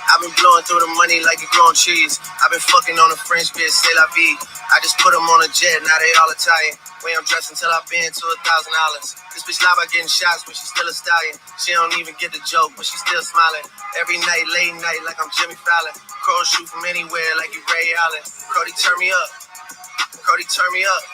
I've been blowing through the money like it growing cheese. I've been fucking on a French bitch, c'est la vie. I just put them on a jet, now they all Italian. Way I'm dressed until I've been to $1,000. This bitch lie about getting shots, but she's still a stallion. She don't even get the joke, but she's still smiling. Every night, late night, like I'm Jimmy Fallon. Crows shoot from anywhere, like you Ray Allen. Cody, turn me up. Cody, turn me up.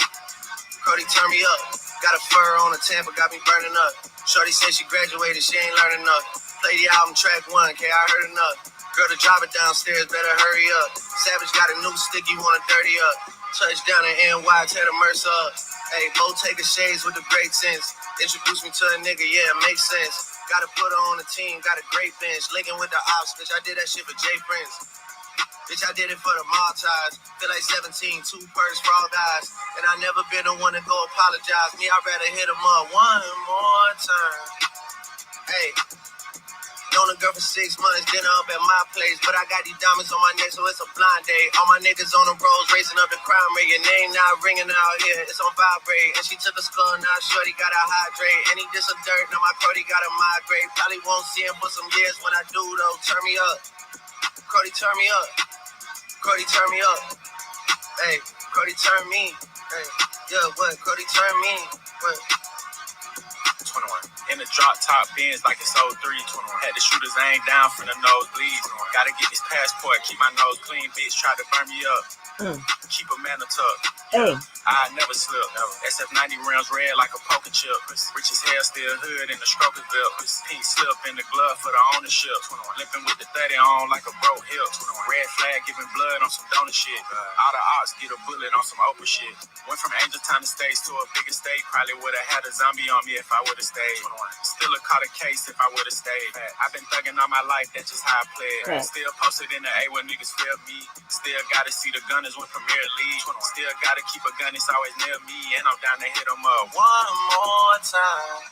Cody, turn me up. Got a fur on a Tampa, got me burning up. Shorty said she graduated, she ain't learning enough. Play the album track 1, okay, I heard enough. Girl, the driver downstairs, better hurry up. Savage got a new stick, you wanna dirty up. Touchdown in NY, tear the Mercer up. Hey, both taking shades with the great sense. Introduce me to a nigga, yeah, it makes sense. Gotta put her on the team, got a great bench. Linking with the ops, bitch, I did that shit for Jay Prince. Bitch, I did it for the Maltese. Feel like 17, 2 purse for all guys. And I never been the one to go apologize. Me, I'd rather hit him up one more time. Hey. Known a girl for 6 months, dinner up at my place. But I got these diamonds on my neck, so it's a blind date. All my niggas on the roads, raising up the crime rate. Your name not ringing out here, it's on vibrate. And she took a skull, now shorty gotta hydrate. And he did some dirt, now my Cody gotta migrate. Probably won't see him for some years. When I do though, turn me up. Cody, turn me up. Cody, turn me up. Hey, Cody, turn me. Hey, yeah, what? Cody, turn me. What? 21. In the drop top Benz like it's 03. 21. Had the shooters aim down from the nosebleeds. Gotta get this passport, keep my nose clean, bitch. Try to burn me up. Keep a man tuck. Hey. I never slip. SF90 rims red like a poker chip. Rich as hell, still hood in the stroker belt. Pink slip in the glove for the ownership. Limping with the 30 on like a broke hip. Red flag giving blood on some donor shit. All the odds get a bullet on some Oprah shit. Went from Angel Town Estates to a bigger state. Probably would have had a zombie on me if I would have stayed. Still a caught a case if I would have stayed. I've been thugging all my life, that's just how I played. Still posted in the A when niggas feel me. Still gotta see the gunners win Premier League. Still gotta keep a gun, it's always near me. And I'm down to hit them up one more time.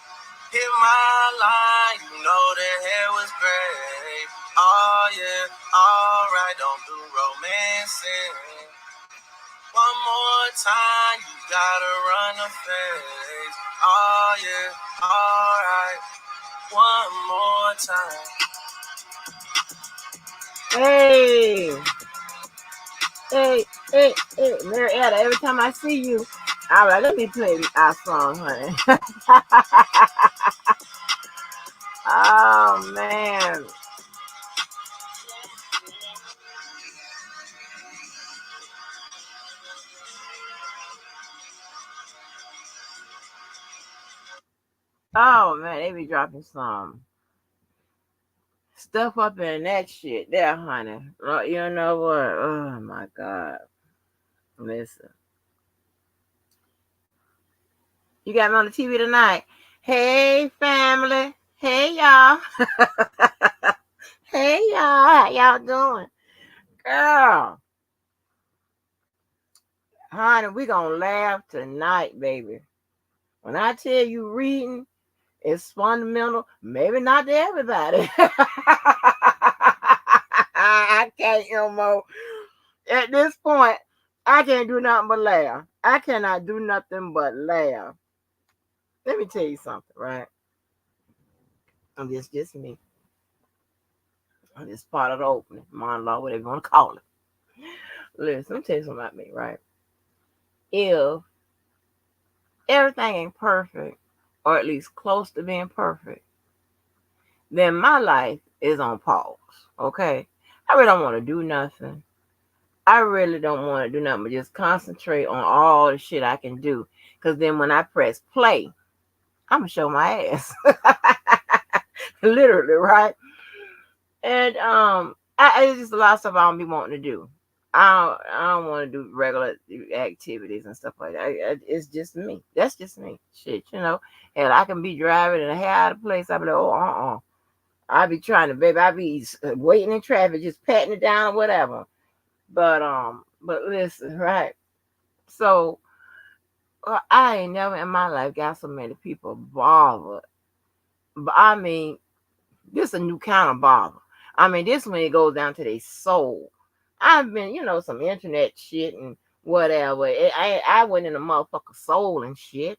Hit my line, you know the hair was great. Oh yeah, alright, don't do romancing. One more time, you gotta run the face. Oh yeah, alright. One more time. Hey, Marietta, every time I see you, all right, let me play our song, honey. Oh, man. Oh, man, they be dropping some stuff up in that shit there, honey. You know what? Oh, my God. Listen. You got me on the TV tonight. Hey, family. Hey, y'all. Hey, y'all. How y'all doing? Girl. Honey, we gonna laugh tonight, baby. When I tell you reading is fundamental, maybe not to everybody. I can't no more. At this point, I can't do nothing but laugh. I cannot do nothing but laugh. Let me tell you something, right? And this just me. This part of the opening, monologue, whatever you want to call it. Listen, let me tell you something about me, right? If everything ain't perfect, or at least close to being perfect, then my life is on pause, okay? I really don't want to do nothing. I really don't want to do nothing but just concentrate on all the shit I can do. Because then when I press play, I'm going to show my ass. Literally, right? And it's just a lot of stuff I don't be wanting to do. I don't want to do regular activities and stuff like that. It's just me. That's just me. Shit, you know. And I can be driving and out of place. I be like, I be trying to, baby. I be waiting in traffic, just patting it down or whatever. But listen, right? So I ain't never in my life got so many people bothered. But I mean, this is a new kind of bother. I mean, this when it goes down to their soul. I've been, some internet shit and whatever. I wasn't in a motherfucker soul and shit.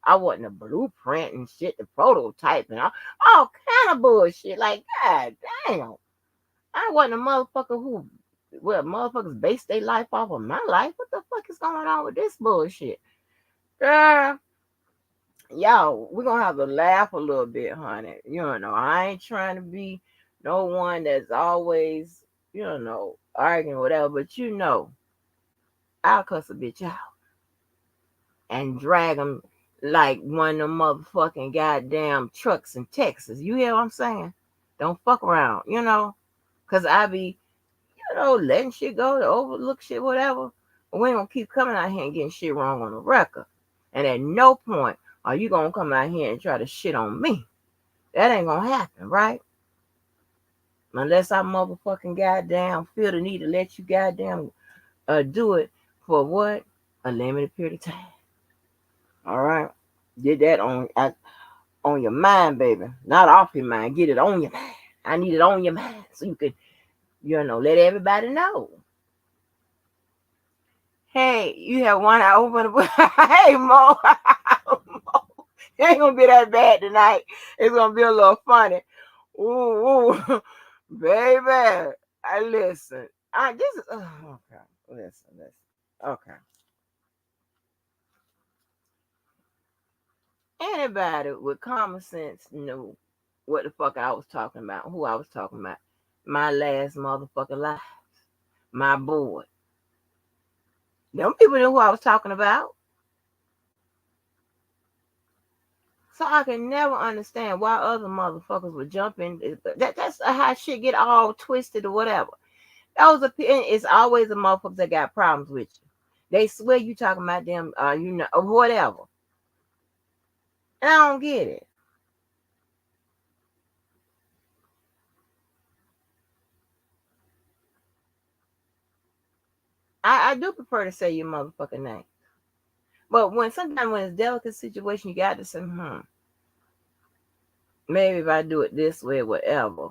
I wasn't a blueprint and shit, the prototype and all kind of bullshit. Like, god damn. I wasn't a motherfucker motherfuckers base their life off of my life. What the fuck is going on with this bullshit? Girl, y'all, we're gonna have to laugh a little bit, honey. I ain't trying to be no one that's always, arguing whatever, but I'll cuss a bitch out and drag them like one of them motherfucking goddamn trucks in Texas. You hear what I'm saying? Don't fuck around, because I be, letting shit go, to overlook shit, whatever. But we ain't gonna keep coming out here and getting shit wrong on the record. And at no point are you gonna come out here and try to shit on me. That ain't gonna happen, right? Unless I motherfucking goddamn feel the need to let you goddamn do it for what? A limited period of time. All right? Get that on your mind, baby. Not off your mind. Get it on your mind. I need it on your mind so you can, let everybody know. Hey, you have one eye open. Hey, Mo. Mo. It ain't gonna be that bad tonight. It's gonna be a little funny. Ooh, baby. I listen. This is okay. Listen. Okay. Anybody with common sense knew what the fuck I was talking about, who I was talking about. My last motherfucking life. My boy. Them people knew who I was talking about. So I can never understand why other motherfuckers would jump in. That's how shit get all twisted or whatever. It's always the motherfuckers that got problems with you. They swear you talking about them, or whatever. And I don't get it. I do prefer to say your motherfucking name. But sometimes when it's a delicate situation, you got to say, maybe if I do it this way, whatever.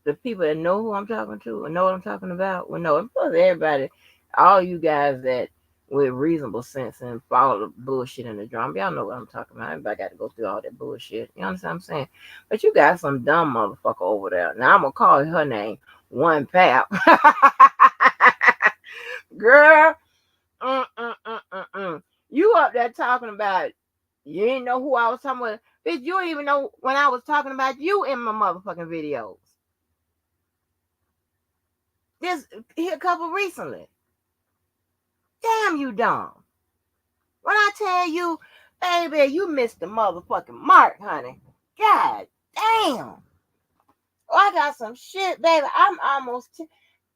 The people that know who I'm talking to and know what I'm talking about will know. And plus, everybody, all you guys that with reasonable sense and follow the bullshit and the drama, y'all know what I'm talking about. Everybody got to go through all that bullshit. You understand what I'm saying? But you got some dumb motherfucker over there. Now, I'm going to call her name One Pap. Girl, you up there talking about, you didn't know who I was talking about. Bitch, you didn't even know when I was talking about you in my motherfucking videos. This here a couple recently. Damn, you dumb. When I tell you, baby, you missed the motherfucking mark, honey. God damn. Oh, I got some shit, baby. I'm almost,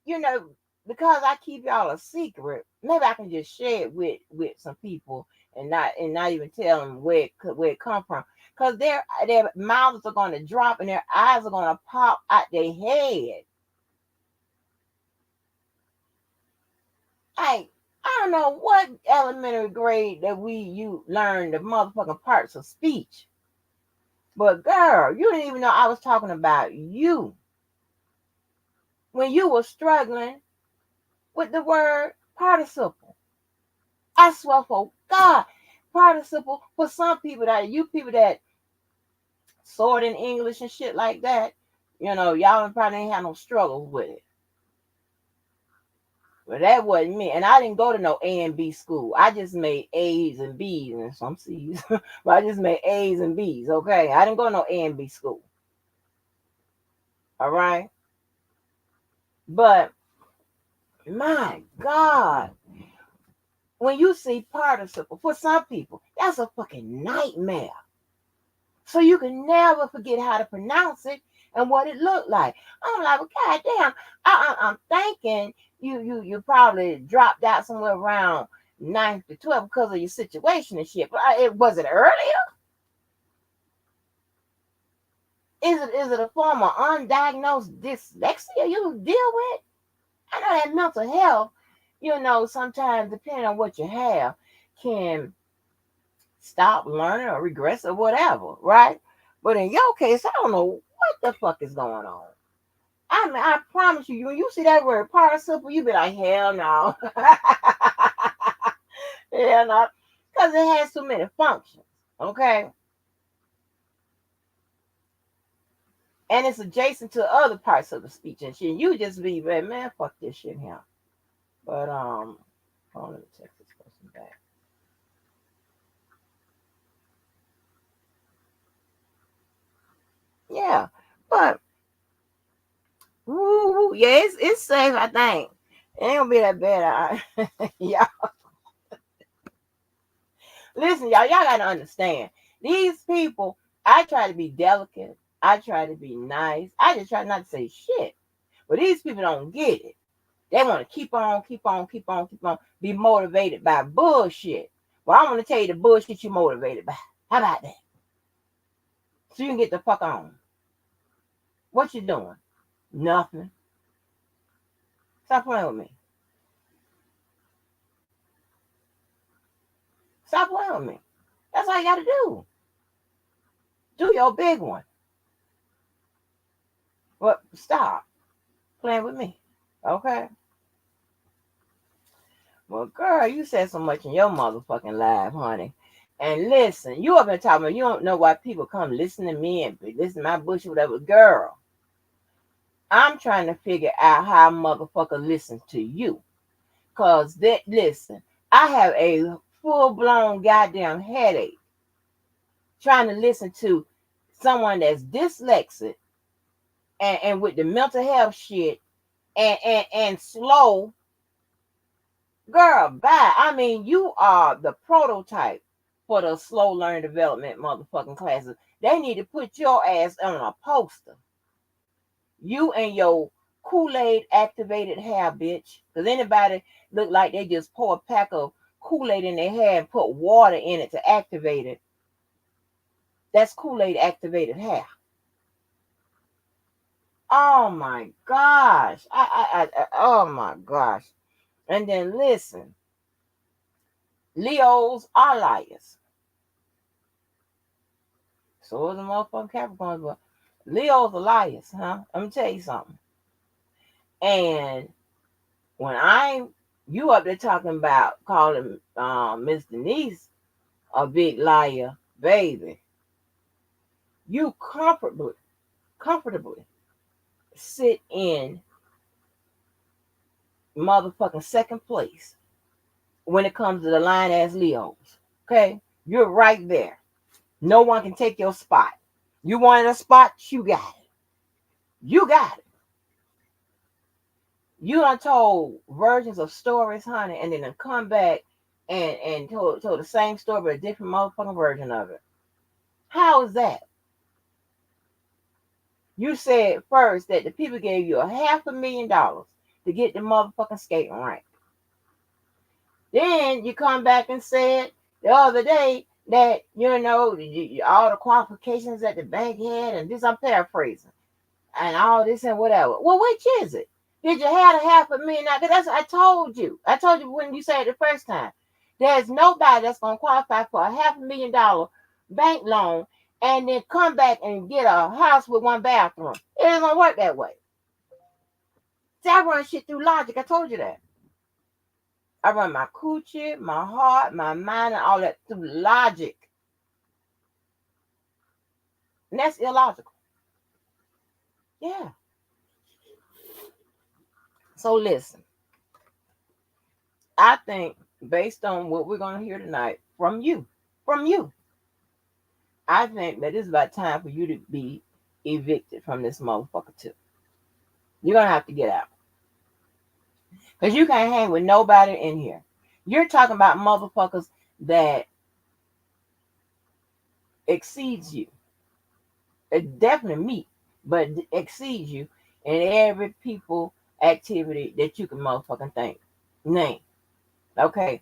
because I keep y'all a secret. Maybe I can just share it with some people and not even tell them where it come from. Because their mouths are going to drop and their eyes are going to pop out their head. Like, I don't know what elementary grade that you learned the motherfucking parts of speech. But girl, you didn't even know I was talking about you. When you were struggling with the word participle. I swear for God, participle for some people that soared in English and shit like that, y'all probably ain't had no struggles with it. But that wasn't me. And I didn't go to no A and B school. I just made A's and B's and some C's. But I just made A's and B's, okay? I didn't go to no A and B school. All right? But, my God. When you see participle, for some people, that's a fucking nightmare. So you can never forget how to pronounce it and what it looked like. I'm like, well, goddamn, I'm thinking you probably dropped out somewhere around 9th to 12th because of your situation and shit. But was it earlier? Is it a form of undiagnosed dyslexia you deal with? I know that mental health, sometimes depending on what you have, can stop learning or regress or whatever, right? But in your case, I don't know what the fuck is going on. I I mean, I promise you, when you see that word participle, you be like, hell no. Hell no. Because it has so many functions. Okay? And it's adjacent to other parts of the speech and shit. You just be, man, fuck this shit here. But hold on, let me text this person back. Yeah. But yeah, it's safe, I think. It ain't gonna be that bad. Yeah. Listen, y'all gotta understand. These people, I try to be delicate. I try to be nice. I just try not to say shit. But these people don't get it. They want to keep on, keep on, keep on, keep on, be motivated by bullshit. Well, I want to tell you the bullshit you motivated by. How about that? So you can get the fuck on. What you doing? Nothing. Stop playing with me. Stop playing with me. That's all you gotta do. Do your big one. But stop playing with me. Okay? Well, girl, you said so much in your motherfucking life, honey. And listen, you have been talking about you don't know why people come listen to me and listen to my bullshit, whatever. Girl, I'm trying to figure out how a motherfucker listens to you. Cause that listen, I have a full-blown goddamn headache trying to listen to someone that's dyslexic and with the mental health shit and slow. Girl, bye. I mean, you are the prototype for the slow learning development motherfucking classes. They need to put your ass on a poster. You and your Kool-Aid activated hair, bitch. Because anybody look like they just pour a pack of Kool-Aid in their hair and put water in it to activate it. That's Kool-Aid activated hair. Oh my gosh. Oh my gosh. And then listen. Leos are liars. So is the motherfucking Capricorns, but Leos are liars, huh? Let me tell you something. And when you up there talking about calling Miss Denise a big liar, baby, you comfortably sit in motherfucking second place when it comes to the lying ass Leos. Okay? You're right there. No one can take your spot. You want a spot, you got it. You got it. You done told versions of stories, honey, and then come back and told the same story but a different motherfucking version of it. How is that? You said first that the people gave you $500,000 to get the motherfucking skating right. Then you come back and said the other day that, all the qualifications that the bank had, and this I'm paraphrasing, and all this and whatever. Well, which is it? Did you have $500,000? Because that's what I told you. I told you when you said it the first time. There's nobody that's going to qualify for a $500,000 bank loan and then come back and get a house with one bathroom. It ain't going to work that way. See, I run shit through logic. I told you that. I run my coochie, my heart, my mind, and all that through logic. And that's illogical. Yeah. So listen. I think based on what we're going to hear tonight from you, I think that it's about time for you to be evicted from this motherfucker too. You're going to have to get out. Because you can't hang with nobody in here. You're talking about motherfuckers that exceeds you. It definitely meet, but exceeds you in every people activity that you can motherfucking think. Name. Okay?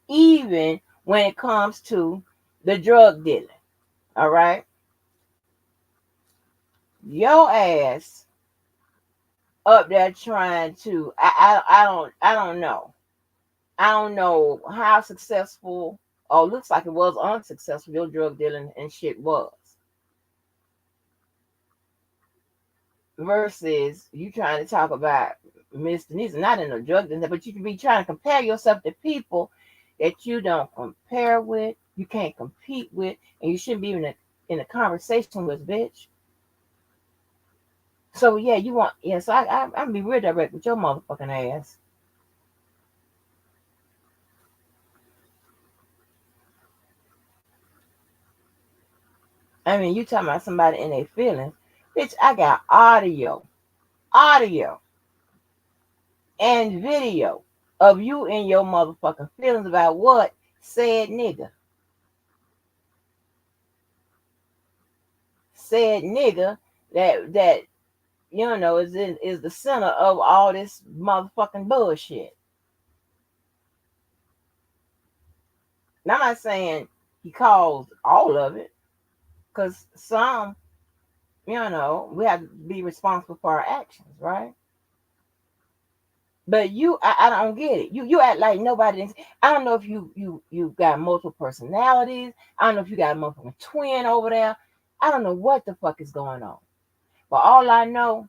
Even when it comes to the drug dealing. All right? Your ass up there trying to I don't know. I don't know how successful or looks like it was unsuccessful your drug dealing and shit was. versus you trying to talk about Miss Denise, not in a drug, but you can be trying to compare yourself to people that you don't compare with, you can't compete with, and you shouldn't be in a conversation with, bitch. So yeah, you want so I'm gonna be real direct with your motherfucking ass. I mean, you talking about somebody in their feelings, bitch. I got audio, and video of you in your motherfucking feelings about what said nigga. Said nigga that is the center of all this motherfucking bullshit. Now, I'm not saying he caused all of it, because some, we have to be responsible for our actions, right? But I don't get it. You act like nobody. I don't know if you got multiple personalities. I don't know if you got a motherfucking twin over there. I don't know what the fuck is going on. But all I know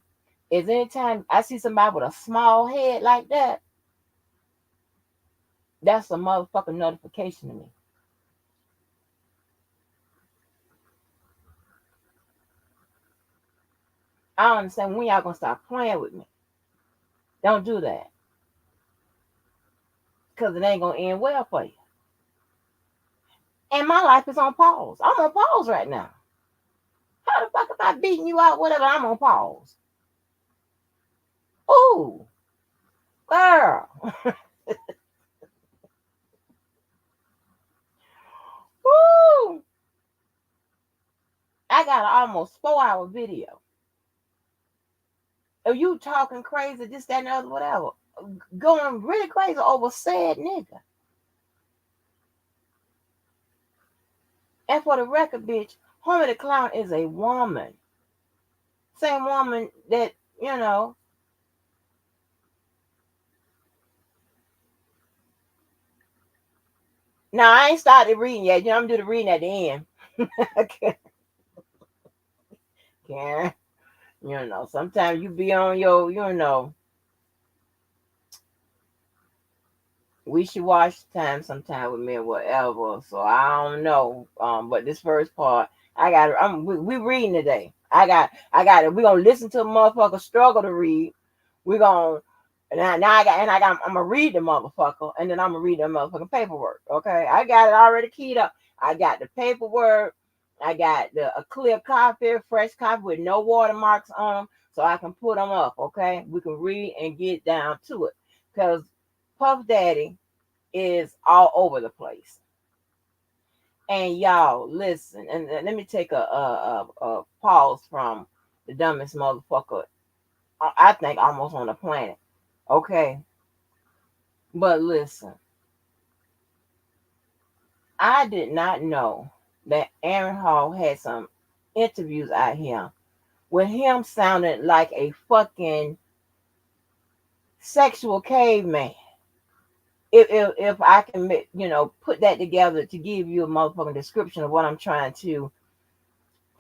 is anytime I see somebody with a small head like that, that's a motherfucking notification to me. I don't understand when y'all gonna stop playing with me. Don't do that. Because it ain't gonna end well for you. And my life is on pause. I'm on pause right now. How the fuck am I beating you out? Whatever, I'm on pause. Ooh, girl. Woo. I got an almost 4-hour video of you talking crazy, this, that, and the other, whatever. Going really crazy over said nigga. And for the record, bitch, Homie the Clown is a woman. Same woman that, Now, I ain't started reading yet. I'm going to do the reading at the end. Okay. Karen, sometimes you be on your, wishy-washy time sometime with me or whatever. So I don't know. But this first part, we reading today. I got it. We're gonna listen to a motherfucker struggle to read. We're gonna I'm gonna read the motherfucker, and then I'm gonna read the motherfucking paperwork. Okay. I got it already keyed up. I got the paperwork. I got a clear copy, fresh copy with no watermarks on them, so I can put them up. Okay. We can read and get down to it. Because Puff Daddy is all over the place. And y'all, listen, and let me take a pause from the dumbest motherfucker, I think, almost on the planet. Okay. But listen, I did not know that Aaron Hall had some interviews out here with him sounding like a fucking sexual caveman. If I can, put that together to give you a motherfucking description of what I'm trying to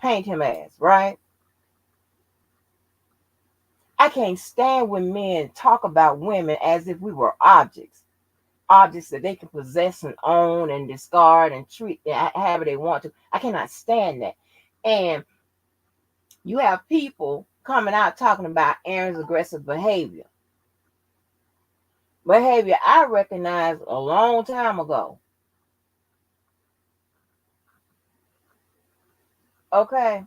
paint him as, right? I can't stand when men talk about women as if we were objects that they can possess and own and discard and treat however they want to. I cannot stand that. And you have people coming out talking about Aaron's aggressive behavior I recognized a long time ago. Okay.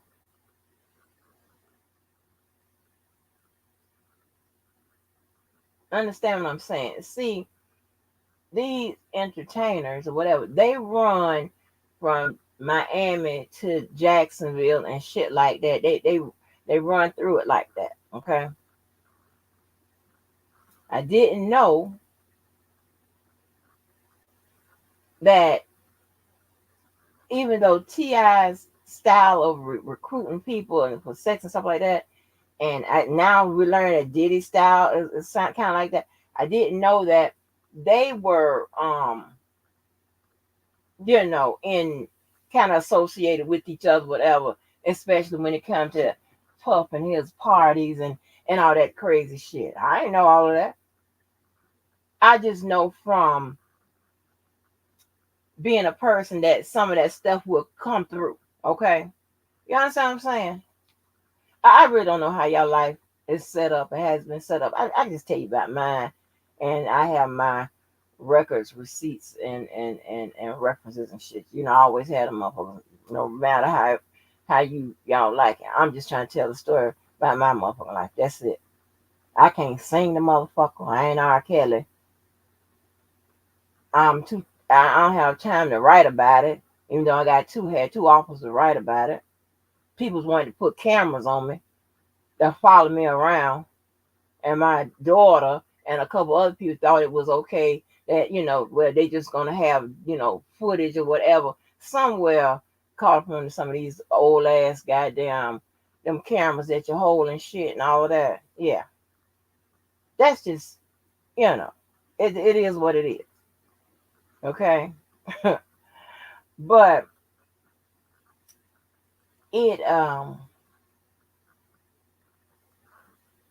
Understand what I'm saying? See, these entertainers or whatever, they run from Miami to Jacksonville and shit like that. They run through it like that. Okay. I didn't know that even though T.I.'s style of recruiting people and for sex and stuff like that, and now we learn that Diddy style is kind of like that. I didn't know that they were, in kind of associated with each other, whatever, especially when it comes to Puff and his parties and all that crazy shit. I ain't know all of that. I just know from being a person that some of that stuff will come through. Okay, you understand what I'm saying? I really don't know how y'all life is set up and has been set up. I just tell you about mine, and I have my records, receipts, and references and shit. You know, I always had them up. No matter how y'all like it. I'm just trying to tell the story about my motherfucking life. That's it. I can't sing the motherfucker. I ain't R. Kelly. I'm too. I don't have time to write about it. Even though had two offers to write about it. People's wanting to put cameras on me that follow me around, and my daughter and a couple other people thought it was okay that where they just gonna have footage or whatever somewhere caught up on some of these old ass goddamn them cameras that you hold and shit and all of that. Yeah, that's just it is what it is. Okay, but it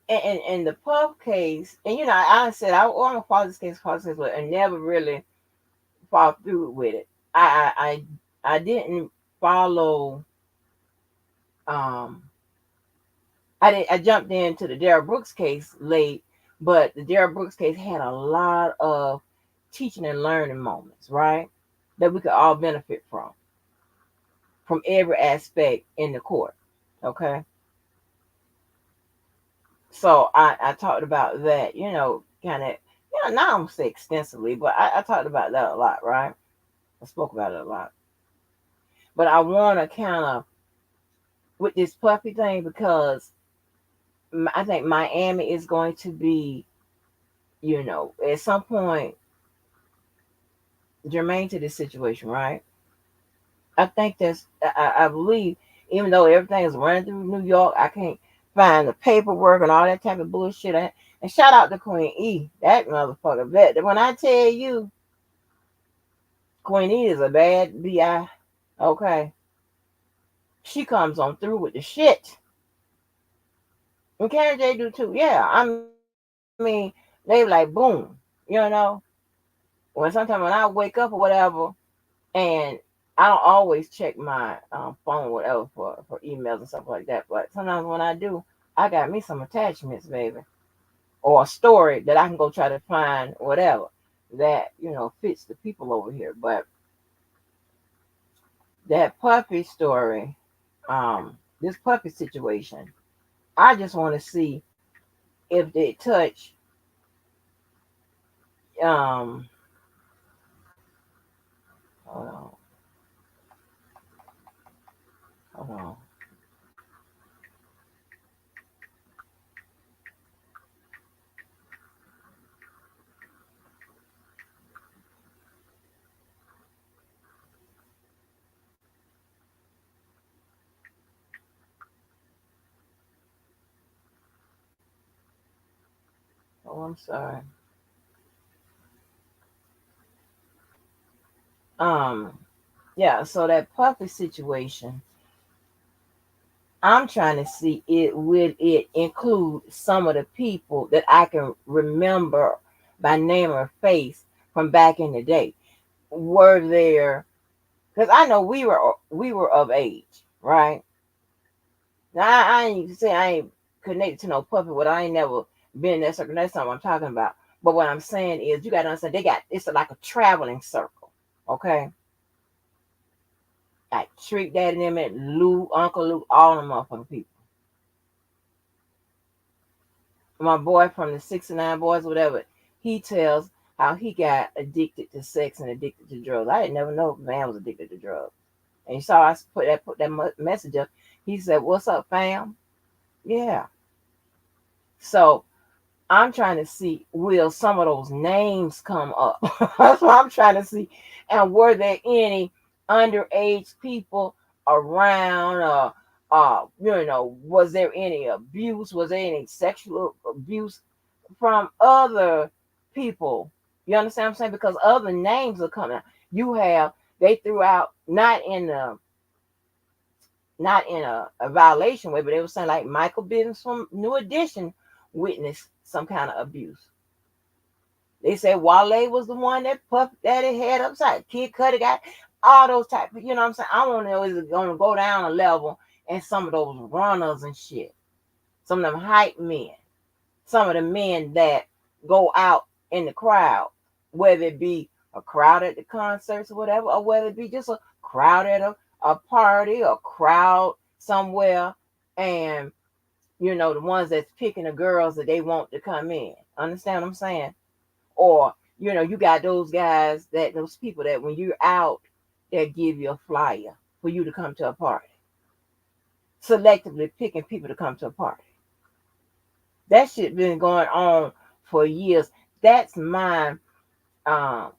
and the Puff case, and I said I want to follow this case, but I never really followed through with it. I didn't follow. Um, I jumped into the Darrell Brooks case late, but the Darrell Brooks case had a lot of teaching and learning moments, right? That we could all benefit from every aspect in the court. Okay, so I talked about that, kind of, not I'm gonna say extensively, but I talked about that a lot, right? I spoke about it a lot, but I want to kind of with this Puffy thing because I think Miami is going to be, at some point germane to this situation, right? I think I believe, even though everything is running through New York, I can't find the paperwork and all that type of bullshit. And shout out to Queen E, that motherfucker. Bet when I tell you, Queen E is a bad bi. Okay, she comes on through with the shit. And Karen J do too. Yeah, I mean, they like boom, when sometimes when I wake up or whatever, and I don't always check my phone, whatever, for emails and stuff like that. But sometimes when I do, I got me some attachments, baby, or a story that I can go try to find, whatever that fits the people over here. But that Puffy story, this Puffy situation, I just want to see if they touch, um, hold on, hold on. Oh, I'm sorry. Um, yeah. So that Puffy situation, I'm trying to see it would it include some of the people that I can remember by name or face from back in the day. Were there? Because I know we were of age, right? Now I ain't say I ain't connected to no puppet, but I ain't never been in that circle. That's not what I'm talking about. But what I'm saying is, you got to understand, they got it's like a traveling circle, okay? Like Trick Daddy and them and Lou, Uncle Lou, all them motherfucking people. My boy from the 69 Boys, whatever, he tells how he got addicted to sex and addicted to drugs. I didn't never know if man was addicted to drugs. And you saw I put that message up. He said, "What's up, fam?" Yeah. So I'm trying to see, will some of those names come up? That's what I'm trying to see. And were there any underage people around? Was there any abuse? Was there any sexual abuse from other people? You understand what I'm saying? Because other names are coming out. You have, they threw out, not in the not in a violation way, but they were saying like Michael Bivins from New Edition witnessed some kind of abuse. They said Wale was the one that Puff Daddy had upside. Kid Cudi got all those type of, you know what I'm saying? I want to know is it going to go down a level and some of those runners and shit. Some of them hype men. Some of the men that go out in the crowd, whether it be a crowd at the concerts or whatever, or whether it be just a crowd at a party or crowd somewhere, and the ones that's picking the girls that they want to come in. Understand what I'm saying? Or, you got those people that when you're out, they give you a flyer for you to come to a party. Selectively picking people to come to a party. That shit been going on for years. That's my um,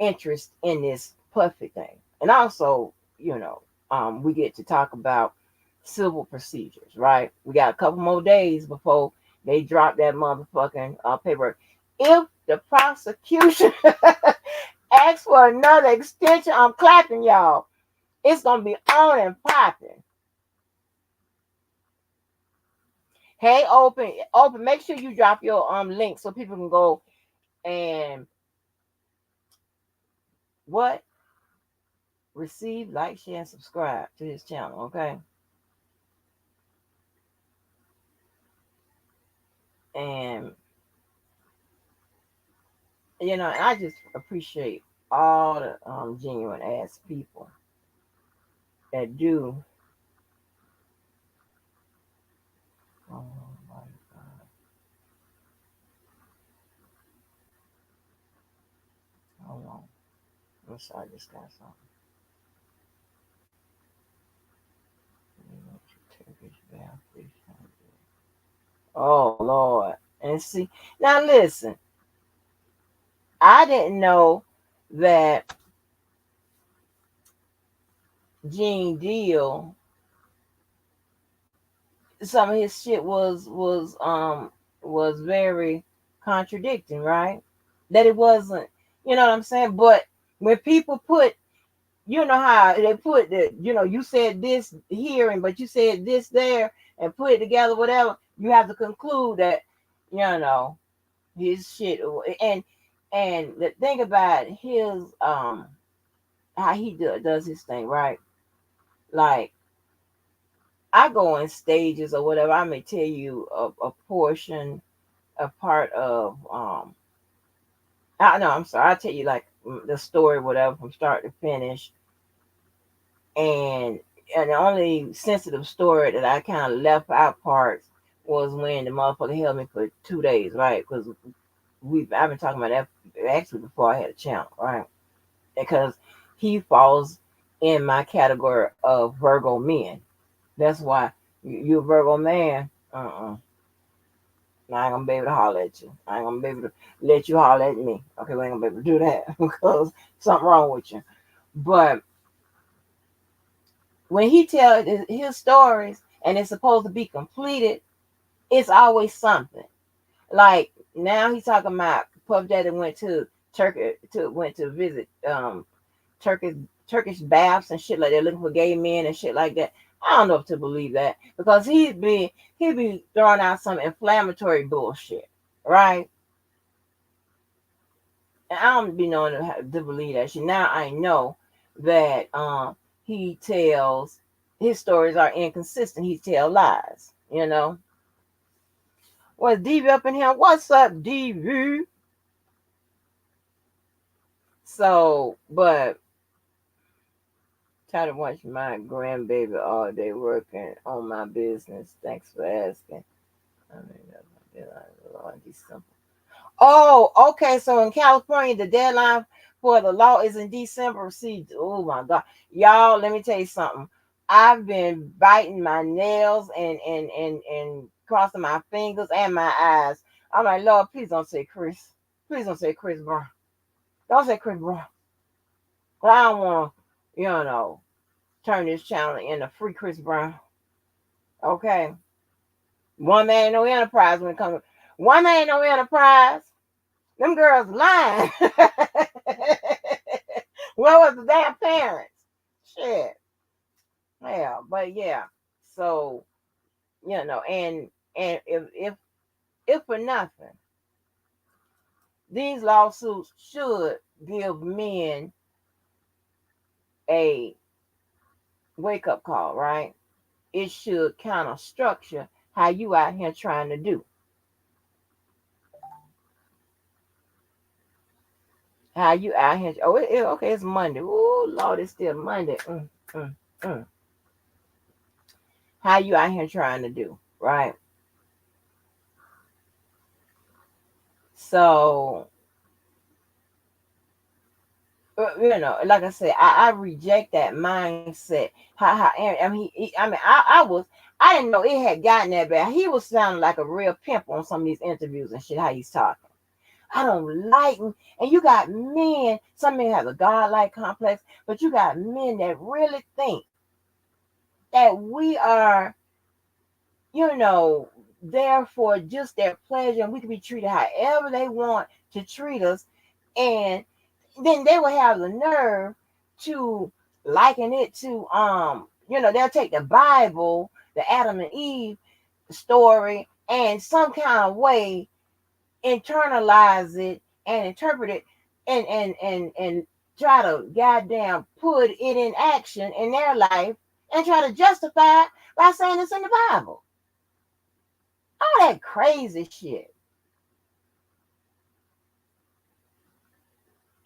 interest in this Puffy thing. And also, we get to talk about civil procedures, right? We got a couple more days before they drop that motherfucking paperwork. If the prosecution asks for another extension, I'm clapping, y'all. It's gonna be on and popping. Hey, open. Make sure you drop your link so people can go and what receive, like, share, and subscribe to his channel. Okay, and I just appreciate all the genuine ass people that do. Oh my God! Hold on. I'm sorry, I just got something. Oh Lord. And see, now listen, I didn't know that Gene Deal, some of his shit was very contradicting, right? That it wasn't, you know what I'm saying? But when people put, how they put the, you said this here and but you said this there and put it together, whatever, you have to conclude that, you know, his shit. And the thing about his how he does his thing, right? Like, I go in stages or whatever. I may tell you a portion, a part of I know, I'm sorry, I'll tell you like the story, whatever, from start to finish. And the only sensitive story that I kind of left out parts was when the motherfucker held me for 2 days, right? Because I've been talking about that actually before I had a channel, right? Because he falls in my category of Virgo men. That's why you a Virgo man. I ain't gonna be able to holler at you. I ain't gonna be able to let you holler at me. Okay, we ain't gonna be able to do that because something wrong with you. But when he tells his stories and it's supposed to be completed, it's always something. Like now he's talking about Puff Daddy went to Turkey went to visit Turkish Turkish baths and shit like that, looking for gay men and shit like that. I don't know if to believe that because he'd be throwing out some inflammatory bullshit, right? And I don't be knowing to believe that shit. Now I know that he tells his stories are inconsistent. He tells lies, you know. What's DV up in here? What's up, DV? So, but try to watch my grandbaby all day working on my business. Thanks for asking. I mean, Lord, December. Oh, okay. So in California, the deadline for the law is in December. See, oh my God, y'all. Let me tell you something. I've been biting my nails and crossing my fingers and my eyes. I'm like, Lord, please don't say Chris. Please don't say Chris Brown. Don't say Chris Brown. Cause I don't want to, turn this channel into free Chris Brown. Okay. One man ain't no enterprise when it comes. One man ain't no enterprise. Them girls lying. Where was the damn parents? Shit. Yeah, but yeah. So, and if for nothing, these lawsuits should give men a wake up call, right? It should kind of structure how you out here trying to do. How you out here? Oh, okay. It's Monday. Oh Lord, it's still Monday. Mm, mm. How you out here trying to do, right? So, like I said, I reject that mindset. I mean, I didn't know it had gotten that bad. He was sounding like a real pimp on some of these interviews and shit. How he's talking. I don't like him. And you got men. Some men have a godlike complex, but you got men that really think that we are, you know, there for just their pleasure, and we can be treated however they want to treat us, and then they will have the nerve to liken it to they'll take the Bible, the Adam and Eve story, and some kind of way internalize it and interpret it and try to goddamn put it in action in their life and try to justify it by saying it's in the Bible. All that crazy shit.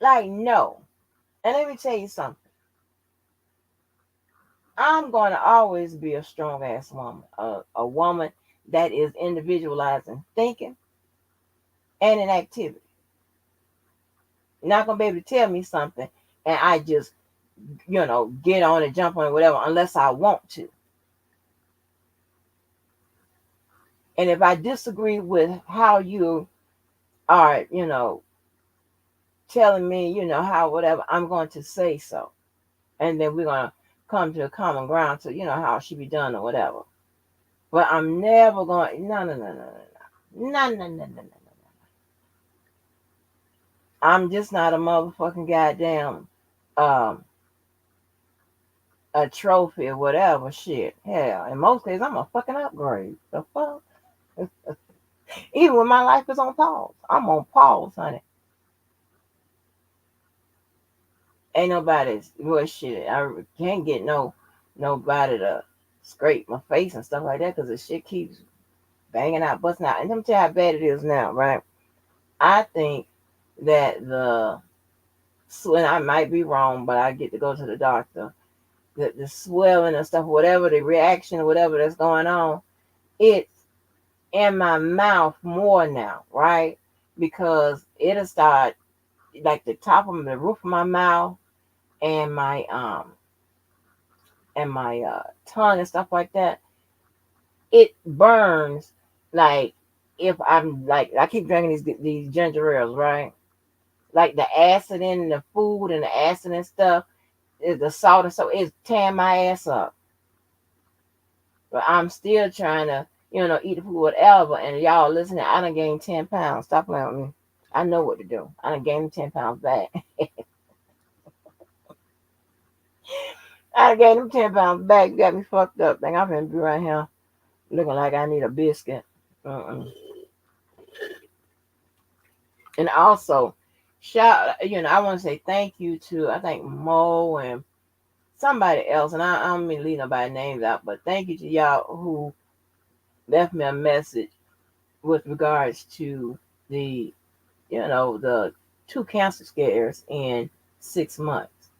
Like, no. And let me tell you something. I'm going to always be a strong ass woman, a woman that is individualized in thinking and in activity. You're not going to be able to tell me something and I just, get on it, jump on it, whatever, unless I want to. And if I disagree with how you are, telling me, how whatever, I'm going to say so. And then we're going to come to a common ground to, how it should be done or whatever. But I'm never going, no, no, no, no, no, no, no, no, no, no, no. I'm just not a motherfucking goddamn um a trophy or whatever shit. Hell, in most cases, I'm a fucking upgrade. The fuck? Even when my life is on pause, I'm on pause, honey. Ain't nobody's well shit. I can't get nobody to scrape my face and stuff like that because the shit keeps banging out, busting out. And let me tell you how bad it is now, right? I think that and I might be wrong, but I get to go to the doctor. The swelling and stuff, whatever the reaction, whatever that's going on, it's in my mouth more now, right? Because it'll start like the top of the roof of my mouth and my tongue and stuff like that. It burns like if I'm like I keep drinking these ginger ales, right? Like the acid in the food and the acid and stuff, the salt and so it's tearing my ass up. But I'm still trying to, eat the food, whatever. And y'all listening, I done gained 10 pounds. Stop playing with me. I know what to do. I done gained 10 pounds back. I done gained them 10 pounds back. You got me fucked up. Think I'm gonna be right here looking like I need a biscuit. Uh-uh. And also, I want to say thank you to, I think, Mo and somebody else. And I don't mean to leave nobody's names out, but thank you to y'all who left me a message with regards to the two cancer scares in 6 months.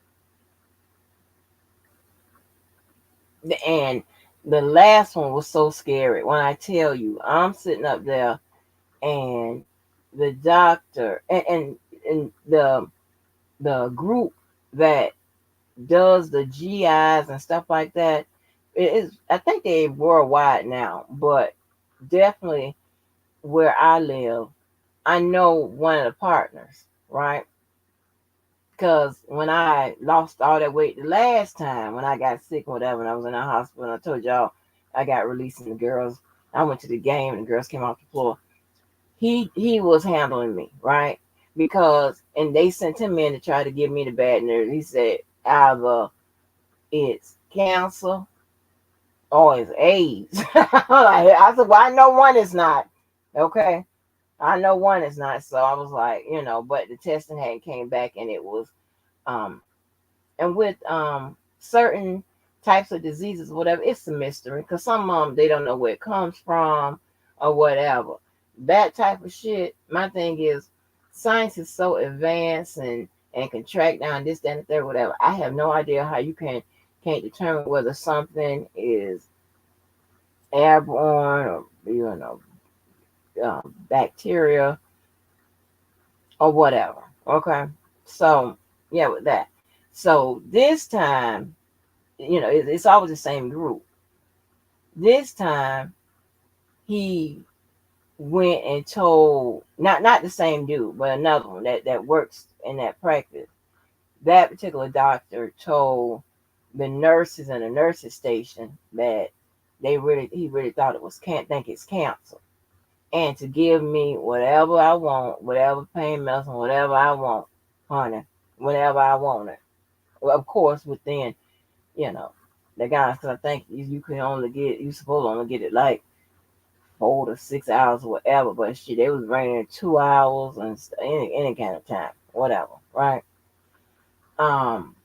And the last one was so scary. When I tell you, I'm sitting up there and the doctor and the group that does the GIs and stuff like that, it is, I think they worldwide now, but definitely where I live, I know one of the partners, right? Because when I lost all that weight the last time, when I got sick or whatever, and I was in the hospital, I told y'all I got released and the girls, I went to the game and the girls came off the floor. He was handling me, right? And they sent him in to try to give me the bad news. He said, either it's cancer or it's AIDS. I said, well, I know one is not. Okay. I know one is not. So I was like, but the testing hadn't came back and it was um and with certain types of diseases, whatever, it's a mystery because some of them they don't know where it comes from or whatever. That type of shit. My thing is, science is so advanced and can track down this, that, and the third, whatever. I have no idea how you can't determine whether something is airborne or bacteria or whatever. Okay, so yeah, with that. So this time, it's always the same group. This time he went and told not the same dude, but another one that works in that practice. That particular doctor told the nurses in the nurses station that he really thought it was can't think it's cancer, and to give me whatever I want, whatever pain medicine, whatever I want, honey, whatever I wanted. Well, of course, within you know the guys, because I think you can only get you supposed to only get it like 4 to 6 hours or whatever, but shit, they was raining 2 hours and any kind of time, whatever, right? Um,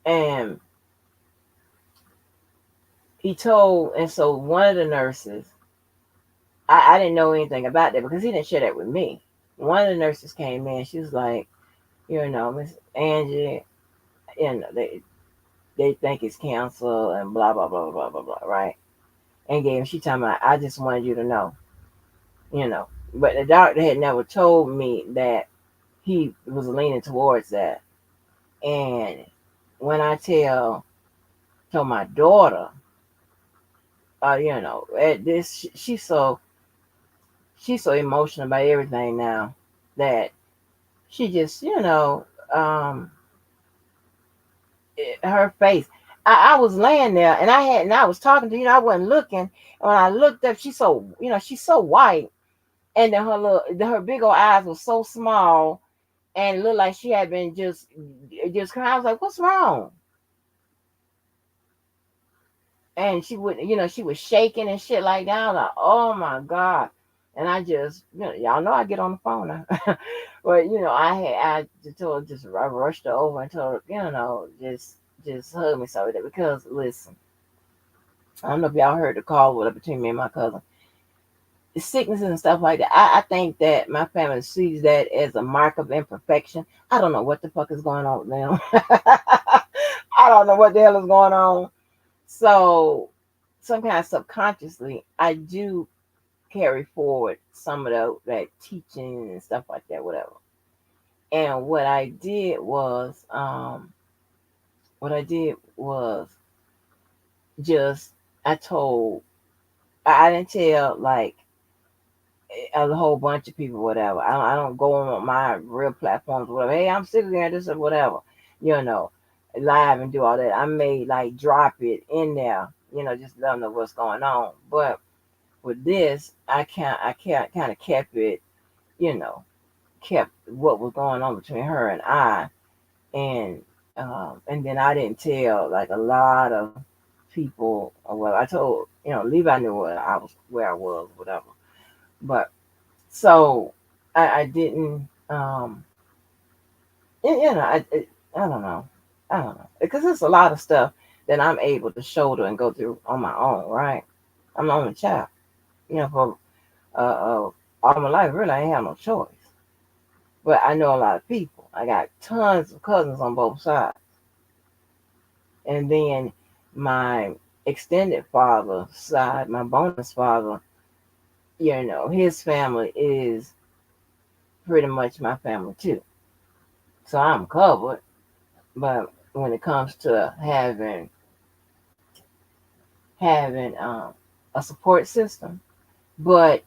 and and so one of the nurses, I didn't know anything about that because he didn't share that with me. One of the nurses came in, she was like, Miss Angie, they think it's cancer and blah blah blah blah blah blah, right? And she talking about, I just wanted you to know, you know. But the doctor had never told me that he was leaning towards that. And when I tell my daughter, at this, she's so emotional about everything now that she just, her face. I was laying there and I was talking to I wasn't looking. And when I looked up, she's so white, and then her big old eyes were so small and looked like she had been just crying. I was like, "What's wrong?" And she was shaking and shit like that. I was like, "Oh my god!" And I just, y'all know I get on the phone now. But I just told her, I rushed her over and told her, just hug me so that because listen, I don't know if y'all heard the call with between me and my cousin. Sicknesses and stuff like that. I think that my family sees that as a mark of imperfection. I don't know what the fuck is going on with them. I don't know what the hell is going on. So, some kind of subconsciously, I do carry forward some of that teaching and stuff like that, whatever. And what I did was just I told I didn't tell like a whole bunch of people whatever. I don't go on my real platforms whatever. Hey, I'm sick again, this or whatever. You know, live and do all that. I may like drop it in there. Just let them know what's going on. But with this, I kind of kept it. You know, kept what was going on between her and I, and then I didn't tell like a lot of people. Well, I told Levi knew where I was, whatever. But so I didn't. I don't know. I don't know because there's a lot of stuff that I'm able to shoulder and go through on my own. Right? I'm the only child. For all my life, really, I ain't have no choice. But I know a lot of people. I got tons of cousins on both sides. And then my extended father side, my bonus father, his family is pretty much my family too. So I'm covered. But when it comes to having a support system, but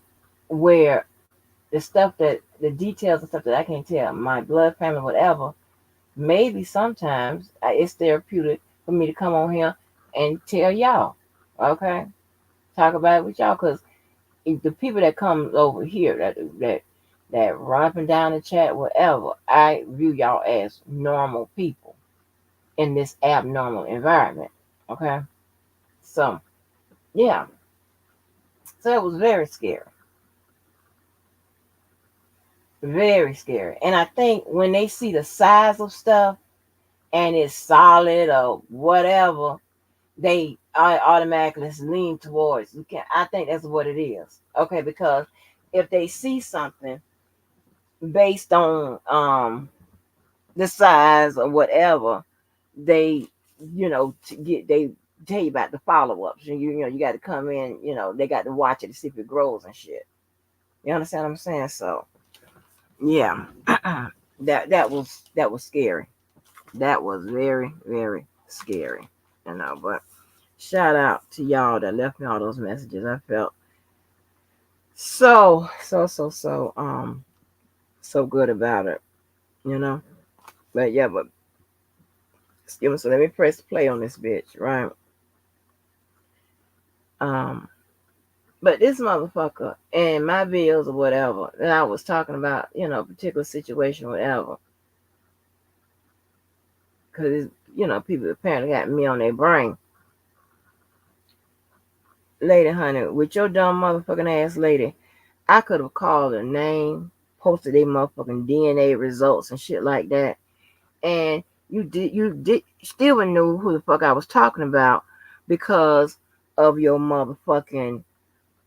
where the details and stuff that I can't tell, my blood family, whatever, maybe sometimes it's therapeutic for me to come on here and tell y'all, okay, talk about it with y'all, because the people that come over here that run up and down the chat, whatever, I view y'all as normal people in this abnormal environment. Okay. So, yeah. So it was very scary. Very scary. And I think when they see the size of stuff and it's solid or whatever, they automatically lean towards you can I think that's what it is. Okay, because if they see something based on the size or whatever, they to get they tell you about the follow-ups. You got to come in, they got to watch it to see if it grows and shit. You understand what I'm saying? So yeah. That was scary. That was very, very scary. But shout out to y'all that left me all those messages. I felt so good about it, you know. But yeah, but so let me press play on this bitch, right? Um, but this motherfucker and my bills or whatever that I was talking about, particular situation, whatever, because people apparently got me on their brain. Lady, honey, with your dumb motherfucking ass lady, I could have called her name, posted their motherfucking DNA results and shit like that, and you did still knew who the fuck I was talking about because of your motherfucking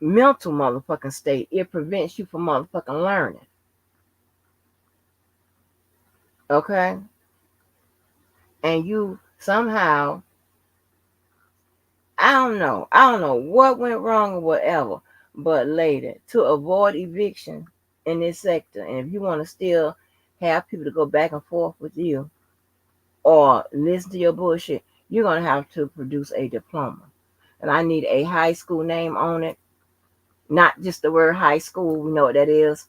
mental motherfucking state. It prevents you from motherfucking learning. Okay? And you somehow, I don't know what went wrong or whatever, but later, to avoid eviction in this sector, and if you want to still have people to go back and forth with you or listen to your bullshit, you're gonna have to produce a diploma. And I need a high school name on it, not just the word high school. We know what that is.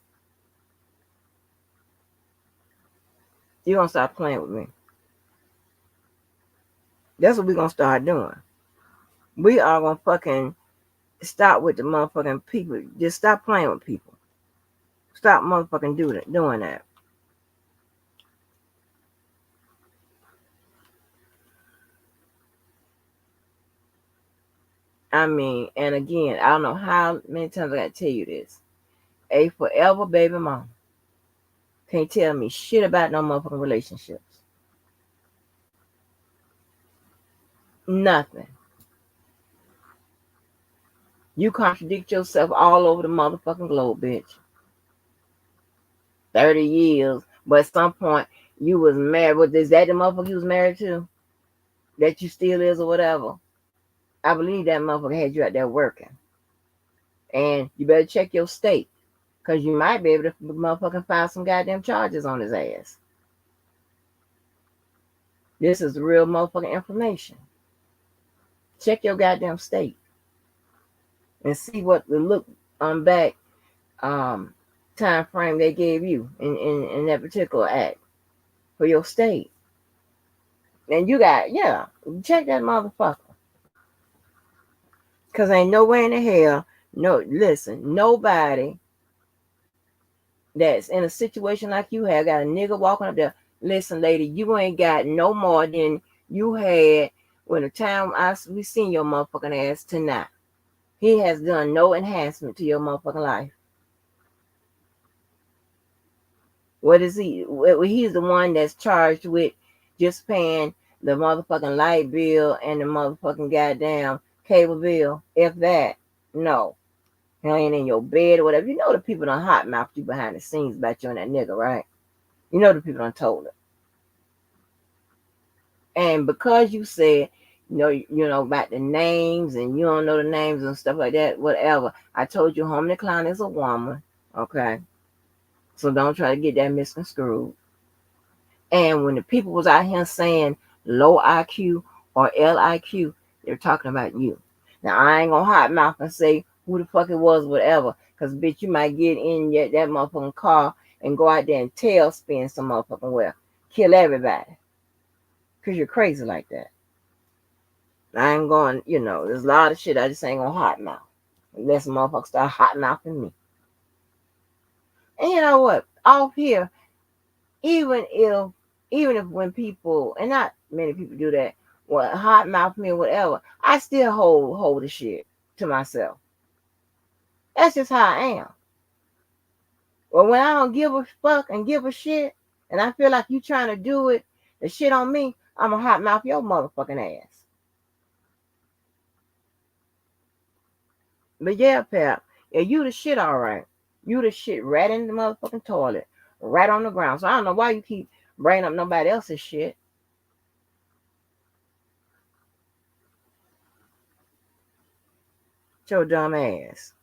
You're gonna start playing with me. That's what we're gonna start doing. We are gonna fucking stop with the motherfucking people. Just stop playing with people. Stop motherfucking doing that. I mean, and again, I don't know how many times I gotta tell you this. A forever baby mom can't tell me shit about no motherfucking relationships. Nothing. You contradict yourself all over the motherfucking globe, bitch. 30 years, but at some point you was married. What is that the motherfucker you was married to? That you still is or whatever? I believe that motherfucker had you out there working. And you better check your state. Cause you might be able to motherfucking file some goddamn charges on his ass. This is real motherfucking information. Check your goddamn state and see what the look back um time frame they gave you in that particular act for your state. And you got, check that motherfucker. Cause ain't no way in the hell, no, listen, nobody that's in a situation like you have got a nigga walking up there. Listen, lady, you ain't got no more than you had when the time we seen your motherfucking ass tonight. He has done no enhancement to your motherfucking life. What is he? Well, he's the one that's charged with just paying the motherfucking light bill and the motherfucking goddamn cable bill. If that, no. He ain't in your bed or whatever. You know the people done hot mouth you behind the scenes about you and that nigga, right? You know the people done told it. And because you said, about the names and you don't know the names and stuff like that, whatever. I told you Homely Clown is a woman, okay? So don't try to get that misconstrued. And when the people was out here saying low IQ or LIQ, they're talking about you. Now I ain't gonna hot mouth and say who the fuck it was, whatever, because bitch, you might get in that motherfucking car and go out there and tailspin some motherfucking well, kill everybody, because you're crazy like that. I ain't going, there's a lot of shit I just ain't gonna hot mouth unless a motherfucker start hot mouthing me. And you know what? Off here, even if when people, and not many people do that, what hot mouth me or whatever, I still hold the shit to myself. That's just how I am. Well, when I don't give a fuck and give a shit, and I feel like you trying to do it, the shit on me, I'm gonna hot mouth your motherfucking ass. But yeah, pal, yeah, you the shit, all right. You the shit right in the motherfucking toilet, right on the ground. So I don't know why you keep bringing up nobody else's shit. Your dumb ass.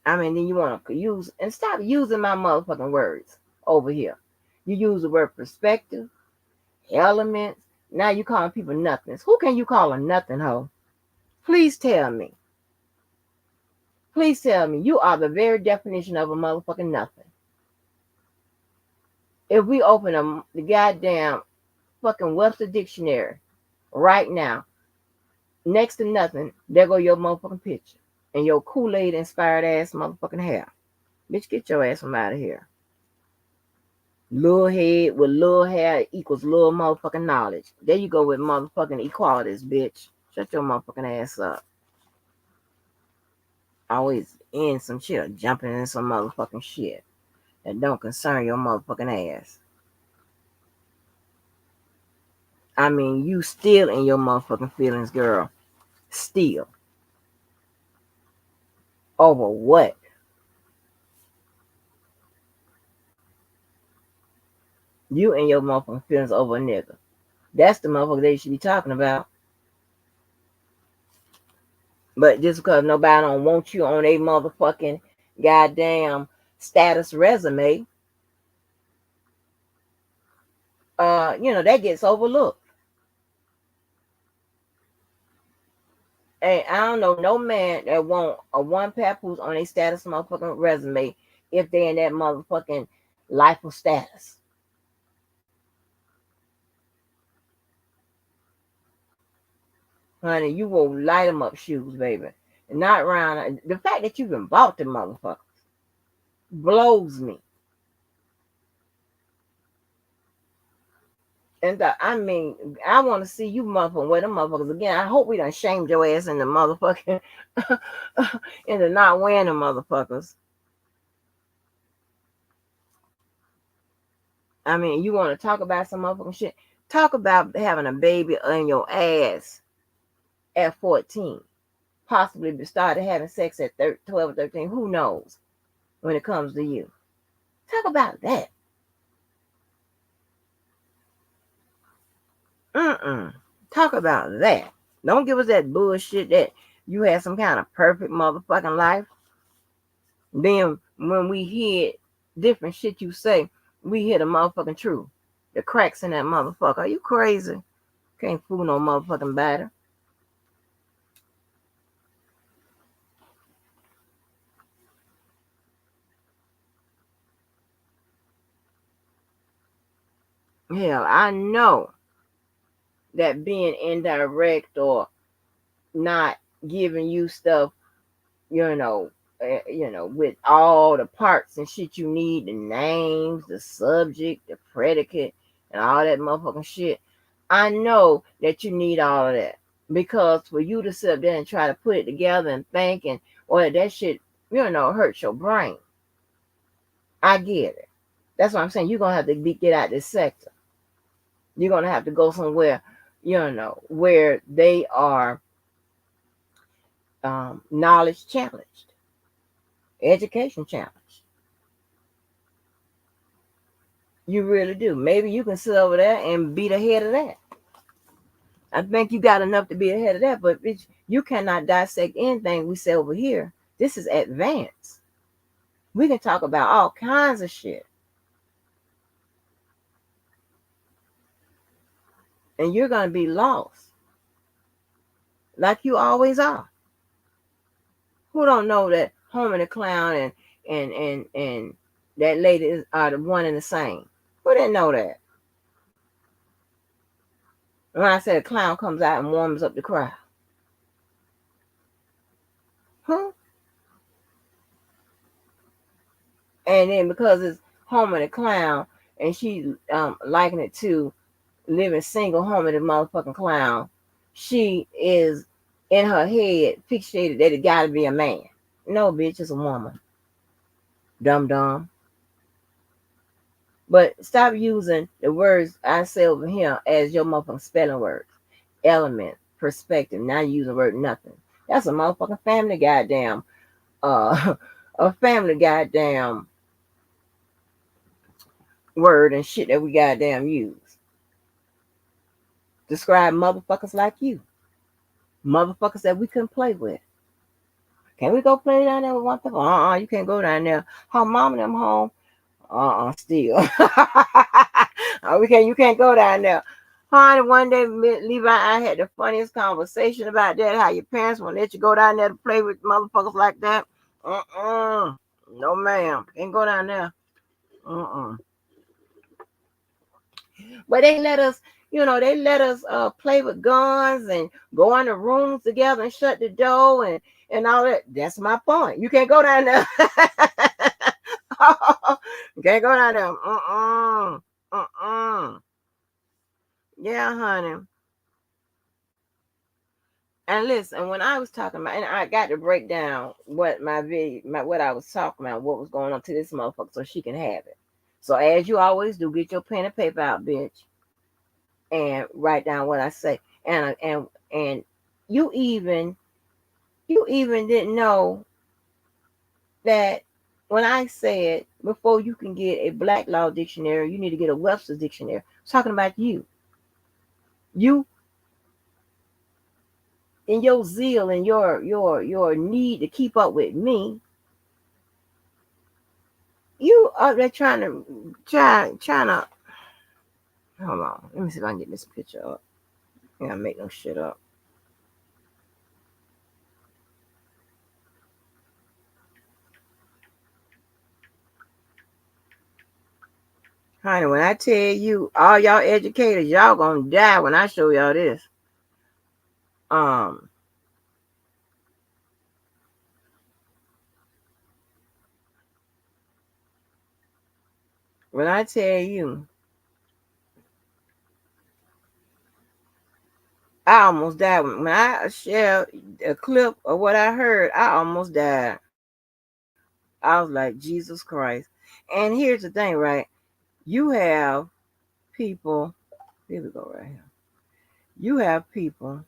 I mean, then you want to use and stop using my motherfucking words over here. You use the word perspective, elements. Now you calling people nothings. Who can you call a nothing hoe? Please tell me. Please tell me. You are the very definition of a motherfucking nothing. If we open the goddamn fucking Webster dictionary right now, next to nothing, there go your motherfucking picture and your Kool-Aid inspired ass motherfucking hair. Bitch, get your ass from out of here. Little head with little hair equals little motherfucking knowledge. There you go with motherfucking equalities, bitch. Shut your motherfucking ass up. Always in some shit or jumping in some motherfucking shit that don't concern your motherfucking ass. I mean, you still in your motherfucking feelings, girl. Still. Over what? You and your motherfucking feelings over a nigga. That's the motherfucker they should be talking about. But just because nobody don't want you on a motherfucking goddamn status resume, that gets overlooked. And I don't know no man that want a one papoose on a status motherfucking resume if they in that motherfucking life of status. Honey, you will light them up shoes, baby. And not around the fact that you even bought the motherfuckers blows me. And I mean, I want to see you motherfucking wear them motherfuckers again. I hope we done shamed your ass in the motherfucking into not wearing them motherfuckers. I mean, you want to talk about some motherfucking shit? Talk about having a baby in your ass at 14. Possibly started having sex at 12 or 13. Who knows when it comes to you? Talk about that. Talk about that. Don't give us that bullshit that you had some kind of perfect motherfucking life. Then when we hear different shit you say, we hear the motherfucking truth. The cracks in that motherfucker. Are you crazy? Can't fool no motherfucking body. Hell, I know that being indirect or not giving you stuff, with all the parts and shit you need, the names, the subject, the predicate, and all that motherfucking shit. I know that you need all of that because for you to sit up there and try to put it together and think and or that shit, hurts your brain. I get it. That's what I'm saying. You're gonna have to get out this sector. You're gonna have to go somewhere, where they are knowledge challenged, education challenged. You really do. Maybe you can sit over there and be the head of that. I think you got enough to be ahead of that, but bitch, you cannot dissect anything we say over here. This is advanced. We can talk about all kinds of shit. And you're gonna be lost. Like you always are. Who don't know that Homer the Clown and that lady are the one and the same? Who didn't know that? When I said a clown comes out and warms up the crowd. Huh? And then because it's Homer the Clown, and she likened it to living single home in a motherfucking clown. She is in her head fixated that it gotta be a man. No, bitch, it's a woman. Dum dum. But stop using the words I say over here as your motherfucking spelling words. Element, perspective. Now you use the word nothing. That's a motherfucking family goddamn a family goddamn word and shit that we goddamn use. Describe motherfuckers like you. Motherfuckers that we couldn't play with. Can we go play down there with one thing? You can't go down there. Her mom and them home. Still. You can't go down there. Honey, one day, Levi, I had the funniest conversation about that. How your parents won't let you go down there to play with motherfuckers like that. No, ma'am. Can't go down there. But they let us, play with guns and go in the rooms together and shut the door and all that. That's my point. You can't go down there. You can't go down there. Yeah, honey. And listen, when I was talking about, and I got to break down what what I was talking about, what was going on to this motherfucker, so she can have it. So as you always do, get your pen and paper out, bitch, and write down what I say. And you even didn't know that when I said before you can get a Black Law dictionary, you need to get a Webster's dictionary. I'm talking about you. You in your zeal and your need to keep up with me, you are there trying to hold on. Let me see if I can get this picture up. I gotta make no shit up. Honey, when I tell you all y'all educators, y'all gonna die when I show y'all this. Um when I tell you I almost died when I shared a clip of what I heard. I almost died. I was like, Jesus Christ. And here's the thing, right? You have people, here we go right here. You have people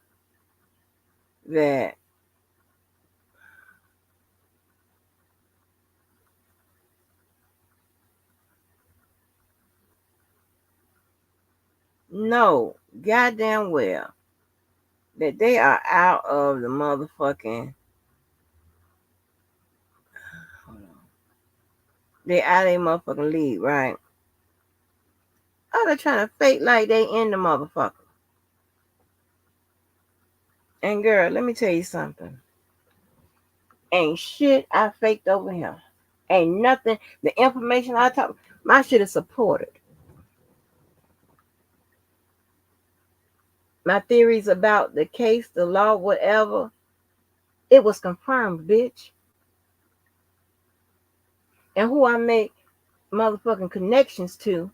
that know goddamn well that they are out of the motherfucking, hold on. They out of their motherfucking league, right? Oh, they're trying to fake like they in the motherfucker. And girl, let me tell you something. Ain't shit I faked over here. Ain't nothing. The information I talk, my shit is supported. My theories about the case, the law, whatever, it was confirmed, bitch. And who I make motherfucking connections to,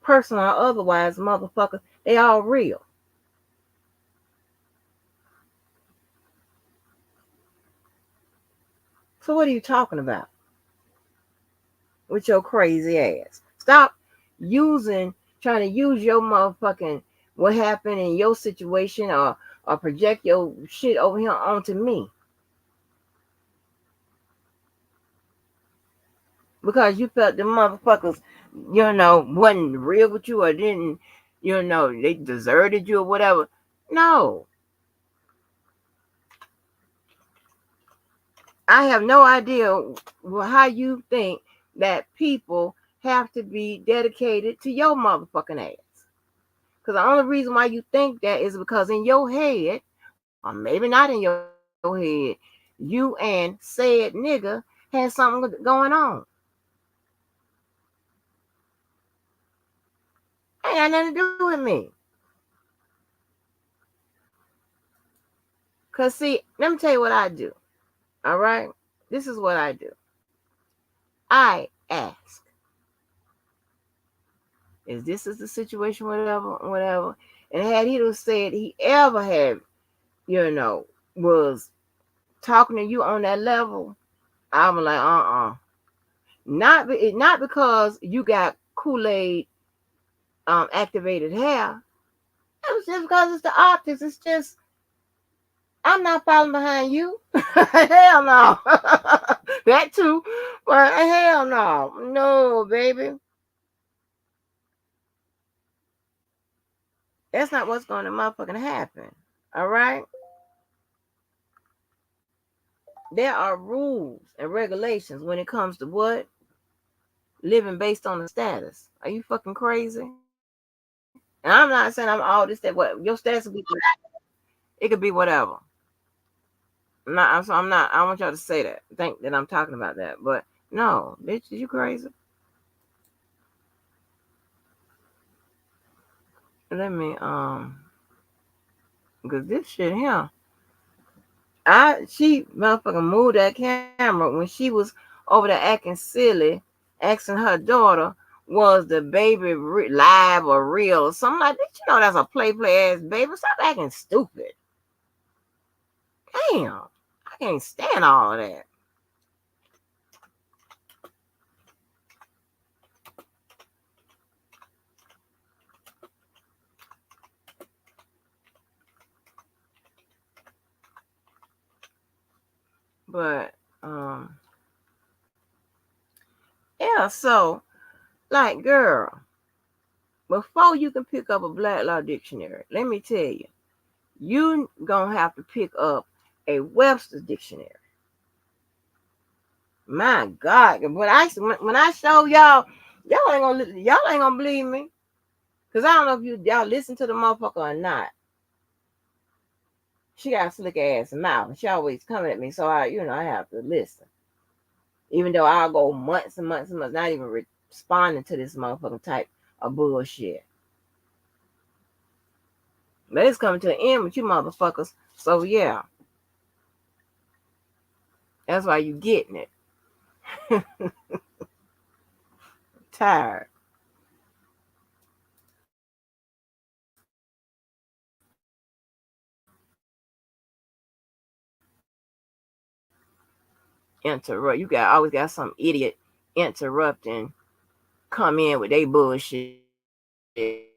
personal or otherwise, motherfucker, they all real. So what are you talking about with your crazy ass? Stop trying to use your motherfucking what happened in your situation or project your shit over here onto me. Because you felt the motherfuckers, wasn't real with you or didn't, they deserted you or whatever. No. I have no idea how you think that people have to be dedicated to your motherfucking ass. Because the only reason why you think that is because in your head, or maybe not in your head, you and said nigga had something going on. Ain't got nothing to do with me. Because, see, let me tell you what I do. All right? This is what I do. I ask. Is this is the situation, whatever, whatever. And had he to said he ever had, was talking to you on that level, I was like, not because you got Kool-Aid activated hair. It was just because it's the optics. It's just I'm not following behind you. Hell no. That too. But hell no. No, baby. That's not what's going to motherfucking happen. All right? There are rules and regulations when it comes to what? Living based on the status. Are you fucking crazy? And I'm not saying I'm all this, that, what. Your status will be whatever. It could be whatever. I'm not, I don't want y'all to say that. Think that I'm talking about that. But no, bitch, is you crazy? Let me, because this shit here. She motherfucking moved that camera when she was over there acting silly, asking her daughter was the baby live or real or something like that. You know that's a play ass baby. Stop acting stupid. Damn, I can't stand all of that. But yeah. So like, girl, before you can pick up a Black Law Dictionary, let me tell you, you gonna have to pick up a Webster's Dictionary. My God, when I show y'all ain't gonna believe me, cause I don't know if y'all listen to the motherfucker or not. She got a slick ass mouth, and she always coming at me, so I have to listen. Even though I'll go months and months and months not even responding to this motherfucking type of bullshit. But it's coming to an end with you motherfuckers. So yeah, that's why you getting it. Tired. Interrupt. You always got some idiot interrupting, come in with they bullshit. The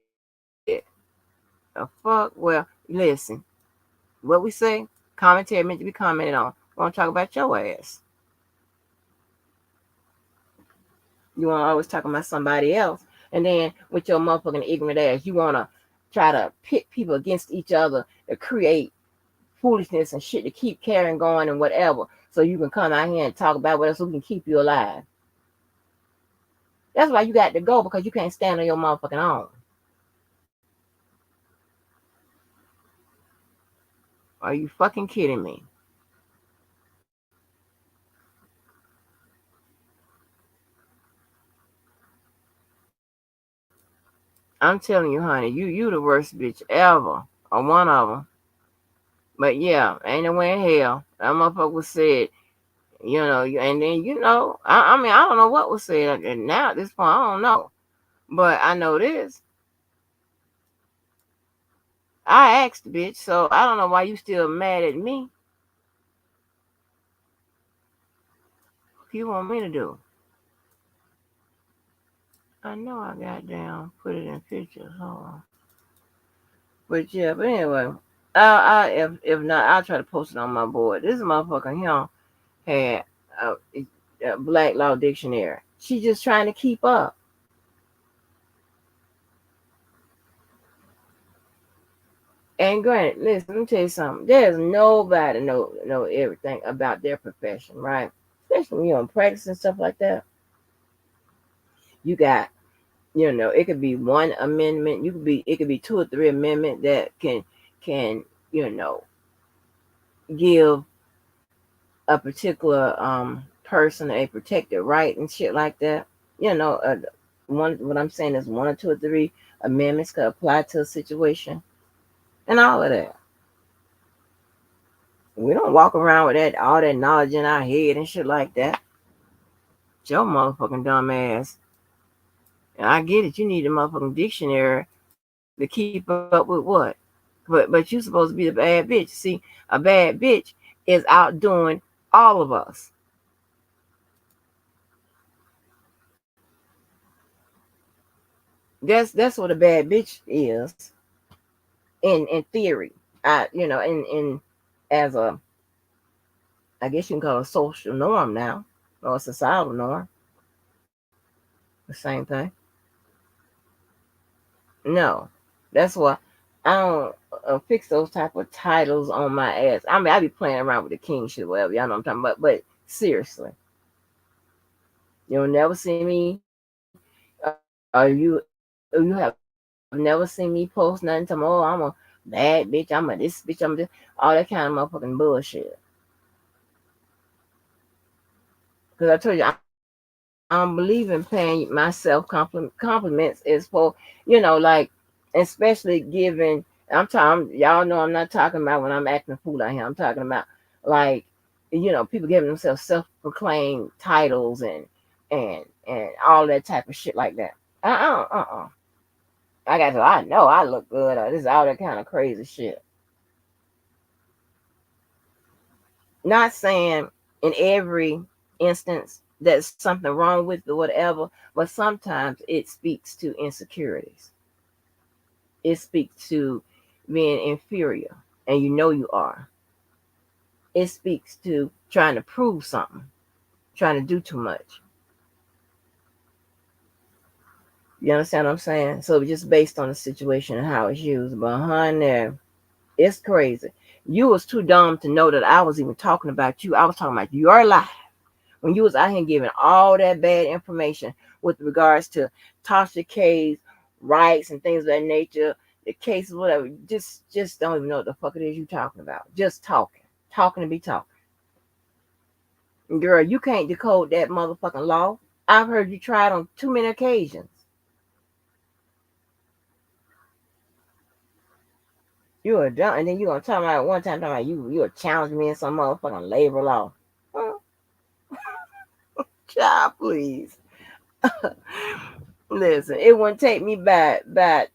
fuck? Well, listen. What we say, commentary meant to be commented on. We want to talk about your ass. You want to always talk about somebody else. And then with your motherfucking ignorant ass, you want to try to pit people against each other to create foolishness and shit to keep carrying going and whatever. So you can come out here and talk about what else so we can keep you alive. That's why you got to go, because you can't stand on your motherfucking own. Are you fucking kidding me? I'm telling you, honey, you the worst bitch ever, or one of them. But yeah, ain't no way in hell that motherfucker said, and then I mean, I don't know what was said, and now at this point, I don't know, but I know this. I asked the bitch, so I don't know why you still mad at me. What you want me to do? I know I got down, put it in pictures. Hold on. But yeah, but anyway, if not, I'll try to post it on my board. This motherfucker here had a Black Law Dictionary. She just trying to keep up. And granted, listen, let me tell you something. There's nobody know everything about their profession, right? Especially when you're on practice and stuff like that. You got, it could be one amendment. It could be two or three amendments that can give a particular person a protected right and shit like that. What I'm saying is one or two or three amendments could apply to a situation and all of that. We don't walk around with all that knowledge in our head and shit like that. Your motherfucking dumb ass And I get it. You need a motherfucking dictionary to keep up with what? But you supposed to be the bad bitch. See, a bad bitch is outdoing all of us. That's what a bad bitch is in theory. In as a, I guess you can call it a social norm now, or a societal norm. The same thing. No, that's why I don't fix those type of titles on my ass. I mean, I be playing around with the king shit, whatever. Y'all know what I'm talking about. But seriously, you'll never see me. You have never seen me post nothing to me. Oh, I'm a bad bitch. I'm a this bitch. I'm this. All that kind of motherfucking bullshit. Because I told you, I don't believe in paying myself compliments. Is for, like, especially giving. Y'all know I'm not talking about when I'm acting a fool out here. I'm talking about, like, people giving themselves self-proclaimed titles and all that type of shit like that. Uh. I know I look good. This is all that kind of crazy shit. Not saying in every instance there's something wrong with it or whatever, but sometimes it speaks to insecurities. It speaks to being inferior, and you know you are. It speaks to trying to prove something, trying to do too much. You understand what I'm saying? So just based on the situation and how it's used. But honey, it's crazy. You was too dumb to know that I was even talking about you. I was talking about your life when you was out here giving all that bad information with regards to Tasha K's rights and things of that nature, the cases, whatever. Just don't even know what the fuck it is you talking about. Just talking to be talking. Girl, you can't decode that motherfucking law. I've heard you try it on too many occasions. You are done, and then you gonna talk about one time talking about you are challenging me in some motherfucking labor law. Huh? Child, please. Listen, it wouldn't take me about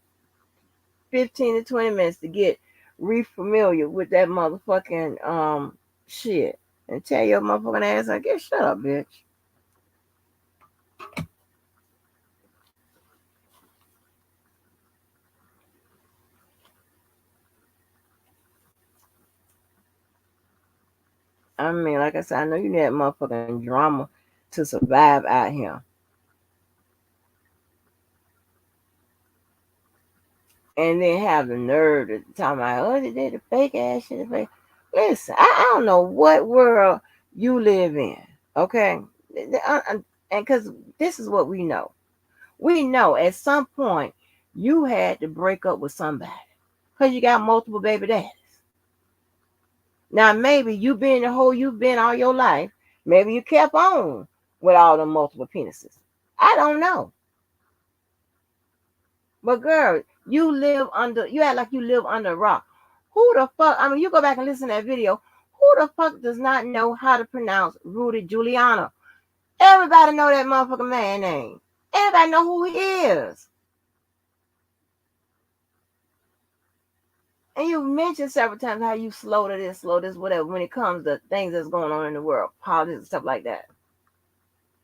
15 to 20 minutes to get re-familiar with that motherfucking shit. And tell your motherfucking ass, I guess, shut up, bitch. I mean, like I said, I know you need that motherfucking drama to survive out here. And then have the nerve to talk about, oh, they did the fake ass shit. Listen, I don't know what world you live in, okay? And because this is what we know. We know at some point you had to break up with somebody because you got multiple baby daddies. Now, maybe you been the whole you've been all your life. Maybe you kept on with all the multiple penises. I don't know. But girl, you act like you live under a rock. Who the fuck? I mean, you go back and listen to that video. Who the fuck does not know how to pronounce Rudy Giuliano? Everybody know that motherfucking man name. Everybody know who he is. And you mentioned several times how you slow this, whatever, when it comes to things that's going on in the world, politics and stuff like that.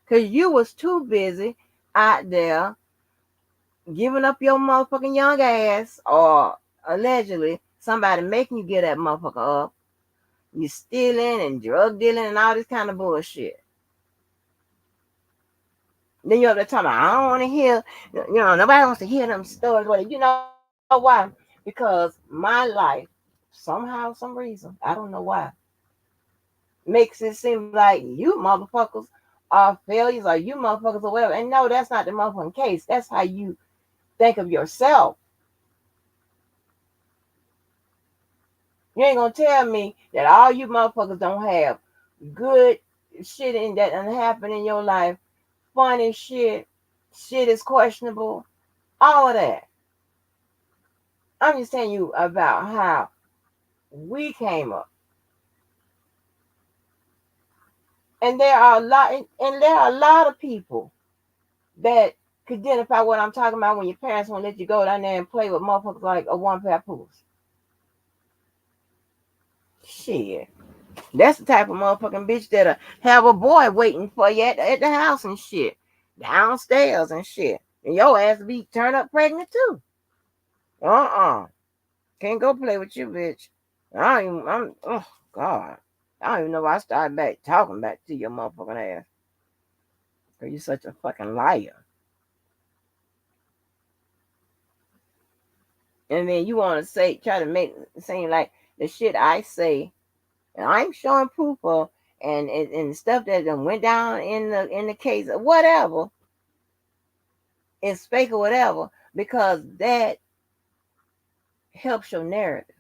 Because you was too busy out there giving up your motherfucking young ass, or allegedly somebody making you get that motherfucker up. You stealing and drug dealing and all this kind of bullshit. Then you're up there talking about, I don't want to hear, nobody wants to hear them stories. Well, you know why? Because my life, somehow, some reason, I don't know why, makes it seem like you motherfuckers are failures or you motherfuckers or whatever. And no, that's not the motherfucking case. That's how you think of yourself. You ain't gonna tell me that all you motherfuckers don't have good shit in that done happen in your life, funny shit is questionable, all of that. I'm just telling you about how we came up. And there are a lot of people that identify what I'm talking about when your parents won't let you go down there and play with motherfuckers like a one pair of pools. Shit. That's the type of motherfucking bitch that'll have a boy waiting for you at the house and shit. Downstairs and shit. And your ass be turned up pregnant too. Can't go play with you, bitch. Oh, God. I don't even know why I started back talking back to your motherfucking ass. Because you're such a fucking liar. And then you want to try to make it seem like the shit I say, and I'm showing proof of, and stuff that went down in the case of whatever, is fake or whatever, because that helps your narrative.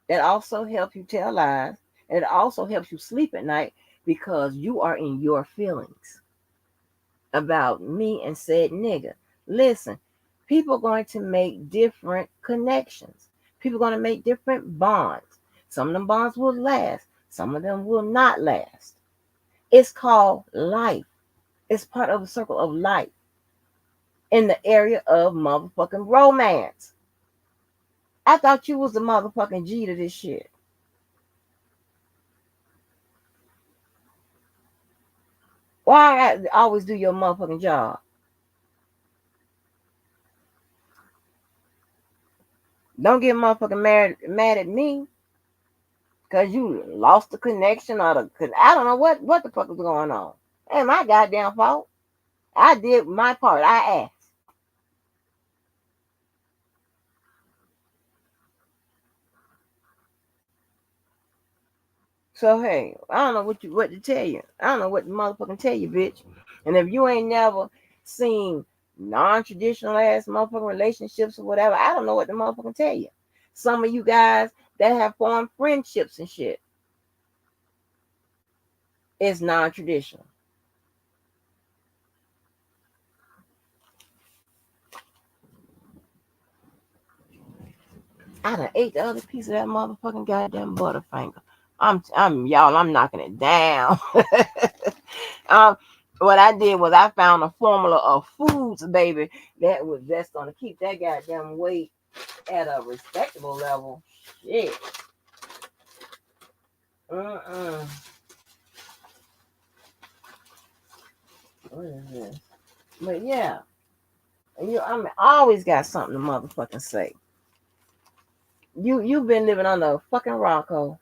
That also helps you tell lies. And it also helps you sleep at night because you are in your feelings about me and said nigga. Listen, people are going to make different connections. People are going to make different bonds. Some of them bonds will last. Some of them will not last. It's called life. It's part of the circle of life in the area of motherfucking romance. I thought you was the motherfucking G to this shit. Why I gotta always do your motherfucking job? Don't get motherfucking mad at me because you lost the connection or I don't know what the fuck is going on. Ain't my goddamn fault. I did my part. I asked. So hey, I don't know what to tell you. I don't know what to motherfucking tell you, bitch. And if you ain't never seen non-traditional ass motherfucking relationships or whatever, I don't know what to motherfucking tell you. Some of you guys that have formed friendships and shit is non-traditional. I done ate the other piece of that motherfucking goddamn Butterfinger. I'm knocking it down. um, what I did was I found a formula of foods, baby, that's gonna keep that goddamn weight at a respectable level. Shit. Uh-uh. What is this? But yeah, I always got something to motherfucking say. You've been living under a fucking rocko.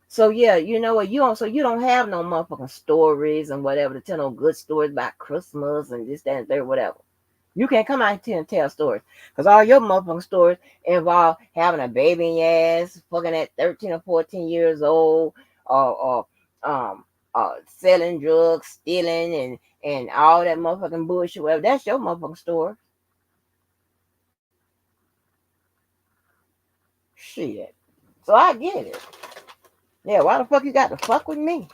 So yeah, you know what? You don't have no motherfucking stories and whatever to tell no good stories about Christmas and this, that, and third, whatever. You can't come out here and tell stories. Because all your motherfucking stories involve having a baby in your ass, fucking at 13 or 14 years old, or um selling drugs, stealing and all that motherfucking bullshit, whatever. That's your motherfucking story. Shit. So I get it. Yeah, why the fuck you got to fuck with me?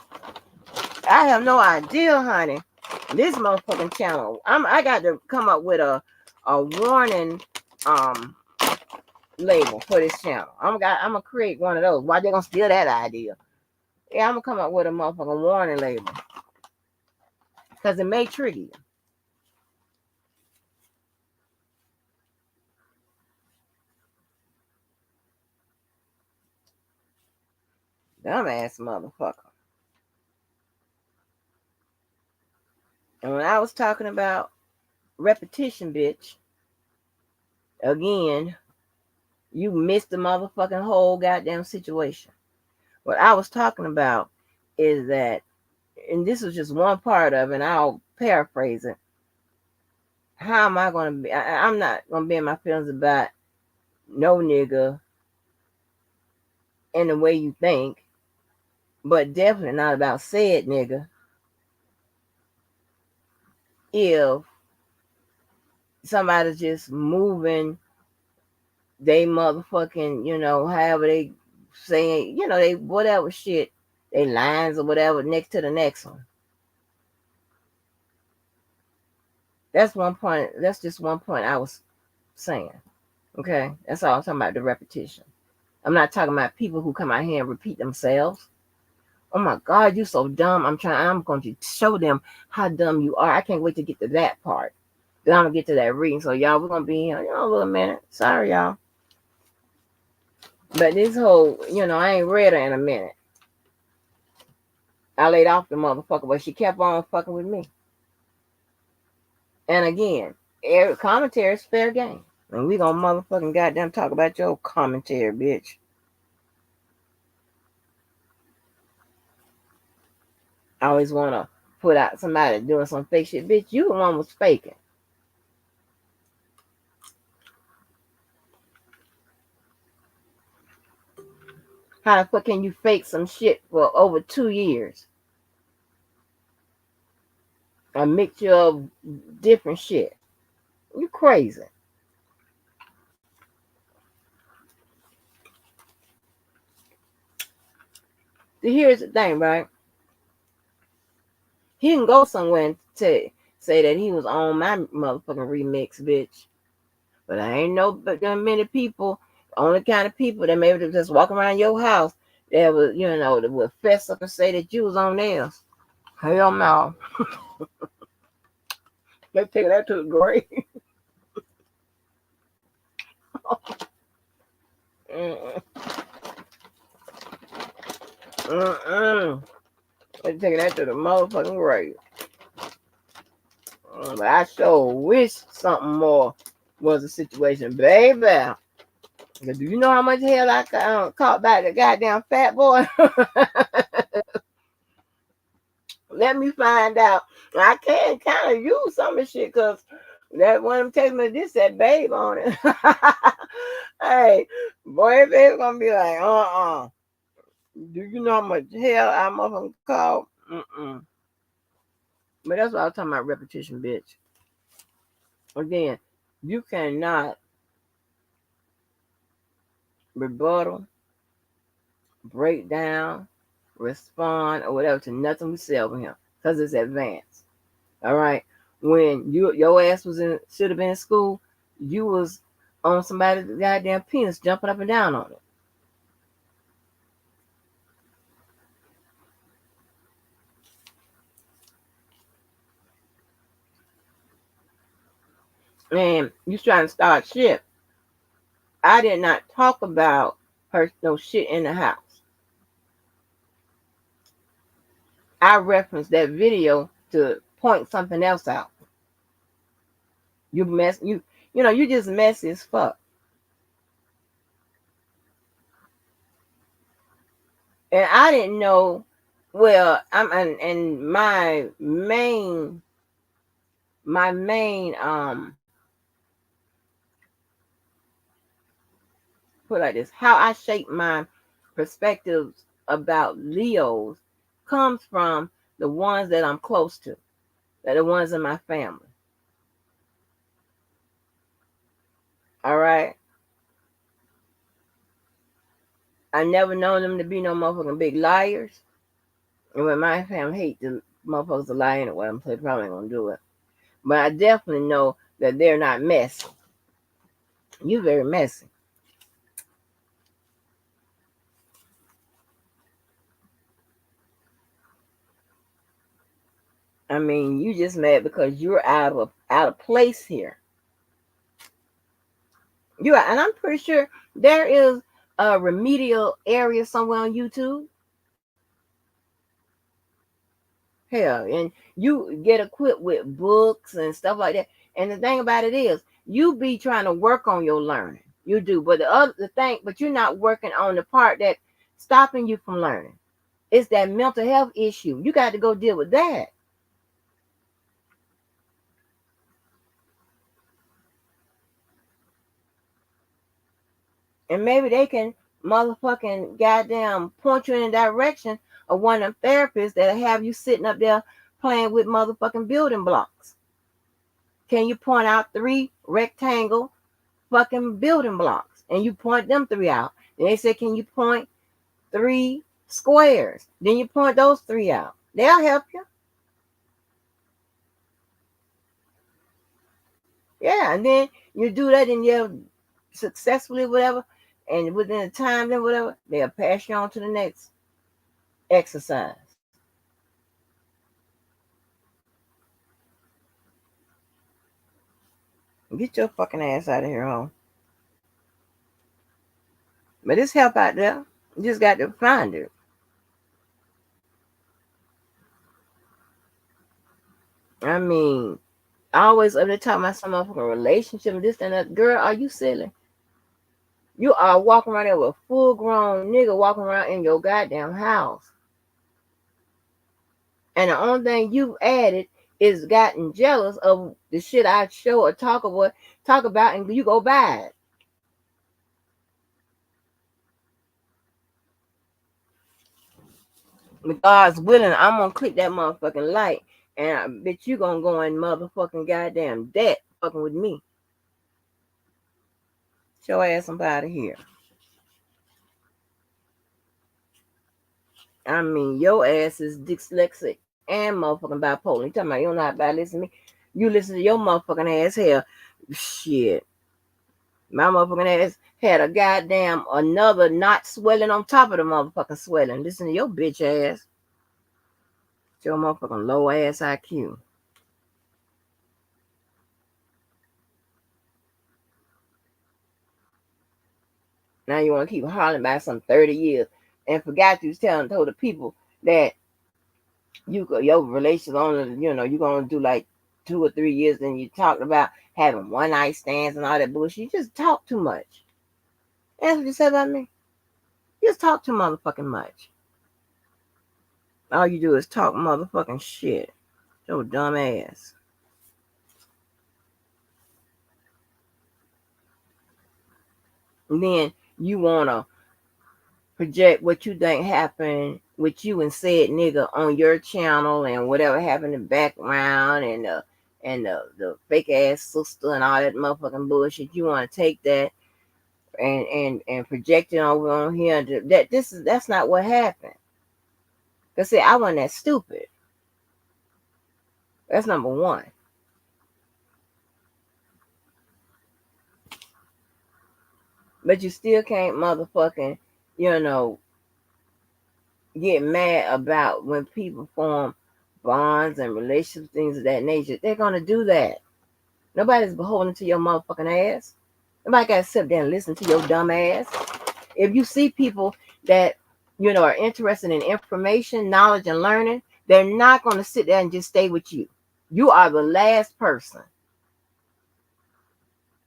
I have no idea, honey. This motherfucking channel. I got to come up with a warning label for this channel. I'm gonna create one of those. Why they gonna steal that idea? Yeah, I'm gonna come up with a motherfucking warning label. Cause it may trigger you. Dumbass motherfucker. And when I was talking about repetition, bitch, again, you missed the motherfucking whole goddamn situation. What I was talking about is that, and this was just one part of it, and I'll paraphrase it. How am I going to be? I'm not going to be in my feelings about no nigga in the way you think, but definitely not about said nigga if somebody's just moving they motherfucking, however they saying, they whatever shit, they lines or whatever next to the next one. That's one point. That's just one point I was saying. Okay, that's all I'm talking about, the repetition. I'm not talking about people who come out here and repeat themselves. Oh my God, you so dumb. I'm going to show them how dumb you are. I can't wait to get to that part. Then I'm gonna get to that reading. So y'all, we're gonna be here, a little minute. Sorry, y'all. But this whole, I ain't read her in a minute. I laid off the motherfucker, but she kept on fucking with me. And again, every commentary is fair game. And we gonna motherfucking goddamn talk about your commentary, bitch. I always wanna put out somebody doing some fake shit. Bitch, you the one was faking. How the fuck can you fake some shit for over 2 years? A mixture of different shit. You crazy. So here's the thing, right? He can go somewhere and say that he was on my motherfucking remix, bitch. But I ain't know but there are many people, only kind of people that maybe just walk around your house that would, that would fess up and say that you was on theirs. Hell no. Let's take that to the grave. Mm-mm. Mm-mm. Let's take that to the motherfucking grave. But I sure wish something more was the situation, baby. Do you know how much hell I caught by the goddamn fat boy? Let me find out. I can kind of use some of the shit because that one of them text me this said babe on it. Hey, boy, if it's gonna be like, do you know how much hell I'm gonna call? Mm-mm. But that's what I was talking about, repetition, bitch. Again, you cannot rebuttal, break down, respond, or whatever to nothing we say over him because it's advanced. All right. When your ass was should have been in school, you was on somebody's goddamn penis jumping up and down on it. And you trying to start shit. I did not talk about her no shit in the house. I referenced that video to point something else out. You just messy as fuck. And I didn't know. Well, and my main put like this, how I shape my perspectives about Leos comes from the ones that I'm close to, that are the ones in my family. All right. I never known them to be no motherfucking big liars. And when my family hate the motherfuckers to lie anyway, I'm probably ain't gonna do it. But I definitely know that they're not messy. You very messy. I mean, you just mad because you're out of place here. You are, and I'm pretty sure there is a remedial area somewhere on YouTube. Hell, and you get equipped with books and stuff like that. And the thing about it is, you be trying to work on your learning. You do, but but you're not working on the part that stopping you from learning. It's that mental health issue. You got to go deal with that. And maybe they can motherfucking goddamn point you in the direction of one of them therapists that'll have you sitting up there playing with motherfucking building blocks. Can you point out 3 rectangle fucking building blocks? And you point them 3 out. And they say, can you point 3 squares? Then you point those 3 out. They'll help you. Yeah, and then you do that and you successfully, whatever, and within the time, then whatever, they'll pass you on to the next. Exercise. Get your fucking ass out of here, home. But there's help out there. You just got to find it. I mean, always up there talking about some motherfucking relationship and this and that. Girl, are you silly? You are walking around there with a full grown nigga walking around in your goddamn house. And the only thing you've added is gotten jealous of the shit I show or talk about and you go buy it. With God's willing, I'm gonna click that motherfucking light and I bet you gonna go in motherfucking goddamn debt fucking with me. Show ass up out of here. I mean, your ass is dyslexic and motherfucking bipolar. You talking about you don't know how to listen to me? You listen to your motherfucking ass here. Shit. My motherfucking ass had a goddamn another knot swelling on top of the motherfucking swelling. Listen to your bitch ass. Your motherfucking low ass IQ. Now you want to keep hollering about some 30 years and forgot you was told the people that your relationship only, you're going to do like 2 or 3 years. Then you talked about having one night stands and all that bullshit. You just talk too much. That's what you said about me. You just talk too motherfucking much. All you do is talk motherfucking shit. Your dumb ass. And then you want to project what you think happened with you and said nigga on your channel and whatever happened in the background and the fake ass sister and all that motherfucking bullshit. You want to take that and project it over on here. That's not what happened. Cause see, I wasn't that stupid. That's number one. But you still can't motherfucking, get mad about when people form bonds and relationships, things of that nature. They're gonna do that. Nobody's beholden to your motherfucking ass. Nobody gotta sit there and listen to your dumb ass. If you see people that are interested in information, knowledge, and learning, they're not gonna sit there and just stay with you. You are the last person.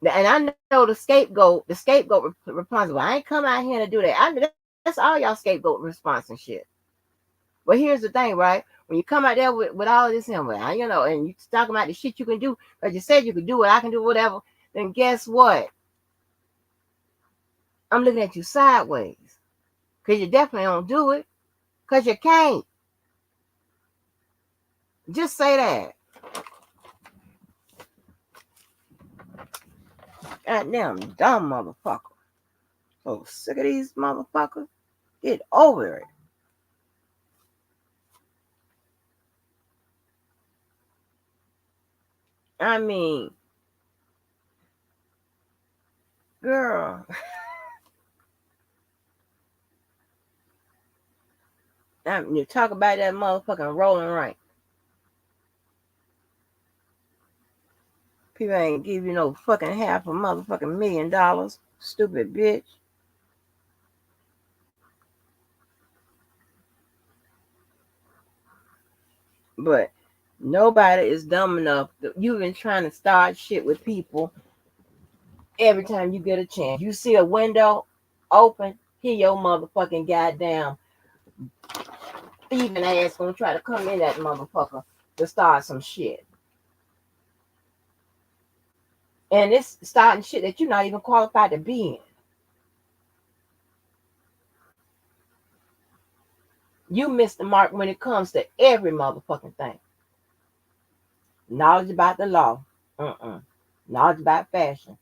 And I know the scapegoat responsible. I ain't come out here to do that. That's all y'all scapegoat response and shit. But here's the thing, right? When you come out there with all of this and you talking about the shit you can do, because you said you could do it, I can do whatever, then guess what? I'm looking at you sideways. Because you definitely don't do it. Because you can't. Just say that. Goddamn dumb motherfucker. So sick of these motherfuckers. Get over it. I mean, girl. You talk about that motherfucking rolling rank. People ain't give you no fucking half a motherfucking $1 million. Stupid bitch. But nobody is dumb enough. You've been trying to start shit with people every time you get a chance. You see a window open, here your motherfucking goddamn thieving ass gonna try to come in that motherfucker to start some shit. And it's starting shit that you're not even qualified to be in. You miss the mark when it comes to every motherfucking thing. Knowledge about the law. Knowledge about fashion.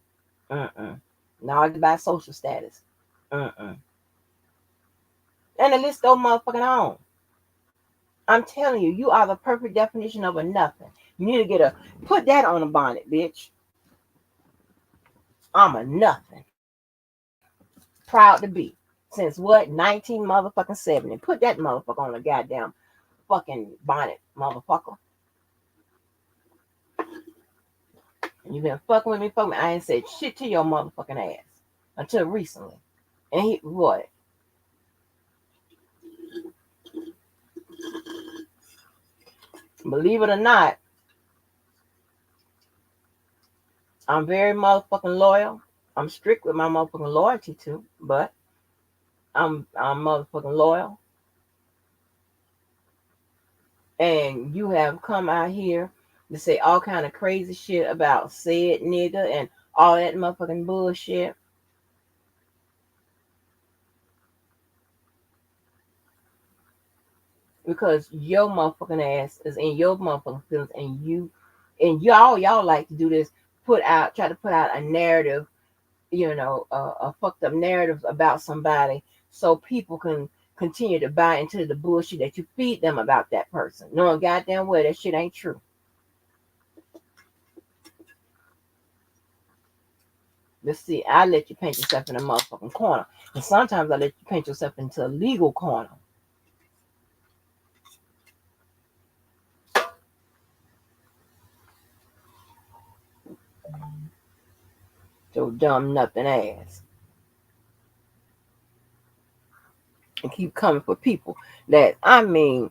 Knowledge about social status. And the list go motherfucking on. I'm telling you, you are the perfect definition of a nothing. You need to put that on a bonnet, bitch. I'm a nothing. Proud to be. Since what? 19 motherfucking 70. Put that motherfucker on a goddamn fucking bonnet, motherfucker. You been fucking with me, fucking me. I ain't said shit to your motherfucking ass until recently. And he what? Believe it or not, I'm very motherfucking loyal. I'm strict with my motherfucking loyalty too, but I'm motherfucking loyal. And you have come out here to say all kind of crazy shit about said nigga and all that motherfucking bullshit. Because your motherfucking ass is in your motherfucking feelings, and y'all like to do this, try to put out a narrative, a fucked up narrative about somebody so people can continue to buy into the bullshit that you feed them about that person, knowing goddamn well that shit ain't true. Let's see, I let you paint yourself in a motherfucking corner, and sometimes I let you paint yourself into a legal corner. Your dumb nothing ass. And keep coming for people that, I mean,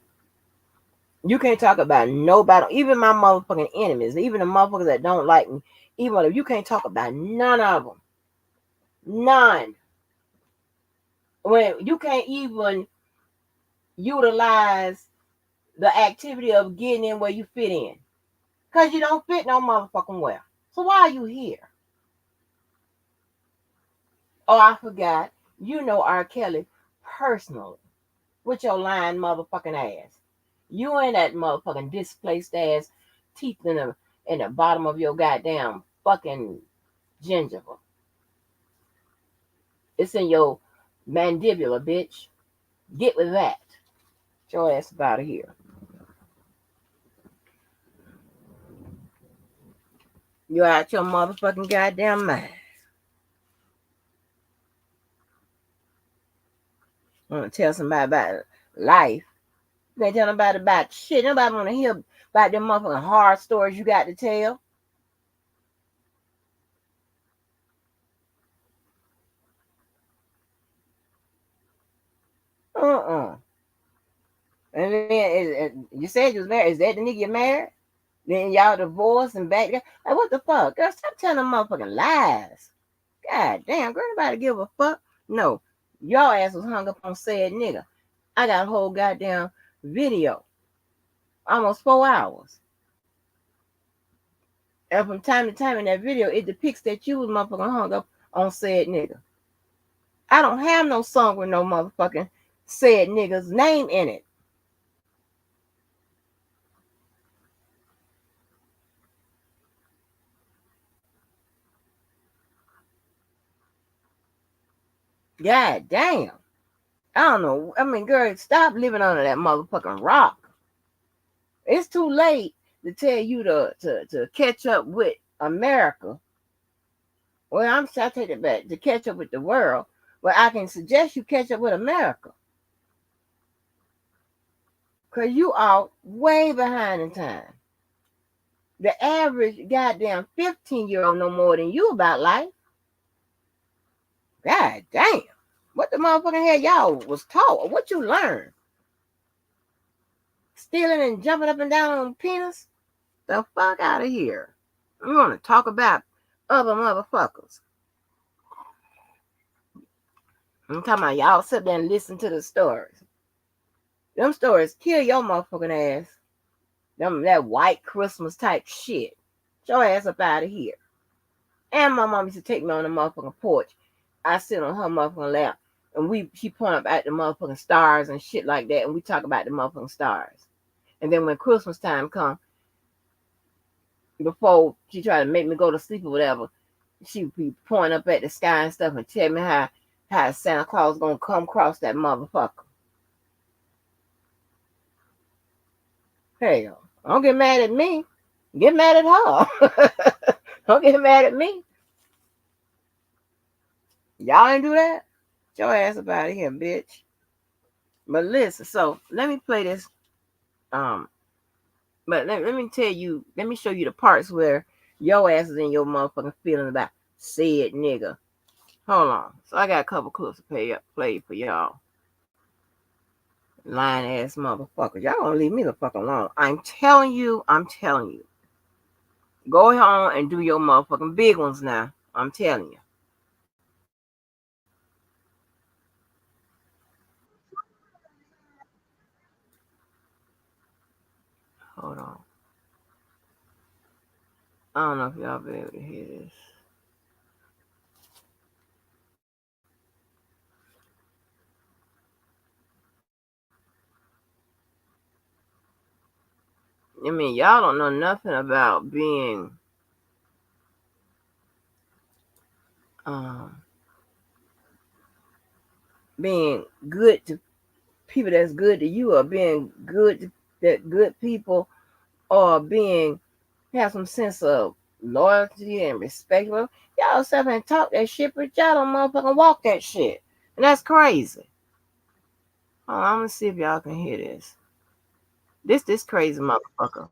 you can't talk about nobody, even my motherfucking enemies, even the motherfuckers that don't like me, even if you can't talk about none of them. None. When you can't even utilize the activity of getting in where you fit in. Because you don't fit no motherfucking well. So why are you here? Oh, I forgot. You know R. Kelly personally with your lying motherfucking ass. You and that motherfucking displaced ass teeth in the bottom of your goddamn fucking gingiva. It's in your mandibular, bitch. Get with that. Get your ass up out of here. You out your motherfucking goddamn mind. I want to tell somebody about life. You can't tell nobody about shit. Nobody want to hear about them motherfucking hard stories you got to tell. And then you said you was married. Is that the nigga you married? Then y'all divorced and back there. Like, what the fuck? Girl, stop telling them motherfucking lies. God damn, girl, nobody give a fuck. No, y'all ass was hung up on said nigga. I got a whole goddamn video. Almost 4 hours. And from time to time in that video, it depicts that you was motherfucking hung up on said nigga. I don't have no song with no motherfucking said nigga's name in it. God damn. I don't know. I mean, girl, stop living under that motherfucking rock. It's too late to tell you to catch up with America. Well, I take it back, to catch up with the world. But I can suggest you catch up with America. Because you are way behind in time. The average goddamn 15-year-old know more than you about life. God damn. What the motherfucking hell y'all was taught? What you learned? Stealing and jumping up and down on penis? The fuck out of here. I'm going to talk about other motherfuckers. I'm talking about y'all sit there and listen to the stories. Them stories kill your motherfucking ass. That white Christmas type shit. Get your ass up out of here. And my mom used to take me on the motherfucking porch. I sit on her motherfucking lap. And she point up at the motherfucking stars and shit like that. And we talk about the motherfucking stars. And then when Christmas time come, before she tried to make me go to sleep or whatever, she would be pointing up at the sky and stuff and tell me how Santa Claus gonna come across that motherfucker. Hell, don't get mad at me. Get mad at her. Don't get mad at me. Y'all ain't do that? Get your ass up out of here, bitch. But listen, so let me play this. Um, but let me tell you, let me show you the parts where your ass is in your motherfucking feeling about said nigga. Hold on. So I got a couple clips to play for y'all. Lying ass motherfuckers. Y'all gonna leave me the fuck alone. I'm telling you, I'm telling you. Go home and do your motherfucking big ones now. I'm telling you. Hold on. I don't know if y'all be able to hear this. I mean, y'all don't know nothing about um, being good to people that's good to you, or being good to that good people, or being have some sense of loyalty and respect. Well, y'all sit and talk that shit, but y'all don't motherfucking walk that shit, and that's crazy. Hold on, I'm gonna see if y'all can hear this. This crazy motherfucker.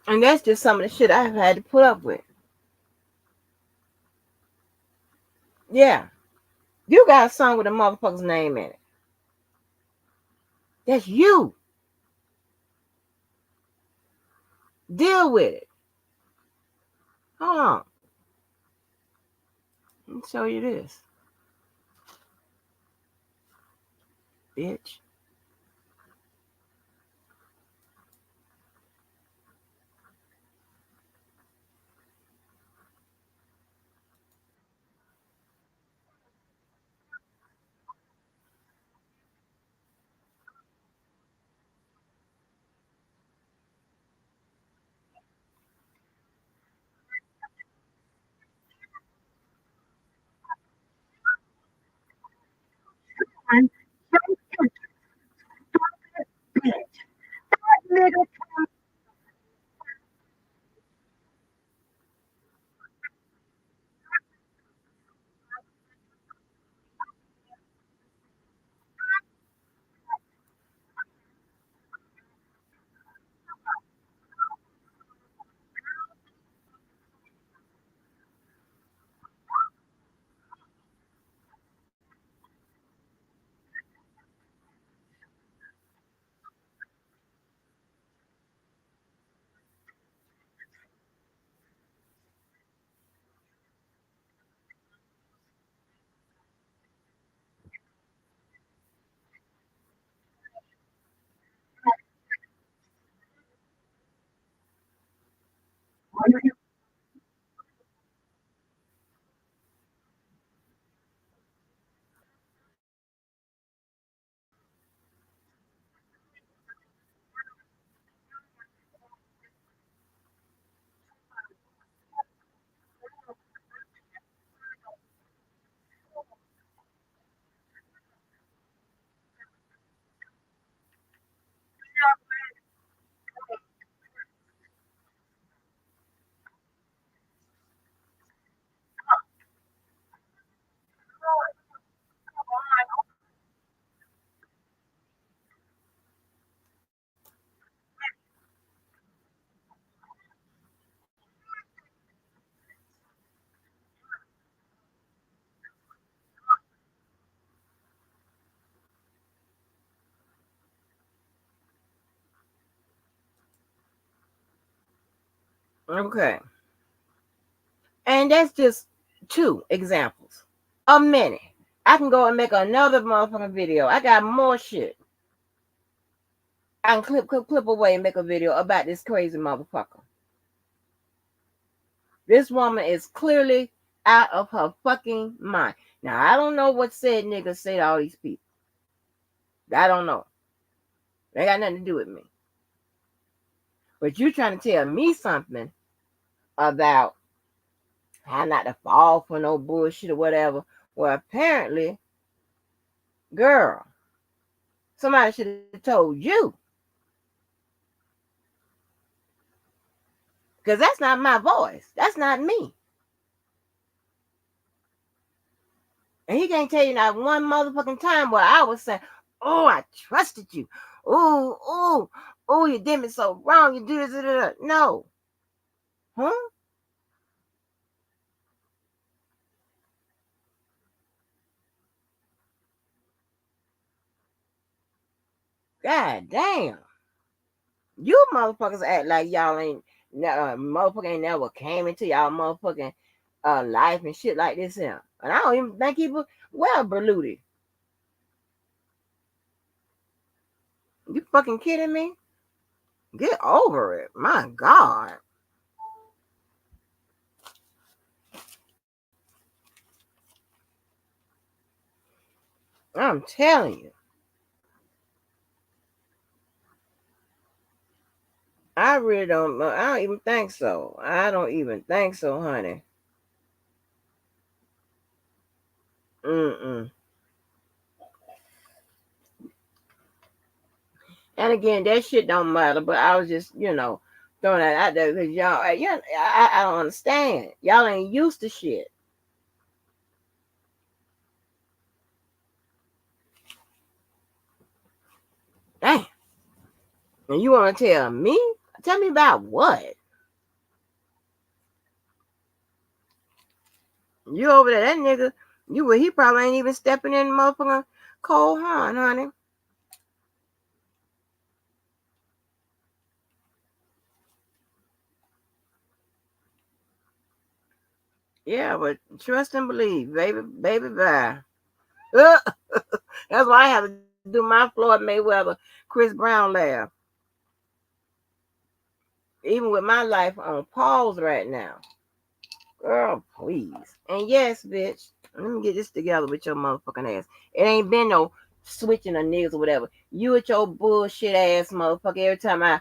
And that's just some of the shit I've had to put up with. Yeah. You got a song with a motherfucker's name in it. That's you. Deal with it. Hold on. Let me show you this. Bitch. Okay. And that's just 2 examples of many. I can go and make another motherfucking video. I got more shit. I can clip away and make a video about this crazy motherfucker. This woman is clearly out of her fucking mind. Now, I don't know what said niggas say to all these people. I don't know. They got nothing to do with me. But you trying to tell me something about how not to fall for no bullshit or whatever. Well, apparently, girl, somebody should have told you. Because that's not my voice. That's not me. And he can't tell you not one motherfucking time where I was saying, oh, I trusted you. Oh, you did me so wrong. You do this. No. Huh? God damn. You motherfuckers act like y'all ain't, motherfucker ain't never came into y'all motherfucking life and shit like this here. And I don't even think he was well berluted. You fucking kidding me? Get over it. My God. I'm telling you. I really don't. I don't even think so. I don't even think so, honey. Mm-mm. And again, that shit don't matter. But I was just, throwing that out there because y'all, I don't understand. Y'all ain't used to shit. Damn. And you want to tell me? Tell me about what? You over there, that nigga, he probably ain't even stepping in the motherfucking cold horn, honey. Yeah, but trust and believe, baby, bye. That's why I have to do my Floyd Mayweather, Chris Brown laugh. Even with my life on pause right now. Girl, please. And yes, bitch, let me get this together with your motherfucking ass. It ain't been no switching of niggas or whatever. You with your bullshit ass motherfucker. Every time I,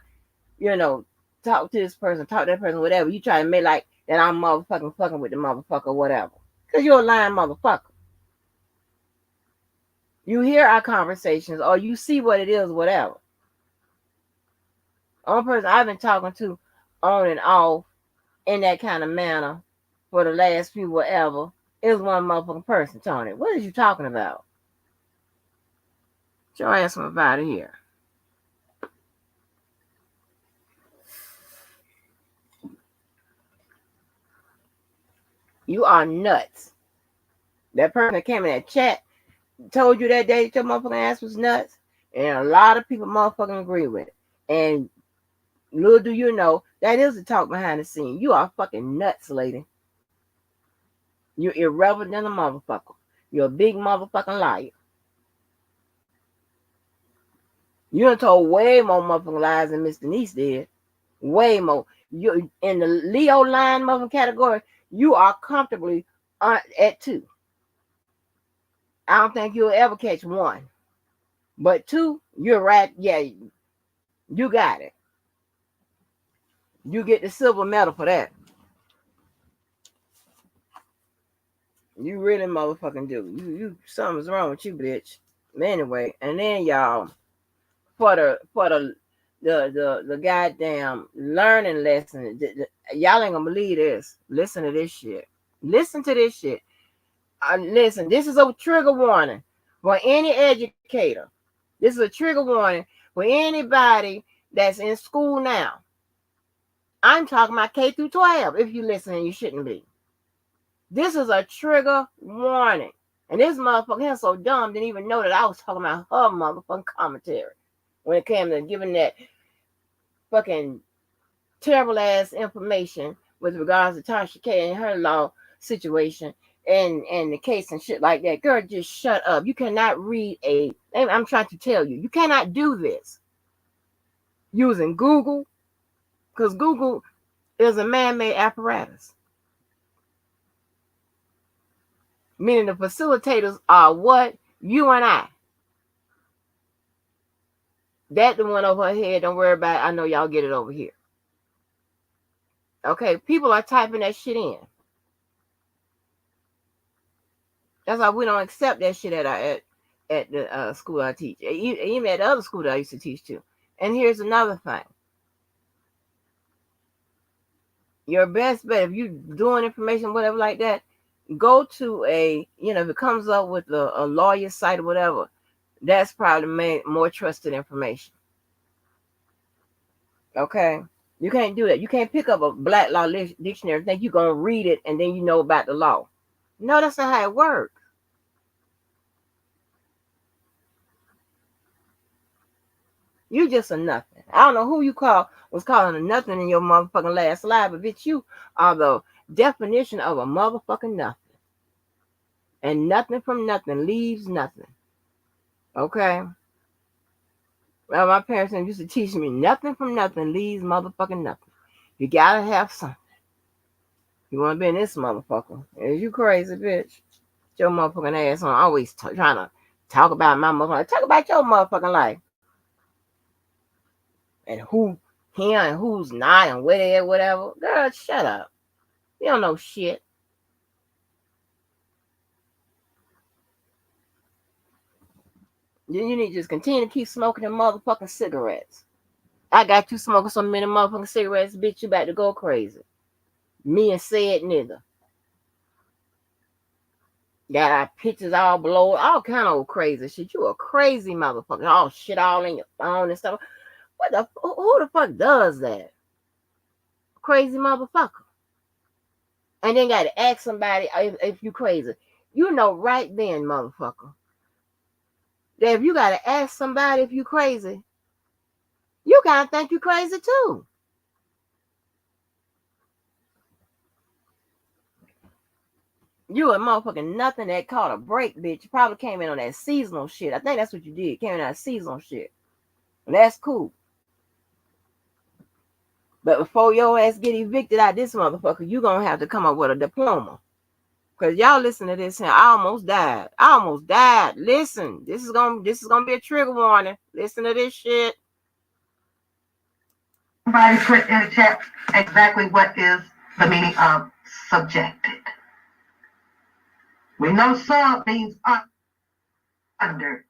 talk to this person, talk to that person, whatever, you try to make like that I'm motherfucking fucking with the motherfucker, whatever. Because you're a lying motherfucker. You hear our conversations or you see what it is, whatever. Only person I've been talking to on and off in that kind of manner for the last few whatever is one motherfucking person, Tony. What is you talking about? Get your ass from out of here. You are nuts. That person that came in that chat told you that day that your motherfucking ass was nuts. And a lot of people motherfucking agree with it. And little do you know, that is the talk behind the scene. You are fucking nuts, lady. You're irrelevant than a motherfucker. You're a big motherfucking liar. You done told way more motherfucking lies than Mr. Niece did. Way more. You in the Leo line mother category, you are comfortably at 2. I don't think you'll ever catch 1. But 2, you're right. Yeah, you got it. You get the silver medal for that. You really motherfucking do. You something's wrong with you, bitch. Anyway, and then y'all for the goddamn learning lesson. Y'all ain't gonna believe this. Listen to this shit. Listen to this shit. Listen, this is a trigger warning for any educator. This is a trigger warning for anybody that's in school now. I'm talking about K through 12. If you listen, you shouldn't be. This is a trigger warning. And this motherfucker here so dumb didn't even know that I was talking about her motherfucking commentary when it came to giving that fucking terrible ass information with regards to Tasha K and her law situation and the case and shit like that. Girl, just shut up. You cannot read I'm trying to tell you, you cannot do this using Google, because Google is a man-made apparatus. Meaning the facilitators are what? You and I. That the one over her head, don't worry about it. I know y'all get it over here. Okay, people are typing that shit in. That's why we don't accept that shit at the school I teach. Even at the other school that I used to teach to. And here's another thing. Your best bet, if you're doing information, whatever like that, go to if it comes up with a lawyer's site or whatever, that's probably more trusted information. Okay? You can't do that. You can't pick up a black law dictionary and think you're going to read it and then you know about the law. No, that's not how it works. You just a nothing. I don't know who you was calling a nothing in your motherfucking last slide, but bitch, you are the definition of a motherfucking nothing. And nothing from nothing leaves nothing. Okay? Well, my parents used to teach me nothing from nothing leaves motherfucking nothing. You gotta have something. You want to be in this motherfucker. Is you crazy, bitch? Your motherfucking ass on always trying to talk about my motherfucking. Talk about your motherfucking life. And who here and who's not and where they at, whatever. Girl, shut up. You don't know shit. You need to just continue to keep smoking them motherfucking cigarettes. I got you smoking so many motherfucking cigarettes, bitch, you about to go crazy. Me and said nigga. Got our pictures all blown, all kind of crazy shit. You a crazy motherfucker. All shit all in your phone and stuff. Who the fuck does that? Crazy motherfucker. And then got to ask somebody if you crazy. You know right then, motherfucker, that if you got to ask somebody if you crazy, you got to think you crazy too. You a motherfucking nothing that caught a break, bitch. You probably came in on that seasonal shit. I think that's what you did. Came in on that seasonal shit. And that's cool. But before your ass get evicted out this motherfucker, you gonna have to come up with a diploma. Cause y'all listen to this and I almost died. Listen, this is gonna be a trigger warning. Listen to this shit. Somebody put in the chat exactly what is the meaning of subjected. We know sub means under,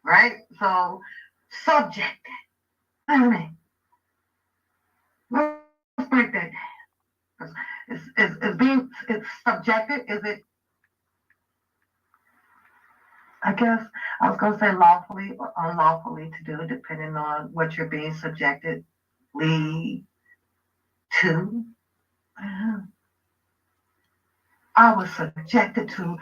right? So subjected. I mean, let's break that down. It's subjected. Is it? I guess I was gonna say lawfully or unlawfully to do, depending on what you're being subjected to. I was subjected to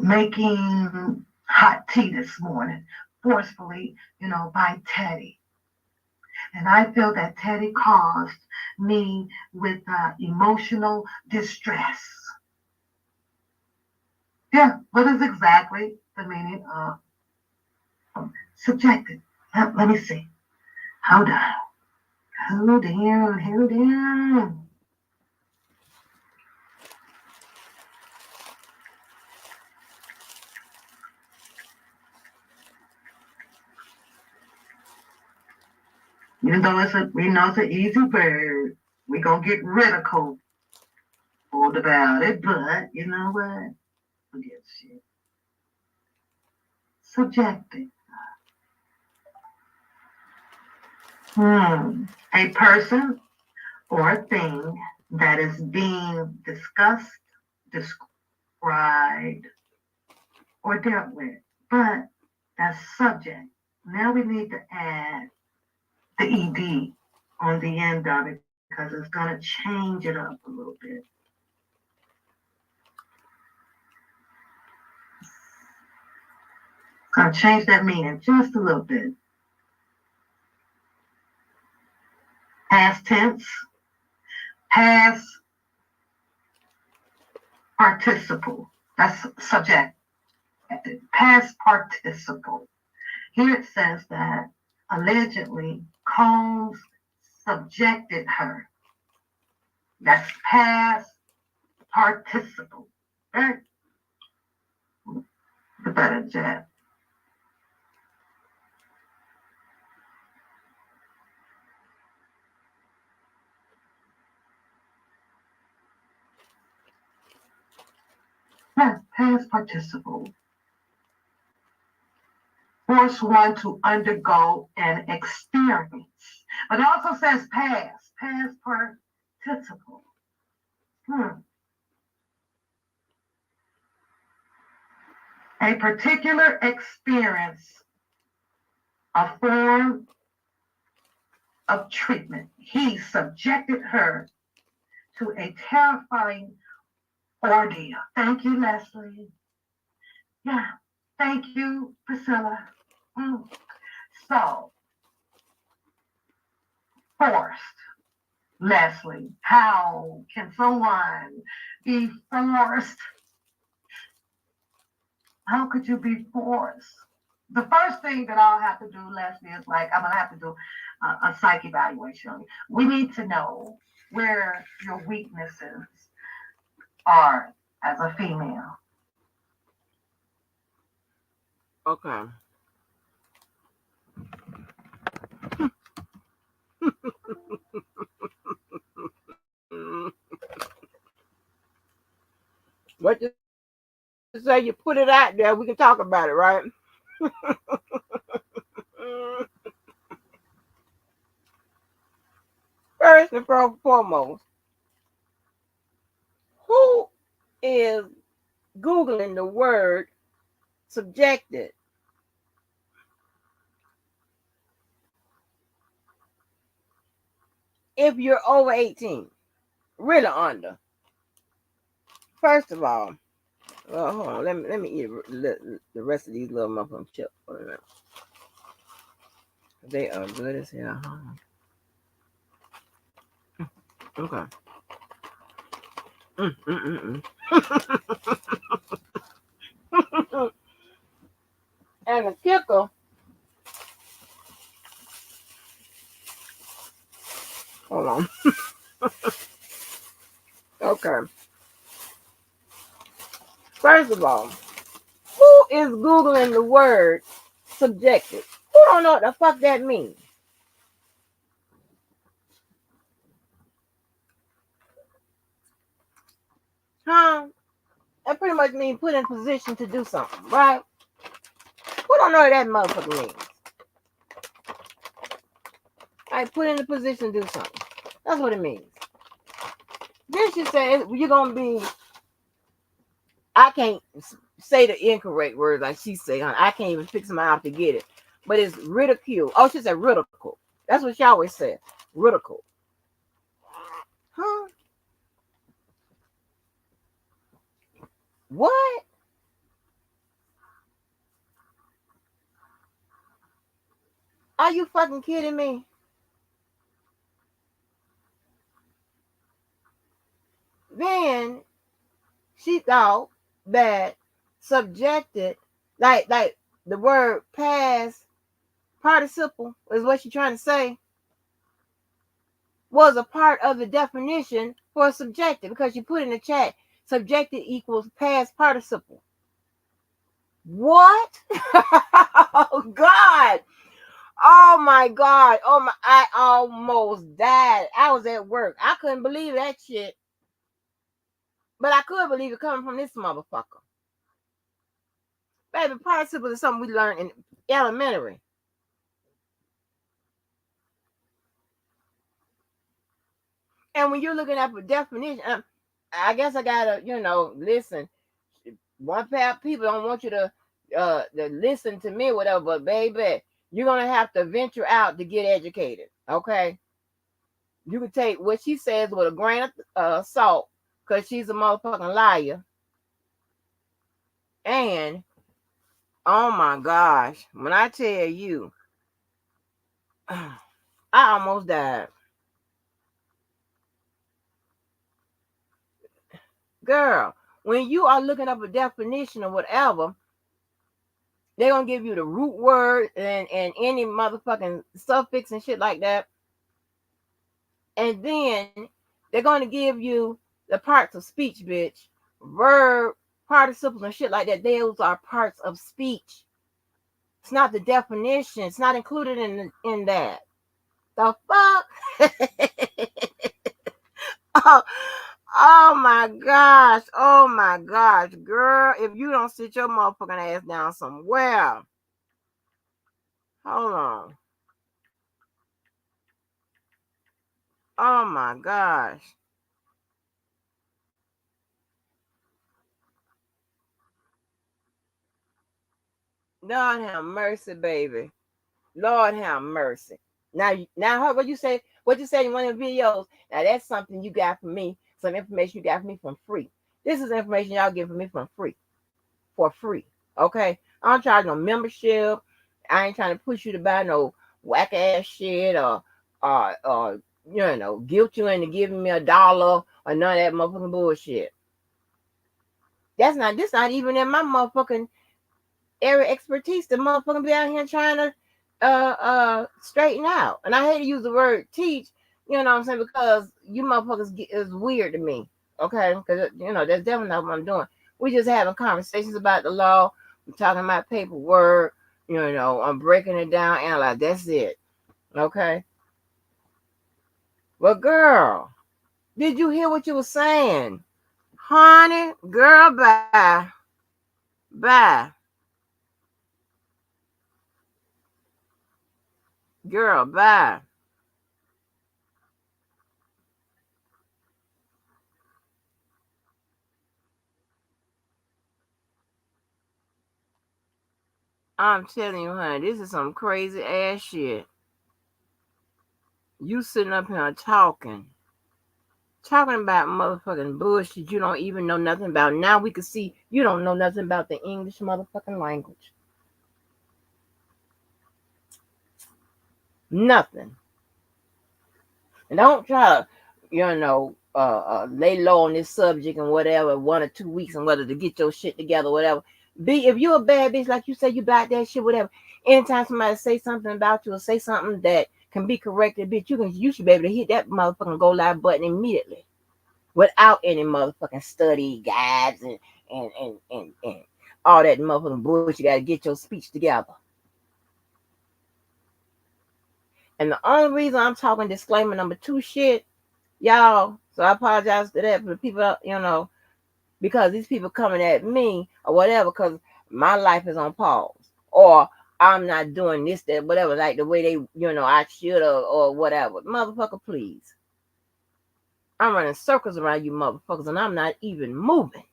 making hot tea this morning, forcefully, by Teddy. And I feel that Teddy caused me with emotional distress. Yeah, what is exactly the meaning of subjected? Let me see. Hold on. Hold down, hold down. Even though we know it's an easy word, we gonna get ridiculed about it, but you know what? Forget shit. Subjective. A person or a thing that is being discussed, described, or dealt with. But that's subject. Now we need to add the ed on the end of it because it's going to change it up a little bit. It's going to change that meaning just a little bit. Past tense, past participle. That's subject. Past participle. Here it says that allegedly Combs subjected her. That's past participle. Right? The better jet. Past participle. Force one to undergo an experience. But it also says past participle. A particular experience, a form of treatment. He subjected her to a terrifying ordeal. Thank you, Leslie. Yeah, thank you, Priscilla. So, forced. Leslie, how can someone be forced? How could you be forced? The first thing that I'll have to do, Leslie, is I'm going to have to do a psych evaluation. We need to know where your weaknesses are as a female. Okay. What you say? You put it out there. We can talk about it, right? First and foremost, who is Googling the word subjected? If you're over 18, really under. First of all, well, hold on. Let me eat the rest of these little muffin chips. They are good as hell. Okay. And the kicker. Hold on. Okay. First of all, who is Googling the word subjected? Who don't know what the fuck that means? Huh? That pretty much means put in position to do something, right? Who don't know what that motherfucker means? I put in the position to do something. That's what it means. Then she said you're gonna be. I can't say the incorrect words like she say, honey. I can't even fix my mouth to get it. But it's ridicule. Oh, she said ridicule. That's what she always said. Ridicule. Huh? What? Are you fucking kidding me? Then she thought that subjected, like the word past participle is what she trying to say. was a part of the definition for subjective, because you put in the chat subjective equals past participle. What? Oh God. Oh my God. Oh my, I almost died. I was at work. I couldn't believe that shit. But I could believe it coming from this motherfucker. Baby, participle is something we learned in elementary. And when you're looking up a definition, I guess I gotta, listen. One pair of people don't want you to listen to me, whatever. But baby, you're gonna have to venture out to get educated. Okay, you can take what she says with a grain of salt, cause she's a motherfucking liar. And oh my gosh, when I tell you, I almost died. Girl, when you are looking up a definition or whatever, they're gonna give you the root word and any motherfucking suffix and shit like that. And then they're gonna give you the parts of speech, bitch. Verb, participles, and shit like that. Those are parts of speech. It's not the definition. It's not included in that. The fuck? Oh, oh my gosh. Oh my gosh. Girl, if you don't sit your motherfucking ass down somewhere. Hold on. Oh my gosh. Lord have mercy, baby. Lord have mercy. Now, what you say? What you said in one of the videos? Now that's something you got from me. Some information you got from me from free. This is information y'all get from me from free, for free. Okay, I don't charge no membership. I ain't trying to push you to buy no whack ass shit or guilt you into giving me $1 or none of that motherfucking bullshit. This not even in my motherfucking area expertise. The motherfucker be out here trying to straighten out. And I hate to use the word teach, you know what I'm saying, because you motherfuckers is weird to me. Okay, because that's definitely not what I'm doing. We just having conversations about the law. We're talking about paperwork. I'm breaking it down, analyze. That's it. Okay. But girl, did you hear what you were saying, honey? Girl, bye, bye. Girl, bye. I'm telling you, honey, this is some crazy ass shit. You sitting up here talking about motherfucking bullshit you don't even know nothing about. Now we can see you don't know nothing about the English motherfucking language. Nothing. And don't try to, lay low on this subject and whatever, 1 or 2 weeks and whether to get your shit together, whatever. If you're a bad bitch, like you say, you got that shit, whatever. Anytime somebody say something about you or say something that can be corrected, bitch, you should be able to hit that motherfucking go live button immediately, without any motherfucking study guides and all that motherfucking bullshit. You got to get your speech together. And the only reason I'm talking disclaimer number 2 shit, y'all, so I apologize to that for the people, because these people coming at me or whatever, because my life is on pause, or I'm not doing this, that, whatever, like the way they, I should, or whatever. Motherfucker, please. I'm running circles around you motherfuckers, and I'm not even moving.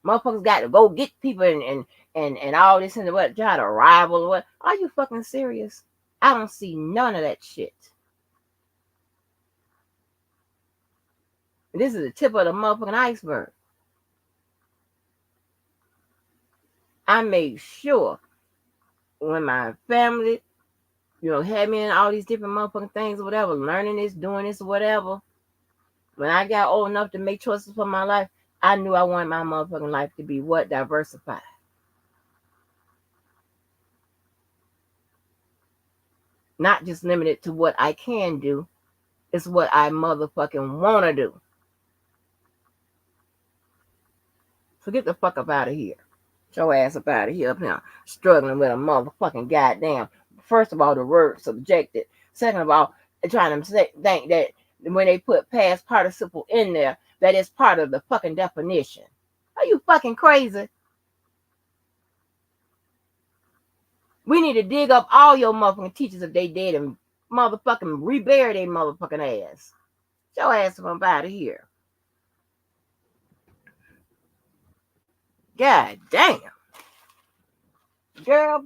Motherfuckers got to go get people and all this and what, try to rival or what. Are you fucking serious? I don't see none of that shit. This is the tip of the motherfucking iceberg. I made sure when my family, had me in all these different motherfucking things or whatever, learning this, doing this or whatever, when I got old enough to make choices for my life, I knew I wanted my motherfucking life to be what? Diversified. Not just limited to what I can do, It's what I motherfucking want to do. So get the fuck up out of here. Get your ass up out of here up now. Struggling with a motherfucking goddamn. First of all, the word subjected. Second of all, trying to think that when they put past participle in there, that is part of the fucking definition. Are you fucking crazy? We need to dig up all your motherfucking teachers if they dead and motherfucking rebury their motherfucking ass. Get your ass up out of here. God damn. Girl.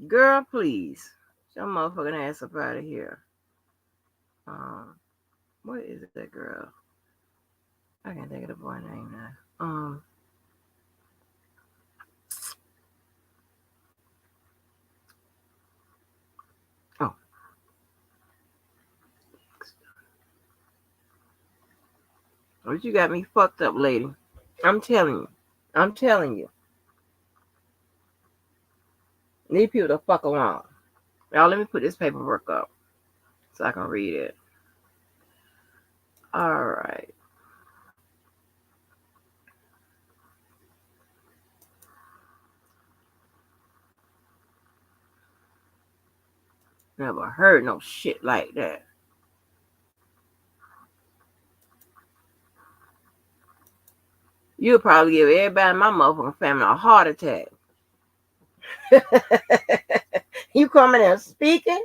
Girl, please. Get your motherfucking ass up out of here. What is that girl? I can't think of the boy name now. Oh. But you got me fucked up, lady. I'm telling you. I'm telling you. Leave people the fuck alone. Y'all, let me put this paperwork up so I can read it. All right. Never heard no shit like that. You'll probably give everybody in my motherfucking family a heart attack. You coming and speaking?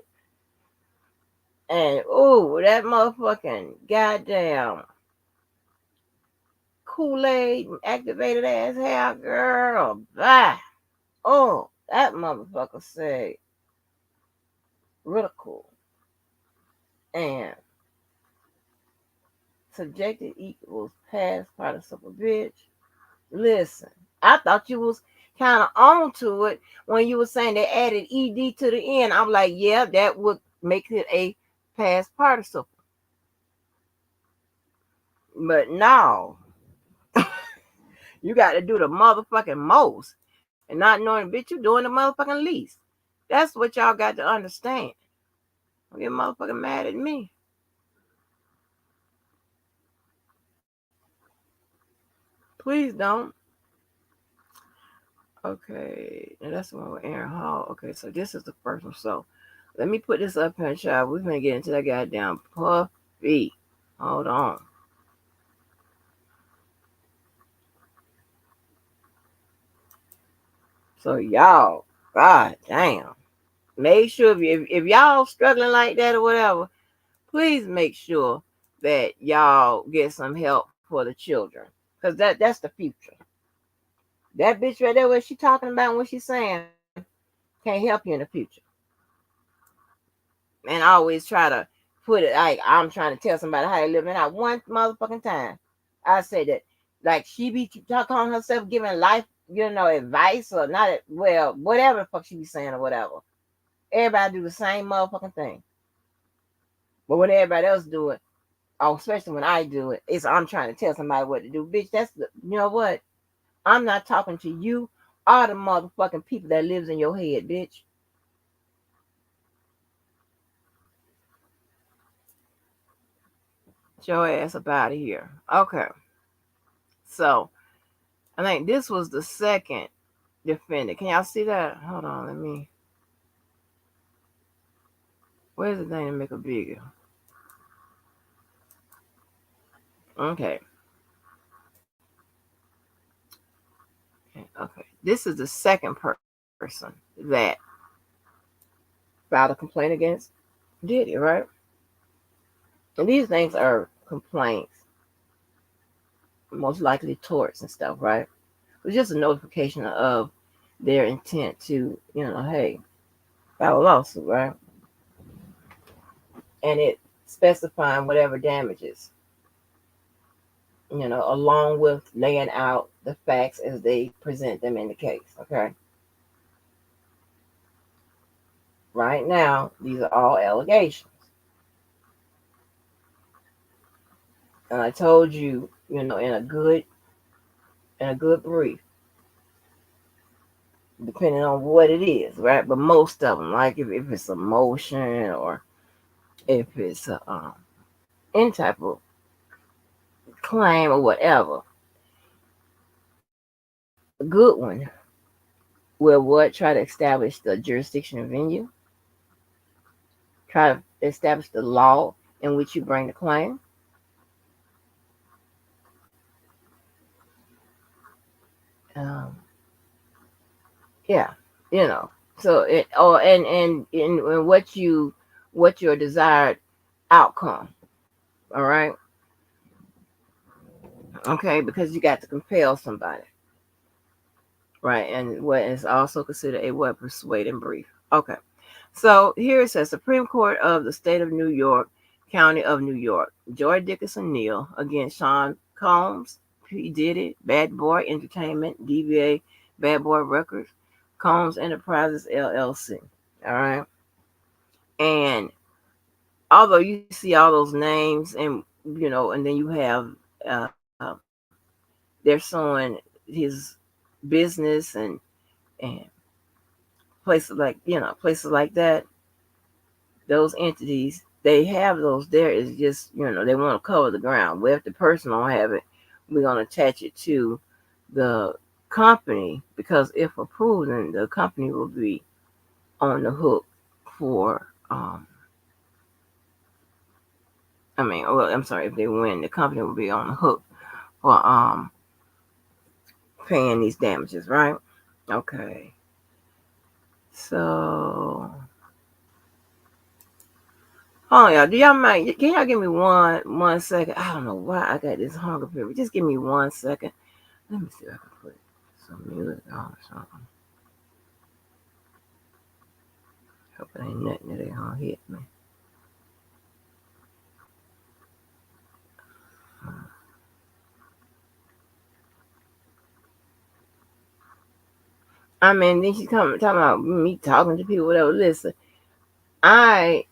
And ooh, that motherfucking goddamn Kool-Aid activated ass hair, girl. Bye. Oh, that motherfucker said ridicule and subjected equals past participle, bitch. Listen, I thought you was kind of on to it when you were saying they added ed to the end. I'm like, yeah, that would make it a past participle. But no, you got to do the motherfucking most and not knowing, bitch, you doing the motherfucking least. That's what y'all got to understand. Don't get motherfucking mad at me. Please don't. Okay, and that's the one with Aaron Hall. Okay, so this is the first one. So let me put this up here, child. We're gonna get into that goddamn Puffy. Hold on. So y'all, god damn. Make sure if y'all struggling like that or whatever, please make sure that y'all get some help for the children. Cause that's the future. That bitch right there, what she talking about, what she's saying, can't help you in the future. And I always try to put it like I'm trying to tell somebody how they live. And not one motherfucking time I say that. Like she be calling herself giving life, advice or not. Well, whatever the fuck she be saying or whatever. Everybody do the same motherfucking thing. But when everybody else do it, oh, especially when I do it, it's I'm trying to tell somebody what to do. Bitch, you know what? I'm not talking to you or the motherfucking people that lives in your head, bitch. Get your ass up out of here. Okay. So I think this was the second defendant. Can y'all see that? Hold on, let me. Where's the thing to make it bigger? Okay. Okay. This is the second person that filed a complaint against Diddy, right? And these things are complaints, most likely torts and stuff, right? It's just a notification of their intent to, hey, file a lawsuit, right? And it specifying whatever damages, along with laying out the facts as they present them in the case, okay? Right now, these are all allegations. And I told you, in a good brief, depending on what it is, right? But most of them, like if it's a motion or if it's any type of claim or whatever, a good one will what try to establish the jurisdiction of venue, try to establish the law in which you bring the claim. Um, yeah, you know. So it or and what your desired outcome. All right, okay, because you got to compel somebody, right? And what is also considered a what persuade and brief. Okay. So here it says Supreme Court of the State of New York, County of New York, Joy Dickinson Neal against Sean Combs, P. Diddy, Bad Boy Entertainment, DBA, Bad Boy Records, Combs Enterprises LLC. All right. And although you see all those names and and then you have uh, they're showing his business and places like that, those entities, they have those there. Is just they want to cover the ground. Well, if the person don't have it, we're going to attach it to the company, because if approved, then the company will be on the hook for well, I'm sorry, if they win, the company will be on the hook for paying these damages, right? Okay. So oh yeah, do y'all mind? Can y'all give me one second? I don't know why I got this hunger fever. Just give me 1 second. Let me see if I can put some music on or something. Hope it ain't nothing that ain't gonna hit me. I mean, then she's coming talking about me talking to people, whatever. Listen, I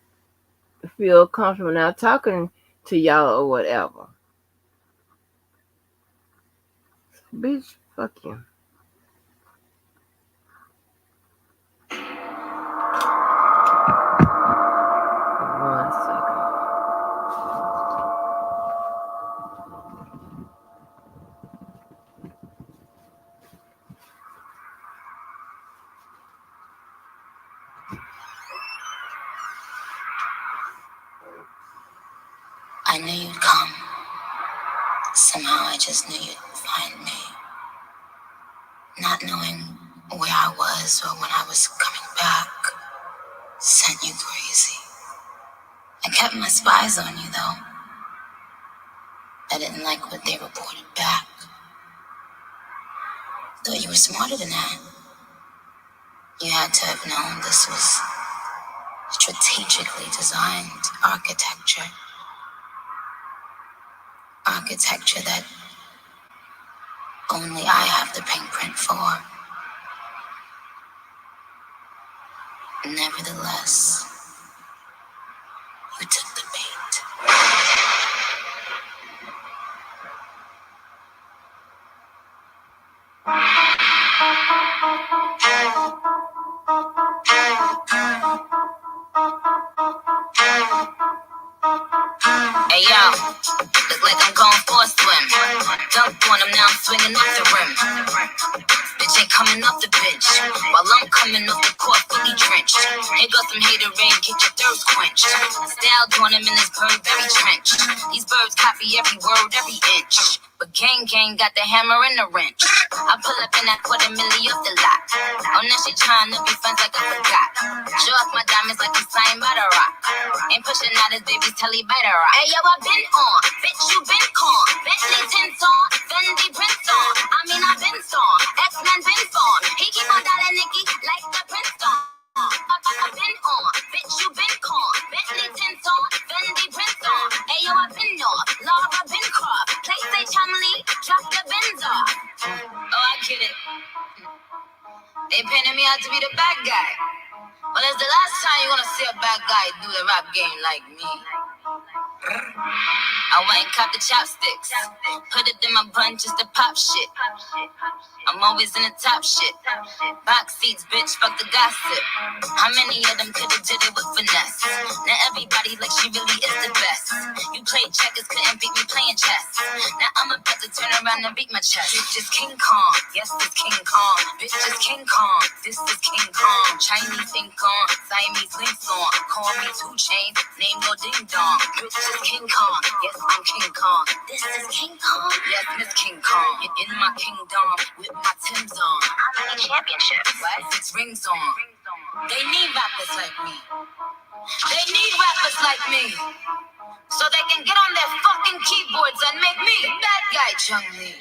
feel comfortable now talking to y'all or whatever. Bitch, fuck you. 1 second. I knew you'd come. Somehow I just knew you'd find me. Not knowing where I was or when I was coming back sent you crazy. I kept my spies on you, though. I didn't like what they reported back. Thought you were smarter than that. You had to have known this was strategically designed architecture. Architecture that only I have the pink print for. Nevertheless, you took the bait. Hey yo, look like I'm going for a swim. Dunked on him, now I'm swinging off the rim. Bitch ain't coming off the bench, while I'm coming off the court fully drenched. Here goes some hater rain, get your thirst quenched. Style on him in this bird very trench. These birds copy every word, every inch. But gang got the hammer and the wrench. I pull up in that $250,000 off the lot. Oh, now she trying to be friends like I forgot. Show off my diamonds like I'm signed by the rock. Ain't pushing out his baby's telly by the rock. Hey yo, I been on, bitch you been con. Bentley tints on, Fendi prints on. I mean I been on, X-Men been on. He keep on dialing Nikki like the Princeton. I been on, bitch you been con. Bentley tints on, Fendi prints on. Hey yo, I been on, Laura been crop. Play say Chumley, drop the Benz off. Oh, I get it. They painted me out to be the bad guy. But it's the last time you're gonna see a bad guy do the rap game like me. I went and caught the chopsticks. Put it in my bun just to pop shit. I'm always in the top shit. Box seats, bitch, fuck the gossip. How many of them could've did it with finesse? Now everybody like she really is the best. You played checkers, couldn't beat me playing chess. Now I'm about to turn around and beat my chest. Bitch is King Kong, yes, this King Kong. Bitch is King Kong, this is King Kong. Chinese ink on, Siamese links on. Call me 2 Chainz, name no ding dong. Bitch is King Kong, yes, I'm King Kong. This is King Kong, yes, Miss King Kong. You're in my kingdom with my Tim's on. How many championships? What? 6 rings on. They need rappers like me. They need rappers like me. So they can get on their fucking keyboards and make me the bad guy, Chung Lee.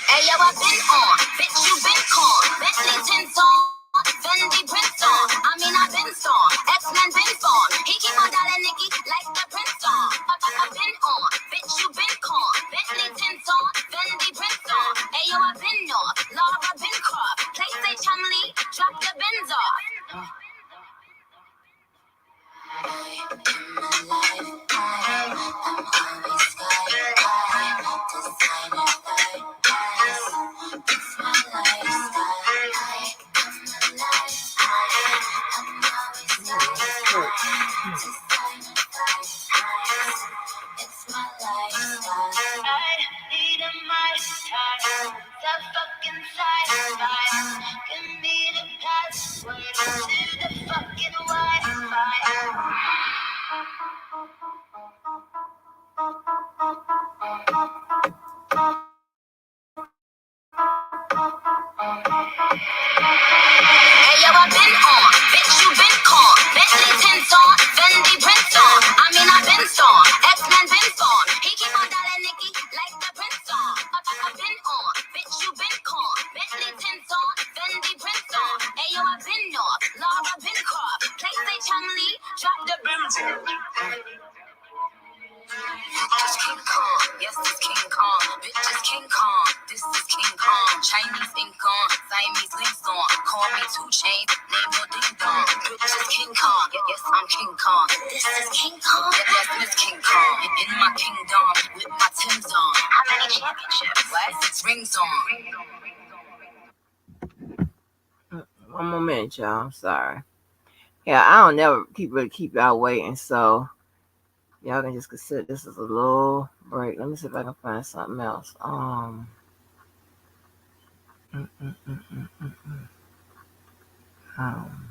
Hey yo, I been on, bitch you been con. Bentley tints on, Fendi prints on. I mean I been on, X-Men been on. He keep on dialing Nicky like the Prince on. I been on, bitch you been con. Bentley tints on, Fendi prints on. Hey yo, I been on, Laura been crop. Play say Chung Lee, drop the Benz off. Hey yo, I been on, bitch you been con. Bentley tints on, Fendi prints on. I mean I been on, X-Men been on. He keep on dialing Nicky like the Prince on. I been on, bitch you been con. Bentley tints on, Fendi prints on. Hey yo, I been on, Laura been crop. Play say Chung Lee, drop the Benz on. Just King Kong, yes, this King Kong. Bitch is King Kong, this is King Kong. Chinese ink on, Siamese links on. Call me 2 Chainz, name no ding dong. Bitch is King Kong, yes, I'm King Kong. This is King Kong, yes, Miss King Kong. In my kingdom with my Tim's on. How many championships? What? 6 rings on. One more minute, y'all. I'm sorry. Yeah, I don't never keep y'all waiting, so y'all can just consider this as a little break. Let me see if I can find something else. Mm, mm, mm, mm, mm, mm. um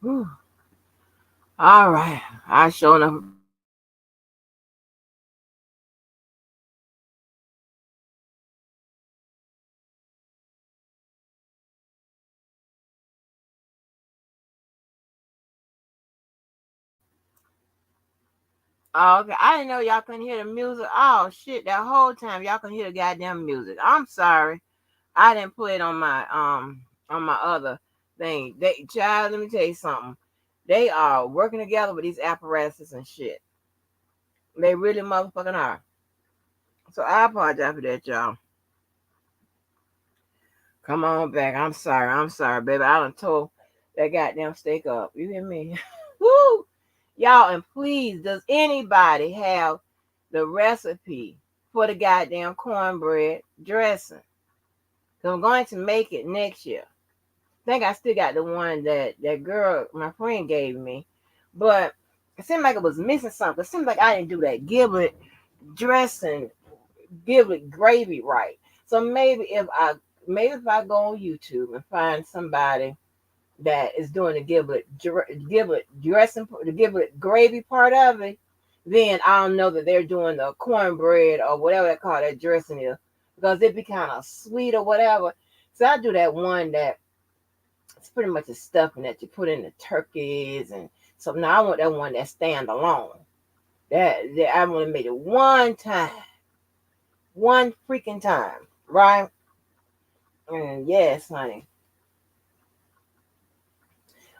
Whew. All right. I sure enough appreciate y'all coming in here and sharing your experiences and stuff. Oh, okay. I didn't know y'all couldn't hear the music. Oh shit, that whole time y'all couldn't hear the goddamn music. I'm sorry. I didn't play it on my other thing. They child, let me tell you something. They are working together with these apparatuses and shit. They really motherfucking are. So I apologize for that, y'all. Come on back. I'm sorry. I'm sorry, baby. I done told that goddamn steak up. You hear me? Woo! Y'all, and please, does anybody have the recipe for the goddamn cornbread dressing? Because I'm going to make it next year. I think I still got the one that girl, my friend, gave me. But it seemed like it was missing something. It seemed like I didn't do that giblet dressing, giblet gravy right. So maybe if I go on YouTube and find somebody that is doing the giblet dressing, the giblet gravy part of it, then I'll know that they're doing the cornbread or whatever they call that dressing is, because it be kind of sweet or whatever. So I do that one that it's pretty much the stuffing that you put in the turkeys and so now I want that one that stand alone. That I only made it one time, one freaking time, right? And yes, honey.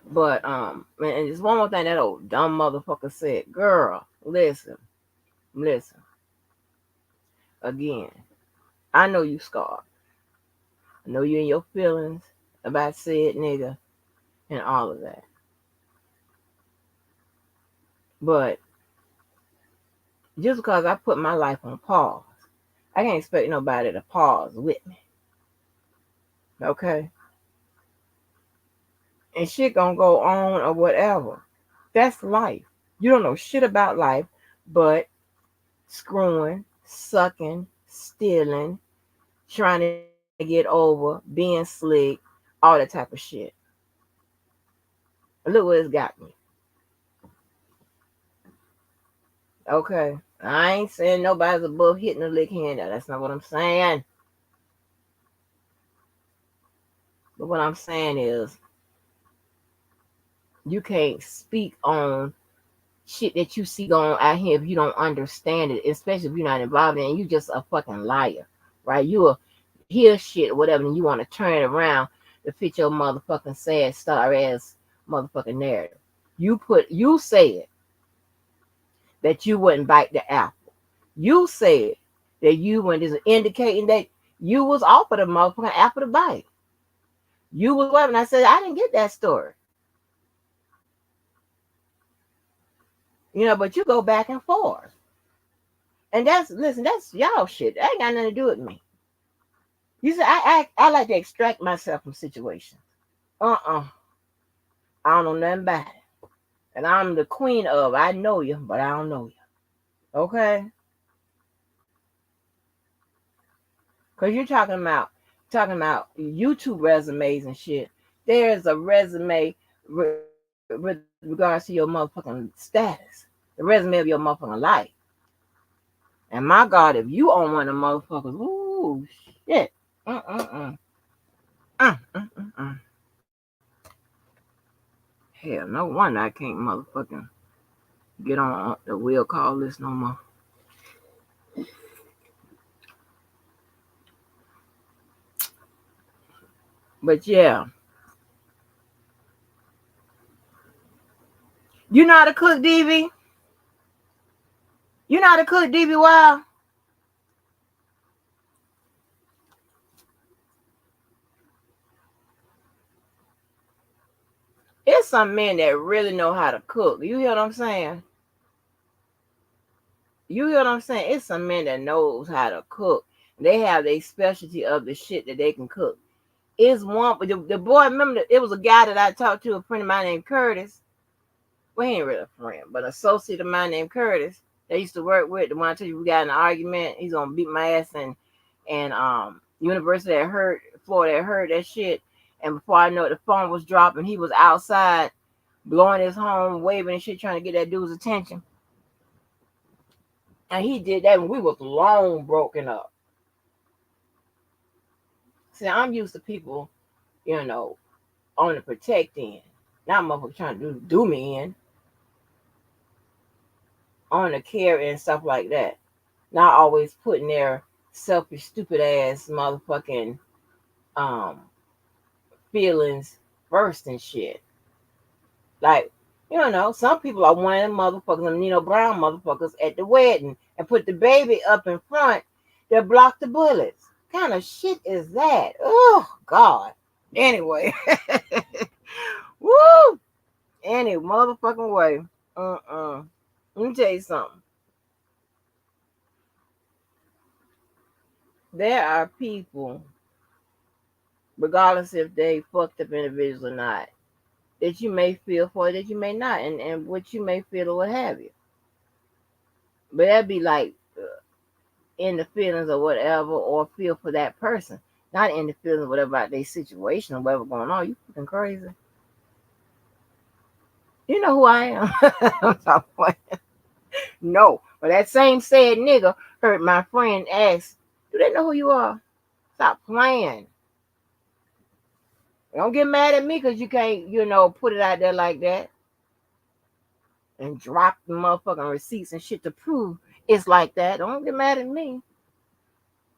But and there's one more thing that old dumb motherfucker said. Girl, listen. Again, I know you scarred. I know you in your feelings about said nigga and all of that. But just because I put my life on pause, I can't expect nobody to pause with me. Okay? And shit gonna go on or whatever. That's life. You don't know shit about life but screwing, sucking, stealing, trying to get over, being slick, all that type of shit. And look what it's got me. Okay. I ain't saying nobody's above hitting a lick hand out. That's not what I'm saying. But what I'm saying is you can't speak on shit that you see going out here if you don't understand it, especially if you're not involved in it. You just a fucking liar, right? You will hear shit or whatever, and you want to turn it around to fit your motherfucking sad star ass motherfucking narrative. You said that you wouldn't bite the apple. You said that you went is indicating that you was offered a motherfucking apple to bite. You was whatever. And I said I didn't get that story. But you go back and forth. And that's y'all shit. That ain't got nothing to do with me. You say I like to extract myself from situations. Uh-uh. I don't know nothing about it. And I'm the queen of I know you, but I don't know you. Okay? Because you're talking about YouTube resumes and shit. There's a resume with regards to your motherfucking status. The resume of your motherfucking life. And my God, if you on one of them motherfuckers, ooh, shit. Uh-uh-uh. Uh-uh-uh. Hell, no wonder I can't motherfucking get on the will call list no more. But yeah. You know how to cook, DV? You know how to cook, DV? Wow. It's some men that really know how to cook. You hear what I'm saying? You hear what I'm saying? It's some men that knows how to cook. They have a specialty of the shit that they can cook. It's one, the boy, remember, it was a guy that I talked to, a friend of mine named Curtis. Well, he ain't really a friend, but an associate of mine named Curtis. They used to work with. The one I told you we got in an argument. He's gonna beat my ass and University that heard Florida that heard that shit. And before I know it, the phone was dropping. He was outside blowing his horn, waving and shit, trying to get that dude's attention. And he did that when we was long broken up. See, I'm used to people, on the protect end. Not motherfuckers trying to do me in. On the care and stuff like that. Not always putting their selfish, stupid ass motherfucking feelings first and shit. Like, some people are one of them motherfuckers, them Nino Brown motherfuckers at the wedding and put the baby up in front to block the bullets. What kind of shit is that? Oh, God. Anyway. Woo! Any motherfucking way. Let me tell you something. There are people, regardless if they fucked up individuals or not, that you may feel for, that you may not, and what you may feel or what have you. But that'd be like in the feelings or whatever, or feel for that person, not in the feelings whatever about their situation or whatever going on. You fucking crazy. You know who I am. I'm talking about. No, but that same said nigga heard my friend ask, "Do they know who you are?" Stop playing. Don't get mad at me because you can't, put it out there like that and drop the motherfucking receipts and shit to prove it's like that. Don't get mad at me.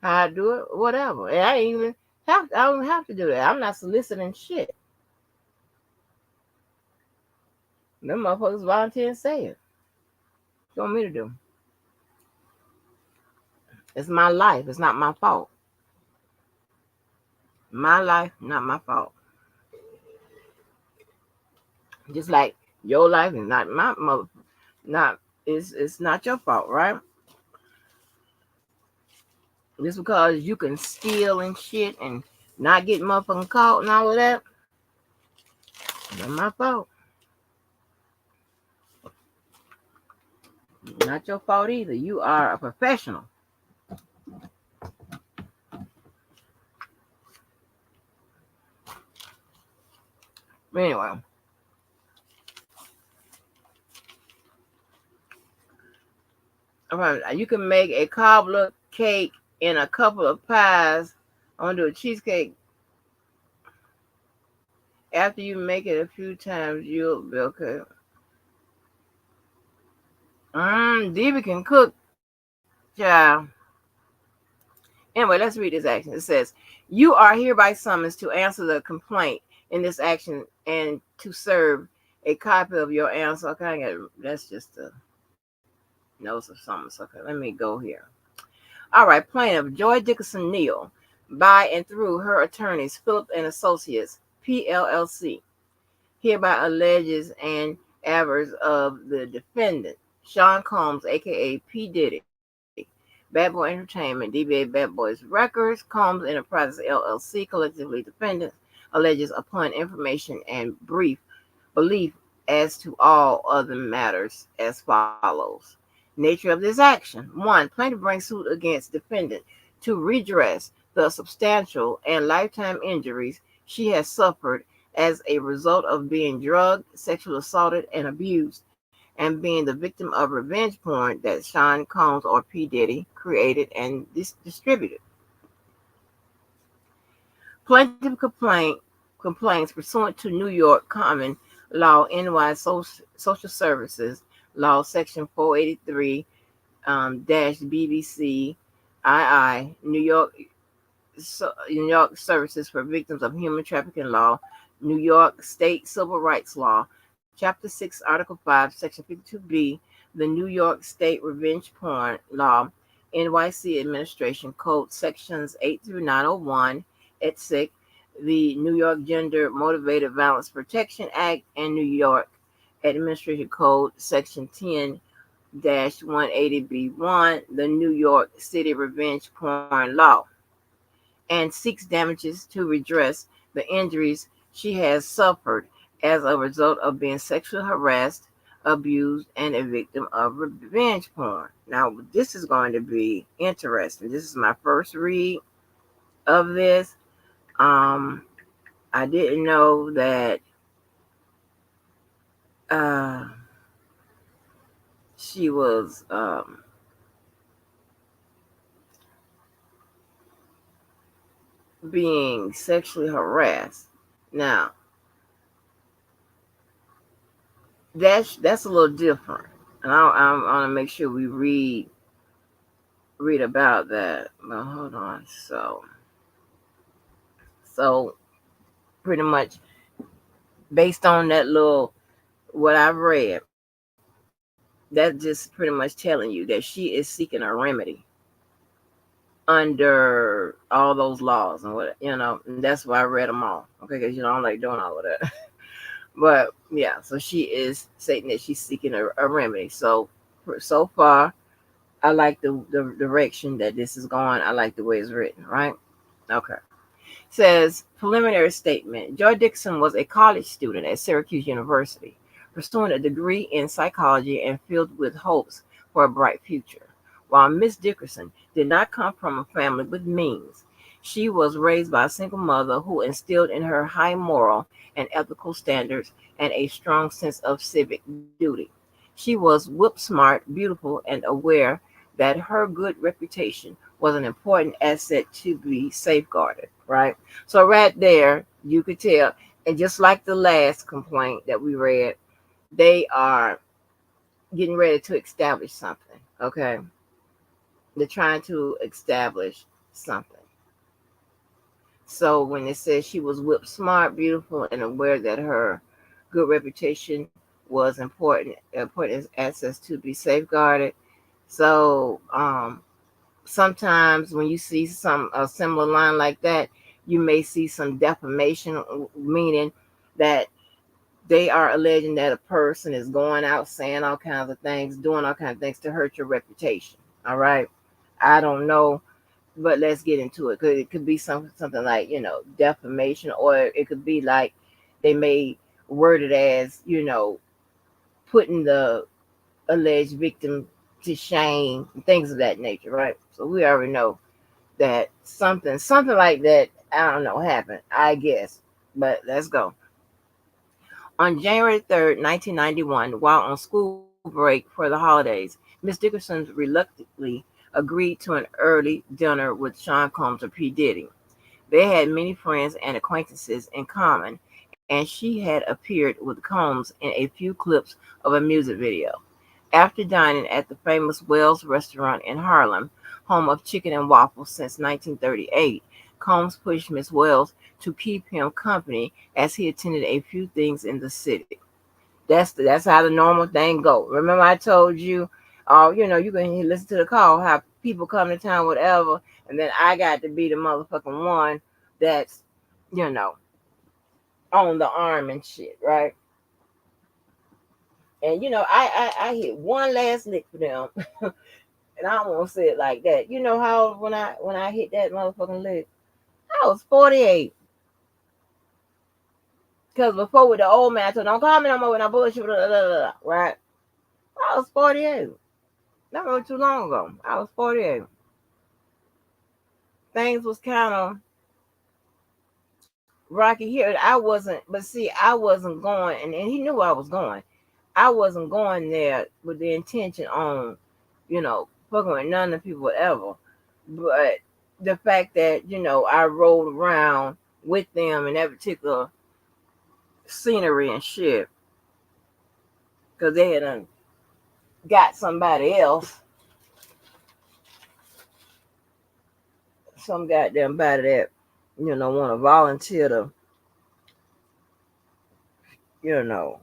How I do it, whatever. And I don't have to do that. I'm not soliciting shit. Them motherfuckers volunteer and say it. What you want me to do? It's my life. It's not my fault. My life, not my fault. Just like your life is not my mother, it's not your fault, right? Just because you can steal and shit and not get motherfucking caught and all of that, not my fault. Not your fault either. You are a professional. Anyway. All right, you can make a cobbler cake and a couple of pies. I'm gonna do a cheesecake. After you make it a few times, you'll be okay. Debbie can cook, child. Anyway, let's read this action. It says, "You are hereby summoned to answer the complaint in this action and to serve a copy of your answer." Okay, that's just a notice of summons. Okay, let me go here. All right, plaintiff Joy Dickinson Neal, by and through her attorneys, Philip and Associates, PLLC, hereby alleges and avers of the defendant, Sean Combs, aka P. Diddy, Bad Boy Entertainment, DBA Bad Boys Records, Combs Enterprises LLC, collectively defendants, alleges upon information and brief belief as to all other matters as follows. Nature of this action. 1. Plaintiff brings suit against defendant to redress the substantial and lifetime injuries she has suffered as a result of being drugged, sexually assaulted, and abused, and being the victim of revenge porn that Sean Combs or P. Diddy created and distributed. Plaintiff complains pursuant to New York Common Law NY Social Services Law Section 483 BBC II New York Services for Victims of Human Trafficking Law, New York State Civil Rights Law, Chapter 6, Article 5, Section 52B, the New York State Revenge Porn Law, NYC Administration Code Sections 8 through 901, etc., the New York Gender Motivated Violence Protection Act, and New York Administration Code Section 10-180B1, the New York City Revenge Porn Law, and seeks damages to redress the injuries she has suffered as a result of being sexually harassed, abused, and a victim of revenge porn. Now, this is going to be interesting. This is my first read of this. I didn't know that uh, she was being sexually harassed. Now, that's a little different, and I want to make sure we read about that. But hold on, so pretty much based on that little what I've read, that's just pretty much telling you that she is seeking a remedy under all those laws and what and that's why I read them all. Okay, because I don't like doing all of that. But yeah, so she is stating that she's seeking a remedy. So far, I like the direction that this is going. I like the way it's written. Right? Okay. Says preliminary statement. Joy Dixon was a college student at Syracuse University, pursuing a degree in psychology and filled with hopes for a bright future. While Miss Dickerson did not come from a family with means, she was raised by a single mother who instilled in her high moral and ethical standards and a strong sense of civic duty. She was whip smart, beautiful, and aware that her good reputation was an important asset to be safeguarded, right? So right there, you could tell, and just like the last complaint that we read, they are getting ready to establish something, okay? They're trying to establish something. So when it says she was whip smart, beautiful, and aware that her good reputation was important as assets to be safeguarded. So sometimes when you see a similar line like that, you may see some defamation, meaning that they are alleging that a person is going out saying all kinds of things, doing all kinds of things to hurt your reputation. All right. I don't know, but let's get into it. Cause it could be something like, defamation, or it could be like they may word it as, putting the alleged victim to shame, things of that nature, right? So we already know that something like that, I don't know, happened, I guess. But let's go. On January 3rd, 1991, while on school break for the holidays, Miss Dickerson reluctantly agreed to an early dinner with Sean Combs or P. Diddy. They had many friends and acquaintances in common, and she had appeared with Combs in a few clips of a music video. After dining at the famous Wells restaurant in Harlem, home of chicken and waffles since 1938, Combs pushed Miss Wells to keep him company as he attended a few things in the city. That's how the normal thing go. Remember I told you, you can listen to the call, how people come to town, whatever, and then I got to be the motherfucking one that's, you know, on the arm and shit, right? And I hit one last lick for them, and I don't want to say it like that. You know how when I hit that motherfucking lick, I was 48. Cause before with the old man, I told don't call me no more when I bullshit, blah, blah, blah, blah, right? I was 48. Not really too long ago. I was 48. Things was kind of rocky here. I wasn't, but see, I wasn't going, and he knew I was going. I wasn't going there with the intention on, fucking with none of the people, whatever. But the fact that, I rolled around with them in that particular scenery and shit, because they had got somebody else, some goddamn body that, want to volunteer to, you know,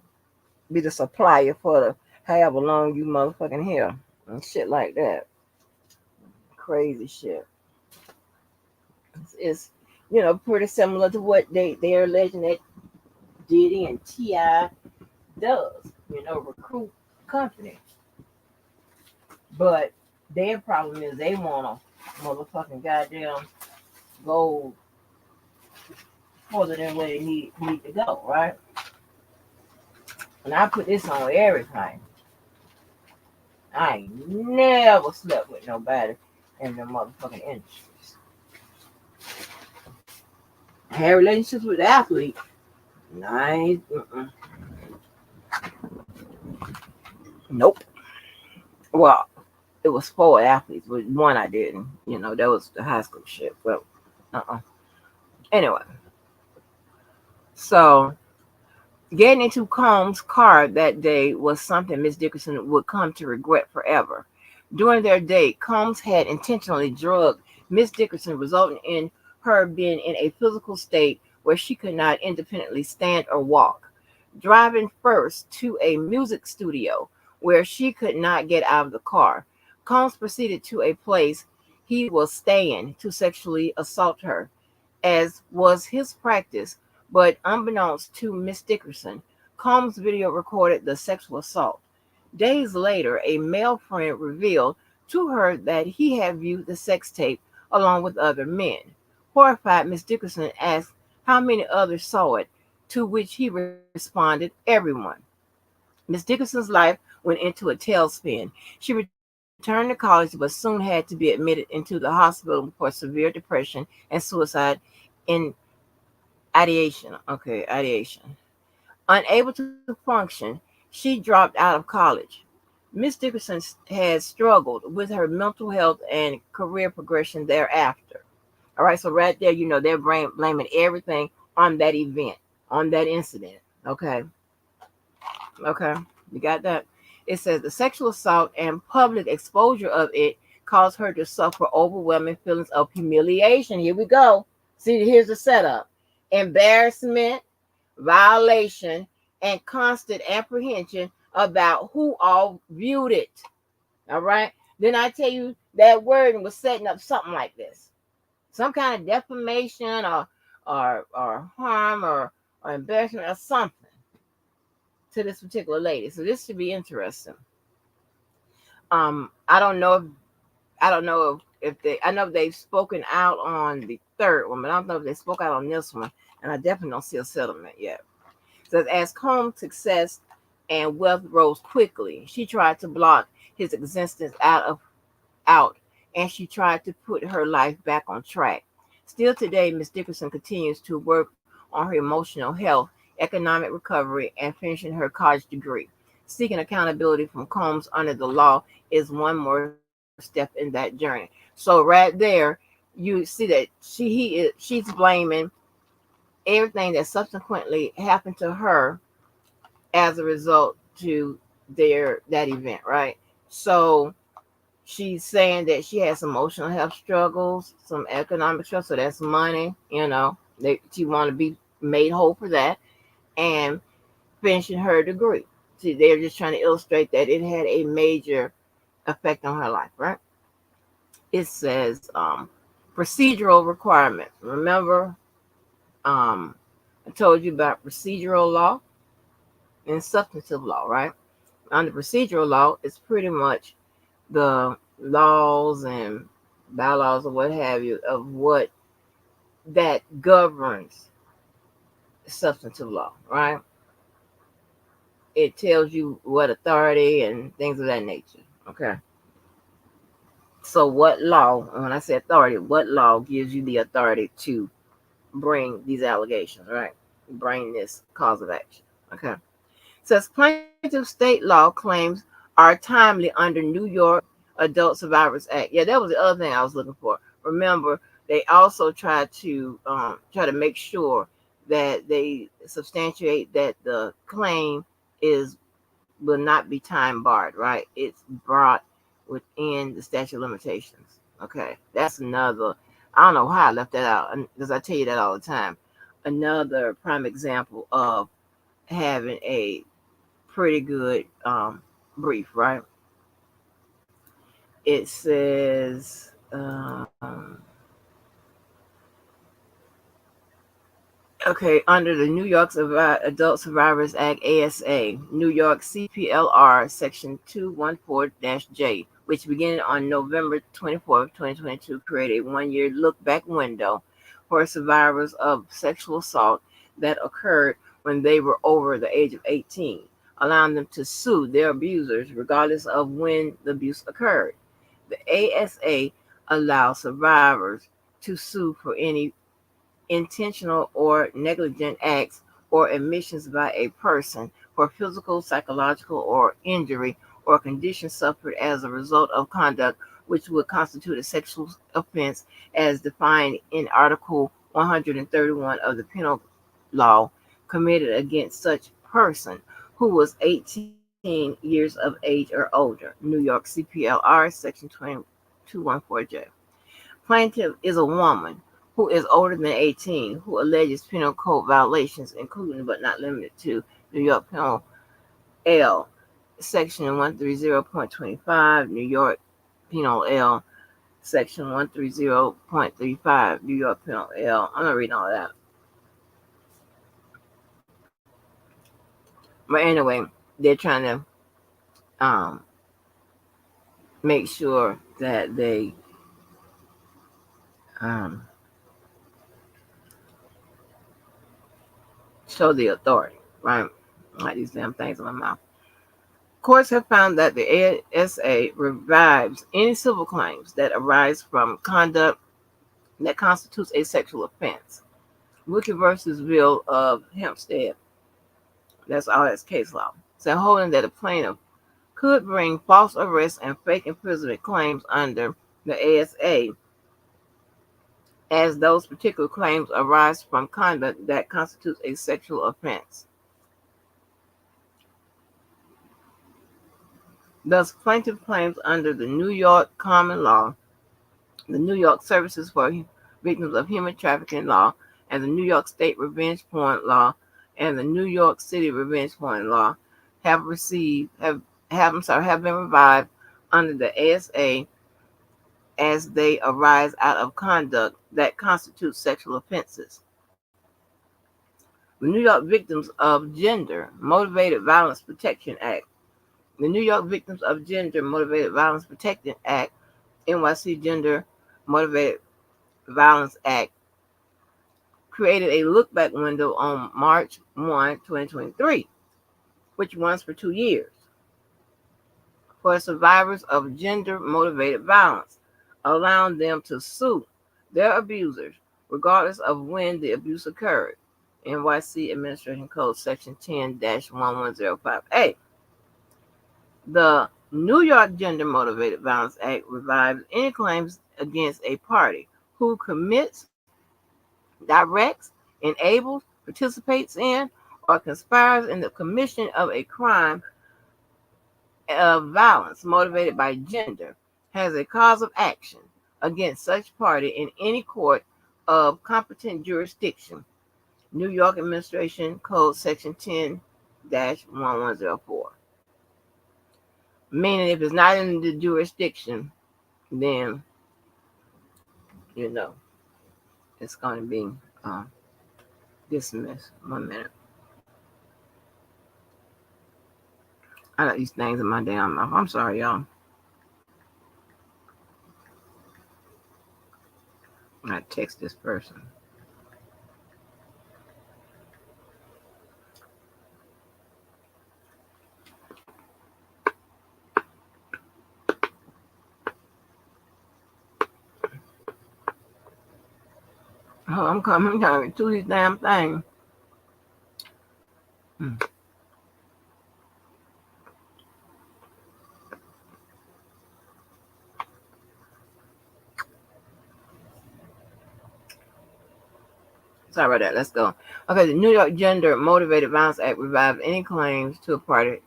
be the supplier for the however long you motherfucking here and shit like that. Crazy shit. It's pretty similar to what they're alleging that Diddy and Ti does. Recruit company, but their problem is they want to motherfucking goddamn go further than where they need to go, right? And I put this on everything. I ain't never slept with nobody in the motherfucking industries. I had relationships with athletes. Nice. Nope. Well, it was four athletes, but one I didn't. That was the high school shit. Well, anyway, so getting into Combs' car that day was something Miss Dickerson would come to regret forever. During their date, Combs had intentionally drugged Miss Dickerson, resulting in her being in a physical state where she could not independently stand or walk. Driving first to a music studio where she could not get out of the car, Combs proceeded to a place he was staying to sexually assault her, as was his practice. But unbeknownst to Miss Dickerson, Combs' video recorded the sexual assault. Days later, a male friend revealed to her that he had viewed the sex tape along with other men. Horrified, Miss Dickerson asked how many others saw it, to which he responded, everyone. Miss Dickerson's life went into a tailspin. She returned to college, but soon had to be admitted into the hospital for severe depression and suicide in ideation. Unable to function, she dropped out of college. Miss Dickerson has struggled with her mental health and career progression thereafter. All right, so right there, they're blaming everything on that event, on that incident. Okay, you got that? It says the sexual assault and public exposure of it caused her to suffer overwhelming feelings of humiliation. Here we go. See, here's the setup: embarrassment, violation, and constant apprehension about who all viewed it. All right. Then I tell you that word was setting up something like this: some kind of defamation or harm or embarrassment or something to this particular lady. So this should be interesting. I don't know if they. I know they've spoken out on the third one, but I don't know if they spoke out on this one. And I definitely don't see a settlement yet. Says as Combs' success and wealth rose quickly, she tried to block his existence out, and she tried to put her life back on track. Still today, Miss Dickerson continues to work on her emotional health, economic recovery, and finishing her college degree. Seeking accountability from Combs under the law is one more step in that journey. So right there, you see that she's blaming everything that subsequently happened to her as a result to that event, right? So she's saying that she has emotional health struggles, some economic struggles, so that's money, she want to be made whole for that, and finishing her degree. See, they're just trying to illustrate that it had a major effect on her life, right? It says procedural requirements. Remember, I told you about procedural law and substantive law, right? Under procedural law, it's pretty much the laws and bylaws or what have you of what that governs substantive law, right? It tells you what authority and things of that nature. Okay. So what law, when I say authority, what law gives you the authority to bring these allegations, right? Bring this cause of action. Okay. Says plaintiff state law claims are timely under New York Adult Survivors Act. Yeah, that was the other thing I was looking for. Remember, they also try to make sure that they substantiate that the claim is will not be time barred, right? It's brought within the statute of limitations. Okay, that's another. I don't know how I left that out because I tell you that all the time. Another prime example of having a pretty good brief, right? It says okay, under the New York Adult Survivors Act, ASA, New York CPLR Section 214-J, which beginning on November 24th, 2022, created a 1-year look-back window for survivors of sexual assault that occurred when they were over the age of 18, allowing them to sue their abusers regardless of when the abuse occurred. The ASA allows survivors to sue for any intentional or negligent acts or omissions by a person for physical, psychological, or injury or condition suffered as a result of conduct which would constitute a sexual offense as defined in Article 131 of the Penal Law committed against such person who was 18 years of age or older. New York CPLR Section 2214J. Plaintiff is a woman who is older than 18 who alleges penal code violations, including but not limited to New York Penal L Section 130.25, New York Penal L Section 130.35, New York Penal L. I'm not reading all that. But anyway, they're trying to um, make sure that they um, show the authority, right? Like these damn things in my mouth. Courts have found that the ASA revives any civil claims that arise from conduct that constitutes a sexual offense. Wilkie versus Ville of Hempstead, that's all that's case law, so holding that a plaintiff could bring false arrest and fake imprisonment claims under the ASA as those particular claims arise from conduct that constitutes a sexual offense. Thus, plaintiff claims under the New York Common Law, the New York Services for Victims of Human Trafficking Law, and the New York State Revenge Porn Law, and the New York City Revenge Porn Law have been revived under the ASA as they arise out of conduct that constitutes sexual offenses. The New York Victims of Gender Motivated Violence Protection Act. The New York Victims of Gender Motivated Violence Protection Act, NYC Gender Motivated Violence Act, created a look-back window on March 1, 2023, which runs for 2 years, for survivors of gender-motivated violence, allowing them to sue their abusers regardless of when the abuse occurred. NYC Administration Code Section 10-1105A. The New York Gender Motivated Violence Act revives any claims against a party who commits, directs, enables, participates in, or conspires in the commission of a crime of violence motivated by gender, has a cause of action against such party in any court of competent jurisdiction. New York Administration Code Section 10-1104. Meaning, if it's not in the jurisdiction, then, you know, it's going to be dismissed. 1 minute. I got these things in my damn mouth. I'm sorry, y'all. I text this person. Oh, I'm coming to these damn things. Sorry about that. Let's go. Okay, the New York Gender Motivated Violence Act revives any claims to a party.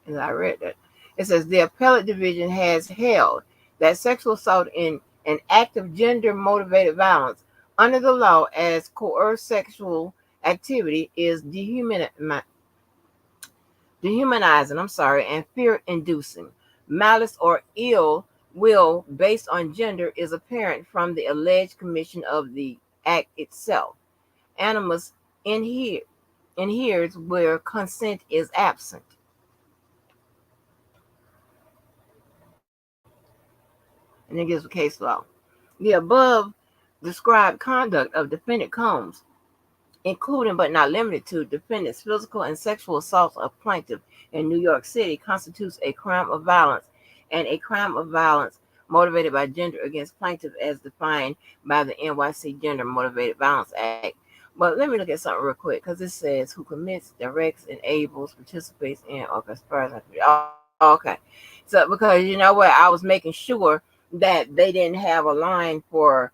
As I read that, it says the appellate division has held that sexual assault in an act of gender motivated violence under the law as coerced sexual activity is dehumanizing, and fear inducing. Malice or ill will based on gender is apparent from the alleged commission of the act itself. Animus inheres where consent is absent. And it gives a case law. The above described conduct of defendant Combs, including but not limited to defendant's physical and sexual assaults of plaintiff in New York City, constitutes a crime of violence and a crime of violence motivated by gender against plaintiff as defined by the NYC Gender Motivated Violence Act. But let me look at something real quick, because it says who commits, directs, enables, participates in, or conspires. Okay. So because you know what, I was making sure that they didn't have a line for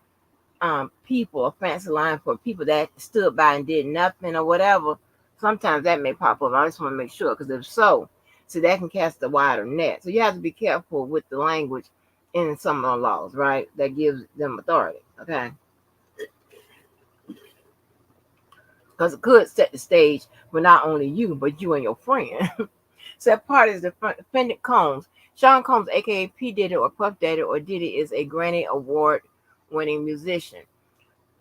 people, a fancy line for people that stood by and did nothing or whatever. Sometimes that may pop up. I just want to make sure because if so that can cast a wider net. So you have to be careful with the language in some of the laws, right? That gives them authority. Okay. Because it could set the stage for not only you, but you and your friend. So that part is the defendant Combs. Sean Combs, aka P. Diddy or Puff Daddy or Diddy, is a Grammy Award winning musician.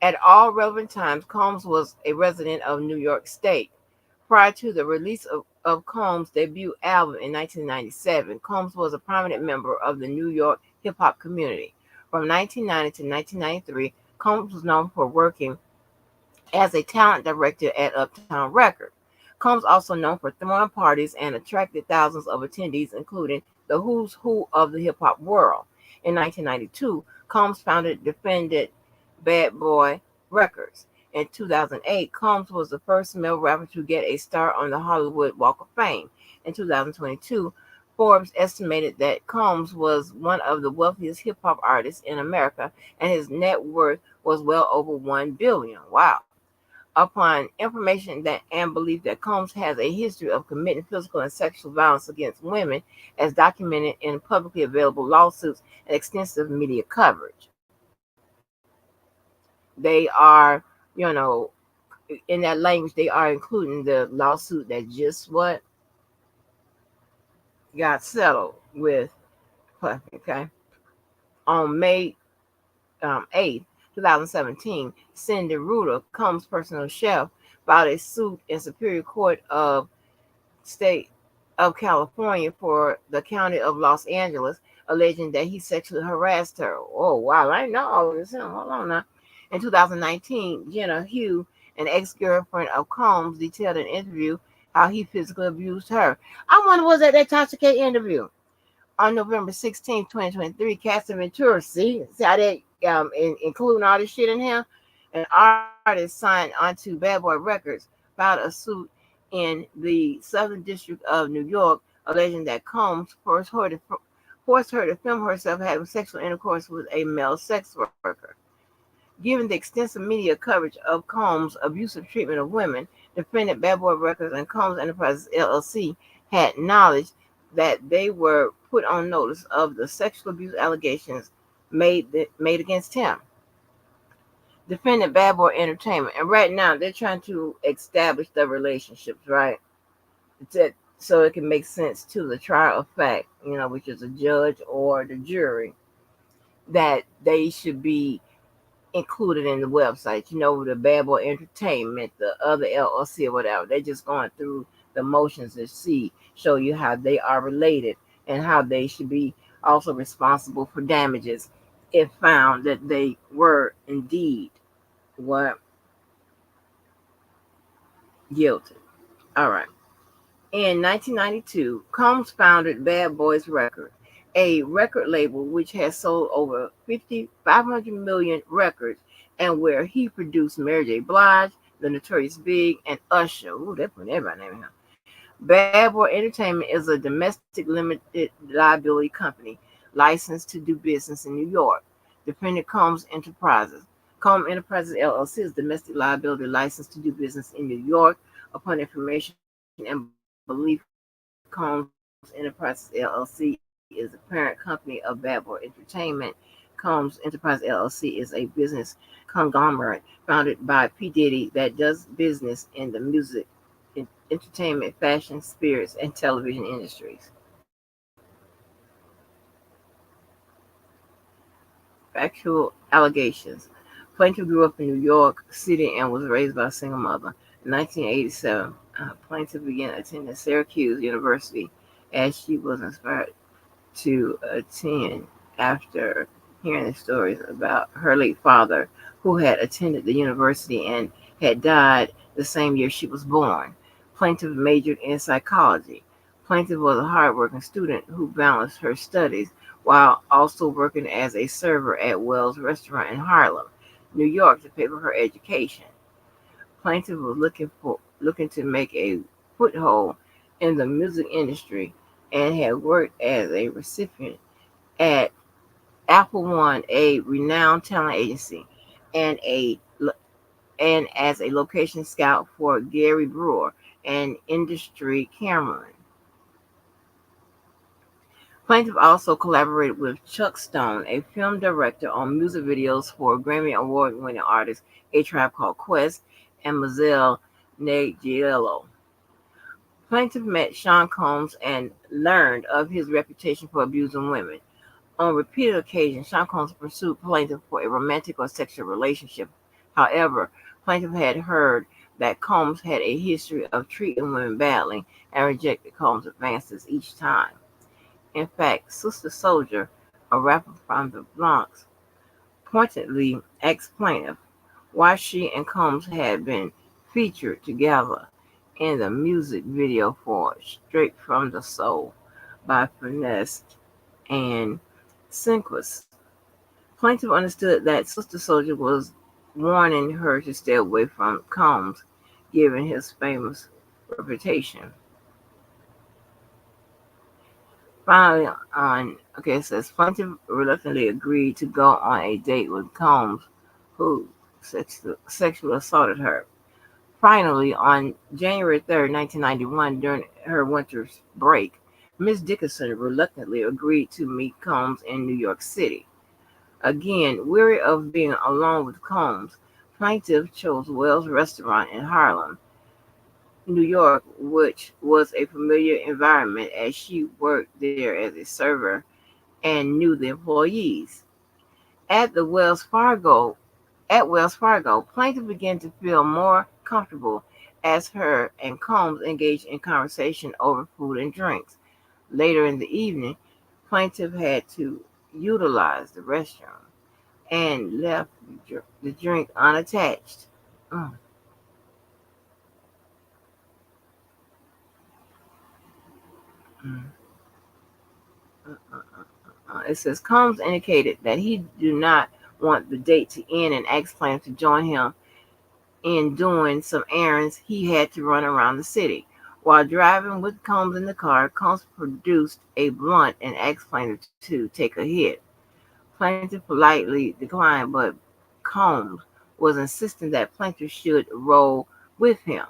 At all relevant times, Combs was a resident of New York State. Prior to the release of Combs' debut album in 1997, Combs was a prominent member of the New York hip hop community. From 1990 to 1993, Combs was known for working as a talent director at Uptown Records. Combs also known for throwing parties and attracted thousands of attendees, including the who's who of the hip hop world. In 1992, Combs founded defended Bad Boy Records. In 2008, Combs was the first male rapper to get a star on the Hollywood Walk of Fame. In 2022, Forbes estimated that Combs was one of the wealthiest hip hop artists in America, and his net worth was well over $1 billion. Wow. Upon information that and belief that Combs has a history of committing physical and sexual violence against women, as documented in publicly available lawsuits and extensive media coverage. They are, you know, in that language, they are including the lawsuit that just what got settled with Puffy. Okay, on May 8th, 2017, Cindy Reuter, Combs' personal chef, filed a suit in Superior Court of State of California for the County of Los Angeles, alleging that he sexually harassed her. Oh, wow, I know all this. Hold on now. In 2019, Jenna Hugh, an ex-girlfriend of Combs, detailed in an interview how he physically abused her. I wonder, was that Tasha K interview? On November 16th, 2023, Cassie Ventura, see how they including all this shit in here? An artist signed onto Bad Boy Records filed a suit in the Southern District of New York, alleging that Combs forced her to film herself having sexual intercourse with a male sex worker. Given the extensive media coverage of Combs' abusive treatment of women, defendant Bad Boy Records and Combs Enterprises LLC had knowledge that they were put on notice of the sexual abuse allegations made against him. Defendant Bad Boy Entertainment, and right now they're trying to establish the relationships, right? So it can make sense to the trial of fact, which is a judge or the jury, that they should be included in the website. The Bad Boy Entertainment, the other LLC or whatever. They're just going through the motions to show you how they are related and how they should be also responsible for damages if found that they were indeed what guilty. All right. In 1992, Combs founded Bad Boys Records, a record label which has sold over 500 million records and where he produced Mary J. Blige, The Notorious Big, and Usher. Ooh, they put everybody name in here. Bad Boy Entertainment is a domestic limited liability company licensed to do business in New York. Defendant Combs Enterprises. Combs Enterprises LLC is domestic liability licensed to do business in New York. Upon information and belief, Combs Enterprises LLC is the parent company of Bad Boy Entertainment. Combs Enterprise LLC is a business conglomerate founded by P. Diddy that does business in the music, entertainment, fashion, spirits, and television industries. Factual allegations. Plaintiff grew up in New York City and was raised by a single mother. In 1987, plaintiff began attending Syracuse University as she was inspired to attend after hearing the stories about her late father, who had attended the university and had died the same year she was born. Plaintiff majored in psychology. Plaintiff was a hardworking student who balanced her studies while also working as a server at Wells Restaurant in Harlem, New York, to pay for her education. Plaintiff was looking to make a foothold in the music industry and had worked as a recipient at Apple One, a renowned talent agency, and and as a location scout for Gary Brewer and Industry Cameron. Plaintiff also collaborated with Chuck Stone, a film director, on music videos for Grammy Award-winning artists A Tribe Called Quest and Mozelle Negiello. Plaintiff met Sean Combs and learned of his reputation for abusing women. On repeated occasions, Sean Combs pursued Plaintiff for a romantic or sexual relationship. However, Plaintiff had heard that Combs had a history of treating women badly and rejected Combs' advances each time. In fact, Sister Soldier, a rapper from the Bronx, pointedly asked Plaintiff why she and Combs had been featured together in the music video for Straight from the Soul by Finesse and Sinquis. Plaintiff understood that Sister Soldier was warning her to stay away from Combs, given his famous reputation. Finally, it says Plaintiff reluctantly agreed to go on a date with Combs, who sexually assaulted her. Finally, on January 3rd, 1991, during her winter break, Miss Dickinson reluctantly agreed to meet Combs in New York City. Again, weary of being alone with Combs, Plaintiff chose Wells Restaurant in Harlem, New York, which was a familiar environment as she worked there as a server and knew the employees. At the Wells Fargo At Wells Fargo, Plaintiff began to feel more comfortable as her and Combs engaged in conversation over food and drinks. Later in the evening, Plaintiff had to utilize the restroom and left the drink unattached. Mm, mm, It says Combs indicated that he did not want the date to end and asked Plaintiff to join him in doing some errands he had to run around the city. While driving with Combs in the car, Combs produced a blunt and asked Plaintiff to take a hit. Plaintiff politely declined, but Combs was insisting that Plaintiff should roll with him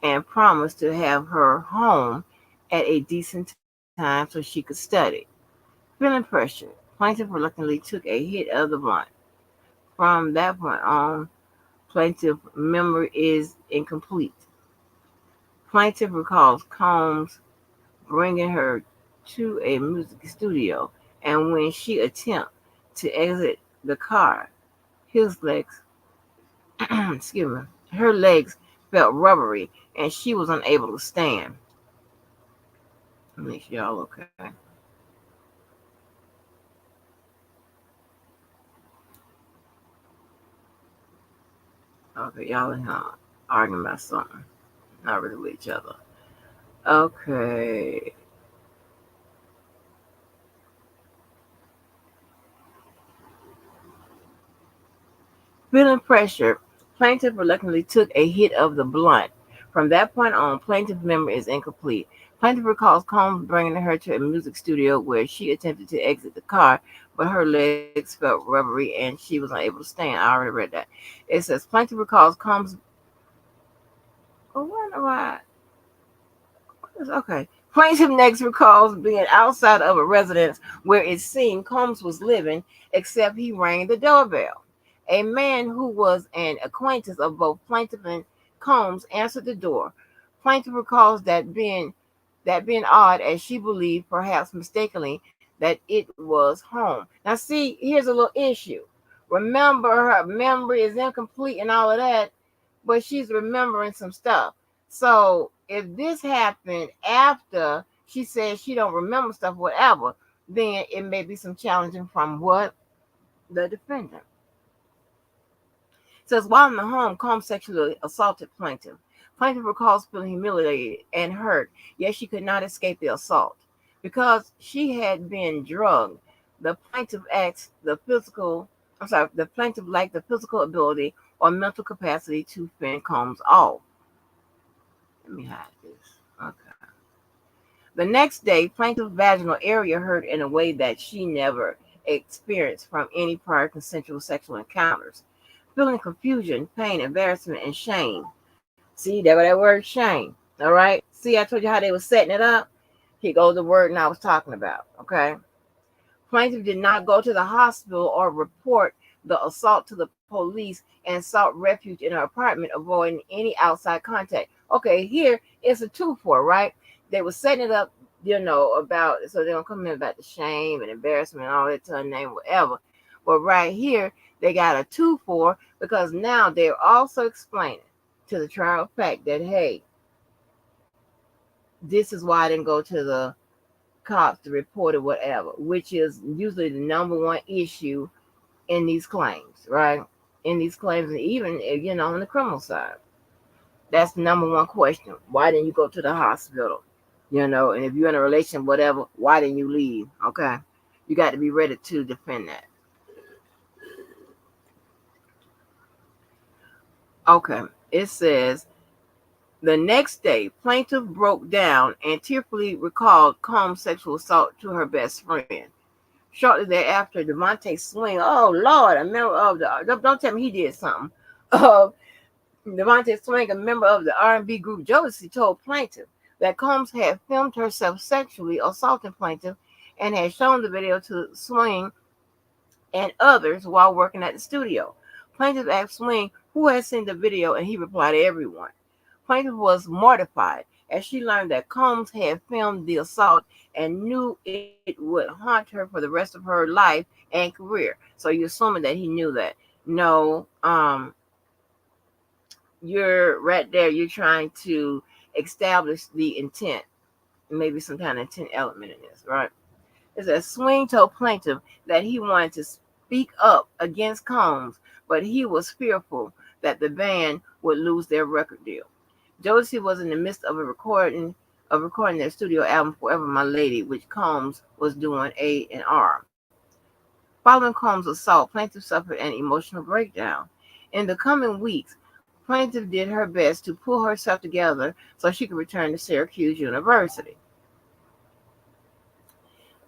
and promised to have her home at a decent time so she could study. Feeling pressured, Plaintiff reluctantly took a hit of the blunt. From that point on, Plaintiff's memory is incomplete. Plaintiff recalls Combs bringing her to a music studio, and when she attempted to exit the car, his legs, excuse me, her legs felt rubbery, and she was unable to stand. Make sure y'all okay. Okay, y'all in here arguing about something, not really with each other. Okay. Feeling pressured, Plaintiff reluctantly took a hit of the blunt. From that point on, Plaintiff's memory is incomplete. Plaintiff recalls Combs bringing her to a music studio where she attempted to exit the car, but her legs felt rubbery and she was unable to stand. I already read that. It says Plaintiff recalls Combs. Oh, why? Okay. Plaintiff next recalls being outside of a residence where it seemed Combs was living, except he rang the doorbell. A man who was an acquaintance of both Plaintiff and Combs answered the door. Plaintiff recalls that being odd as she believed, perhaps mistakenly, that it was home. Now see, here's a little issue. Remember, her memory is incomplete and all of that, but she's remembering some stuff. So if this happened after she says she don't remember stuff, whatever, then it may be some challenging from what the defendant says. While in the home, Combs sexually assaulted Plaintiff. Plaintiff recalls feeling humiliated and hurt, yet she could not escape the assault because she had been drugged. The plaintiff asked the physical. I'm sorry. The plaintiff lacked the physical ability or mental capacity to fend Combs off. Let me hide this. Okay. The next day, plaintiff's vaginal area hurt in a way that she never experienced from any prior consensual sexual encounters. Feeling confusion, pain, embarrassment, and shame. See, there was that word shame. All right. See, I told you how they were setting it up. Here goes the word I was talking about. Okay. Plaintiff did not go to the hospital or report the assault to the police and sought refuge in her apartment, avoiding any outside contact. Okay, here it's a 2-4, right? They were setting it up, about so they don't come in about the shame and embarrassment and all that to her name, whatever. But right here, they got a 2-4 because now they're also explaining to the trial of fact that, hey, this is why I didn't go to the cops to report it, whatever, which is usually the number one issue in these claims, right? In these claims, and even, on the criminal side. That's the number one question. Why didn't you go to the hospital? And if you're in a relation, whatever, why didn't you leave? Okay. You got to be ready to defend that. Okay. It says, the next day, plaintiff broke down and tearfully recalled Combs' sexual assault to her best friend. Shortly thereafter, Devontae Swing, oh Lord, a member of the, don't tell me he did something. Devontae Swing, a member of the R&B group Jodeci, told plaintiff that Combs had filmed herself sexually assaulting plaintiff and had shown the video to Swing and others while working at the studio. Plaintiff asked Swing who had seen the video, and he replied, everyone. Plaintiff was mortified as she learned that Combs had filmed the assault and knew it would haunt her for the rest of her life and career. So you're assuming that he knew that. No, you're right there. You're trying to establish the intent, maybe some kind of intent element in this, right? It says Swing told plaintiff that he wanted to speak up against Combs, but he was fearful that the band would lose their record deal. Josie was in the midst of recording their studio album Forever My Lady, which Combs was doing A&R. Following Combs' assault, plaintiff suffered an emotional breakdown. In the coming weeks, plaintiff did her best to pull herself together so she could return to Syracuse University.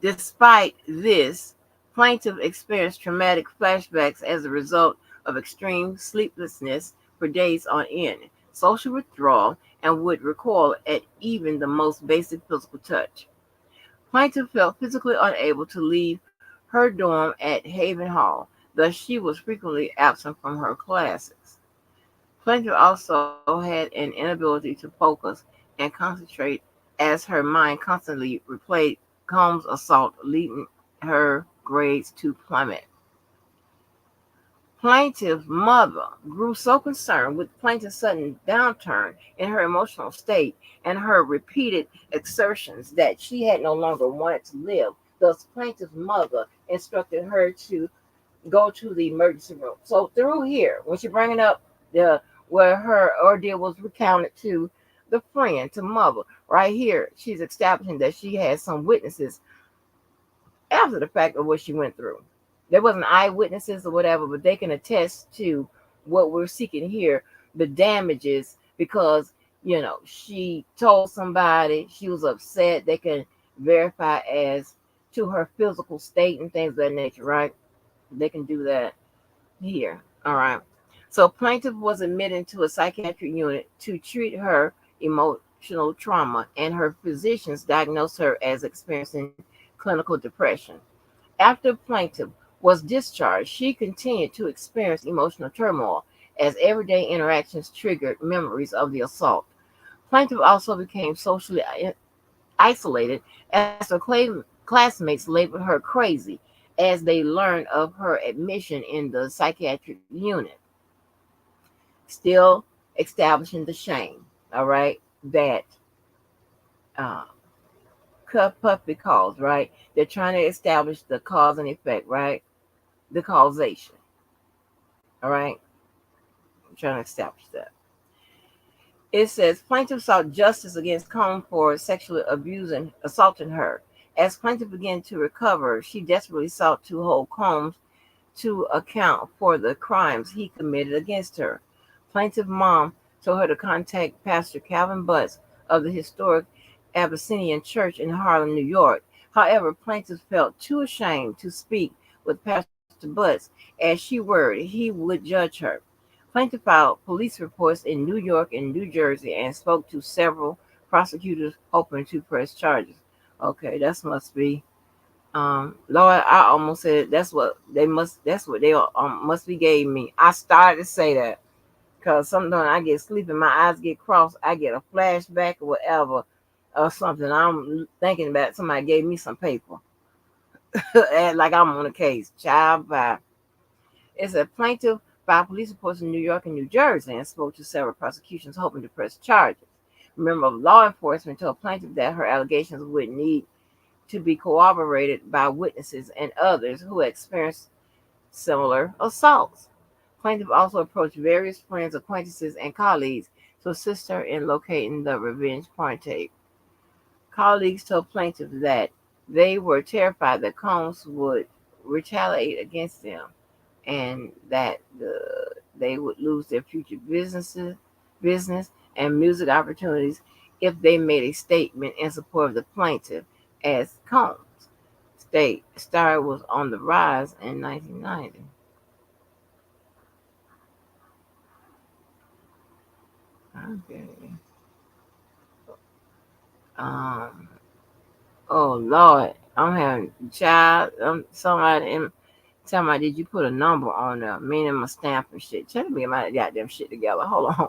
Despite this, plaintiff experienced traumatic flashbacks as a result of extreme sleeplessness for days on end, social withdrawal, and would recoil at even the most basic physical touch. Plaintiff felt physically unable to leave her dorm at Haven Hall, thus she was frequently absent from her classes. Plaintiff also had an inability to focus and concentrate as her mind constantly replayed Combs' assault, leading her grades to plummet. Plaintiff's mother grew so concerned with plaintiff's sudden downturn in her emotional state and her repeated exertions that she had no longer wanted to live. Thus, plaintiff's mother instructed her to go to the emergency room. So through here, when she's bringing up the where her ordeal was recounted to the friend, to mother, right here, she's establishing that she had some witnesses after the fact of what she went through. There wasn't eyewitnesses or whatever, but they can attest to what we're seeking here, the damages, because she told somebody she was upset. They can verify as to her physical state and things of that nature, right? They can do that here. All right. So plaintiff was admitted to a psychiatric unit to treat her emotional trauma, and her physicians diagnosed her as experiencing clinical depression. After plaintiff was discharged, she continued to experience emotional turmoil as everyday interactions triggered memories of the assault. Plaintiff also became socially isolated as her classmates labeled her crazy as they learned of her admission in the psychiatric unit, still establishing the shame, all right, that uh, Puffy calls, right? They're trying to establish the cause and effect, right? The causation, all right? I'm trying to establish that. It says plaintiff sought justice against Combs for sexually abusing, assaulting her. As plaintiff began to recover, she desperately sought to hold Combs to account for the crimes he committed against her. Plaintiff's mom told her to contact Pastor Calvin Butts of the historic Abyssinian Church in Harlem, New York. However, plaintiff felt too ashamed to speak with Pastor Butts, as she worried he would judge her. Plaintiff filed police reports in New York and New Jersey and spoke to several prosecutors hoping to press charges. Okay, that must be Lord, I almost said that's what they must be gave me. I started to say that because sometimes I get sleepy, my eyes get crossed, I get a flashback or whatever or something. I'm thinking about somebody gave me some paper. And like I'm on a case. Child by it's a plaintiff filed police reports in New York and New Jersey and spoke to several prosecutions hoping to press charges. A member of law enforcement told plaintiff that her allegations would need to be corroborated by witnesses and others who experienced similar assaults. Plaintiff also approached various friends, acquaintances, and colleagues to assist her in locating the revenge porn tape. Colleagues told plaintiff that they were terrified that Combs would retaliate against them and that they would lose their future business and music opportunities if they made a statement in support of the plaintiff, as Combs' star was on the rise in 1990. Okay. Um. Oh Lord, I'm having child. Somebody tell me, did you put a number on there? Meaning my stamp and shit. Tell me my goddamn shit together. Hold on.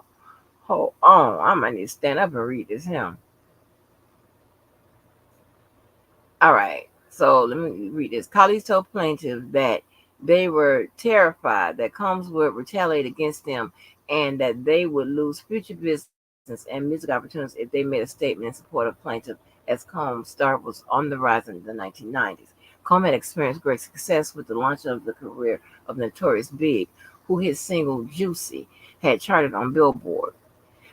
Hold on. I might need to stand up and read this hymn. All right. So let me read this. Colleagues told plaintiffs that they were terrified that Combs would retaliate against them and that they would lose future business and music opportunities if they made a statement in support of plaintiff, as Combs' star was on the rise in the 1990s. Combs had experienced great success with the launch of the career of Notorious Big, who his single Juicy had charted on Billboard.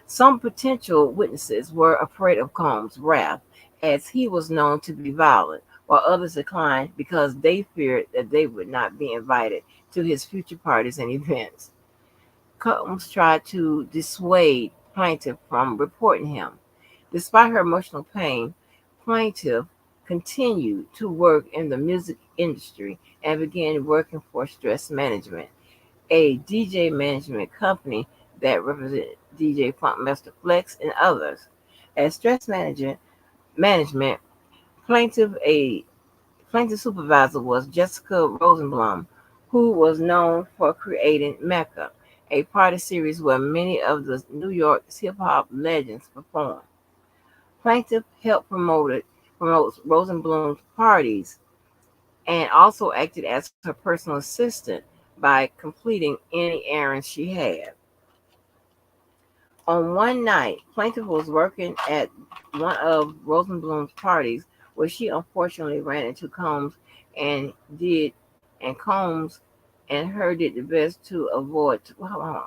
Some potential witnesses were afraid of Combs' wrath, as he was known to be violent, while others declined because they feared that they would not be invited to his future parties and events. Combs tried to dissuade plaintiff from reporting him. Despite her emotional pain, plaintiff continued to work in the music industry and began working for Stress Management, a DJ management company that represented DJ Funkmaster Flex and others. As Management, a plaintiff supervisor was Jessica Rosenblum, who was known for creating Mecca, a party series where many of the New York hip hop legends performed. Plaintiff helped promote Rosenblum's parties and also acted as her personal assistant by completing any errands she had. On one night, Plaintiff was working at one of Rosenblum's parties where she unfortunately ran into Combs and did and Combs and her did the best to avoid. Hold on.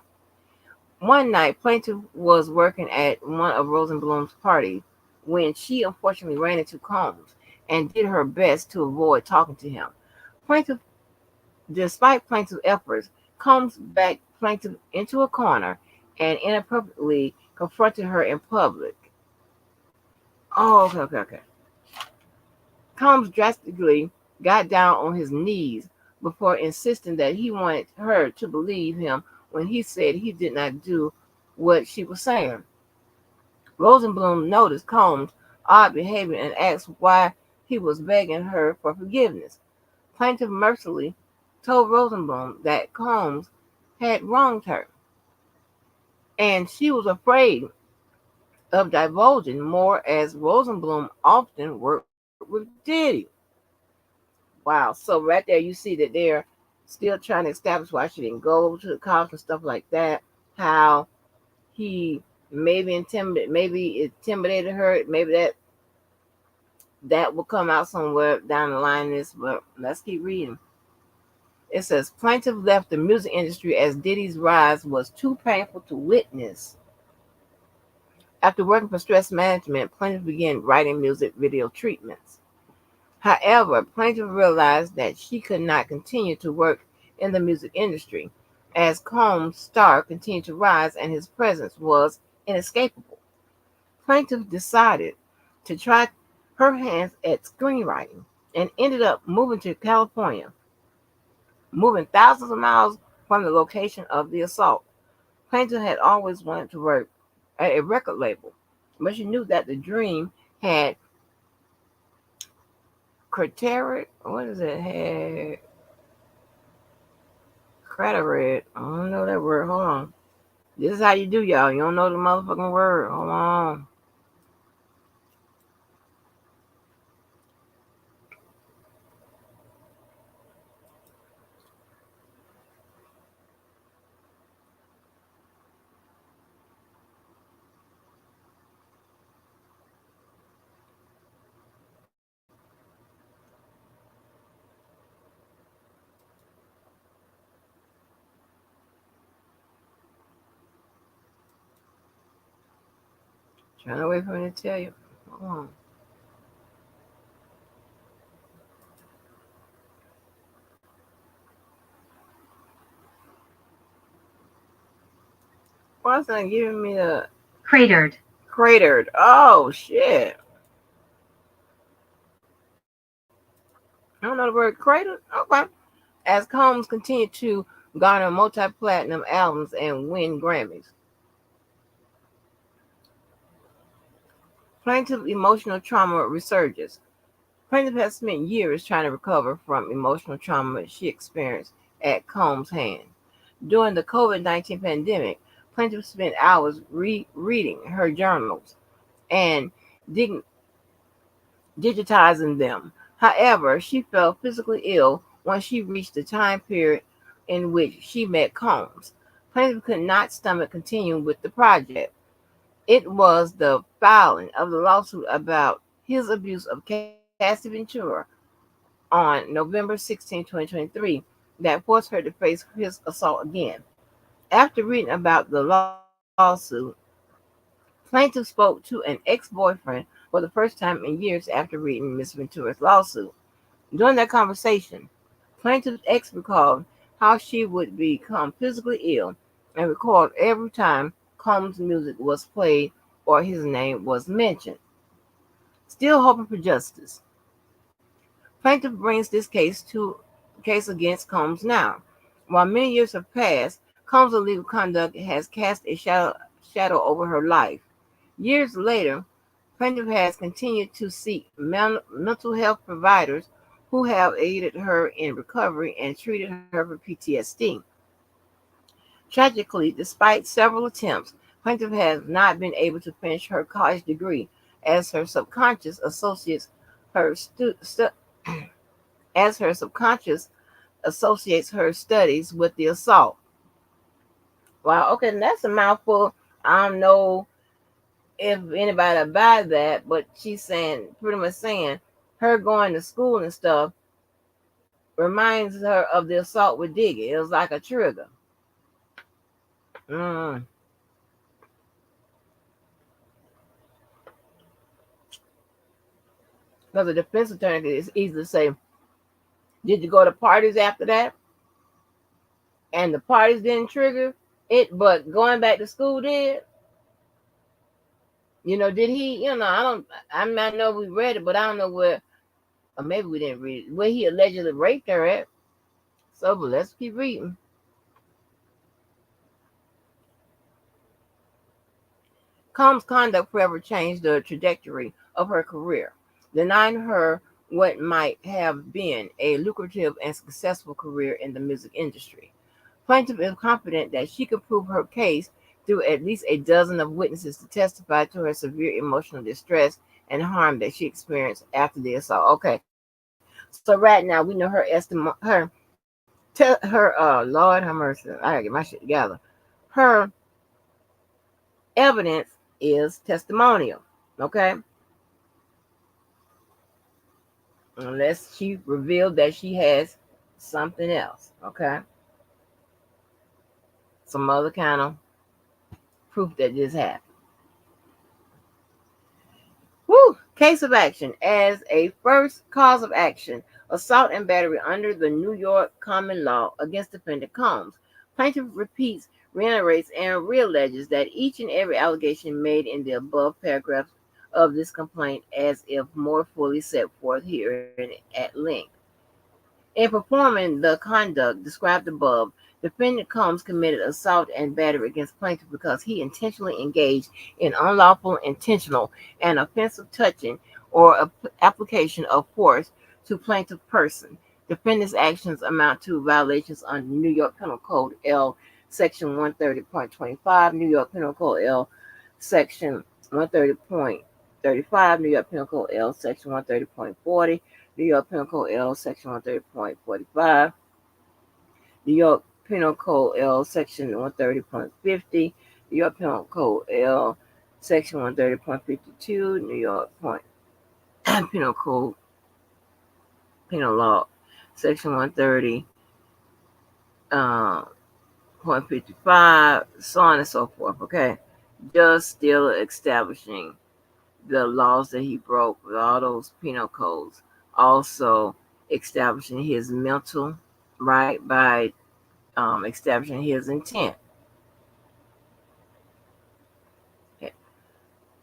One night, Plaintiff was working at one of Rosenblum's parties when she unfortunately ran into Combs and did her best to avoid talking to him. Plaintiff, despite Plaintiff's efforts, Combs backed Plaintiff into a corner and inappropriately confronted her in public. Oh, okay. Combs drastically got down on his knees before insisting that he wanted her to believe him when he said he did not do what she was saying. Rosenblum noticed Combs' odd behavior and asked why he was begging her for forgiveness. Plaintiff mercilessly told Rosenblum that Combs had wronged her, and she was afraid of divulging more as Rosenblum often worked with Diddy. Wow. So right there you see that they're still trying to establish why she didn't go to the cops and stuff like that. How he maybe intimidated her. Maybe that will come out somewhere down the line in this, but let's keep reading. It says plaintiff left the music industry as Diddy's rise was too painful to witness. After working for Stress Management, plaintiff began writing music video treatments. However, plaintiff realized that she could not continue to work in the music industry as Combs' star continued to rise and his presence was inescapable. Plaintiff decided to try her hands at screenwriting and ended up moving to California, moving thousands of miles from the location of the assault. Plaintiff had always wanted to work at a record label, but she knew that the dream had cratered. What is it? Had cratered. I don't know that word. Hold on. This is how you do, y'all. You don't know the motherfucking word. Hold on. Trying to wait for me to tell you. Hold on. Why is not giving me the Cratered. cratered? Oh shit! I don't know the word cratered. Okay. As Combs continued to garner multi-platinum albums and win Grammys, plaintiff emotional trauma resurges. Plaintiff has spent years trying to recover from emotional trauma she experienced at Combs' hand. During the COVID-19 pandemic, plaintiff spent hours reading her journals and digitizing them. However, she felt physically ill once she reached the time period in which she met Combs. Plaintiff could not stomach continuing with the project. It was the filing of the lawsuit about his abuse of Cassie Ventura on November 16, 2023, that forced her to face his assault again. After reading about the lawsuit, plaintiff spoke to an ex-boyfriend for the first time in years after reading Miss Ventura's lawsuit. During that conversation, plaintiff's ex recalled how she would become physically ill and recalled every time Combs' music was played or his name was mentioned. Still hoping for justice, plaintiff brings this case against Combs now. While many years have passed, Combs' illegal conduct has cast a shadow over her life. Years later, plaintiff has continued to seek mental health providers who have aided her in recovery and treated her for PTSD. Tragically, despite several attempts, plaintiff has not been able to finish her college degree as her subconscious associates her as her subconscious associates her studies with the assault. Wow, okay, that's a mouthful. I don't know if anybody buy that, but she's saying, pretty much saying, her going to school and stuff reminds her of the assault with Diggy. It was like a trigger. Mm. Because the defense attorney is easy to say, did you go to parties after that? And the parties didn't trigger it, but going back to school did. Did he? I know we read it, but I don't know where, or maybe we didn't read it, where he allegedly raped her at. So, but let's keep reading. Combs' conduct forever changed the trajectory of her career, denying her what might have been a lucrative and successful career in the music industry. Plaintiff is confident that she could prove her case through at least a dozen of witnesses to testify to her severe emotional distress and harm that she experienced after the assault. Okay, so right now we know her Lord have mercy, I gotta get my shit together. Her evidence is testimonial. Okay, unless she revealed that she has something else. Okay, some other kind of proof that this happened. Woo! Case of action. As a first cause of action, assault and battery under the New York common law against defendant Combs. Plaintiff reiterates, and realleges that each and every allegation made in the above paragraphs of this complaint as if more fully set forth here at length. In performing the conduct described above, defendant Combs committed assault and battery against plaintiff because he intentionally engaged in unlawful, intentional, and offensive touching or application of force to plaintiff person. Defendant's actions amount to violations under New York Penal Code L Section 130.25, New York Penal Code L Section 130.35, New York Penal Code L Section 130.40, New York Penal Code L Section 130.45, New York Penal Code L Section 130.50, New York Penal Code L Section 130.52, New York Penal Code Penal Law Section 130. Point 55, so on and so forth. Okay, just still establishing the laws that he broke with all those penal codes. Also establishing his mental right by establishing his intent.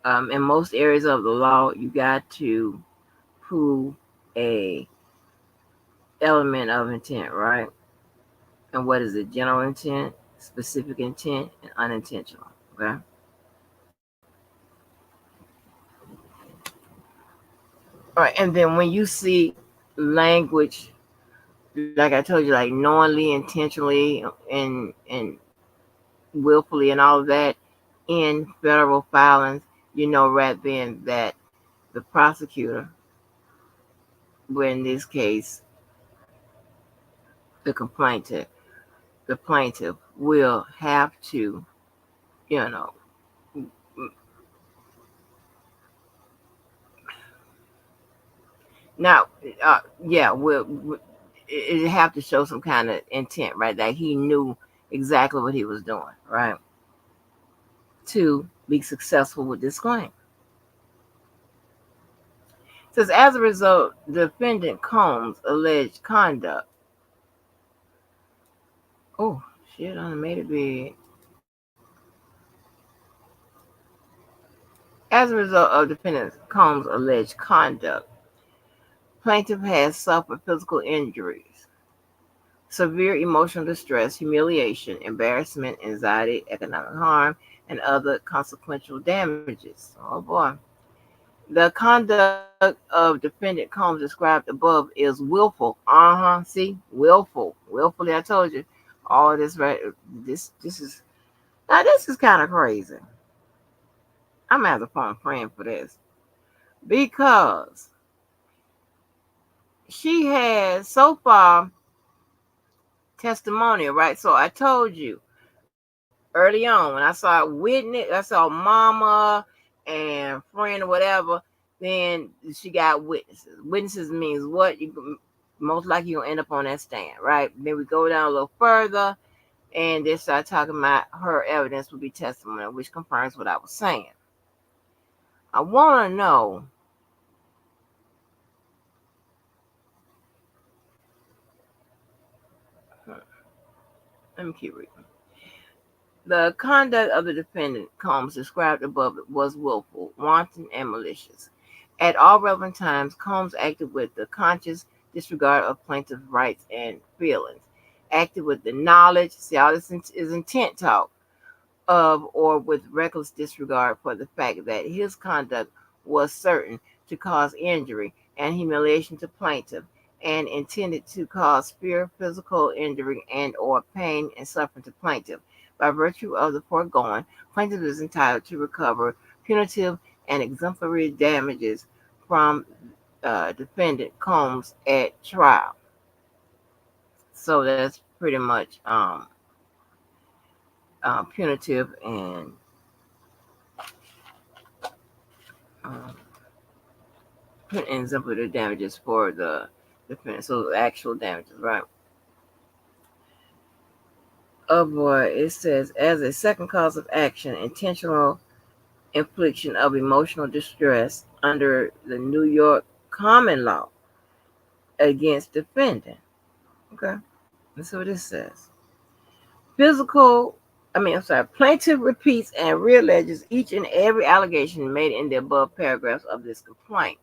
In most areas of the law, you got to prove a element of intent, right? And what is it? General intent, specific intent, and unintentional. Okay. All right, and then when you see language, like I told you, like knowingly, intentionally, and willfully, and all of that in federal filings, you know, right then that the prosecutor, but in this case, the complainant, the plaintiff will have to, you know, now, yeah, it have to show some kind of intent, right? That he knew exactly what he was doing, right? To be successful with this claim. It says, as a result, defendant Combs' alleged conduct. Oh, shit, I made it big. As a result of defendant Combs' alleged conduct, plaintiff has suffered physical injuries, severe emotional distress, humiliation, embarrassment, anxiety, economic harm, and other consequential damages. Oh boy. The conduct of defendant Combs described above is willful. See, willful, willfully. I told you, all this right. This is now. This is kind of crazy. I'm gonna have to phone a friend for this because she has so far testimonial, right? So I told you early on when I saw witness, I saw mama and friend or whatever. Then she got witnesses. Witnesses means what? You most likely you'll end up on that stand, right? Then we go down a little further, and they start talking about her evidence will be testimony, which confirms what I was saying. I want to know. Let me keep reading. The conduct of the defendant, Combs, described above was willful, wanton, and malicious. At all relevant times, Combs acted with the conscious disregard of plaintiff's rights and feelings, acted with the knowledge, see, all this is intent talk, of or with reckless disregard for the fact that his conduct was certain to cause injury and humiliation to plaintiff and intended to cause fear, physical injury, and or pain and suffering to plaintiff. By virtue of the foregoing, plaintiff is entitled to recover punitive and exemplary damages from defendant Combs at trial. So that's pretty much punitive and um, exemplary damages for the defendant. So the actual damages, right? Oh boy, it says as a second cause of action, intentional infliction of emotional distress under the New York common law against defendant. Okay, let's see what this says. Physical I'm sorry, plaintiff repeats and realleges each and every allegation made in the above paragraphs of this complaint.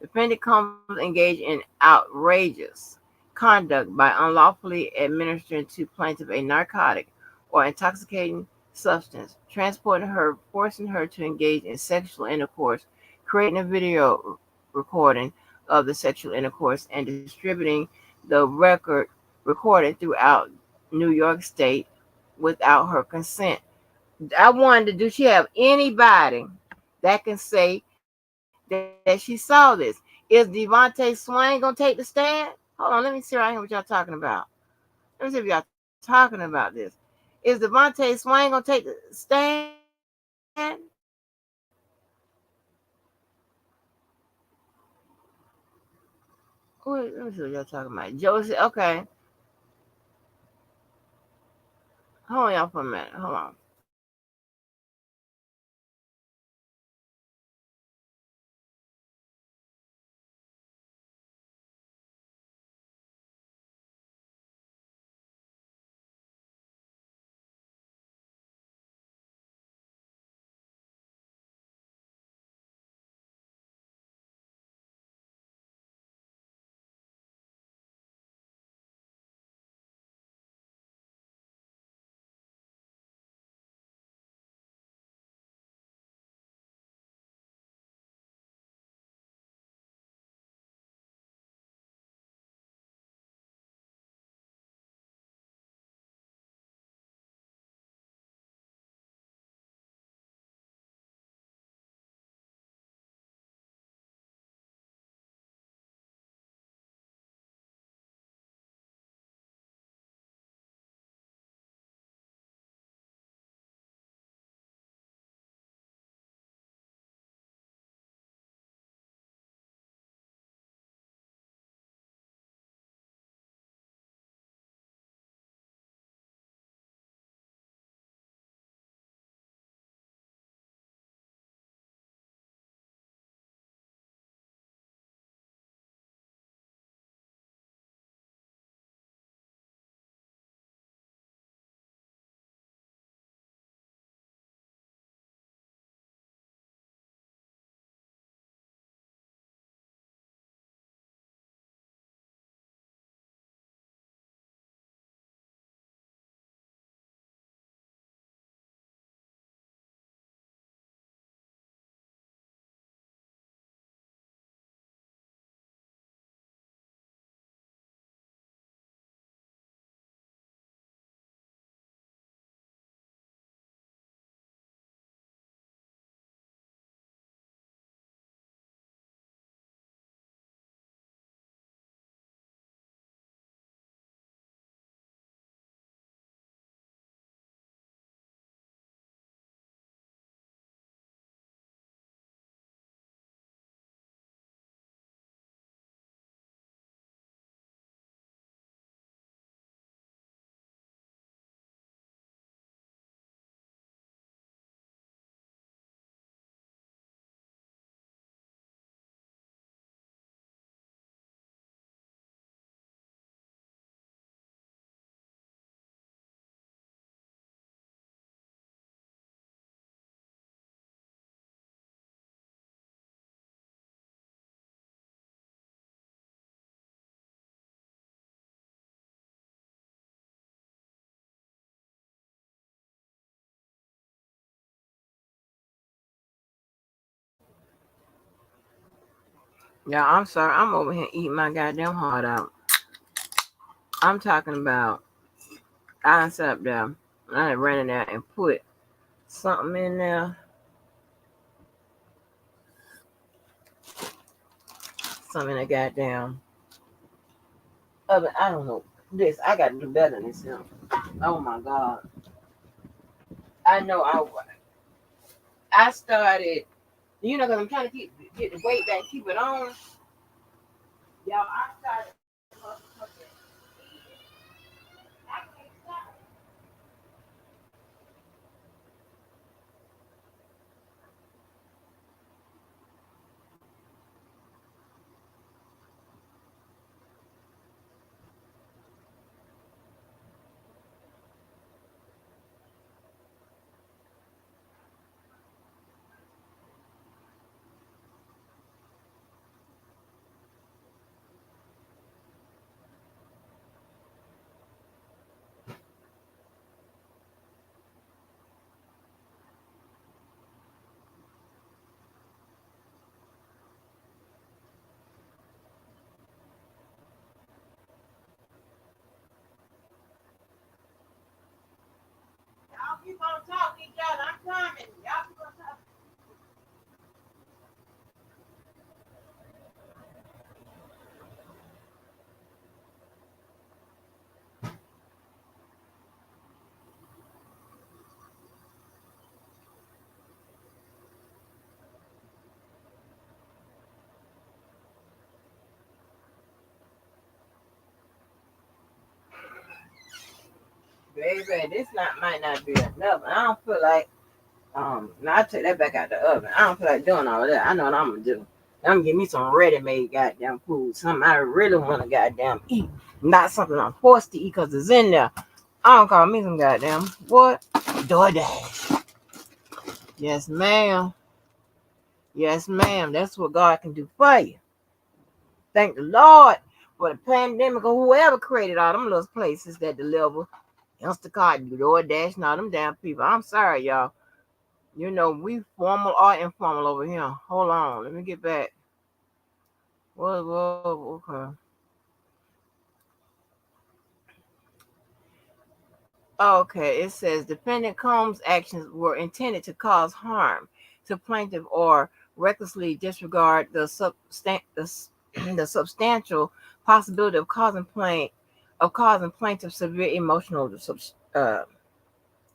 Defendant comes engaged in outrageous conduct by unlawfully administering to plaintiff a narcotic or intoxicating substance, transporting her, forcing her to engage in sexual intercourse, creating a video recording of the sexual intercourse, and distributing the record recorded throughout New York State without her consent. I wonder, do she have anybody that can say that she saw this? Is Devontae Swain gonna take the stand? Hold on, let me see right here what y'all talking about. Let me see if y'all talking about this. Is Devontae Swain gonna take the stand? Wait, let me see what y'all talking about. Josie, okay. Hold on, y'all, for a minute. Hold on. Yeah, I'm sorry. I'm over here eating my goddamn heart out. I'm talking about I done sat up there. I done ran in there and put something in there. Something in the goddamn oven. I don't know. This I gotta do better than this. Oh my god. I know I started, because I'm trying to get the weight back, keep it on. Y'all, I started Baby, this might not be enough. I don't feel like now I take that back out the oven. I don't feel like doing all of that. I know what I'm gonna do. I'm gonna get me some ready-made goddamn food. Something I really want to goddamn eat. Not something I'm forced to eat because it's in there. I don't call me some goddamn what? DoorDash. Yes, ma'am. Yes, ma'am. That's what God can do for you. Thank the Lord for the pandemic or whoever created all them little places that deliver. Instacart, DoorDash, and all them damn people. I'm sorry, y'all. You know, we formal or informal over here. Hold on. Let me get back. Whoa, okay. Okay, it says defendant Combs' actions were intended to cause harm to plaintiff or recklessly disregard the substantial possibility of causing plaintiff severe emotional uh,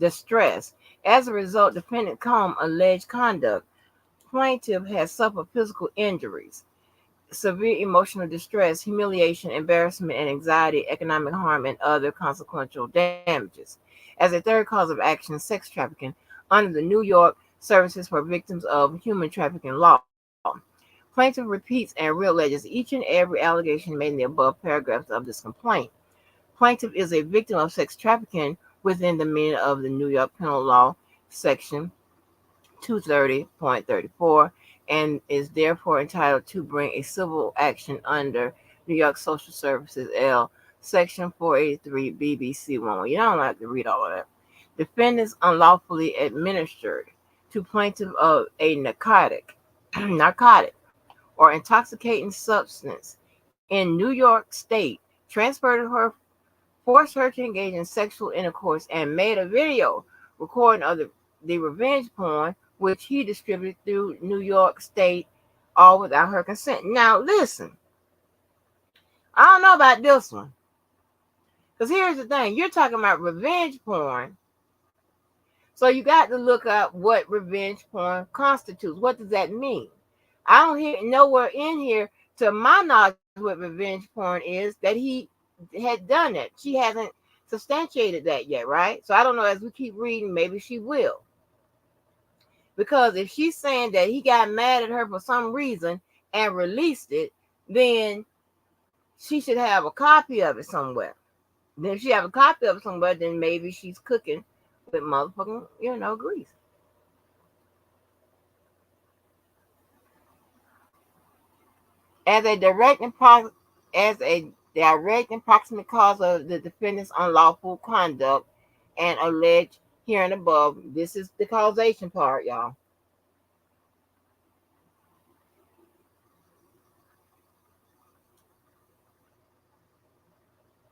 distress. As a result, defendant Combs' alleged conduct, plaintiff has suffered physical injuries, severe emotional distress, humiliation, embarrassment, and anxiety, economic harm, and other consequential damages. As a third cause of action, sex trafficking, under the New York Services for Victims of Human Trafficking law. Plaintiff repeats and realleges each and every allegation made in the above paragraphs of this complaint. Plaintiff is a victim of sex trafficking within the meaning of the New York Penal Law, Section 230.34, and is therefore entitled to bring a civil action under New York Social Services L, Section 483 BBC 1. You don't have to read all of that. Defendants unlawfully administered to plaintiff of a narcotic or intoxicating substance in New York State, transferred her, forced her to engage in sexual intercourse, and made a video recording of the revenge porn, which he distributed through New York State, all without her consent. Now, listen, I don't know about this one. Because here's the thing, you're talking about revenge porn. So you got to look up what revenge porn constitutes. What does that mean? I don't hear nowhere in here, to my knowledge, what revenge porn is that he had done it. She hasn't substantiated that yet, right? So I don't know, as we keep reading, maybe she will. Because if she's saying that he got mad at her for some reason and released it, then she should have a copy of it somewhere. Then if she have a copy of it somewhere, then maybe she's cooking with motherfucking, grease. As a direct and proximate cause of the defendant's unlawful conduct and alleged here and above, this is the causation part, y'all.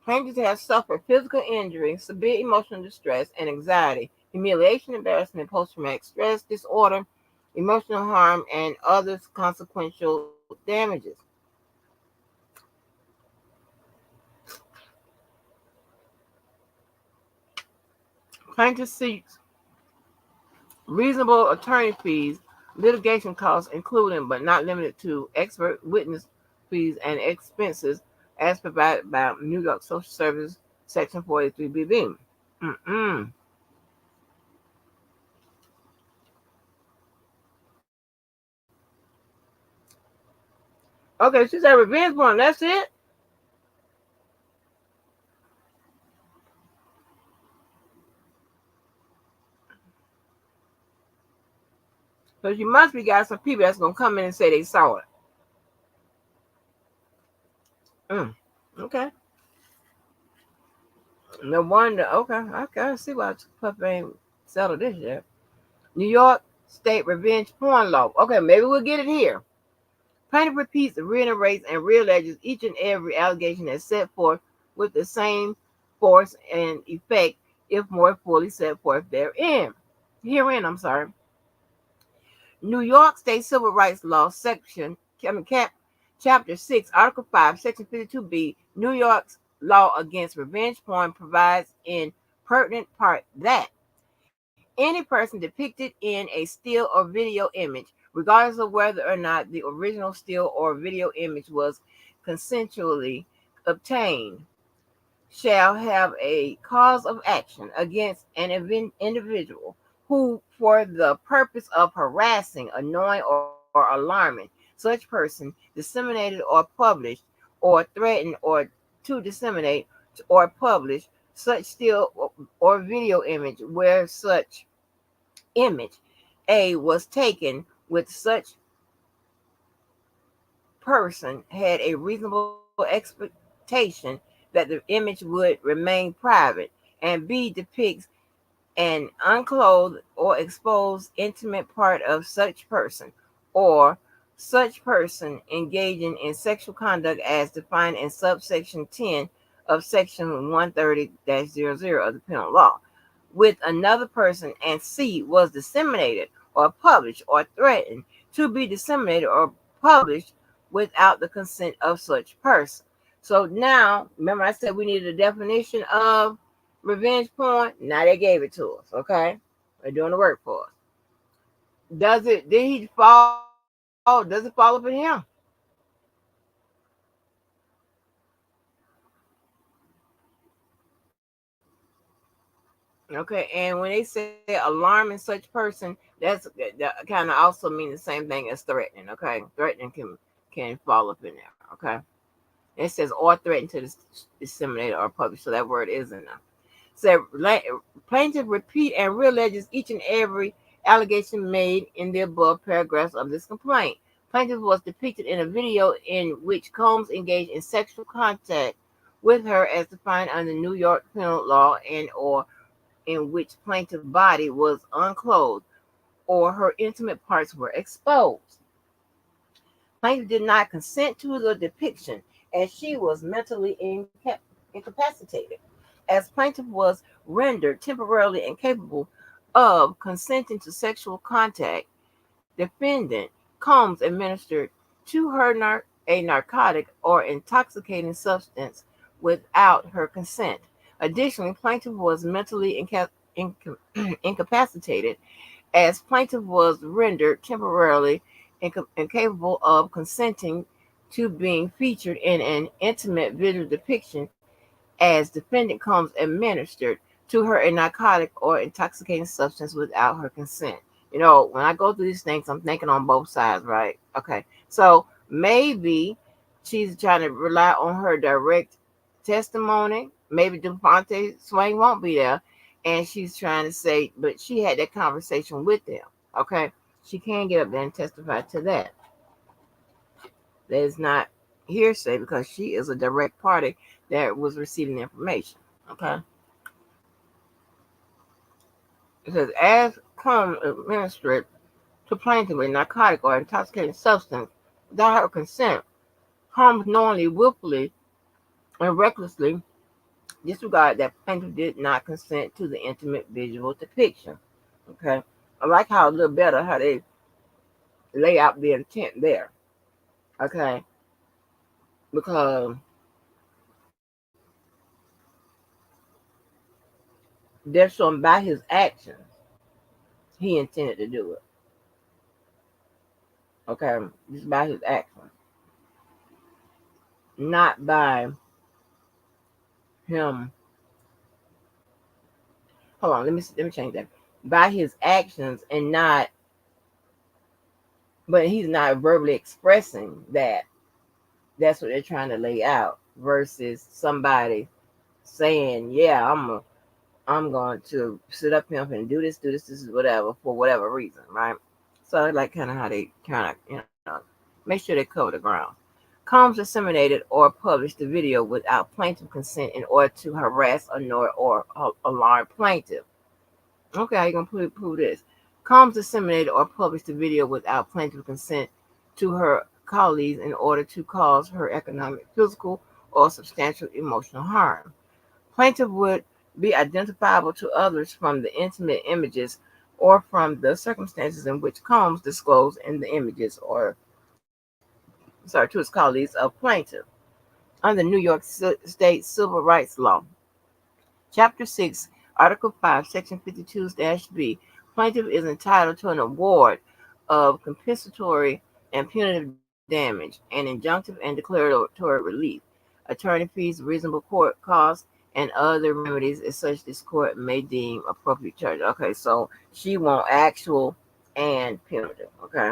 Plaintiffs have suffered physical injury, severe emotional distress, and anxiety, humiliation, embarrassment, post-traumatic stress disorder, emotional harm, and other consequential damages. Plaintiff seeks reasonable attorney fees, litigation costs, including but not limited to expert witness fees and expenses as provided by New York Social Services Section 43BB. Okay, she said revenge porn. That's it? Because you must be got some people that's going to come in and say they saw it. Okay. No wonder. Okay. I can see why Puffy ain't settled this yet. New York State Revenge Porn Law. Okay, maybe we'll get it here. Plaintiff repeats, reiterates, and realleges each and every allegation that's set forth with the same force and effect, if more fully set forth therein. Herein, I'm sorry, New York State Civil Rights Law, Chapter 6, Article 5, Section 52B, New York's law against revenge porn provides in pertinent part that any person depicted in a still or video image, regardless of whether or not the original still or video image was consensually obtained, shall have a cause of action against an individual who, for the purpose of harassing, annoying, or alarming such person, disseminated or published or threatened or to disseminate or publish such still or video image where such image A was taken with such person had a reasonable expectation that the image would remain private, and B depicts an unclothed or exposed intimate part of such person, or such person engaging in sexual conduct as defined in subsection 10 of section 130-00 of the penal law, with another person, and C was disseminated or published or threatened to be disseminated or published without the consent of such person. So now, remember I said we needed a definition of revenge porn? Now they gave it to us, okay? They're doing the work for us. Did he fall? Does it fall up in him? Okay, and when they say alarming such person, that kind of also means the same thing as threatening. Okay, threatening can fall up in there. Okay, it says or threaten to disseminate or publish, so that word is in there. So plaintiff repeat and realleges each and every allegation made in the above paragraphs of this complaint. Plaintiff was depicted in a video in which Combs engaged in sexual contact with her as defined under New York penal law, and or in which plaintiff's body was unclothed or her intimate parts were exposed. Plaintiff did not consent to the depiction as she was mentally incapacitated. As plaintiff was rendered temporarily incapable of consenting to sexual contact, defendant Combs administered to her a narcotic or intoxicating substance without her consent. Additionally, plaintiff was mentally incapacitated as plaintiff was rendered temporarily incapable of consenting to being featured in an intimate visual depiction, as defendant Combs administered to her a narcotic or intoxicating substance without her consent. You know, when I go through these things, I'm thinking on both sides, right? Okay. So maybe she's trying to rely on her direct testimony. Maybe DuPonte Swain won't be there. And she's trying to say, but she had that conversation with them. Okay. She can get up there and testify to that. That is not hearsay because she is a direct party that was receiving the information. Okay. It says, as Combs administered to plaintiff a narcotic or intoxicating substance without her consent, Combs knowingly, willfully, and recklessly disregard that plaintiff did not consent to the intimate visual depiction. Okay. I like how a little better how they lay out the intent there. Okay. Because they're showing by his actions he intended to do it. Okay. Just by his actions. Not by him. Hold on, let me change that. By his actions and not, but he's not verbally expressing that. That's what they're trying to lay out versus somebody saying, "Yeah, I'm going to sit up here and do this is whatever for whatever reason, right?" So I like kind of how they kind of make sure they cover the ground. Combs disseminated or published the video without plaintiff consent in order to harass, annoy, or alarm plaintiff. Okay, how you gonna prove this? Combs disseminated or published the video without plaintiff consent to her colleagues in order to cause her economic, physical, or substantial emotional harm. Plaintiff would be identifiable to others from the intimate images or from the circumstances in which Combs disclosed in the images or to his colleagues of plaintiff under New York State Civil Rights Law. Chapter 6, Article 5, Section 52-B, plaintiff is entitled to an award of compensatory and punitive damage and injunctive and declaratory relief, attorney fees, reasonable court costs, and other remedies as such this court may deem appropriate charge. Okay, so she want actual and punitive. Okay,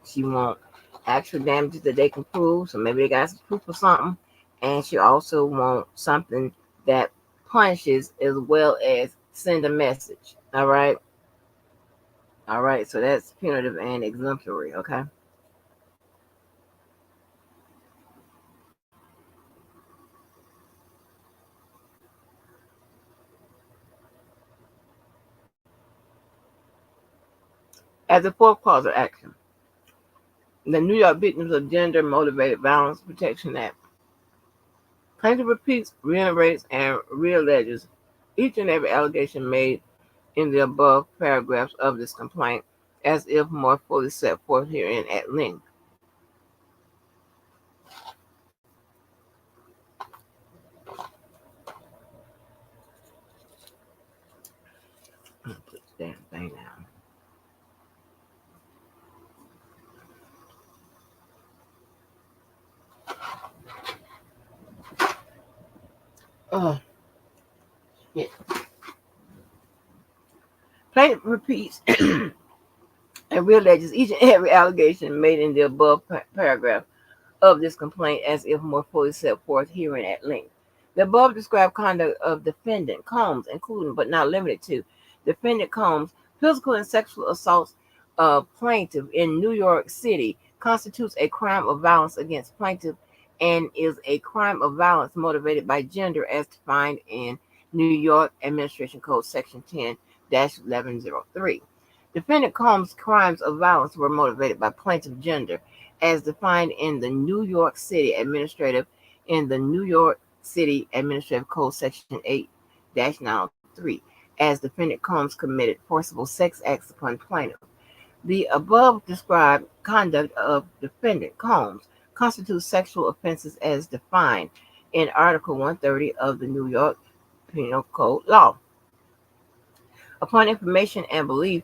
she want actual damages that they can prove, so maybe they got some proof or something, and she also want something that punishes as well as send a message. All right, so that's punitive and exemplary. Okay. As a fourth cause of action, the New York Victims of Gender Motivated Violence Protection Act. Plaintiff repeats, reiterates, and realleges each and every allegation made in the above paragraphs of this complaint as if more fully set forth herein at length. Put this damn thing down. Oh, shit. Plaintiff repeats and realleges each and every allegation made in the above paragraph of this complaint as if more fully set forth herein at length. The above described conduct of defendant Combs, including but not limited to defendant Combs' physical and sexual assaults of plaintiff in New York City, constitutes a crime of violence against plaintiff and is a crime of violence motivated by gender as defined in New York Administration Code Section 10-1103. Defendant Combs' crimes of violence were motivated by plaintiff gender as defined in the New York City Administrative Code Section 8-903, as defendant Combs committed forcible sex acts upon plaintiff. The above described conduct of defendant Combs constitutes sexual offenses as defined in Article 130 of the New York Penal Code law. Upon information and belief,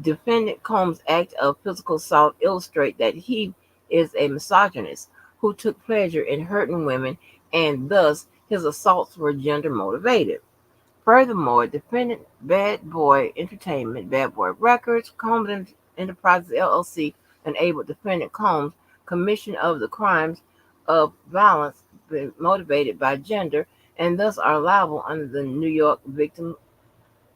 defendant Combs' act of physical assault illustrate that he is a misogynist who took pleasure in hurting women, and thus his assaults were gender motivated. Furthermore, defendant Bad Boy Entertainment, Bad Boy Records, Combs Enterprises LLC enabled defendant Combs' commission of the crimes of violence motivated by gender, and thus are liable under the New York Victim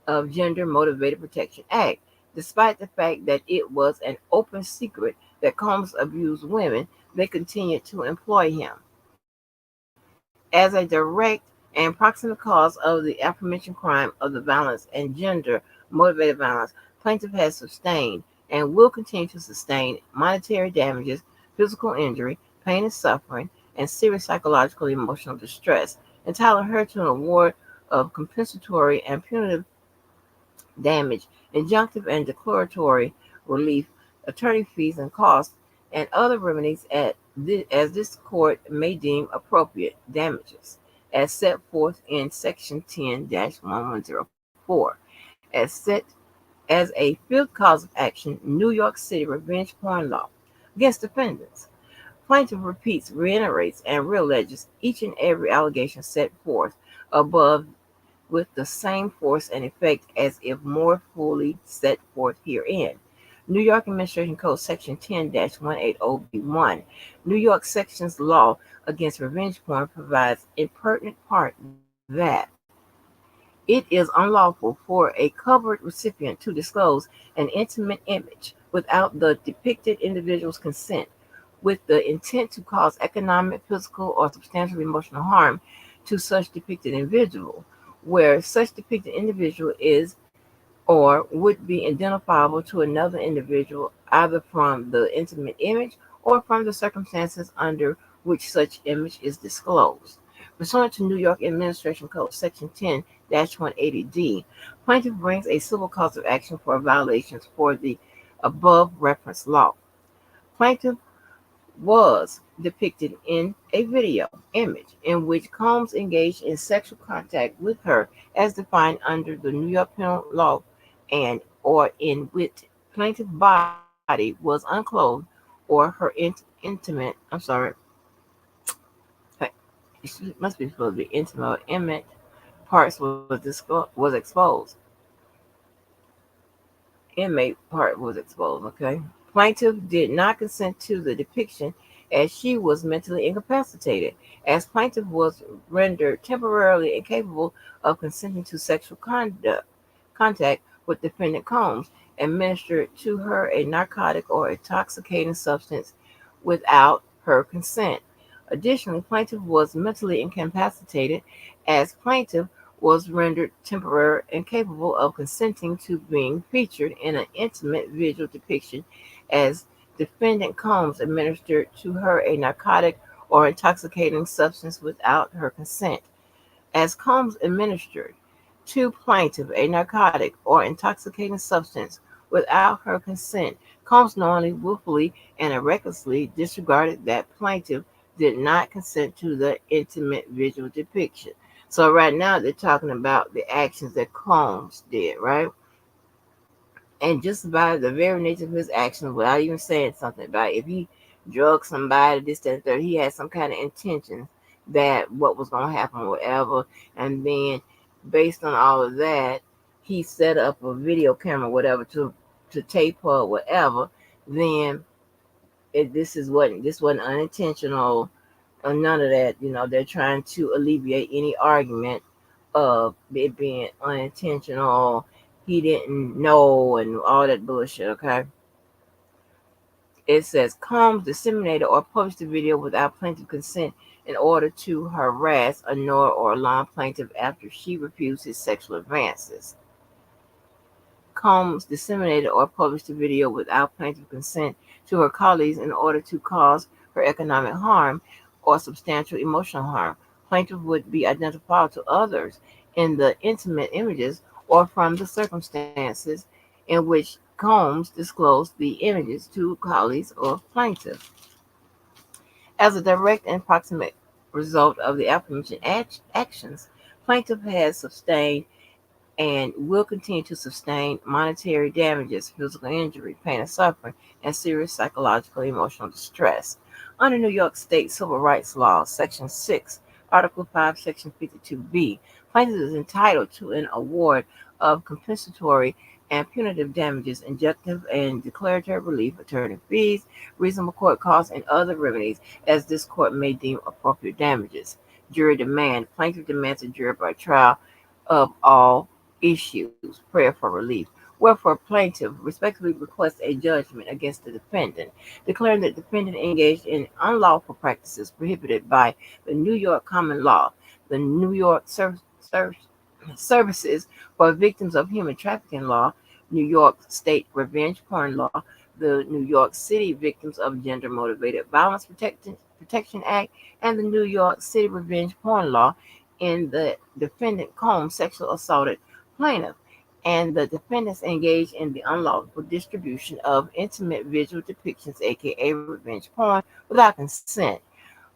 of Gender Motivated Protection Act, despite the fact that it was an open secret that Combs abused women. They continued to employ him. As a direct and proximate cause of the aforementioned crime of the violence and gender motivated violence, plaintiff has sustained and will continue to sustain monetary damages, physical injury, pain and suffering, and serious psychological and emotional distress, entitling her to an award of compensatory and punitive damage, injunctive and declaratory relief, attorney fees and costs, and other remedies as this court may deem appropriate damages, as set forth in Section 10-1104. As set as a fifth cause of action, New York City revenge porn law against defendants. Plaintiff repeats, reiterates, and realleges each and every allegation set forth above with the same force and effect as if more fully set forth herein. New York Administration Code Section 10-180B1. New York Section's law against revenge porn provides in pertinent part that it is unlawful for a covered recipient to disclose an intimate image without the depicted individual's consent, with the intent to cause economic, physical, or substantial emotional harm to such depicted individual, where such depicted individual is or would be identifiable to another individual either from the intimate image or from the circumstances under which such image is disclosed. Pursuant to New York Administration Code Section 180D. Plaintiff brings a civil cause of action for violations for the above referenced law. Plaintiff was depicted in a video image in which Combs engaged in sexual contact with her as defined under the New York penal law and or in which plaintiff's body was unclothed or her intimate, she must be supposed to be intimate or intimate parts was exposed. Inmate part was exposed, okay? Plaintiff did not consent to the depiction as she was mentally incapacitated, as plaintiff was rendered temporarily incapable of consenting to sexual contact with defendant Combs, administered to her a narcotic or intoxicating substance without her consent. Additionally, plaintiff was mentally incapacitated as plaintiff was rendered temporarily incapable of consenting to being featured in an intimate visual depiction as defendant Combs administered to her a narcotic or intoxicating substance without her consent. As Combs administered to plaintiff a narcotic or intoxicating substance without her consent, Combs knowingly, willfully, and recklessly disregarded that plaintiff did not consent to the intimate visual depiction. So right now they're talking about the actions that Combs did, right? And just by the very nature of his actions, without even saying something about it, if he drugged somebody, this, that, and third, he had some kind of intention that what was going to happen, whatever. And then based on all of that, he set up a video camera, whatever, to tape her, whatever. Then this wasn't unintentional or none of that. They're trying to alleviate any argument of it being unintentional. He didn't know and all that bullshit. Okay. It says Combs disseminated or published the video without plaintiff consent in order to harass, annoy, or alarm plaintiff after she refused his sexual advances. Combs disseminated or published the video without plaintiff consent to her colleagues in order to cause her economic harm or substantial emotional harm. Plaintiff would be identifiable to others in the intimate images or from the circumstances in which Combs disclosed the images to colleagues or plaintiff. As a direct and proximate result of the aforementioned actions, plaintiff has sustained and will continue to sustain monetary damages, physical injury, pain and suffering, and serious psychological emotional distress. Under New York State Civil Rights Law, Section 6, Article 5, Section 52B, plaintiff is entitled to an award of compensatory and punitive damages, injunctive and declaratory relief, attorney fees, reasonable court costs, and other remedies as this court may deem appropriate damages. Jury demand. Plaintiff demands a jury by trial of all issues, prayer for relief. Wherefore, plaintiff respectfully requests a judgment against the defendant, declaring that the defendant engaged in unlawful practices prohibited by the New York common law, the New York Services for Victims of Human Trafficking law, New York State Revenge Porn law, the New York City Victims of Gender Motivated Violence Protection Act, and the New York City Revenge Porn law in the defendant Combs sexual assaulted plaintiff, and the defendants engaged in the unlawful distribution of intimate visual depictions, aka revenge porn, without consent,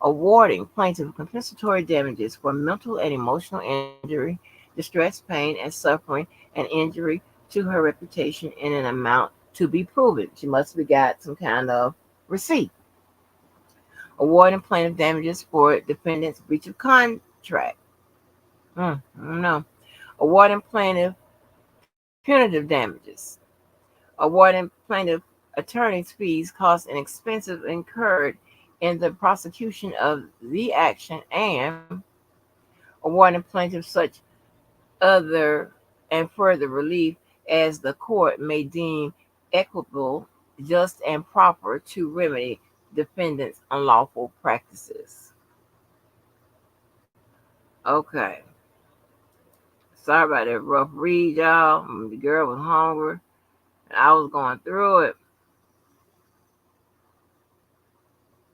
awarding plaintiff compensatory damages for mental and emotional injury, distress, pain, and suffering, and injury to her reputation in an amount to be proven. She must have got some kind of receipt. Awarding plaintiff damages for defendant's breach of contract. I don't know. Awarding plaintiff punitive damages, awarding plaintiff attorney's fees, costs, and expenses incurred in the prosecution of the action, and awarding plaintiff such other and further relief as the court may deem equitable, just, and proper to remedy defendants' unlawful practices. Okay. Sorry about that rough read, y'all. The girl was hungry. I was going through it.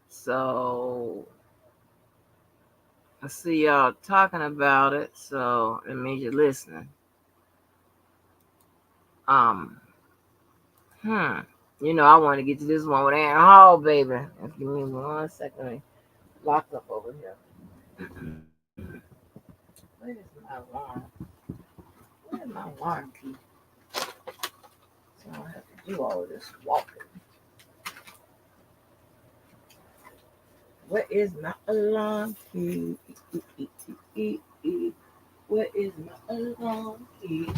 So I see y'all talking about it, so it means you're listening. Um, hmm. I want to get to this one with Aaron Hall, baby. Give me 1 second. Let me lock up over here. Where is my alarm? Where's my alarm key? So I don't have to do all of this walking. Where is my alarm key? Where is my alarm key?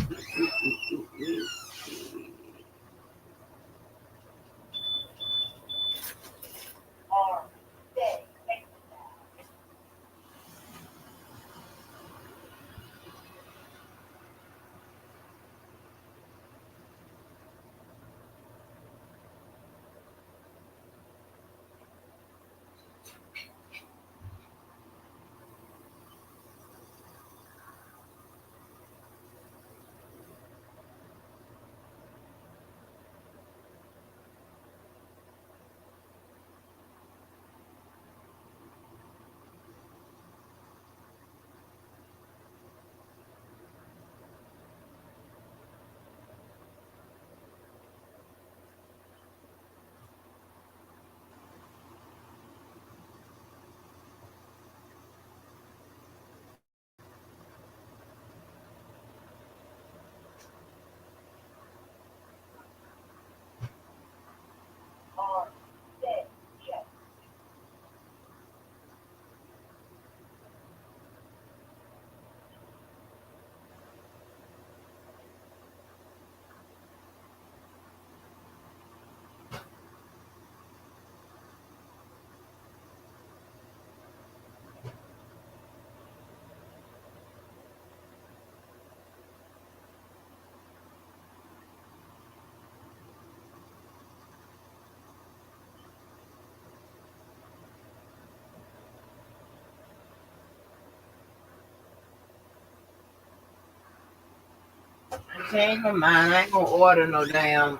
I changed my mind. I ain't gonna order no damn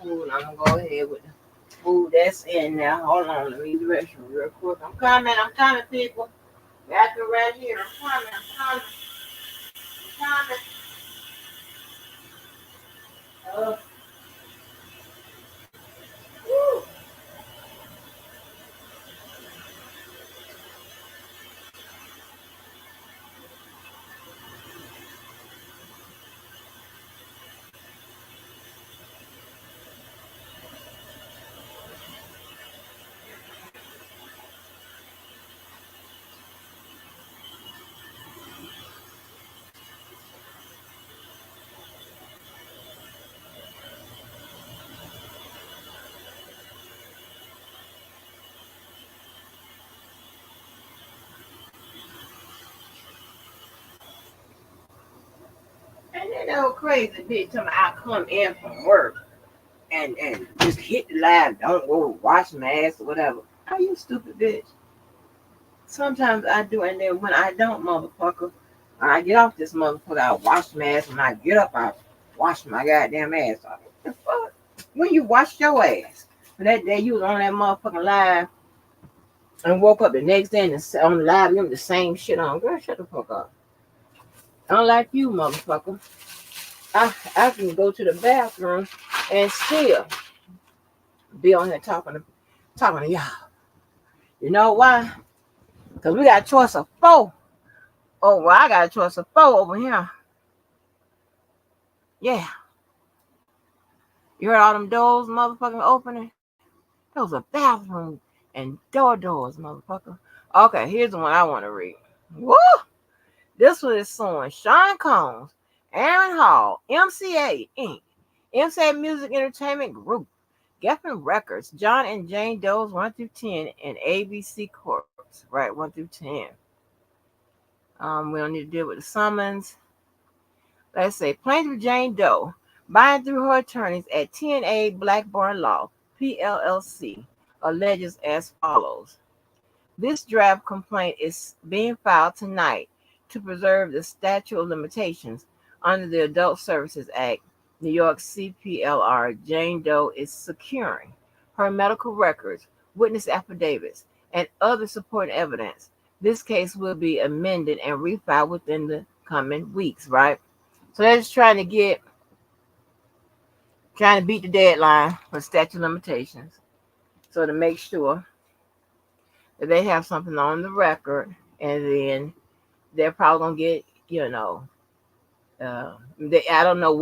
food. I'm gonna go ahead with the food that's in there. Hold on, let me use the restroom real quick. I'm coming, people. Got the right here. I'm coming. Oh, woo. And then that old crazy bitch tell me I come in from work and just hit the live. Don't go wash my ass or whatever. Are you stupid bitch? Sometimes I do, and then when I don't, motherfucker, when I get off this motherfucker, I wash my ass. When I get up, I wash my goddamn ass off. What the fuck? When you wash your ass? For that day you was on that motherfucking live and woke up the next day and on the live, you the same shit on. Girl, shut the fuck up. Unlike you, motherfucker. I can go to the bathroom and still be on here talking to y'all. You know why? Because we got a choice of four. Oh, well, I got a choice of four over here. Yeah. You heard all them doors motherfucking opening? Those are bathrooms and doors, motherfucker. Okay, here's the one I want to read. Woo! This one is showing Sean Combs, Aaron Hall, MCA Inc., MCA Music Entertainment Group, Geffen Records, John and Jane Doe's 1 through 10, and ABC Corps. Right, 1 through 10. We don't need to deal with the summons. Let's say plaintiff Jane Doe, by and through her attorneys at TNA Blackburn Law, PLLC, alleges as follows. This draft complaint is being filed tonight to preserve the statute of limitations under the Adult Services Act. New York CPLR Jane Doe is securing her medical records, witness affidavits, and other supporting evidence This case will be amended and refiled within the coming weeks, right? So they're just trying to beat the deadline for statute of limitations. So to make sure that they have something on the record, and then they're probably gonna get, I don't know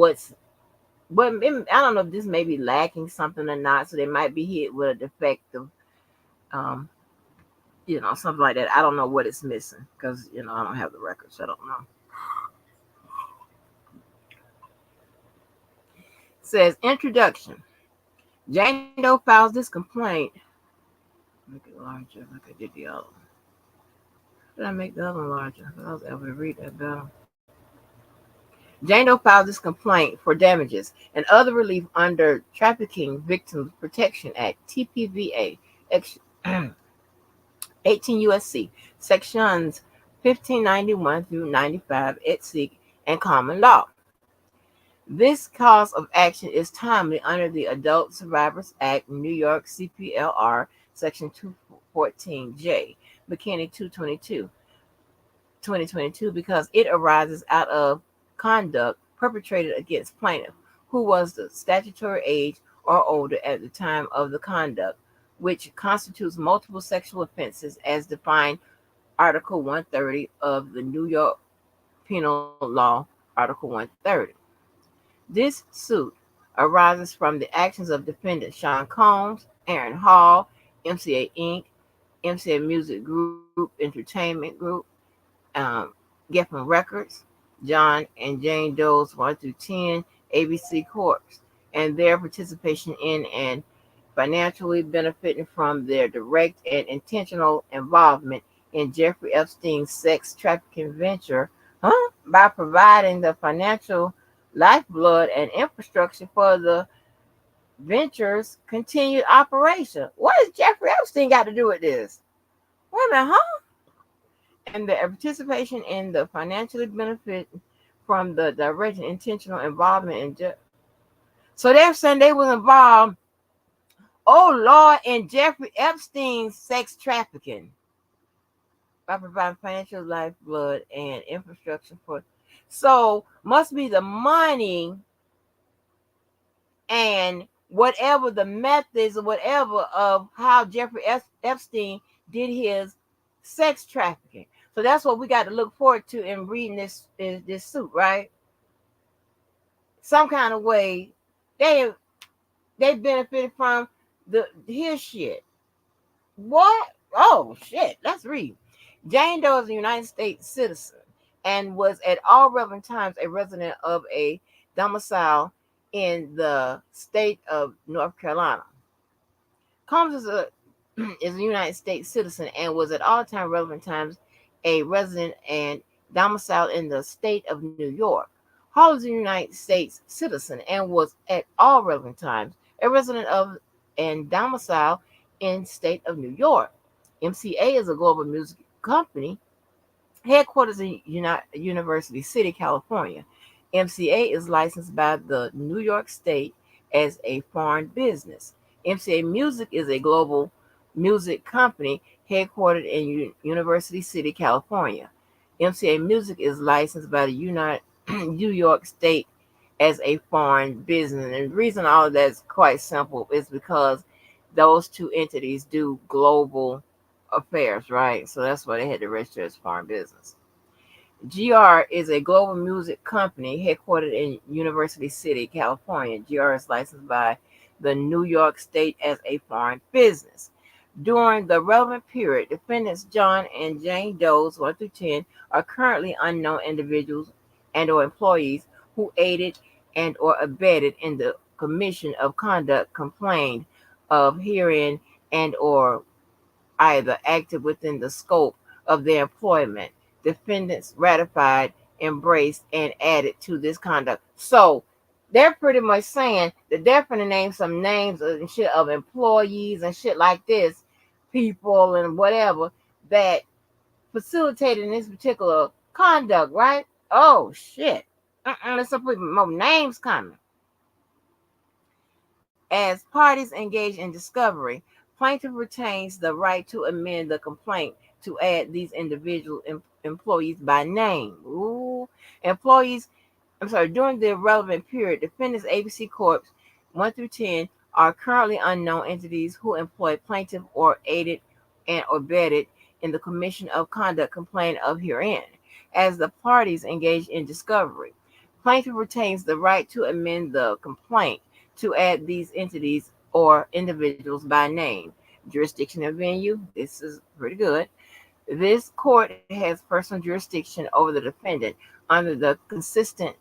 but I don't know if this may be lacking something or not. So they might be hit with a defective, um, something like that. I don't know what it's missing because I don't have the records. So I don't know. It says introduction. Jane Doe files this complaint. Make it larger like I did the other one. Did I make the other one larger? I was able to read that better. Jane Doe filed this complaint for damages and other relief under Trafficking Victims Protection Act, TPVA, 18 USC, sections 1591 through 95, et and common law. This cause of action is timely under the Adult Survivors Act, New York CPLR, section 214J, McKinney 222. 2022 because it arises out of conduct perpetrated against plaintiff who was the statutory age or older at the time of the conduct, which constitutes multiple sexual offenses as defined Article 130 of the New York Penal Law, Article 130. This suit arises from the actions of defendants Sean Combs, Aaron Hall, MCA Inc., MCA Music Group, Entertainment Group, um, Geffen Records, John and Jane Doe's 1 through 10 ABC Corps, and their participation in and financially benefiting from their direct and intentional involvement in Jeffrey Epstein's sex trafficking venture, by providing the financial lifeblood and infrastructure for the venture's continued operation. What does Jeffrey Epstein got to do with this? Wait a minute, huh? And the participation in the financially benefit from the direct and intentional involvement in so they're saying they was involved, oh Lord, in Jeffrey Epstein's sex trafficking by providing financial lifeblood and infrastructure for. So must be the money and whatever the methods or whatever of how Jeffrey Epstein did his sex trafficking. So that's what we got to look forward to in reading this suit, right? Some kind of way they benefited from his shit. What? Oh shit! Let's read. Jane Doe is a United States citizen and was at all relevant times a resident of a domicile in the state of North Carolina. Combs is a United States citizen and was at all time relevant times a resident and domiciled in the state of New York. Hall is a United States citizen and was at all relevant times a resident of and domiciled in state of New York. MCA is a global music company headquarters in University City, California. MCA is licensed by the New York State as a foreign business. MCA Music is a global music company headquartered in University City, California. MCA Music is licensed by the New York State as a foreign business. And the reason all of that is quite simple is because those two entities do global affairs, right? So that's why they had to register as foreign business. GR is a global music company headquartered in University City, California. GR is licensed by the New York State as a foreign business. During the relevant period, defendants John and Jane Doe's 1 through 10 are currently unknown individuals and or employees who aided and or abetted in the commission of conduct complained of herein and or either acted within the scope of their employment. Defendants ratified, embraced, and added to this conduct. So they're pretty much saying that they're going to name some names and shit of employees and shit like this, people and whatever that facilitated this particular conduct, right? Oh shit. There's some more names coming. As parties engage in discovery, plaintiff retains the right to amend the complaint to add these individual employees by name. Ooh, employees. I'm sorry. During the relevant period, defendants ABC Corps 1 through 10 are currently unknown entities who employ plaintiff or aided and or abetted in the commission of conduct complained of herein, as the parties engage in discovery. Plaintiff retains the right to amend the complaint to add these entities or individuals by name. Jurisdiction and venue. This is pretty good. This court has personal jurisdiction over the defendant under the consistent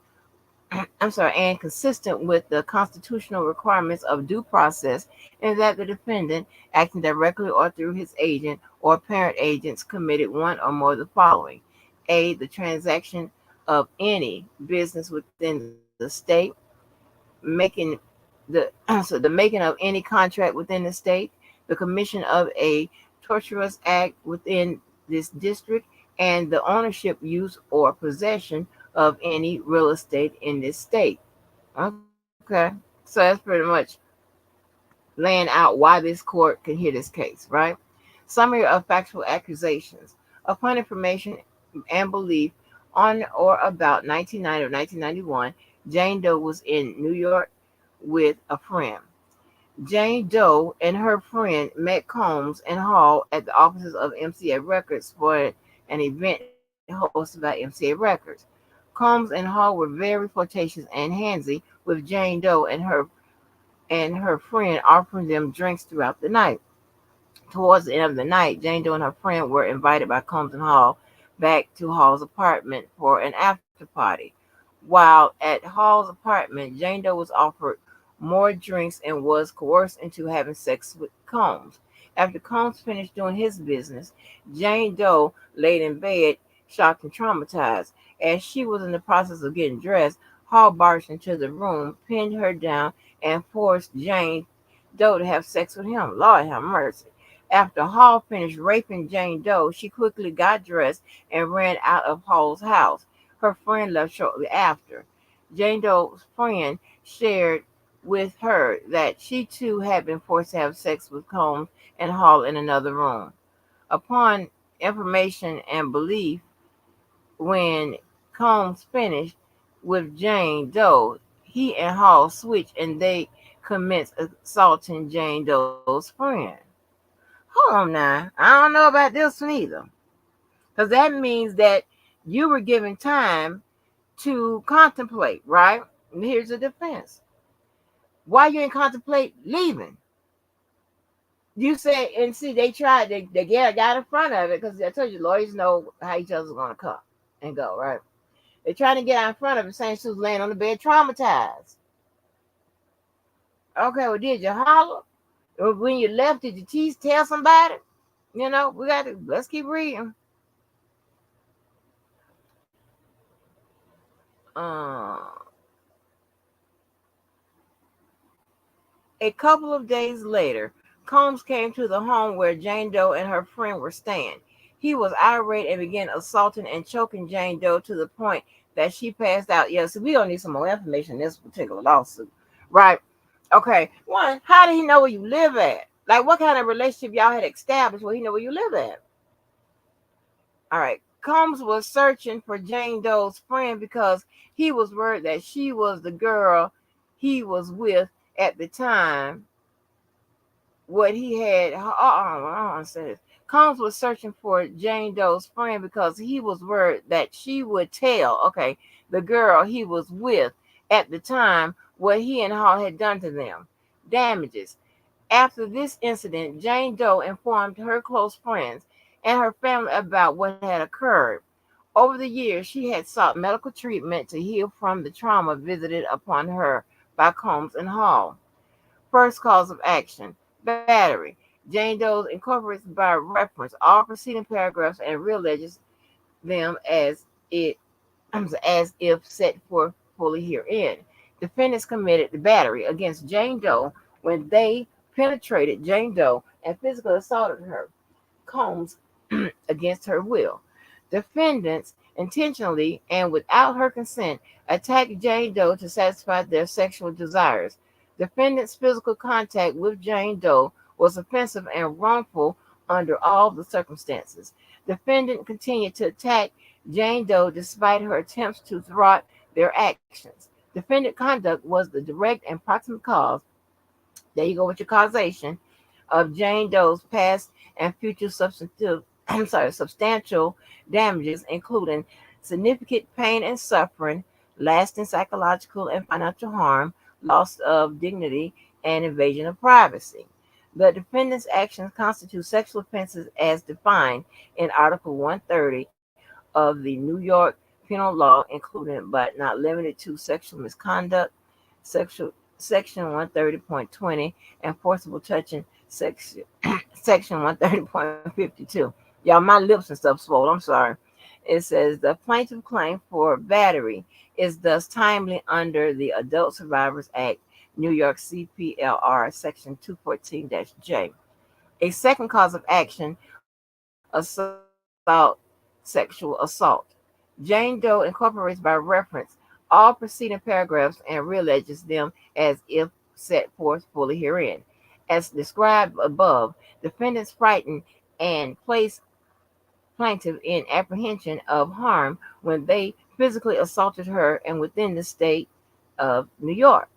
and consistent with the constitutional requirements of due process, and that the defendant, acting directly or through his agent or parent agents, committed one or more of the following: A, the transaction of any business within the state, making the making of any contract within the state, the commission of a tortious act within this district, and the ownership, use, or possession of any real estate in this state. Okay, so that's pretty much laying out why this court can hear this case, right? Summary of factual accusations. Upon information and belief on or about 1990 or 1991, Jane Doe was in New York with a friend. Jane Doe and her friend met Combs and Hall at the offices of MCA Records for an event hosted by MCA Records. Combs and Hall were very flirtatious and handsy, with Jane Doe and her friend offering them drinks throughout the night. Towards the end of the night, Jane Doe and her friend were invited by Combs and Hall back to Hall's apartment for an after party. While at Hall's apartment, Jane Doe was offered more drinks and was coerced into having sex with Combs. After Combs finished doing his business, Jane Doe laid in bed, shocked and traumatized. As she was in the process of getting dressed, Hall barged into the room, pinned her down, and forced Jane Doe to have sex with him. Lord have mercy. After Hall finished raping Jane Doe, she quickly got dressed and ran out of Hall's house. Her friend left shortly after. Jane Doe's friend shared with her that she too had been forced to have sex with Combs and Hall in another room. Upon information and belief, when Combs finished with Jane Doe, he and Hall switched and they commenced assaulting Jane Doe's friend. Hold on now. I don't know about this one either. Because that means that you were given time to contemplate, right? And here's the defense. Why you didn't contemplate leaving? You say, and see, they tried, they got in front of it, because I told you, lawyers know how each other's going to come and go, right? They trying to get out in front of it, saying she was laying on the bed traumatized. Okay, well, did you holler? Or when you left, did you tell somebody? Let's keep reading. Uh, a couple of days later, Combs came to the home where Jane Doe and her friend were staying. He was irate and began assaulting and choking Jane Doe to the point that she passed out. Yeah, so we don't need some more information in this particular lawsuit, right? Okay, one, how did he know where you live at? Like, what kind of relationship y'all had established where he know where you live at? All right. Combs was searching for Jane Doe's friend because he was worried that she was the girl he was with at the time. What he had, I don't understand this. Combs was searching for Jane Doe's friend because he was worried that she would tell, okay, the girl he was with at the time what he and Hall had done to them. Damages. After this incident, Jane Doe informed her close friends and her family about what had occurred. Over the years, she had sought medical treatment to heal from the trauma visited upon her by Combs and Hall. First cause of action: battery. Jane Doe incorporates by reference all preceding paragraphs and realleges them as if set forth fully herein. Defendants committed the battery against Jane Doe when they penetrated Jane Doe and physically assaulted her. Combs against her will. Defendants intentionally and without her consent attacked Jane Doe to satisfy their sexual desires. Defendant's physical contact with Jane Doe was offensive and wrongful under all the circumstances. Defendant continued to attack Jane Doe despite her attempts to thwart their actions. Defendant conduct was the direct and proximate cause, there you go with your causation, of Jane Doe's past and future substantial damages, including significant pain and suffering, lasting psychological and financial harm, loss of dignity, and invasion of privacy. The defendant's actions constitute sexual offenses as defined in Article 130 of the New York Penal Law, including but not limited to sexual misconduct, sexual Section 130.20, and forcible touching, Section 130.52. Y'all, my lips and stuff swole. I'm sorry. It says the plaintiff claim for battery is thus timely under the Adult Survivors Act, New York CPLR, Section 214-J. A second cause of action, sexual assault. Jane Doe incorporates by reference all preceding paragraphs and realleges them as if set forth fully herein. As described above, defendants frightened and placed plaintiff in apprehension of harm when they physically assaulted her and within the state of New York.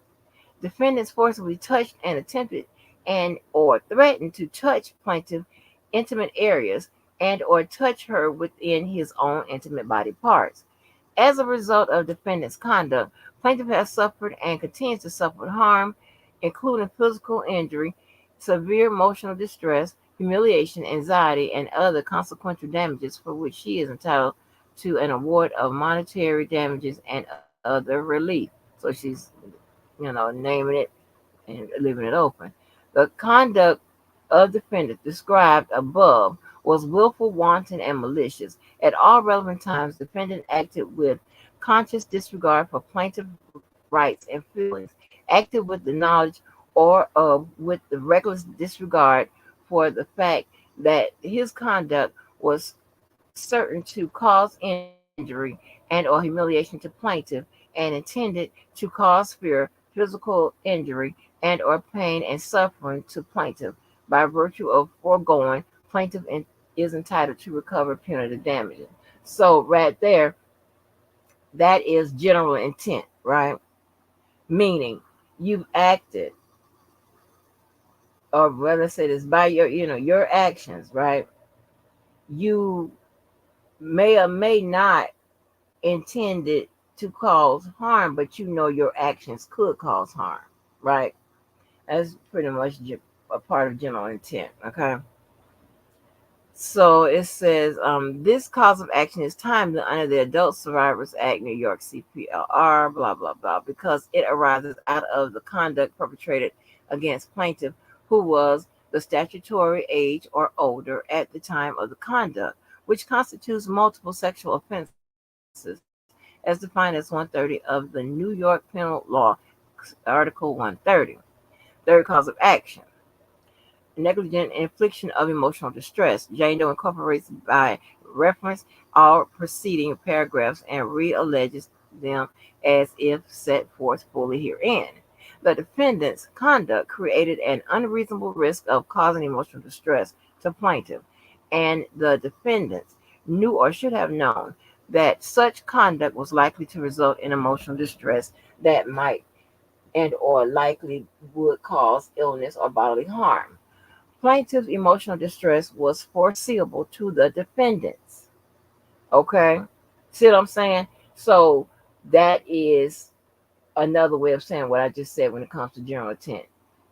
Defendants forcibly touched and attempted and or threatened to touch plaintiff intimate areas and or touch her within his own intimate body parts. As a result of defendant's conduct, plaintiff has suffered and continues to suffer harm, including physical injury, severe emotional distress, humiliation, anxiety, and other consequential damages for which she is entitled to an award of monetary damages and other relief. So she's, naming it and leaving it open. The conduct of defendant described above was willful, wanton, and malicious. At all relevant times, defendant acted with conscious disregard for plaintiff rights and feelings, acted with the knowledge or with the reckless disregard for the fact that his conduct was certain to cause injury and or humiliation to plaintiff and intended to cause fear, physical injury, and or pain and suffering to plaintiff. By virtue of foregoing, plaintiff is entitled to recover punitive damages. So right there, that is general intent, right? Meaning you've acted, or rather say this, by your actions, right? You may or may not intended to cause harm, but your actions could cause harm, right? That's pretty much a part of general intent, okay? So it says this cause of action is timely under the Adult Survivors Act, New York CPLR, blah, blah, blah, because it arises out of the conduct perpetrated against plaintiff who was the statutory age or older at the time of the conduct, which constitutes multiple sexual offenses as defined as 130 of the New York Penal Law, Article 130. Third cause of action, negligent infliction of emotional distress. Jane Doe incorporates by reference all preceding paragraphs and realleges them as if set forth fully herein. The defendant's conduct created an unreasonable risk of causing emotional distress to plaintiff, and the defendants knew or should have known that such conduct was likely to result in emotional distress that might and or likely would cause illness or bodily harm. Plaintiff's emotional distress was foreseeable to the defendants. Okay? See what I'm saying? So that is another way of saying what I just said when it comes to general intent.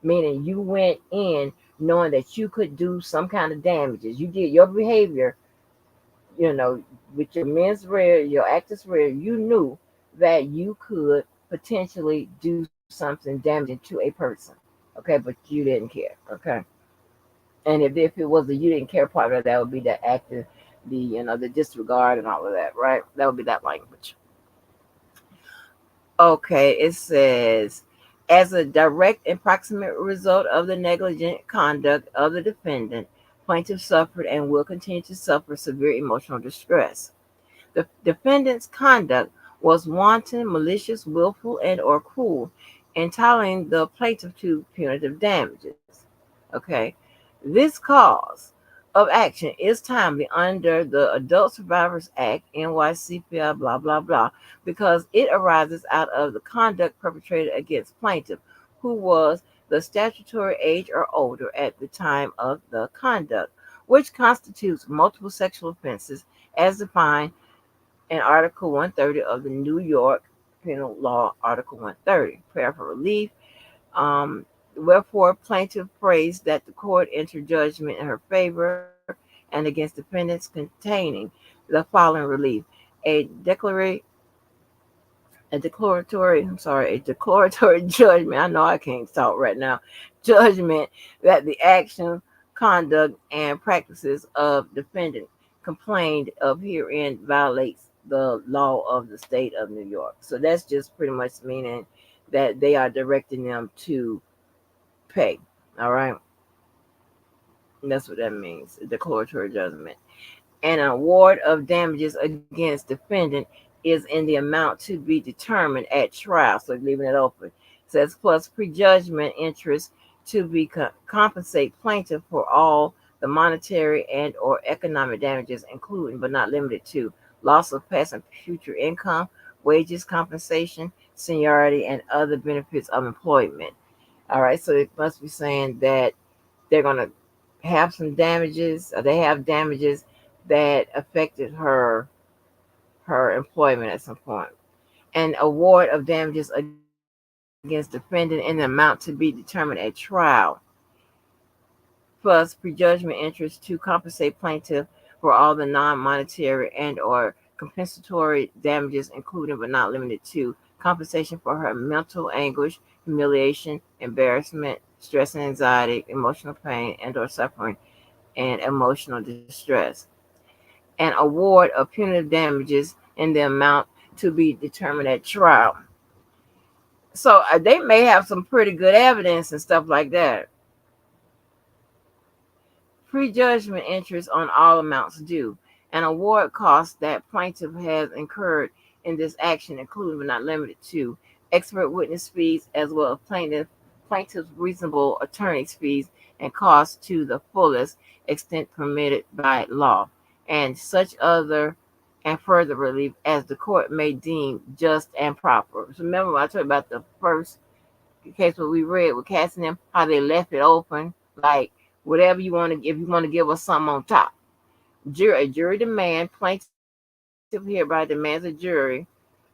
Meaning you went in knowing that you could do some kind of damages. You did your behavior, with your mens rea, your actus rea, you knew that you could potentially do something damaging to a person. Okay, but you didn't care. Okay. And if it was the you didn't care part of it, that would be the active, the disregard and all of that, right? That would be that language. Okay, it says, as a direct and proximate result of the negligent conduct of the defendant, plaintiff suffered and will continue to suffer severe emotional distress. The defendant's conduct was wanton, malicious, willful, and or cruel, entitling the plaintiff to punitive damages. Okay, this cause of action is timely under the Adult Survivors Act, NYCPL, blah, blah, blah, because it arises out of the conduct perpetrated against plaintiff, who was the statutory age or older at the time of the conduct, which constitutes multiple sexual offenses as defined in Article 130 of the New York Penal Law, Article 130. Prayer for relief. Um, Wherefore, plaintiff prays that the court enter judgment in her favor and against defendants containing the following relief: a a declaratory judgment. I know I can't talk right now. Judgment that the action, conduct, and practices of defendant complained of herein violates the law of the state of New York. So that's just pretty much meaning that they are directing them to pay. All right. And that's what that means. A declaratory judgment. An award of damages against defendant is in the amount to be determined at trial. So leaving it open. It says plus prejudgment interest to be compensate plaintiff for all the monetary and or economic damages, including but not limited to loss of past and future income, wages, compensation, seniority, and other benefits of employment. All right, so it must be saying that they're going to have some damages, or they have damages that affected her employment at some point. An award of damages against defendant in the amount to be determined at trial, plus prejudgment interest to compensate plaintiff for all the non-monetary and or compensatory damages, including but not limited to compensation for her mental anguish, humiliation, embarrassment, stress and anxiety, emotional pain and or suffering, and emotional distress. An award of punitive damages in the amount to be determined at trial. So they may have some pretty good evidence and stuff like that. Prejudgment interest on all amounts due. An award costs that plaintiff has incurred in this action, including but not limited to expert witness fees as well as plaintiff's reasonable attorney's fees and costs to the fullest extent permitted by law, and such other and further relief as the court may deem just and proper. So remember when I told you about the first case what we read with Cass and them, how they left it open, like whatever you want to, if you want to give us something on top. A jury demand, plaintiff hereby demands a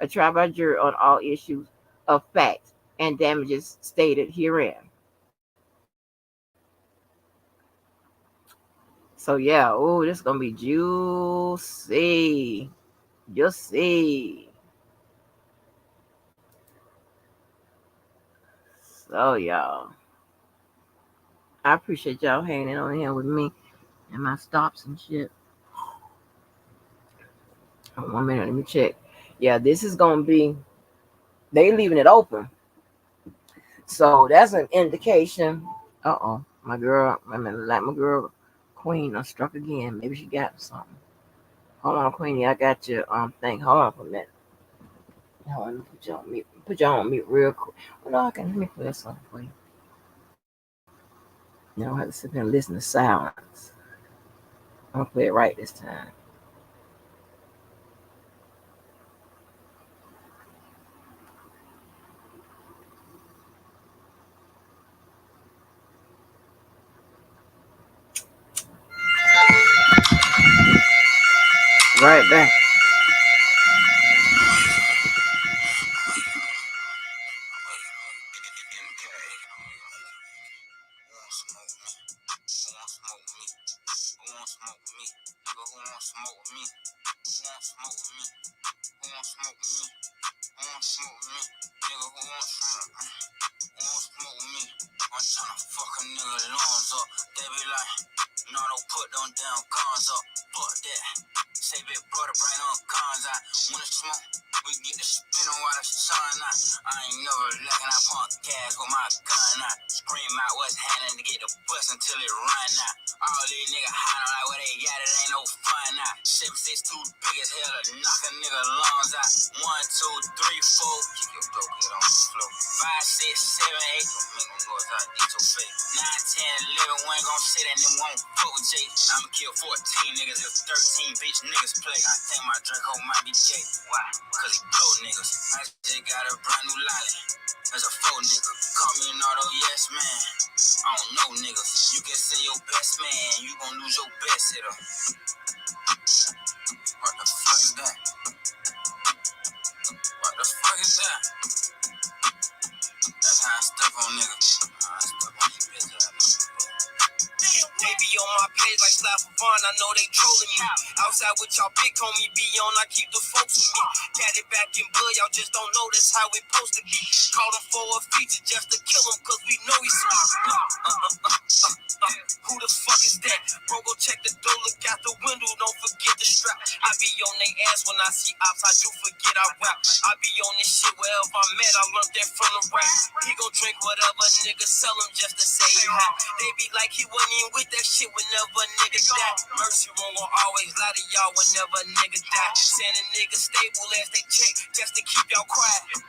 trial by jury on all issues of fact and damages stated herein. So yeah, oh, this is gonna be juicy. Juicy. So y'all, I appreciate y'all hanging on here with me and my stops and shit. 1 minute, let me check. Yeah, this is gonna be, they leaving it open. So that's an indication. My girl, I mean, like my girl Queen, I struck again. Maybe she got something. Hold on, Queenie, I got your thing. Hold on for a minute. Hold on, let me put you on mute. Put you on mute real quick. Well, no, I can. Let me play something for you. You don't have to sit there and listen to silence. I'm gonna play it right this time. Right back. I'm tryna fuck a nigga lungs up. They be like, no, don't put them damn guns up. Fuck that. Say big brother, bring on guns out. When it's smoke, we get the spin on while the sun out. I ain't never lacking, I pump gas with my gun out. Scream out what's happening to get the bus until it run out. All these niggas hot on like where they got it, ain't no fun now. 762 big as hell to knock a nigga lungs out. 1, 2, 3, 4. Keep your dope head on the floor. 5, 6, 7, 8. Don't make no noise out. Eat your face. 9, 10, 11. We ain't gon' sit and then won't fuck with Jay. I'ma kill 14 niggas if 13 bitch niggas play. I think my Draco might be gay. Why? Cause he blow niggas. I just got a brand new lolly. As a faux nigga. Call me an auto yes man. I don't know niggas. You can send your best man. You gon' lose your best hitter. What the fuck is that? What the fuck is that? That's how I step on niggas. I step on you bitch. They be on my page like Slap Vaughn, I know they trolling me. Outside with y'all big homie be on, I keep the folks with me. Got it back in blood, y'all just don't know that's how it supposed to be. Called him for a feature just to kill him, cause we know he's who the fuck is that? Bro, go check the door, look out the window, don't forget the strap. I be on they ass when I see ops, I do forget I rap. I be on this shit wherever I'm at, I learned that from the rap. He gon' drink whatever nigga sell him just to say he hot. They be like he wasn't even with that shit whenever a nigga die. Mercy won't always lie to y'all whenever a nigga die. Saying a nigga stable as they check just to keep y'all quiet.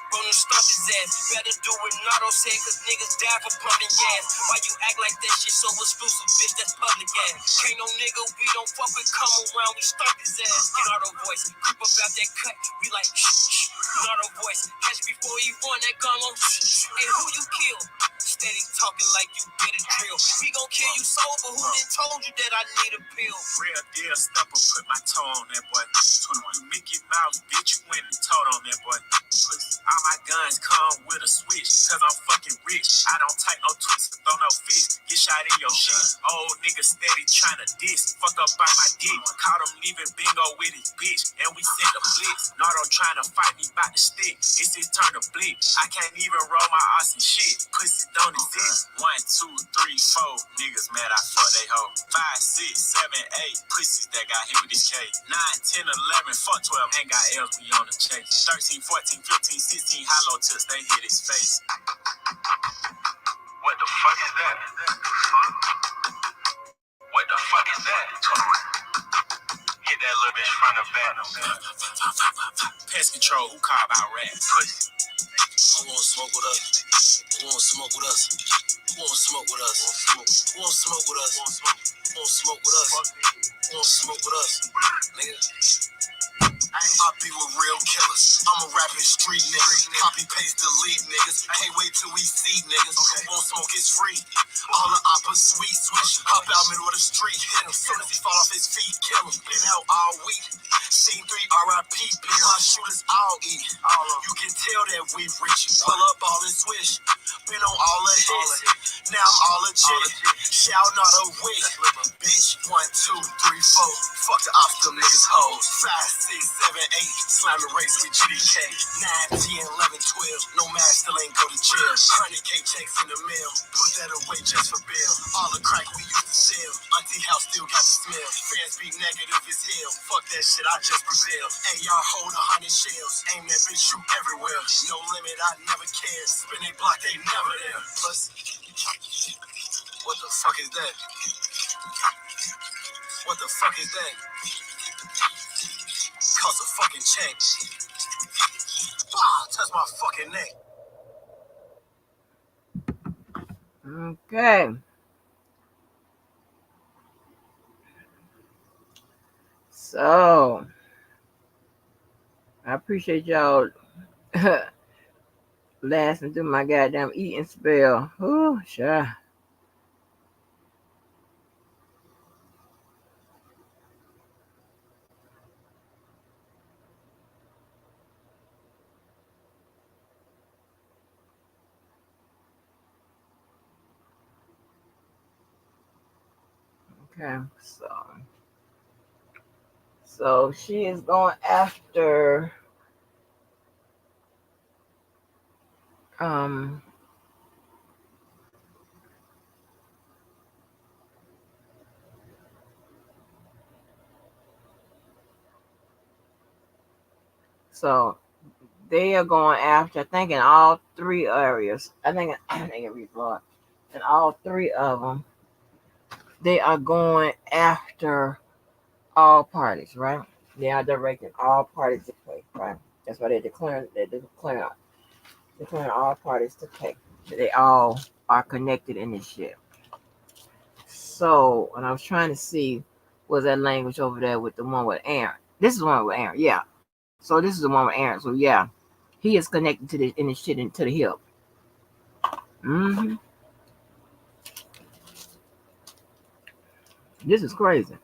Gonna stomp his ass. Better do what Nardo said, cause niggas die for pumping gas. Why you act like that shit so exclusive, bitch? That's public ass. Ain't no nigga we don't fuck with, come around, we stomp his ass. Nardo voice, creep up out that cut, we like shh. Nardo voice, catch before he run that gun on shh. Hey, who you kill? Steady talking like you did a drill. We gon' kill you sober, who done told you that I need a pill? Real deal stepper, put my toe on that boy. 21 Mickey Mouse, bitch, you went and told on that boy. All my guns come with a switch, cause I'm fucking rich. I don't take no twists, throw no fists. Get shot in your shit. Old nigga steady tryna diss. Fuck up by my dick. Caught him leaving bingo with his bitch, and we sent a blitz. Nardo tryna fight me by the stick. It's his turn to blick. I can't even roll my ass and shit. Pussy don't exist. 1, 2, 3, 4. Niggas mad I fuck they hoe. 5, 6, 7, 8. Pussies that got hit with this K. 9, 10, 11, fuck 12. Ain't got L's, we on the chase. 13, 14, 15, 16. Hollow tips, they hit his face. What the fuck is that? What the fuck is that? Hit that little bitch front of back. Pest control, who call about rats? Who wanna smoke with us? Who wanna smoke with us? Who wanna smoke with us? Who wanna smoke with us? Who wanna smoke with us? Who wanna smoke with us? Nigga. I be with real killers. I'm a rapping street nigga. Copy paste delete niggas. Can't wait till we see niggas. Who won't smoke is free. All the oppas sweet switch. Hop out middle of the street. Hit him. Soon as he fall off his feet, kill him. Been out all week. Scene 3 RIP. Been my shooters all eat. You can tell that we rich. Pull up all and swish. Been on all the hits. Now I'm all legit. Shout not a wick. Bitch. 1, 2, 3, 4. Fuck the ops, them niggas hoes. 5, 6, 7, 8. Slime the race with GDK. 9, 10, 11, 12. No mask, still ain't go to jail. 100K checks in the mail. Put that away just for bail. All the crack we used to sell. Auntie house still got the smell. Fans be negative as hell. Fuck that shit, I just prevail. Hey, y'all hold 100 shells. Aim that bitch, shoot everywhere. No limit, I never care. Spin they block, they never there. Plus, what the fuck is that? What the fuck is that? Cost a fucking check. Touch my fucking neck. Okay. So, I appreciate y'all lasting through my goddamn eating spell. Oh, sure. Okay, so she is going after so they are going after, I think, in all 3 areas. I think it reads in all 3 of them. they are going after all parties, right? They are directing all parties to pay, right? That's why they're declaring all parties to pay. They all are connected in this shit. So, and I was trying to see was that language over there with the one with Aaron. This is the one with Aaron, yeah. So this is the one with Aaron. So yeah, he is connected to the in the shit into the hip. hmm This is crazy.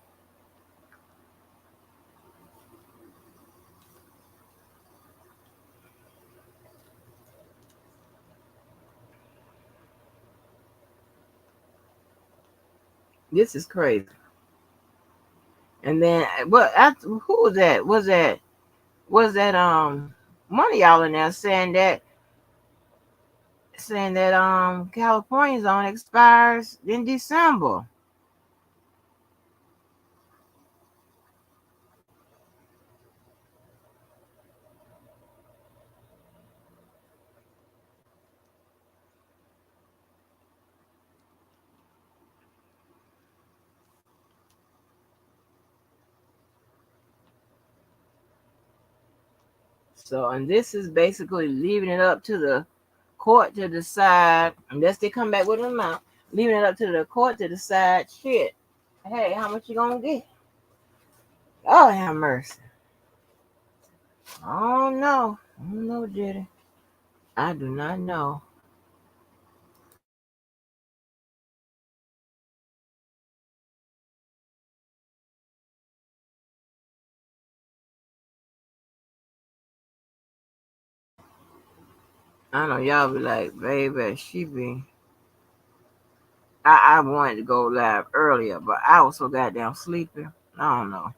This is crazy. And then what? Who was that? Was that one of y'all in there saying that California's on expires in December. So, and this is basically leaving it up to the court to decide, unless they come back with an amount, leaving it up to the court to decide shit. Hey, how much you gonna get? Oh, have mercy. Oh no. I don't know, Diddy. I do not know. I know y'all be like, baby, she be. I wanted to go live earlier, but I was so goddamn sleepy. I don't know.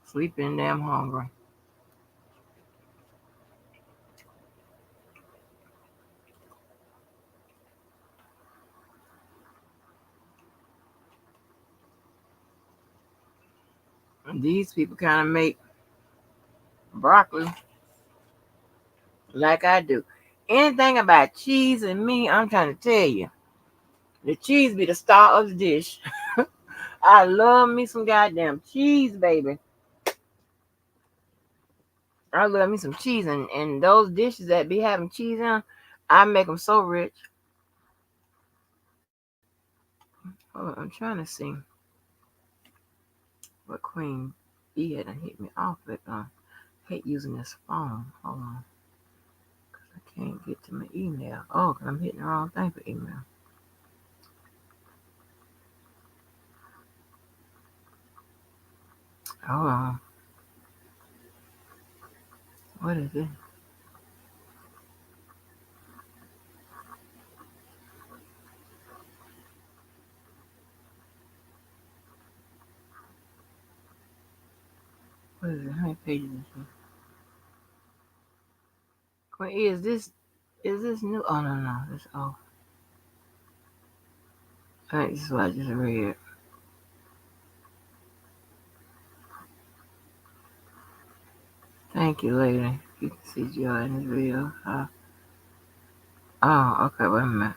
Sleeping and damn hungry. And these people kind of make broccoli like I do. Anything about cheese and me, I'm trying to tell you. The cheese be the star of the dish. I love me some goddamn cheese, baby. I love me some cheese, and those dishes that be having cheese in 'em, I make them so rich. Hold on, I'm trying to see what Queen E had done hit me off with. Hate using this phone. Hold on, I can't get to my email. Oh, 'cause I'm hitting the wrong thing for email. Hold on. What is it? What is it? How many pages is this? Queen E, is this new? Oh no, this old. I think this is what I just read. Thank you, lady. You can see Joy in this video. Oh, okay, wait a minute.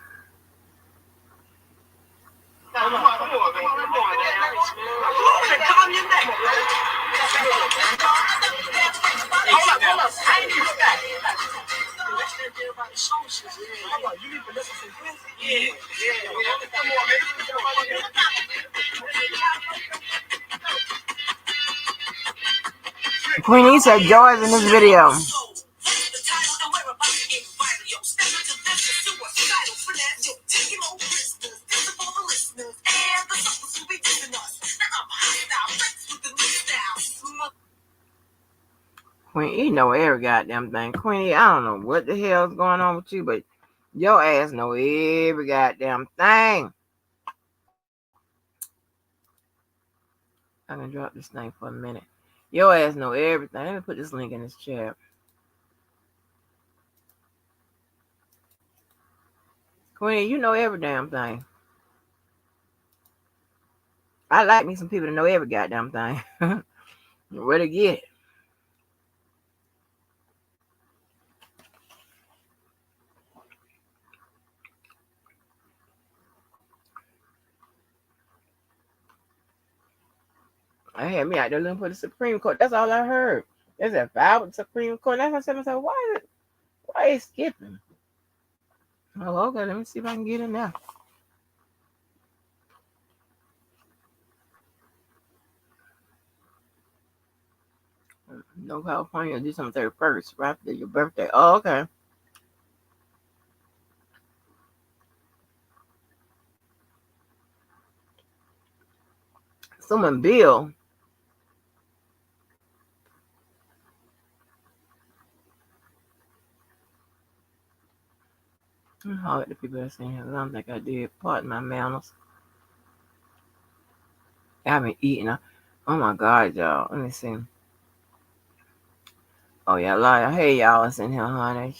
Queen E said Joy's in this video. Queen E know every goddamn thing. Queen E, I don't know what the hell's going on with you, but your ass know every goddamn thing. I'm gonna drop this thing for a minute. Your ass know everything. Let me put this link in this chat. Queen E, you know every damn thing. I like me some people to know every goddamn thing. Where to get it? I had me out there looking for the Supreme Court. That's all I heard. There's a file with the Supreme Court. That's why I said to myself, why is skipping? Oh, okay, let me see if I can get in there. No, California, December 31st, right after your birthday. Oh, okay. Someone Bill. How the people that's in here? I don't think I did. Pardon my manners. I haven't eaten. Oh my God, y'all. Let me see. Oh yeah, like hey y'all, it's in here, honey.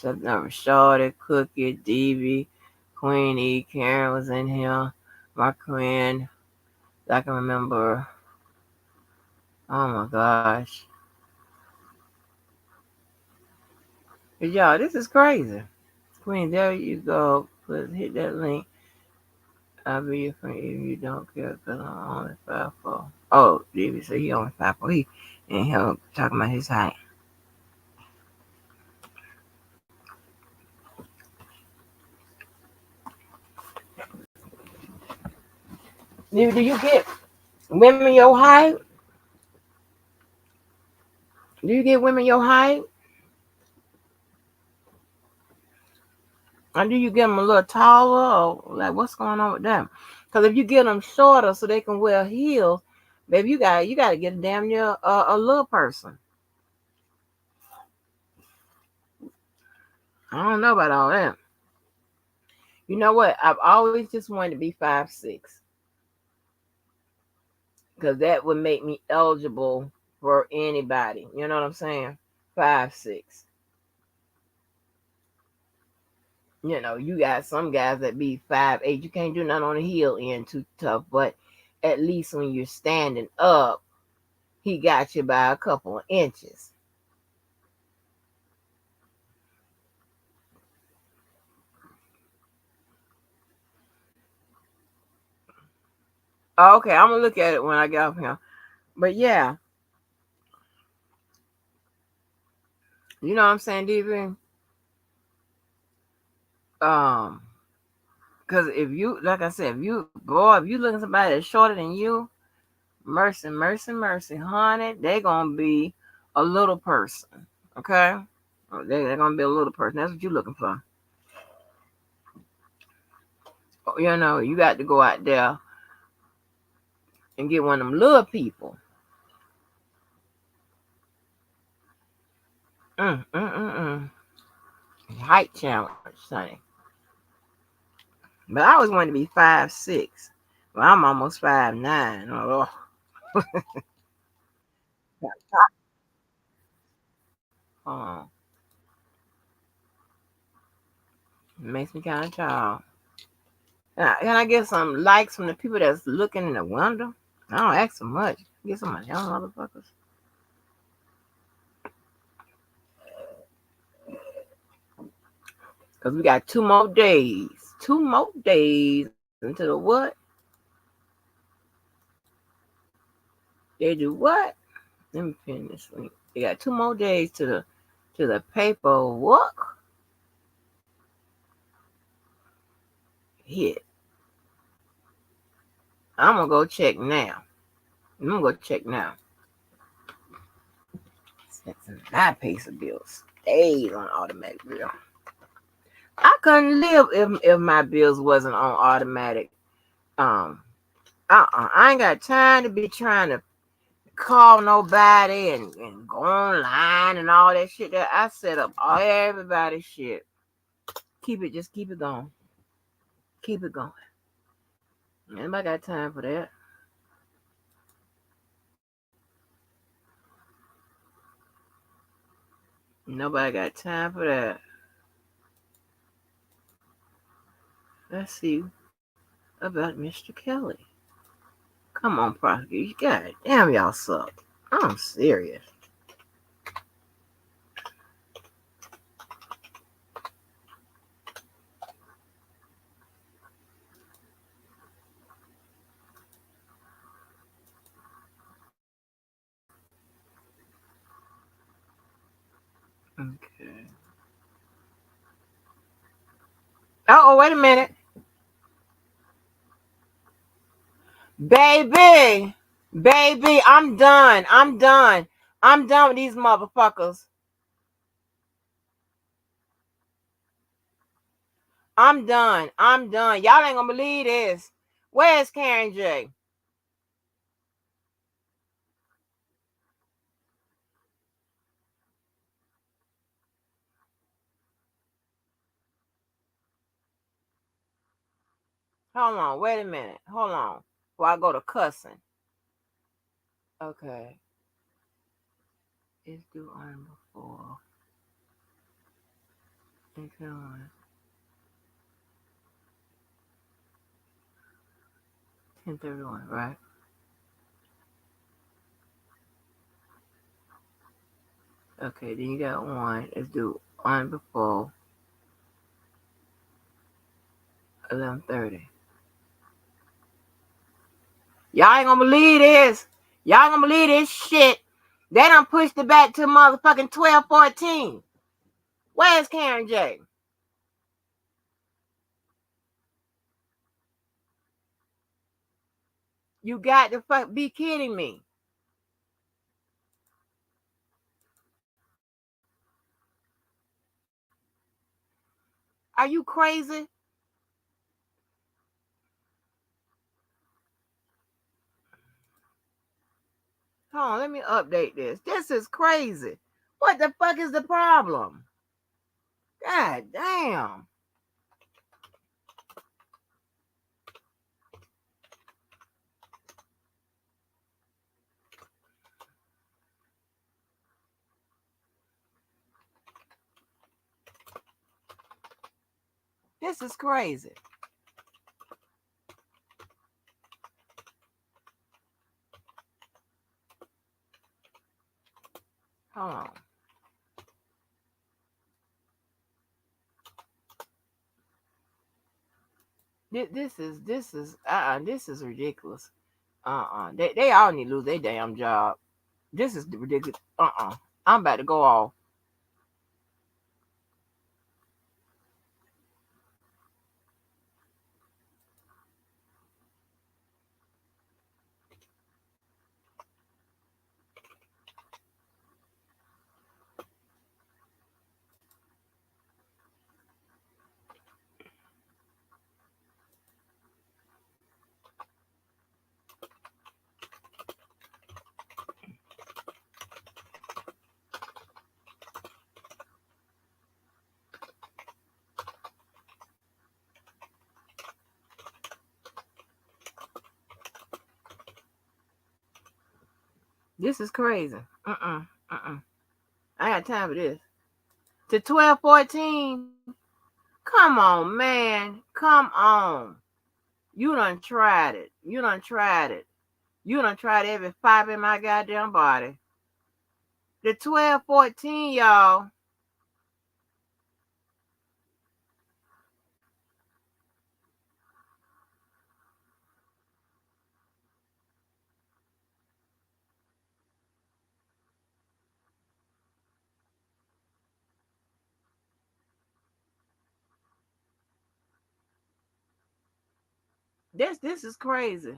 Shorty, Cookie, DB, Queenie, Karen was in here. My friend, I can remember. Oh my gosh, but y'all, this is crazy. Queen, there you go. Please hit that link. I'll be your friend if you don't care, cause I'm only 5'4". Oh, DB said he only 5'4". He and him talking about his height. Do you get women your height? Do you get women your height? Or do you get them a little taller? Or like what's going on with them? Because if you get them shorter so they can wear heels, baby, you got to get a damn near a little person. I don't know about all that. You know what? I've always just wanted to be 5'6", because that would make me eligible for anybody. You know what I'm saying? 5'6". You know, you got some guys that be 5'8". You can't do nothing on the heel end too tough, but at least when you're standing up, he got you by a couple of inches. Okay, I'm gonna look at it when I get off here. But yeah, you know what I'm saying, DV? Um, because if you, like I said, if you looking at somebody that's shorter than you, mercy, mercy, mercy, honey, they gonna be a little person. Okay, they're gonna be a little person. That's what you looking for. You know, you got to go out there and get one of them little people. Height challenge, sonny. But I always wanted to be 5'6". Well, I'm almost 5'9". Oh, oh, makes me kind of tall. Can I get some likes from the people that's looking in the window? I don't ask so much. Get some of them motherfuckers. Because we got 2 more days. 2 more days until the what? They do what? Let me pin this link. They got 2 more days to the paperwork hit. I'm gonna go check now. Since my pay some bills stays on automatic bill. I couldn't live if my bills wasn't on automatic. Um, I ain't got time to be trying to call nobody and go online and all that shit that I set up all everybody's shit. Just keep it going. Keep it going. Anybody got time for that? Nobody got time for that. Let's see about Mr. Kelly. Come on, prosecutor. God damn, y'all suck. I'm serious. Okay. Oh, wait a minute. Baby. Baby, I'm done. I'm done. I'm done with these motherfuckers. I'm done. I'm done. Y'all ain't gonna believe this. Where's Karen J? Hold on. Wait a minute. Hold on. Before I go to cussing. Okay. It's due on before. It's on 10:31, right? Okay, then you got one. It's due on before 11:30. Y'all ain't gonna believe this. Y'all ain't gonna believe this shit. They done pushed it back to motherfucking 12:14. Where's Karen J? You got to be kidding me. Are you crazy? Hold on, let me update this. This is crazy. What the fuck is the problem? God damn. This is crazy. Hold on. This is ridiculous. They all need to lose their damn job. This is ridiculous. I'm about to go off. This is crazy. I got time for this. To 12:14. Come on, man. Come on. You done tried it. You done tried it. You done tried every fiber in my goddamn body. The 12:14, y'all. This is crazy.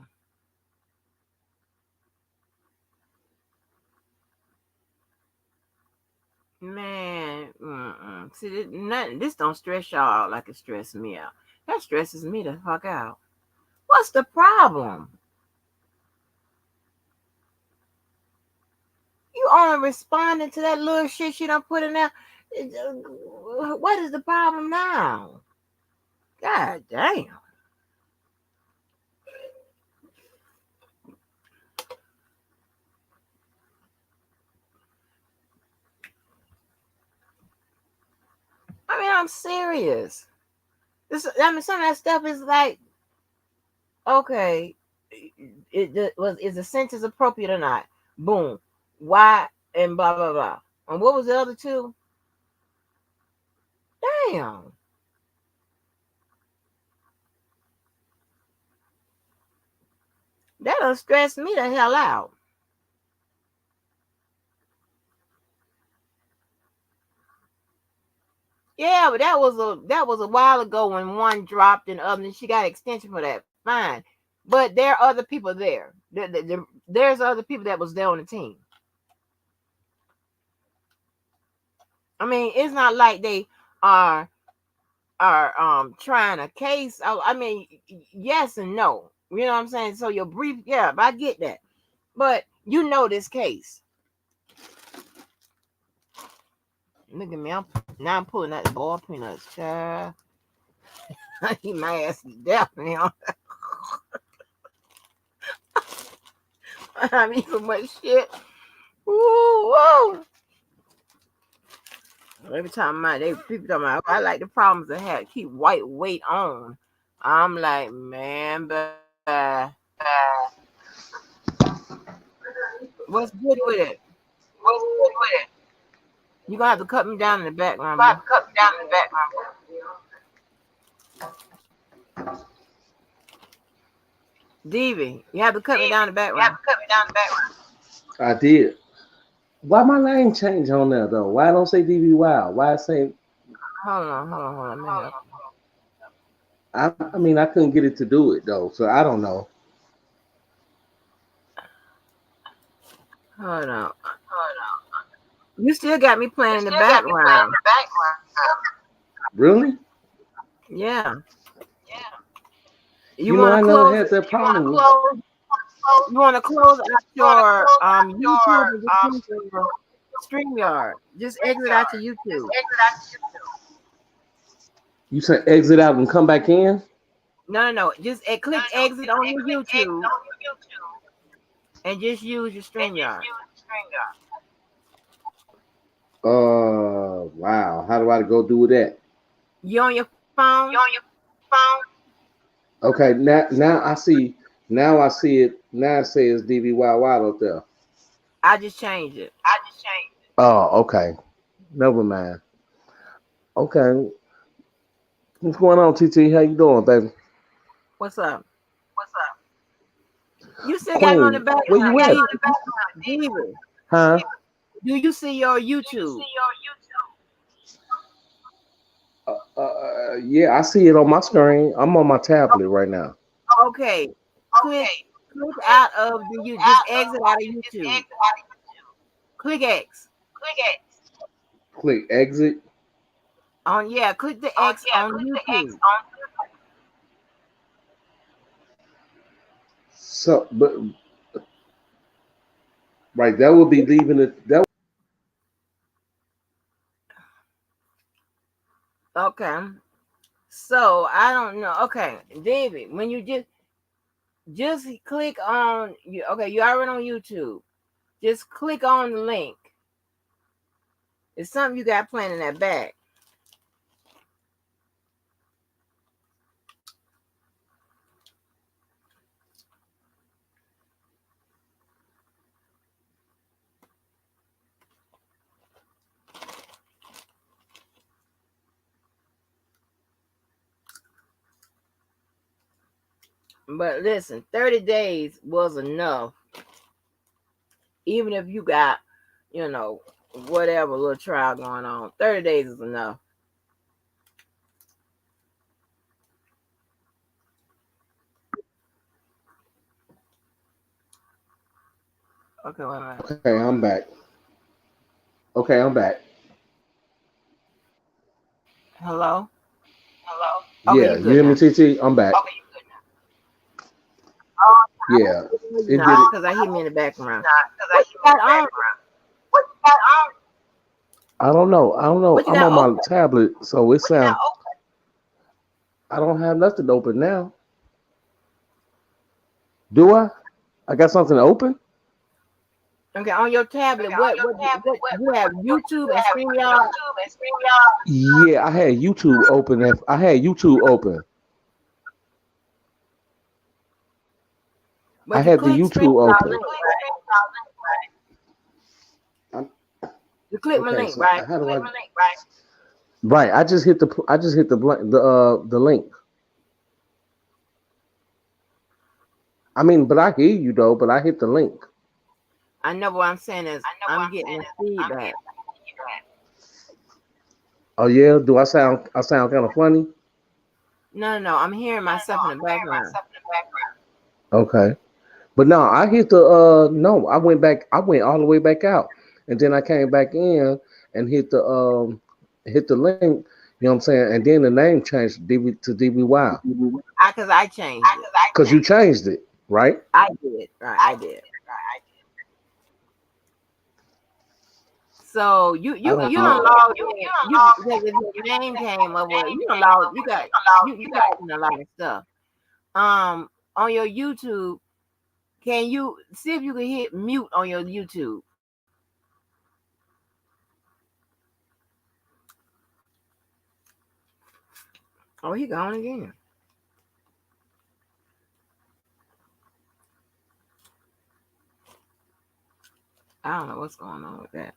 Man, see, this don't stress y'all out like it stressed me out. That stresses me the fuck out. What's the problem? You only responding to that little shit she done put in there. What is the problem now? God damn. I mean, I'm serious. Some of that stuff is like, okay, is the sentence appropriate or not? Boom. Why and blah blah blah. And what was the other two? Damn. That done stressed me the hell out. Yeah, but that was a while ago when one dropped and other, and she got extension for that. Fine, but there are other people there. There's other people that was there on the team. I mean, it's not like they are trying a case. I mean, yes and no. You know what I'm saying? So your brief, yeah, I get that, but you know this case. Look at me. I'm pulling out the ball peanuts, child. He my ass is deaf now. I mean, so much shit. Ooh, whoa. Every time people talking about, I like the problems I had keep white weight on. I'm like, man, what's good with it? What's good with it? You gonna have to cut me down in the You background, got boo. to cut me down in the background. Devie, you have to cut me Stevie, down in the you have background. to cut me down in the background. I did. Why my name change on there though? Why don't say DB Wild? Why say Hold on. Let me Hold help. on. I mean I couldn't get it to do it though, so I don't know. Hold on. Hold on. You still got me You playing in the still got me playing in background. the background. Really? Yeah. Yeah. You You know wanna I never close had that You want to problem with close? you wanna close out You want to your close out YouTube and just your use your StreamYard. Just exit out to StreamYard. Just YouTube. exit out to YouTube. you said exit out and come back in? No. Just click No. exit Just on your click exit YouTube on your YouTube and just use your and just StreamYard. use the StreamYard. Wow. How do I go do that? You on your phone? You on your phone? Okay, now I see. Now I see it. Now it says DB Wild Wild up there. I just changed it. I just changed it. Oh, okay. Never mind. Okay. What's going on, TT? How you doing, baby? What's up? What's up? You still got me on the Queen, where background. you Got me at? on the background. David, Huh? do you see your Do you YouTube? see your YouTube? Yeah, I see it on my screen. I'm on my tablet right now. Okay. Click Okay. click Click out of the you just out exit of out of just YouTube. exit out of YouTube. Click X. Click X. Click exit. Click the X on Click the X YouTube. on YouTube. So, but right, that would be leaving it. That Okay. So I don't know. Okay, David, when you just click on you okay, you already on YouTube. Just click on the link. It's something you got playing in that back. But listen, 30 days was enough. Even if you got, you know, whatever little trial going on, 30 days is enough. Okay, wait a minute. okay, I'm back. Okay, I'm back. Hello? Hello. Okay, Yeah, you you good hear me, now. TT? I'm back. Okay, you good now? Yeah, You it not did it. because I hear me in the background. Not because I What hear you you in got the on? background. What you got on? I don't know. I don't know. What you I'm got on my open? tablet, so it What you got sound. open? I don't have nothing open now. Do I? I got something open. Okay, on your tablet, Okay, on your tablet, what you have you YouTube and have StreamYard, YouTube and StreamYard. Yeah, I had YouTube open. I had YouTube open. I but you had the click YouTube StreamYard open. link, Click right? StreamYard link, right? I'm, You click my okay, link, so right? how do Click I? my link, right? Right, I just hit the link. I mean, but I hear you though. But I hit the link. I know what I'm saying is I know what I'm I'm getting saying the is I'm feedback. getting feedback. Oh yeah, do I sound kind of funny? No. I'm hearing myself in the background. Okay. But no, I hit the no, I went all the way back out. And then I came back in and hit the link, you know what I'm saying? And then the name changed to DBY. Cause I changed it. Cause you changed it, right? I did. Right, I did. So I you don't don't know. log in. You because if your name came up with you don't log you logged in a lot of stuff. On your YouTube, can you see if you can hit mute on your YouTube? Oh, he gone again. I don't know what's going on with that.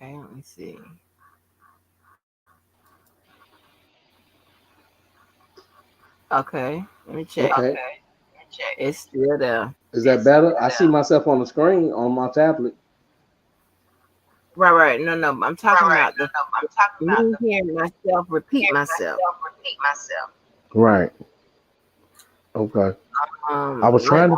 Okay, let me see. Okay, let me check. Okay. It's still there. Is that better? I see myself on the screen on my tablet. Right. No. I'm talking about the me hearing myself repeat myself. Right. Okay. I was Like trying to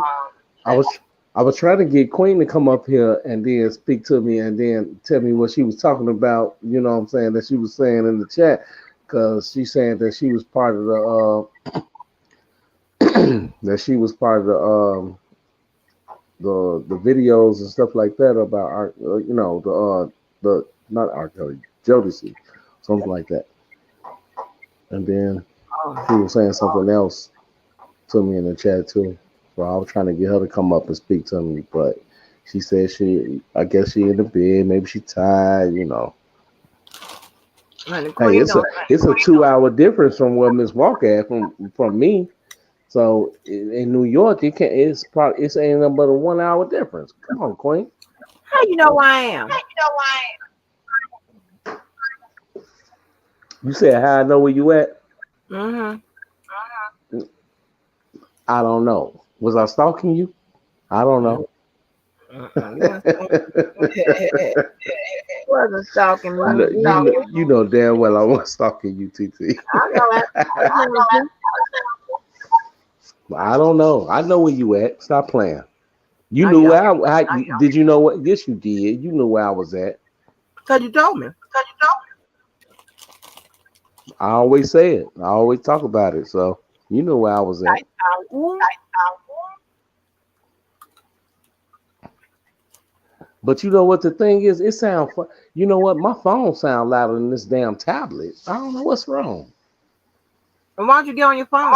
I was I was trying to get Queen to come up here and then speak to me and then tell me what she was talking about. You know what I'm saying, that she was saying in the chat, because she's saying that she was part of that she was part of the videos and stuff like that about our the not R. Kelly, Jodeci, something like that. And then she oh, was saying something else to me in the chat too. So I was trying to get her to come up and speak to me, but she said I guess she in the bed, maybe she tired, you know. honey, Hey, Queen don't. it's a 2 hour difference from where Miss Walker at from me. So in New York, it's ain't nothing but a 1 hour difference. Come on, Queen. How you know where I am? You said how I know where you at? Mm-hmm. I don't know. Was I stalking you? I don't Mm, know. You wasn't stalking me. You know damn well I was stalking you, TT. I know that. I was playing with you. I don't know. I know where you at. Stop playing. You No, knew you where don't. did you know what? Yes, you did. You knew where I was at. Cause you told me. I always say it. I always talk about it. So you know where I was at. Ooh, But you know what the thing is? It sound. You know what? My phone sound louder than this damn tablet. I don't know what's wrong. and why don't you get on your phone?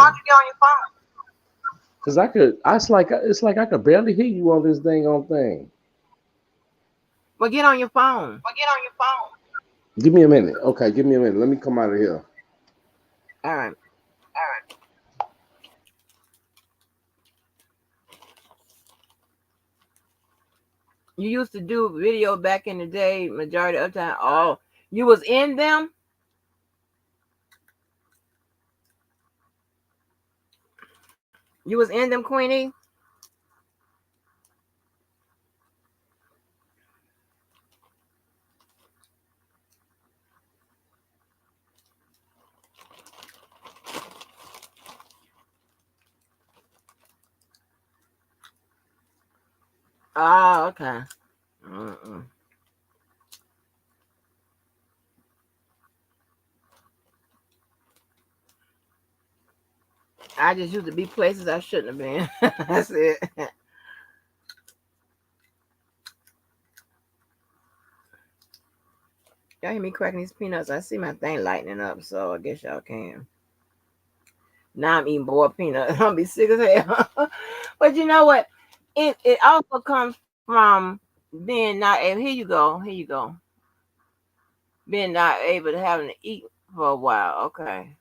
Cause I could. It's like I could barely hear you on this dang on thing. Well, get on your phone. Give me a minute. Okay, give me a minute. Let me come out of here. All right. You used to do video back in the day, majority of the time. Oh, you was in them. You was in them, Queenie. Oh, okay. Mm-mm. I just used to be places I shouldn't have been. That's it. Y'all hear me cracking these peanuts? I see my thing lightening up, so I guess y'all can. Now I'm eating boiled peanuts. I'll be sick as hell. But you know what? It also comes from being not able. Here you go. Here you go. Being not able to having to eat for a while. Okay.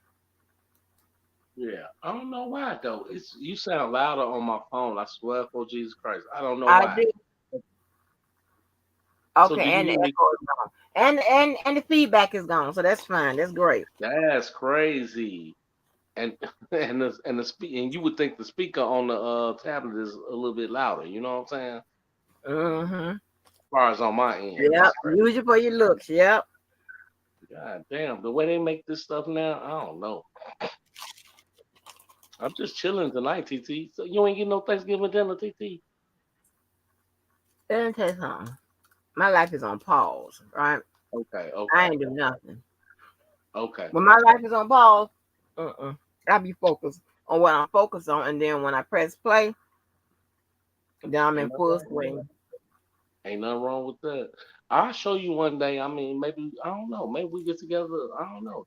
Yeah, I don't know why though. It's you sound louder on my phone. I swear for Jesus Christ, I don't know I why. do. So Okay, do you and the hear me? echo is gone. And the feedback is gone. So that's fine. That's great. That's crazy. And and you would think the speaker on the tablet is a little bit louder. You know what I'm saying? Mm-hmm. far as on my end. Yep. That's crazy. Use it for your looks. Yep. God damn, the way they make this stuff now, I don't know. I'm just chilling tonight, TT. So you ain't getting no Thanksgiving dinner, TT. Let me tell you something. My life is on pause, right? Okay, I okay, ain't do nothing. okay. When my life is on pause, I be focused on what I'm focused on, and then when I press play, then I'm in Ain't nothing full wrong with that. swing. Ain't nothing wrong with that. I'll show you one day. I mean, maybe I don't know. Maybe we get together. I don't know.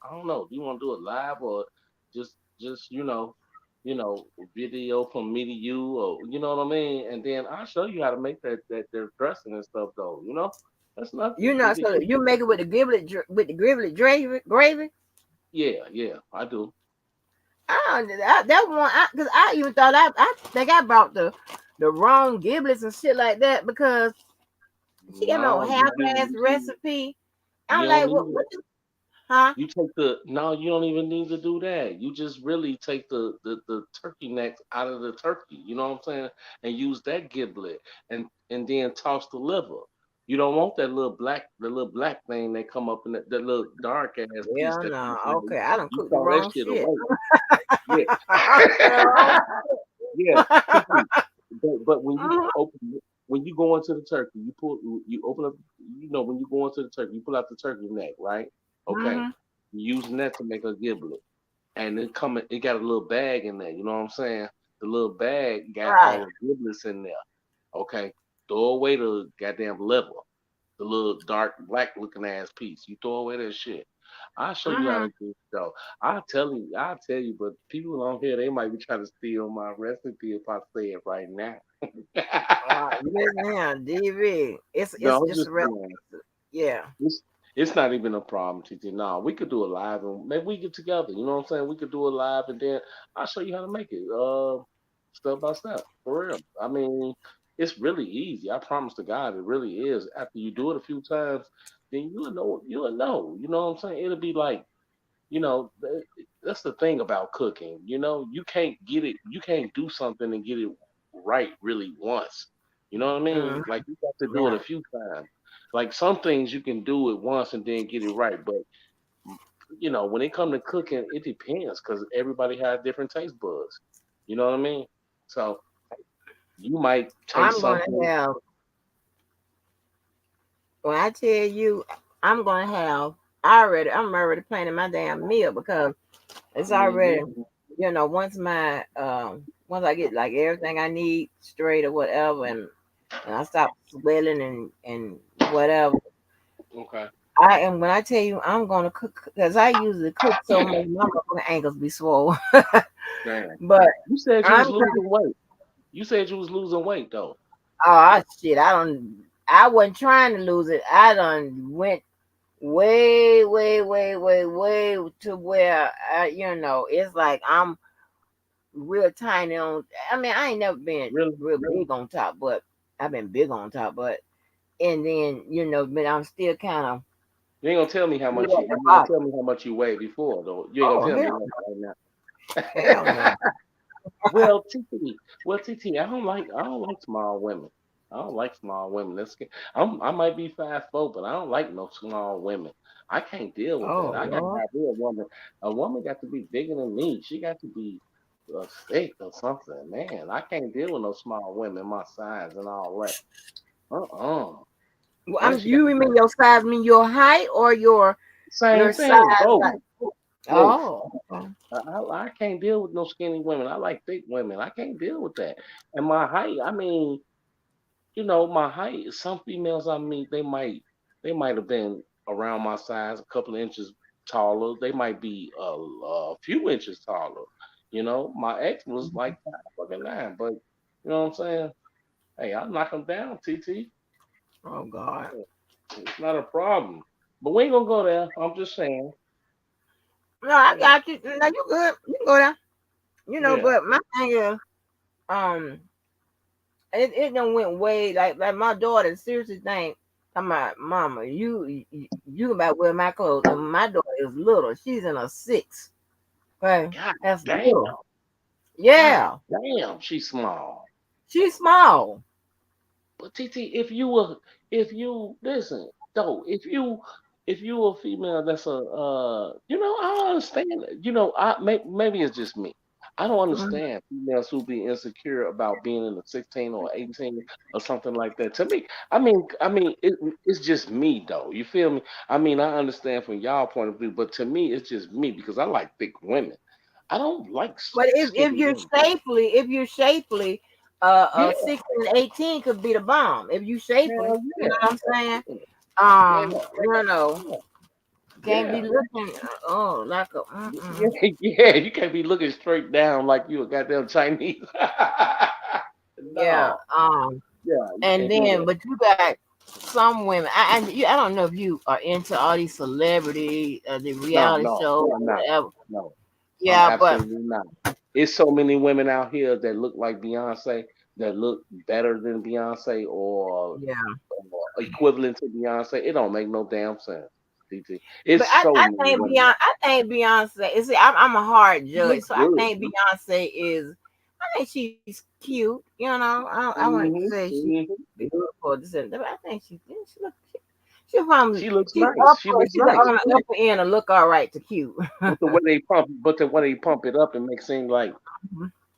I don't know. Do you want to do it live or just video from me to you or you know what I mean? And then I'll show you how to make that their dressing and stuff though. You know, that's You nothing. know, so you make it with the giblet gravy. Yeah, yeah, I do. That one, because I even thought I think I brought the wrong giblets and shit like that because she gave me a No, half-ass recipe. I'm you like, don't what? need What? Huh? You take the no, you don't even need to do that. You just really take the turkey necks out of the turkey, you know what I'm saying? And use that giblet and then toss the liver. You don't want that little black thing that come up in that little dark ass piece Yeah, that no. comes in there. Okay, I don't You cook the throw that wrong shit shit. away. Yeah. I cooked the wrong Yeah. TT. But Mhm. when you go into the turkey, you open up when you go into the turkey, you pull out the turkey neck, right? Okay. Mhm. You using that to make a giblet. And it got a little bag in there, you know what I'm saying? The little bag got Right. all the giblets in there. Okay. Throw away the goddamn liver, the little dark black looking ass piece. You throw away that shit. I'll show you how to Mhm. do it though. I'll tell you, but people on here they might be trying to steal my recipe if I say it right now. Listen here, DV. It's No, I'm just a just real. saying. Yeah. It's not even a problem, TT. No, we could do it live and maybe we get together. You know what I'm saying? We could do it live and then I'll show you how to make it. Step by step. For real. I mean, it's really easy. I promise to God it really is. After you do it a few times, then you'll know. You know what I'm saying? It'll be like you know, that's the thing about cooking. You can't do something and get it right really once. You know what I Mhm. mean? Like you have to do it Yeah. a few times. Like some things you can do it once and then get it right, but when it comes to cooking, it depends because everybody has different taste buds. You know what I mean? So you might taste I'm gonna something. have. When I tell you, I'm gonna have. I'm already planning my damn meal because it's already. Mhm. Once I get like everything I need straight or whatever, and I stop swelling and whatever. Okay. When I tell you I'm gonna cook because I usually cook so much, my motherfucking ankles be swollen. Damn. But You said you I'm was losing weight. You said you was losing weight though. shit, I wasn't trying to lose it. I done went way, way, way, way, way to where it's like I'm real tiny on. I mean, I ain't never been Really? real big on top, but I've been big on top. But and then but I'm still kind of You ain't gonna tell me how at much you the you ain't bottom. gonna tell me how much you weighed before though. You ain't gonna Oh tell me hell, that hell right now. no. TT, I don't like small women. I don't like small women. I might be 5'4", but I don't like no small women. I can't deal with that. Oh I gotta Lord. have me a woman. A woman got to be bigger than me. She got to be thick or something. Man, I can't deal with no small women my size and all that. Uh-uh. Well, And she got you to be mean your size? Mean your height or your same thing. size? Both. Like, Both. oh, okay. I can't deal with no skinny women. I like thick women. I can't deal with that. And my height, I mean, my height. Some females I meet, they might have been around my size, a couple of inches taller. They might be a few inches taller. My ex was like 5'9", but you know what I'm saying? Hey, I'll knock them down, TT. Oh God. It's not a problem. But we ain't gonna go there. I'm just saying. No, I Yeah. got you. No, you good. You can go there. Yeah. But my thing is, um, it done went way like my daughter seriously think. I'm like, Mama, you about wear my clothes, and my daughter is little. She's in a six. Okay, God that's damn. little. God Yeah, damn. She's small. she's small. But TT, if you listen, though, if you a female that's I understand. Maybe it's just me. I don't Mhm. understand females who be insecure about being in a 16 or 18 or something like that. To me, it's just me though. You feel me? I mean, I understand from y'all point of view, but to me, it's just me because I like thick women. I don't like But if skinny you're women. shapely, Yeah, 16 and 18 could be the bomb. If you shapely, hell you know yeah, what I'm saying? yeah, You know, yeah. can't be Yeah. looking like a Yeah, yeah, you can't be looking straight down like you a goddamn Chinese. yeah. No, yeah, you And can't do then that. but you got some women. I don't know if you are into all these celebrity, the No, reality no, shows, I'm not. whatever. No, I'm Yeah, but absolutely not. It's so many women out here that look like Beyonce, that look better than Beyonce yeah. or equivalent to Beyonce. It don't make no damn sense, TT. But It's so I many think women out. I think Beyonce. You see, I'm a hard She judge, looks so I good. think Beyonce is. I think she's cute. You know, I wouldn't say she's Hmm. beautiful. This and that, but I think she look. She from She looks she's nice. She upper. looks She's nice. on the upper end of look all right to cute. But the way they pump it up and make it seem like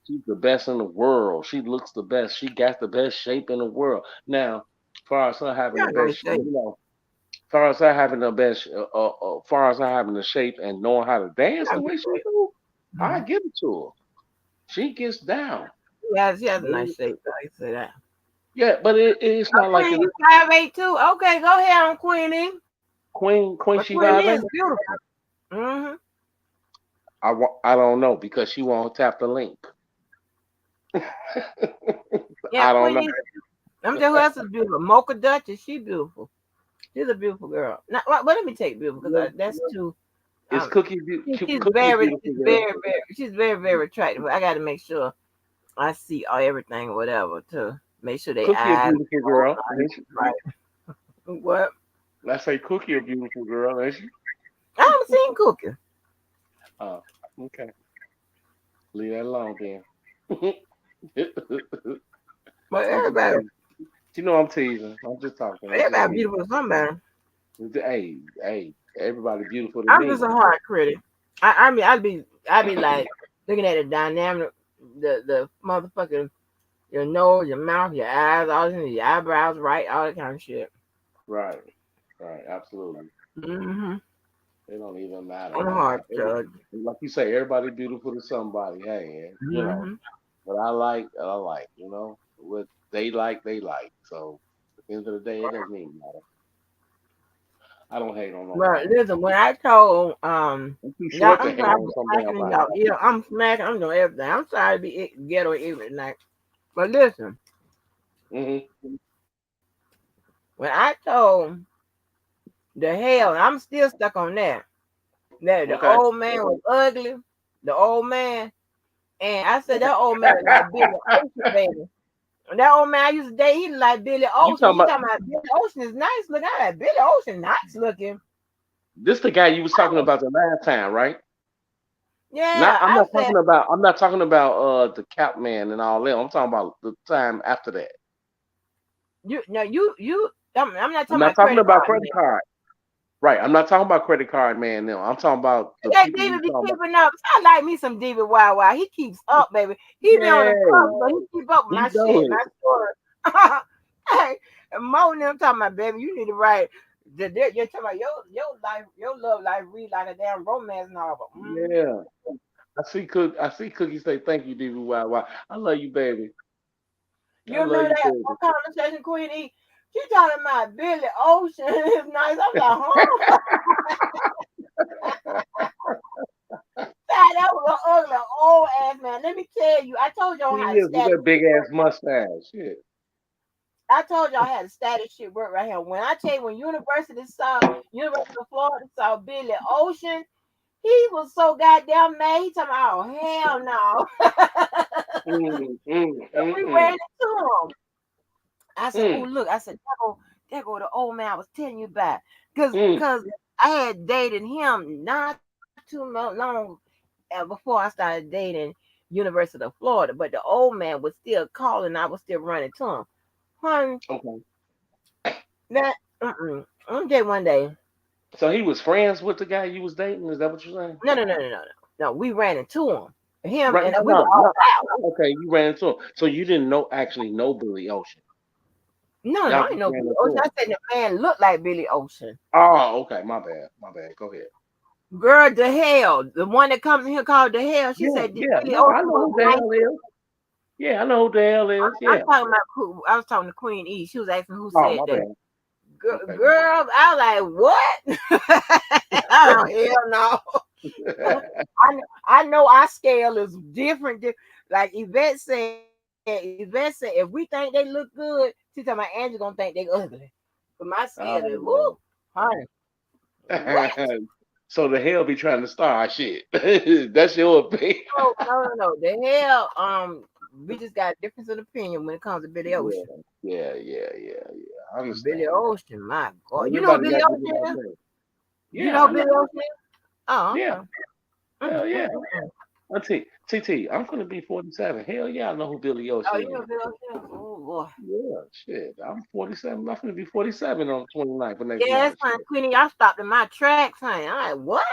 she's the best in the world. She looks the best. She got the best shape in the world. Now, far as her having the Yeah, nice best, shape. far as her having the best, far as her having the shape and knowing how to dance Yeah, the way good she shape. do, I Mhm. give it to her. She gets down. Yeah, she has a But nice shape. I can say that. yeah, but it's not like Queen, it's you 5'8" too. Okay, go ahead on Queenie. Queen But she Queenie vibe. is beautiful. Mm-hmm. I don't know because she won't tap the link. Yeah, I don't know. Queenie. Let me tell you who else is beautiful. Mocha Duchess. She beautiful. She's a beautiful girl. Now, well, let me take beautiful because that's too. It's Um, Cookie a beautiful girl. she's very, very attractive. I got to make sure I see everything, whatever, to make sure they Cookie a eyes beautiful both girl. Ain't she? right. What? I say Cookie a beautiful girl, ain't she? I haven't seen Cookie, Oh, okay. Leave that alone then. but I'm just teasing. You know I'm teasing. I'm just talking. I'm just everybody teasing. beautiful to somebody. Hey, everybody beautiful to I'm just me. a hard critic. I mean, I'd be like looking at the dynamic, the motherfucking your nose, your mouth, your eyes, all this, your eyebrows, right, all that kind of shit. Right, right, absolutely. Mm-hmm. It don't even matter, I'm a man. hard judge. Like you say, everybody beautiful to somebody. Hey, Mm-hmm. what I like. What they like. So at the end of the day, it doesn't even matter. I don't hate on But nobody. listen, when I told I'm too y'all, short to I'm hate sorry, on I'm some damn smacking in body. y'all ear. I'm smacking. I'm doing everything. I'm sorry to be ghetto ignorant tonight. But listen, Hmm. when I told the hell, I'm still stuck on that. That the Okay. old man was ugly. The old man, and I said that old man was like Billy Ocean, baby. And that old man I used to date, he look like Billy You Ocean. talking She about talking about Billy Ocean is nice looking. I like Billy Ocean nice looking. this the guy you was talking about the last time, right? Not Yeah, I'm I not said talking about the Cap Man and all that. I'm talking about the time after that. you no you. I'm not I'm talking not about talking credit about card credit man. card. Right. I'm not talking about credit card man now. I'm talking about the That people you David be talking about. keeping up. I like me some David Wow. He keeps up, baby. He be on the Yeah, cover, but he keep up with he my know shit, it. my story. Hey, and Mo and them talking about, baby, you need to write. You're talking about your life, your love life read like a damn romance novel. Mm. Yeah. I see Cookie say thank you, DBYY. I love you, baby. I You love remember you, that baby. conversation, Queen E? She talking about Billy Ocean is nice. I'm like, huh? That was an ugly old ass man. Let me tell you, I told y'all He how to is with status that big shit ass work. mustache. Shit. I told y'all how the status shit work right here. When I tell you, when University of Florida saw Billy Ocean, he was so goddamn mad. He talking about, oh hell no. Mm, mm, We mm, ran mm, into him. I said, oh mm, look, I said, there go the old man I was telling you about. Cause mm. cause I had dated him not too long before I started dating University of Florida, but the old man was still calling. I was still running to him. Hun, Okay. that one day, one day. So he was friends with the guy you was dating. Is that what you're saying? No. We ran into him, Right? and No, we were no, all no. out. Okay, you ran into him. So you didn't actually know Billy Ocean. No, Y'all I just know ran Billy into Ocean. him. I said the man looked like Billy Ocean. Oh, okay. My bad. My bad. Go ahead. Girl, the hell, the one that comes in here called the hell. She Yeah, said yeah. Billy No, I Ocean know was who the nice. hell is. Yeah, I know who the hell is. I'm Yeah. talking about I was talking to Queen E. She was asking who Oh, said my that. bad. Okay. Girl, I was like, what? Oh, hell no. I know our scale is different. Like Yvette said, if we think they look good, she talking about Angela gonna think they ugly. But my scale is Oh. woo, honey. What? So the hell be trying to start shit. That's your opinion. No. The hell, we just got a difference of opinion when it comes to Billy Yeah, Ocean. yeah. I Billy understand that. Ocean, my God. You know who Everybody Billy got Ocean different is? opinions. You Yeah, know I who know. Billy Ocean is? Oh, Yeah, okay. hell yeah. Mm. TT, I'm gonna be 47. Hell yeah, I know who Billy Oh, Ocean you know is. Billy Ocean? Oh boy. Yeah, shit. I'm 47. I'm gonna be 47 on the 29th of next Yeah, month. it's fine, Queenie. Y'all stopped in my tracks, honey. I'm like, what?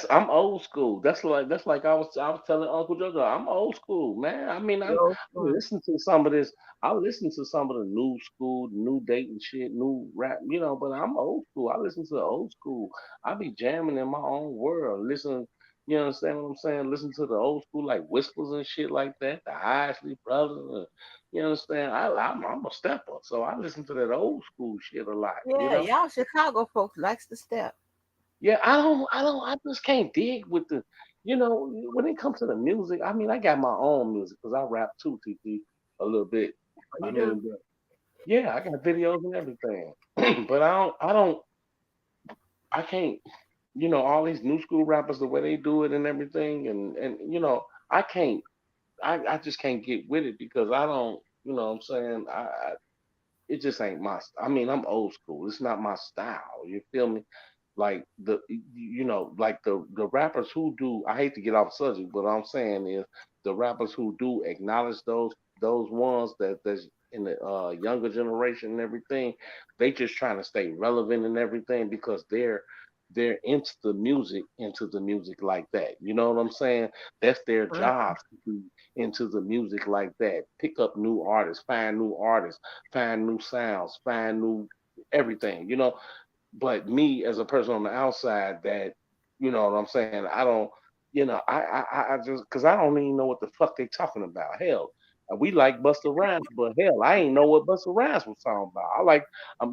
I'm old school. That's like I was telling Uncle Jojo. I'm old school, man. I mean, I Yo, listen to some of this. I listen to some of the new school, new dating shit, new rap, but I'm old school. I listen to the old school. I be jamming in my own world. Listen, you understand what I'm saying? Listen to the old school like Whispers and shit like that. The Isley Brothers. You understand? I'm a stepper, so I listen to that old school shit a lot. You yeah, know? y'all Chicago folks likes to step. Yeah, I just can't dig with when it comes to the music. I mean, I got my own music because I rap too, TT, a little bit. Oh, I you do? mean, but yeah, I got videos and everything. But I can't, all these new school rappers, the way they do it and everything, and I can't, I just can't get with it because I don't, what I'm saying, it just ain't I mean, I'm old school. It's not my style. You feel me? Like like the rappers who do. I hate to get off subject, but what I'm saying is the rappers who do acknowledge those ones that's in the younger generation and everything. They just trying to stay relevant and everything because they're into the music like that. You know what I'm saying? That's their Mm. job to be into the music like that. Pick up new artists, find new sounds, find new everything. But me as a person on the outside, that what I'm saying. I don't. I just because I don't even know what the fuck they talking about. Hell, we like Busta Rhymes, but hell, I ain't know what Busta Rhymes was talking about. I like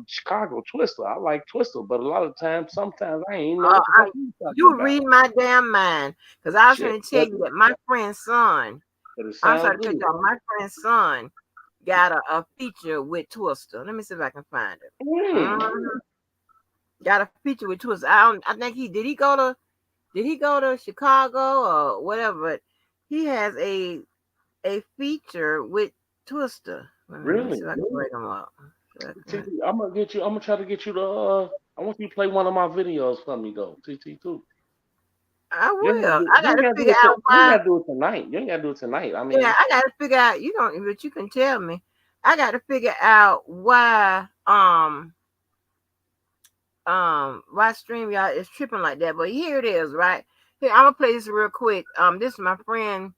Chicago Twister. I like Twister, but a lot of times, sometimes I ain't know Uh, what the fuck I, he was talking you about. read my damn mind, cause I was Shit, going to tell you that my friend's son. but it I'm sounds sorry to cut good. you off. My friend's son got a feature with Twister. Let me see if I can find it. Mm, Mhm. Got a feature with Twister. I don't. I think he did he go to Chicago or whatever? But he has a feature with Twister. Let me really? see if I can break them up. Second. TT, I'm gonna get you. I'm gonna try to get you to. I want you to play one of my videos for me though, TT too. I You ain't gotta will. do, I you got ain't to gotta do figure it. out You ain't why. gotta do it tonight. You ain't gotta do it tonight. I Yeah, mean, I got to figure out. You don't, but you can tell me. I got to figure out why StreamYard is tripping like that. But here it is, right? Here, I'm gonna play this real quick. This is my friend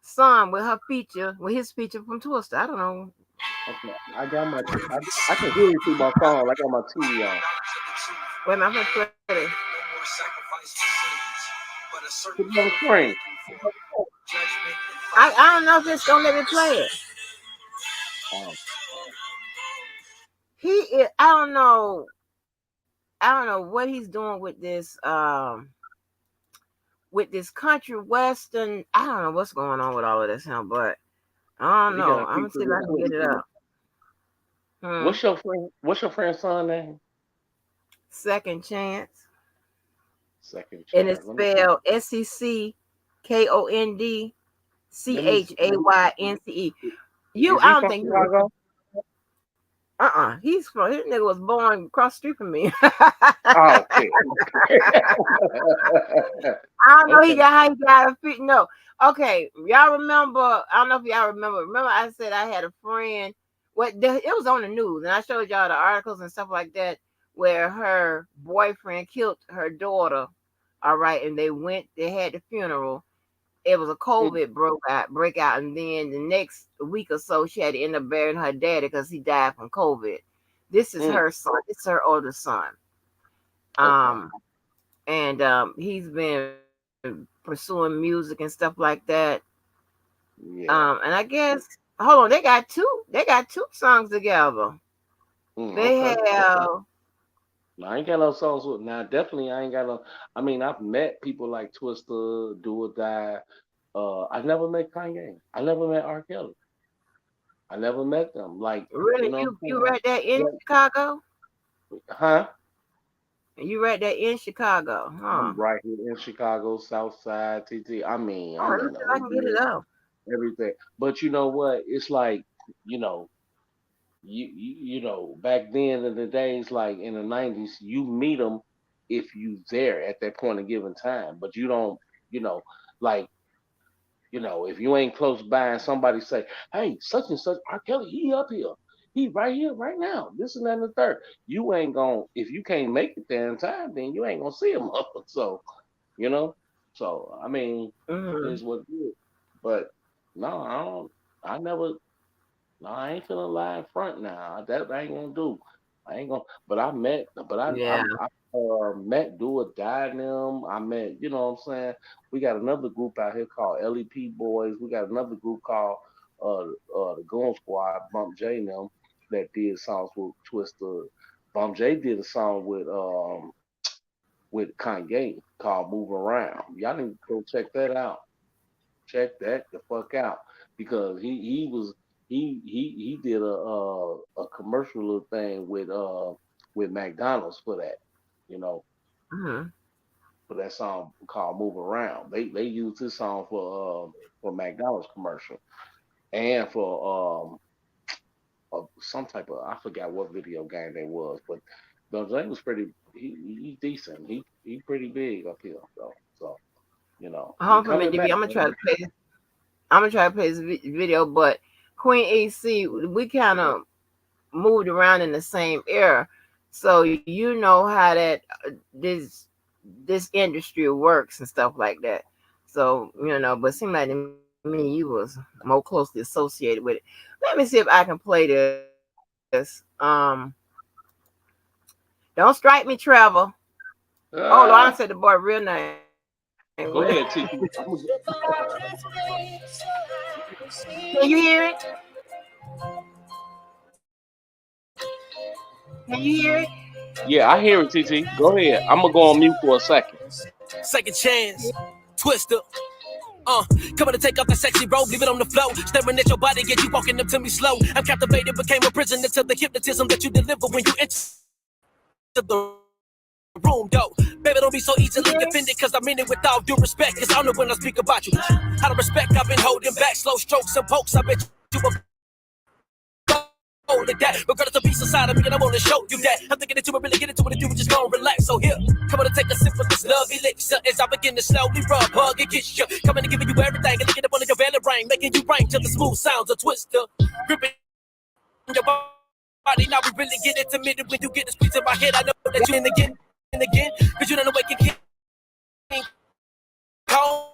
son with his feature from Twister. I don't know. okay, I got I can hear you through my phone. I got my TV on. Wait a minute, I'm gonna play it. Put it on the screen. I don't know if it's gonna let me play it. Um, He is, I don't know what he's doing with this country western. I don't know what's going on with all of this him, but I don't but he got know. a I'm gonna feature see if with I can get it Twister. up. Hmm. What's your friend's son name? Second chance. Second And chance. it's spelled SECKOND. Let me see. CHAYNCE. Is I he don't from think you would. Chicago? He's from his nigga was born across the street from me. Oh, okay. I don't know Okay. how he got a fit. No. Okay. Y'all remember, I don't know if y'all remember. Remember I said I had a friend. It was on the news and I showed y'all the articles and stuff like that where her boyfriend killed her daughter. All right, and they had the funeral. It was a COVID breakout, and then the next week or so, she had to end up burying her daddy because he died from COVID. This is her son. This is her older son. Okay. And he's been pursuing music and stuff like that. Yeah. And I guess hold on, they got two songs together. They Okay. have I ain't got no songs with now. Definitely, I ain't got no. I mean, I've met people like Twister, Do or Die. I never met Kanye. I never met R. Kelly. I never met them. Like, really you know what you I'm read that in saying? Chicago? Huh? You read that in Chicago, huh? I'm right here in Chicago, South Side, TT. I mean, Oh, I'm let me in the see if I can get it hood, up. everything. But you know what? It's like, you know, back then in the days, like in the '90s, you meet them if you there at that point of given time. But you don't, you know, like, if you ain't close by and somebody say, "Hey, such and such, R. Kelly, he up here, he right here, right now," this and that and the third. You ain't gonna if you can't make it there in time, then you ain't gonna see him. So you know, so I mean, it Mm-hmm. is what it is. But no, I don't. I never. No, I ain't feeling lie in front now. That I ain't gonna do. I ain't gonna. But I met. But Yeah. I met Do or Die them. I met. You know what I'm saying. We got another group out here called LEP Boys. We got another group called the Goon Squad. Bump J and them that did songs with Twister. Bump J did a song with Kanye called "Move Around." Y'all need to go check that out. Check that the fuck out because he did a commercial little thing with McDonald's for that, you know, Mm-hmm. for that song called "Move Around." They used this song for McDonald's commercial and for some type of I forgot what video game they was, but the thing was pretty. He's decent. He pretty big up here though. So he Hold on for a coming minute, back. DB. I'm gonna try to play this video, but Queen AC, we kind of moved around in the same era, so you know how that this industry works and stuff like that. So but it seemed like to me you was more closely associated with it. Let me see if I can play this. Don't strike me, Trevor. Oh, Lord, I Ah, said the boy real name. go ahead, TT. Can you hear it? Can you hear it? Yeah, I hear it, TT. Go ahead. I'm gonna go on mute for a second. Second chance, Twister. Coming to take off that sexy robe, leave it on the floor. Staring at your body, get you walking up to me slow. I'm captivated, became a prisoner to the hypnotism that you deliver when you enter the room, yo. Baby, don't be so easily offended, cause I mean it with all due respect. It's honor when I speak about you. Out of respect, I've been holding back slow strokes and pokes. I bet you were holding that. Regardless of peace inside of me, and I wanna show you that. I'm thinking that you would really get into it and you would just go and relax. So here, come on to take a sip of this love elixir as I begin to slowly rub, hug, and kiss you. Coming to giving you everything and looking up on your belly ring, making you ring to the smooth sounds of Twister. Gripping your body, now we really get intimate when you get the squeeze in my head. I know that you in again and again, cause you don't know what can cold.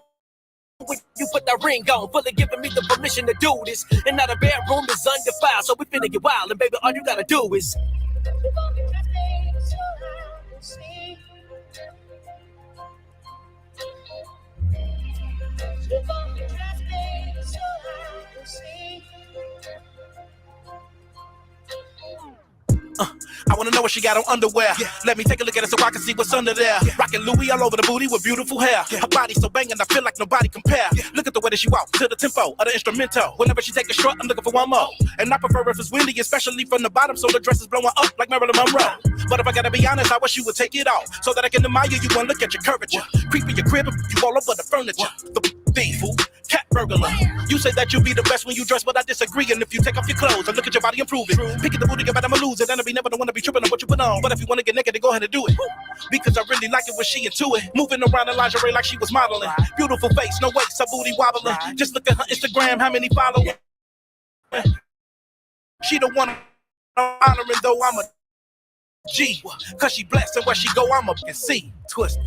When you put that ring on, fully giving me the permission to do this. And now the bedroom is undefiled, so we finna get wild. And baby, all you gotta do is I wanna know what she got on underwear. Yeah. Let me take a look at it so I can see what's under there. Yeah. Rockin' Louis all over the booty with beautiful hair. Yeah. Her body so bangin', I feel like nobody compare. Yeah. Look at the way that she walk to the tempo of the instrumental. Whenever she take a short, I'm looking for one more. And I prefer if it's windy, especially from the bottom, so the dress is blowing up like Marilyn Monroe. But if I gotta be honest, I wish you would take it off so that I can admire you and look at your curvature. Creepy your crib, you all over the furniture. thief, cat burglar. You say that you be the best when you dress, but I disagree. And if you take off your clothes and look at your body and prove it, picking the booty, but I'ma lose it. And I'll be never the one to be tripping on what you put on. But if you wanna get naked, then go ahead and do it. Because I really like it when she into it. Moving around in lingerie like she was modeling. Beautiful face, no waist, her booty wobbling. Just look at her Instagram, how many followers. She the one I'm honoring, though I'm a G. Cause she blessed, and where she go, I'm a C. Twisted.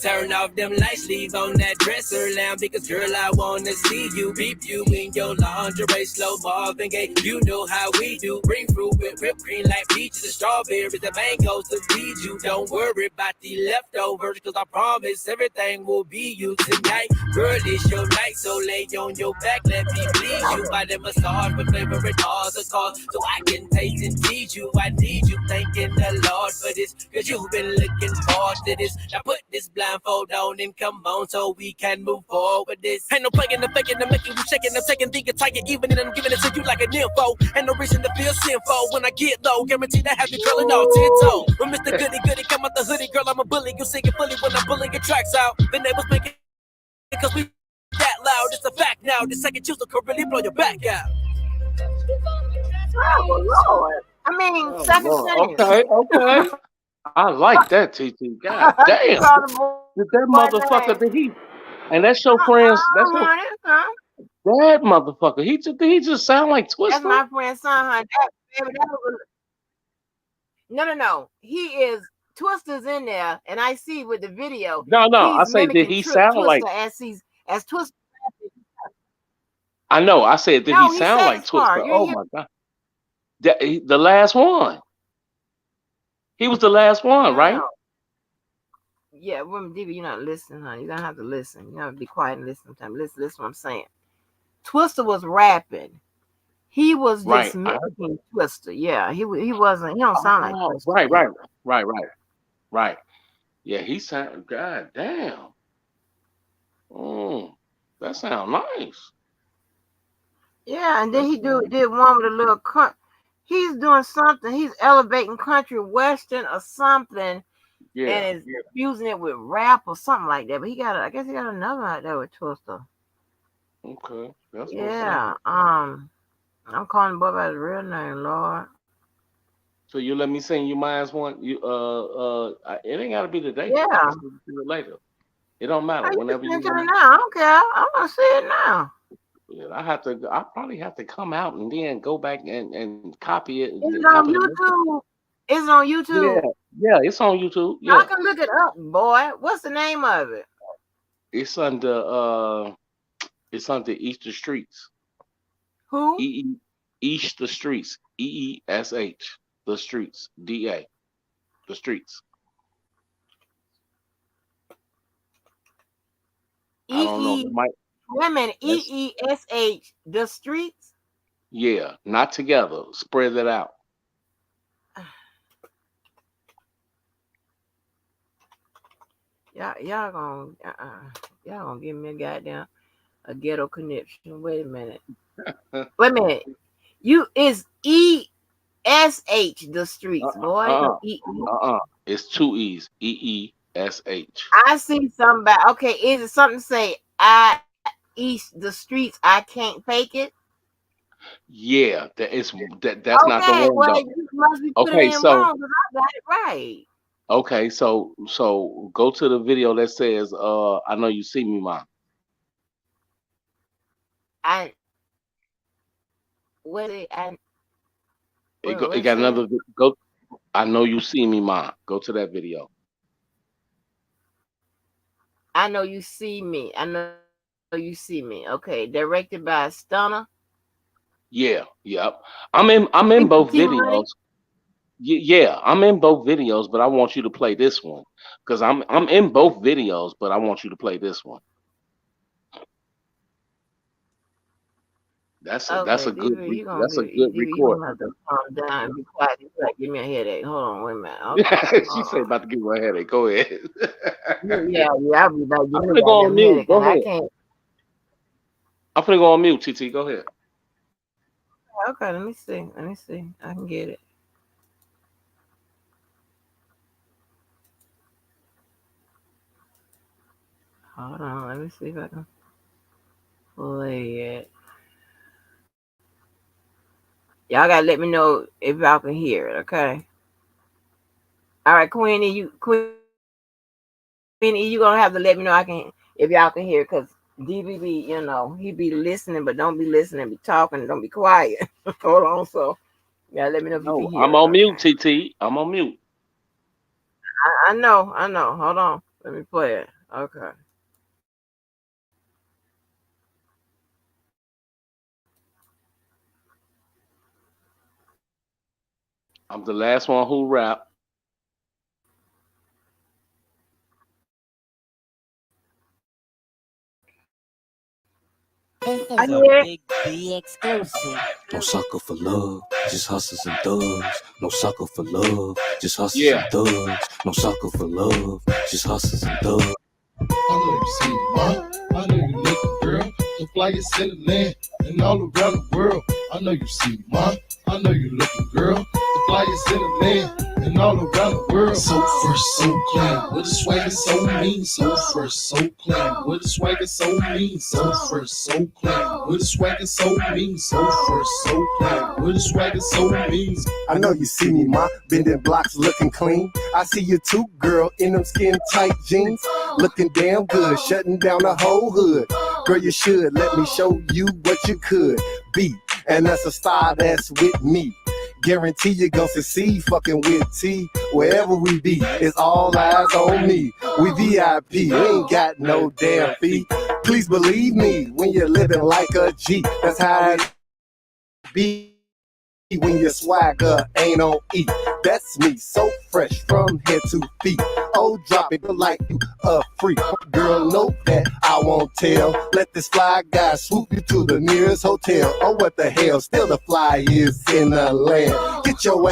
Turn off them lights, leave on that dresser lamp, because girl, I wanna see you, beep you in your lingerie, slow Marvin Gaye. You know how we do, bring fruit with whipped cream like peaches and strawberries and mangoes to feed you. Don't worry about the leftovers, cause I promise everything will be you tonight. Girl, it's your night, so lay on your back, let me please you. By the massage with favorite cars of cars, so I can taste and tease you. I need you, thanking the Lord for this, cause you've been looking forward to this. Now put this blindfold on and come on so we can move forward with this. Ain't no playing the faking, the making you shaking, I'm taking the entire evening and I'm giving it to you like an info. Ain't no reason to feel sinful when I get low, guaranteed to have you curling all 10 toe. When Mr. Goody Goody come out the hoodie, girl, I'm a bully. You sing it fully when I'm pulling your tracks out. The neighbors make it because we that loud. It's a fact now. The second chooser could really blow your back out. Oh Lord! I mean, second chance. Okay. I like that, TT. God damn. Did that motherfucker, did he? And that's your friend's. That's your, that motherfucker. He just sound like Twister. That's my friend's son, honey. No. He is Twister's in there, and I see with the video. No. I say, did he sound like as Twister? I know. I said, did he sound like Twister? Oh my God. The last one. He was the last one, right? Yeah, woman, DB, you're not listening, honey. You don't have to listen. You have to be quiet and listen sometimes. Listen what I'm saying. Twister was rapping. He was just mimicking Twister. Yeah, he wasn't. He don't sound like Twister. Right. Yeah, he sound. God damn. That sound nice. Yeah, and then he did one with a little he's doing something. He's elevating country western or something. Yeah, and is fusing it with rap or something like that. But I guess he got another out there with Twister. Okay. That's I'm calling the boy by his real name, Lord. So you let me sing you mine's one. You it ain't gotta be today. Yeah. I can do it later. It don't matter. Whenever you want. Now. I don't care. I'm gonna see it now. Yeah, I probably have to come out and then go back and copy it. It's on YouTube. It's on YouTube. Yeah, it's on YouTube. Yeah. I can look it up, boy. What's the name of it? It's under Easter Streets. Who? Easter Streets. EESH. The Streets. DA. The Streets. I don't know. Women, EESH, The Streets? Yeah, not together. Spread it out. Y'all gonna give me a ghetto connection. Wait a minute. You is ESH, The Streets, boy. It's two E's. EESH. I see somebody. Okay, is it something to say The Streets, I can't fake it? Yeah, that's not the one. Well, you must be putting it wrong, because I got it right. Okay, so go to the video that says I know you see me, Mom. It got another go. I know you see me, Mom. Go to that video. I know you see me. You see me. Okay, directed by Stunner. Yeah, yep. I'm in both videos. Yeah, I'm in both videos, but I want you to play this one because I'm in both videos, but I want you to play this one. That's a good record. You have to calm down and be quiet. You like, give me a headache. Hold on, wait a minute. Okay. She said about to give me a headache. Go ahead. Yeah, I'll be like, give I'm me finna a go on goddamn mute. minute, Go cause I ahead. can't. I'm finna go on mute, TT. Go ahead. Okay, let me see. Let me see. I can get it. Hold on. Let me see if I can play it. Y'all gotta let me know if y'all can hear it. Okay. All right, Queenie, you gonna have to let me know I can if y'all can hear, cause DBB, he be listening, but don't be listening, be talking, don't be quiet. Hold on, so yeah, let me know if you can No, hear I'm it. on mute, Okay. TT. I'm on mute. I know, I know. Hold on, let me play it. Okay. I'm the last one who rap. This I is a hear it. Big B exclusive. No sucker for love, just hustlers and thugs. No sucker for love, just hustlers Yeah. and thugs. No sucker for love, just hustlers and thugs. I know you see me, ma. I know you looking, girl. The flyest in the land and all around the world. I know you see me, ma. I know you looking, girl. The flyest in the land and all around the world. So fresh, so clean, with a swagger so mean. So fresh, so clean, with a swagger so mean. So fresh, so clean, with a swagger so mean. So fresh, so clean, with a swagger so mean. I know you see me, ma, bending blocks looking clean. I see you too, girl, in them skin tight jeans. Looking damn good, shutting down the whole hood. Girl, you should let me show you what you could be. And that's a star that's with me. Guarantee you gon' succeed fucking with T. Wherever we be, it's all eyes on me. We VIP, we ain't got no damn fee. Please believe me when you're living like a G. That's how it be when your swagger ain't on E. That's me, so fresh from head to feet. Oh, drop it like you a freak. Girl, know that I won't tell. Let this fly guy swoop you to the nearest hotel. Oh, what the hell, still the fly is in the land. Get your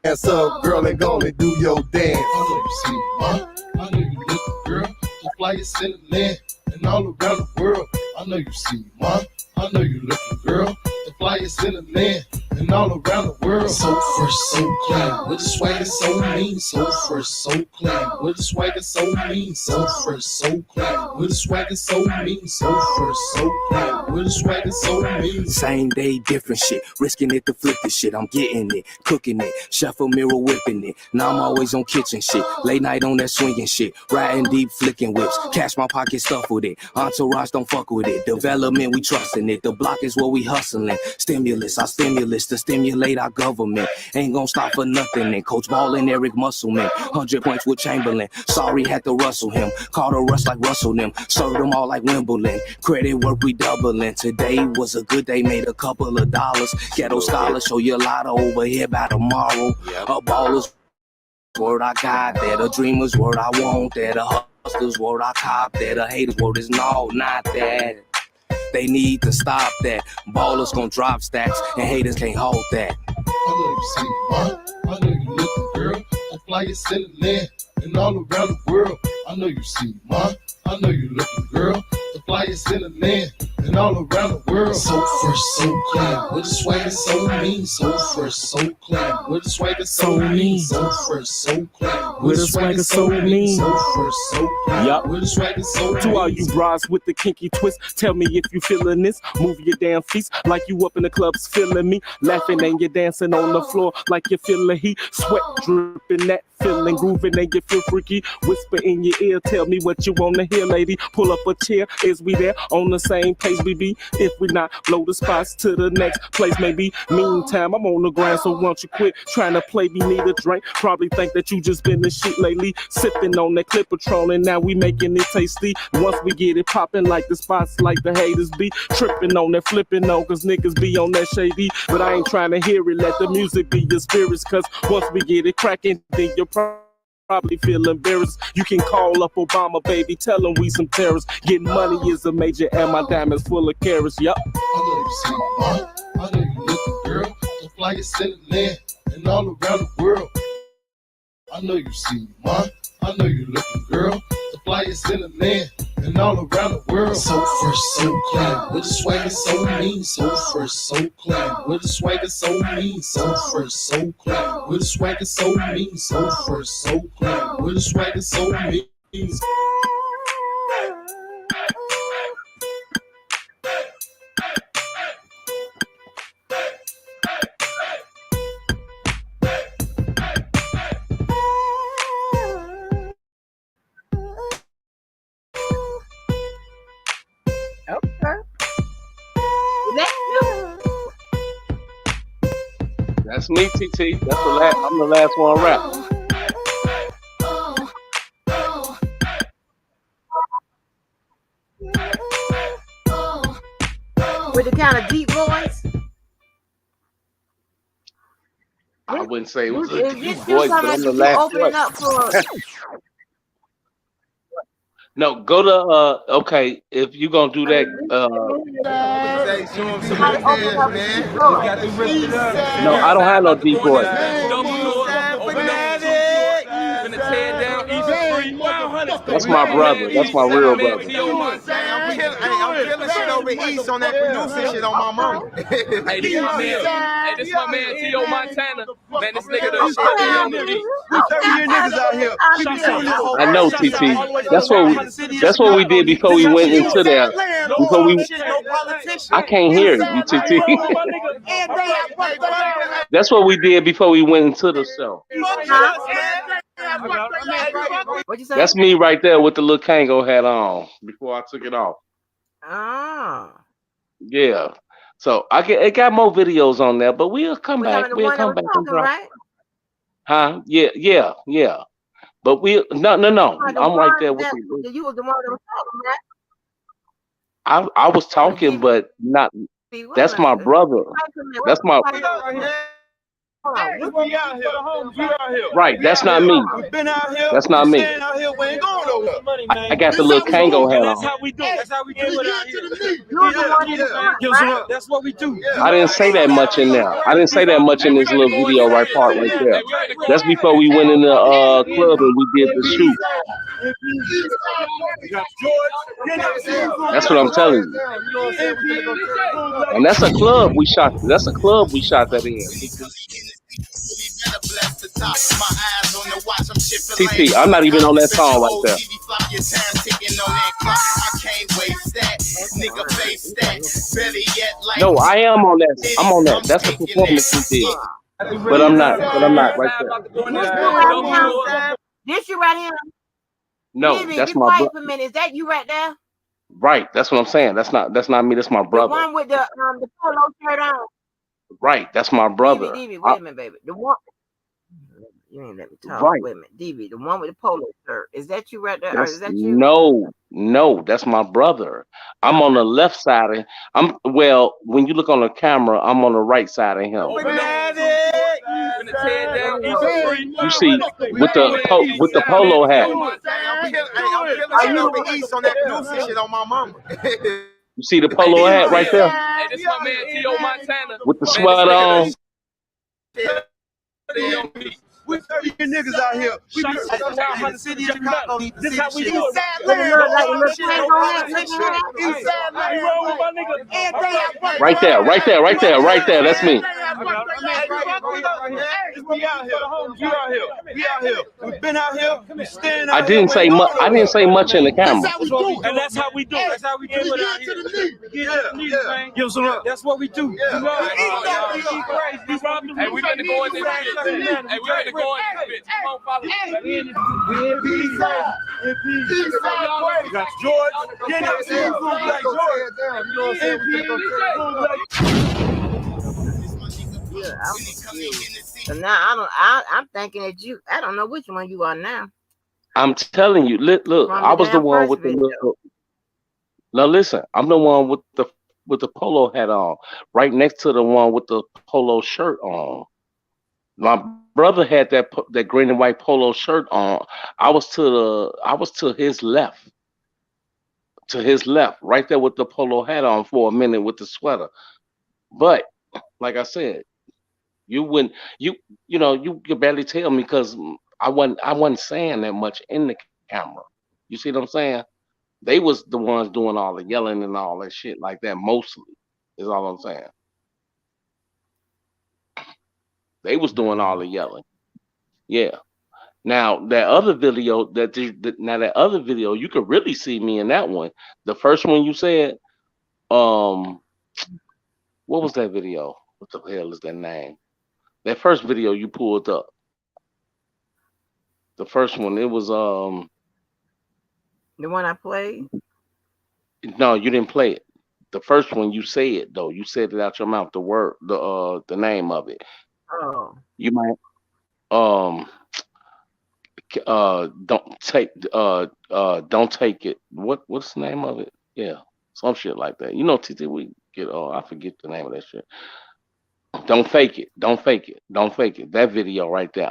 ass up, girl, and gonna do your dance. I know you see me, ma. I know you looking, girl. The flyest in the land and all around the world. I know you see me, ma. I know you looking, girl. The flyest in the land and all around the world. So fresh, so clean, with a swagger so mean. So fresh, so clean, with a swagger so mean. So fresh, so clean, with a swagger so mean. So fresh, so clean, with a swagger so mean. Same day, different shit. Risking it to flip the shit. I'm getting it, cooking it. Chef a mirror whipping it. Now I'm always on kitchen shit. Late night on that swinging shit. Riding deep, flicking whips. Cash my pocket stuff with it. Entourage don't fuck with it. Development, we trusting it. The block is where we hustling. Stimulus, our stimulus to stimulate our government. Ain't gonna stop for nothing. And Coach Ball and Eric Musselman. 100 points with Chamberlain. Sorry, had to rustle him. Called a rush like Russell them. Served them all like Wimbledon. Credit work we doubling. Today was a good day, made a couple of dollars. Ghetto scholars show you a lot over here by tomorrow. A baller's word I got that. A dreamer's word I want that. A hustler's word I cop that. A hater's word is no, not that. They need to stop that. Ballers gon' drop stacks and haters can't hold that. I know you see me, ma. I know you looking, girl. The flyest in the land and all around the world. I know you see me, ma. I know you looking, girl. The flyest in the land and all around the world. So fresh, so clean, with a swagger so mean. So fresh, so clean, with a swagger so mean. So fresh, so clean, with a swagger so mean. So fresh, so clean, Yup. with a swagger so mean. To all you bras with the kinky twist, tell me if you feeling this. Move your damn feet like you up in the clubs feeling me. Laughing and you're dancing on the floor like you feeling heat. Sweat dripping, that feeling grooving and you feel freaky. Whisper in your ear, tell me what you wanna hear, lady. Pull up a chair, is we there on the same page, baby? If we not, blow the spots to the next place, maybe. Meantime, I'm on the grind, so won't you quit trying to play me? Need a drink? Probably think that you just been the shit lately. Sipping on that clip Patron and now we making it tasty. Once we get it popping like the spots, like the haters be tripping on that, flipping on, cause niggas be on that shady. But I ain't trying to hear it, let the music be your spirits, cause once we get it cracking, then you're probably feel embarrassed. You can call up Obama, baby, tell him we some terrorists. Getting money is a major and my diamonds full of carrots, yup. I know you see me, ma. I know you looking, girl. The flyest in the land and all around the world. I know you see me, ma. I know you looking, girl. flyest in the land and all around the world. So fresh, so clean, with a swagger so mean. So fresh, so clean, with a swagger so mean. So fresh, so clean, with a swagger so mean. So fresh, so clean, with a swagger so mean. Okay. Is that you? That's me, TT. That's the last. I'm the last one rap. With the kind of deep voice? I wouldn't say it was Is a deep this still voice, but something I'm that the you last opening one. up for? No, go to okay. If you gonna do that, Say, show him some Somebody good open up hands, the man. door. Got to rip it up. no, I don't have no deep voice. Double doors, open up the two doors, finna tear down East Street. That's my brother. That's my real brother. I'm killing shit over east on that producing shit on my mama. Hey, this my man. Hey, this my man T.O. Montana. Man, this nigga done shot me on the beat. We 30-year niggas out here. I know, TT. That's what we did before we went into there. Before we, I can't hear you, TT. That's what we did before we went into the show. What you say? That's me right there with the little Kango hat on before I took it off. Ah. Yeah. So it got more videos on there, but we'll come We talking back. the We'll one that come was back and talking, drop. right? Huh? Yeah. But no. The I'm right one there with that the. you was the one that was talking, right? I was talking, but not. See, wait a That's my minute. brother. That's my Hold on. We out here. We out here. right. That's not me. We've been out here. That's not we me. staying out here. We ain't going nowhere. I got the little Kango hat That's on. how we do it. That's how we do it out here. You was the one in the front, right? That's what we do. I didn't say that much in there. I didn't say that much in this little video part right there. That's before we went in the club and we did the shoot. That's what I'm telling you. And that's a club we shot. That's a club we shot that in. TT, I'm not even on that song right there. No, I am on that. I'm on that. That's a performance we did. But I'm not right there. This you right here. No, Jimmy, that's be my quiet brother. for a minute. Is that you right there? Right, that's what I'm saying. That's not me. That's my The brother. one with the polo shirt on. Right, that's my brother. DB, wait a minute, baby. The one. You ain't let me talk. Right. Wait a minute, DB, the one with the polo shirt. Is that you right there? Or is that you? No, that's my brother. I'm on the left side of when you look on the camera, I'm on the right side of him. You see, with the polo hat. I'm killing shit over east on that producing shit on my mama. You see the polo hat right there? Hey, this my man T.O. Montana. With the sweater on. We 30-year niggas out here. We be around the city of Chicago. This how we do it. Right there. That's me. We out here. We've been out here. We staying out I didn't say much. I didn't say much in the camera. And that's how we do it. That's how we do it out here. Give some up. That's what we do. You know, hey, we better go in this bitch. Hey, we better go in this bitch. Come on, follow me. Got George. Get Yeah, I'm confused. So now I'm thinking that I don't know which one you are now. I'm telling you, look, I was the one with the little. Now listen, I'm the one with the polo hat on, right next to the one with the polo shirt on. My brother had that green and white polo shirt on. I was to his left. To his left, right there with the polo hat on for a minute with the sweater. But like I said, you could barely tell me because I wasn't saying that much in the camera. You see what I'm saying? They was the ones doing all the yelling and all that shit like that mostly. Is all I'm saying. They was doing all the yelling. Yeah. Now that other video now that other video you could really see me in that one. The first one you said, um, what was that video? What the hell is that name? That first video you pulled up. The first one, it was The one I played? no, you didn't play it. The first one you said though, you said it out your mouth. The word, the name of it. Oh. You might um don't take it. What's the name of it? Yeah, some shit like that. You know, TT, we get I forget the name of that shit. Don't fake it. Don't fake it. Don't fake it. That video right there.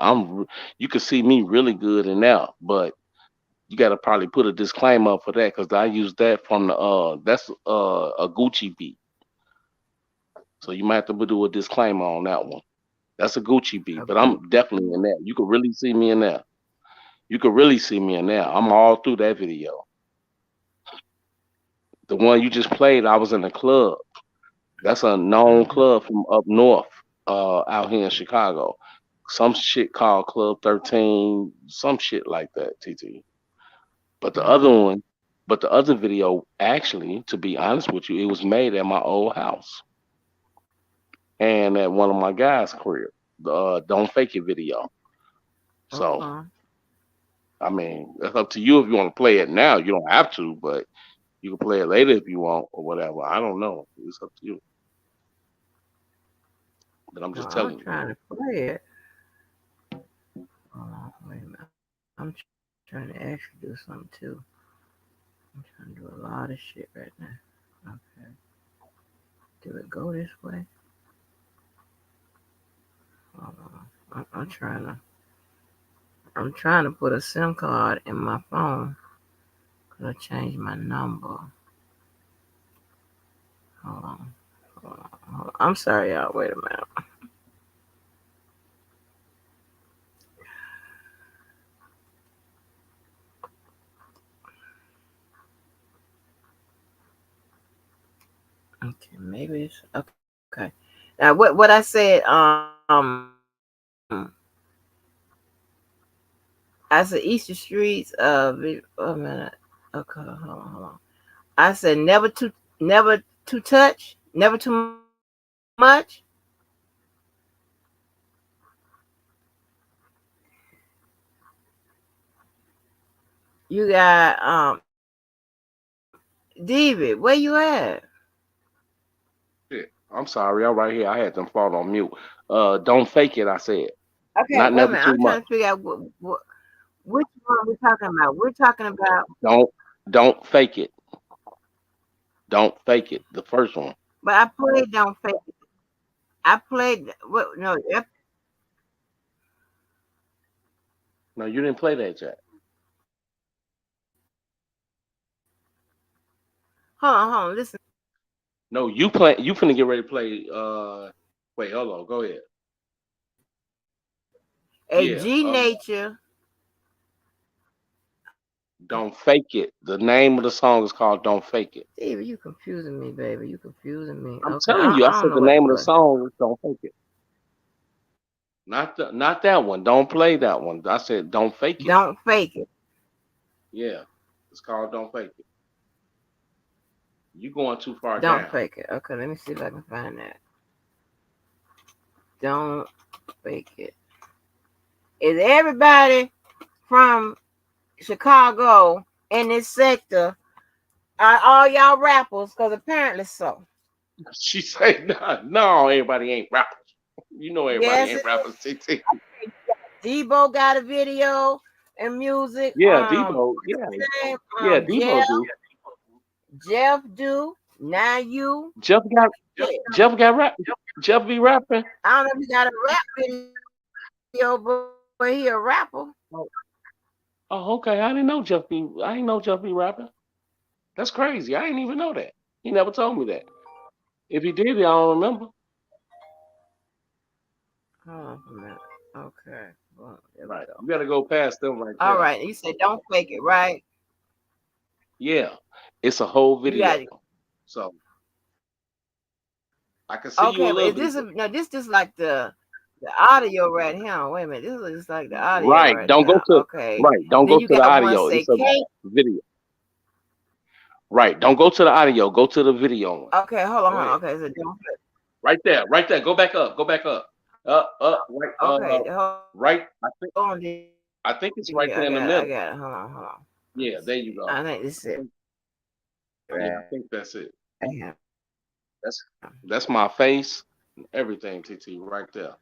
You can see me really good in there, but you got to probably put a disclaimer up for that because I use that from the that's a Gucci beat. So you might have to do a disclaimer on that one. That's a Gucci beat, but Okay. I'm definitely in there. You could really see me in there. You could really see me in there. I'm all through that video. The one you just played, I was in the club. That's a known Mhm. club from up north, out here in Chicago. Some shit called Club 13, some shit like that, TT. But the other Mhm. one, but the other video, actually, to be honest with you, it was made at my old house and at one of my guys' career. The Don't Fake It video. So, Okay. I mean, it's up to you if you want to play it now. You don't have to, but you can play it later if you want or whatever. I don't know. It's up to you. But I'm No, just I'm telling you. trying to play it. Hold on, wait a minute. I'm trying to actually do something too. I'm trying to do a lot of shit right now. Okay. Do it go this way? Hold on. I'm trying to put a SIM card in my phone because I changed my number. Hold on. Hold on. I'm sorry, y'all. Wait a minute. Okay, maybe it's okay. Now, what I said, I said Easter Streets. A minute. Okay, hold on. I said never to touch, never too much. You got David. Where you at? Shit. I'm sorry. I'm right here. I had them fall on mute. Don't fake it, I said. Okay, Not wait a never minute. too I'm much. trying to figure out which one we're talking about. We're talking about, Don't don't fake it. Don't fake it. The first one. but I played Don't Fake It. I played what? No, No, you didn't play that yet. hold on. Listen, No, you play. You finna get ready to play. Wait, hold on. Go ahead. a Yeah. G Nature. Don't fake it. The name of the song is called "Don't Fake It." David, you confusing me, baby. You confusing me. I'm Okay, telling you. I I don't said know the what to name of the play. song is "Don't Fake It." Not that one. Don't play that one. I said "Don't Fake It." Don't fake it. Yeah, it's called "Don't Fake It." You going too far Don't down. fake it. Okay, let me see if I can find that. Don't fake it. Is everybody from Chicago in this sector are all y'all rappers? Because apparently so. She said, "No, no, everybody ain't rappers. You know, everybody Yes, ain't rappers." TT. Debo got a video and music. Yeah, Debo. What's Yeah, his name? yeah, Jeff. Debo do. Jeff do. Now you. Jeff got Shit. Jeff got rap. Jeff be rapping. I don't know if he got a rap video, but he a rapper. Oh, oh, okay. I didn't know Jeff be. I didn't know Jeff be rapping. That's crazy. I didn't even know that. He never told me that. If he did, I don't remember. Hold on a minute. Okay. Well, there we Right. go. You got to go past them right All there. right. You said don't fake it, right? Yeah, it's a whole You got video. it. So I can see you a Okay, but little is bit. this no? This just like the audio right here. Wait a minute. This is just like the audio Right. right Don't go here. to Okay. right. Don't Then go you to the got one audio. say It's a K. video. Right. Don't go to the audio. Go to the video one. Okay, hold on, Go hold on. ahead. Okay, so don't flip. Right there. Right there. Go back up. Go back up. Up. Right. Okay, hold Right. on. I think it's right Yeah, there I in the got it. I middle. got it. Hold on, hold on. Yeah. There you go. I think this is I it. think. Yeah. I Right. think that's it. Yeah. That's my face. Everything. TT. Right there.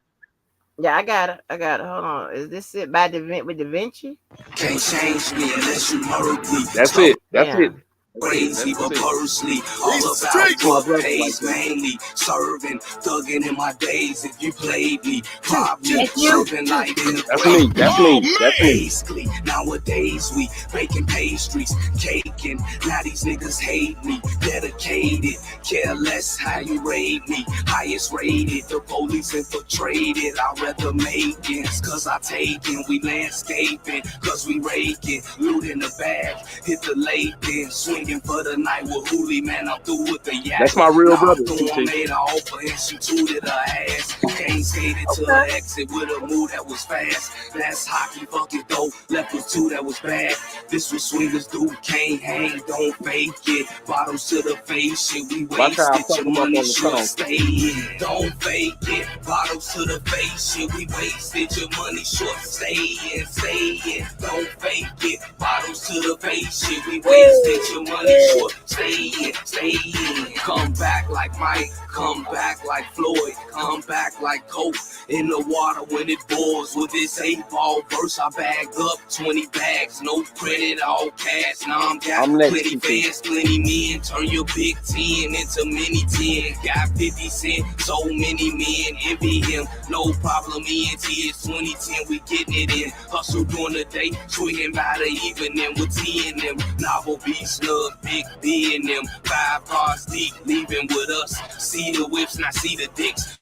Yeah, I got it. I got it. Hold on. Is this it by with Da Vinci? Can't change me unless you murder me. That's Talk it. That's it. Yeah. crazy, but That's it. personally, all about That's my what brother right pays there. mainly. Serving, thugging in my days. If you played me, probably That's you. serving like in the That's grave. me. That's me. That's me. Basically, nowadays we baking pastries, caking. Now these niggas hate me. Dedicated, care less how you rate me. Highest rated, the police infiltrated. I'd rather make it, cause I taking. We landscaping, cause we raking. Loot in the bag, hit the lake, then swinging for the night with Hoolie, man. I'm through with the yak. That's my real Now I'm brother, through, I TT. made her offer and she tooted her ass. Came skated to Okay. her exit with a move that was fast. That's hockey, fuck it though. Left with two that was bad. This was swingers do, can't hang, don't fake it. Bottles to the face, shit, we Watch how I wasted. fuck Your him up money on the short, song. stay in. Don't fake it. Bottles to the face, shit, we wasted. Your money short, stay in, stay in. Don't fake it. Bottles to the face, shit, we wasted. Your money short, stay in, stay in. Come back like Mike, come back like Floyd, come back like Coke. In the water when it boils with this 8-ball verse, I bagged up 20 bags, no credit, all cash. Now I'm got I'm next, plenty TT. fans, plenty men. Turn your big 10 into mini 10. Got 50 cent, so many men envy him. No problem, ENT is 2010, we getting it in. Hustle during the day, swinging by the evening with T in them. Novel B snug, big B in them. 5 cars deep, leaving with us. See the whips, not see the dicks.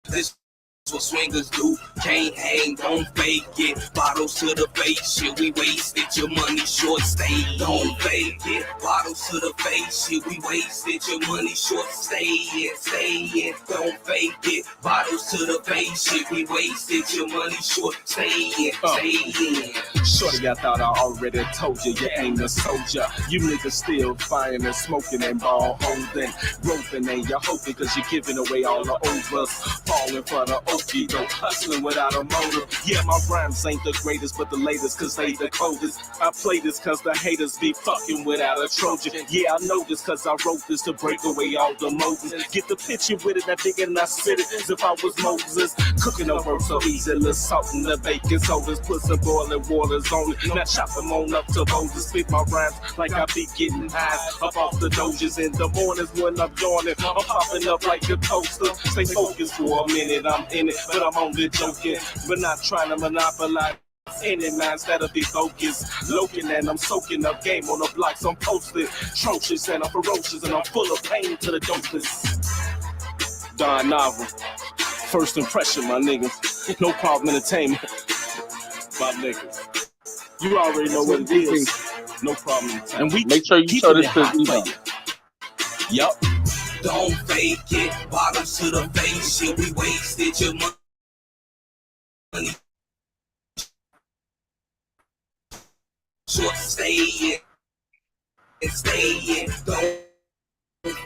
This what swingers do, can't hang, don't fake it. Bottles to the face, shit, we wasted. Your money short, stay, don't fake it. Bottles to the face, shit, we wasted. Your money short, stay in, don't fake it. Bottles to the face, shit, we wasted. Your money short, stay in. Shorty, I thought I already told you, you ain't a soldier. You niggas still firing and smoking and ball holding, roping and you're hoping cause you're giving away all the overs. Falling for the okie doke, hustling without a motive. Yeah, my rhymes ain't the greatest, but the latest cause they the coldest. I play this cause the haters be fucking without a Trojan. Yeah, I know this cause I wrote this to break away all the Moses. Get the picture with it, I dig it and I spit it as if I was Moses. Cooking up work so easy, little salt in the bacon sodas, put some boiling waters on it. Now chop them on up to Moses, spit my rhymes like I be getting high up off the doges in the mornings when I'm yawning. I'm popping up like a toaster. Stay focused for a minute, I'm in it, but I'm only joking. But not trying to monopolize any minds that'll be focused. Loking and I'm soaking up game on the blocks. I'm posted, atrocious and I'm ferocious and I'm full of pain to the dopest. Don Novel, first impression, my niggas. No problem entertainment, my niggas. You already know what it is. No problem. And we Make sure you keep show it this to hot for Debo. you. Yup. Don't fake it. Bottles to the face, shit, we wasted. Your money short, stay in, don't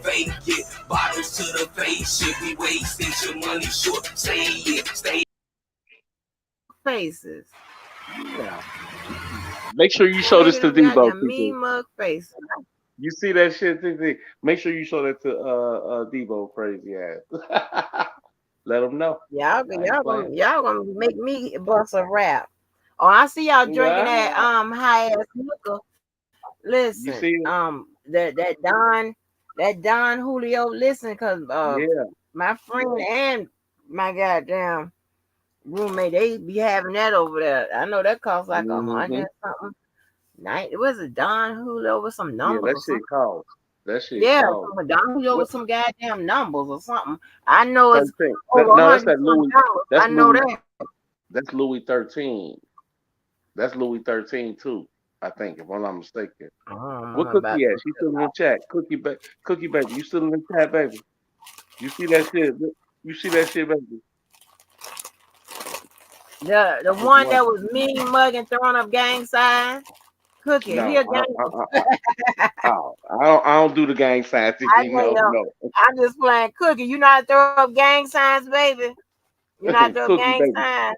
fake it. Bottles to the face, shit, we wasted. Your money short, stay in. Faces. Yeah. Make sure you show this to Niggas got Debo, them mean TT. mug faces. You see that shit, TT? Make sure you show that to Debo, crazy ass. Let him know. Y'all, I ain't playing. y'all gonna make me bust a rap. Oh, I see y'all drinking that Nah. high ass liquor. You Listen, see it? that Don Julio. Listen, cause Yeah. my friend and my goddamn roommate, they be having that over there. I know that costs like Mm-hmm. $100 something. It was a Don Julio with some Yeah, numbers that or shit something. calls. That shit Yeah, calls. some Don Julio What? with some goddamn numbers or something. I know it's 13. over No, that's 100 that some Louis. dollars. That's I know Louis. that. That's Louis 13. That's Louis 13 too. I think, if I'm not mistaken. I don't know What nothing about Cookie at? them. She's still in the chat. Cookie baby, you still in the chat, baby? You see that shit? You see that shit, baby? The Cookie, one that was mean mugging, throwing up gang signs. Cookie, he no, a gang. I don't do the gang signs. I know No, yo. no. I'm just playing Cookie. You know how to throw up gang signs, baby. You know how to throw up Cookie gang baby, signs.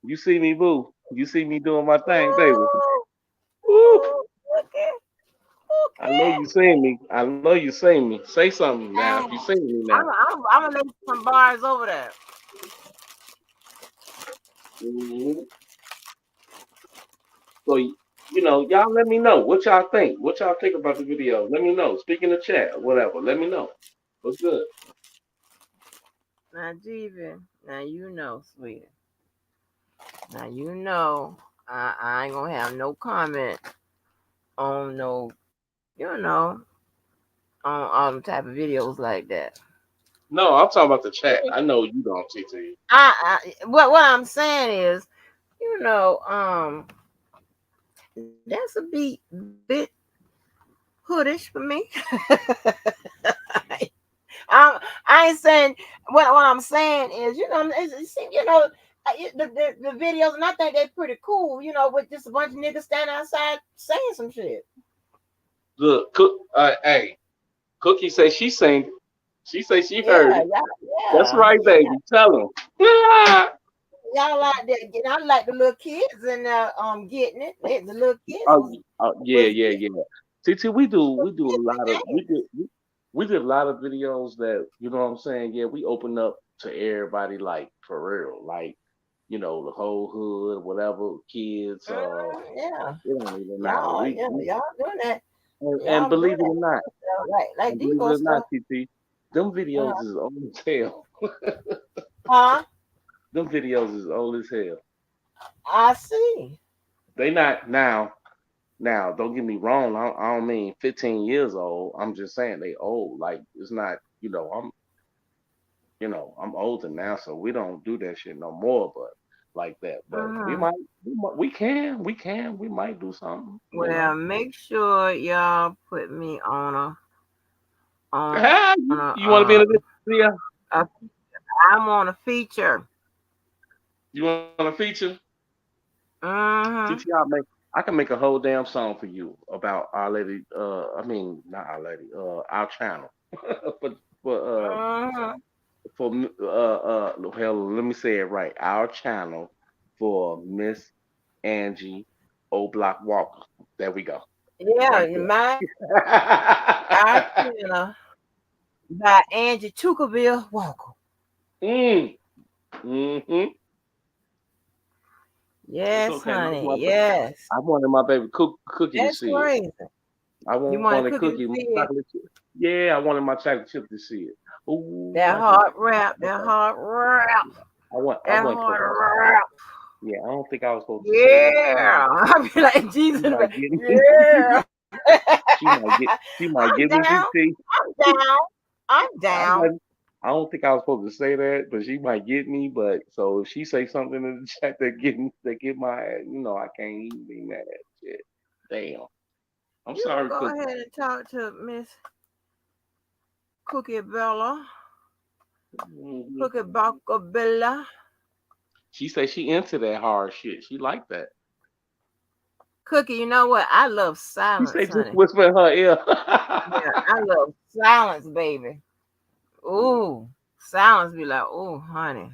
you see me, boo? You see me doing my thing, baby? Ooh, Woo! ooh, Cookie, I know Cookie. you seen me. I know you seen me. Say something now. If you Man, seen me now. I'm gonna lay some bars over there. hmm So y'all let me know what y'all think. What y'all think about the video? Let me know. Speak in the chat or whatever. Let me know. What's good? Now, Jeevan, now you know, sweetie. Now you know I ain't gonna have no comment on no, you know, on all them type of videos like that. No, I'm talking about the chat. I know you don't, TT. What I'm saying is, you know, that's a bit hoodish for me. I ain't saying what I'm saying is, you know, you know, the videos, and I think they're pretty cool, you know, with just a bunch of niggas standing outside saying some shit. Look, hey, Cookie say she seen it. She say she heard Yeah, it. That's yeah, right, yeah. baby. Tell him. oh, Y'all like that? I like the little kids and getting it. The little kids yeah, was yeah, getting yeah. TT, we do a lot of it. we did a lot of videos that what I'm saying. Yeah, we open up to everybody, like for real, like the whole hood, whatever, kids. Yeah, It don't even matter. We y'all doing that. and Y'all doing believe it that or not, stuff, like and believe it Devo or not, stuff. TT, them Uh, videos is old as hell. huh? Them videos is old as hell. I see. They not now. Now, don't get me wrong. I don't mean 15 years old. I'm just saying they old. Like it's not. I'm older now, so we don't do that shit no more. But like that. But we Uh-huh. might. We might do something. Well, make sure y'all put me on on Ah, a you want to be in a video? a I'm on a feature. You want a feature? Uh-huh. TTR make. I can make a whole damn song for you about Our Lady. I mean not Our Lady. Our channel. for for Uh-huh. hell, let me say it right. Our channel for Miss Angie O Block Walker. There we go. Yeah, Right there. my our channel by Angie Tuckerville Walker. mm. Mm-hmm. It's Yes, okay. honey. Yes. I wanted my baby cookie to That's see it. crazy. I You wanted want to cook it cookie, to my see it? chocolate chip. Yeah, I wanted my chocolate chip to see it. Ooh, That I do. hard rap, that Okay. hard rap, I that wasn't supposed hard to. rap. Yeah, I don't think I was supposed to say that. Yeah. I be like Jesus. She might get me. Yeah. she might get. She might I'm get me. down. TT. I'm down. I'm I down. might. I don't think I was supposed to say that, but she might get me. But so if she say something in the chat that get my ass, I can't even be mad. Shit. Damn. I'm You can sorry, go Cookie. ahead and talk to Miss Cookie Bella. hmm Cookie Baka Bella. She say she into that hard shit. She like that. Cookie, you know what? I love She silence, say just honey. whisper in her ear. Yeah, I love silence, baby. Ooh. Silence be like, ooh, honey.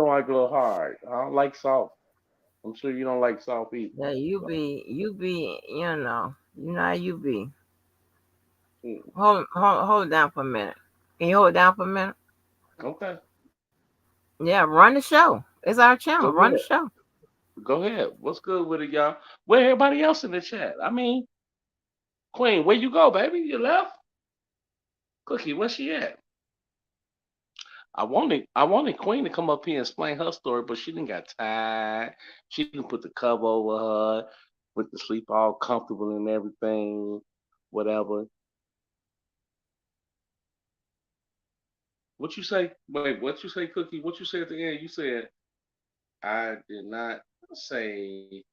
I go hard. I don't like soft. I'm sure you don't like soft either. Yeah, So, you know how you be. mm, Hold it down for a minute. Can you hold it down for a minute? okay. Yeah, run the show. It's our Go channel. Run the ahead. show. Go ahead. What's good with it, y'all? Where everybody else in the chat? I mean, Queen, where you go, baby? You left? Cookie, where she at? I wanted Queen to come up here and explain her story, but she didn't got tired. She didn't put the cover over her, went to sleep all comfortable and everything, whatever. What you say? Wait, what you say, Cookie? What you say at the end? You said I did not say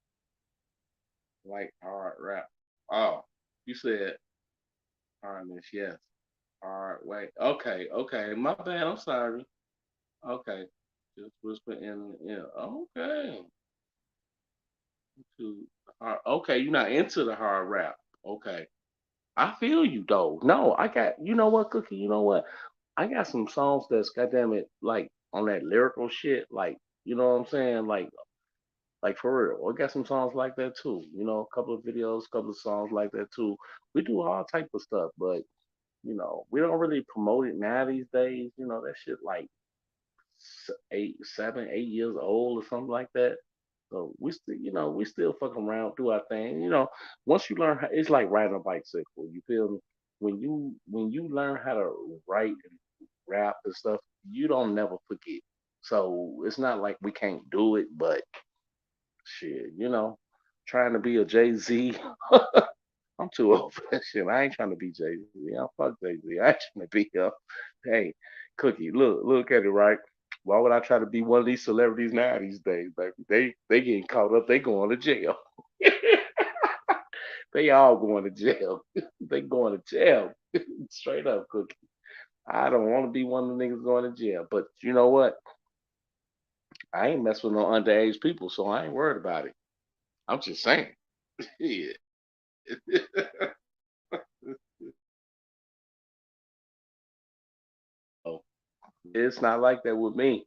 Like hard rap. Oh, you said hardness, yes. Hard way. Okay, okay. My bad. I'm sorry. Okay. Just whisper in the ear. Okay. To hard. Okay, you're not into the hard rap. Okay. I feel you though. No, I got. You know what, Cookie? You know what? I got some songs that's goddamn it, like on that lyrical shit. Like, you know what I'm saying? Like for real. I got some songs like that too. You know, a couple of videos, a couple of songs like that too. We do all type of stuff, but we don't really promote it now these days. That shit like 8, 7, 8 years old or something like that. So we still fuck around, do our thing. Once you learn, it's like riding a bicycle. You feel me? When you learn how to write and rap and stuff, you don't never forget. So it's not like we can't do it, but shit, trying to be a Jay Z. I'm too old for that shit. I ain't trying to be Jay Z. Fuck Jay Z. I ain't trying to be Hey, Cookie, look at it, right? Why would I try to be one of these celebrities now these days, baby? They getting caught up. They going to jail. They all going to jail. They going to jail. Straight up, Cookie. I don't want to be one of the niggas going to jail. But you know what? I ain't mess with no underage people, so I ain't worried about it. I'm just saying. Yeah. Oh, it's not like that with me.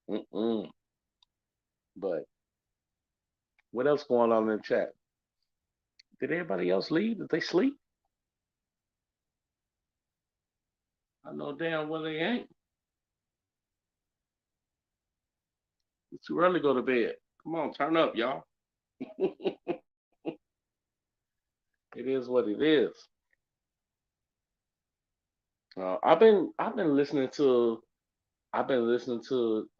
Mm-mm. But what else going on in the chat? Did everybody else leave? Did they sleep? I know damn well they ain't. It's too early to go to bed. Come on, turn up, y'all. It is what it is. I've been listening to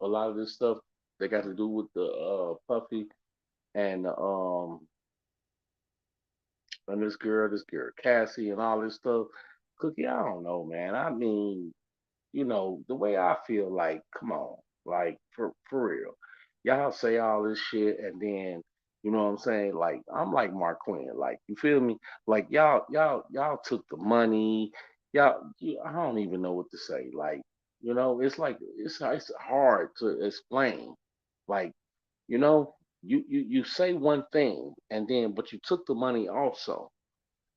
a lot of this stuff that got to do with the Puffy and this girl Cassie and all this stuff. Cookie, I don't know, man. I mean, the way I feel like, come on, like for real. Y'all say all this shit and then, you know what I'm saying? Like, I'm like Mark Quinn. Like, you feel me? Like y'all took the money. I don't even know what to say. Like, it's like it's hard to explain. Like, you know, you say one thing and then but you took the money also.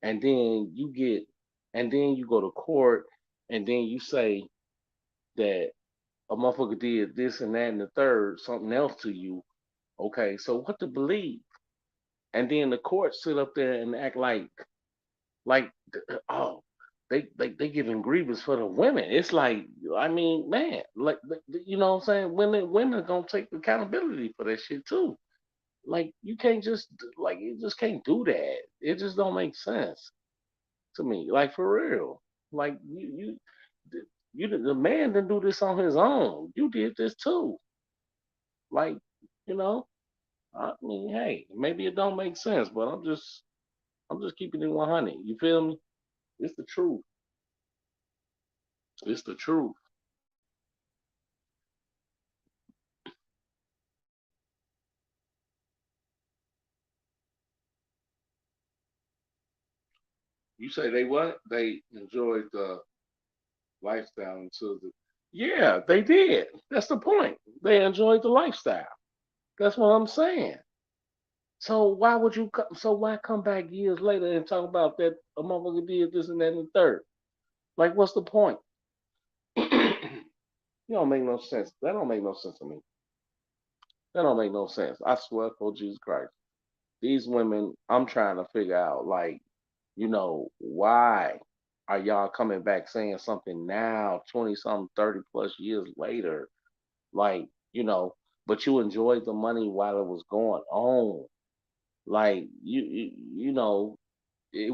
And then you go to court and then you say that a motherfucker did this and that and the third, something else to you. Okay, so what to believe? And then the court sit up there and act like oh they giving grievance for the women. It's like I mean, man, like you know what I'm saying? Women gonna take accountability for that shit too. Like you can't just like you just can't do that. It just don't make sense to me. Like for real. Like the man didn't do this on his own. You did this too. Like, you know, I mean, hey, maybe it don't make sense, but I'm just keeping it 100. You feel me? It's the truth. It's the truth. You say they what? They enjoyed the lifestyle until the yeah, they did. That's the point. They enjoyed the lifestyle. That's what I'm saying. So why would you come? So why come back years later and talk about that a motherfucker did this and that and the third? Like, what's the point? You don't make no sense. That don't make no sense to me. That don't make no sense. I swear for Jesus Christ. These women, I'm trying to figure out, like, why are y'all coming back saying something now, 20 something, 30 plus years later? Like, but you enjoyed the money while it was going on. Like, it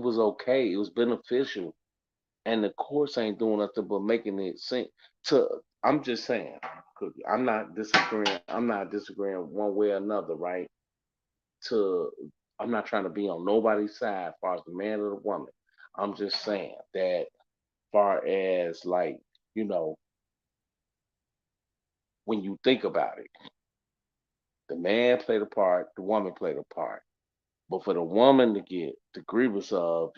was okay. It was beneficial. And the courts ain't doing nothing but making it seem to, I'm just saying, Cookie, I'm not disagreeing one way or another, right? To I'm not trying to be on nobody's side as far as the man or the woman. I'm just saying that far as like, you know, when you think about it, the man played a part, the woman played a part. But for the woman to get the grievance of,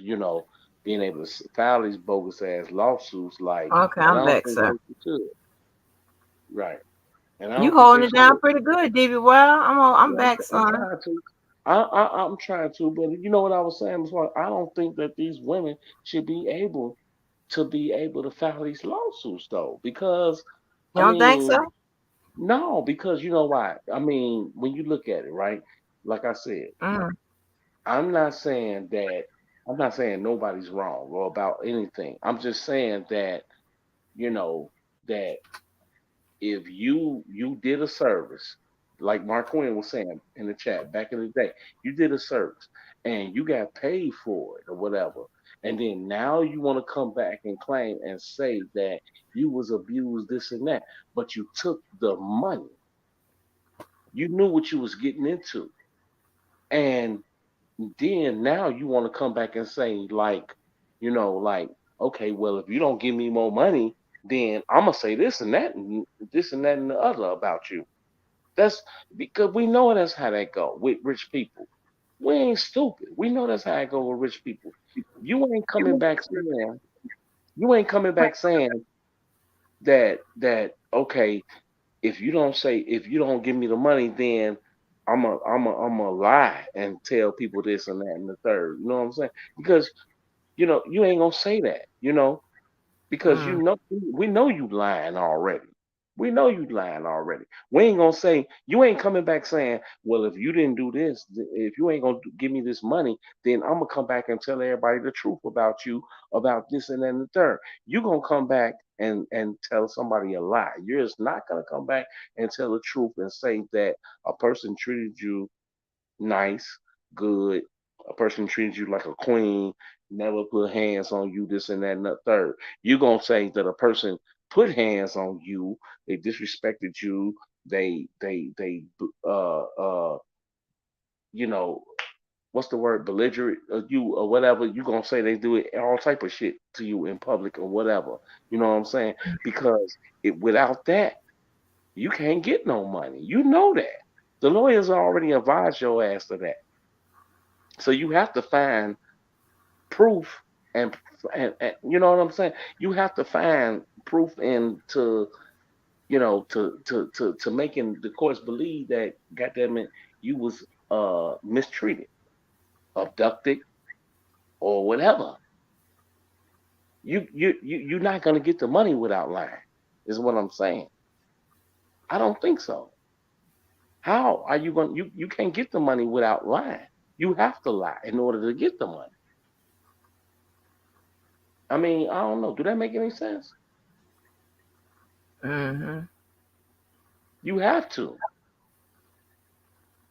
being able to file these bogus ass lawsuits, like, Okay, and I I'm don't back, think that sir. she should. Right. And I You don't think holding that it she down should. pretty good, DB. Well, I'm Yeah, back, I'm son. trying to. I'm trying to, but you know what I was saying before? I don't think that these women should be able to file these lawsuits though, because You I don't think mean, so? no, because you know why? I mean, when you look at it, right? Like I said, Mm, I'm not saying that I'm not saying nobody's wrong or about anything. I'm just saying that, you know, that if you did a service, like Mark Quinn was saying in the chat back in the day, you did a service and you got paid for it or whatever, and then now you want to come back and claim and say that you was abused, this and that, but you took the money, you knew what you was getting into, and then now you want to come back and say like, like, okay, well, if you don't give me more money, then I'm gonna say this and that and this and that and the other about you. That's because we know that's how that go with rich people. We ain't stupid. We know that's how it go with rich people. You ain't coming back saying you ain't coming back saying that okay, if you don't give me the money, then I'm a lie and tell people this and that and the third. You know what I'm saying? Because you ain't gonna say that. Because mm. we know you lying already. We know you lying already. We ain't gonna say you ain't coming back saying, well, if you didn't do this, if you ain't gonna give me this money, then I'm gonna come back and tell everybody the truth about you, about this and that and the third. You gonna come back and tell somebody a lie. You're just not gonna come back and tell the truth and say that a person treated you nice, good. A person treated you like a queen, never put hands on you, this and that and the third. You're gonna say that a person put hands on you, they disrespected you, they you know, what's the word, belligerent you or whatever. You're gonna say they do it all type of shit to you in public or whatever. You know what I'm saying? Because without that, you can't get no money. You know that. The lawyers already advised your ass of that. So you have to find proof and and you know what I'm saying? You have to find proof and to making the courts believe that goddamn it you was mistreated, abducted or whatever. You're not gonna get the money without lying, is what I'm saying. I don't think so. How are you going you can't get the money without lying. You have to lie in order to get the money. I mean, I don't know. Do that make any sense? Mm-hmm. You have to.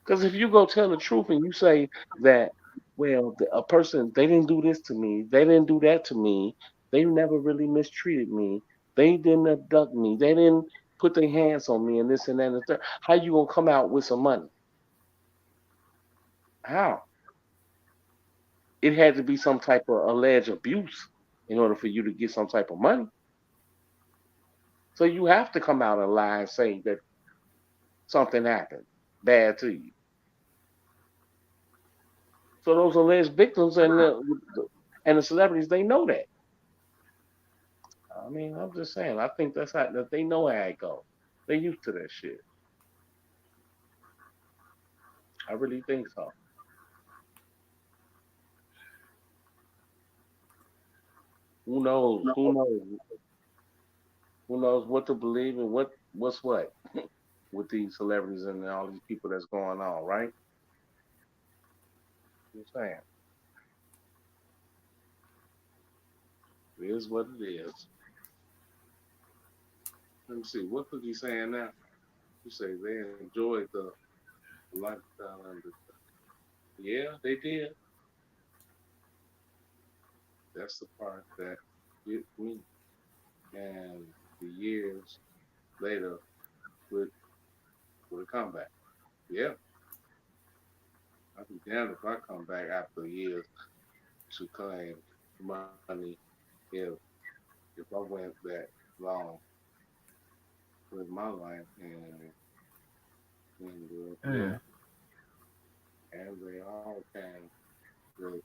Because if you go tell the truth and you say that, well, a person, they didn't do this to me, they didn't do that to me, they never really mistreated me, they didn't abduct me, they didn't put their hands on me and this and that and the third, how you gonna come out with some money? How? It had to be some type of alleged abuse in order for you to get some type of money. So you have to come out and lie and say that something happened bad to you. So those alleged victims and the celebrities, they know that. I mean, I'm just saying. I think that's how that they know how it go. They used to that shit. I really think so. Who knows? Who knows? Who knows what to believe and what's what with these celebrities and all these people that's going on, right? I'm saying it is what it is. Let me see. What Cookie saying now? You say they enjoyed the lifestyle and yeah, they did. That's the part that get me. And the years later with a comeback. Yeah, I'd be damned if I come back after years to claim money if I went that long with my life and yeah, Mm. and they all came with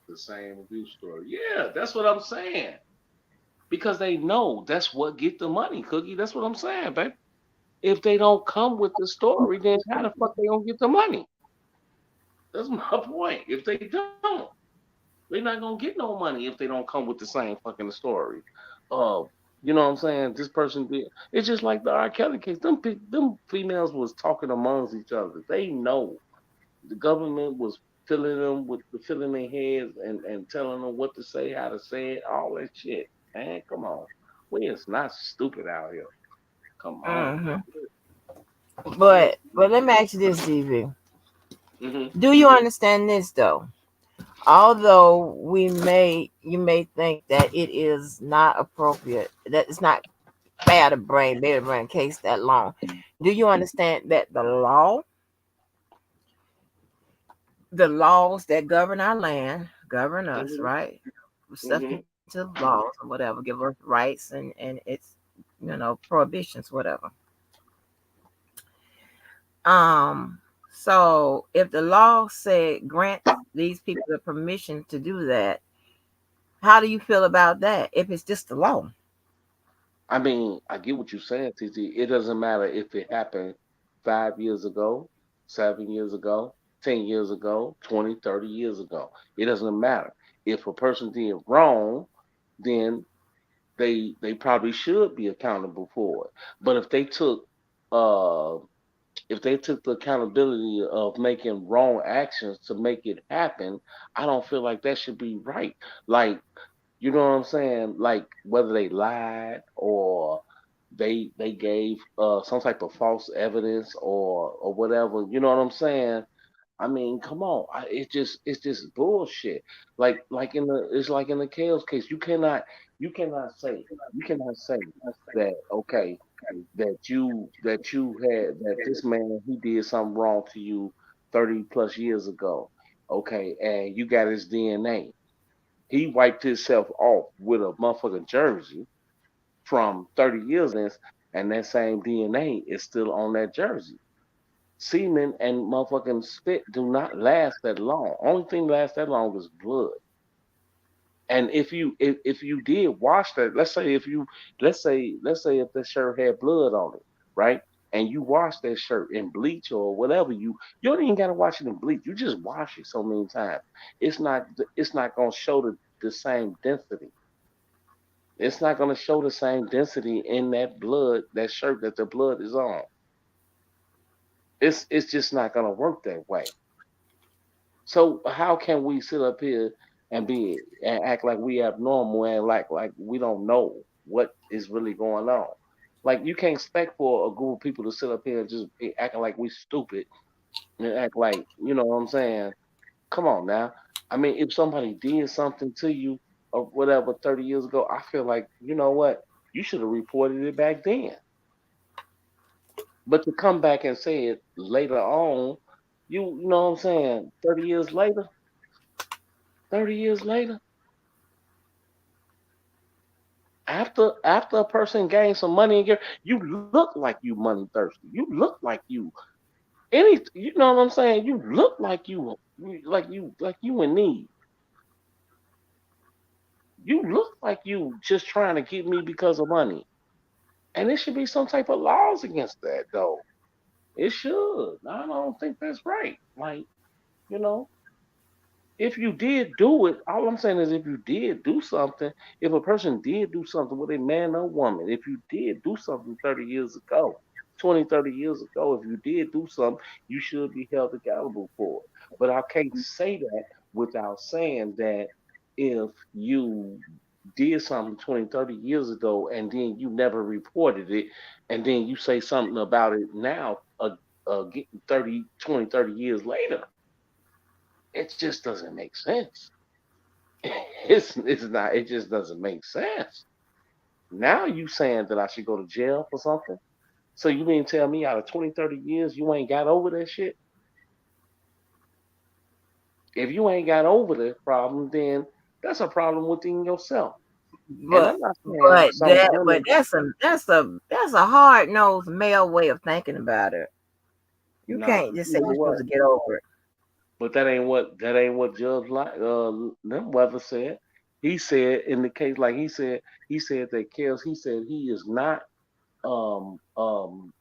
the same abuse story. Yeah, that's what I'm saying. Because they know that's what get the money, Cookie. That's what I'm saying, baby. If they don't come with the story, then how the fuck they gonna get the money? That's my point. If they don't, they're not gonna get no money if they don't come with the same fucking story. Uh, you know what I'm saying? This person did. It's just like the R. Kelly case. Them females was talking amongst each other. They know the government was filling their heads and telling them what to say, how to say it, all that shit. Man, come on. We is not stupid out here. Come on. Hmm. Yeah. But let me ask you this, DV. Hmm. Do you understand this though? Although you may think that it is not appropriate, that it's not fair to bring case that long. Do you understand that the laws that govern our land govern us, Hmm. right? We're Hmm. subject to laws or whatever, give us rights and it's prohibitions, whatever. Um, so if the law said grants these people the permission to do that, how do you feel about that? If it's just the law, I mean, I get what you're saying, TT. It doesn't matter if it happened 5 years ago, 7 years ago, 10 years ago, 20, 30 years ago. It doesn't matter. If a person did wrong, then they probably should be accountable for it. But uh if they took the accountability of making wrong actions to make it happen, I don't feel like that should be right. Like, you know what I'm saying? Like whether they lied or they gave some type of false evidence or whatever. You know what I'm saying? I mean, come on. It's just bullshit. Like in the it's like in the Kales case. You cannot say you cannot say that okay that you had that this man he did something wrong to you 30 plus years ago. Okay, and you got his DNA. He wiped himself off with a motherfucking jersey from 30 years and that same DNA is still on that jersey. Semen and motherfucking spit do not last that long. Only thing lasts that long is blood. And if you did wash that, let's say if the shirt had blood on it, right? And you wash that shirt in bleach or whatever, you don't even gotta wash it in bleach. You just wash it so many times. It's not gonna show the same density. It's not gonna show the same density in that blood, that shirt that the blood is on. It's just not gonna work that way. So how can we sit up here and act like we abnormal and like we don't know what is really going on? Like you can't expect for a group of people to sit up here and just be acting like we stupid and act like you know what I'm saying. Come on now. I mean, if somebody did something to you or whatever 30 years ago, I feel like you know what you should have reported it back then. But to come back and say it later on, you know what I'm saying? 30 years later, after a person gains some money and you look like you money thirsty. You look like you know what I'm saying? You look like you in need. You look like you just trying to get me because of money. And there should be some type of laws against that though. It should. I don't think that's right. Like, you know, if you did do it, all I'm saying is if you did do something, if a person did do something with a man or woman, if you did do something 30 years ago, 20, 30 years ago, if you did do something, you should be held accountable for it. But I can't say that without saying that if you did something 20, 30 years ago and then you never reported it, and then you say something about it now, 30, 20, 30 years later, it just doesn't make sense. It's not. It just doesn't make sense. Now you saying that I should go to jail for something? So you mean tell me out of 20, 30 years you ain't got over that shit? If you ain't got over the problem, then that's a problem within yourself. And but I'm not saying some women. that's a hard nosed male way of thinking about it. You Nah, can't just you say know you're supposed what? to get over it. But that ain't what Judge Weather said. He said in the case, like he said that Kels, he said um um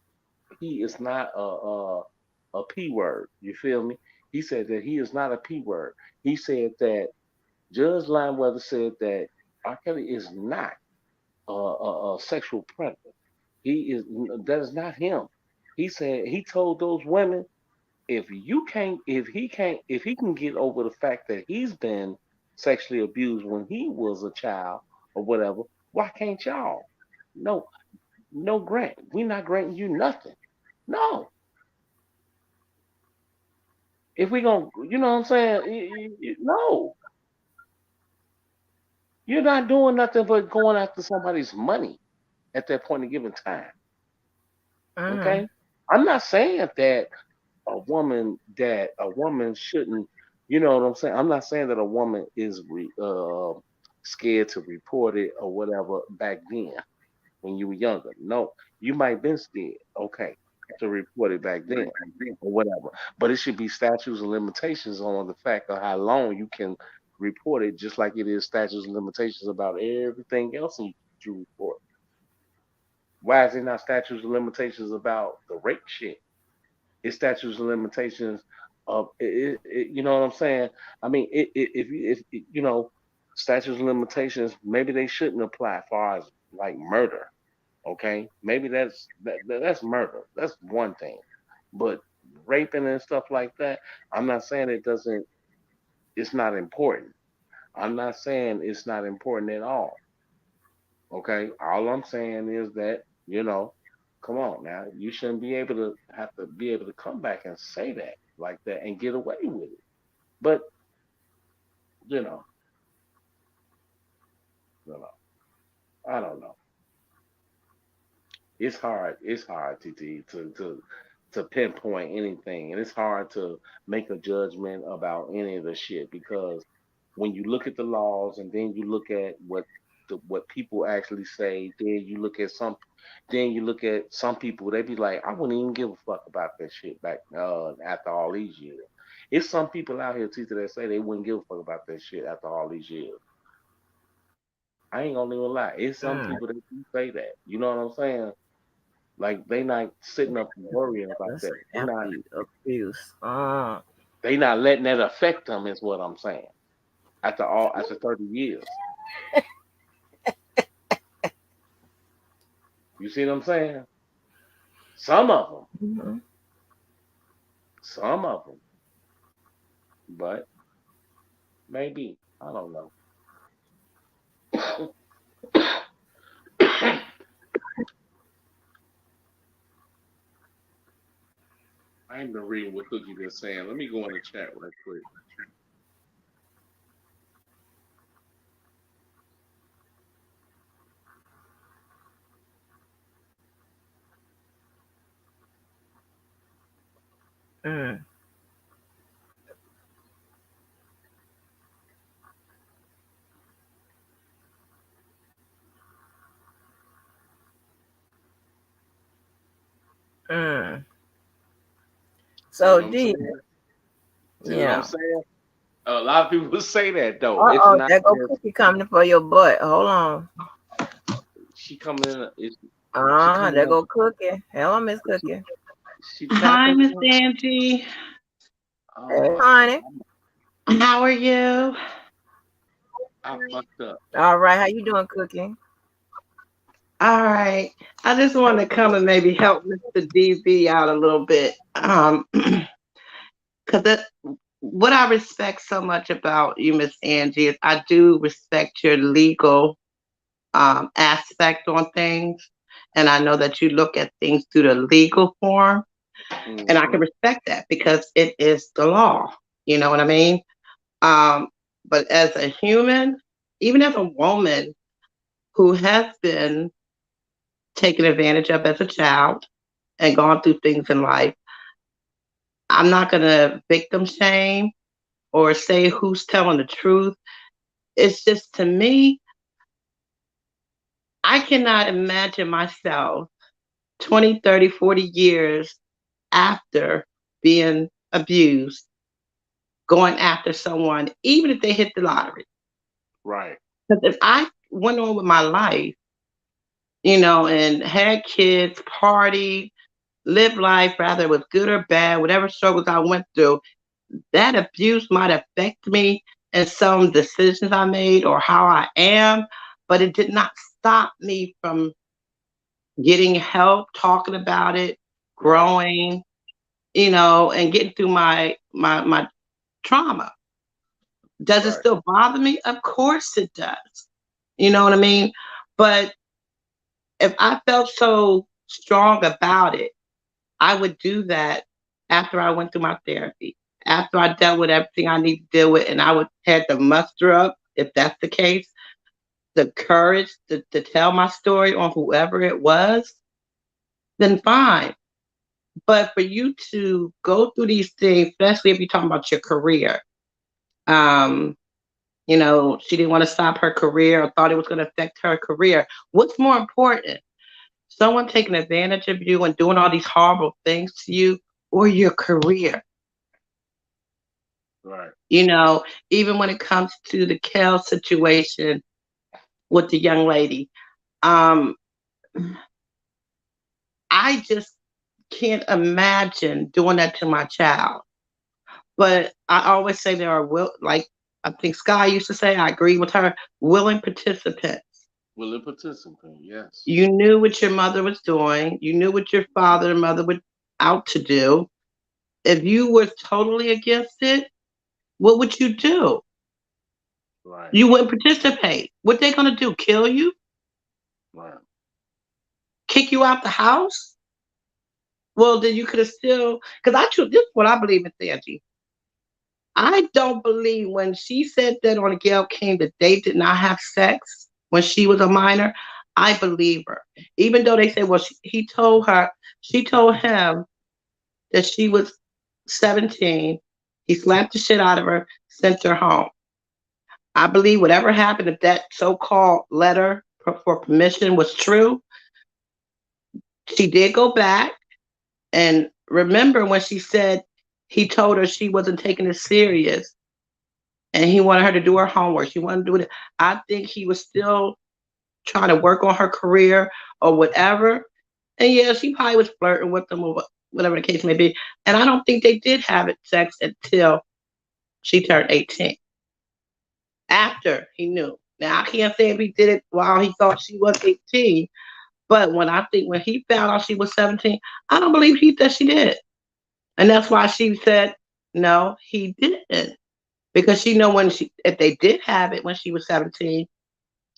he is not a p word. You feel me? He said that he is not a p word. He said that Judge Lineweather said that R. Kelly is not a sexual predator. He is that is not him. He said he told those women if he can get over the fact that he's been sexually abused when he was a child or whatever, why can't y'all? No, no grant. We're not granting you nothing. No. If we gonna, you know what I'm saying? No, you're not doing nothing but going after somebody's money at that point in given time. Mm-hmm. Okay, I'm not saying that a woman shouldn't. You know what I'm saying? I'm not saying that a woman is scared to report it or whatever back then when you were younger. No, you might have been scared. Okay, to report it back then or whatever. But it should be statutes and limitations on the fact of how long you can report it, just like it is statutes and limitations about everything else you report. Why is it not statutes and limitations about the rape shit? It's statutes and limitations of you know what I'm saying? I mean, if statutes and limitations, maybe they shouldn't apply as far as like murder. Okay, maybe that's murder. That's one thing, but raping and stuff like that, I'm not saying it doesn't. It's not important. I'm not saying it's not important at all. Okay, all I'm saying is that come on now, you shouldn't be able to have to be able to come back and say that like that and get away with it. But you know, you know, I don't know. It's hard. It's hard, TT, to pinpoint anything, and it's hard to make a judgment about any of the shit because when you look at the laws and then you look at what people actually say, then you look at some people. They be like, I wouldn't even give a fuck about that shit back after all these years. It's some people out here, TT, that say they wouldn't give a fuck about that shit after all these years. I ain't gonna even lie. It's some Mm. people that do say that. You know what I'm saying? Like they not sitting up and worrying about That's that. after abuse. They not letting that affect them is what I'm saying. After 30 years. You see what I'm saying? Some of them. Mm-hmm. Some of them. But maybe. I don't know. I ain't been reading what Cookie been saying. Let me go in the chat right quick. Mm. Mm. See what So I'm D, saying? See what I'm yeah. saying? A lot of people say that though. It's Uh-oh, not there go just Cookie coming for your butt. Hold on. she coming in. She Ah, coming there up. go Cookie. Hello, Miss She, Cookie. she Hi, tapping Miss in. Angie. Hey, Oh, honey. How are you? I fucked up. All right, how you doing, Cookie? All right. I just want to come and maybe help Mr. DV out a little bit. Because what I respect so much about you, Miss Angie, is I do respect your legal aspect on things. And I know that you look at things through the legal form. And I can Hmm. respect that because it is the law. You know what I mean? Um, but as a human, even as a woman who has been taken advantage of as a child and gone through things in life, I'm not going to victim shame or say who's telling the truth. It's just to me, I cannot imagine myself 20, 30, 40 years after being abused going after someone, even if they hit the lottery. Right. Because if I went on with my life, and had kids, partied, lived life, rather it was good or bad, whatever struggles I went through, that abuse might affect me in some decisions I made or how I am, but it did not stop me from getting help, talking about it, growing, and getting through my trauma. Does it still bother me? Of course it does. You know what I mean? But if I felt so strong about it, I would do that after I went through my therapy, after I dealt with everything I need to deal with, and I would have to muster up, if that's the case, the courage to tell my story on whoever it was, then fine. But for you to go through these things, especially if you're talking about your career, um, she didn't want to stop her career or thought it was going to affect her career. What's more important? Someone taking advantage of you and doing all these horrible things to you, or your career? Right. Even when it comes to the Kel situation with the young lady, I just can't imagine doing that to my child. But I always say there are like I think Sky used to say, I agree with her, willing participants. Willing participant, yes. You knew what your mother was doing. You knew what your father and mother were out to do. If you were totally against it, what would you do? Right. You wouldn't participate. What they gonna do? Kill you? Right. Kick you out the house? Well, then you could have still. Because this is what I believe in, Angie. I don't believe when she said that on Gail King that they did not have sex when she was a minor. I believe her, even though they said, well, she told him that she was 17. He slapped the shit out of her, sent her home. I believe whatever happened, if that so-called letter for permission was true, she did go back. And remember when she said he told her she wasn't taking it serious and he wanted her to do her homework. She wanted to do it. I think he was still trying to work on her career or whatever. And yeah, she probably was flirting with them or whatever the case may be. And I don't think they did have sex until she turned 18. After he knew. Now, I can't say if he did it while he thought she was 18, but when he found out she was 17, I don't believe that she did. And that's why she said, no, he didn't. Because she know if they did have it when she was 17,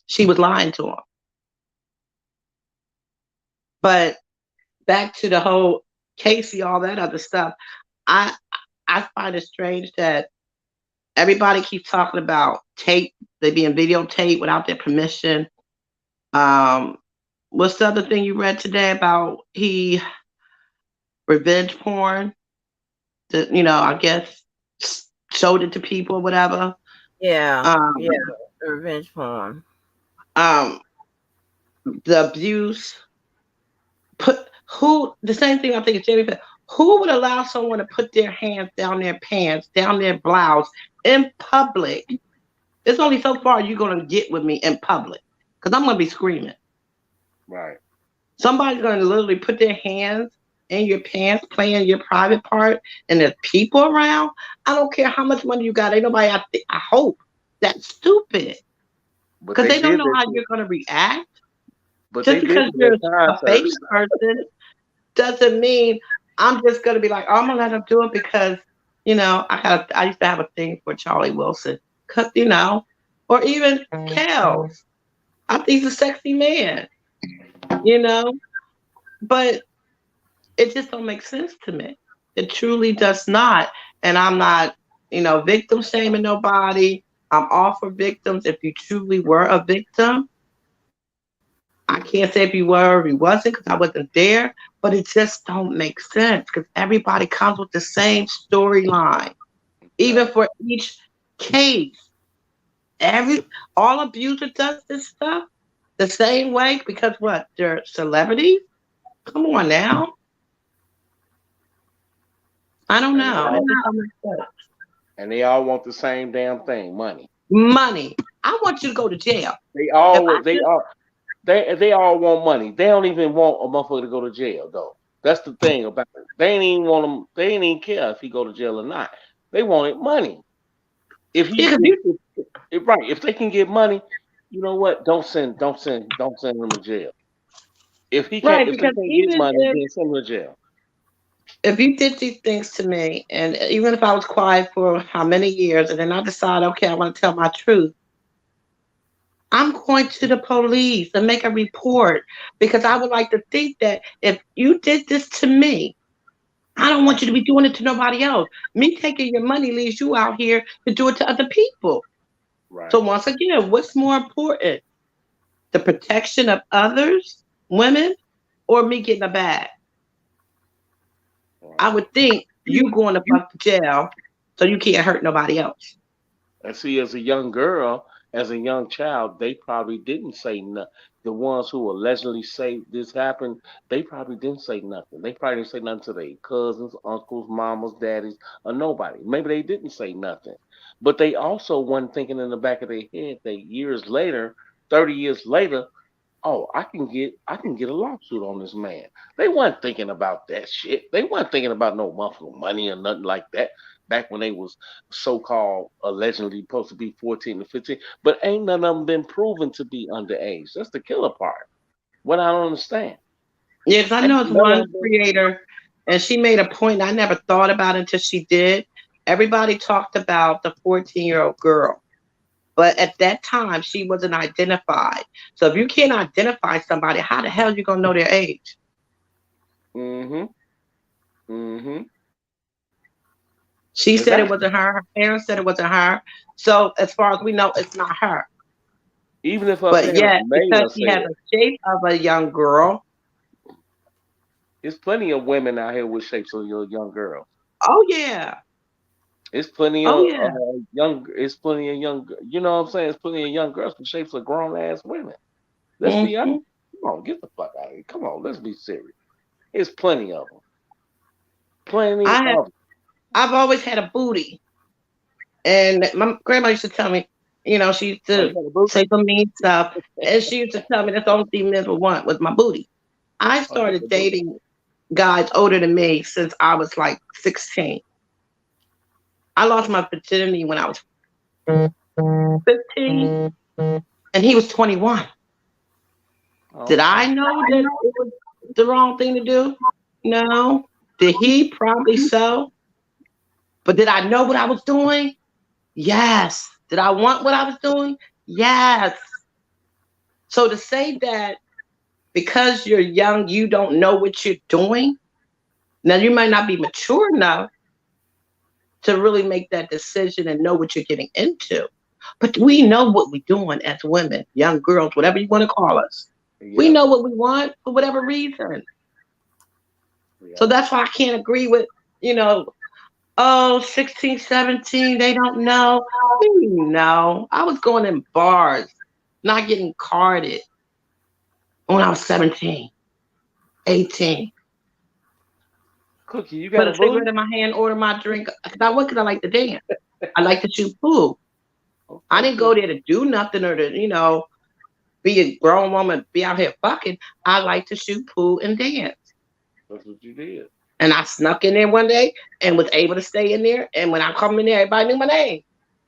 she was lying to him. But back to the whole Casey, all that other stuff, I find it strange that everybody keeps talking about tape, they being videotaped without their permission. What's the other thing you read today about revenge porn? That I guess showed it to people or whatever. Yeah, revenge porn. The abuse. The same thing I think is Jamie said. Who would allow someone to put their hands down their pants, down their blouse in public? It's only so far you're gonna get with me in public, because I'm gonna be screaming. Right. Somebody's gonna literally put their hands in your pants, playing your private part, and there's people around. I don't care how much money you got. Ain't nobody. I hope that's stupid, because they don't know how you're gonna react. But just because you're a famous person doesn't mean I'm just gonna be like, oh, I'm gonna let them do it because I used to have a thing for Charlie Wilson, or even Kels. I think he's a sexy man, but it just don't make sense to me. It truly does not, and I'm not, victim shaming nobody. I'm all for victims. If you truly were a victim, I can't say if you were or if you wasn't because I wasn't there, but it just don't make sense because everybody comes with the same storyline. Even for each case, all abusers does this stuff the same way because what? They're celebrities? Come on now. I don't know. It just don't make sense. And they all want the same damn thing, money. Money. I want you to go to jail. They If all I they just all they all want money. They don't even want a motherfucker to go to jail though. That's the thing about it. They ain't even want him. They ain't even care if he go to jail or not. They wanted money. If yeah, he 'cause you if right, if they can get money, you know what? Don't send him to jail. right If they because can't get even money, then send him to jail. if you did these things to me, and even if I was quiet for how many years, and then I decide, okay, I want to tell my truth, I'm going to the police and make a report because I would like to think that if you did this to me, I don't want you to be doing it to nobody else. Me taking your money leaves you out here to do it to other people. So Right. once again, what's more important? The protection of others, women, or me getting a bag? I Right. would think you going to fuck jail so you can't hurt nobody else. And see, as a young girl, as a young child, they probably didn't say nothing. The ones who allegedly say this happened, they probably didn't say nothing. They probably didn't say nothing to their cousins, uncles, mamas, daddies, or nobody. Maybe they didn't say nothing. But they also weren't thinking in the back of their head that years later, 30 years later, oh, I can get a lawsuit on this man. They weren't thinking about that shit. They weren't thinking about no monthly money or nothing like that. Back when they was so called allegedly supposed to be 14 to 15, but ain't none of them been proven to be underage. That's the killer part. What I don't understand. Yeah, 'cause I Ain't know it's none one of them been. creator, and she made a point I never thought about until she did. Everybody talked about the 14-year-old girl, but at that time she wasn't identified. So if you can't identify somebody, how the hell you gonna know their age? Mm-hmm. Mm-hmm. She said it Exactly. wasn't her. Her parents said it wasn't her. So as far as we know, it's not her. Even if her But parents yet, made because her she say has it, a shape of a young girl, there's plenty of women out here with shapes of your young girls. oh yeah, It's plenty oh of yeah. young. It's plenty of young. You know what I'm saying? It's plenty of young girls with shapes of grown ass women. Let's be Hmm. honest. Come on, get the fuck out of here. Come on, let's be serious. It's plenty of them. Plenty I have. of them. I've always had a booty. And my grandma used to tell me, she used Oh, you to got a booty? say some mean stuff. And she used to tell me that's the only thing men would want was my booty. I Oh, you got started a booty? dating guys older than me since I was like 16. I lost my virginity when I was 15 and he was 21. Oh, Did okay. I know that it was the wrong thing to do? No. Did he? Probably so. But did I know what I was doing? Yes. Did I want what I was doing? Yes. So to say that because you're young, you don't know what you're doing. Now, you might not be mature enough to really make that decision and know what you're getting into. But we know what we're doing as women, young girls, Yeah, whatever you want to call us. We yeah, know what we want for whatever reason. So yeah. that's why I can't agree with, you know, oh, 16, 17, they don't know. We know. I was going in bars, not getting carded when I was 17, 18. Cookie, you Put got a a booty? cigarette in my hand, order my drink. Because I like to dance. I like to shoot pool. I Okay, didn't go good. there to do nothing or to, be a grown woman, be out here fucking. I like to shoot pool and dance. That's what you did. And I snuck in there one day and was able to stay in there. And when I come in there, everybody knew my name.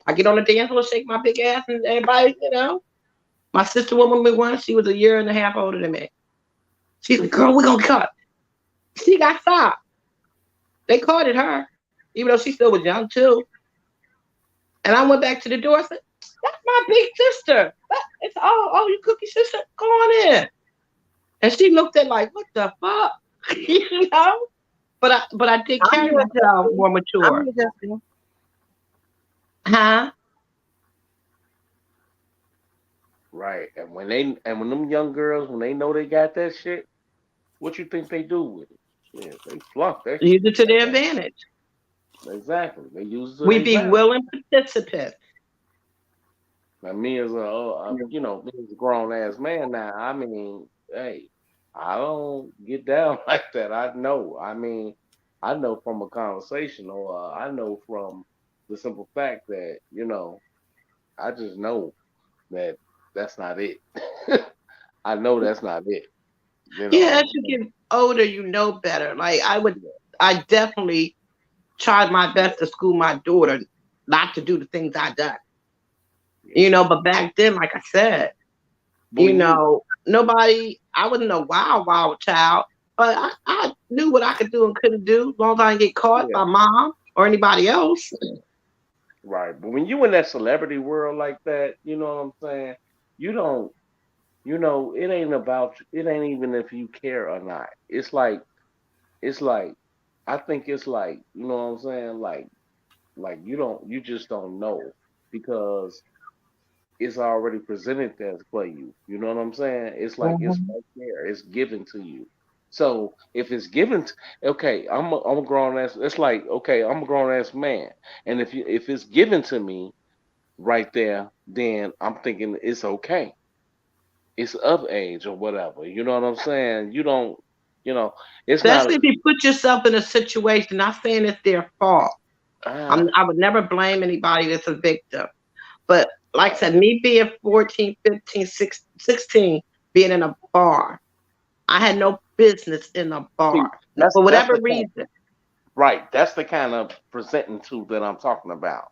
I get on the dance floor, shake my big ass, and everybody, My sister was with me once. She was a year and a half older than me. She's like, girl, we're going to cut. She got stopped. They carded her, even though she still was young, too. And I went back to the door. I said, "That's my big sister. It's oh, you cookie sister. Go on in." And she looked at like, "What the fuck?" you know. But I did I'm carry here, myself Justin. more I'm mature. here, Justin. Huh? Right. And when them young girls when they know they got that shit, what you think they do with it? Yeah, they flunk that Use shit. it to Like their that. advantage. Exactly. They use it to We their be advantage. willing participants. Now me as a grown ass man now, I mean, hey, I don't get down like that. I know. I mean, I know from a conversation or I know from the simple fact that, I just know that that's not it. I know that's not it. You Yeah, as know. you get older, you know better. Like I definitely tried my best to school my daughter not to do the things I done. Yeah. But back then, like I said, But when you, nobody, I wasn't a wild child, but I knew what I could do and couldn't do as long as I didn't get caught yeah, by mom or anybody else. right. But when you in that celebrity world like that, you know what I'm saying? You don't, it ain't about, it ain't even if you care or not. It's like, I think it's like, you know what I'm saying? Like you just don't know because it's already presented there for you. You know what I'm saying? It's like it's Mhm. right there. It's given to you. So if it's given, okay, I'm a grown ass. It's like okay, I'm a grown ass man, and if it's given to me right there, then I'm thinking it's okay. It's of age or whatever. You know what I'm saying? You don't, you know, it's not. Especially if you put yourself in a situation, not saying it's their fault. Uh, I would never blame anybody that's a victim. But like I right. said, me being 14, 15, 16, being in a bar, I had no business in a See, bar. No, that's for that's whatever the kind. reason. Right. That's the kind of presenting to that I'm talking about.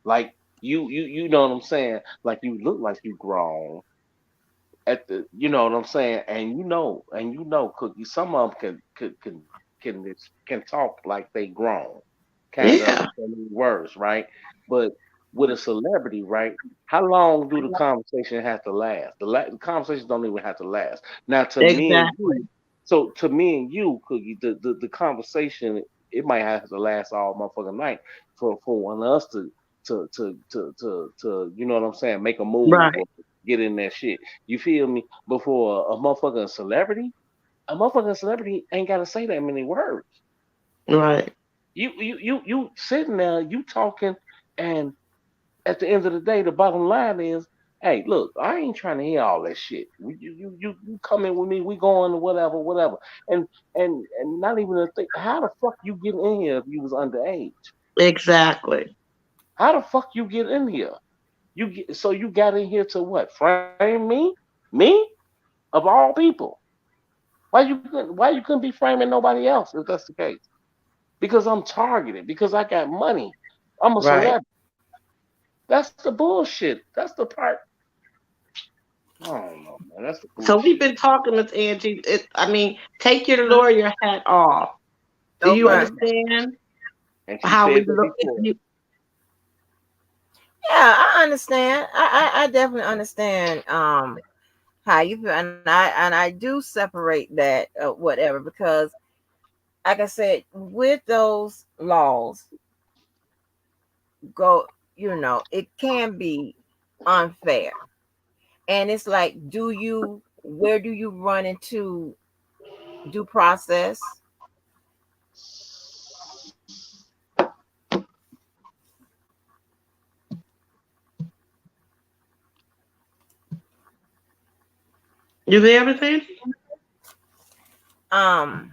Like you know what I'm saying? Like you look like you grown at the, you know what I'm saying? And Cookie, some of them can talk like they grown, kind of Yeah, in so many words, right? But with a celebrity, right? How long do the conversation have to last? The conversations don't even have to last. Now, to me and exactly. you, so to me and you, Cookie, the conversation it might have to last all motherfucking night for one of us to you know what I'm saying, make a move Right, or get in that shit. You feel me? Before a motherfucking celebrity ain't gotta say that many words. right. You sitting there, you talking, and at the end of the day, the bottom line is, hey, look, I ain't trying to hear all that shit. You come in with me, we going to whatever, whatever. And not even a thing. How the fuck you get in here if you was underage? Exactly. How the fuck you get in here? So you got in here to what? Frame me? Me? Of all people. Why you couldn't be framing nobody else if that's the case? Because I'm targeted, because I got money. I'm a Right. celebrity. That's the bullshit. That's the part. I don't know, man. That's the So we've bullshit. been talking, Miss Angie. I mean, take your lawyer hat off. Do you Okay. understand And she how we said that look? before. Yeah, I understand. I definitely understand how you feel, and I do separate that whatever, because like I said, with those laws, go, it can be unfair. And it's like, where do you run into due process? You there, Miss Angie? Um,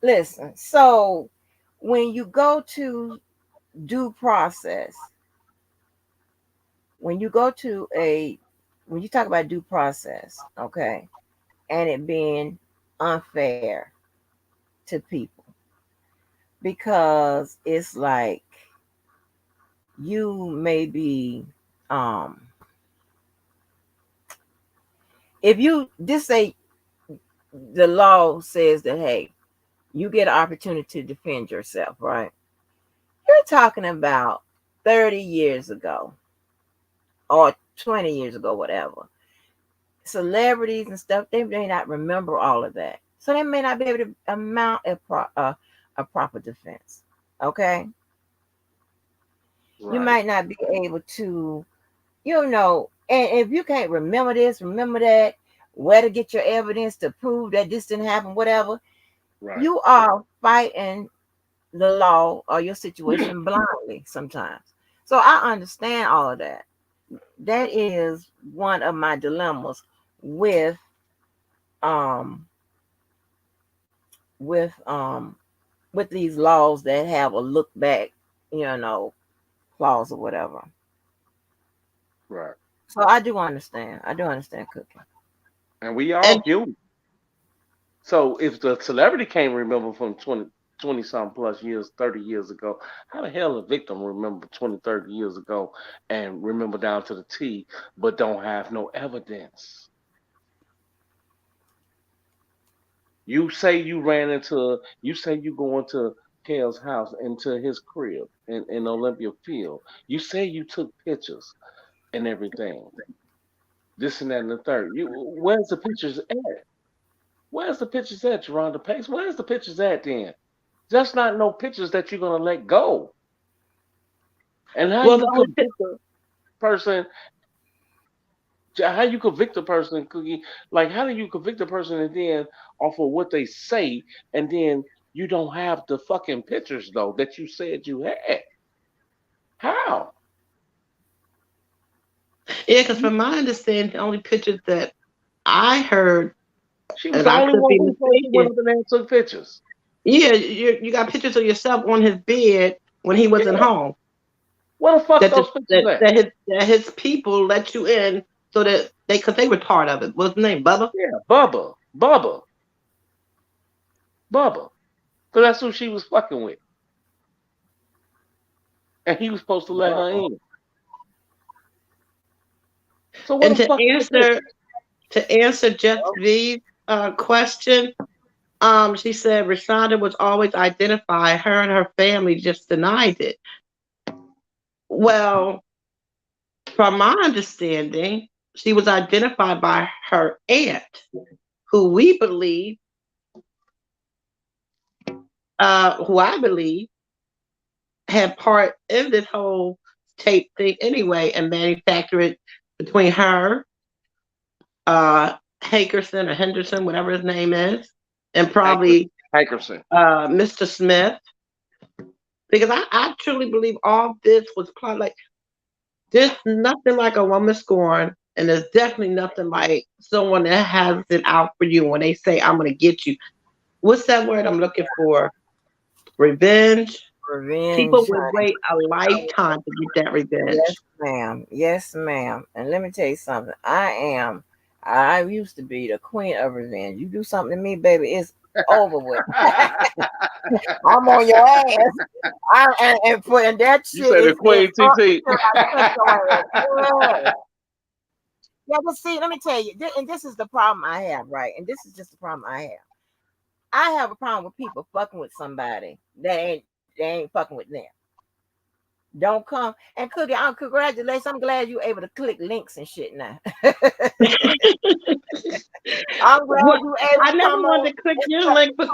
listen, so when you go to due process, when you go to a, when you talk about due process, okay, and it being unfair to people, because it's like you may be, um, if you just say the law says that, hey, you get an opportunity to defend yourself, right? You're talking about 30 years ago or 20 years ago, whatever. Celebrities and stuff, they may not remember all of that. So they may not be able to mount a proper defense. Okay? You Right. might not be able to, and if you can't remember this, remember that, where to get your evidence to prove that this didn't happen, whatever, Right. you are fighting the law or your situation blindly sometimes. So I understand all of that. That is one of my dilemmas with um with these laws that have a look back, clause or whatever. Right. So I do understand. I do understand cooking. And we all And guilty. So if the celebrity can't remember from 20 some plus years, 30 years ago, how the hell a victim remember 20, 30 years ago and remember down to the T, but don't have no evidence? You say you go into Kale's house, into his crib in Olympia Field. You say you took pictures and everything, this and that and the third. Where's the pictures at? Where's the pictures at, Geronda Pace? Where's the pictures at then? Just not no pictures that you're gonna let go. And well, the only person, how you convict a person, Cookie? Like, how do you convict a person and then off of what they say, and then you don't have the fucking pictures though that you said you had? How? yeah, because from my understanding, the only pictures that I heard, She was and the I only could one be who supposed to went mistaken, up in there and took pictures. yeah, you got pictures of yourself on his bed when he wasn't Yeah. home. Where the fuck That those pictures at? that his people let you in so that because they were part of it. What's his name, Bubba? Yeah, Bubba. So that's who she was fucking with, and he was supposed to let her in. So what And the fuck is the picture? to answer Jeff V's question, she said Rashonda was always identified. Her and her family just denied it. Well, from my understanding, she was identified by her aunt, who we believe, who I believe, had part in this whole tape thing anyway, and manufactured it between her, Hankerson or Henderson, whatever his name is, and probably Hankerson. Mr. Smith. Because I truly believe all this was plot. Like, there's nothing like a woman scorned, and there's definitely nothing like someone that has it out for you when they say, I'm going to get you. What's that word I'm looking for? Revenge. People Revenge, would honey. wait a lifetime to get that Yes, revenge. ma'am. Yes, ma'am. And let me tell you something. I used to be the queen of revenge. You do something to me, baby, it's over with. I'm on your ass. And that You shit say the is Queen up TT. until I touch your ass. Yeah. Yeah, but see, let me tell you, and this is the problem I have, right? And this is just the problem I have. I have a problem with people fucking with somebody that ain't fucking with them. Don't come and Cookie. Congratulations! I'm glad you're able to click links and shit now. I'm glad What you able I to never come on. wanted to click your link, but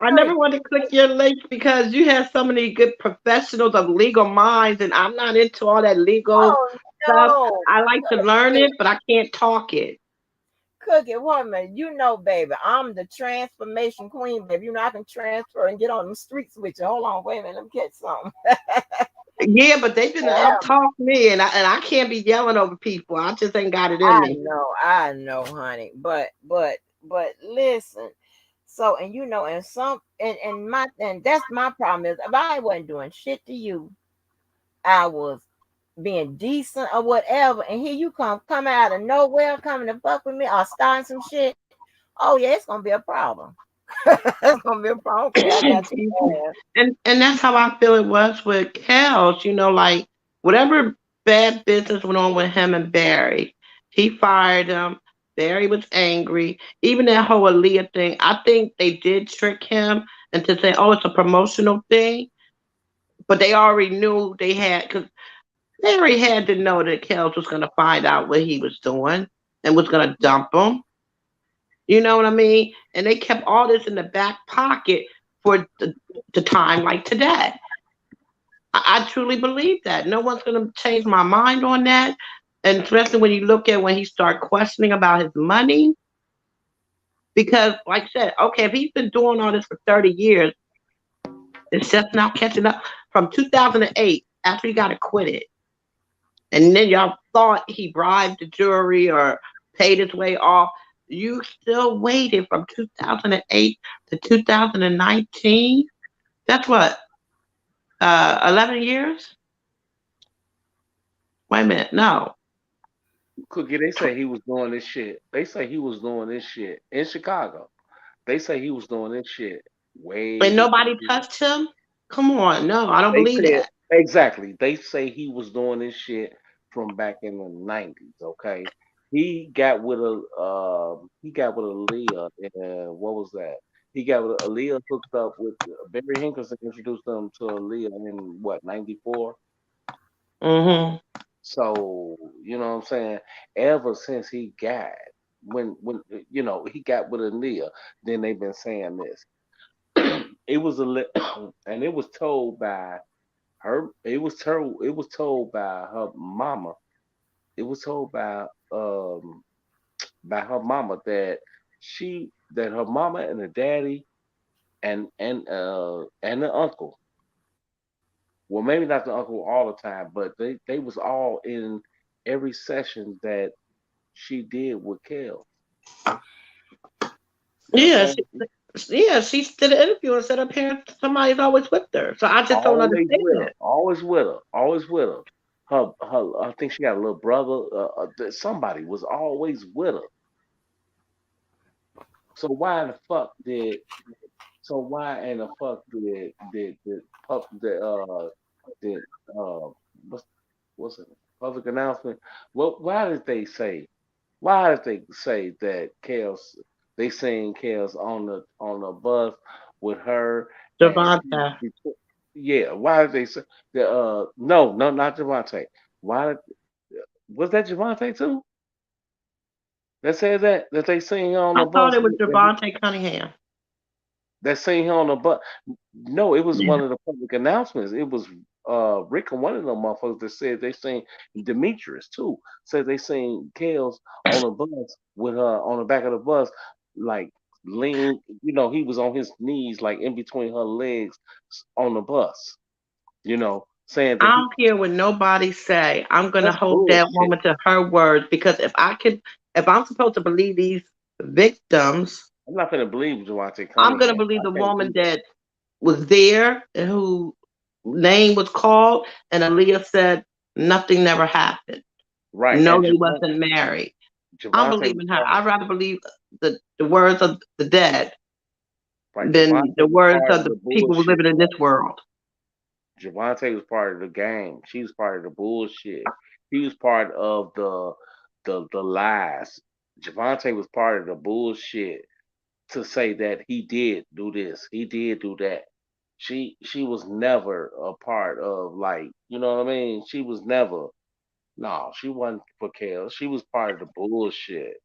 I never wanted to click your link because you have so many good professionals of legal minds, and I'm not into all that legal Oh stuff. no, I like to learn it, but I can't talk it. Cookie woman, baby, I'm the transformation queen, baby. I can transfer and get on the streets with you. Hold on, wait a minute, let me catch something. Yeah, but they've been Yeah, out talk me, and I can't be yelling over people. I just ain't got it in me. I know, honey. But listen. So and some and that's my problem is if I wasn't doing shit to you, I was being decent or whatever, and here you come out of nowhere coming to fuck with me or starting some shit. Oh yeah, it's gonna be a problem. It's gonna be a problem. Okay, I got you. And that's how I feel it was with Kels. Like whatever bad business went on with him and Barry, he fired him. Barry was angry. Even that whole Aaliyah thing, I think they did trick him into saying, "Oh, it's a promotional thing," but they already knew they had because Barry had to know that Kels was going to find out what he was doing and was going to dump him. You know what I mean? And they kept all this in the back pocket for the time like today. I truly believe that. No one's going to change my mind on that. And especially when you look at when he started questioning about his money. Because, like I said, okay, if he's been doing all this for 30 years, it's just now catching up. From 2008, after he got acquitted, and then y'all thought he bribed the jury or paid his way off. you still waited from 2008 to 2019. That's what, 11 years? Wait a minute, no. Cookie, they say he was doing this shit. They say he was doing this shit in Chicago. They say he was doing this shit way And before. nobody touched him? Come on, no, I don't They believe said that. exactly. They say he was doing this shit from back in the 90s. Okay, he got with Aaliyah, and what was that? He got with Aaliyah, hooked up with Barry Hankerson, introduced them to Aaliyah in what, 94. Hmm. So you know what I'm saying. Ever since he got he got with Aaliyah, then they've been saying this. It was and it was told by her. It was told by her mama. It was told by her mama that her mama and the daddy and the uncle. Well, maybe not the uncle all the time, but they was all in every session that she did with Kel. You know what Yeah, I'm saying? she did an interview and said her parents, somebody's always with her. So I just don't Always understand with her. it. Always with her. Always with her. Her. I think she got a little brother. Somebody was always with her. So why in the fuck did? So why in the fuck did pup did what's what's it public announcement? What? Why did they say? Why did they say that Kels? They saying Kels on the bus with her and Javante. yeah. Why did they say the no not Javante? Why did, was that Javante too? That said that they seen on I the thought bus it was Javante Cunningham. that seen him on the bus. No, it was Yeah. one of the public announcements. It was Rick and one of them motherfuckers that said they seen Demetrius too. Said they seen Kels on the bus with her on the back of the bus, like lean. He was on his knees, like in between her legs on the bus. Saying that I he. don't care what nobody say. I'm gonna That's hold that bullshit. woman to her words because if I'm supposed to believe these victims, I'm not gonna believe Javante I'm gonna Cunningham. believe I the can't woman do that. that was there and who name was called, and Aaliyah said nothing never happened. Right, No, and they wasn't married. I'm Javante was believing her. part. I'd rather believe the words of the dead Right, than Javante the was words part of of the the people who living bullshit. in this world. Javante was part of the game. She was part of the bullshit. He was part of the lies. Javante was part of the bullshit to say that he did do this, he did do that. She was never a part of, like, you know what I mean? She was never. No, she wasn't for Kel. She was part of the bullshit.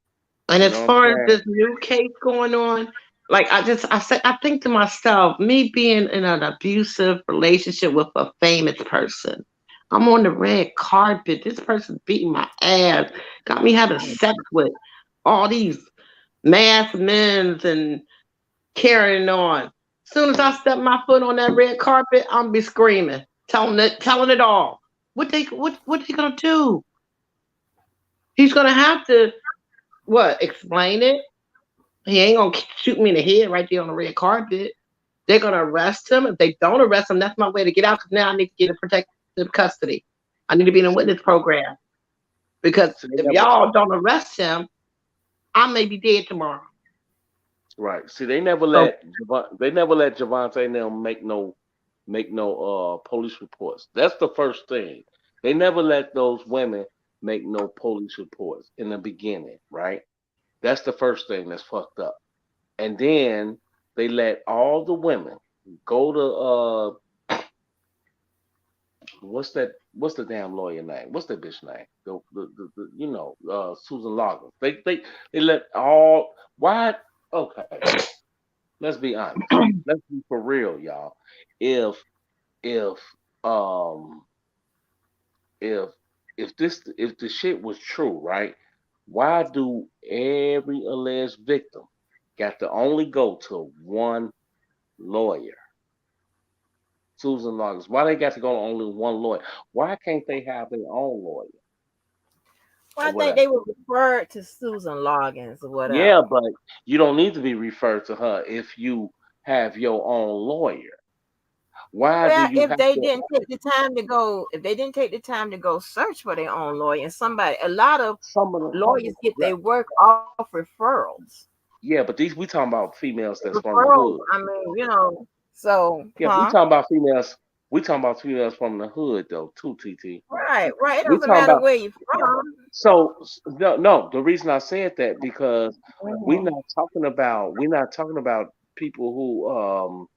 And You as know what I'm far as saying? this new case going on, like I think to myself, me being in an abusive relationship with a famous person, I'm on the red carpet. This person beating my ass, got me having sex with all these masked men and carrying on. Soon as I step my foot on that red carpet, I'm be screaming, telling it all. What they gonna do? He's gonna have to what explain it. He ain't gonna shoot me in the head right there on the red carpet. They're gonna arrest him. If they don't arrest him, that's my way to get out. Because now I need to get in protective custody. I need to be in a See, witness program. Because see, they if never. y'all don't arrest him, I may be dead tomorrow. Right. See, they never So let they never let Javante and them make no police reports. That's the first thing. They never let those women make no police reports in the beginning, right? That's the first thing that's fucked up. And then they let all the women go to what's the damn lawyer name? What's that bitch name? Susan Logan. They let all why okay. Let's be honest. Let's be for real, y'all. If if um if if the shit was true, right? Why do every alleged victim got to only go to one lawyer? Susan Loggins. Why they got to go to only one lawyer? Why can't they have their own lawyer? Well, or I think whatever. they were referred to Susan Loggins or Yeah, whatever. but you don't need to be referred to her if you have your own lawyer. Why do Well, you have to? if they didn't take the time to go search for their own lawyer, and a lot of Some of them, lawyers get right. their work off referrals. Yeah, but these we talking about females that's from the Referrals, hood. I mean, so, Yeah, we talking about females. We talking about females from the hood though, too. TT. Right, right. It We doesn't talking matter about where you're from. no, no. The reason I said that because Mhm, we're not talking about people who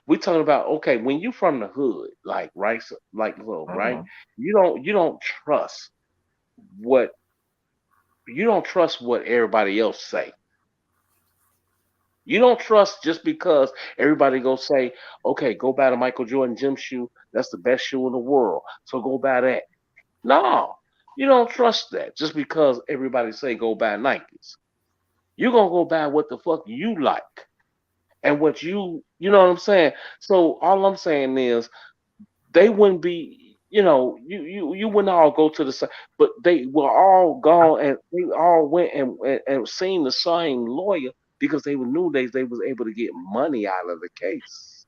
we talking about okay when you from the hood like right like little right mhm. you don't trust what you don't trust what everybody else say. You don't trust just because everybody go say, okay, go buy the Michael Jordan gym shoe. That's the best shoe in the world. So go buy that. No, you don't trust that just because everybody say go buy Nikes. You're gonna go buy what the fuck you like and what you know what I'm saying. So all I'm saying is they wouldn't be, you wouldn't all go to the same, but they were all gone and they all went and seen the same lawyer because they knew they was able to get money out of the case.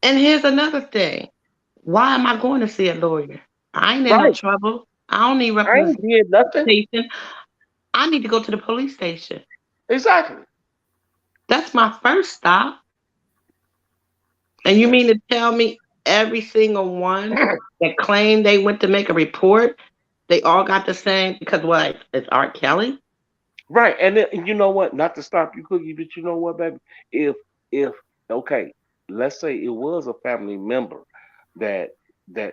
And here's another thing. Why am I going to see a lawyer? I ain't in no Right. trouble. I don't need I ain't did nothing. representation. I need to go to the police station. Exactly. That's my first stop. And you mean to tell me every single one that claimed they went to make a report, they all got the same? Because what? It's Art Kelly? Right. And then you know what? Not to stop you, Cookie, but you know what, baby? If okay, let's say it was a family member that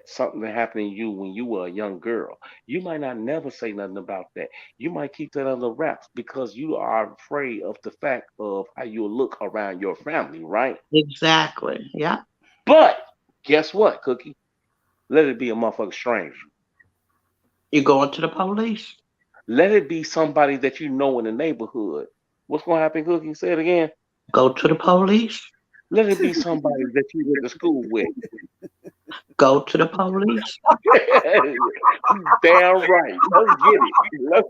something that happened to you when you were a young girl, you might not never say nothing about that. You might keep that under wraps because you are afraid of the fact of how you'll look around your family, right? Exactly. Yeah. But guess what, Cookie? Let it be a motherfucking stranger. You going to the police. Let it be somebody that you know in the neighborhood. What's gonna happen, Cookie? Say it again. Go to the police. Let it be somebody that you went to school with. Go to the police. Damn right. Let's get it. Let's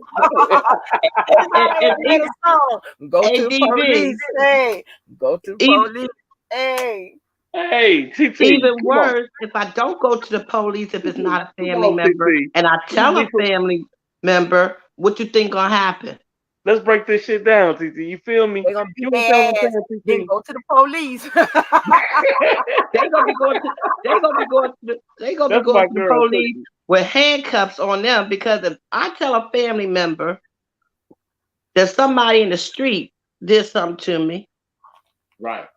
And Right, even a song. Go to the ADV, police, hey. Go to the even, police, hey. hey, TT, even come on. worse, if I don't go to the police, if it's not a Come family on, member, TT. and I tell a TT. family member, what you think gonna happen? Let's break this shit down, TT. You feel me? They're gonna beat You understand their what I'm ass. saying, Then TT? go to the police. They gonna be going to That's my the girl, police Cookie. with handcuffs on them because if I tell a family member that somebody in the street did something to me, Right.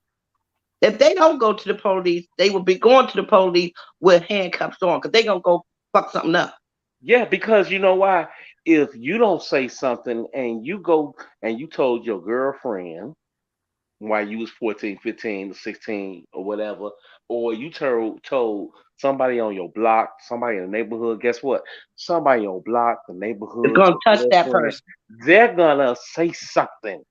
if they don't go to the police, they will be going to the police with handcuffs on because they gonna go fuck something up. Yeah, because you know why? If you don't say something and you go and you told your girlfriend while you was 14, 15, 16 or whatever, or you told somebody on your block, somebody in the neighborhood, guess what? Somebody on your block, the It's neighborhood, gonna your touch that girlfriend, person. they're gonna say something.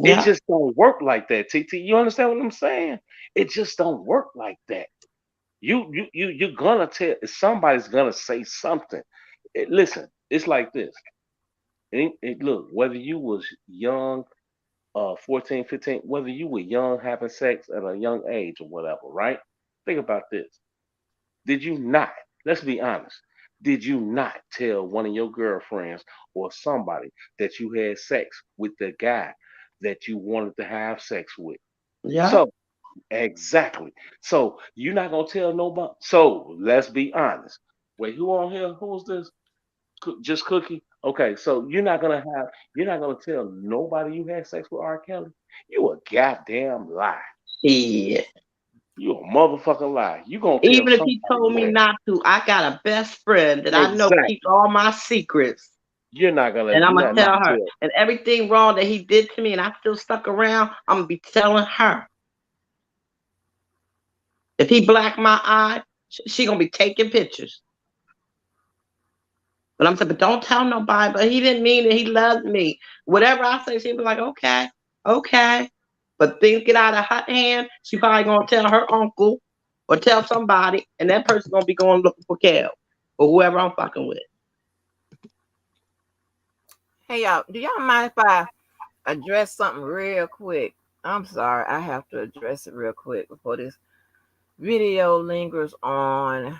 It Yeah. just don't work like that, TT. You understand what I'm saying? It just don't work like that. You're gonna tell somebody's gonna say something. Listen, it's like this. Look, whether you was young 14, 15, whether you were young having sex at a young age or whatever, right? Think about this. Did you not, let's be honest, did you not tell one of your girlfriends or somebody that you had sex with the guy that you wanted to have sex with? Yeah. So, exactly. So, you're not going to tell nobody. So, let's be honest. Wait, who on here? Who's this? Just Cookie? Okay, so you're not gonna tell nobody you had sex with R. Kelly. You a goddamn lie. Yeah. You a motherfucking lie. You gonna tell Even if he somebody told me that. not to, I got a best friend that I know keeps Exactly. all my secrets. And I'm You're gonna not tell gonna her. tell. And everything wrong that he did to me and I still stuck around, I'm gonna be telling her. If he blacked my eye, she gonna be taking pictures. But I'm saying, but don't tell nobody. But he didn't mean it. He loved me. Whatever I say, she'll be like, okay, okay. But things get out of her hand, she probably gonna tell her uncle or tell somebody, and that person gonna be going looking for Kel or whoever I'm fucking with. Hey y'all, do y'all mind if I address something real quick? I'm sorry, I have to address it real quick before this video lingers on.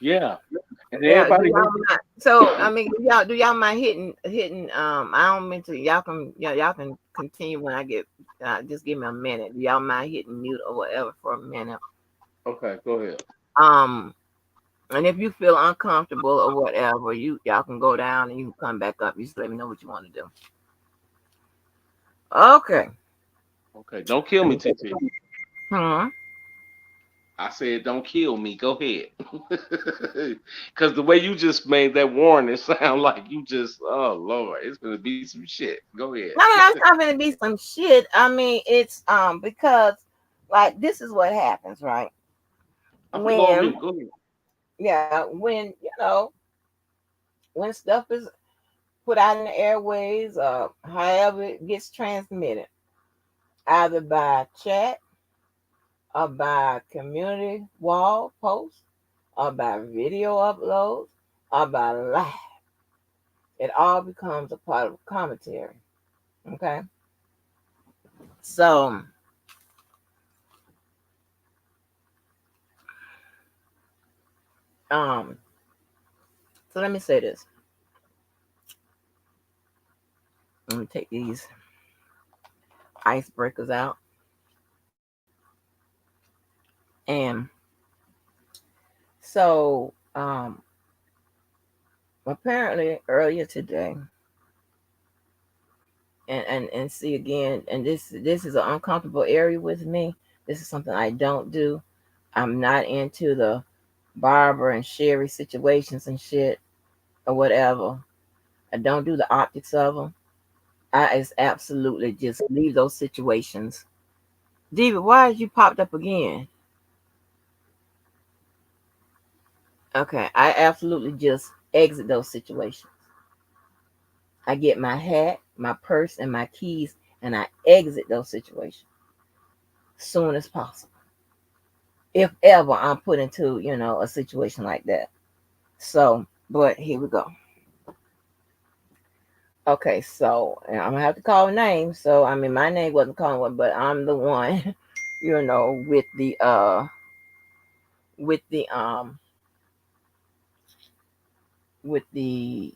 Yeah. And Yeah, do everybody y'all mind? So I mean, do y'all mind hitting? I don't mean to. Y'all can continue when I get. Just give me a minute. Do y'all mind hitting mute or whatever for a minute? Okay, go ahead. Um, and if you feel uncomfortable or whatever, y'all can go down and you can come back up. You just let me know what you want to do. Okay. Okay, don't kill me, TT. Hmm. I said don't kill me. Go ahead. Cause the way you just made that warning sound like you just, oh Lord, it's gonna be some shit. Go ahead. I mean, that's not gonna be some shit. I mean, it's because like this is what happens, right? I'm gonna go on When mute. Go ahead. yeah, when when stuff is put out in the airways, however it gets transmitted, either by chat or by community wall posts or by video uploads or by live, it all becomes a part of commentary. Okay, so um, so let me say this. Let me take these icebreakers out. And so apparently earlier today, and see again, and this is an uncomfortable area with me. This is something I don't do. I'm not into the Barbara and Sherry situations and shit or whatever. I don't do the optics of them. I is absolutely just leave those situations. David, why is you popped up again? Okay, I absolutely just exit those situations. I get my hat, my purse, and my keys, and I exit those situations soon as possible. If ever I'm put into, a situation like that. So, but here we go. Okay, so and I'm gonna have to call names. So I mean, my name wasn't calling one, but I'm the one, with with the um, with the,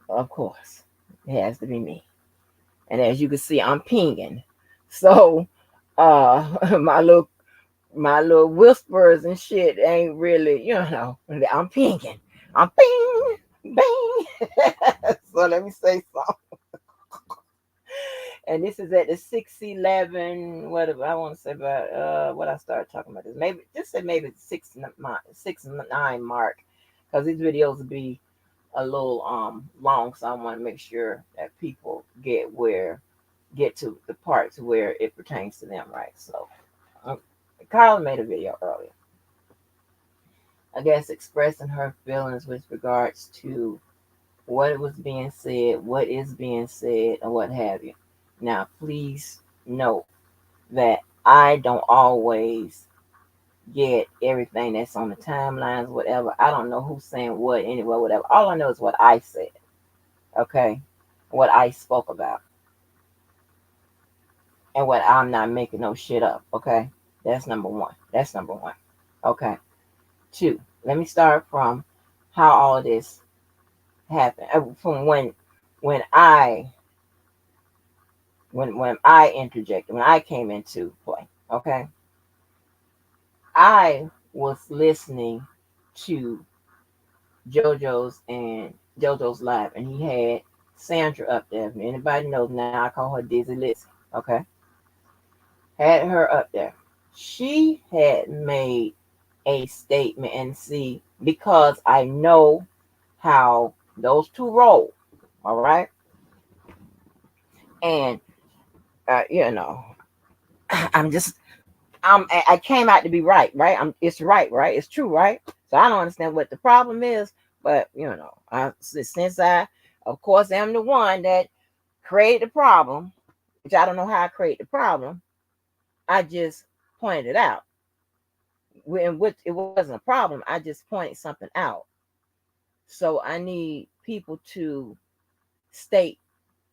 of course, it has to be me. And as you can see, I'm pinging. So, my little whispers and shit ain't really, I'm pinging. I'm ping, bing. So let me say something. And this is at the 611, whatever I want to say about what I started talking about this. Maybe just say maybe 6 9 mark. Because these videos will be a little long, so I want to make sure that people get to the parts where it pertains to them, right? So Carla made a video earlier, I guess, expressing her feelings with regards to what was being said, what is being said, and what have you. Now, please note that I don't always get everything that's on the timelines, whatever. I don't know who's saying what anyway, whatever. All I know is what I said, okay? What I spoke about, and what I'm not making no shit up, okay? That's number one. That's number one, okay? Two, let me start from how all of this happened. From when I when I interjected, when I came into play, okay? I was listening to JoJo's live, and he had Sandra up there. If anybody knows now, I call her Dizzy Lizzy, okay? Had her up there. She had made a statement, and see, because I know how those two roll, all right? And I'm just I came out to be right, right? It's right, right? It's true, right? So I don't understand what the problem is, but since I, of course, am the one that created the problem, which I don't know how I created the problem. I just pointed it out. when which it wasn't a problem. I just pointed something out. So I need people to state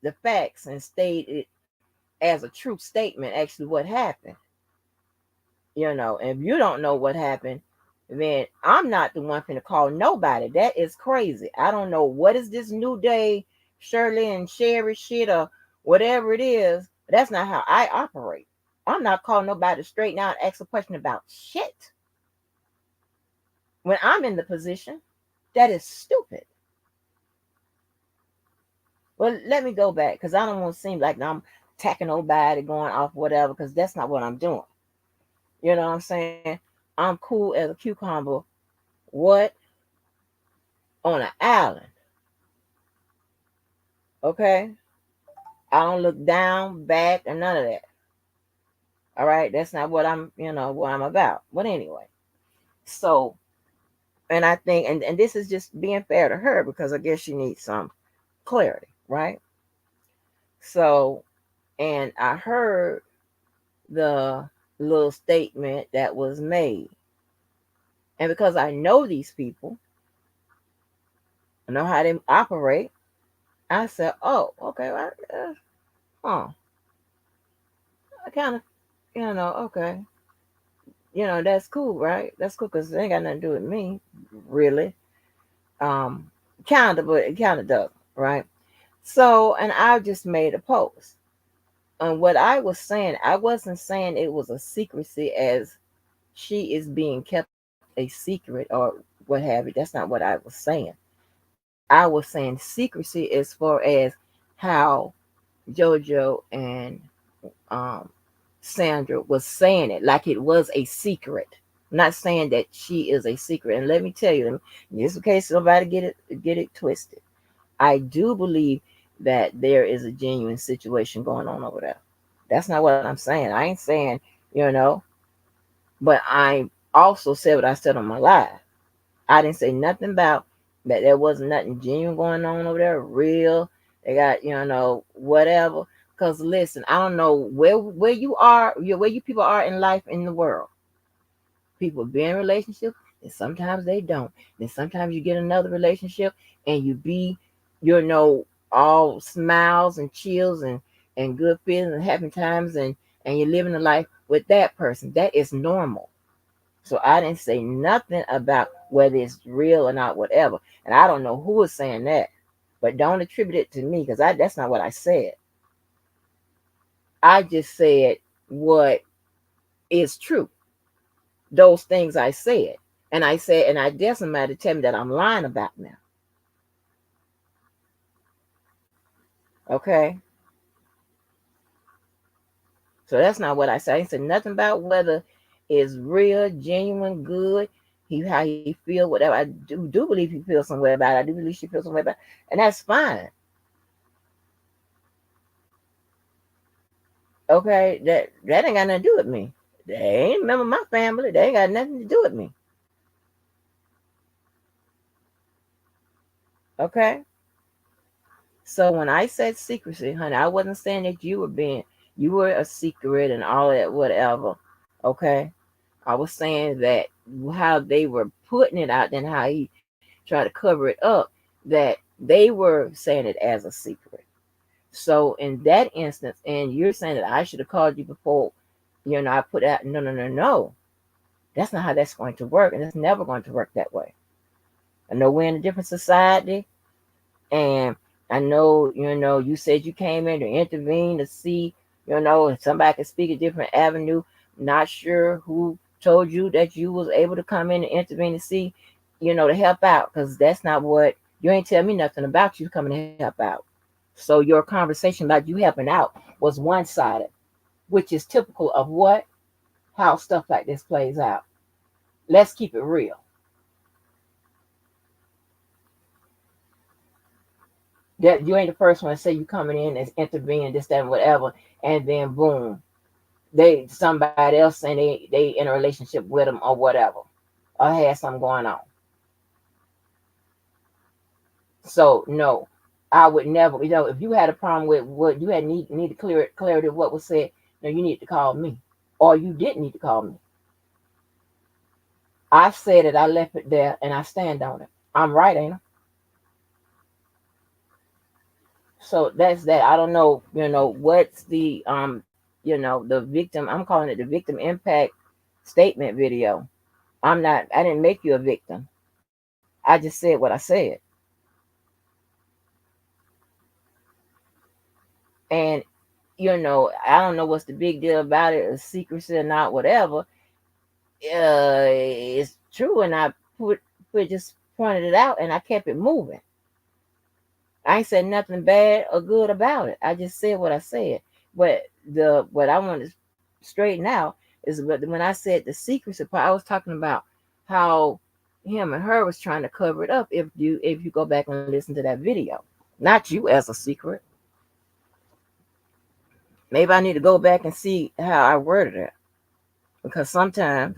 the facts and state it as a true statement, actually what happened. And if you don't know what happened, then I'm not the one finna call nobody. That is crazy. I don't know what is this new day, Shirley and Sherry shit or whatever it is. But that's not how I operate. I'm not calling nobody straight now and ask a question about shit. When I'm in the position, that is stupid. Well, let me go back because I don't want to seem like I'm attacking nobody, going off whatever, because that's not what I'm doing. You know what I'm saying? I'm cool as a cucumber. What? On an island. Okay? I don't look down, back, or none of that. All right? That's not what what I'm about. But anyway. So, and I think, and this is just being fair to her because I guess she needs some clarity, right? So, and I heard the little statement that was made. And because I know these people, I know how they operate, I said, oh, okay, well, I kind of, okay. That's cool, right? That's cool because it ain't got nothing to do with me, really. Kind of, but it kind of does, right? So, and I just made a post. And what I was saying, I wasn't saying it was a secrecy as she is being kept a secret or what have you. That's not what I was saying. I was saying secrecy as far as how JoJo and Sandra was saying it like it was a secret. I'm not saying that she is a secret. And let me tell you, just in case somebody get it twisted, I do believe that there is a genuine situation going on over there. That's not what I'm saying. I ain't saying, but I also said what I said on my live. I didn't say nothing about that there wasn't nothing genuine going on over there, real. They got, whatever. Because listen, I don't know where you are, where you people are in life in the world. People be in relationships, and sometimes they don't. Then sometimes you get another relationship, and you be, all smiles and chills and good feelings and happy times, and you're living a life with that person. That is normal. So I didn't say nothing about whether it's real or not, whatever. And I don't know who is saying that, but don't attribute it to me because that's not what I said. I just said what is true. Those things I said. And I dare somebody to tell me that I'm lying about now. Okay? So that's not what I said. I didn't say nothing about whether it's real, genuine, good, how he feel, whatever. I do believe he feels some way about it. I do believe she feels some way about it. And that's fine. Okay? That ain't got nothing to do with me. They ain't member of my family. They ain't got nothing to do with me. Okay? So when I said secrecy, honey, I wasn't saying that you were a secret and all that, whatever. Okay? I was saying that how they were putting it out and how he tried to cover it up, that they were saying it as a secret. So in that instance, and you're saying that I should have called you before, I put out, no. That's not how that's going to work. And it's never going to work that way. I know we're in a different society. And I know, you said you came in to intervene to see, if somebody could speak a different avenue. Not sure who told you that you was able to come in and intervene to see, to help out. Because that's not what, you ain't tell me nothing about you coming to help out. So your conversation about you helping out was one-sided, which is typical of how stuff like this plays out. Let's keep it real. That you ain't the first one to say you coming in and intervening, this, that, and whatever, and then boom, somebody else saying they in a relationship with them or whatever, or had something going on. So no, I would never. If you had a problem with what you had need to clarity of what was said, no, you need to call me, or you didn't need to call me. I said it, I left it there, and I stand on it. I'm right, ain't I? So that's that. I don't know, what's the the victim. I'm calling it the victim impact statement video. I didn't make you a victim. I just said what I said. And I don't know what's the big deal about it, or secrecy or not, whatever. It's true, and I just pointed it out, and I kept it moving. I ain't said nothing bad or good about it. I just said what I said. But what I want to straighten out is when I said the secrecy part, I was talking about how him and her was trying to cover it up. If you go back and listen to that video, not you as a secret. Maybe I need to go back and see how I worded it, because sometimes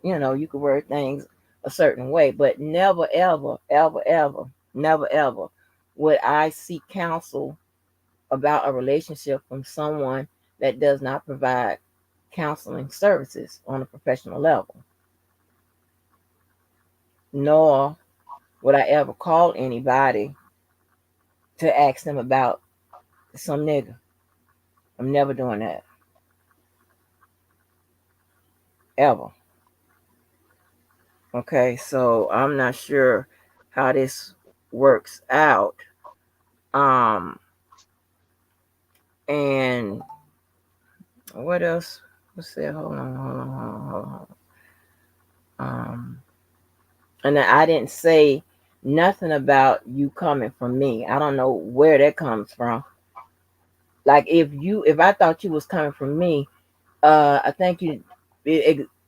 you can word things a certain way, but never ever ever ever never ever would I seek counsel about a relationship from someone that does not provide counseling services on a professional level. Nor would I ever call anybody to ask them about some nigga. I'm never doing that. Ever. Okay, so I'm not sure how this works out. And what else? Let's see. Hold on. And I didn't say nothing about you coming from me. I don't know where that comes from. Like if I thought you was coming from me, I think you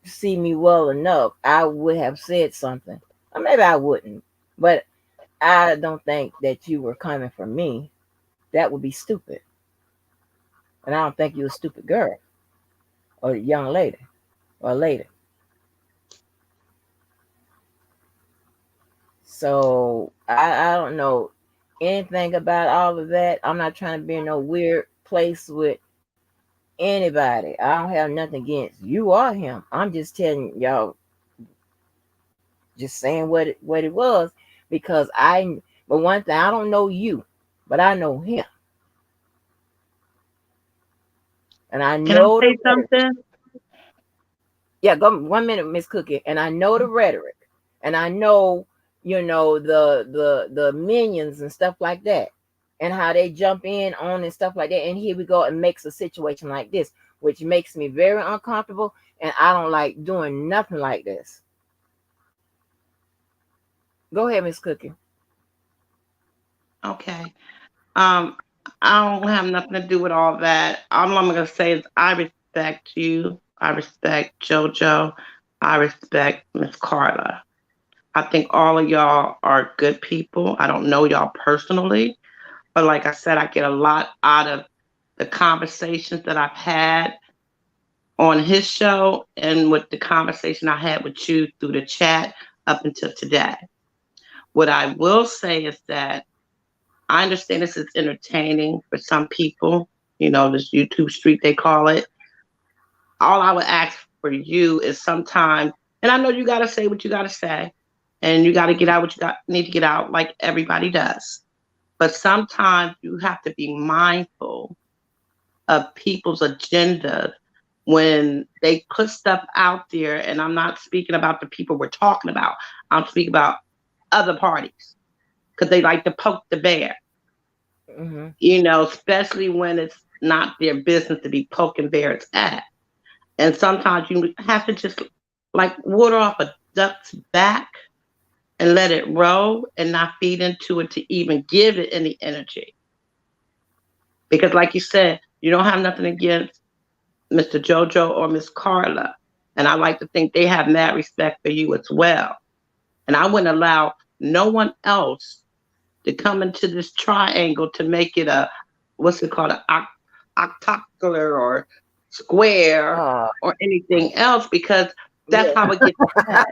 see me well enough, I would have said something. Or maybe I wouldn't, but I don't think that you were coming from me. That would be stupid, and I don't think you're a stupid girl or a young lady or a lady. So I don't know anything about all of that. I'm not trying to be in no weird place with anybody. I don't have nothing against you or him. I'm just telling y'all, just saying what it was, because but one thing, I don't know you, but I know him, and I Can I know the say something? yeah. Go 1 minute, Miss Cookie, and I know the rhetoric, and I know the minions and stuff like that, and how they jump in on and stuff like that. And here we go, and makes a situation like this, which makes me very uncomfortable, and I don't like doing nothing like this. Go ahead, Miss Cookie. Okay. Um, I don't have nothing to do with all that. All I'm gonna say is I respect you. I respect JoJo. I respect Miss Carla. I think all of y'all are good people. I don't know y'all personally, but like I said, I get a lot out of the conversations that I've had on his show and with the conversation I had with you through the chat up until today. What I will say is that I understand this is entertaining for some people, this YouTube street, they call it. All I would ask for you is sometimes, and I know you got to say what you got to say, and you got to get out what need to get out, like everybody does. But sometimes you have to be mindful of people's agendas when they put stuff out there. And I'm not speaking about the people we're talking about. I'm speaking about other parties, because they like to poke the bear. Especially when it's not their business to be poking bears at. And sometimes you have to just like water off a duck's back and let it roll and not feed into it to even give it any energy. Because like you said, you don't have nothing against Mr. JoJo or Miss Carla. And I like to think they have mad respect for you as well. And I wouldn't allow no one else to come into this triangle to make it a, what's it called, an octacular or square or anything else, because that's how it gets fed.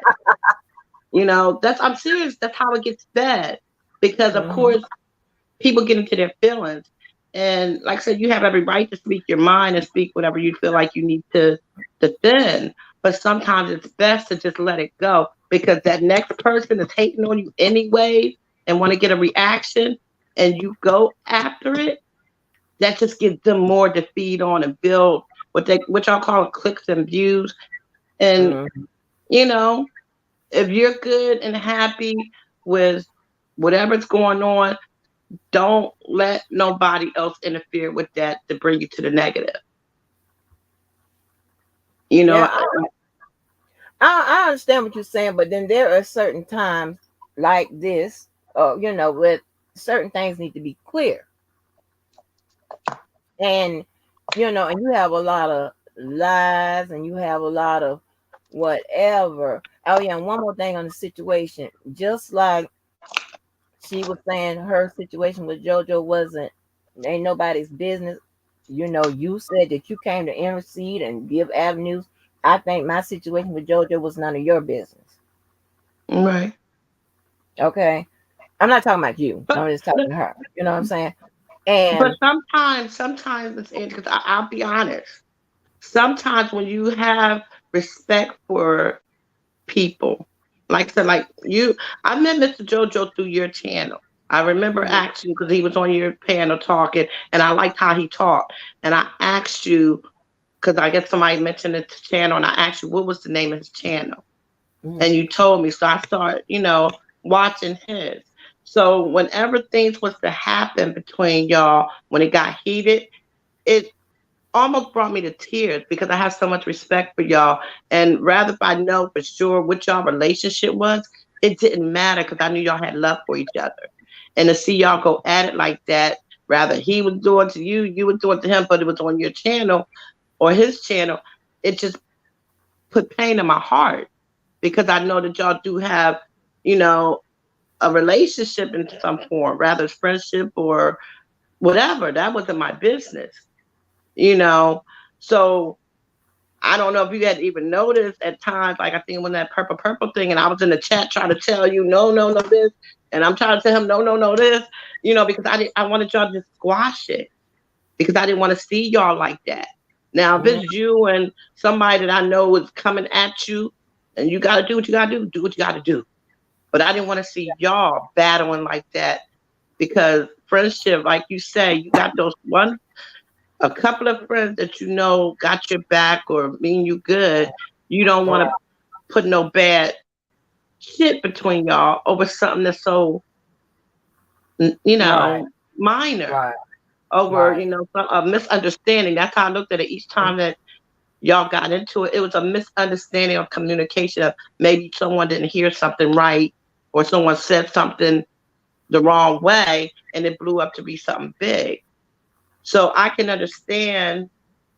I'm serious. That's how it gets fed. Because of course, people get into their feelings. And like I said, you have every right to speak your mind and speak whatever you feel like you need to defend. But sometimes it's best to just let it go. because that next person is hating on you anyway and want to get a reaction, and you go after it, that just gives them more to feed on and build what y'all call clicks and views. And you know, if you're good and happy with whatever's going on, don't let nobody else interfere with that to bring you to the negative. You know, Yeah, I understand what you're saying, but then there are certain times like this, where certain things need to be clear. And and you have a lot of lies and you have a lot of whatever. Oh yeah, and one more thing on the situation. Just like she was saying her situation with JoJo ain't nobody's business. You said that you came to intercede and give avenues. I think my situation with JoJo was none of your business. right. Okay. I'm not talking about you. But I'm just talking to her. You know what I'm saying? but And sometimes it's because I'll be honest. Sometimes when you have respect for people, like I said, like you, I met Mr. JoJo through your channel. I remember asking because he was on your panel talking, and I liked how he talked. And I asked you because I guess somebody mentioned the channel, and I asked you what was the name of his channel, and you told me. So I started, watching his. So whenever things was to happen between y'all, when it got heated, it almost brought me to tears because I have so much respect for y'all. And rather if I know for sure what y'all relationship was, it didn't matter because I knew y'all had love for each other. And to see y'all go at it like that, rather he was doing to you, you were doing to him, but it was on your channel or his channel, it just put pain in my heart because I know that y'all do have, you know, a relationship in some form, rather it's friendship or whatever. That wasn't my business, you know. So I don't know if you had even noticed at times, like I think when that purple thing, and I was in the chat trying to tell you no, no, no this, and I'm trying to tell him no, no, no this, because I wanted y'all to just squash it because I didn't want to see y'all like that. Now if it's you and somebody that I know is coming at you, and you got to do what you got to do what you got to do. But I didn't want to see y'all battling like that because friendship, like you say, you got those a couple of friends that got your back or mean you good. You don't want to put no bad shit between y'all over something that's so right, minor, right, over right. a misunderstanding. That's how I looked at it each time that y'all got into it. It was a misunderstanding of communication. Of maybe someone didn't hear something right, or someone said something the wrong way, and it blew up to be something big. So I can understand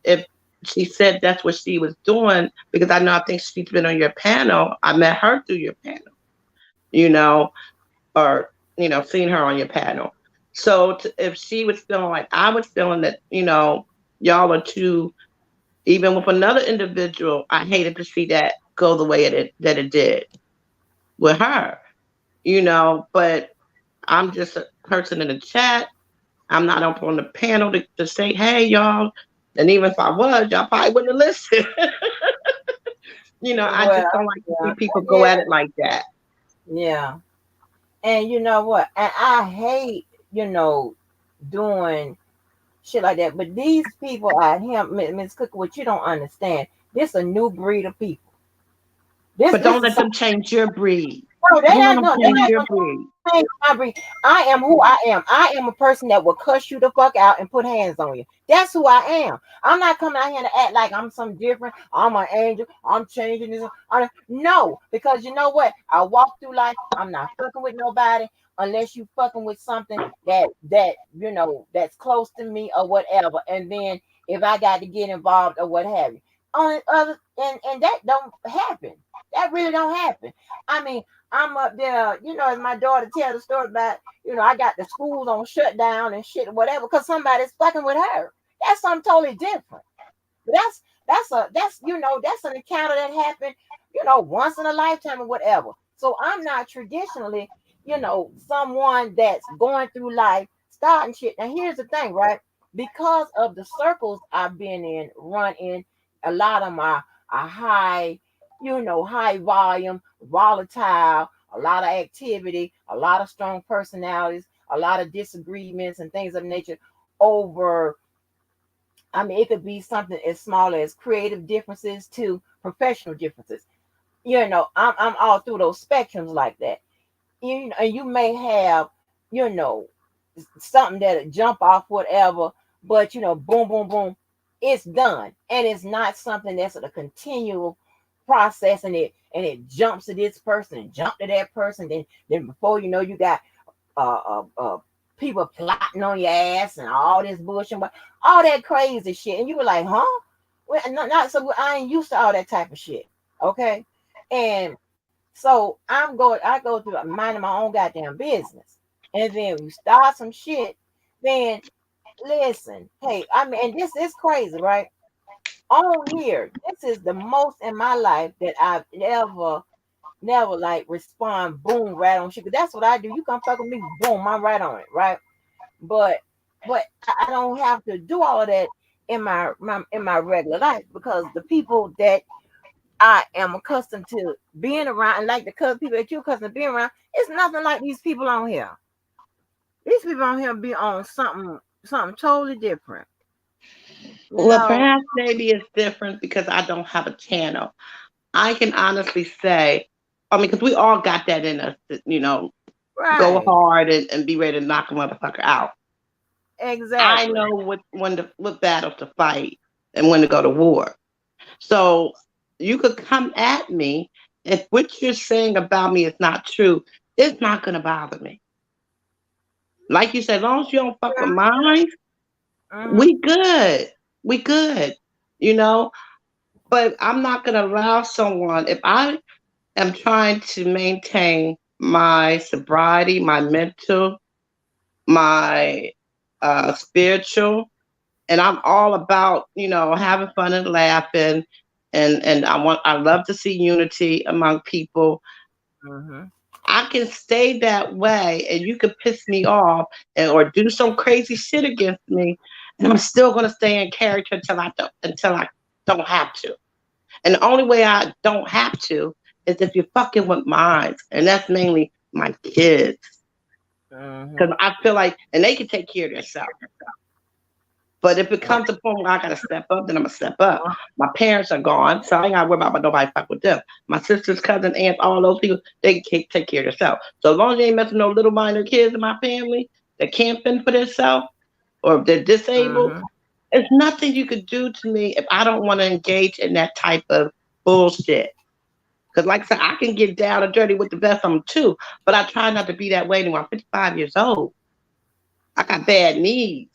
if she said that's what she was doing, because I think she's been on your panel. I met her through your panel, you know, or, seen her on your panel. So if she was feeling like I was feeling that, y'all are too, even with another individual, I hated to see that go the way that it did with her, but I'm just a person in the chat. I'm not up on the panel to say, hey, y'all. And even if I was, y'all probably wouldn't have listened. I Well, just don't like to yeah, see people go yeah, at it like that. yeah. And you know what? And I hate, doing shit like that. But these people out here, Miss Cooker, what you don't understand, this a new breed of people. This But this don't is let them change your breed. no, Don't let them they're change not your gonna breed. change my breed. I am who I am. I am a person that will cuss you the fuck out and put hands on you. That's who I am. I'm not coming out here to act like I'm some different. I'm an angel. I'm changing this. No, because you know what? I walk through life. I'm not fucking with nobody unless you fucking with something that's close to me or whatever. And then if I got to get involved or what have you, on other and that don't happen. That really don't happen. I mean, I'm up there, as my daughter tell the story about, I got the schools on shutdown and shit, whatever, because somebody's fucking with her. That's something totally different. But that's an encounter that happened, once in a lifetime or whatever. So I'm not traditionally, someone that's going through life starting shit. Now here's the thing, right? Because of the circles I've been in, run in, a lot of my are high high volume, volatile, a lot of activity, a lot of strong personalities, a lot of disagreements and things of nature over. I mean, it could be something as small as creative differences to professional differences. I'm all through those spectrums like that. And you may have, you know, something that'll jump off whatever, but boom, boom, boom, it's done. And it's not something that's a continual process, and it jumps to this person and jump to that person. Then before you know, you got people plotting on your ass and all this bullshit, but all that crazy shit. And you were like, huh? Well, not so I ain't used to all that type of shit. Okay. And so I go through minding my own goddamn business. And then you start some shit, then listen, hey, I mean, and this is crazy, right? On here, this is the most in my life that I've never like respond boom right on shit. 'Cause that's what I do. You come fuck with me, boom, I'm right on it, right? But I don't have to do all of that in my regular life, because the people that I am accustomed to being around, and like the people that you're accustomed to being around, it's nothing like these people on here. These people on here be on something totally different. Well, perhaps maybe it's different because I don't have a channel. I can honestly say, I mean, because we all got that in us, go Right. hard and be ready to knock a motherfucker out. I Exactly. know what battles to fight and when to go to war. So you could come at me. If what you're saying about me is not true, it's not going to bother me. Like you said, as long as you don't fuck with mine, we good. We good. You know, but I'm not going to allow someone, if I am trying to maintain my sobriety, my mental, my spiritual, and I'm all about, having fun and laughing, and I love to see unity among people. I can stay that way, and you can piss me off or do some crazy shit against me, and I'm still gonna stay in character until I don't have to. And the only way I don't have to is if you're fucking with mine, and that's mainly my kids, because I feel like, and they can take care of themselves. But if it comes to the point where I gotta step up, then I'm gonna step up. My parents are gone, so I ain't gotta worry about nobody fuck with them. My sisters, cousins, aunts, all those people, they can take care of themselves. So as long as they ain't messing no little minor kids in my family that can't fend for themselves or if they're disabled, there's nothing you could do to me if I don't want to engage in that type of bullshit. Because like I said, I can get down and dirty with the best of them too, but I try not to be that way anymore. I'm 55 years old. I got bad knees.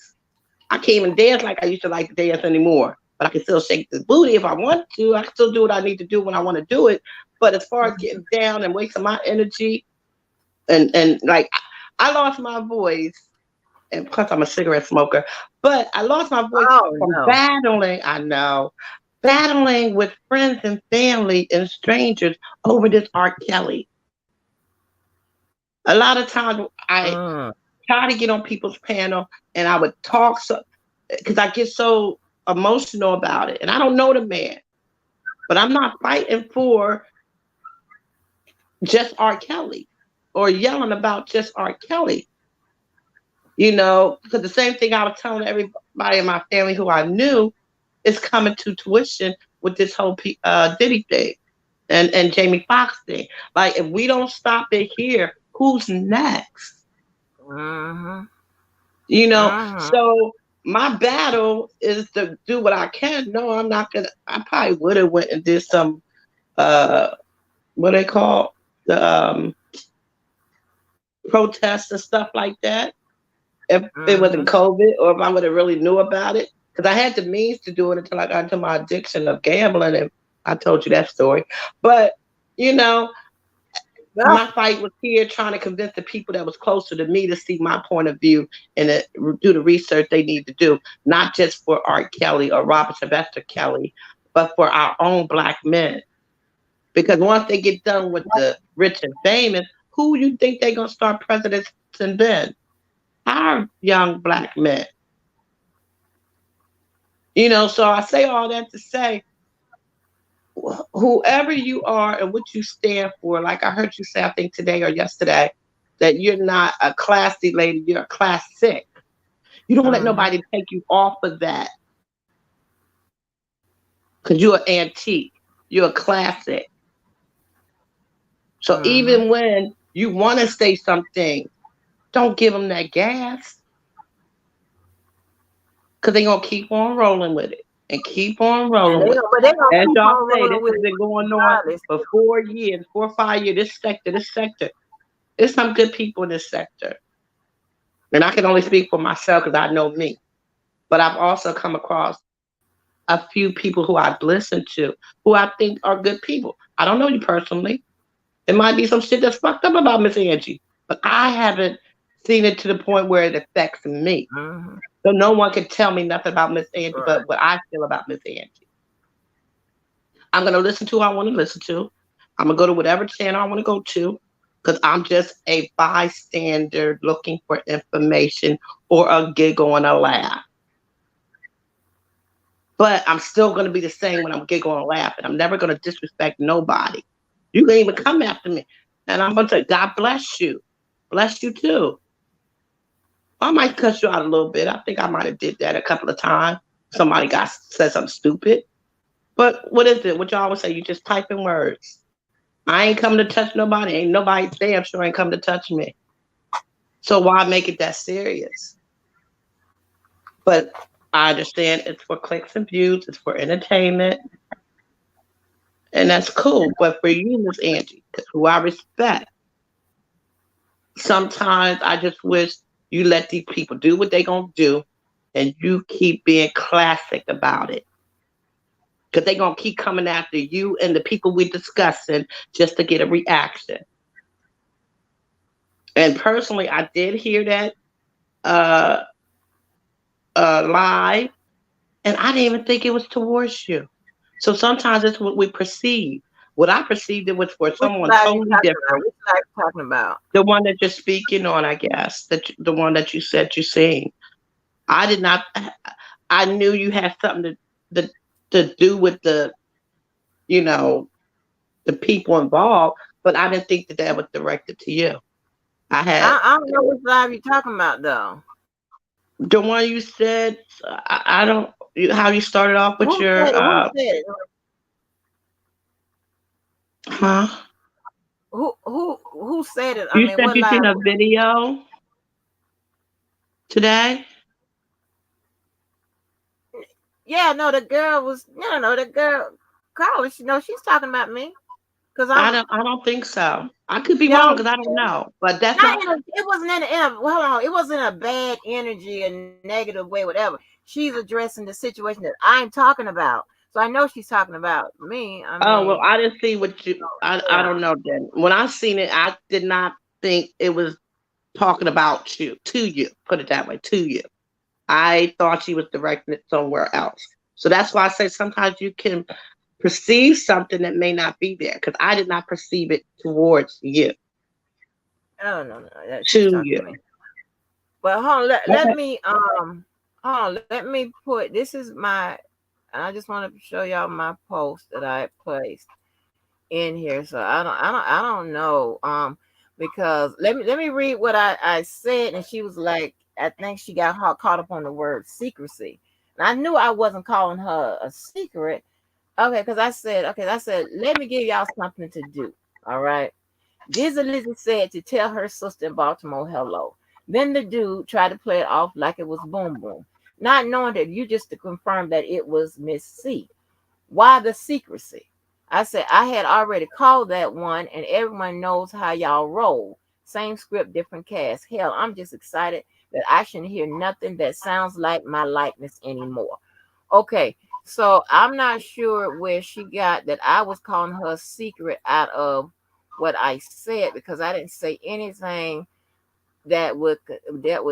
I can't even dance like I used to like to dance anymore. But I can still shake this booty if I want to. I can still do what I need to do when I want to do it. But as far as getting down and wasting my energy, and like I lost my voice, and plus I'm a cigarette smoker, but I lost my voice from battling. I know. Battling with friends and family and strangers over this R. Kelly. A lot of times I try to get on people's panel and I would talk because I get so emotional about it. And I don't know the man, but I'm not fighting for just R. Kelly or yelling about just R. Kelly. Because the same thing I was telling everybody in my family who I knew is coming to tuition with this whole Diddy thing and Jamie Foxx thing. Like, if we don't stop it here, who's next? So my battle is to do what I can. No, I'm not gonna. I probably would have went and did some, what they call the protests and stuff like that. If it wasn't COVID, or if I would have really knew about it, because I had the means to do it until I got into my addiction of gambling, and I told you that story. But my fight was here trying to convince the people that was closer to me to see my point of view and do the research they need to do, not just for R. Kelly or Robert Sylvester Kelly, but for our own Black men. Because once they get done with the rich and famous, who you think they're going to start presidents and then? Our young Black men. So I say all that to say, whoever you are and what you stand for, like I heard you say, I think today or yesterday, that you're not a classy lady, you're a classic. You don't let Mm-hmm. nobody take you off of that because you're an antique, you're a classic. So Mm-hmm. even when you want to say something, don't give them that gas because they're going to keep on rolling with it and keep on And rolling with it. they gonna As keep y'all on say, rolling this with has it been going on regardless. for 4 years, 4 or 5 years. This sector. There's some good people in this sector. And I can only speak for myself because I know me. But I've also come across a few people who I've listened to who I think are good people. I don't know you personally. There might be some shit that's fucked up about Miss Angie, but I haven't seen it to the point where it affects me. Mm-hmm. So no one can tell me nothing about Miss Angie Right. but what I feel about Miss Angie. I'm gonna listen to who I want to listen to. I'm gonna go to whatever channel I want to go to because I'm just a bystander looking for information or a giggle and a laugh. But I'm still gonna be the same when I'm giggling and laughing. I'm never gonna disrespect nobody. You can even come after me, and I'm gonna say, God bless you too. I might cut you out a little bit. I think I might have did that a couple of times. Somebody got said something stupid. But what is it? What y'all always say? You just typing words. I ain't coming to touch nobody. Ain't nobody damn sure ain't come to touch me. So why make it that serious? But I understand it's for clicks and views, it's for entertainment, and that's cool. But for you, Miss Angie, who I respect, sometimes I just wish you let these people do what they gonna do, and you keep being classic about it. Because they gonna keep coming after you and the people we discussing just to get a reaction. And personally, I did hear that uh live, and I didn't even think it was towards you. So sometimes it's what we perceive. What I perceived it was for Which someone live you totally talking about? different. Which live you talking about? The one that you're speaking on, I guess, the one that you said you seen. I did not. I knew you had something to to do with you know, the people involved, but I didn't think that that was directed to you. I had I don't know which live you talking about though. the one you said. I don't. How you started off with Who said your it? Who said it? huh? Who said it? I You mean, said what you seen live? a video Yeah, no, the girl was no, the girl college. No, she's talking about me because I'm I don't think so. I could be wrong yo. because I don't know. But that's Not not. in a, it wasn't in a well, hold on, it wasn't a bad energy, a negative way, whatever. She's addressing the situation that I'm talking about, so I know she's talking about me. I Oh well, mean, I didn't see what you. I yeah. don't know. Then when I seen it, I did not think it was talking about you to you. Put it that way, to you. I thought she was directing it somewhere else. So that's why I say sometimes you can perceive something that may not be there because I did not perceive it towards you, Oh no, she's to talking you. to me. But hold on, let Okay. me hold on, let me put this is my. I just want to show y'all my post that I placed in here. So I don't know. Because let me read what I said, and she was like, I think she got caught up on the word secrecy. And I knew I wasn't calling her a secret. Okay, because I said, let me give y'all something to do. All right. Dizzy Lizzie said to tell her sister in Baltimore hello. Then the dude tried to play it off like it was Boom Boom, not knowing that you just to confirm that it was Miss C. Why the secrecy? I said I had already called that one, and everyone knows how y'all roll. Same script, different cast. Hell, I'm just excited that I shouldn't hear nothing that sounds like my likeness anymore. Okay, so I'm not sure where she got that I was calling her secret out of what I said because I didn't say anything that would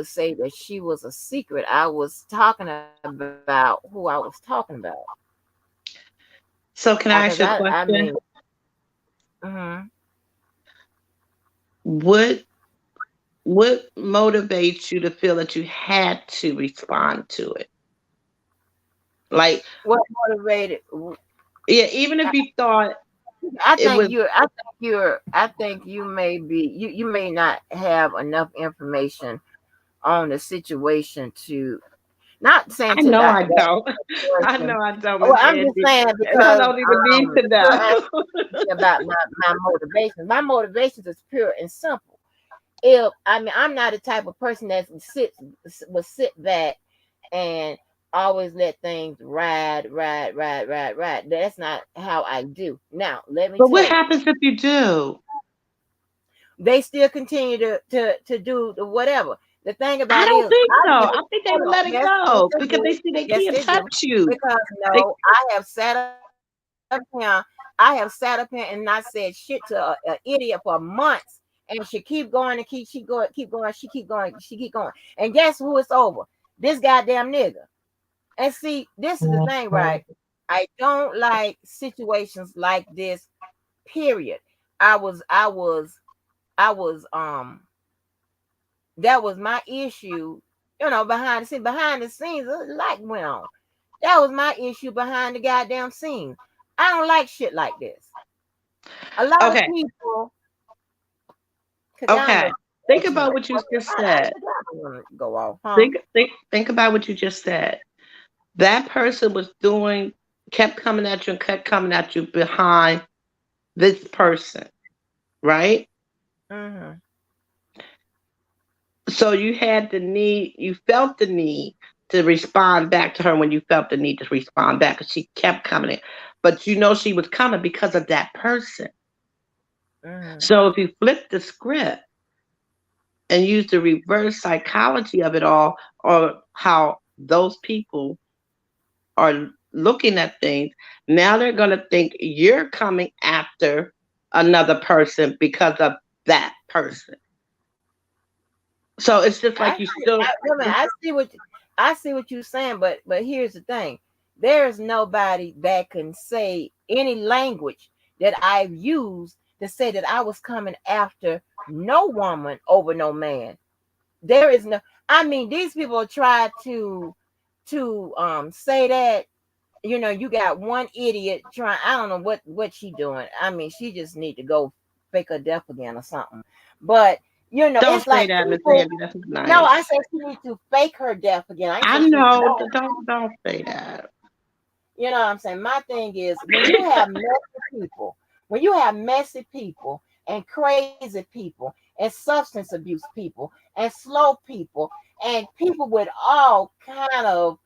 say that she was a secret. I was talking about who I was talking about. So can I Because ask you a I mean, question? mhm. What what motivates you to feel that you had to respond to it? Like What motivated? Yeah, even if you thought it was I think you may be you may not have enough information on the situation to not saying I to know that, I that don't. I situation. know I don't, Well, Miss I'm just Angie. saying Because I because don't even need to you're know. asking me about my motivations. My motivations is pure and simple. If I mean I'm not the type of person that will sit back and always let things ride. That's not how I do. Now, let me But what tell you, happens if you do? they still continue to do the whatever. The thing I about it don't is, think I so. give I it. think they Hold would on. let it Yes, go they because they do. see they Yes, can't they do. touch you. Because They, no, I have sat up here and not said shit to an idiot for months, and she keep going and keep going, keep going. She keep going. And guess who it's over? This goddamn nigga. And see, this is the thing, right? I don't like situations like this. Period. I was that was my issue, behind the scenes, a lot went on. That was my issue behind the goddamn scenes. I don't like shit like this. A lot of okay, people, cause y'all okay. know, Think passionate. about what you just I said. don't want to go off, huh? Think about what you just said. That person was doing, kept coming at you and kept coming at you behind this person, right? Mm-hmm. So you felt the need to respond back to her when you felt the need to respond back because she kept coming in. But you know she was coming because of that person. Mm-hmm. So if you flip the script and use the reverse psychology of it all, or how those people are looking at things, now they're going to think you're coming after another person because of that person. So it's just I like you see. still, I see what you're saying, but here's the thing: there's nobody that can say any language that I've used to say that I was coming after no woman over no man. There is no. I mean, these people try to say that. You got one idiot trying. I don't know what she doing. I mean, she just need to go fake her death again or something. But don't it's say like that, Miss people. Andy. That's not No, I nice. said she needs to fake her death again. I ain't I say she need to know. die. Don't say that. You know what I'm saying? My thing is when you have messy people and crazy people and substance abuse people and slow people and people with all kind of,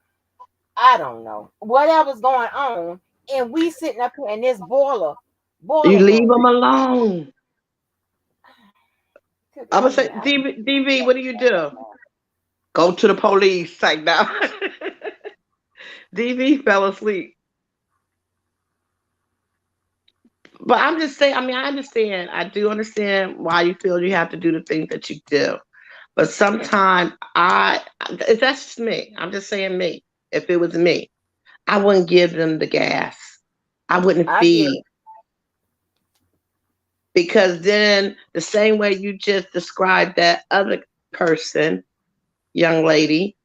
I don't know, whatever's going on, and we sitting up here in this You boiler leave room. them alone. I'm gonna I'm say, DV, what do you do? Go to the police. Like now, DV fell asleep. But I'm just saying. I mean, I understand. I do understand why you feel you have to do the things that you do. But sometimes that's just me. I'm just saying me. If it was me, I wouldn't give them the gas. I wouldn't I get feed because then the same way you just described that other person, young lady,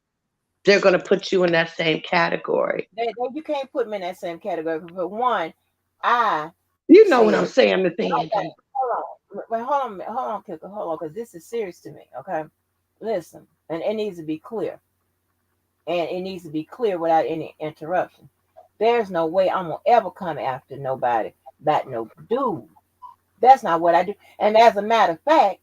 they're going to put you in that same category. you can't put me in that same category. For one, I You know what I'm said, saying, Miss okay, Angie. hold on. Wait, hold on, Kicker, hold on, because this is serious to me. Okay, listen, and it needs to be clear, and it needs to be clear without any interruption. There's no way I'm gonna ever come after nobody but no dude. That's not what I do. And as a matter of fact,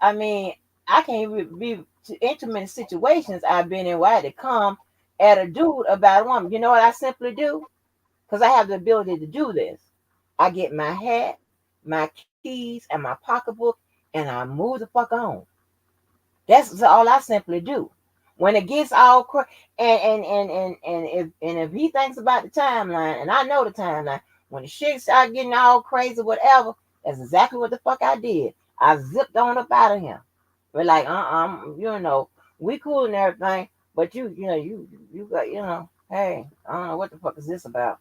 I mean, I can't even be to intimate situations I've been in where I had to come at a dude about a woman. You know what I simply do? Because I have the ability to do this. I get my hat, my keys, and my pocketbook, and I move the fuck on. That's all I simply do. When it gets all and if he thinks about the timeline, and I know the timeline, when the shit start getting all crazy, whatever, that's exactly what the fuck I did. I zipped on up out of him. We're like, we cool and everything, but you got, hey, I don't know what the fuck is this about.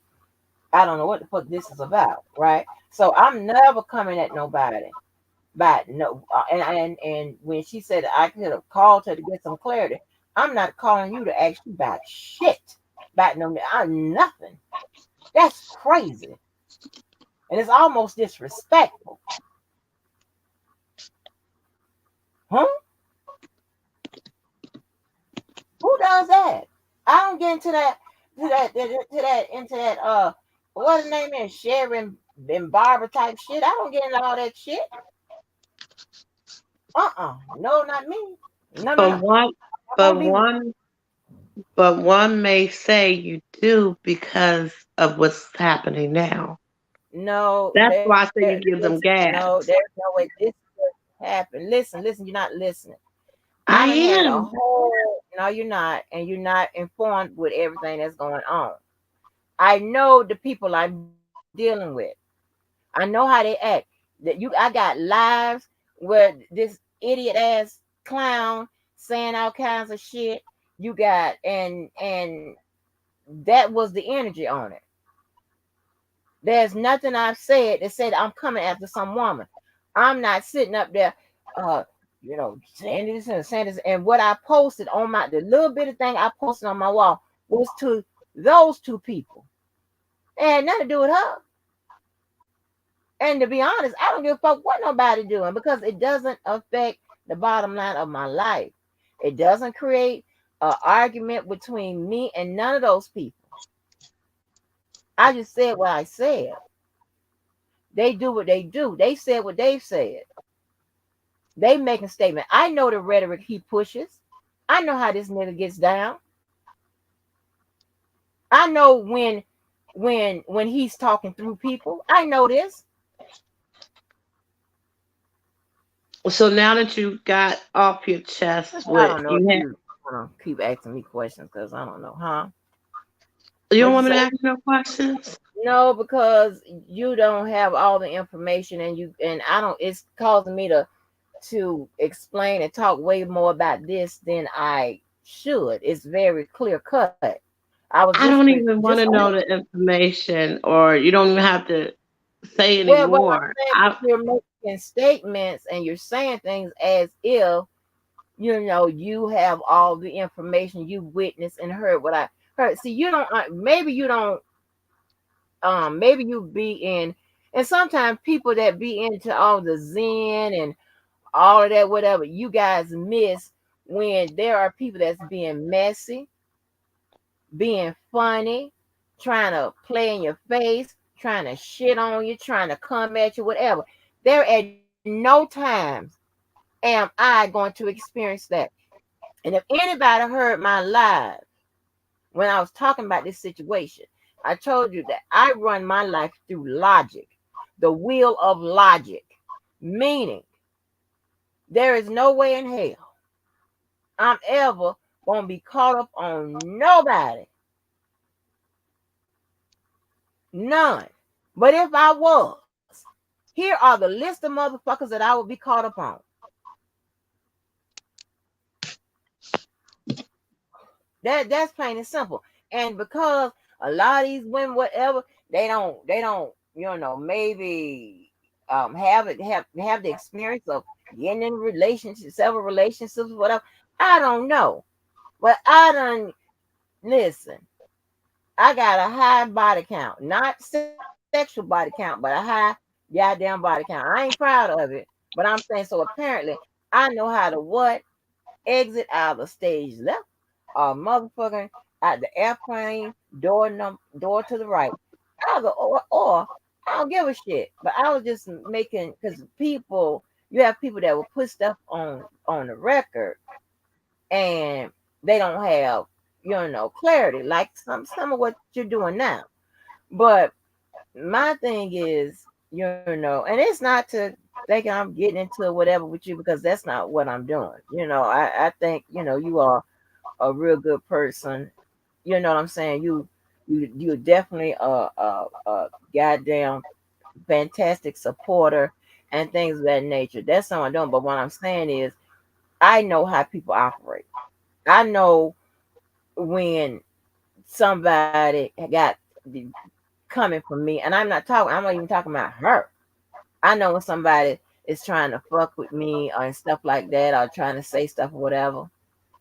I don't know what the fuck this is about, right? So I'm never coming at nobody. But no, and when she said I could have called her to get some clarity, I'm not calling you to ask you about shit, about no, I'm nothing. That's crazy. And it's almost disrespectful. Huh? Who does that? I don't get into that into that what the name is, Sharon and Barbara type shit. I don't get into all that shit. No, not me. No, no, But no. one, I won't but be. one, but one may say you do because of what's happening now. No, That's there. why I say you give Listen, them no, gas. there's no way this could happen. Listen. You're not listening. I I done had a am. whole. No, you're not, and you're not informed with everything that's going on. I know the people I'm dealing with. I know how they act. I got lives where this idiot ass clown saying all kinds of shit. You got and that was the energy on it. There's nothing I've said that said I'm coming after some woman. I'm not sitting up there, uh, saying this and saying this. And what I posted on the little bit of thing I posted on my wall was to those two people. It had nothing to do with her. And to be honest, I don't give a fuck what nobody doing because it doesn't affect the bottom line of my life. It doesn't create an argument between me and none of those people. I just said what I said. They do what they do. They said what they've said. They making statement. I know the rhetoric he pushes. I know how this nigga gets down. I know when he's talking through people. I know this. So now that you got off your chest I what don't know if you had, you want to keep asking me questions because I don't know, huh? you don't What you want me say? to ask no questions? No, because you don't have all the information, and I don't. It's causing me to explain and talk way more about this than I should. It's very clear cut. I was I just don't even just want to know the information, or you don't even have to say well, what I'm anymore. saying is you're making statements and you're saying things as if you have all the information, you witnessed and heard what I heard. See, you don't. Maybe you don't. Maybe you be in, and sometimes people that be into all the Zen and all of that, whatever, you guys miss when there are people that's being messy, being funny, trying to play in your face, trying to shit on you, trying to come at you, whatever. There at no times am I going to experience that. And if anybody heard my live when I was talking about this situation, I told you that I run my life through logic, the wheel of logic, meaning there is no way in hell I'm ever going to be caught up on nobody. None. But if I was, here are the list of motherfuckers that I would be caught up on. That's plain and simple. And because a lot of these women, whatever, they don't, maybe have the experience of getting in relationships, several relationships, whatever. I don't know. But I done listen. I got a high body count, not sexual body count, but a high goddamn body count. I ain't proud of it, but I'm saying so apparently I know how to what exit out of the stage left or motherfucking out the airplane door to the right. Either or I don't give a shit. But I was just making because you have people that will put stuff on the record and they don't have clarity like some of what you're doing now. But my thing is, and it's not to thinking I'm getting into whatever with you because that's not what I'm doing. I think you are a real good person. You know what I'm saying? You're definitely a goddamn fantastic supporter and things of that nature. That's not what I'm doing. But what I'm saying is, I know how people operate. I know when somebody got coming from me, and I'm not even talking about her. I know when somebody is trying to fuck with me or stuff like that, or trying to say stuff or whatever.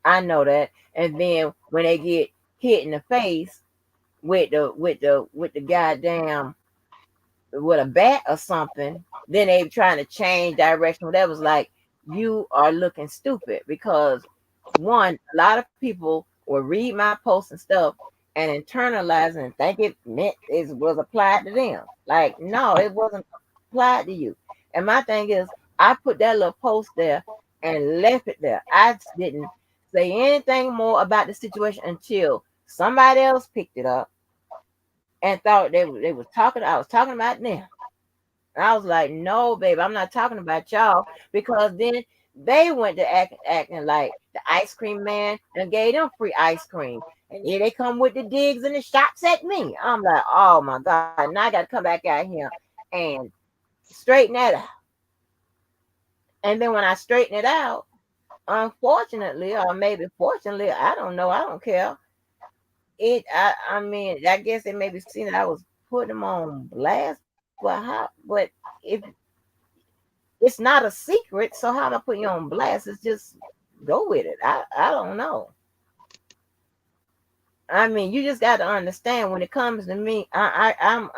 I know that. And then when they get hit in the face, with the goddamn with a bat or something, then they trying to change direction. That was like, you are looking stupid because one, a lot of people will read my posts and stuff and internalize and think it meant it was applied to them. Like, no, it wasn't applied to you. And my thing is, I put that little post there and left it there. I didn't say anything more about the situation until somebody else picked it up and thought they was talking. I was talking about them. And I was like, no, babe, I'm not talking about y'all because then they went to acting like the ice cream man and gave them free ice cream. And here they come with the digs and the shots at me. I'm like, oh my God, now I got to come back out here and straighten that out. And then when I straighten it out, unfortunately, or maybe fortunately, I don't know, I don't care. I mean, I guess it maybe seen that I was putting them on blast, but if it's not a secret, so how am I putting you on blast? It's just go with it. I don't know. I mean, you just got to understand when it comes to me, I'm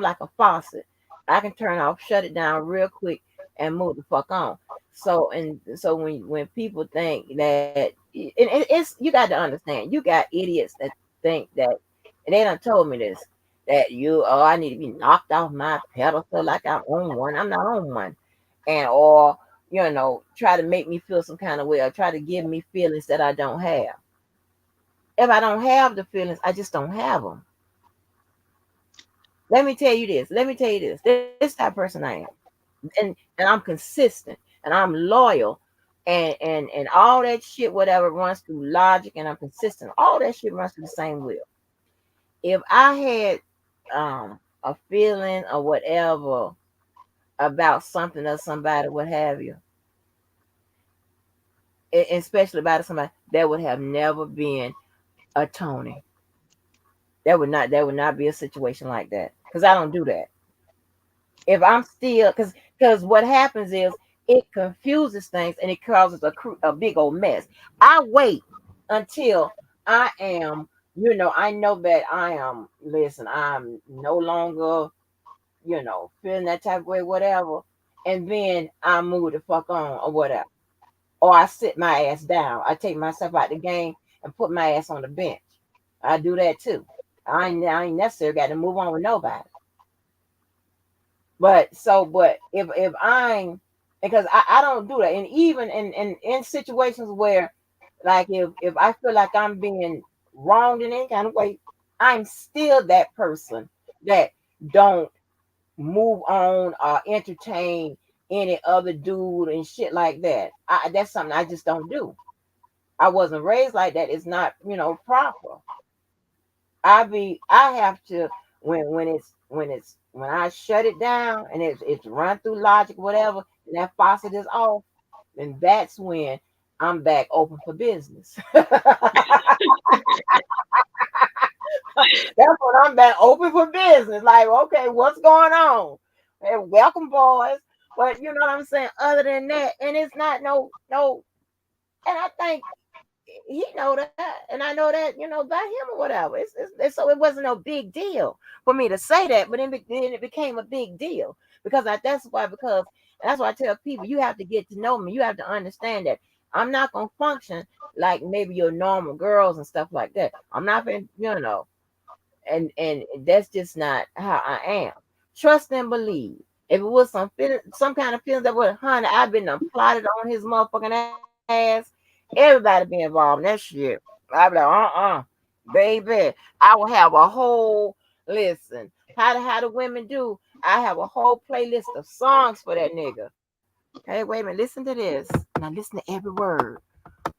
like a faucet. I can turn off, shut it down real quick, and move the fuck on. So when people think that, it's you got to understand, you got idiots that think that, and they done told me this, that I need to be knocked off my pedestal like I'm on one. I'm not on one, and or try to make me feel some kind of way or try to give me feelings that I don't have. If I don't have the feelings, I just don't have them. Let me tell you this. Let me tell you this. This type of person I am, and I'm consistent, and I'm loyal, and all that shit, whatever runs through logic, and I'm consistent. All that shit runs through the same wheel. If I had a feeling or whatever about something or somebody, what have you, especially about somebody, that would have never been a Tony. That would not be a situation like that because I don't do that. If I'm still because what happens is it confuses things and it causes a big old mess. I wait until I am, I know that I am. Listen, I'm no longer, feeling that type of way, whatever, and then I move the fuck on or whatever, or I sit my ass down. I take myself out the game and put my ass on the bench. I do that too. I ain't necessarily got to move on with nobody. But if I'm, because I don't do that, and even in situations where, like, if I feel like I'm being wronged in any kind of way, I'm still that person that don't move on or entertain any other dude and shit like that. That's something I just don't do. I wasn't raised like that. It's not proper. I have to, when I shut it down and it's run through logic, whatever, and that faucet is off, then that's when I'm back open for business. That's when I'm back open for business. Like, okay, what's going on? Hey, welcome, boys. But you know what I'm saying? Other than that, and it's not no, and I think he know that, and I know that by him or whatever. So it wasn't no big deal for me to say that, but then it became a big deal because and that's why I tell people, you have to get to know me. You have to understand that I'm not gonna function like maybe your normal girls and stuff like that. I'm not gonna, and that's just not how I am. Trust and believe. If it was some kind of feelings that would, honey, I've been plotted on his motherfucking ass. Everybody be involved in that shit. I'd be like, baby. I will have a whole listen. How the women do? I have a whole playlist of songs for that nigga. Hey, wait a minute, listen to this. Now listen to every word.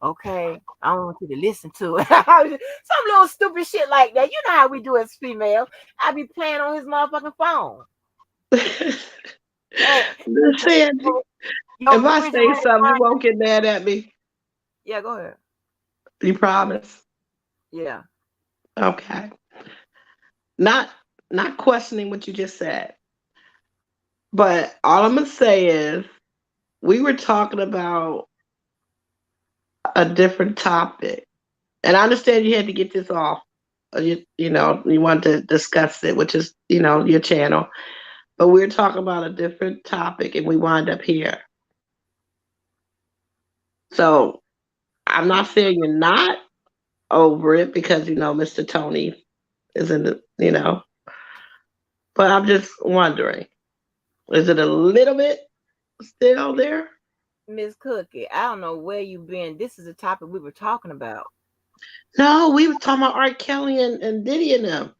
Okay, I don't want you to listen to it. Some little stupid shit like that. You know how we do as females. I be playing on his motherfucking phone. Listen, if I say something, you won't get mad at me. Yeah, go ahead. You promise? Yeah. Okay. Not questioning what you just said, but all I'm gonna say is we were talking about a different topic, and I understand you had to get this off you know, you want to discuss it, which is, you know, your channel. But we're talking about a different topic and we wind up here. So I'm not saying you're not over it because, you know, Mr. Tony is in the, you know, but I'm just wondering, is it a little bit still there? Miss Cookie, I don't know where you've been. This is a topic we were talking about. No, we were talking about R. Kelly and Diddy and them.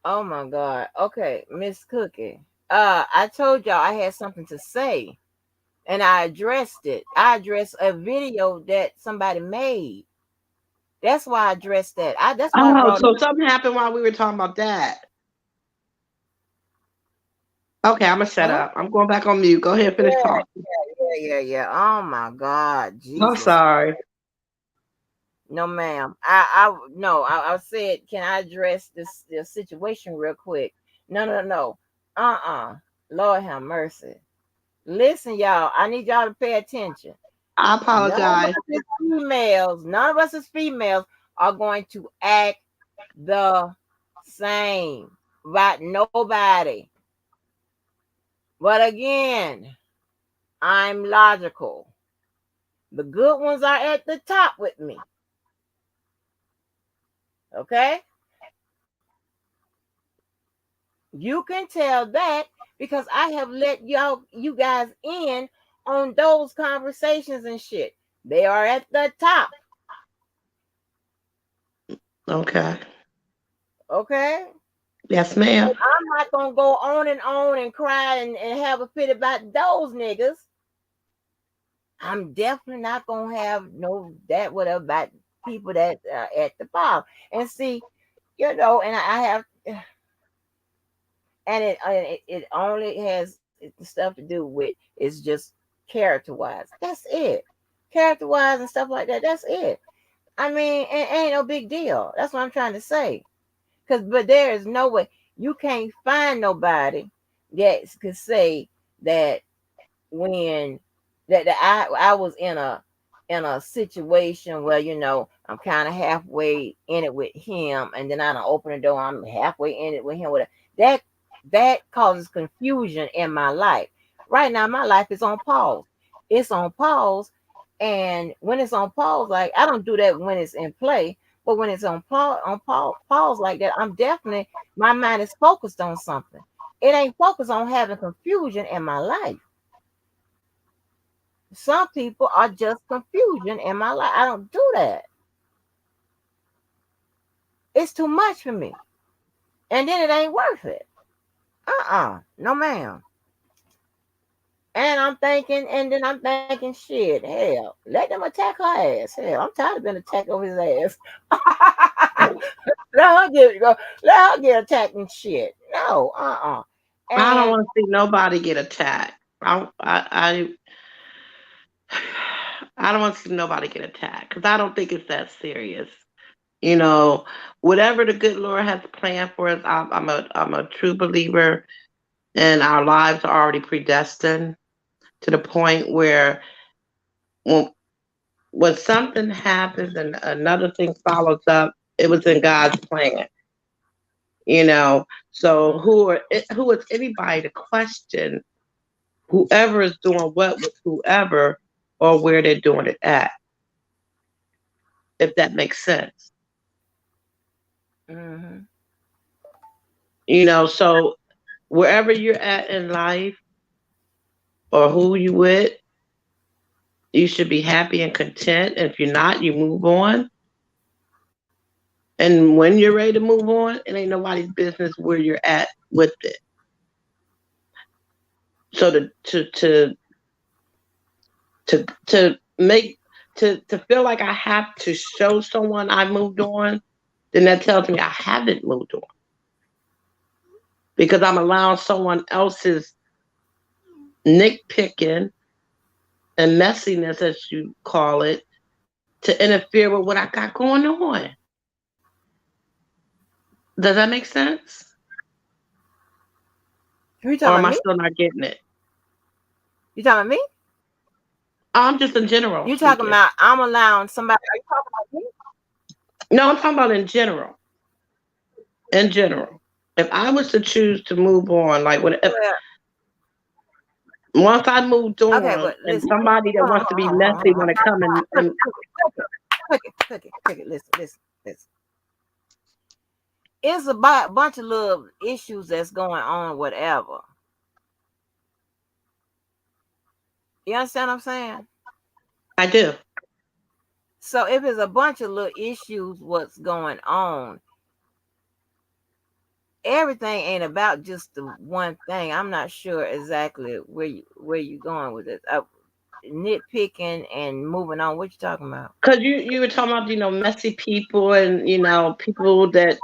Oh my God. Okay, Miss Cookie. I told y'all I had something to say, and I addressed it. I addressed a video that somebody made. That's why I addressed that. That's why I Oh, brought it. so something happened while we were talking about that. Okay, I'm gonna shut Huh? up. I'm going back on mute. Go ahead, finish Yeah, talking. yeah. Oh my God, I'm Jesus. sorry. No, ma'am. I said, can I address this situation real quick? No. Lord have mercy. Listen, y'all. I need y'all to pay attention. I None of apologize. us as females, none of us as females are going to act the same about nobody. But again, I'm logical. The good ones are at the top with me. Okay? You can tell that because I have let you guys in on those conversations and shit. They are at the top. Okay. Okay? Yes, ma'am. I'm not gonna go on and cry and have a fit about those niggas. I'm definitely not gonna have no that whatever about people that are at the bottom. And see, you know, and I have, and it only has stuff to do with it's just character wise. That's it. Character wise and stuff like that. That's it. I mean, it ain't no big deal. That's what I'm trying to say. But there is no way you can't find nobody that could say that when that I was in a situation where, you know, I'm kind of halfway in it with him, and then I don't open the door, I'm halfway in it with him. With that that causes confusion in my life. Right now, my life is on pause. It's on pause, and when it's on pause, like I don't do that when it's in play, but when it's pause like that, I'm definitely my mind is focused on something. It ain't focused on having confusion in my life. Some people are just confusion in my life. I don't do that. It's too much for me. And then it ain't worth it. No ma'am. And then I'm thinking, shit, hell, let them attack her ass. Hell, I'm tired of being attacked over his ass. Let her get attacked and shit. No, I don't And want to see nobody get attacked. I don't want to see nobody get attacked because I don't think it's that serious. You know, whatever the good Lord has planned for us, I'm a true believer, and our lives are already predestined to the point where when when something happens and another thing follows up, it was in God's plan. You know, so who is anybody to question whoever is doing what with whoever or where they're doing it at, if that makes sense. mhm. You know, so wherever you're at in life or who you with, you should be happy and content. And if you're not, you move on. And when you're ready to move on, it ain't nobody's business where you're at with it. So to make to feel like I have to show someone I moved on, then that tells me I haven't moved on because I'm allowing someone else's nitpicking and messiness, as you call it, to interfere with what I got going on. Does that make sense? Who you Or talking am about I me? still not getting it? You talking about me? I'm just in general You talking speaking. about I'm allowing somebody? Are you talking about me? No, I'm talking about in general. In general, if I was to choose to move on, like what if Well, once I moved okay, on, but and listen. somebody that Hold on, wants to hold be on, hold on, messy hold on. want to come and Cook it. Listen. It's about a bunch of little issues that's going on, whatever. You understand what I'm saying? I do. So if it's a bunch of little issues, what's going on, everything ain't about just the one thing. I'm not sure exactly where you going with it. Nitpicking and moving on. What you talking about? Because you were talking about messy people and people that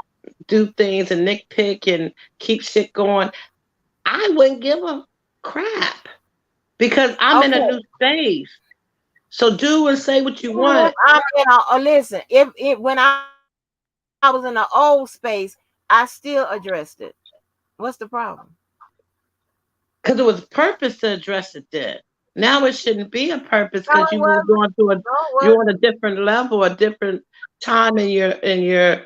do things and nitpick and keep shit going. I wouldn't give a crap because I'm in a Okay. new space. So do and say what you Mhm. want Listen, if when I was in the old space, I still addressed it. What's the problem? because it was purpose to address it then. Now it shouldn't be a purpose No, because it you moved wasn't. on to a No, it you're wasn't. on a different level, a different time in your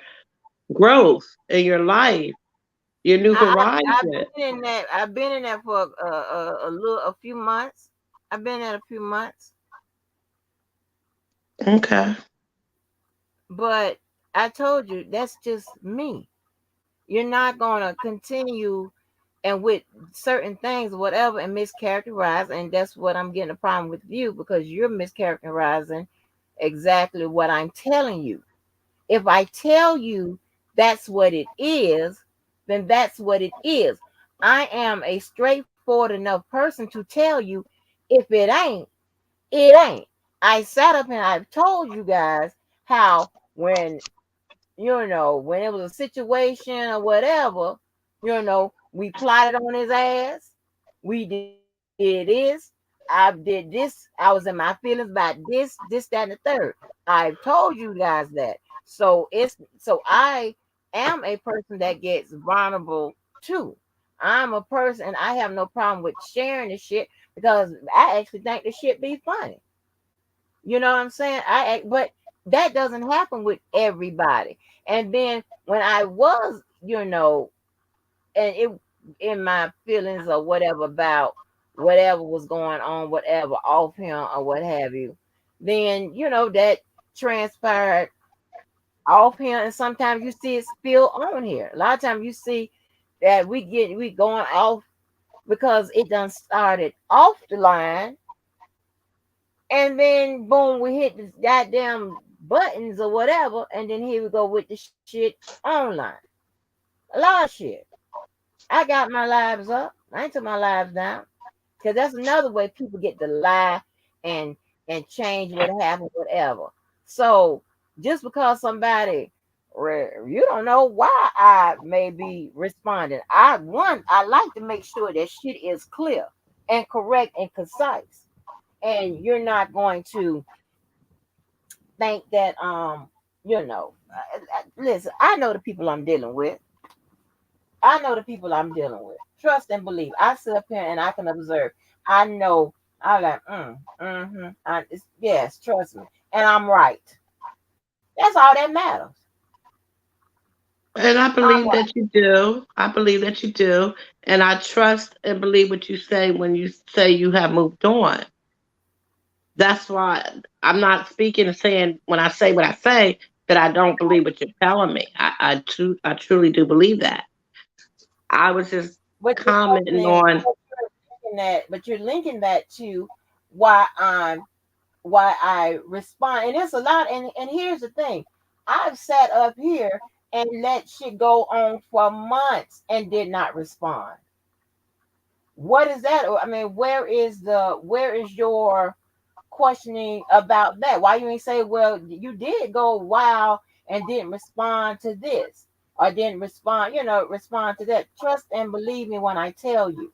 growth in your life, your new I've horizon. been in that. I've been in that for a few months. I've been at a few months, Okay. but I told you that's just me. You're not gonna continue and with certain things, whatever, and mischaracterize, and that's what I'm getting a problem with you because you're mischaracterizing exactly what I'm telling you. If I tell you that's what it is, then that's what it is. I am a straightforward enough person to tell you if it ain't, it ain't. I sat up and I've told you guys how when when it was a situation or whatever, we plotted on his ass. We did this. I did this. I was in my feelings about this, that, and the third. I've told you guys that. So I am a person that gets vulnerable too. I'm a person I have no problem with sharing the shit because I actually think the shit be funny. You know what I'm saying? But that doesn't happen with everybody. And then when I was, and it in my feelings or whatever about whatever was going on, whatever off him or what have you, then that transpired off him, and sometimes you see it spill on here. A lot of times you see that we going off because it done started off the line and then boom, we hit the goddamn buttons or whatever, and then here we go with the shit online. A lot of shit. I got my lives up. I ain't took my lives down. Cause that's another way people get to lie and and change what happened, whatever. So just because somebody you don't know why I may be responding. I like to make sure that shit is clear and correct and concise. And you're not going to think that listen, I know the people I'm dealing with. I know the people I'm dealing with. Trust and believe. I sit up here and I can observe. I know. I like yes, trust me, and I'm right. That's all that matters. And I I'm believe right. that you do. I believe that you do. And I trust and believe what you say when you say you have moved on. That's why I'm not speaking and saying when I say what I say that I don't believe what you're telling me. I truly do believe that. I was just But you're commenting questioning, on. but you're linking that to why I respond. And it's a lot. And here's the thing: I've sat up here and let shit go on for months and did not respond. What is that? I mean, where is your questioning about that? Why you ain't say, well, you did go wow and didn't respond to this or didn't respond to that. Trust and believe me when I tell you,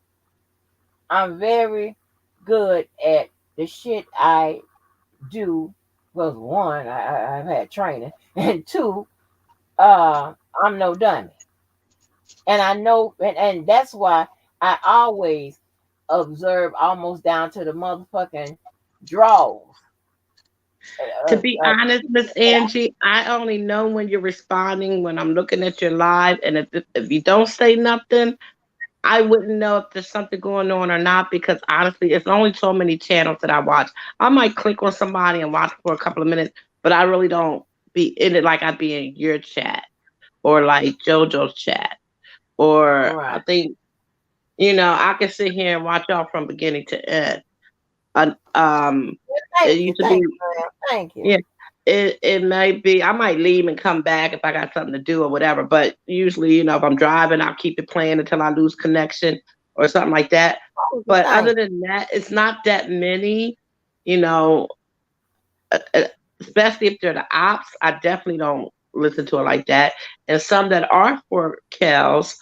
I'm very good at the shit I do. Well, one, I've had training, and two, I'm no dummy. And I know, and that's why I always observe almost down to the motherfucking draws. To be uh, honest, Miss Angie, I only know when you're responding when I'm looking at your live, and if you don't say nothing, I wouldn't know if there's something going on or not because honestly, it's only so many channels that I watch. I might click on somebody and watch for a couple of minutes, but I really don't be in it like I'd be in your chat or like JoJo's chat. Or I right. think, I can sit here and watch y'all from beginning to end. Well, It thank you, used to be, ma'am. Thank you. yeah. It may be. I might leave and come back if I got something to do or whatever. But usually, if I'm driving, I'll keep it playing until I lose connection or something like that. But other Thank than that, it's not that many. You know, uh, uh, especially if they're the ops. I definitely don't listen to it like that. And some that are for Kels,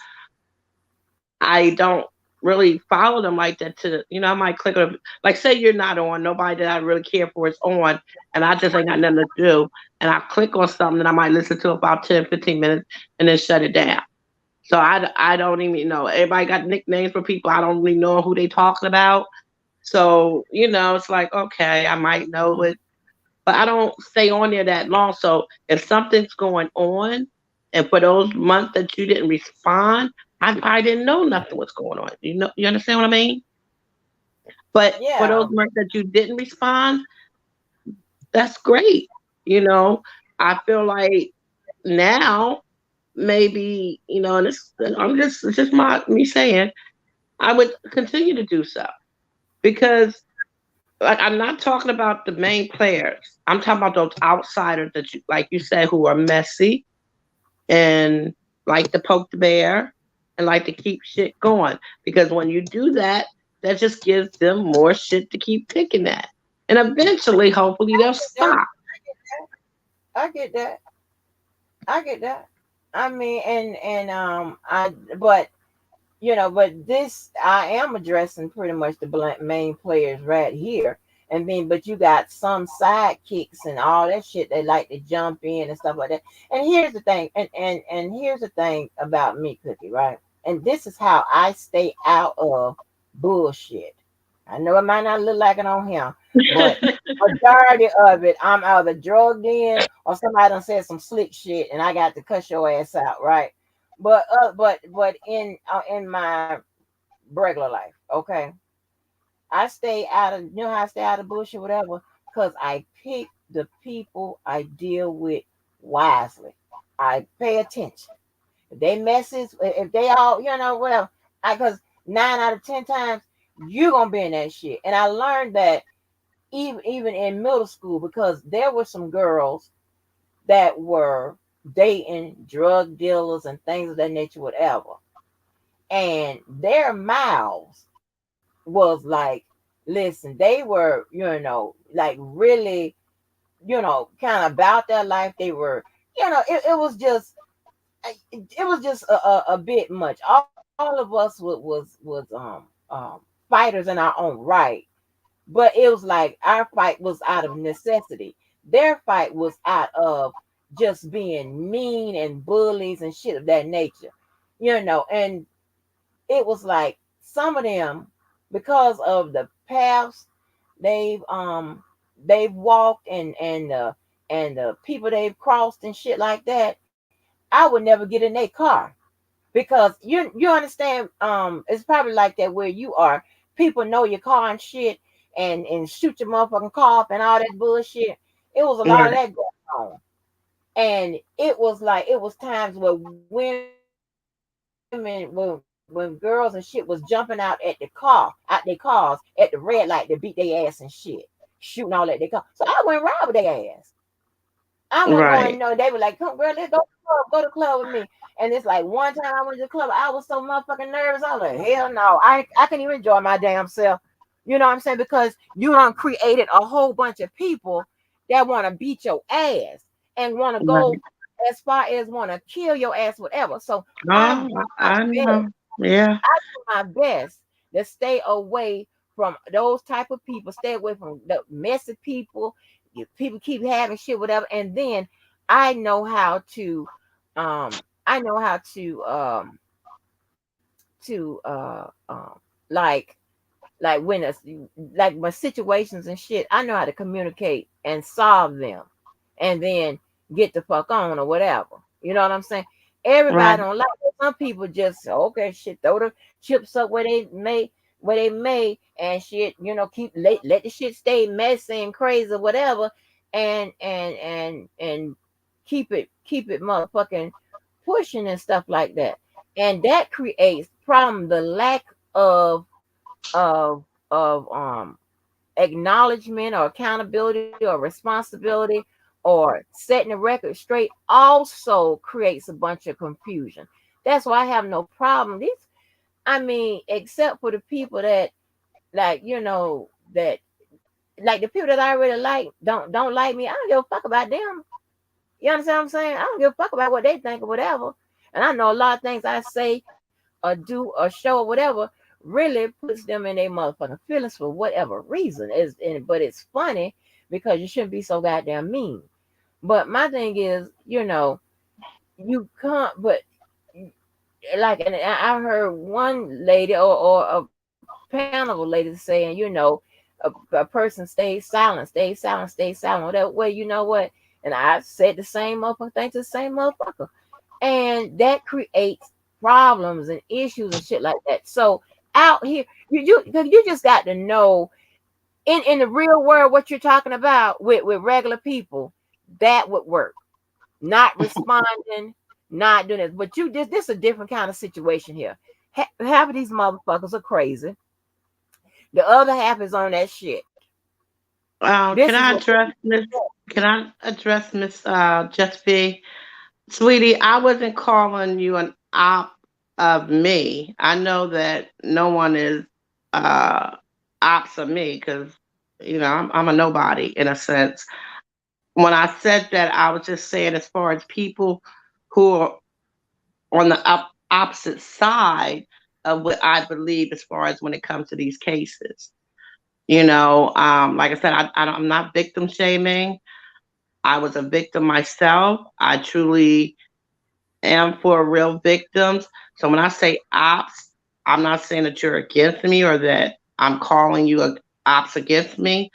I don't really follow them like that. I might click on, like, say you're not on, nobody that I really care for is on, and I just ain't got nothing to do, and I click on something that I might listen to about 10, 15 minutes and then shut it down. So I don't even know. Everybody got nicknames for people. I don't really know who they talking about. So, it's like, okay, I might know it, but I don't stay on there that long. So if something's going on, and for those months that you didn't respond, I probably didn't know nothing was going on. You understand what I mean? But for those yeah. months that you didn't respond, that's great. You know, I feel like now maybe and it's just me saying I would continue to do so because like I'm not talking about the main players. I'm talking about those outsiders that you like you said who are messy and like to poke the bear and like to keep shit going. Because when you do that, that just gives them more shit to keep picking at. And eventually, hopefully, they'll Yeah, stop. I get that. I get that. I mean, but but this I am addressing pretty much the main players right here. And then, but you got some sidekicks and all that shit. They like to jump in and stuff like that. And here's the thing, and here's the thing about me, Cookie, right? And this is how I stay out of bullshit. I know it might not look like it on him, but majority of it, I'm either drugged in or somebody done said some slick shit, and I got to cuss your ass out, right? But in my regular life, okay, I stay out of how I stay out of bullshit, whatever, because I pick the people I deal with wisely. I pay attention. If they messes, if they all, whatever, because 9 out of 10 times you're gonna be in that shit. And I learned that even in middle school because there were some girls that were dating drug dealers and things of that nature, whatever. And their mouths was like, listen, they were, like really, kind of about their life. They were, it was just, a bit much. All of us was fighters in our own right, but it was like our fight was out of necessity. Their fight was out of just being mean and bullies and shit of that nature, and it was like some of them because of the paths they've walked and the people they've crossed and shit like that. I would never get in their car because you understand. It's probably like that where you are. People know your car and shit, and shoot your motherfucking car up and all that bullshit. It was a lot of Right. that going on, and it was like it was times where women when girls and shit was jumping out their cars at the red light to beat their ass and shit, shooting all at their car. So I went ride with their ass. I wasn't going, Right. no, they were like, come, girl, let's go to the club with me. And it's like one time I went to the club, I was so motherfucking nervous. I was like, hell no, I couldn't even enjoy my damn self. You know what I'm saying? Because you done created a whole bunch of people that want to beat your ass and want to go Right. as far as want to kill your ass, whatever. So I do Oh, my I best. know. Yeah. I do my best to stay away from those type of people, stay away from the messy people. People keep having shit, whatever. And then I know how to, I know how to like like like my situations and shit, I know how to communicate and solve them, and then get the fuck on or whatever. You know what I'm saying? Right. Everybody don't like it. Some people just okay, shit, throw the chips up where they made, and shit, keep let the shit stay messy and crazy or whatever, and keep it motherfucking pushing and stuff like that, and that creates problem. The lack of acknowledgement or accountability or responsibility or setting the record straight also creates a bunch of confusion. That's why I have no problem. Except for the people that, like, that, like, the people that I really like don't like me. I don't give a fuck about them. You understand what I'm saying? I don't give a fuck about what they think or whatever. And I know a lot of things I say or do or show or whatever really puts them in their motherfucking feelings for whatever reason. But it's funny because you shouldn't be so goddamn mean. But my thing is, you can't. But like, and I heard one lady or a panel of ladies saying, a person stays silent, stays silent, whatever. Well, you know what? And I said the same motherfucker thing to the same motherfucker, and that creates problems and issues and shit like that. So out here, you just got to know in the real world what you're talking about with regular people. That would work. Not responding, not doing it. But this a different kind of situation here. Half of these motherfuckers are crazy. The other half is on that shit. This Can is I what. address Miss? Can I address Miss Just B? Sweetie, I wasn't calling you an op of me. I know that no one is uh ops of me because I'm a nobody in a sense. When I said that, I was just saying as far as people who are on the opposite side of what I believe as far as when it comes to these cases. Like I said, I'm not victim shaming. I was a victim myself. I truly am for real victims. So when I say ops, I'm not saying that you're against me or that I'm calling you a ops against me.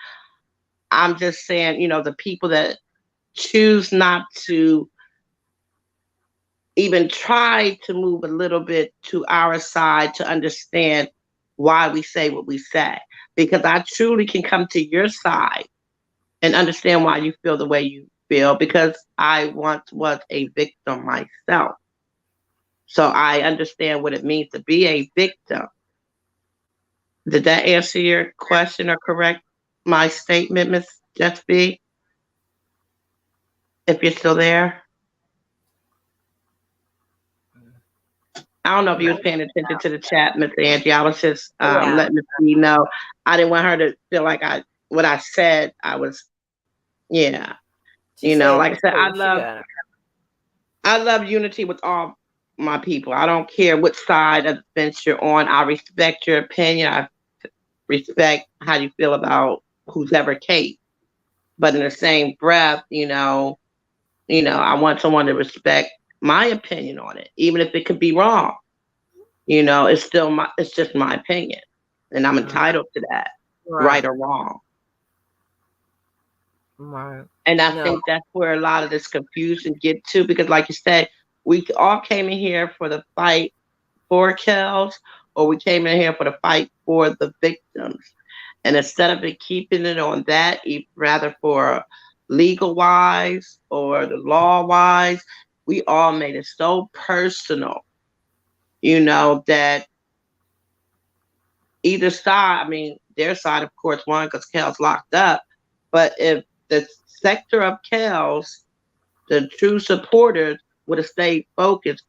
I'm just saying, the people that choose not to even try to move a little bit to our side to understand why we say what we say. Because I truly can come to your side and understand why you feel the way you feel because I once was a victim myself. So I understand what it means to be a victim. Did that answer your question or correct my statement, Miss Just B? If you're still there? I don't know if you was paying attention to the chat, Miss Angie. I was just Yeah. letting you know. I didn't want her to feel like what I said. I was, yeah. She said Like I it said, too. She got it. I love unity with all my people. I don't care which side of the fence you're on. I respect your opinion. I respect how you feel about who's ever case. But in the same breath, I want someone to respect my opinion on it, even if it could be wrong. It's just my opinion, and I'm entitled to that, right Right. or wrong. Right. And I No. think that's where a lot of this confusion get to, because like you said, we all came in here for the fight for Kels, or we came in here for the fight for the victims. And instead of it keeping it on that, rather for legal wise or the law wise, we all made it so personal, that either side, their side, of course, won because Kel's locked up. But if the sector of Kel's, the true supporters, would have stayed focused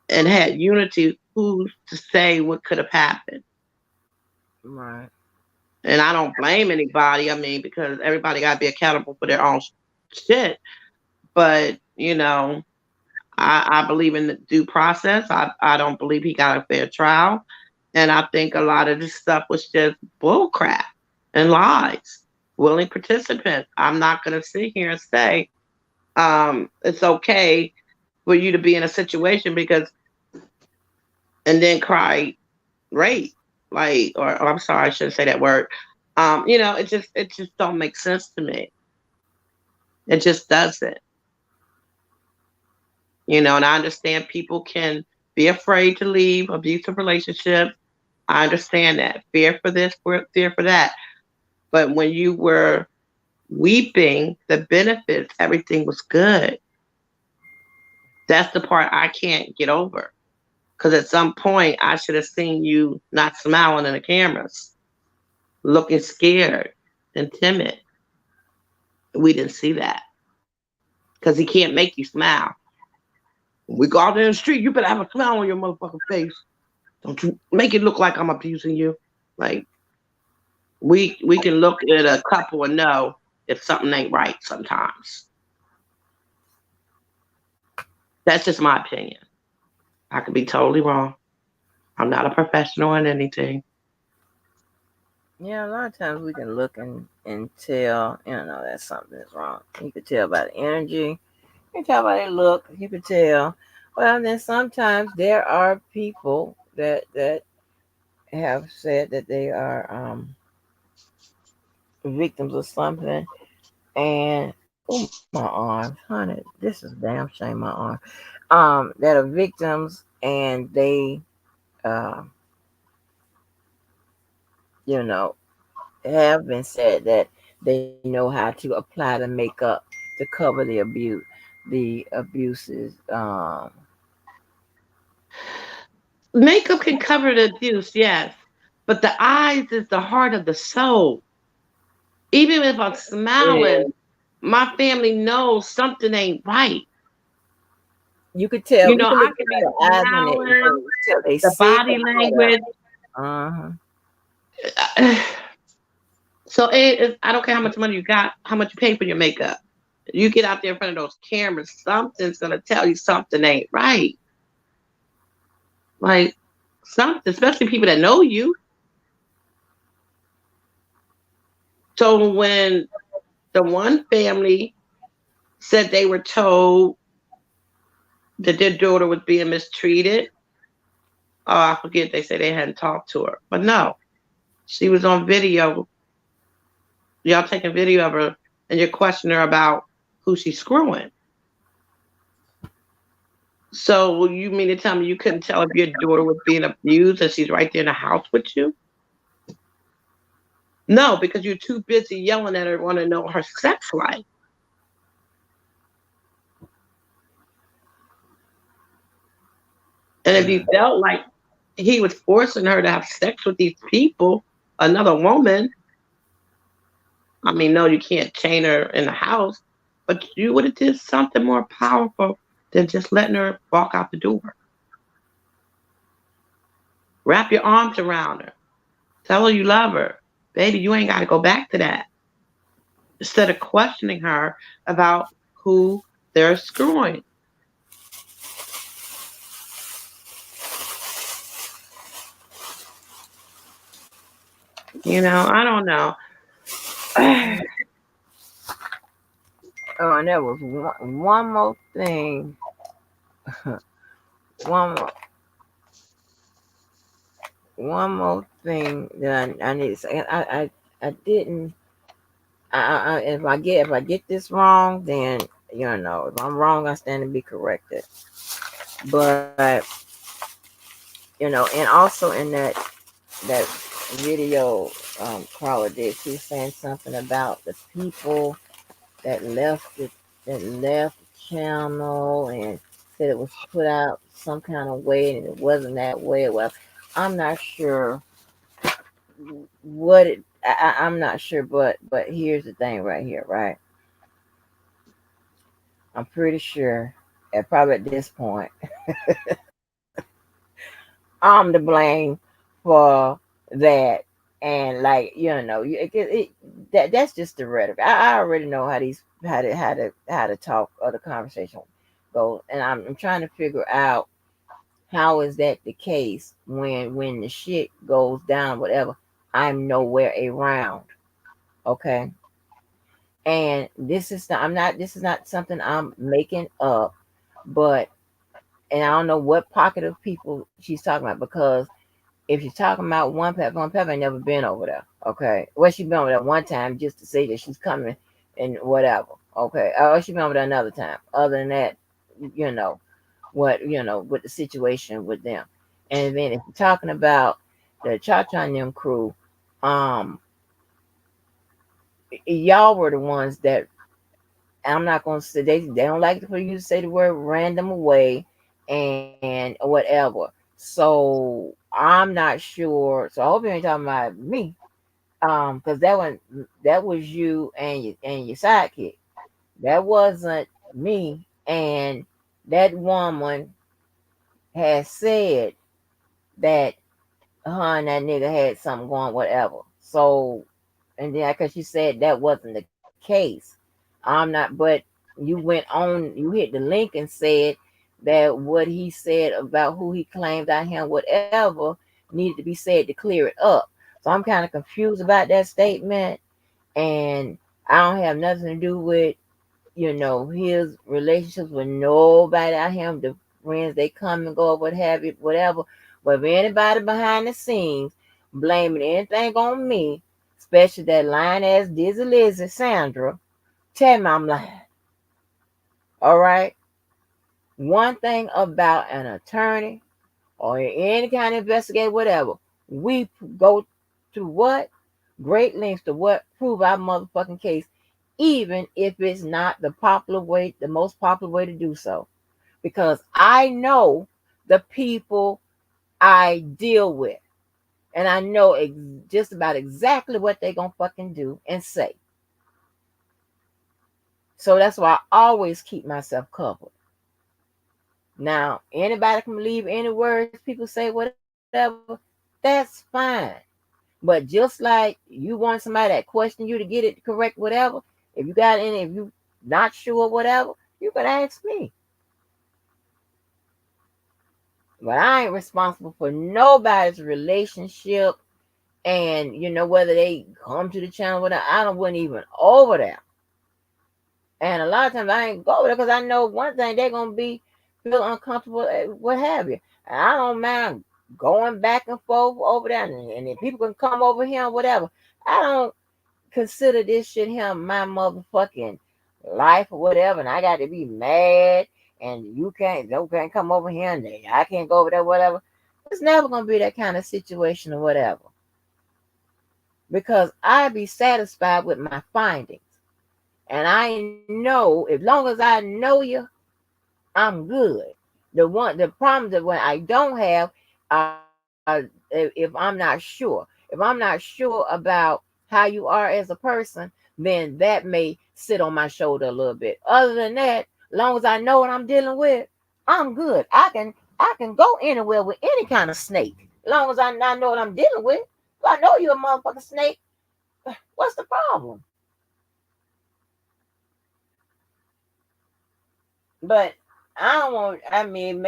and had unity, who's to say what could have happened? Right. And I don't blame anybody. Because everybody got to be accountable for their own shit. But, I believe in the due process. I don't believe he got a fair trial. And I think a lot of this stuff was just bullcrap and lies. Willing participants. I'm not going to sit here and say it's okay for you to be in a situation and then cry rape. Like, or I'm sorry, I shouldn't say that word. It just don't make sense to me. It just doesn't. And I understand people can be afraid to leave abusive relationships. I understand that. Fear for this, fear for that. But when you were weeping the benefits, everything was good. That's the part I can't get over. Because at some point, I should have seen you not smiling in the cameras, looking scared and timid. We didn't see that because he can't make you smile. When we go out there in the street, you better have a smile on your motherfucking face. Don't you make it look like I'm abusing you. Like, we can look at a couple and know if something ain't right sometimes. That's just my opinion. I could be totally wrong. I'm not a professional in anything. Yeah, a lot of times we can look and tell, that something is wrong. You can tell by the energy. You can tell by their look. You can tell. Well, then sometimes there are people that have said that they are victims of something, and oh my arms, honey, this is damn shame my arm. That are victims, and they, uh, you know, have been said that they know how to apply the makeup to cover the abuses. Makeup can cover the abuse, yes, but the eyes is the heart of the soul. Even if I'm smiling, my family knows something ain't right. You could tell. You can I look could at be the eyes when smiling, they tell they the sick body or language. uh-huh. So I don't care how much money you got, how much you pay for your makeup. You get out there in front of those cameras, something's gonna tell you something ain't right. Like something, especially people that know you. So when the one family said they were told that their daughter was being mistreated, oh, I forget, they said they hadn't talked to her. But no, she was on video. Y'all taking video of her and you're questioning her about who she's screwing. So you mean to tell me you couldn't tell if your daughter was being abused and she's right there in the house with you? No, because you're too busy yelling at her, want to know her sex life. And if you felt like he was forcing her to have sex with these people, another woman, I mean, no, you can't chain her in the house, but you would have did something more powerful than just letting her walk out the door. Wrap your arms around her. Tell her you love her. Baby, you ain't got to go back to that. Instead of questioning her about who they're screwing. I don't know. Oh, and there was one more thing. one more one more thing that I need to say. I didn't. If I get this wrong, then if I'm wrong, I stand to be corrected. But and also in that video, Carla did. She was saying something about the people that left the channel and said it was put out some kind of way and it wasn't that way. Well, I'm not sure what it. I'm not sure, but here's the thing right here, right? I'm pretty sure, and probably at this point, I'm to blame for that. And like that's just the rhetoric. I already know how these how to talk or the conversation goes, and I'm trying to figure out how is that the case when the shit goes down, whatever. I'm nowhere around. Okay, and this is not something I'm making up, but and I don't know what pocket of people she's talking about because If you're talking about one pepper ain't never been over there. Okay. Well, she been over there one time just to say that she's coming and whatever. Okay. Oh, she been over there another time. Other than that, you know, with the situation with them. And then if you're talking about the Cha Cha and them crew, um, y'all were the ones that I'm not gonna say they don't like for you to say the word random away and whatever. So I'm not sure. So I hope you ain't talking about me. Because that was you and your sidekick. That wasn't me. And that woman has said that her and that nigga had something going, whatever. So, and then because she said that wasn't the case, I'm not. But you went on, you hit the link and said that what he said about who he claimed I him, whatever, needed to be said to clear it up. So I'm kind of confused about that statement, and I don't have nothing to do with his relationships with nobody. I have the friends they come and go, what have you, whatever. But if anybody behind the scenes blaming anything on me, especially that lying ass Dizzy Lizzy Sandra, tell me I'm lying. All right. One thing about an attorney or any kind of investigator, whatever, we go to what? Great lengths to what? Prove our motherfucking case, even if it's not the most popular way to do so. Because I know the people I deal with, and I know just about exactly what they're gonna fucking do and say. So that's why I always keep myself covered. Now, anybody can believe any words people say, whatever, that's fine. But just like you want somebody that question you to get it correct, whatever, if you not sure, whatever, you can ask me. But I ain't responsible for nobody's relationship, and whether they come to the channel, whatever. I don't wouldn't even over there. And a lot of times I ain't go over there because I know one thing they're gonna be feel uncomfortable, what have you. And I don't mind going back and forth over there, and if people can come over here, whatever. I don't consider this shit here my motherfucking life or whatever, and I got to be mad, and you can't come over here, and I can't go over there, whatever. It's never gonna be that kind of situation or whatever, because I be satisfied with my findings, and I know as long as I know you, I'm good. The problem that when I don't have, if I'm not sure, about how you are as a person, then that may sit on my shoulder a little bit. Other than that, as long as I know what I'm dealing with, I'm good. I can go anywhere with any kind of snake. As long as I know what I'm dealing with. If I know you're a motherfucking snake, what's the problem? But I don't want. I mean,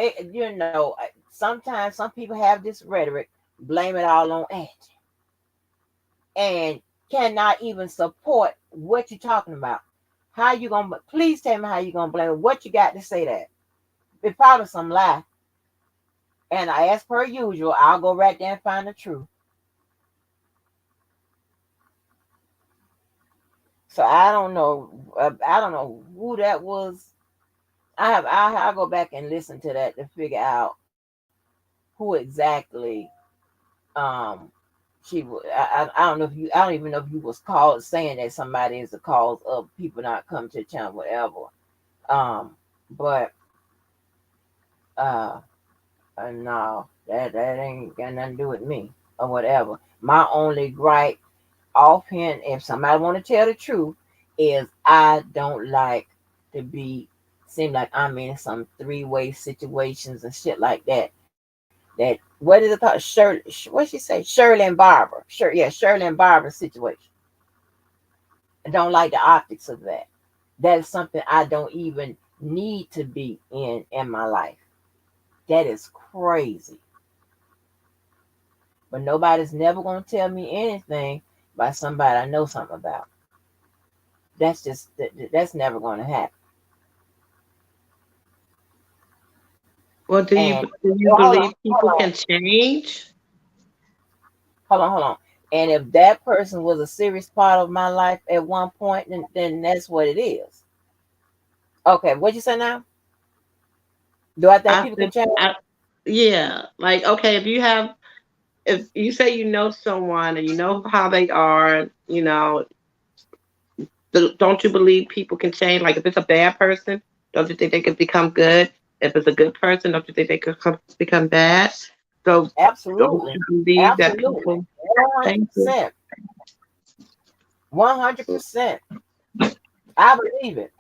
sometimes some people have this rhetoric, blame it all on Angie, and cannot even support what you're talking about. How you gonna? Please tell me how you gonna blame it. What you got to say that? It's probably some lie. And as per usual, I'll go right there and find the truth. So I don't know. I don't know who that was. I'll go back and listen to that to figure out who exactly um I don't know if you I don't even know if you was called saying that somebody is the cause of people not coming to the channel, whatever. But uh no, that ain't got nothing to do with me or whatever. My only gripe offhand, if somebody want to tell the truth, is I don't like to be seem like I'm in some three-way situations and shit like that. That what is it called? Shirley, what she say? Shirley and Barbara. Shirley and Barbara situation. I don't like the optics of that. That is something I don't even need to be in my life. That is crazy. But nobody's never gonna tell me anything by somebody I know something about. That's never gonna happen. Well, do you And do you hold on, believe people hold on. can change? hold on. And if that person was a serious part of my life at one point, then that's what it is. Okay, what'd you say now? Do I think I people can said, change? yeah, like okay, if you say you know someone and you know how they are, don't you believe people can change? Like if it's a bad person, don't you think they could become good? If it's a good person, don't you think they could become bad? So don't Absolutely. you believe that Absolutely. people change? 100%. 100%. I believe it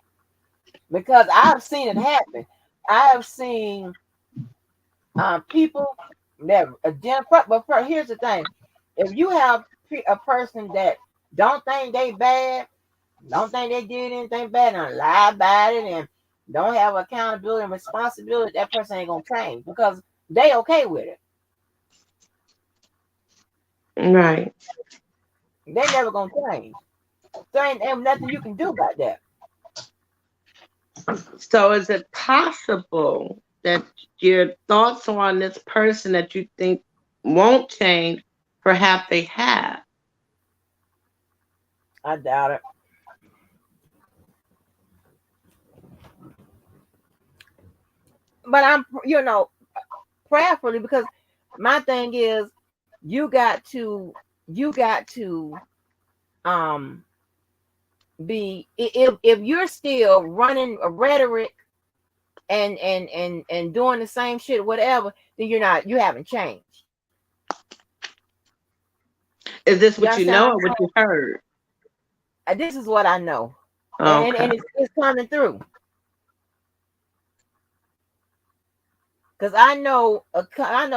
because I've seen it happen. I have seen people that identify. But here's the thing: if you have a person that don't think they bad, don't think they did anything bad, and lie about it, and don't have accountability and responsibility, that person ain't gonna change because they okay with it. Right. They never gonna change. There ain't nothing you can do about that. So is it possible that your thoughts on this person that you think won't change, perhaps they have? I doubt it. But I'm, prayerfully because my thing is you got to um be if you're still running a rhetoric and doing the same shit whatever, then you haven't changed. Is this You what you understand know what I'm or what saying? you heard? This is what I know, Okay. and it's coming through because I know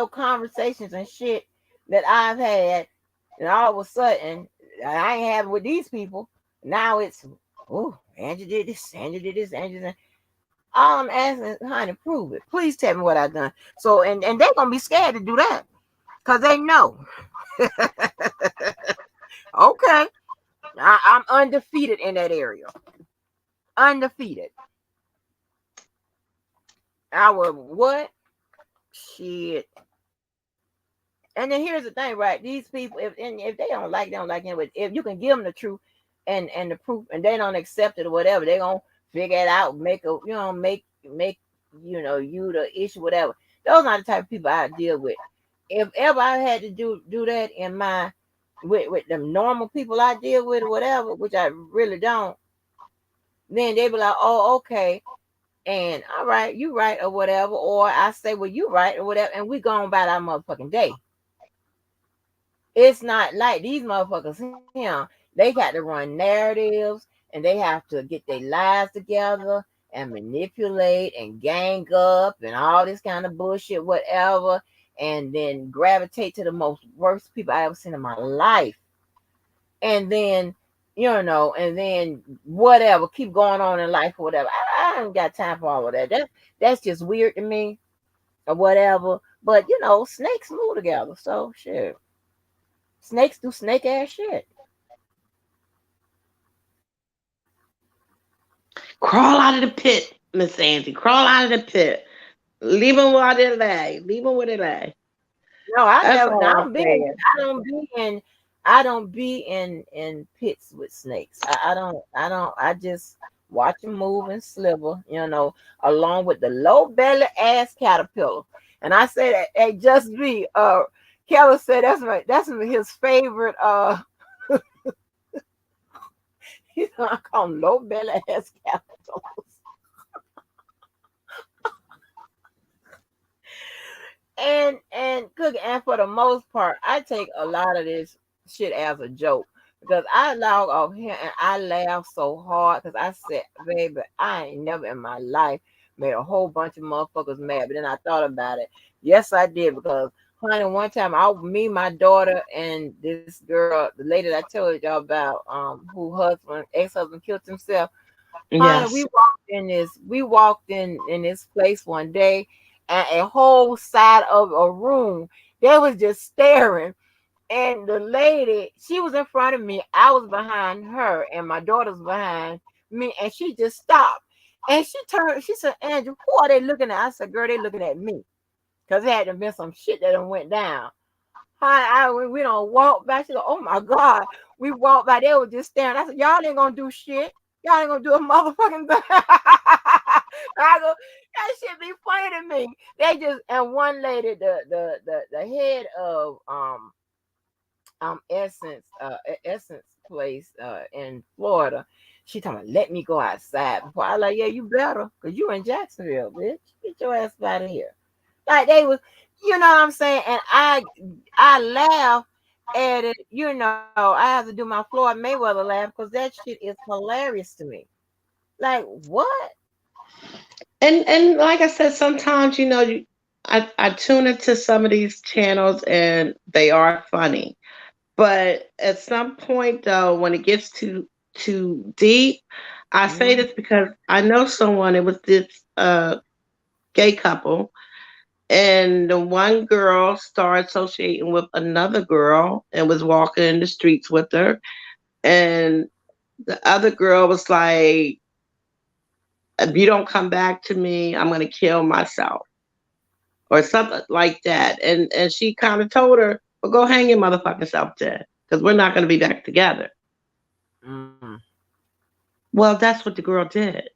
conversations and shit that I've had, and all of a sudden I ain't having with these people. Now it's, oh, Andrew did this, Andrew did this, Andrew did that. All I'm asking is, honey, prove it. Please tell me what I've done. So, and they're gonna be scared to do that because they know. Okay, I'm undefeated in that area. Undefeated. I will what? Shit. And then here's the thing, right? These people, if they don't like, they don't like it. But if you can give them the truth and the proof, and they don't accept it or whatever, they gonna figure it out, make you the issue, whatever. Those are the type of people I deal with. If ever I had to do that in my with the normal people I deal with or whatever, which I really don't, then they be like, oh, okay, and all right, you right or whatever, or I say, well, you right or whatever, and we go on about our motherfucking day. It's not like these motherfuckers here. They got to run narratives and they have to get their lives together and manipulate and gang up and all this kind of bullshit, whatever, and then gravitate to the most worst people I ever seen in my life. And then, and then whatever, keep going on in life or whatever. I ain't got time for all of that. That's just weird to me or whatever. But snakes move together. So shit. Snakes do snake ass shit. Crawl out of the pit, Miss Angie. Crawl out of the pit. Leave them while they lay. Leave them where they lay. No, I That's never. all I I'm don't be. saying. I don't be in. I don't be in pits with snakes. I don't. I don't. I just watch them move and sliver. Along with the low belly ass caterpillar. And I say that. Hey, just me. Keller said that's his favorite. I call them low belly ass caterpillars. And cook, and for the most part I take a lot of this shit as a joke because I log off here and I laugh so hard because I said, baby, I ain't never in my life made a whole bunch of motherfuckers mad. But then I thought about it. Yes, I did, because honey, one time me, my daughter, and this girl, the lady that I told y'all about, who ex-husband killed himself. Honey, we Yes. walked in this place one day, and a whole side of a room, they was just staring. And the lady, she was in front of me, I was behind her, and my daughter's behind me, and she just stopped. And she turned, she said, Andrew, who are they looking at? I said, girl, they looking at me. Because it had to been some shit that done went down. We don't walk back. She go, oh my God. We walked by, they were just staring. I said, y'all ain't gonna do shit. Y'all ain't gonna do a motherfucking thing. I go, that shit be funny to me. They just, and one lady, the head of Essence place in Florida, she talking about, let me go outside before. I like, yeah, you better, because you in Jacksonville, bitch. Get your ass out of here. Like they was, you know what I'm saying? And I laugh at it, I have to do my Floyd Mayweather laugh because that shit is hilarious to me. Like, what? And like I said, sometimes I tune into some of these channels and they are funny, but at some point though, when it gets too deep, I say this because I know someone. It was this gay couple, and the one girl started associating with another girl and was walking in the streets with her, and the other girl was like, if you don't come back to me, I'm gonna kill myself or something like that. And she kind of told her, well, go hang your motherfucking self then, because we're not gonna be back together. Mm. Well, that's what the girl did.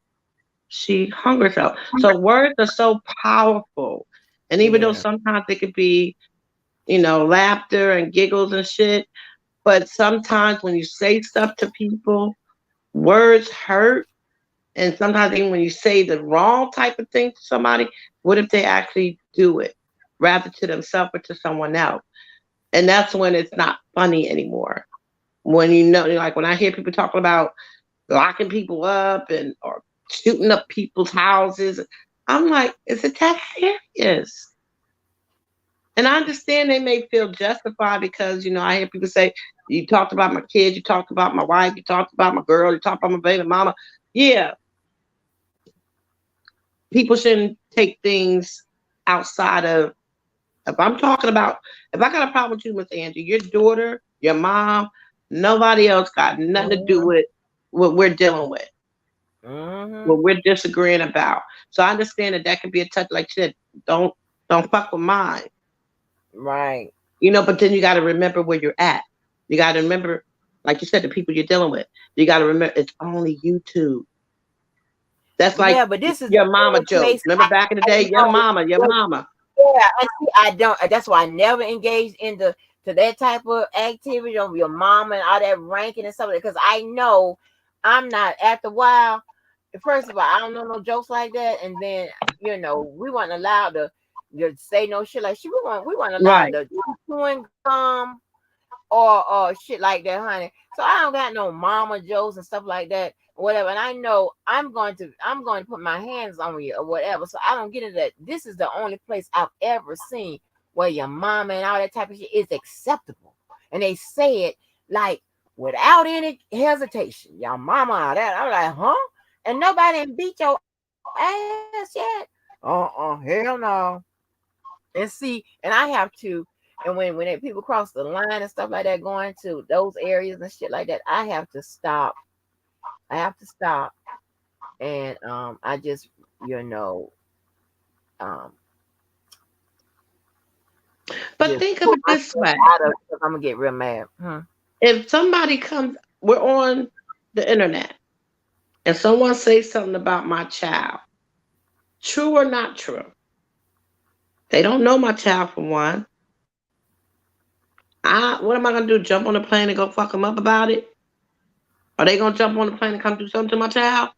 She hung herself. So words are so powerful. And even though Yeah. sometimes it could be, laughter and giggles and shit, but sometimes when you say stuff to people, words hurt. And sometimes even when you say the wrong type of thing to somebody, what if they actually do it rather to themselves or to someone else? And that's when it's not funny anymore. When like when I hear people talking about locking people up and or shooting up people's houses, I'm like, is it that serious? And I understand they may feel justified because, I hear people say, you talked about my kids, you talked about my wife, you talked about my girl, you talked about my baby mama. Yeah, people shouldn't take things outside of, if I'm talking about, if I got a problem with you, Miss Angie, your daughter, your mom, nobody else got nothing to do with what we're dealing with, what we're disagreeing about. So I understand that could be a touch, like you said, don't fuck with mine. Right. But then you got to remember where you're at. You got to remember, like you said, the people you're dealing with. You got to remember it's only YouTube. That's like But this is the your mama only jokes. place Remember back in the day, your mama. Yeah, and see, I don't. That's why I never engaged into that type of activity on your mom and all that ranking and stuff, because I know I'm not after a while. First of all, I don't know no jokes like that, and then we weren't allowed to say no shit like shit. We weren't allowed Right. to chewing gum or shit like that, honey. So I don't got no mama jokes and stuff like that, whatever. And I know I'm going to put my hands on you or whatever. So I don't get into that. This is the only place I've ever seen where your mama and all that type of shit is acceptable. And they say it like without any hesitation. Your mama, all that. I'm like, huh? And nobody done beat your ass yet. Hell no. And see, and I have to, and when people cross the line and stuff like that, going to those areas and shit like that, I have to stop. And I just, um, But just think of pull it this myself way. out of it because I'm gonna get real mad. If somebody comes, we're on the internet, and someone says something about my child, true or not true, they don't know my child for one. What am I gonna do? Jump on the plane and go fuck them up about it? Are they gonna jump on the plane and come do something to my child?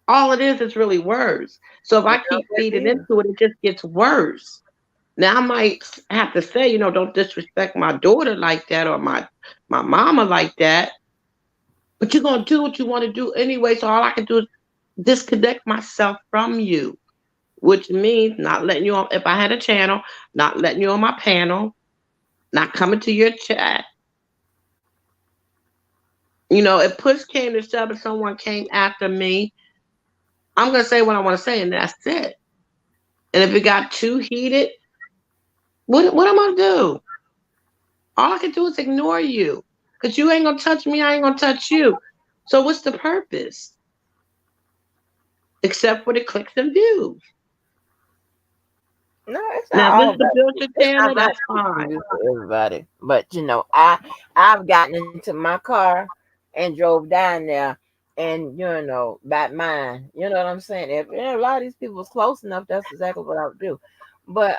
All it is really words. So if I keep feeding into it, it just gets worse. Now I might have to say, don't disrespect my daughter like that or my mama like that. But you're gonna do what you want to do anyway. So all I can do is disconnect myself from you, which means not letting you on. If I had a channel, not letting you on my panel, not coming to your chat. If push came to shove and someone came after me, I'm gonna say what I want to say, and that's it. And if it got too heated, what am I gonna do? All I can do is ignore you, because you ain't gonna touch me. I ain't gonna touch you. So what's the purpose? Except for the clicks and views. No, it's not Now, if all it's the about you. Bill It's not Taylor, about that's fine. you for everybody. But I've gotten into my car and drove down there, and about mine. You know what I'm saying? If a lot of these people was close enough, that's exactly what I would do. But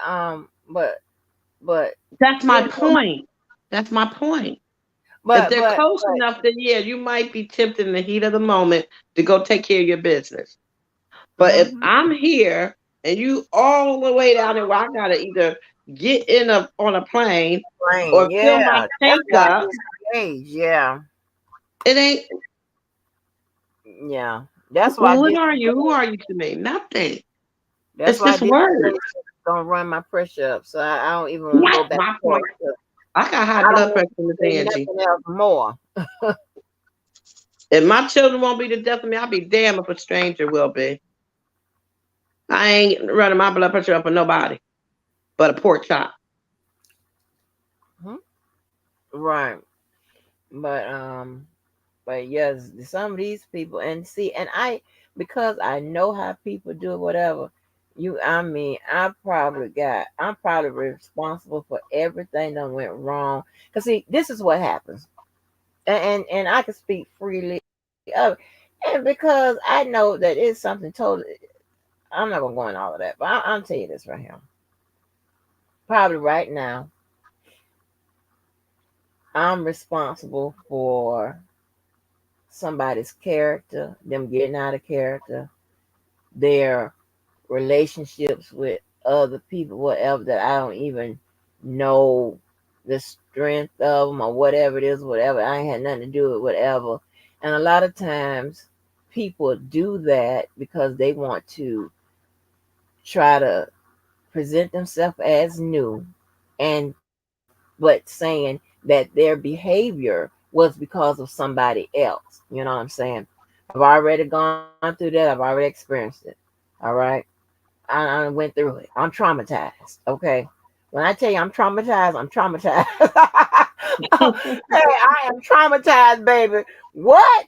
but That's my you know, point. That's my point. If but they're but close enough, then yeah, you might be tempted in the heat of the moment to go take care of your business. But if mm-hmm. I'm here and you all the way down there where I gotta either get in on a plane Plain, or fill yeah, my that's tank why up, this age, yeah, it ain't. yeah. That's why What this. are you? Who are you to me? Nothing. That's It's why just dissertation words. is gonna run my pressure up. So I don't even want to go That's back my and forth. point. 'Cause I got high I don't blood want pressure, to Miss say Angie. nothing else more. If my children won't be the death of me, I'll be damned if a stranger will be. I ain't running my blood pressure up for nobody but a pork chop. Hmm? Right. But but yes, some of these people and see and I because I know how people do whatever. I mean, I'm probably responsible for everything that went wrong. Cause see, this is what happens. And I can speak freely of it. And because I know that it's something totally I'm not gonna go into all of that, but I'll tell you this right here. Probably right now, I'm responsible for somebody's character, them getting out of character, their relationships with other people, whatever that I don't even know the strength of them or whatever it is, whatever. I ain't had nothing to do with whatever. And a lot of times people do that because they want to try to present themselves as new and but saying that their behavior was because of somebody else. You know what I'm saying? I've already gone through that. I've already experienced it. All right. I went through it. I'm traumatized. Okay. When I tell you I'm traumatized, I'm traumatized. Hey, I am traumatized, baby. What?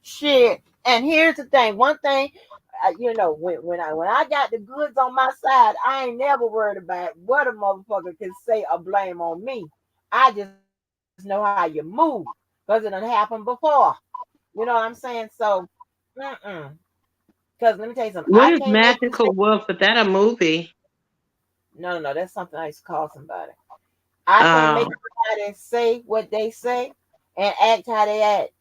Shit. And here's the thing. One thing, when I got the goods on my side, I ain't never worried about what a motherfucker can say or blame on me. I just know how you move because it done happened before. You know what I'm saying? So, mm-mm. Because let me tell you something. I What can't is make you say Magical Wolf? Is that a movie? no. That's something I used to call somebody. I can't Uh, make somebody say what they say and act how they act.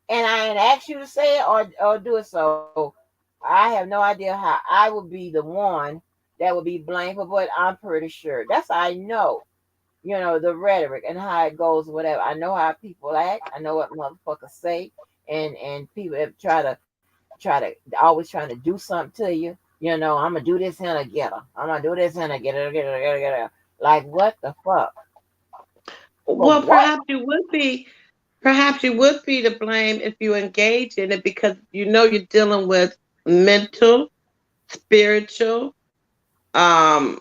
And I ain't ask you to say it or do it. So I have no idea how I would be the one that would be blamed for, but I'm pretty sure. That's how I know, the rhetoric and how it goes, whatever. I know how people act. I know what motherfuckers say. And people have try to always trying to do something to you. I'm gonna do this and I get her. I'm gonna do this and I get her. Like what the fuck? For well, what? perhaps you would be to blame if you engage in it because you know you're dealing with mental, spiritual, um,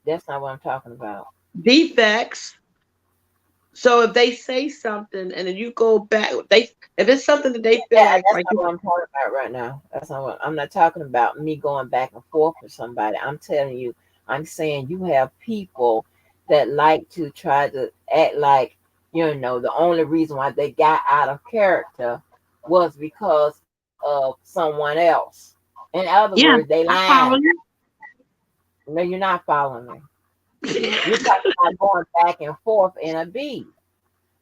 That's not what I'm talking about. defects. So if they say something and then you go back, if it's something that they feel That's like not you, what I'm talking about right now. That's not what I'm not talking about me going back and forth with somebody. I'm telling you, I'm saying you have people that like to try to act like, the only reason why they got out of character was because of someone else. In other words, yeah, they I lying. follow you. No, you're not following me. You're talking about going back and forth in a beat.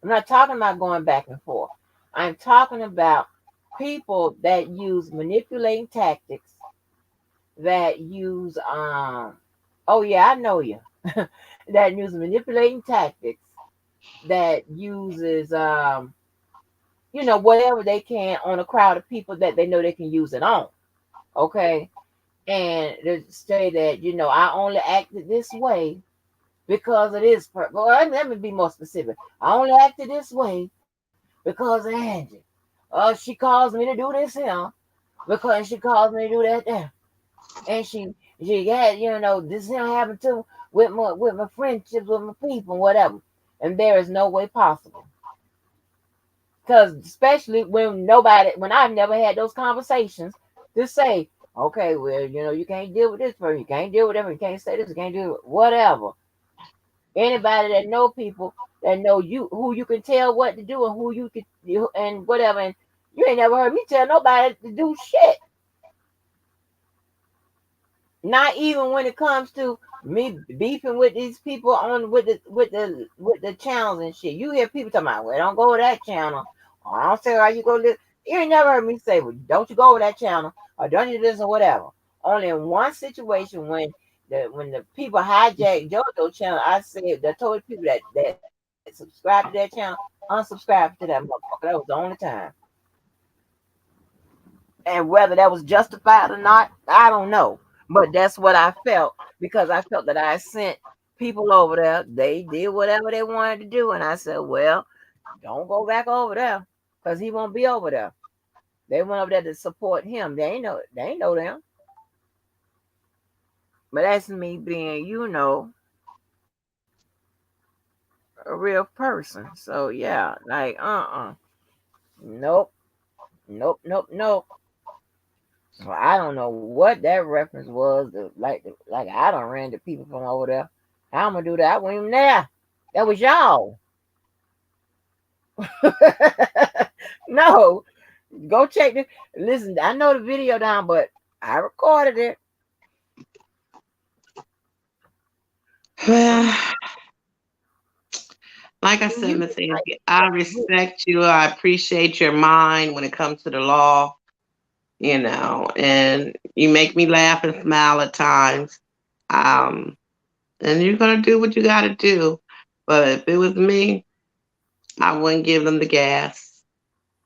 I'm not talking about going back and forth. I'm talking about people that use manipulating tactics, that use oh yeah, I know you. That use manipulating tactics, that uses whatever they can on a crowd of people that they know they can use it on. Okay. And they say that, I only acted this way because it is well, let me be more specific. I only acted this way because of Angie. She calls me to do this here because she calls me to do that there. And she had, this here happened to with my friendships with my people, whatever. And there is no way possible. Because especially when I've never had those conversations to say, Okay, well, you can't deal with this person, you can't deal with them, you can't say this, you can't do whatever. Anybody that know people that know you, who you can tell what to do and who and whatever, and you ain't never heard me tell nobody to do shit. Not even when it comes to me beefing with these people on with the channels and shit. You hear people talking about, well, don't go to that channel. Or I don't say how you go to this. You ain't never heard me say, well, don't you go to that channel or don't you this or whatever. Only in one situation when the people hijacked JoJo channel, I said I told people that subscribe to that channel, unsubscribe to that motherfucker. That was the only time. And whether that was justified or not, I don't know. But that's what I felt because I felt that I sent people over there. They did whatever they wanted to do. And I said, well, don't go back over there because he won't be over there. They went over there to support him. They ain't know them. But that's me being, a real person. So yeah, like nope, nope, nope, nope. Well, I don't know what that reference was. Like I don't ran to people from over there. How I'm gonna do that? I wasn't even there. That was y'all. No, go check the. Listen, I know the video down, but I recorded it. Well, like I said, You Miss Angie, I respect you. I appreciate your mind when it comes to the law, and you make me laugh and smile at times. Um, and you're gonna do what you gotta do. But if it was me, I wouldn't give them the gas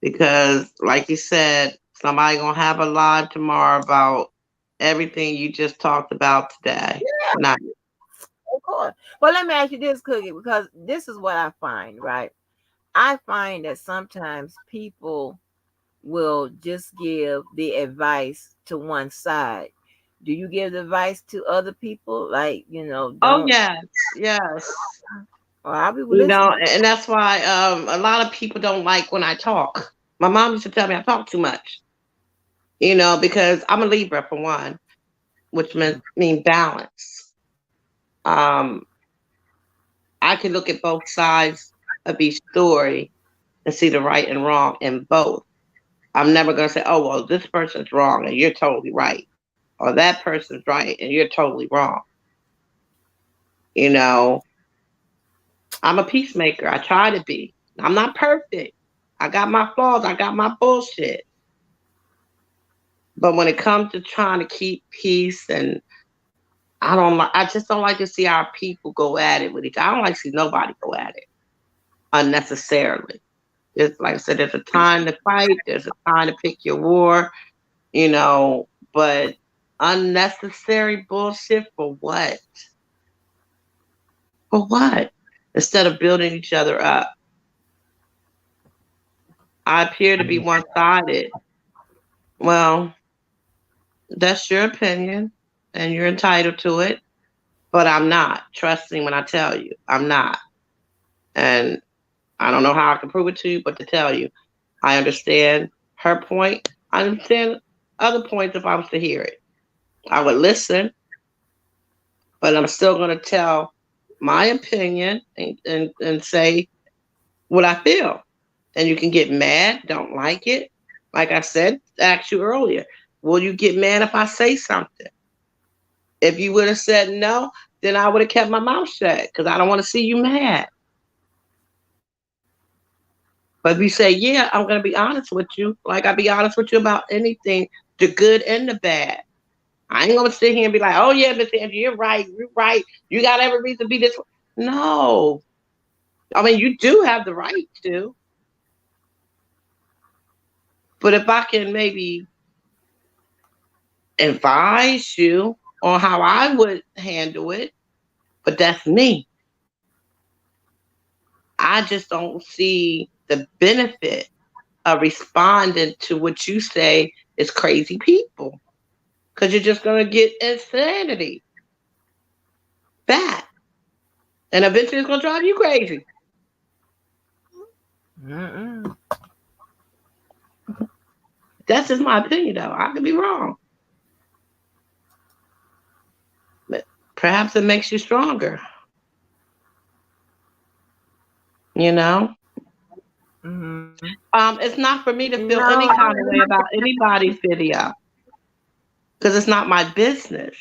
because, like you said, somebody gonna have a lie tomorrow about everything you just talked about today. yeah, Not of course. Well, let me ask you this, Cookie, because this is what I find. Right, I find that sometimes people will just give the advice to one side. Do you give the advice to other people? Like, oh don't. yes, yes. Well, I'll be listening. And that's why a lot of people don't like when I talk. My mom used to tell me I talk too much, because I'm a Libra for one, which mean balance. Um, I can look at both sides of each story and see the right and wrong in both. I'm never going to say, oh, well, this person's wrong and you're totally right. Or that person's right and you're totally wrong. You know, I'm a peacemaker. I try to be. I'm not perfect. I got my flaws. I got my bullshit. But when it comes to trying to keep peace, and I just don't like to see our people go at it with each other. I don't like to see nobody go at it unnecessarily. It's like I said, there's a time to fight. There's a time to pick your war, but unnecessary bullshit for what? For what? Instead of building each other up. I appear to be one sided. Well, that's your opinion and you're entitled to it, but I'm not. Trust me when I tell you, I'm not. And I don't know how I can prove it to you, but to tell you, I understand her point. I understand other points if I was to hear it. I would listen, but I'm still going to tell my opinion and say what I feel. And you can get mad, don't like it. Like I said, asked you earlier, will you get mad if I say something? If you would have said no, then I would have kept my mouth shut because I don't want to see you mad. But if you say, yeah, I'm going to be honest with you, like I be honest with you about anything, the good and the bad. I ain't going to sit here and be like, oh, yeah, Miss Angie, you're right. You're right. You got every reason to be this way. No. I mean, you do have the right to. But if I can maybe advise you on how I would handle it, but that's me. I just don't see the benefit of responding to what you say is crazy people. Because you're just going to get insanity. That. And eventually it's going to drive you crazy. Mm-mm. That's just my opinion, though. I could be wrong. Perhaps it makes you stronger. You know, Mm-hmm. it's not for me to feel No, any kind of way about anybody's video because it's not my business.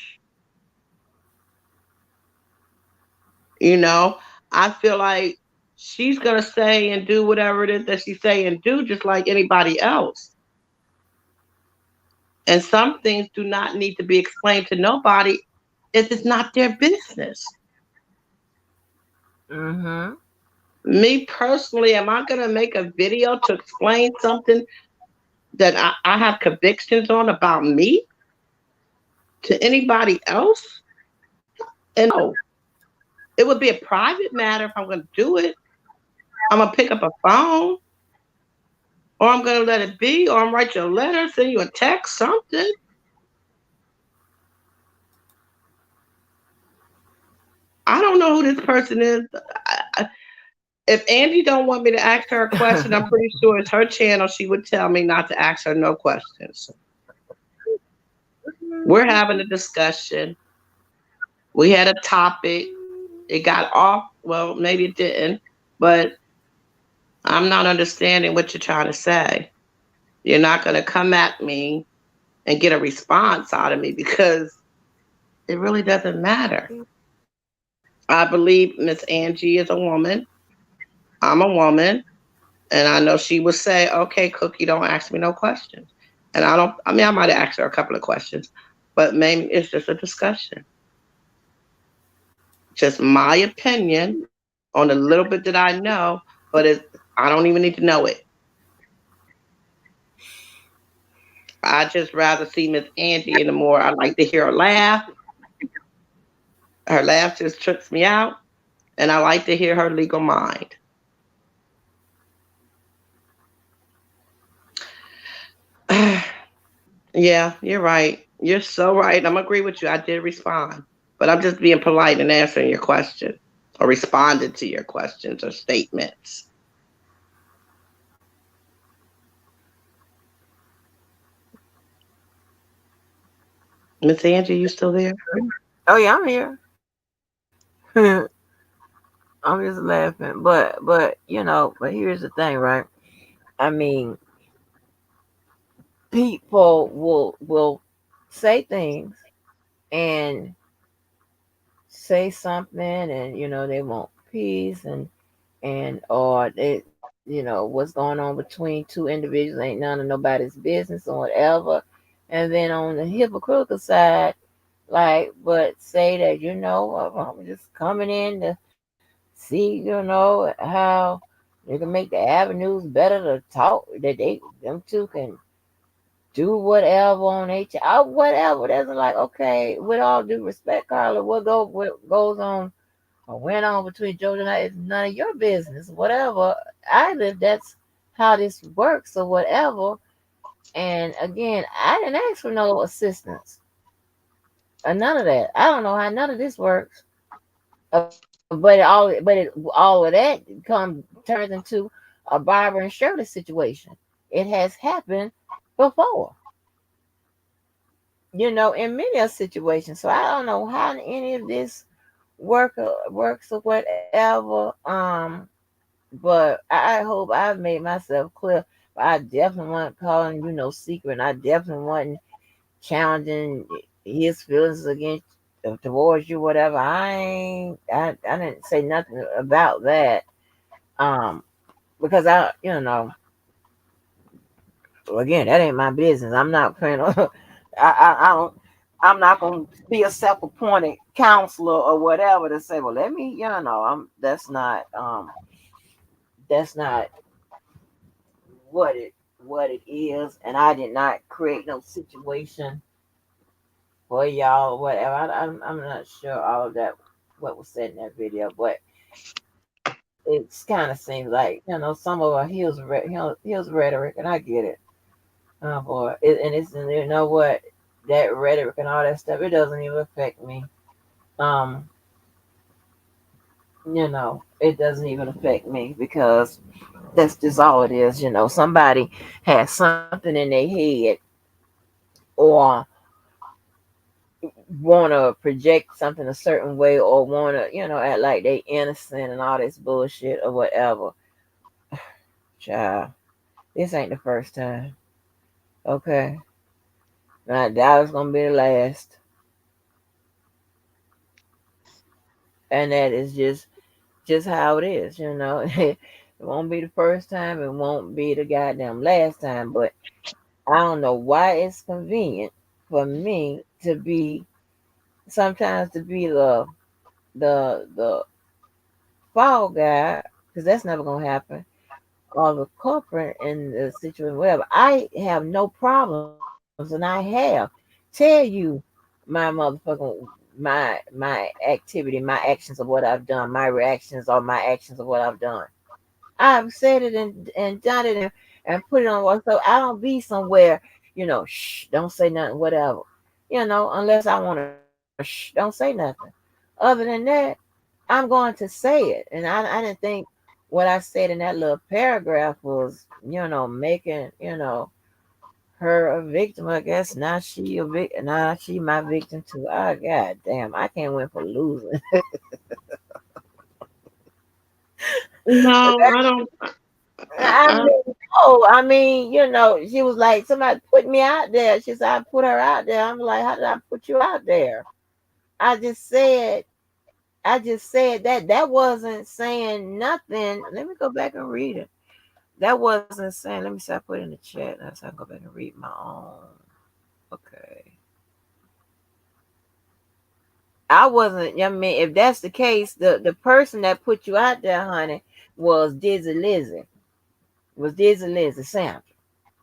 You know, I feel like she's gonna say and do whatever it is that she say and do, just like anybody else. And some things do not need to be explained to nobody if it's not their business. mm-hmm. Me personally, am I gonna make a video to explain something that I have convictions on about me to anybody else? And no, it would be a private matter if I'm gonna do it. I'm gonna pick up a phone, or I'm gonna let it be, or I'm write you a letter, send you a text, something. I don't know who this person is. If Angie don't want me to ask her a question, I'm pretty sure it's her channel. She would tell me not to ask her no questions. We're having a discussion. We had a topic. It got off. Well, maybe it didn't, but I'm not understanding what you're trying to say. You're not going to come at me and get a response out of me because it really doesn't matter. I believe Miss Angie is a woman. I'm a woman. And I know she would say, okay, Cookie, don't ask me no questions. And I mean, I might ask her a couple of questions, but maybe it's just a discussion. Just my opinion on the little bit that I know, but I don't even need to know it. I just rather see Miss Angie in the more. I like to hear her laugh. Her laugh just trips me out. And I like to hear her legal mind. Yeah, you're right. You're so right. I'm agree with you. I did respond, but I'm just being polite and answering your question or responding to your questions or statements. Miss Angie, you still there? Oh yeah, I'm here. I'm just laughing, but but here's the thing, right? I mean, people will say things and say something, and they want peace, and or they what's going on between two individuals ain't none of nobody's business or whatever. And then on the hypocritical side, like, but say that I'm just coming in to see how they can make the avenues better to talk, that them two can do whatever on each whatever. That's like, okay, with all due respect, Carla, what goes on or went on between Georgia and I is none of your business. Whatever I live, that's how this works or whatever. And again, I didn't ask for no assistance or none of that. I don't know how none of this works. All of that turns into a Barbara and Shirley situation. It has happened before, in many a situations. So I don't know how any of this works or whatever. But I hope I've made myself clear. But I definitely wasn't calling you no secret, and I definitely wasn't challenging his feelings against towards you, whatever. I didn't say nothing about that. Because again, that ain't my business. I'm not playing. I don't. I'm not gonna be a self-appointed counselor or whatever to say, well, let me, that's not what it is, and I did not create no situation for y'all or whatever. I'm not sure all of that what was said in that video, but it kind of seems like some of our heels rhetoric, and I get it. Boy, and it's what, that rhetoric and all that stuff, it doesn't even affect me. Um, it doesn't even affect me because that's just all it is. Somebody has something in their head, or want to project something a certain way or want to, act like they innocent and all this bullshit or whatever. Child, this ain't the first time. Okay. And I doubt it's gonna be the last. And that is just how it is. It won't be the first time, it won't be the goddamn last time, but I don't know why it's convenient for me to be sometimes to be the fall guy, because that's never gonna happen, or the culprit in the situation, whatever. I have no problems, and I have tell you my motherfucking my activity, my actions of what I've done, my reactions or my actions of what I've done. I've said it and done it and put it on. So I don't be somewhere, shh, don't say nothing, whatever. Unless I want to, shh, don't say nothing. Other than that, I'm going to say it. And I didn't think what I said in that little paragraph was, making, her a victim. I guess now she a victim. Now she my victim too. Oh god damn! I can't win for losing. No, I don't. I I, mean, oh, I mean, she was like, somebody put me out there. She said, I put her out there. I'm like, how did I put you out there? I just said, that wasn't saying nothing. Let me go back and read it. That wasn't saying. Let me see. I put it in the chat. Now, so I can go back and read my own. Okay. I wasn't. I mean, if that's the case, the person that put you out there, honey, was Dizzy Lizzy. Was Dizzy Lizzy Sandra?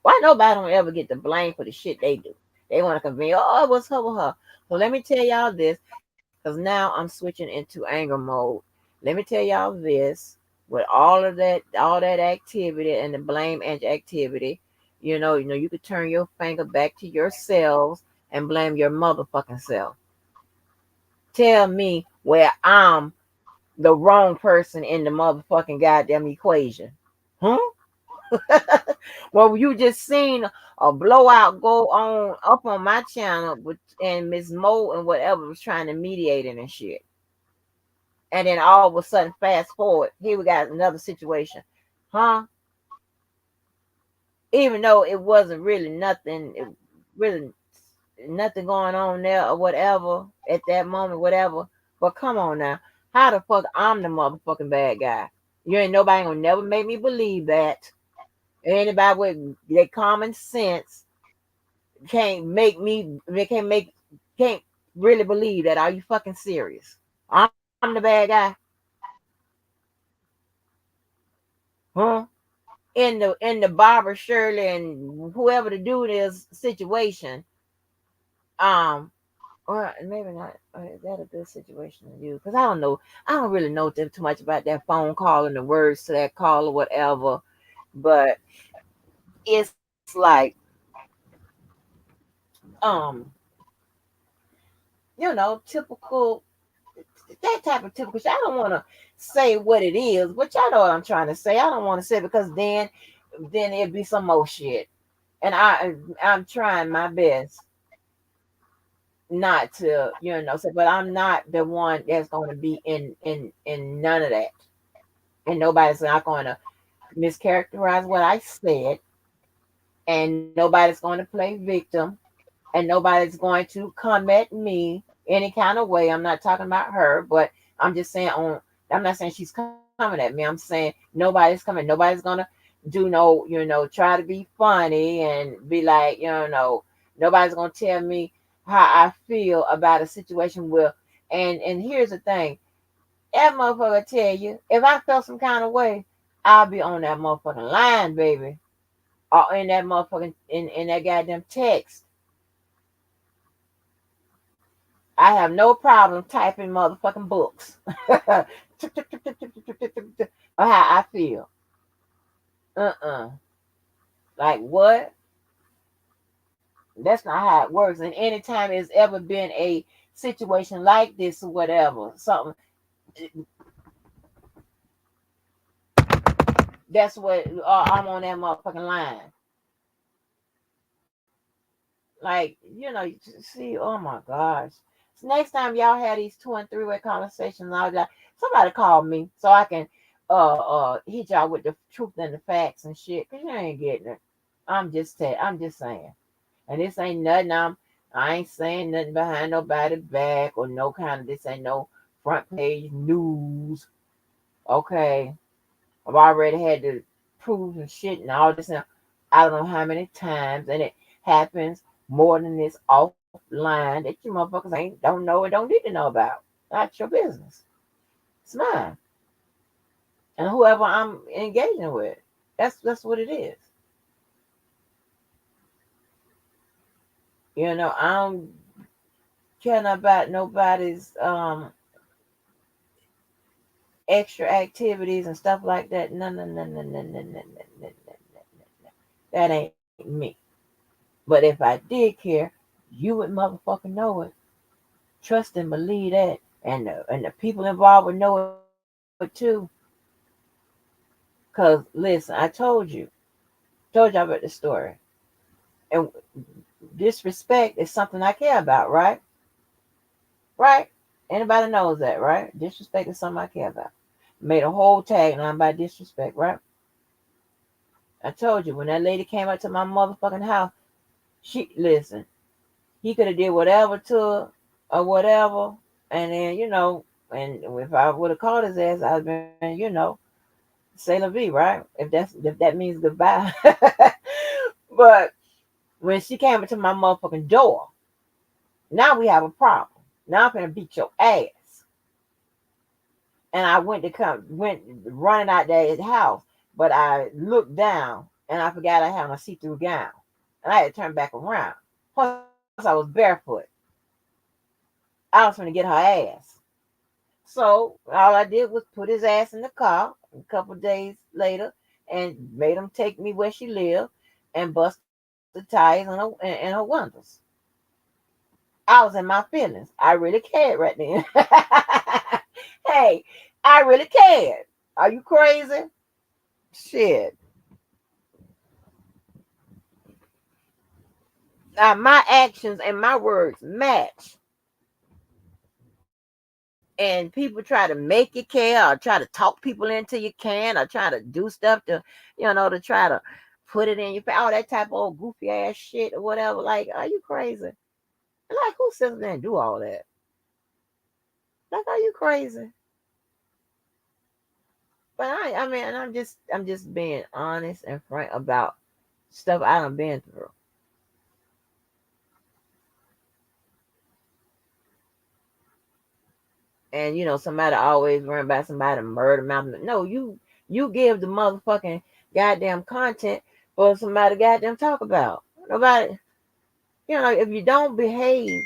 Why nobody don't ever get the blame for the shit they do? They want to convey, oh, it was her with her. Well, let me tell y'all this, because now I'm switching into anger mode. Let me tell y'all this: with all that activity and the blame and activity, you could turn your finger back to yourselves and blame your motherfucking self. Tell me where I'm the wrong person in the motherfucking goddamn equation. Huh? Well, you just seen a blowout go on up on my channel, and Miss Mo and whatever was trying to mediate it and shit. And then all of a sudden, fast forward, here we got another situation. Huh? Even though it wasn't really nothing, really nothing going on there or whatever at that moment, whatever. But come on now. How the fuck I'm the motherfucking bad guy? You ain't nobody gonna never make me believe that. Anybody with their common sense can't make me they can't really believe that. Are you fucking serious? I'm the bad guy. Huh? In the Barbara Shirley and whoever the dude is situation, um, or maybe not. Is that a good situation to use? Because I don't know. I don't really know too much about that phone call and the words to that call or whatever. But it's like, um, typical, that type of typical shit. I don't want to say what it is, but y'all know what I'm trying to say. I don't want to say it because then it'd be some more shit. And I'm trying my best not to, say, but I'm not the one that's going to be in none of that. And nobody's not going to mischaracterize what I said, and nobody's going to play victim, and nobody's going to come at me any kind of way. I'm not talking about her, but I'm just saying I'm not saying she's coming at me. I'm saying nobody's coming. Nobody's gonna do no, try to be funny and be like, nobody's gonna tell me how I feel about a situation where and here's the thing. That motherfucker tell you if I felt some kind of way, I'll be on that motherfucking line, baby. Or in that motherfucking in that goddamn text. I have no problem typing motherfucking books. Or how I feel. Uh-uh. Like what? That's not how it works. And anytime it's ever been a situation like this or whatever, something that's what I'm on that motherfucking line. Like, you see, oh my gosh. Next time y'all have these 2 and 3 way conversations and all that, somebody call me so I can hit y'all with the truth and the facts and shit. Cause you ain't getting it. I'm just saying. And this ain't nothing. I ain't saying nothing behind nobody's back or no kind of this ain't no front page news. Okay. I've already had to prove and shit and all this. And I don't know how many times, and it happens more than this offline that you motherfuckers ain't don't know and don't need to know about. Not your business. It's mine. And whoever I'm engaging with. That's what it is. I don't care about nobody's extra activities and stuff like that. No, no, no, no, no, no, no, no, no, no, no, no. That ain't me. But if I did care, you would motherfucking know it. Trust and believe that. And the people involved would know it too. Cause listen, I told y'all about the story. And disrespect is something I care about, right? Right? Anybody knows that, right? Disrespect is something I care about. Made a whole tagline about disrespect, right? I told you when that lady came up to my motherfucking house, she listen. He could have did whatever to her or whatever, and then and if I would have called his ass, I'd been say la vie, right? If that means goodbye. But when she came into my motherfucking door, now we have a problem. Now I'm gonna beat your ass. And I went running out there his house, but I looked down and I forgot I had on a see-through gown, and I had to turn back around. Plus, I was barefoot. I was gonna get her ass. So all I did was put his ass in the car a couple of days later and made him take me where she lived and bust the tires in her windows. I was in my feelings. I really cared right then. Hey, I really cared. Are you crazy? Shit. My actions and my words match. And people try to make you care or try to talk people into you can or try to do stuff to try to put it in your face. All that type of old goofy ass shit or whatever. Like, are you crazy? Like, who sits there and do all that? Like, are you crazy? But I mean, and I'm just being honest and frank about stuff I done been through. And somebody always worrying about somebody murder mountain. No, you give the motherfucking goddamn content for somebody to goddamn talk about. Nobody, if you don't behave,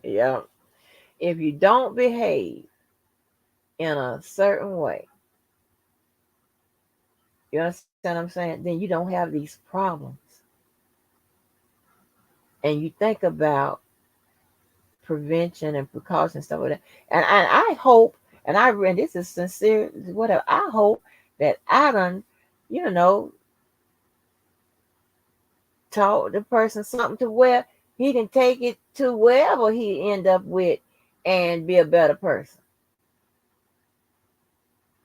yeah. If you don't behave in a certain way, you understand what I'm saying? Then you don't have these problems. And you think about prevention and precaution stuff like that. And I hope, and this is sincere, whatever. I hope that I done, you know, taught the person something to where he can take it to wherever he end up with and be a better person.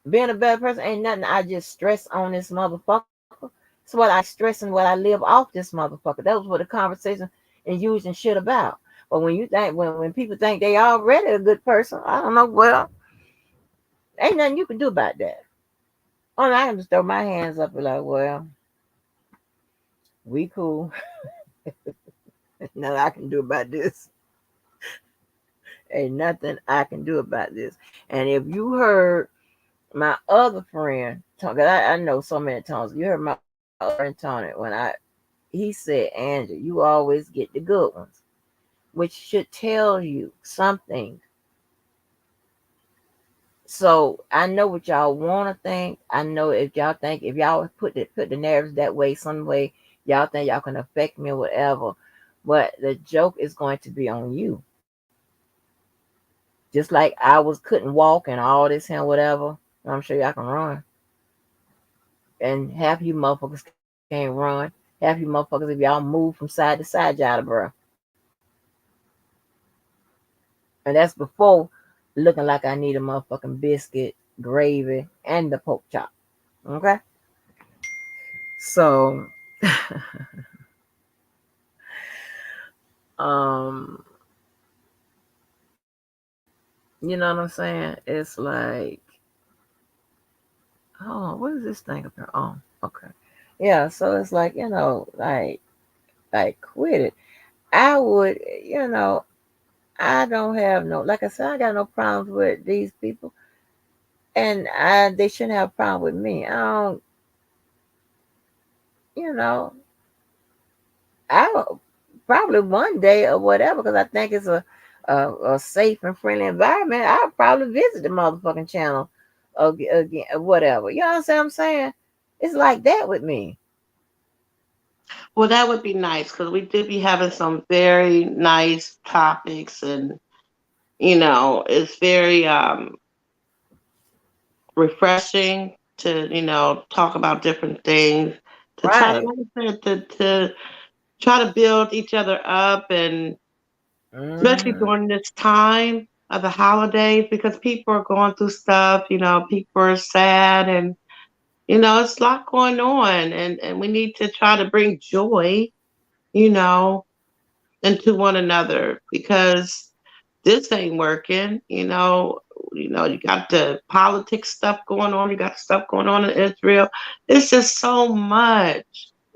Being a better person ain't nothing I just stress on this motherfucker. It's what I stress and what I live off this motherfucker. That was what the conversation and using shit about. But when you think when people think they already a good person, I don't know, well, ain't nothing you can do about that. Only I can just throw my hands up and like, well, we cool. Nothing I can do about this. Ain't nothing I can do about this. And if you heard my other friend talk, 'cause I know so many times, you heard my other friend Tony when he said, Andrew, you always get the good ones, which should tell you something. So I know what y'all want to think. I know if y'all put the narratives that way, some way, y'all think y'all can affect me or whatever. But the joke is going to be on you. Just like couldn't walk and all this and whatever. I'm sure y'all can run. And half of you motherfuckers can't walk. can't run. Half you motherfuckers, if y'all move from side to side, y'all out of breath. And that's before looking like I need a motherfucking biscuit, gravy, and the pork chop. Okay? So, um, you know what I'm saying? It's like, oh, what is this thing up here? Oh, okay. Yeah, so it's like, like quit it. I would, I don't have no, like I said, I got no problems with these people, and they shouldn't have a problem with me. I don't, you know, I will probably one day or whatever, because I think it's a safe and friendly environment. I'll probably visit the motherfucking channel again, whatever. You know what I'm saying? It's like that with me. Well, that would be nice because we did be having some very nice topics, and it's very refreshing to talk about different things, to try to, Right. like I said, to try to build each other up, and especially Hmm. during this time of the holidays, because people are going through stuff. People are sad, and it's a lot going on, and we need to try to bring joy, you know, into one another, because this ain't working. You got the politics stuff going on. You got stuff going on in Israel. It's just so much,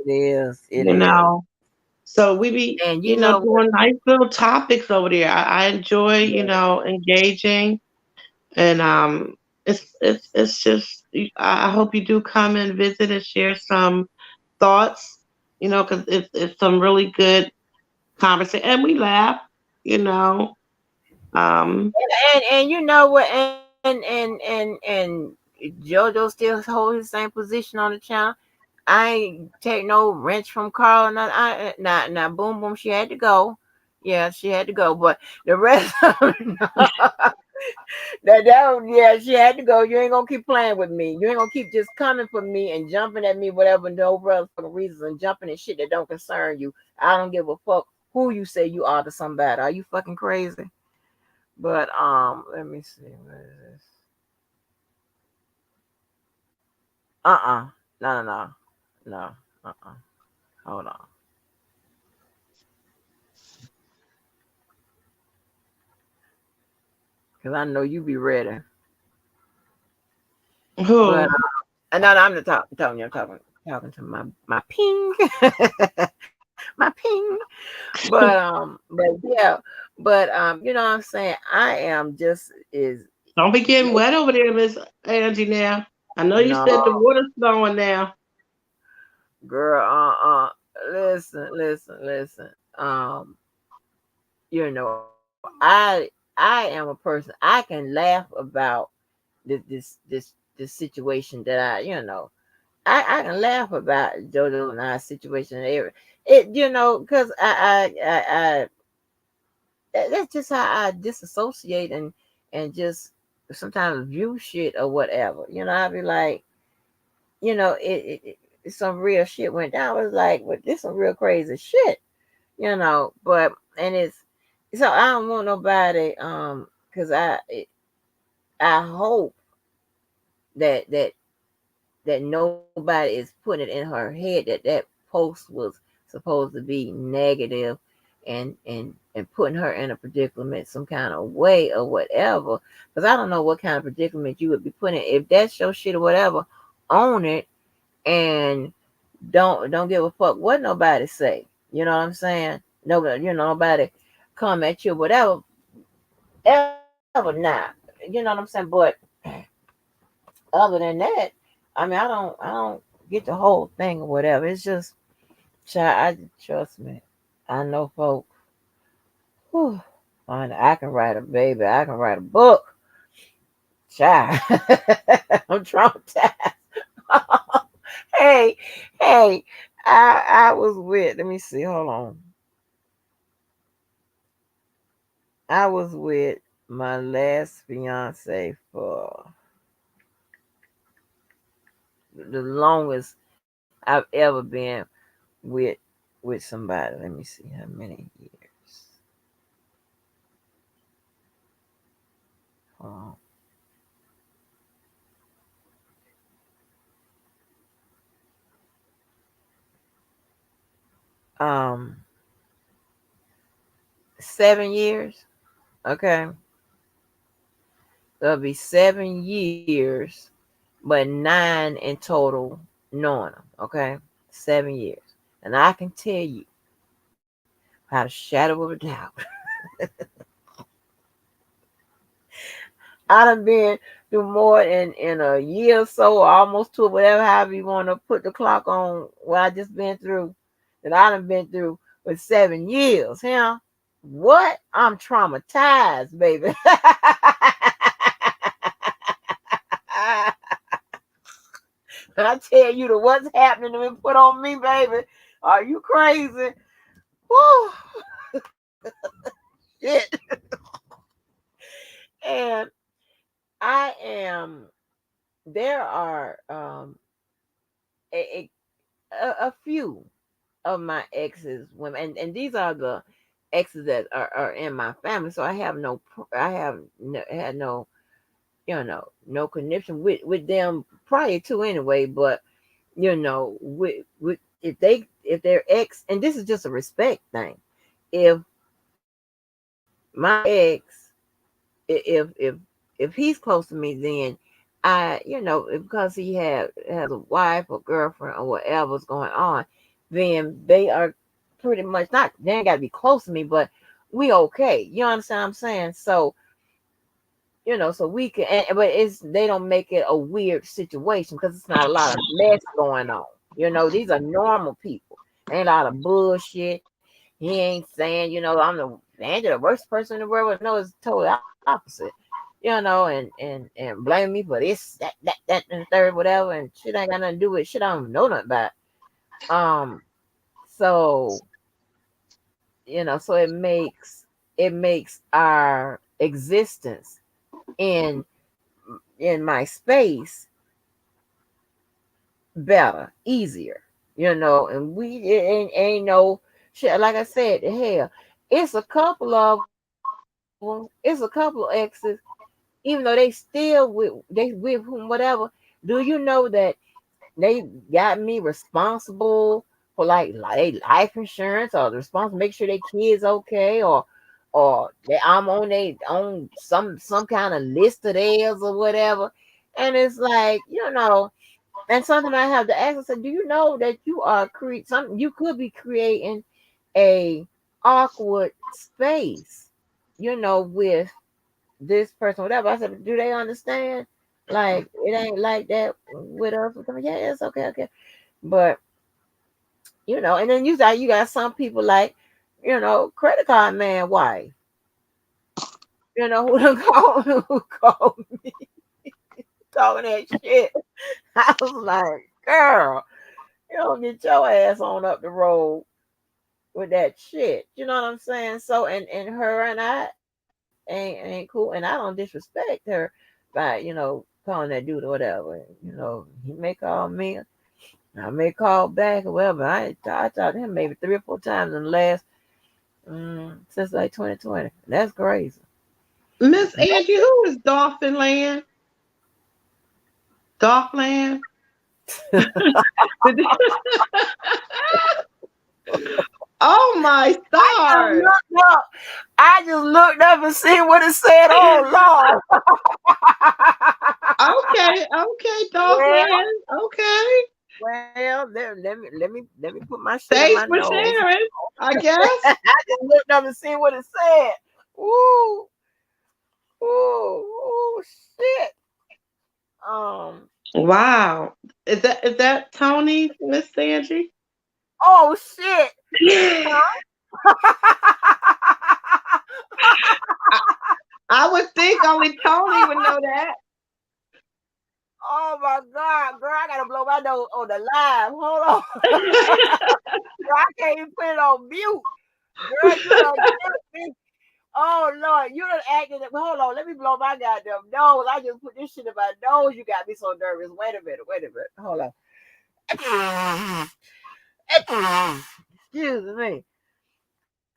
It is. It you is. know. So we be, And you know what? doing nice little topics over there. I enjoy, engaging, and it's just. I hope you do come and visit and share some thoughts, because it's some really good conversation, and we laugh, you know. Um, And you know what? And JoJo still hold his same position on the channel. I ain't take no wrench from Carl. And now, boom, boom. She had to go. Yeah, she had to go. But the rest of them, yeah, she had to go. You ain't gonna keep playing with me. You ain't gonna keep just coming for me and jumping at me, whatever, no fucking reasons, and jumping at shit that don't concern you. I don't give a fuck who you say you are to somebody. Are you fucking crazy? But let me see. What is this? Uh-uh. No, no, no. No. Uh-uh. Hold on. Cause I know you be ready. But who? no, no, I'm the telling you, I'm talking to my ping. My ping. But yeah, but you know what I'm saying? I am just is Don't be getting wet over there, Miss Angie. Now I know you no said the water's flowing now. girl, listen. I am a person, I can laugh about this situation that I can laugh about JoJo and I situation and because that's just how I disassociate and just sometimes view shit or whatever. I'd be like, some real shit went down. I was like, well, this some real crazy shit, but and it's so I don't want nobody because I hope that nobody is putting it in her head that post was supposed to be negative and putting her in a predicament some kind of way or whatever. Because I don't know what kind of predicament you would be putting in. If that's your shit or whatever, own it and don't give a fuck what nobody say. You know what I'm saying? Nobody, nobody come at you, whatever, ever not. You know what I'm saying? But other than that, I mean, I don't get the whole thing or whatever. It's just, child, trust me. I know folk. Whew, I can write a baby. I can write a book. Child, I'm traumatized. hey, hey, I was with. Let me see. Hold on. I was with my last fiance for the longest. I've ever been with somebody. Let me see how many years. Hold on. 7 years. Okay, there'll be 7 years, but 9 in total knowing them. Okay, 7 years, and I can tell you, without a shadow of a doubt, I done been through more in a year or so, or almost two, whatever, however you want to put the clock on what I just been through, that I done been through with 7 years. Huh? What? I'm traumatized, baby. I tell you the what's happening to me put on me, baby. Are you crazy? Woo. Shit. And I am. There are a, a few of my exes women, and these are the exes that are in my family. So I have no, had no, no connection with them prior to anyway. But with if they're ex, and this is just a respect thing. If my ex, if he's close to me, then I, because he has a wife or girlfriend or whatever's going on, then they are pretty much not. They ain't got to be close to me, but we okay. You understand what I'm saying? So so we can, but they don't make it a weird situation because it's not a lot of mess going on. These are normal people. Ain't a lot of bullshit. He ain't saying, I'm the worst person in the world. No, it's totally opposite. And blame me for this, that, and the third, whatever, and shit ain't got nothing to do with shit I don't know nothing about. So so it makes our existence in my space better, easier, and we ain't no shit. Like I said, hell, it's a couple of exes, even though they with whom whatever. Do you know that they got me responsible for like life insurance, or the responsible make sure their kids okay, or I'm on some kind of list of theirs or whatever. And it's like, and something I have to ask. I said, do you know that you are something? You could be creating a awkward space, with this person, whatever. I said, do they understand? Like, it ain't like that with us. Yeah, it's okay, okay. But and then you got some people like, credit card man wife, who called me talking that shit. I was like, girl, you don't get your ass on up the road with that shit. You know what I'm saying? So and her and I ain't cool, and I don't disrespect her by calling that dude or whatever. He may call me, I may call back or whatever. I talked to him maybe 3 or 4 times in the last since like 2020. That's crazy. Miss Angie, who is Dolphin Land? Dolphin? Oh my stars! I just looked up and seen what it said. Oh Lord. Okay, Dolphin. Okay. Well, let me put my shit in Thanks my for nose. sharing, I guess. I just looked up and seen what it said. Ooh, ooh, shit. Wow. Is that Tony, Miss Angie? Oh shit. I would think only Tony would know that. Oh my God, girl, I gotta blow my nose on the live. Hold on. Girl, I can't even put it on mute. Girl, you done killed me. Oh Lord, you done acted. Hold on, let me blow my goddamn nose. I just put this shit in my nose. You got me so nervous. Wait a minute. Hold on. Excuse me.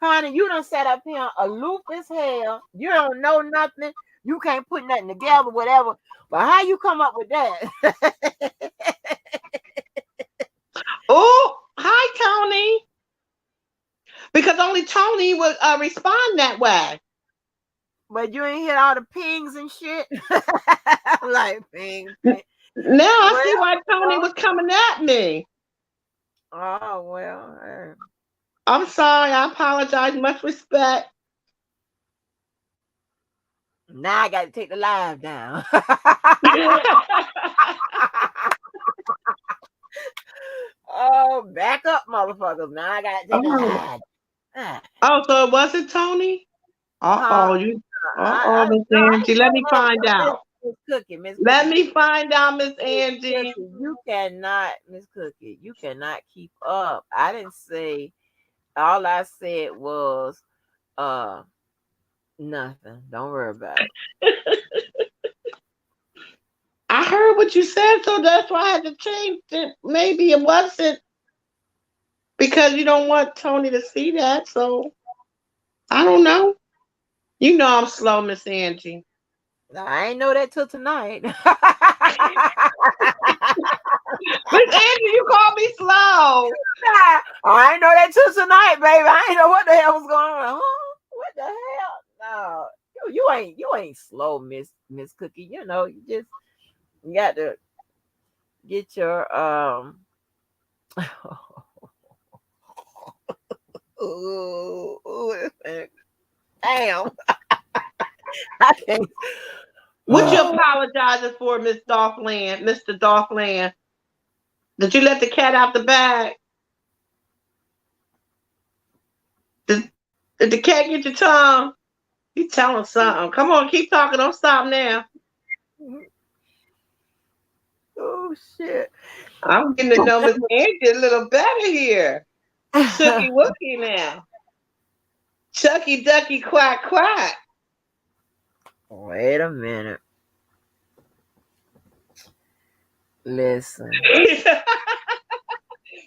Honey, you done sat up here aloof as hell. You don't know nothing. You can't put nothing together, whatever. But how you come up with that? Oh, hi, Tony. Because only Tony would respond that way. But you ain't hit all the pings and shit. Like ping. Now I see why Tony was coming at me. Oh, well. I'm sorry. I apologize. Much respect. Now I got to take the live down. Oh, back up, motherfuckers. Now I got to take the live. Oh, so it wasn't Tony? Miss Angie. Let me find out. Miss Cookie, Let me find out, Miss Angie. You cannot, Miss Cookie, you cannot keep up. I didn't say, all I said was nothing. Don't worry about it. I heard what you said, so that's why I had to change it. Maybe it wasn't because you don't want Tony to see that, so I don't know. You know I'm slow, Miss Angie. I ain't know that till tonight. Miss Angie, you call me slow. I ain't know that till tonight, baby. I ain't know what the hell was going on. Huh? What the hell? No, you ain't slow, Miss Cookie. You know, you got to get your damn. I can't. What you apologizing for, Miss Dolphland, Mr. Dolphland? Did you let the cat out the bag? Did the cat get your tongue? You telling something. Come on, keep talking. Don't stop now. Oh, shit. I'm getting to know Miss Angie a little better here. Chucky Wookie now. Chucky Ducky Quack Quack. Wait a minute. Listen.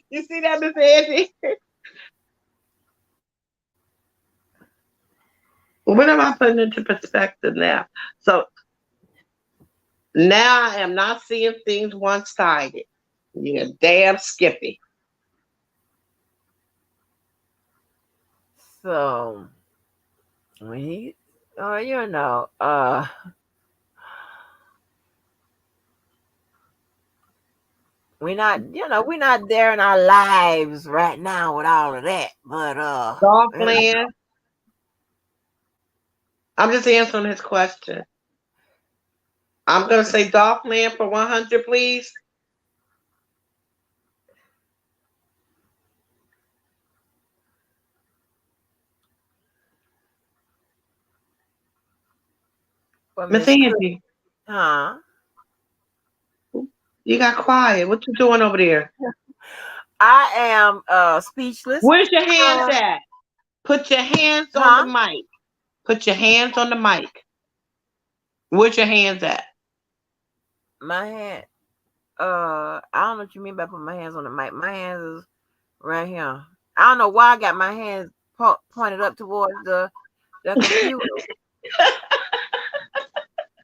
You see that, Miss Angie? What am I putting into perspective now? So now I am not seeing things one-sided. You're damn Skippy. So when he, we're not there in our lives right now with all of that. But Dolphland. I'm just answering his question. I'm gonna say Dolphland for 100, please. Miss Angie. Huh? You got quiet. What you doing over there? I am speechless. Where's your hands at? Put your hands on the mic. Put your hands on the mic. Where's your hands at? My hand. I don't know what you mean by put my hands on the mic. My hands is right here. I don't know why I got my hands pointed up towards the computer.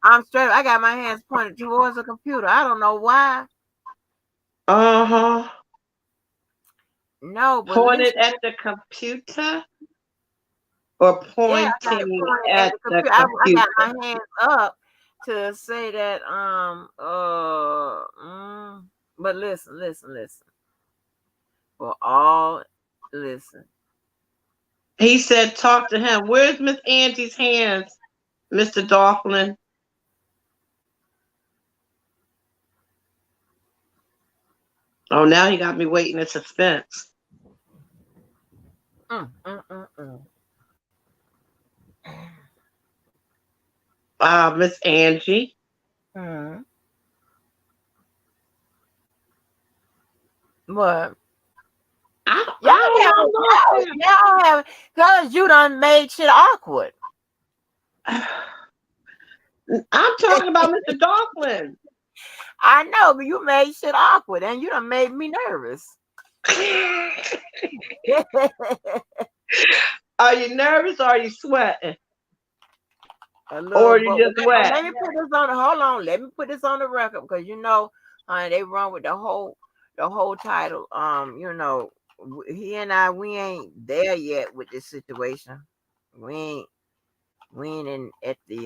I'm straight. I got my hands pointed towards the computer. I don't know why. Uh-huh. No, but pointed at the computer or pointing at the computer? I got my hands up to say that but listen. For all listen. He said talk to him. Where's Miss Angie's hands, Mr. Dolphin? Oh, now he got me waiting in suspense. Miss Angie. What? Y'all have, because you done made shit awkward. I'm talking about Mr. Dolphin. I know, but you made shit awkward, and you done made me nervous. Are you nervous or are you sweating? A little, Or are but you just wet? let me put this on. Hold on, let me put this on the record because they run with the whole title. He and I, we ain't there yet with this situation. We ain't in at the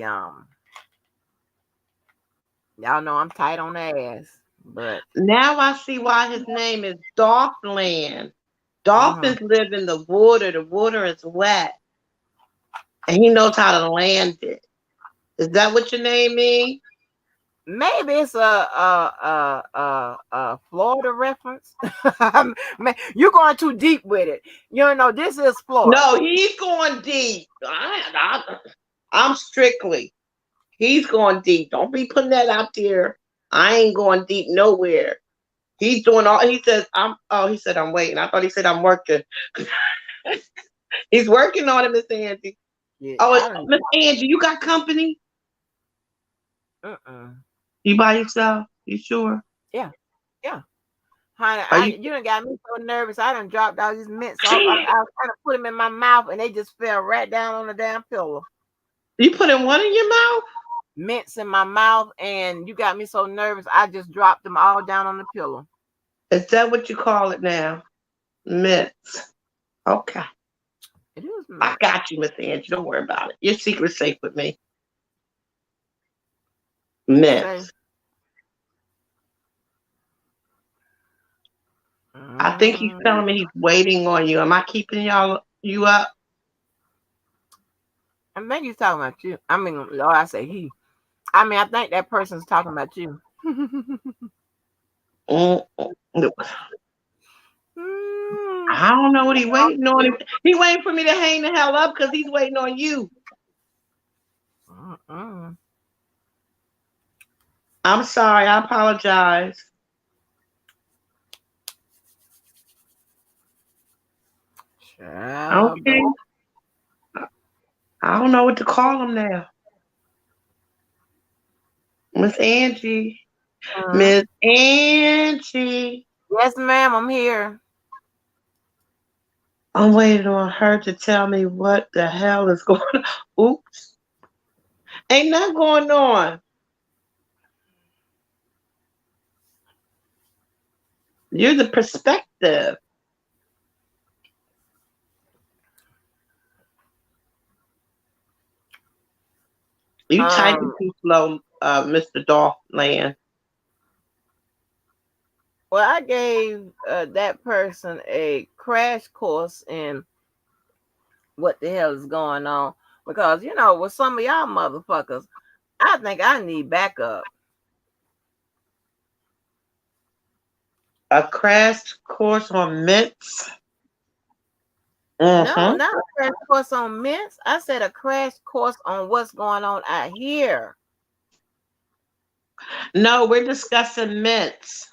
Y'all know I'm tight on the ass, but Now I see why his name is Dolphland. Dolphins live in the water. The water is wet. And he knows how to land it. Is that what your name means? maybe it's a Florida reference. Man, you're going too deep with it. This is Florida. No, he's going deep. I'm Strictly. He's going deep. Don't be putting that out there. I ain't going deep nowhere. He's doing all. He says he said I'm waiting. I thought he said I'm working. He's working on it, Miss Angie. Yeah, Miss Angie, you got company? You by yourself? You sure? Yeah. Honey, you done got me so nervous. I done dropped all these mints. I was trying to put them in my mouth, and they just fell right down on the damn pillow. You putting what in your mouth? Mints in my mouth, and you got me so nervous. I just dropped them all down on the pillow. Is that what you call it now? Mints. Okay. It is mint. I got you, Miss Angie. Don't worry about it. Your secret's safe with me. Mints. I think he's telling me he's waiting on you. Am I keeping you up? I think he's talking about you. I mean, Lord, I say he. I mean, I think that person's talking about you. I don't know what he's waiting on. He waiting for me to hang the hell up because he's waiting on you. I'm sorry. I apologize. Okay. I don't know what to call him now. Miss Angie. Miss Angie. Yes, ma'am. I'm here. I'm waiting on her to tell me what the hell is going on. Oops. Ain't nothing going on. You're the perspective. You typing too slow, Mr. Dolphland. Well, I gave that person a crash course in what the hell is going on. Because, with some of y'all motherfuckers, I think I need backup. A crash course on mints? No, not a crash course on mints. I said a crash course on what's going on out here. No, we're discussing mints.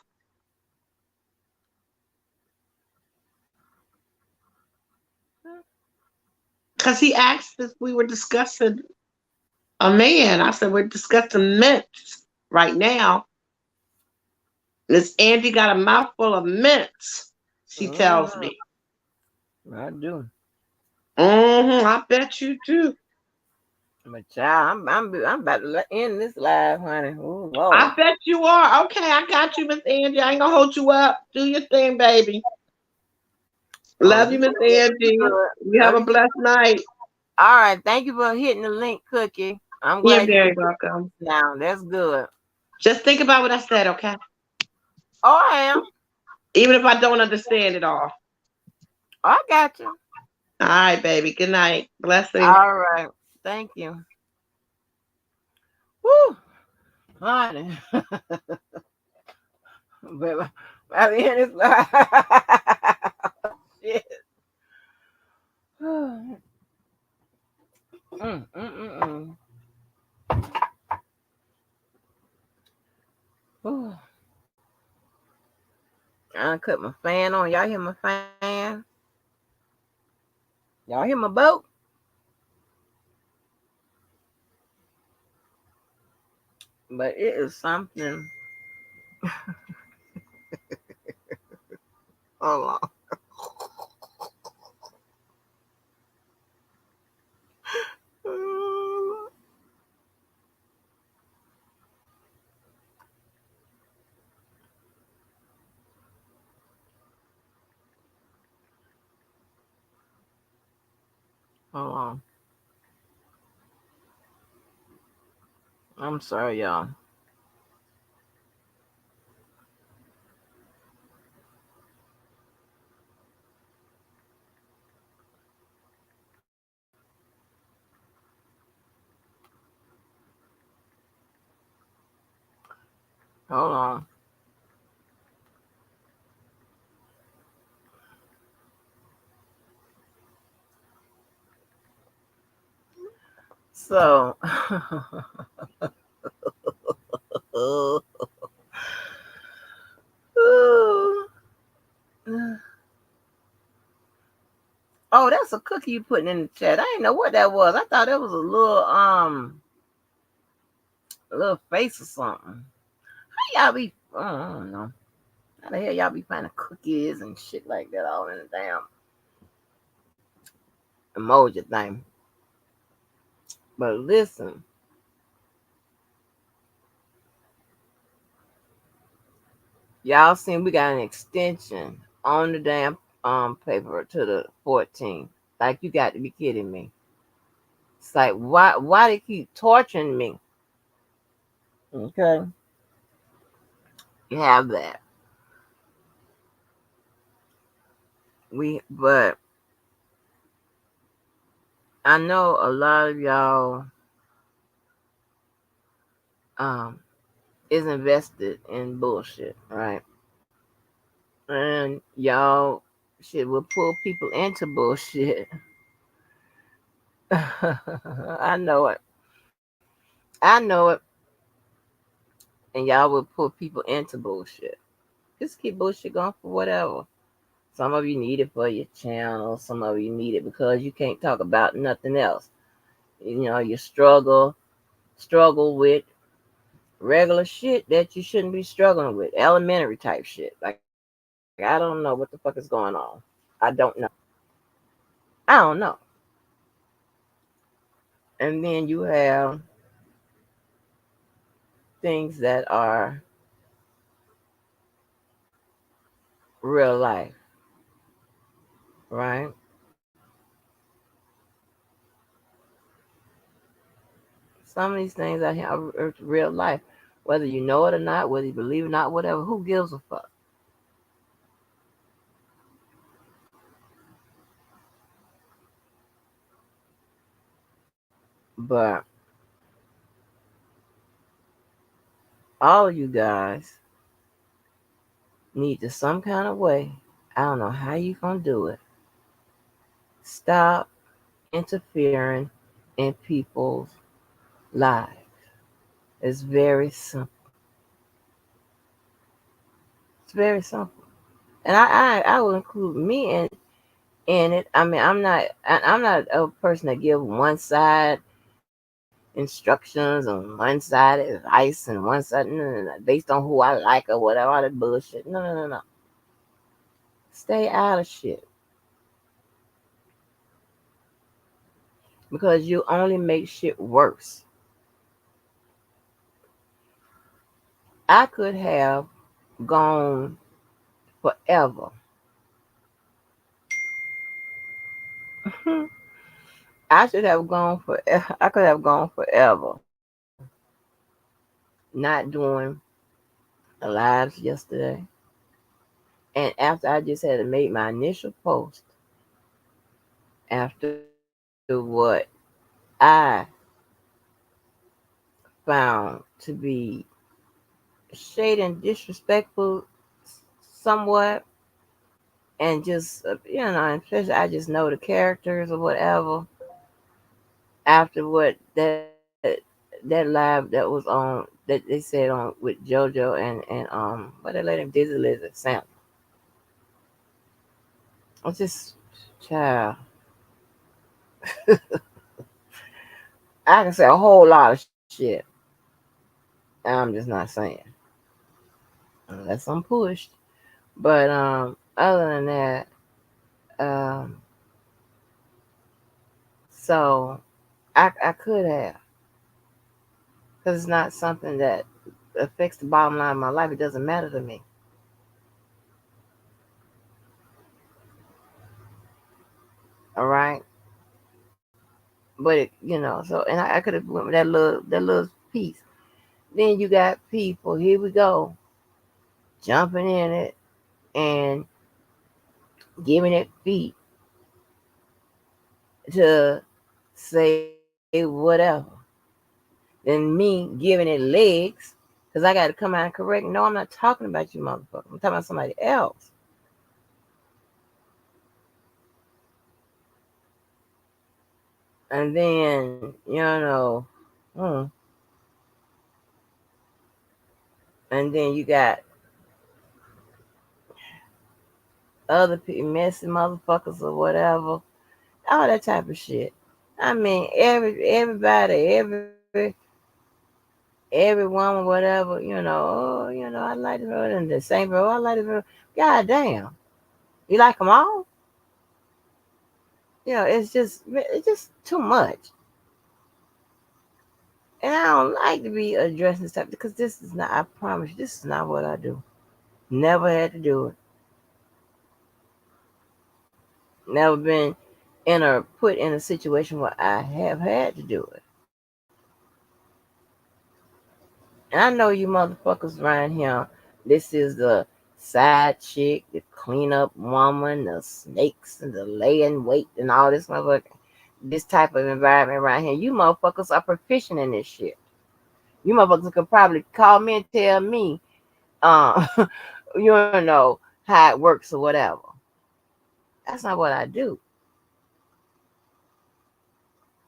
Because he asked if we were discussing a man. I said, we're discussing mints right now. Miss Angie got a mouthful of mints, she tells me. I do. I bet you do. But child, I'm about to end this live, honey. Ooh, Lord. I bet you are. Okay, I got you, Miss Angie. I ain't gonna hold you up. Do your thing, baby. Love you, Miss Angie. You have a blessed night. All right. Thank you for hitting the link, Cookie. I'm glad you're very welcome. Now that's good. Just think about what I said, okay? Oh, I am. Even if I don't understand it all. I got you. All right, baby. Good night. Blessings. All right. Thank you. Woo. Honey. Baby, by the end of this shit. I cut my fan on. Y'all hear my fan? Y'all hear my boat? But it is something Hold on. Hold on. I'm sorry, y'all. Hold on. So, oh, that's a cookie you putting in the chat. I didn't know what that was. I thought it was a little face or something. How y'all be? I don't know. How the hell y'all be finding cookies and shit like that all in the damn emoji thing? But listen, y'all seen we got an extension on the damn paper to the 14th. Like you got to be kidding me. It's like why they keep torturing me? Okay, you have that. But I know a lot of y'all um is invested in bullshit, right? And y'all shit will pull people into bullshit. I know it. I know it. And y'all will pull people into bullshit. Just keep bullshit going for whatever. Some of you need it for your channel. Some of you need it because you can't talk about nothing else. You know, you struggle with regular shit that you shouldn't be struggling with. Elementary type shit. Like I don't know what the fuck is going on. I don't know. I don't know. And then you have things that are real life, right? Some of these things out here are real life. Whether you know it or not, whether you believe it or not, whatever, who gives a fuck? But all of you guys need to some kind of way, I don't know how you gonna do it, stop interfering in people's lives. It's very simple. It's very simple. And I will include me in it. I mean, I'm not a person that give one side instructions and one side advice and one side based on who I like or whatever, all that bullshit. No, no, no, no. Stay out of shit because you only make shit worse. I could have gone forever. I should have gone forever. I could have gone forever not doing the lives yesterday. And after I just had to make my initial post after what I found to be shade and disrespectful somewhat, and just and especially I just know the characters or whatever. After what that live that was on that they said on with JoJo and what that lady Dizzy Lizard Sam. I just child. I can say a whole lot of shit. I'm just not saying. unless I'm pushed. But other than that, um, so I could have, because it's not something that affects the bottom line of my life. It doesn't matter to me. All right, but so and I could have went with that little piece. Then you got people. Here we go, jumping in it and giving it feet to say whatever. Then me giving it legs because I got to come out and correct. No, I'm not talking about you, motherfucker. I'm talking about somebody else. And then, hmm, and then you got other messy motherfuckers or whatever, all that type of shit. I mean, everybody, every woman, whatever, oh, I like it, and the same bro, I like it. God damn, you like them all? It's just too much. And I don't like to be addressing stuff because this is not. I promise you, this is not what I do. Never had to do it. Never been put in a situation where I have had to do it. And I know you motherfuckers around here. This is the side chick, the cleanup woman, the snakes and the laying weight and all this motherfucker. This type of environment around here. You motherfuckers are proficient in this shit. You motherfuckers could probably call me and tell me, uh, you know, how it works or whatever. That's not what I do.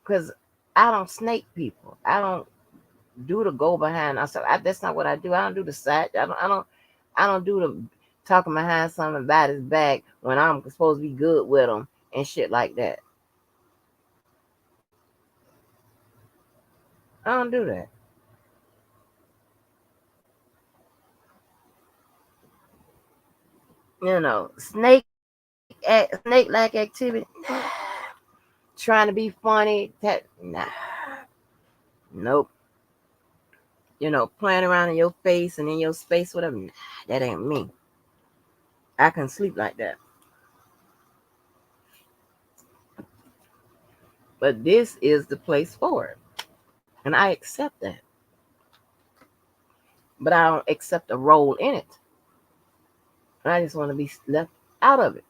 Because I don't snake people. I don't do the go behind. That's not what I do. I don't do the side. I don't do the talking behind something about his back when I'm supposed to be good with him and shit like that. I don't do that. Snake like activity. Nah. Trying to be funny. Nah. Nope. Playing around in your face and in your space, whatever. Nah, that ain't me. I can sleep like that. But this is the place for it. And I accept that. But I don't accept a role in it. And I just want to be left out of it.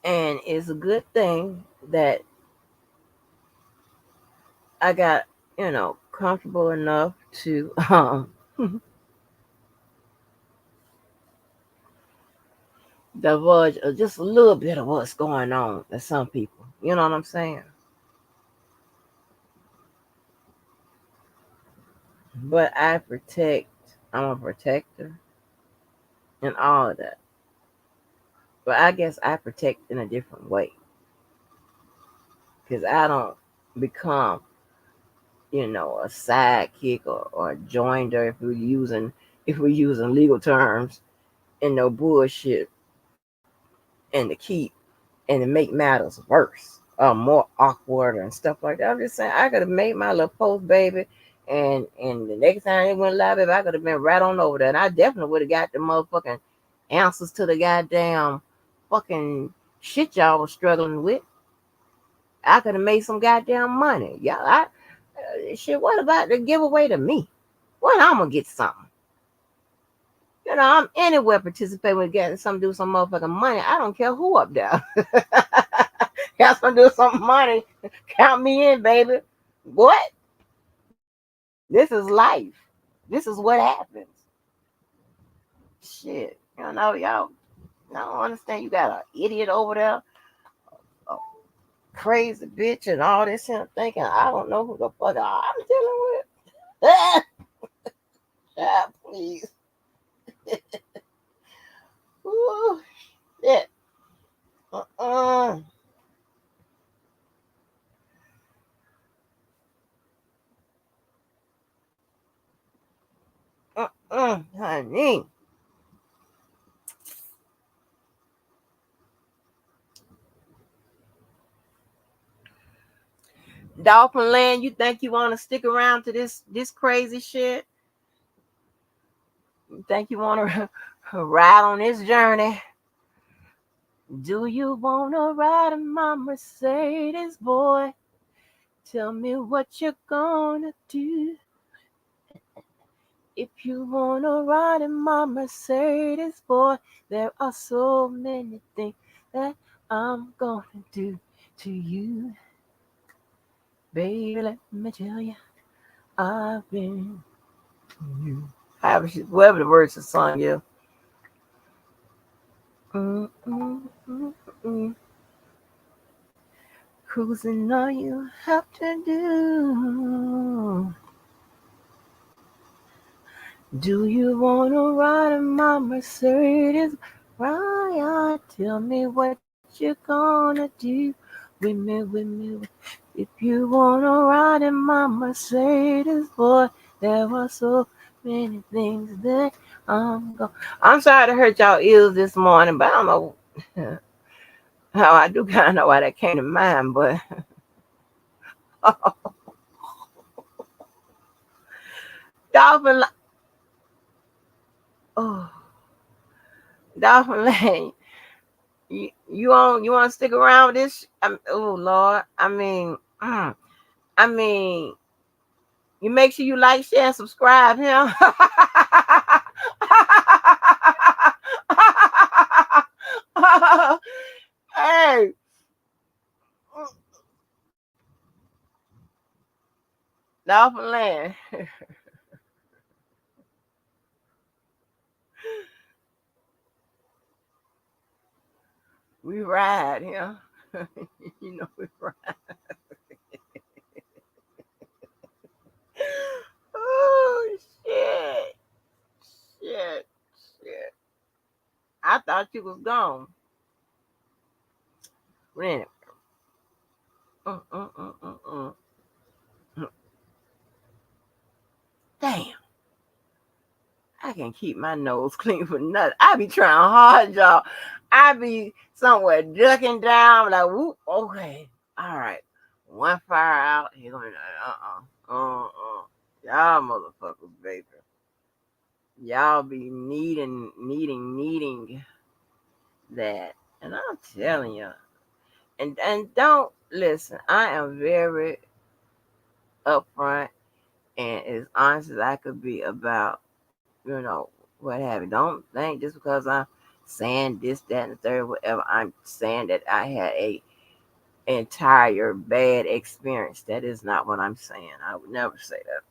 And it's a good thing that I got, comfortable enough to divulge just a little bit of what's going on to some people. You know what I'm saying? But I'm a protector and all of that. But I guess I protect in a different way. Because I don't become, a sidekick or a joinder if we're using legal terms and no bullshit and to keep and to make matters worse or more awkward and stuff like that. I'm just saying I could have made my little post, baby, and the next time it went live, baby, I could have been right on over there. And I definitely would have got the motherfucking answers to the goddamn fucking shit y'all was struggling with. I could have made some goddamn money. Shit, what about the giveaway to me? When I'm gonna get something? I'm anywhere participating with getting do some motherfucking money. I don't care who up there. Got some do some money. Count me in, baby. What? This is life. This is what happens. Shit. Y'all I don't understand. You got an idiot over there, a crazy bitch, and all this shit thinking I don't know who the fuck I'm dealing with. Ah, please. Ooh, shit. Uh-uh. Dolphin Land, you think you want to stick around to this crazy shit? You think you want to ride on this journey? Do you want to ride in my Mercedes, boy? Tell me what you're gonna do. If you want to ride in my Mercedes, boy, there are so many things that I'm gonna do to you. Baby, let me tell you, I've been you. Whatever the words of the song, yeah. Mm, mm, mm, mm. Cruising all you have to do. Do you wanna ride in my Mercedes? Ryan, tell me what you gonna do with me. If you wanna ride in my Mercedes, boy, there are so many things that I'm sorry to hurt y'all ears this morning, but I don't know how I do kind of know why that came to mind, but Dolphin, oh, Dolphin Lane. You want to stick around with this? Oh Lord, I mean, you make sure you like, share, and subscribe, him. Hey, Dolphin Land. We ride, yeah. You know we ride. Oh shit, shit, shit. I thought you was gone. Wait a minute. Damn, I can't keep my nose clean for nothing. I be trying hard, y'all. I be somewhere ducking down, like, whoop, okay, all right. One fire out. Here going, Y'all motherfuckers, baby. Y'all be needing that. And I'm telling you. And don't listen. I am very upfront and as honest as I could be about, what have you. Don't think just because I'm saying this, that, and the third, whatever, I'm saying that I had a entire bad experience. That is not what I'm saying. I would never say that.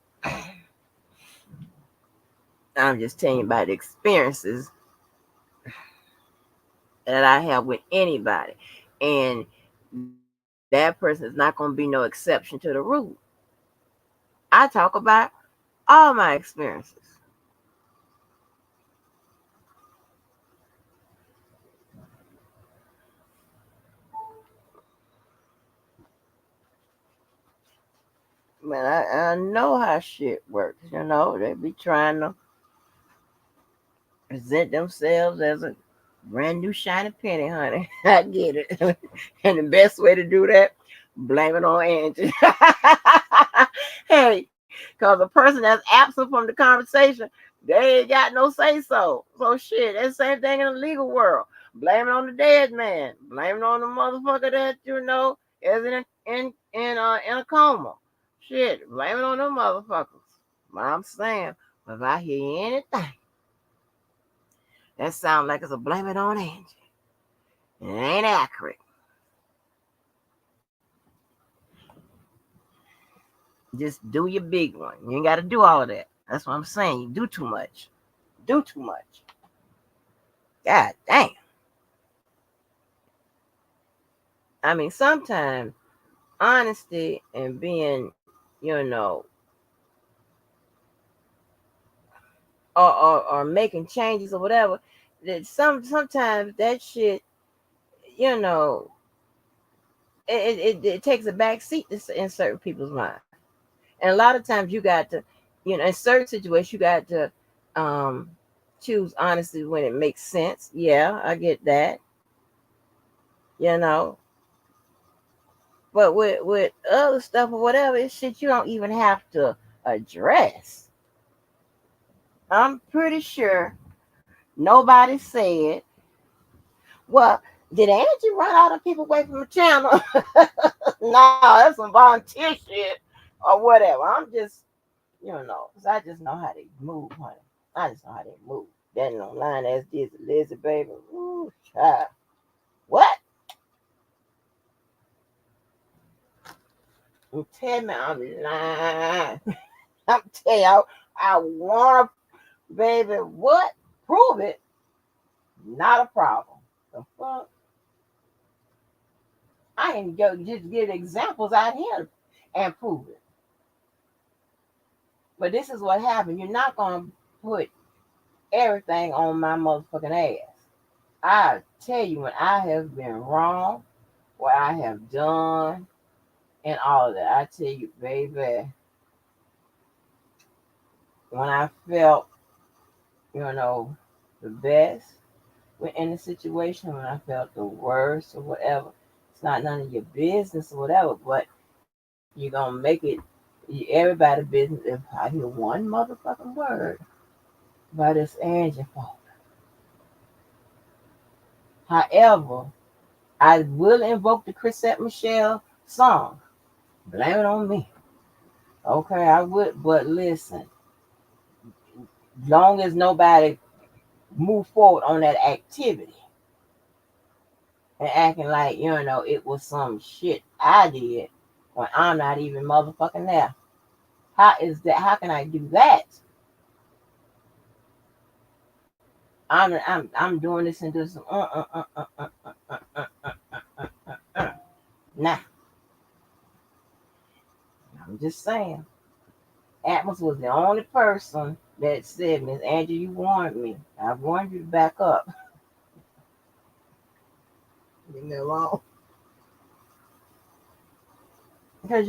I'm just telling you about the experiences that I have with anybody. And that person is not going to be no exception to the rule. I talk about all my experiences. Man, I know how shit works. They be trying to present themselves as a brand new shiny penny, honey. I get it. And the best way to do that, blame it on Angie. Hey, because a person that's absent from the conversation, they ain't got no say so. So shit, that's the same thing in the legal world. Blame it on the dead man. Blame it on the motherfucker that is in a coma. Shit, blame it on them motherfuckers. But I'm saying, if I hear anything that sounds like it's a blame it on Angie, it ain't accurate. Just do your big one. You ain't got to do all of that. That's what I'm saying. You do too much. Do too much. God damn. I mean, sometimes honesty and being, or making changes or whatever, that sometimes that shit, you know, it takes a back seat in certain people's mind. And a lot of times you got to, in certain situations you got to um choose honesty when it makes sense. Yeah, I get that. You know, But with other stuff or whatever, it's shit you don't even have to address. I'm pretty sure nobody said, well, did Angie run all the people away from the channel? No, that's some volunteer shit or whatever. I'm just, 'cause I just know how they move, honey. I just know how they move. That online as this Lizzie, baby. Ooh, child. What? You tell me I'm lying. I'm telling you, I want to, baby, what? Prove it. Not a problem. The fuck? I can go just get examples out here and prove it. But this is what happened. You're not going to put everything on my motherfucking ass. I tell you when I have been wrong, what I have done, and all of that. I tell you, baby, when I felt, the best in the situation, when I felt the worst or whatever, it's not none of your business or whatever, but you're going to make it everybody's business if I hear one motherfucking word about this Angie fault. However, I will invoke the Chrisette Michelle song. Blame it on me. Okay, I would, but listen, long as nobody move forward on that activity and acting like, it was some shit I did when I'm not even motherfucking there. How is that? How can I do that? I'm doing this and this. Nah, I'm just saying. Atmos was the only person that said, Miss Angie, you warned me. I warned you to back up. Leave me alone. Because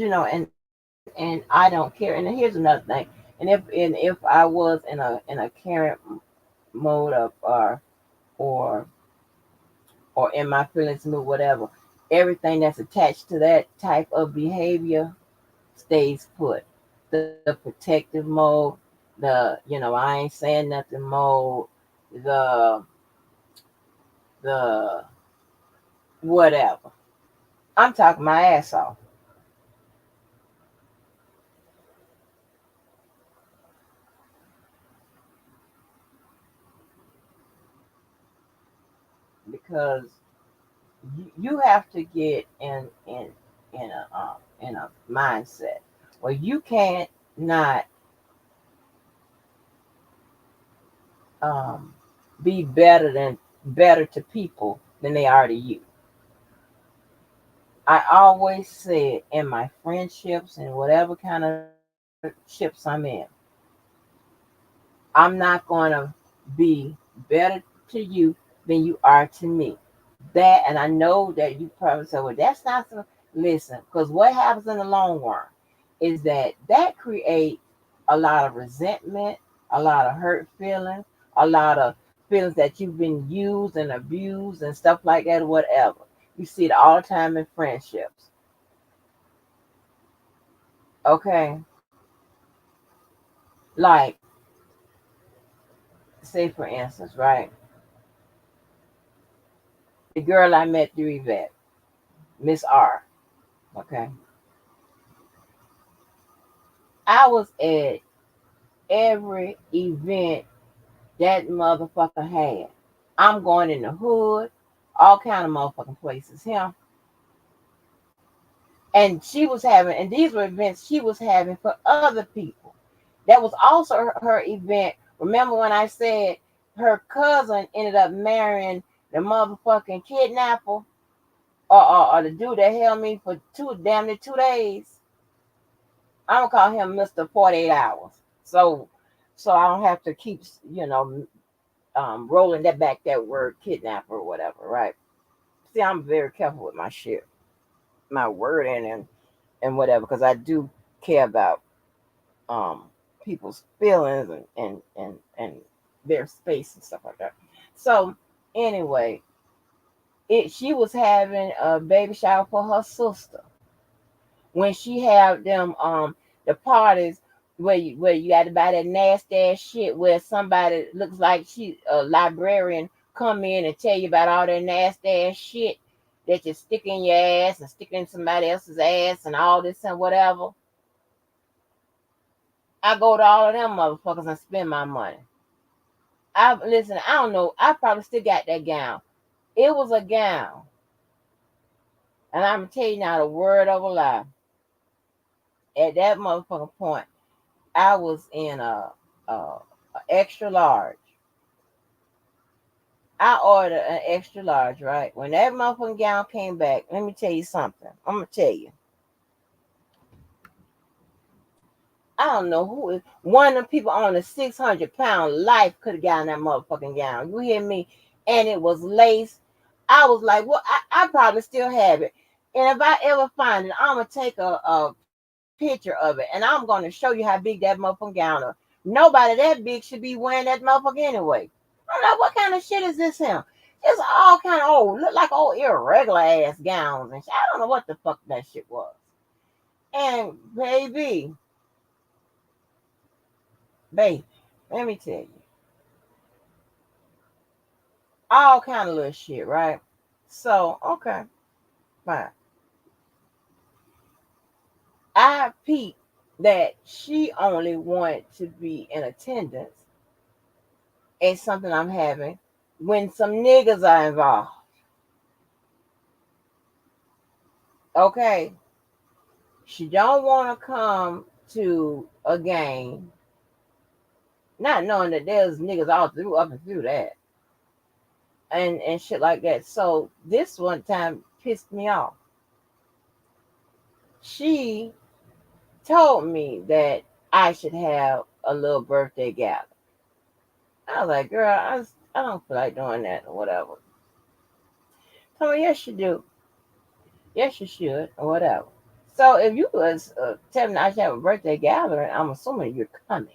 and I don't care. And here's another thing. And if I was in a caring mode of or or in my feelings mood, whatever, everything that's attached to that type of behavior stays put. The protective mode, I ain't saying nothing mode, the the whatever. I'm talking my ass off because you have to get in a mindset where you can't not um, be better to people than they are to you. I always said in my friendships and whatever kind of ships I'm in, I'm not going to be better to you than you are to me. That, and I know that you probably say, well, that's not so. Listen, because what happens in the long run is that creates a lot of resentment, a lot of hurt feelings, a lot of feelings that you've been used and abused and stuff like that, or whatever. You see it all the time in friendships. Okay, like say for instance, right? The girl I met through Yvette, Miss R. Okay, I was at every event that motherfucker had. I'm going in the hood, all kind of motherfucking places. Him. And she was having, and these were events she was having for other people. That was also her event. Remember when I said her cousin ended up marrying the motherfucking kidnapper or the dude that held me for damn near 2 days? I'm gonna call him Mr. 48 Hours. So I don't have to keep, rolling that word kidnapper or whatever, right? See, I'm very careful with my shit, my wording and whatever, because I do care about um people's feelings and their space and stuff like that. So anyway, she was having a baby shower for her sister. when she have them the parties where you got to buy that nasty ass shit where somebody looks like she a librarian come in and tell you about all that nasty ass shit that you stick in your ass and stick in somebody else's ass and all this and whatever. I go to all of them motherfuckers and spend my money. I listen. I don't know. I probably still got that gown. It was a gown, and I'm gonna tell you now the word of a lie. At that motherfucking point, I was in a extra large. I ordered an extra large, right? When that motherfucking gown came back, let me tell you something. I'm gonna tell you. I don't know who is one of the people on a 600-pound life could have gotten that motherfucking gown. You hear me? And it was lace. I was like, well, I probably still have it. And if I ever find it, I'm gonna take a picture of it and I'm gonna show you how big that motherfucking gown is. Nobody that big should be wearing that motherfucker anyway. I'm like, what kind of shit is this here? It's all kind of old, look like old irregular ass gowns and shit. I don't know what the fuck that shit was. And baby, let me tell you, all kind of little shit, right? So, okay, fine. I peeped that she only wanted to be in attendance at something I'm having when some niggas are involved. Okay, she don't want to come to a game, not knowing that there's niggas all through up and through that, and shit like that. So this one time pissed me off. She told me that I should have a little birthday gala. I was like, girl, I don't feel like doing that or whatever. Told me, yes, you do. Yes, you should or whatever. So if you was telling me I should have a birthday gathering, I'm assuming you're coming.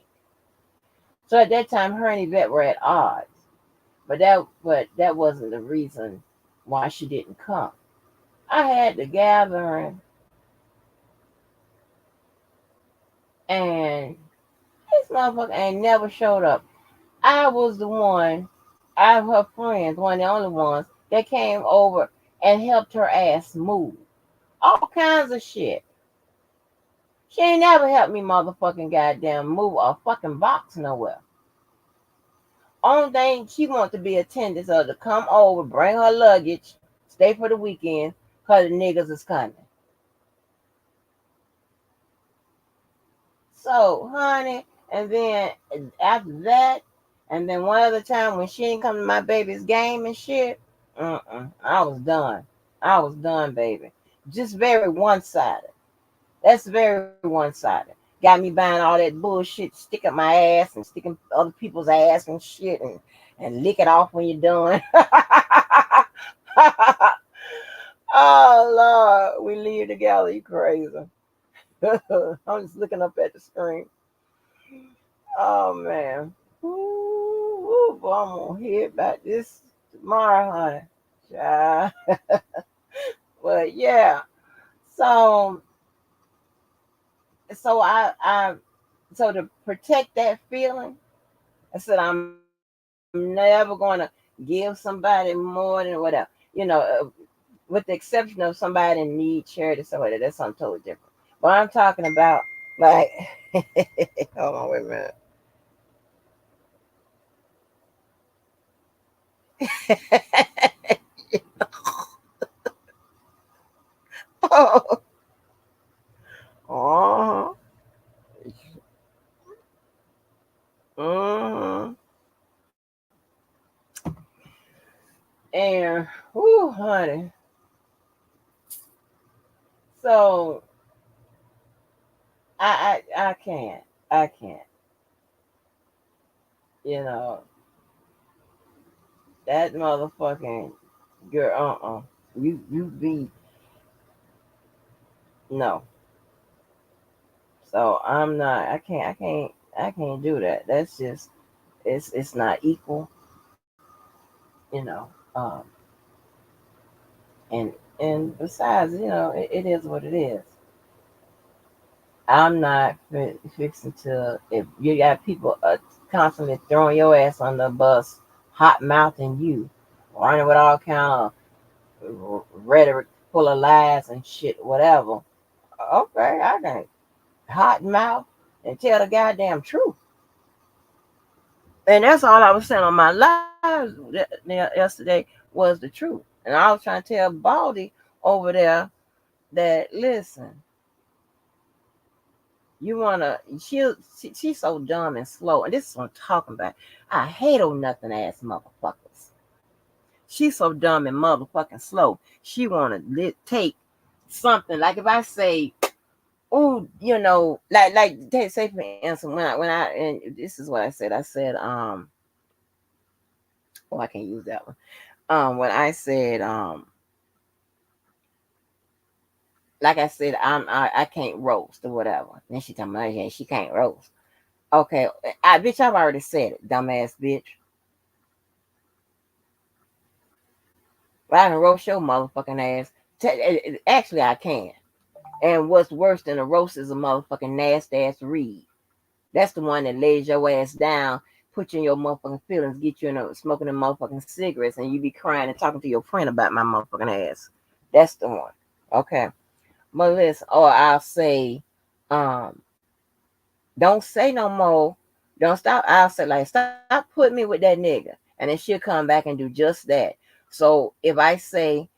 So at that time, her and Yvette were at odds, but that wasn't the reason why she didn't come. I had the gathering, and this motherfucker ain't never showed up. I was the one, out of her friends, one of the only ones that came over and helped her ass move. All kinds of shit. She ain't never helped me motherfucking goddamn move a fucking box nowhere. Only thing she wants to be attendance of to come over, bring her luggage, stay for the weekend, cause the niggas is coming. So, honey, and then after that, and then one other time when she ain't come to my baby's game and shit, I was done. I was done, baby. Just very one-sided. That's very one-sided. Got me buying all that bullshit, sticking my ass and sticking other people's ass and shit and lick it off when you're done. Oh, Lord. We leave together. You crazy. I'm just looking up at the screen. Oh man. Ooh, boy, I'm gonna hear about this tomorrow, honey. Child. But yeah. So so so to protect that feeling, I said I'm never gonna give somebody more than whatever. With the exception of somebody in need, charity, stuff like that. That's something totally different. But I'm talking about like hold on, wait a minute. Oh, uh-huh. Uh-huh. And whoo, honey. So I can't. I can't. You know, that motherfucking girl, you be no. So I'm not I can't do that. That's just it's not equal, you know. And and besides, it is what it is. I'm not fixing to. If you got people constantly throwing your ass on the bus, hot mouthing you, running with all kind of rhetoric full of lies and shit, whatever. Okay, I can hot mouth and tell the goddamn truth. And that's all I was saying on my lives yesterday was the truth. And I was trying to tell Baldy over there that listen, you wanna she's so dumb and slow. And this is what I'm talking about. I hate old nothing ass motherfuckers. She's so dumb and motherfucking slow. She wanna take something like if I say, oh, say for instance when I and this is what I said. I said oh, I can't use that one. When I said like I said, I can't roast or whatever. Then she told me, yeah, she can't roast. Okay, bitch, I've already said it, dumbass bitch. But I can roast your motherfucking ass. Actually, I can. And what's worse than a roast is a motherfucking nasty ass read. That's the one that lays your ass down, put you in your motherfucking feelings, get you in smoking them motherfucking cigarettes, and you be crying and talking to your friend about my motherfucking ass. That's the one. Okay. Melissa, or I'll say, um, don't say no more. Don't stop. I'll say like, stop putting me with that nigga, and then she'll come back and do just that. So if I say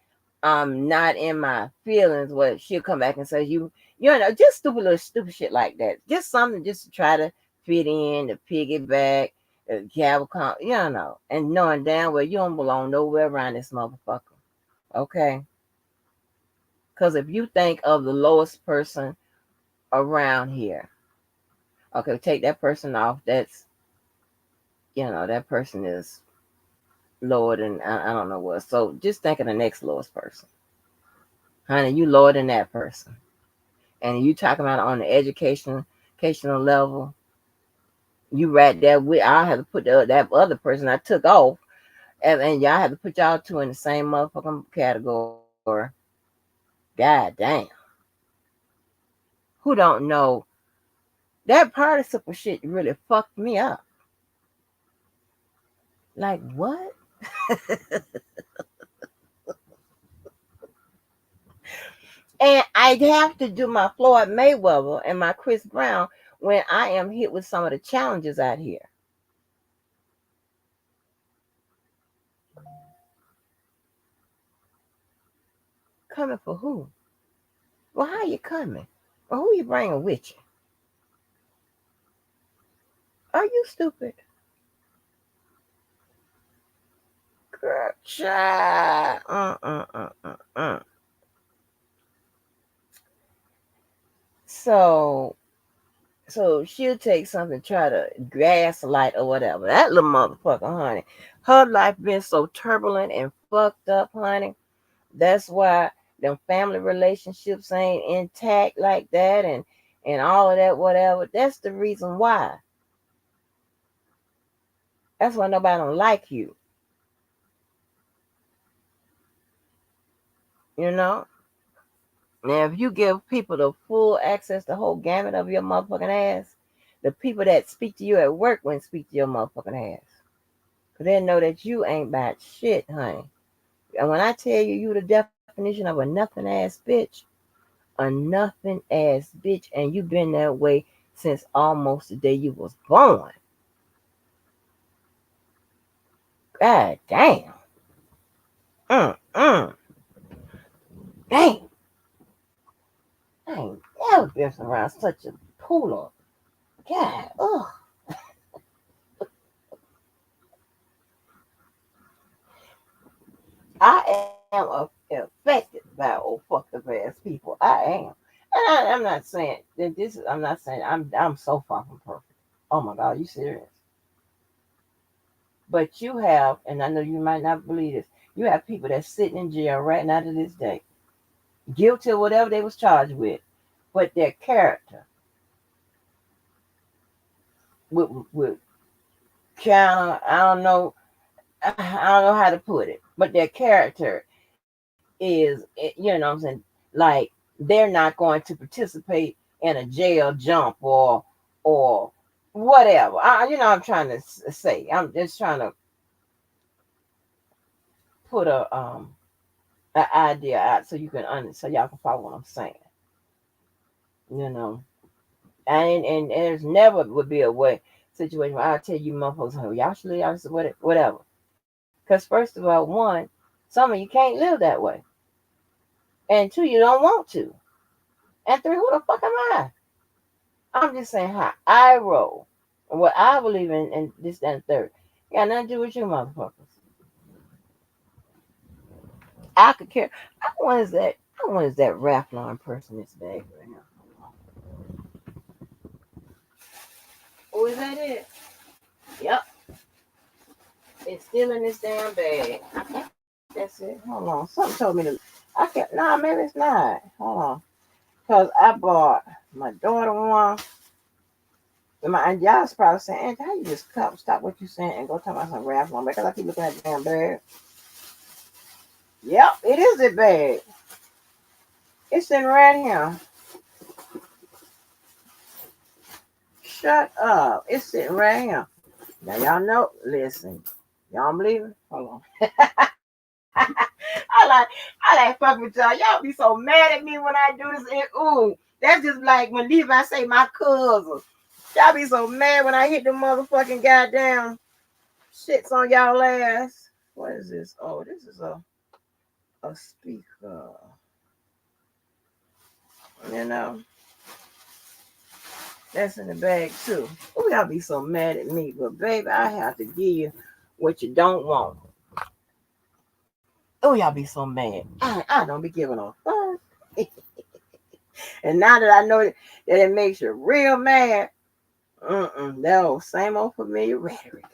I'm not in my feelings, well, she'll come back and say just stupid shit like that. Just something just to try to fit in, to piggyback, and knowing damn well you don't belong nowhere around this motherfucker. Okay, because if you think of the lowest person around here. Okay, take that person off. That's that person is lower than I don't know what. So just think of the next lowest person, honey. You lower than that person, and you talking about on the educational level. You right there with. I have to put that other person I took off, and y'all have to put y'all two in the same motherfucking category. God damn. Who don't know that participle shit really fucked me up? Like what? And I'd have to do my Floyd Mayweather and my Chris Brown when I am hit with some of the challenges out here. Coming for who? Well, how you coming? Well, who you bringing with you? Are you stupid? Girl, child. So, so she'll take something, try to gaslight or whatever. That little motherfucker, honey. Her life been so turbulent and fucked up, honey. That's why them family relationships ain't intact like that and all of that, whatever. That's the reason why. That's why nobody don't like you. You know? Now if you give people the full access, the whole gamut of your motherfucking ass, the people that speak to you at work wouldn't speak to your motherfucking ass. Cause they know that you ain't about shit, honey. And when I tell you the definition of a nothing ass bitch, a nothing ass bitch, and you been that way since almost the day you was born. God damn. Mm. Damn. I ain't never been around such a poodle. God, ugh. I am affected by old fucked up ass people. I am. And I'm not saying that this is, I'm not saying I'm so fucking perfect. Oh my God, you serious? But you have, and I know you might not believe this, you have people that's sitting in jail right now to this day, guilty of whatever they was charged with, but their character with kind of, I don't know how to put it, but their character is, what I'm saying, like they're not going to participate in a jail jump or whatever. I'm trying to say. I'm just trying to put an idea out so you can so y'all can follow what I'm saying. You know, and there's never would be a way situation where I tell you motherfuckers, oh, y'all should live, y'all should whatever. Because first of all, one, some of you can't live that way, and two, you don't want to, and three, who the fuck am I? I'm just saying how I roll and what I believe in, and this, that, and third. Got nothing to do with you motherfuckers. I could care. I want is that Raflon person in this bag right now. Oh, is that it? Yep. It's still in this damn bag. I think that's it. Hold on. Something told me to. I can't. Nah, maybe it's not. Hold on. Because I bought my daughter one. And y'all's probably saying, Auntie, how you just stop what you saying and go talk about some Raflon? Because I keep looking at the damn bag. Yep, it is a bag. It's sitting right here. Shut up. It's sitting right here. Now y'all know. Listen. Y'all believe it? Hold on. I like fuck with y'all. Y'all be so mad at me when I do this. And, ooh, that's just like when Levi say my cousin. Y'all be so mad when I hit the motherfucking goddamn shits on y'all ass. What is this? Oh, this is a speaker. You know, that's in the bag too. Oh, y'all be so mad at me, but baby, I have to give you what you don't want. Oh, y'all be so mad. I don't be giving a fuck. And now that I know that it makes you real mad, that old same old familiar rhetoric.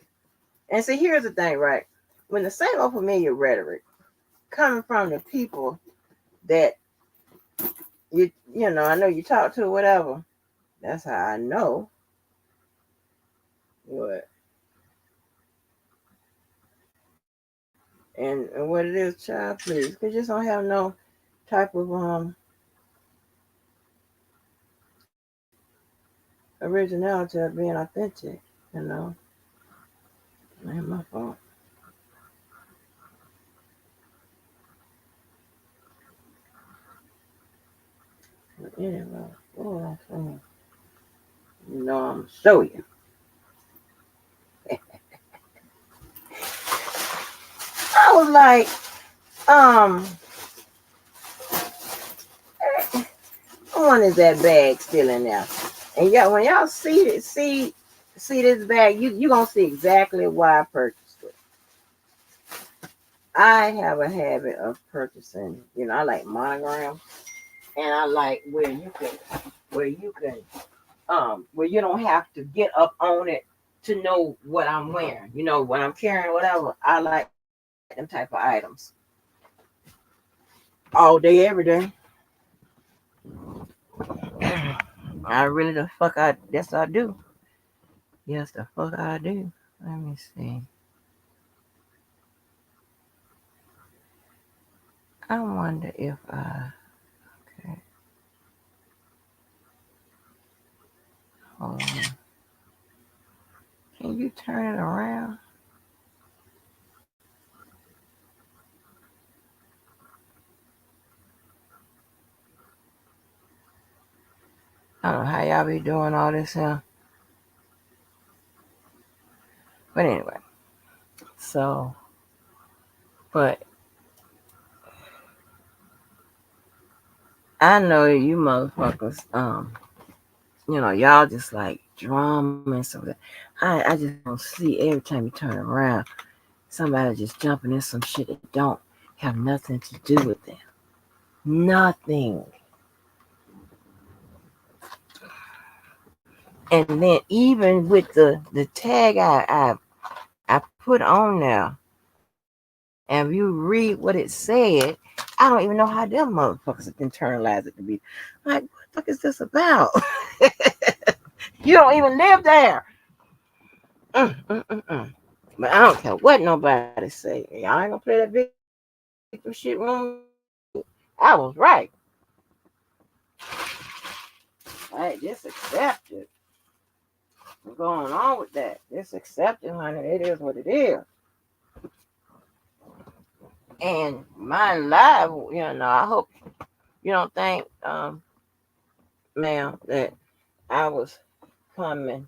And see, here's the thing, right? When the same old familiar rhetoric coming from the people that you know, I know you talk to or whatever, that's how I know what and what it is, child, please. Because you just don't have no type of originality of being authentic, you know. It ain't my fault. But anyway, you know, I'm gonna show you. I was like, one is that bag still in there? And y'all, when y'all see this bag, you gonna see exactly why I purchased it. I have a habit of purchasing, you know, I like monograms, and I like where you can where you don't have to get up on it to know what I'm wearing, you know, what I'm carrying, whatever. I like them type of items all day, every day. I really the fuck I yes I do. Yes, the fuck I do. Let me see. I wonder if okay. Hold on. Can you turn it around? I don't know how y'all be doing all this here. But anyway. So but I know you motherfuckers, you know, y'all just like drama and stuff. I just don't see every time you turn around, somebody just jumping in some shit that don't have nothing to do with them. Nothing. And then even with the tag I put on there, and if you read what it said, I don't even know how them motherfuckers have internalized it to be. Like, what the fuck is this about? You don't even live there. But I don't care what nobody say. Y'all ain't gonna play that victim shit room. I was right. Hey, just accept it. What's going on with that? Just accept it, honey. It is what it is. And my life, I hope you don't think, ma'am, that I was coming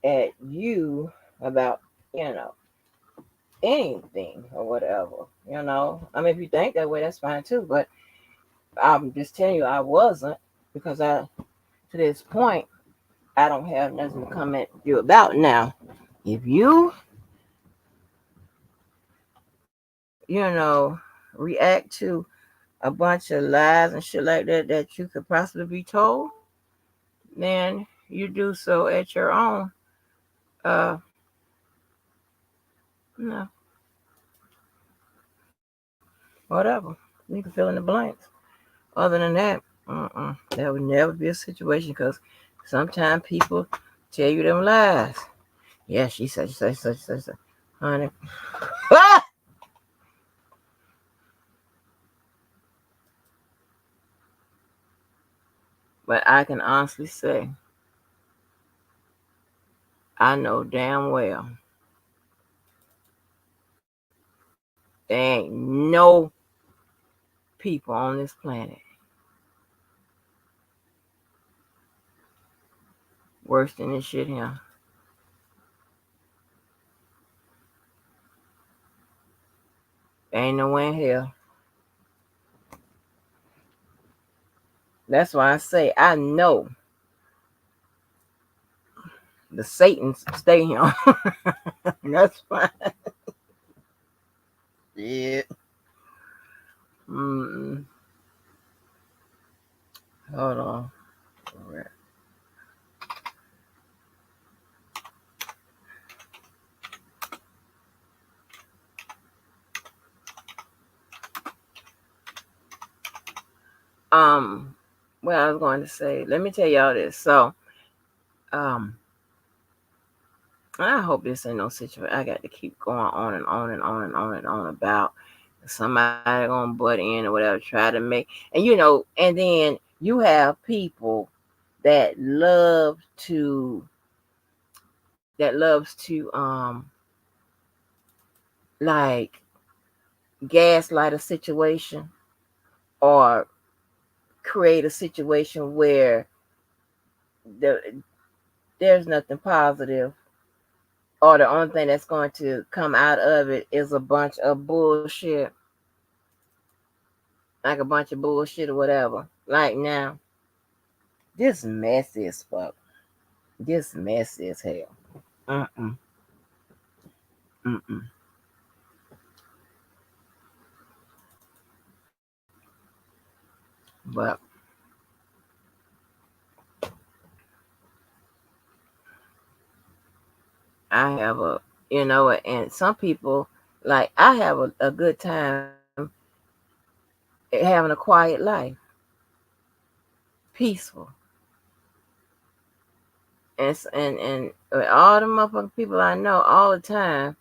at you about, you know, anything or whatever. I mean, if you think that way, that's fine too. But I'm just telling you, I wasn't, because to this point, I don't have nothing to come at you about now. If you, react to a bunch of lies and shit like that you could possibly be told, then you do so at your own, uh, you whatever. You can fill in the blanks. Other than that, that would never be a situation, because sometimes people tell you them lies. Yeah, she said, honey. But I can honestly say, I know damn well there ain't no people on this planet worse than this shit here. Ain't no way in hell. That's why I say I know the Satans stay here. That's fine. Yeah. Mm-mm. Hold on. All right. Um, what I was going to say, let me tell y'all this. So, um, I hope this ain't no situation I got to keep going on and on and on and on and on about. Somebody gonna butt in or whatever, try to make, and then you have people that loves to like gaslight a situation, or create a situation where the, there's nothing positive, or the only thing that's going to come out of it is a bunch of bullshit, like a bunch of bullshit or whatever. Like now, this messy as fuck. This messy as hell. Mm-mm. Mm-mm. But I have and some people, like, I have a good time having a quiet life, peaceful. And all the motherfucking people I know all the time,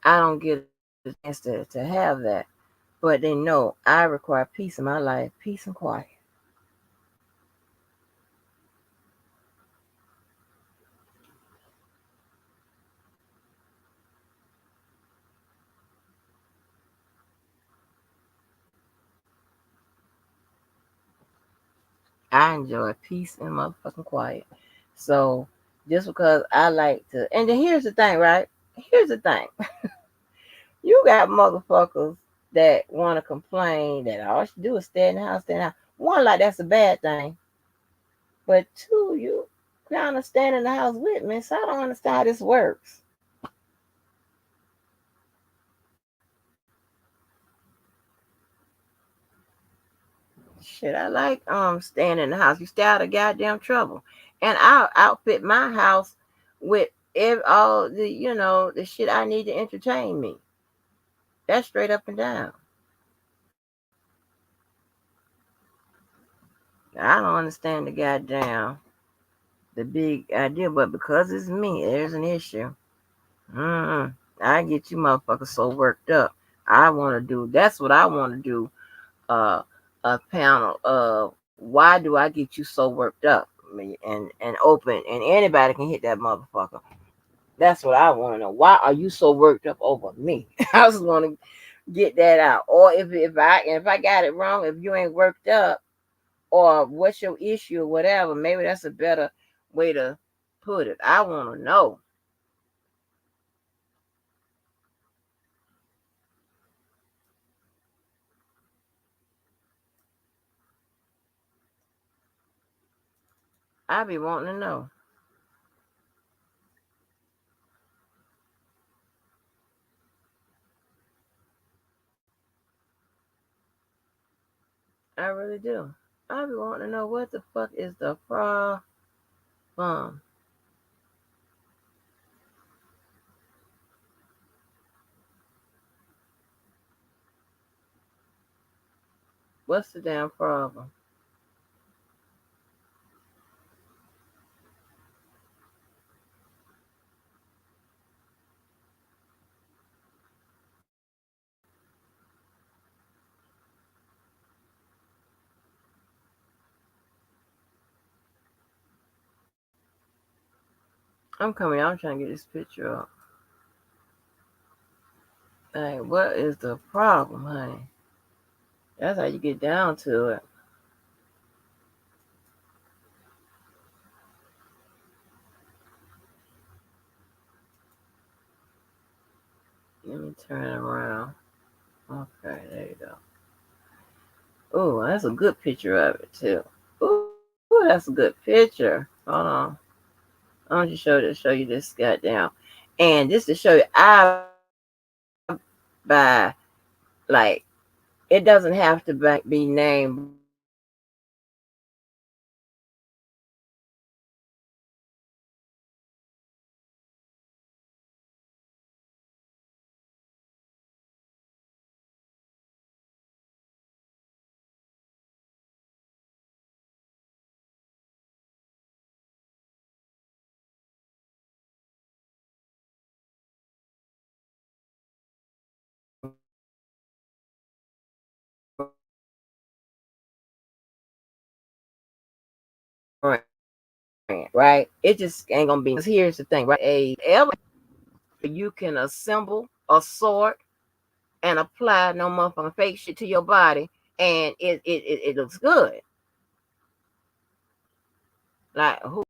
I don't get a chance to have that. But they know I require peace in my life, peace and quiet. I enjoy peace and motherfucking quiet. So just because I like to, and then here's the thing, right? Here's the thing. You got motherfuckers that want to complain that all she do is stay in the house, stay in the house. One, like, that's a bad thing. But two, you kind of stand in the house with me, so I don't understand how this works. Shit, I like staying in the house. You stay out of goddamn trouble. And I'll outfit my house with all the, the shit I need to entertain me. That's straight up and down. I don't understand the big idea, but because it's me, there's an issue. I get you motherfuckers so worked up. That's what I want to do. Uh, a panel of, why do I get you so worked up? me and open, and anybody can hit that motherfucker. That's what I want to know. Why are you so worked up over me? I just want to get that out. Or if I got it wrong, if you ain't worked up, or what's your issue or whatever, maybe that's a better way to put it. I want to know. I be wanting to know. I really do. I be wanting to know what the fuck is the problem. What's the damn problem? I'm coming. I'm trying to get this picture up. Hey, what is the problem, honey? That's how you get down to it. Let me turn it around. Okay, there you go. Oh, that's a good picture of it too. Ooh, that's a good picture. Hold on. I want to show you this goddamn. And just to show you, I buy, like, it doesn't have to be named brand, right? It just ain't gonna be. Here's the thing, right? You can assemble, assort, and apply no motherfucking fake shit to your body, and it looks good. Like who?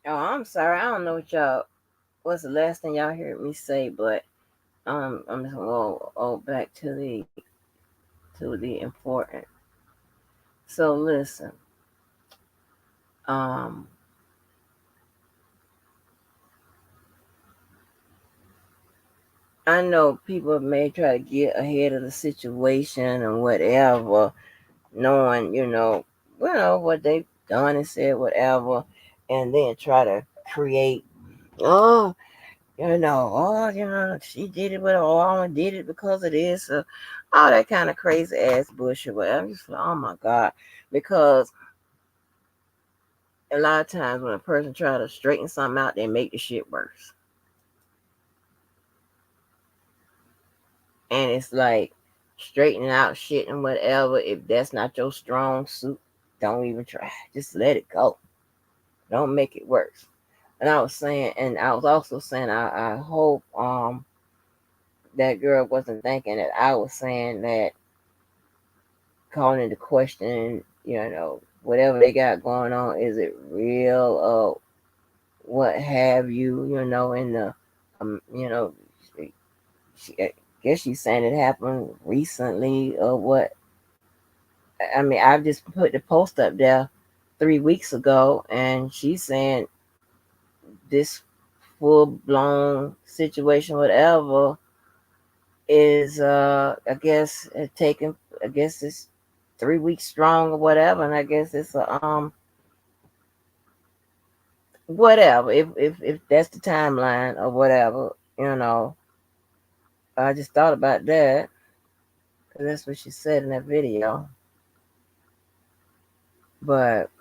Oh, I'm sorry. I don't know what y'all. What's the last thing y'all heard me say? But I'm just gonna go back to the important. So listen. Um, I know people may try to get ahead of the situation and whatever, knowing what they've done and said, whatever, and then try to create. Oh, she did it, but I did it because of this, all that kind of crazy ass bullshit. But I'm just like, oh my god, because a lot of times when a person try to straighten something out, they make the shit worse, and it's like straightening out shit and whatever. If that's not your strong suit, don't even try. Just let it go. Don't make it worse. And I was saying, and I was also saying, I hope that girl wasn't thinking that I was saying that, calling into question, whatever they got going on, is it real or what have you, in the, she, I guess she's saying it happened recently or what. I mean, I just put the post up there 3 weeks ago, and she's saying this full blown situation, whatever, is I guess it taken. I guess it's 3 weeks strong or whatever, and I guess it's a whatever. If that's the timeline or whatever, I just thought about that because that's what she said in that video. But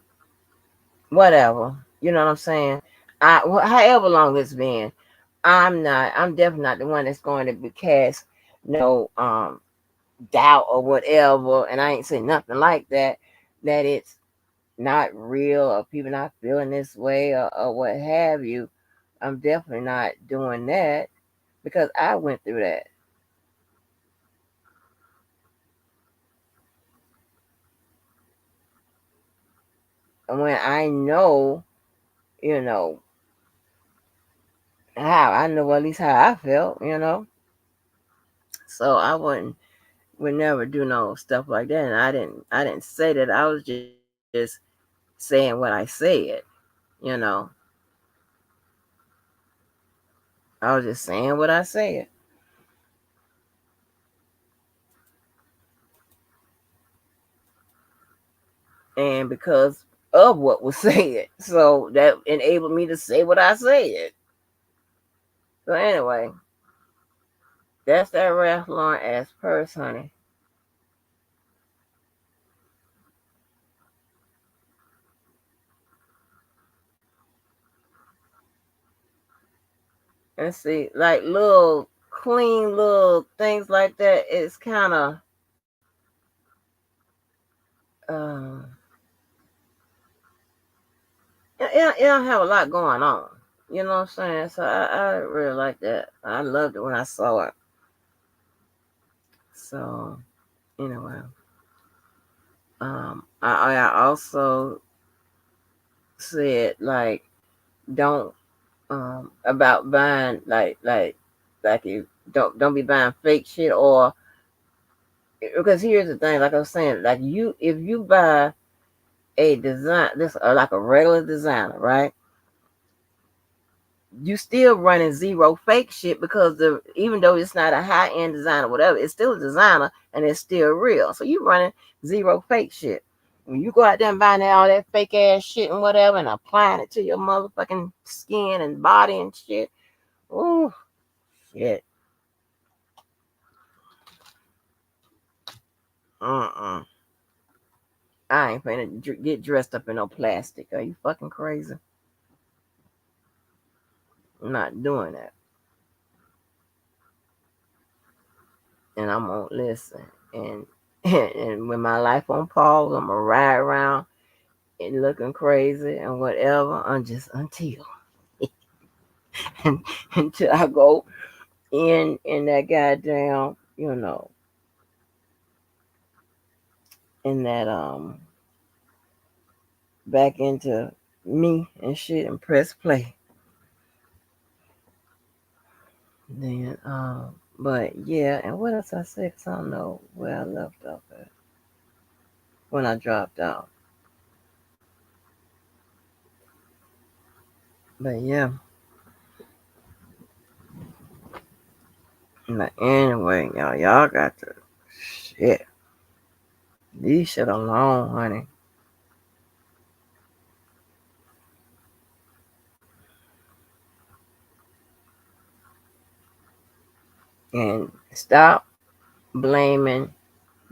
whatever, you know what I'm saying. However long it's been, I'm not. I'm definitely not the one that's going to be cast no doubt or whatever. And I ain't saying nothing like that. That it's not real or people not feeling this way or what have you. I'm definitely not doing that because I went through that. And when I know, you know, how I know at least how I felt. So I would never do no stuff like that. And I didn't say that. I was just saying what I said. I was just saying what I said. And because of what was said. So that enabled me to say what I said. So anyway, that's that Ralph Lauren ass purse, honey. And see, like little clean little things like that, it's kind of um, it don't have a lot going on. You know what I'm saying? So I really like that. I loved it when I saw it. So anyway, I also said like don't about buying like you don't be buying fake shit or because here's the thing, like I was saying, like if you buy a design this like a regular designer, right? You still running zero fake shit because even though it's not a high end designer, whatever, it's still a designer and it's still real. So you running zero fake shit. When you go out there and buying all that fake ass shit and whatever and applying it to your motherfucking skin and body and shit, ooh, shit. Uh-uh. I ain't finna get dressed up in no plastic. Are you fucking crazy? I'm not doing that. And I'm gonna listen. And and when my life on pause, I'm gonna ride around and looking crazy and whatever. Until I go in that goddamn, in that back into me and shit and press play. Then, but yeah, and what else I said? 'Cause I don't know where I left off at when I dropped out. But yeah, but anyway, y'all got to shit. These shit alone, honey. And stop blaming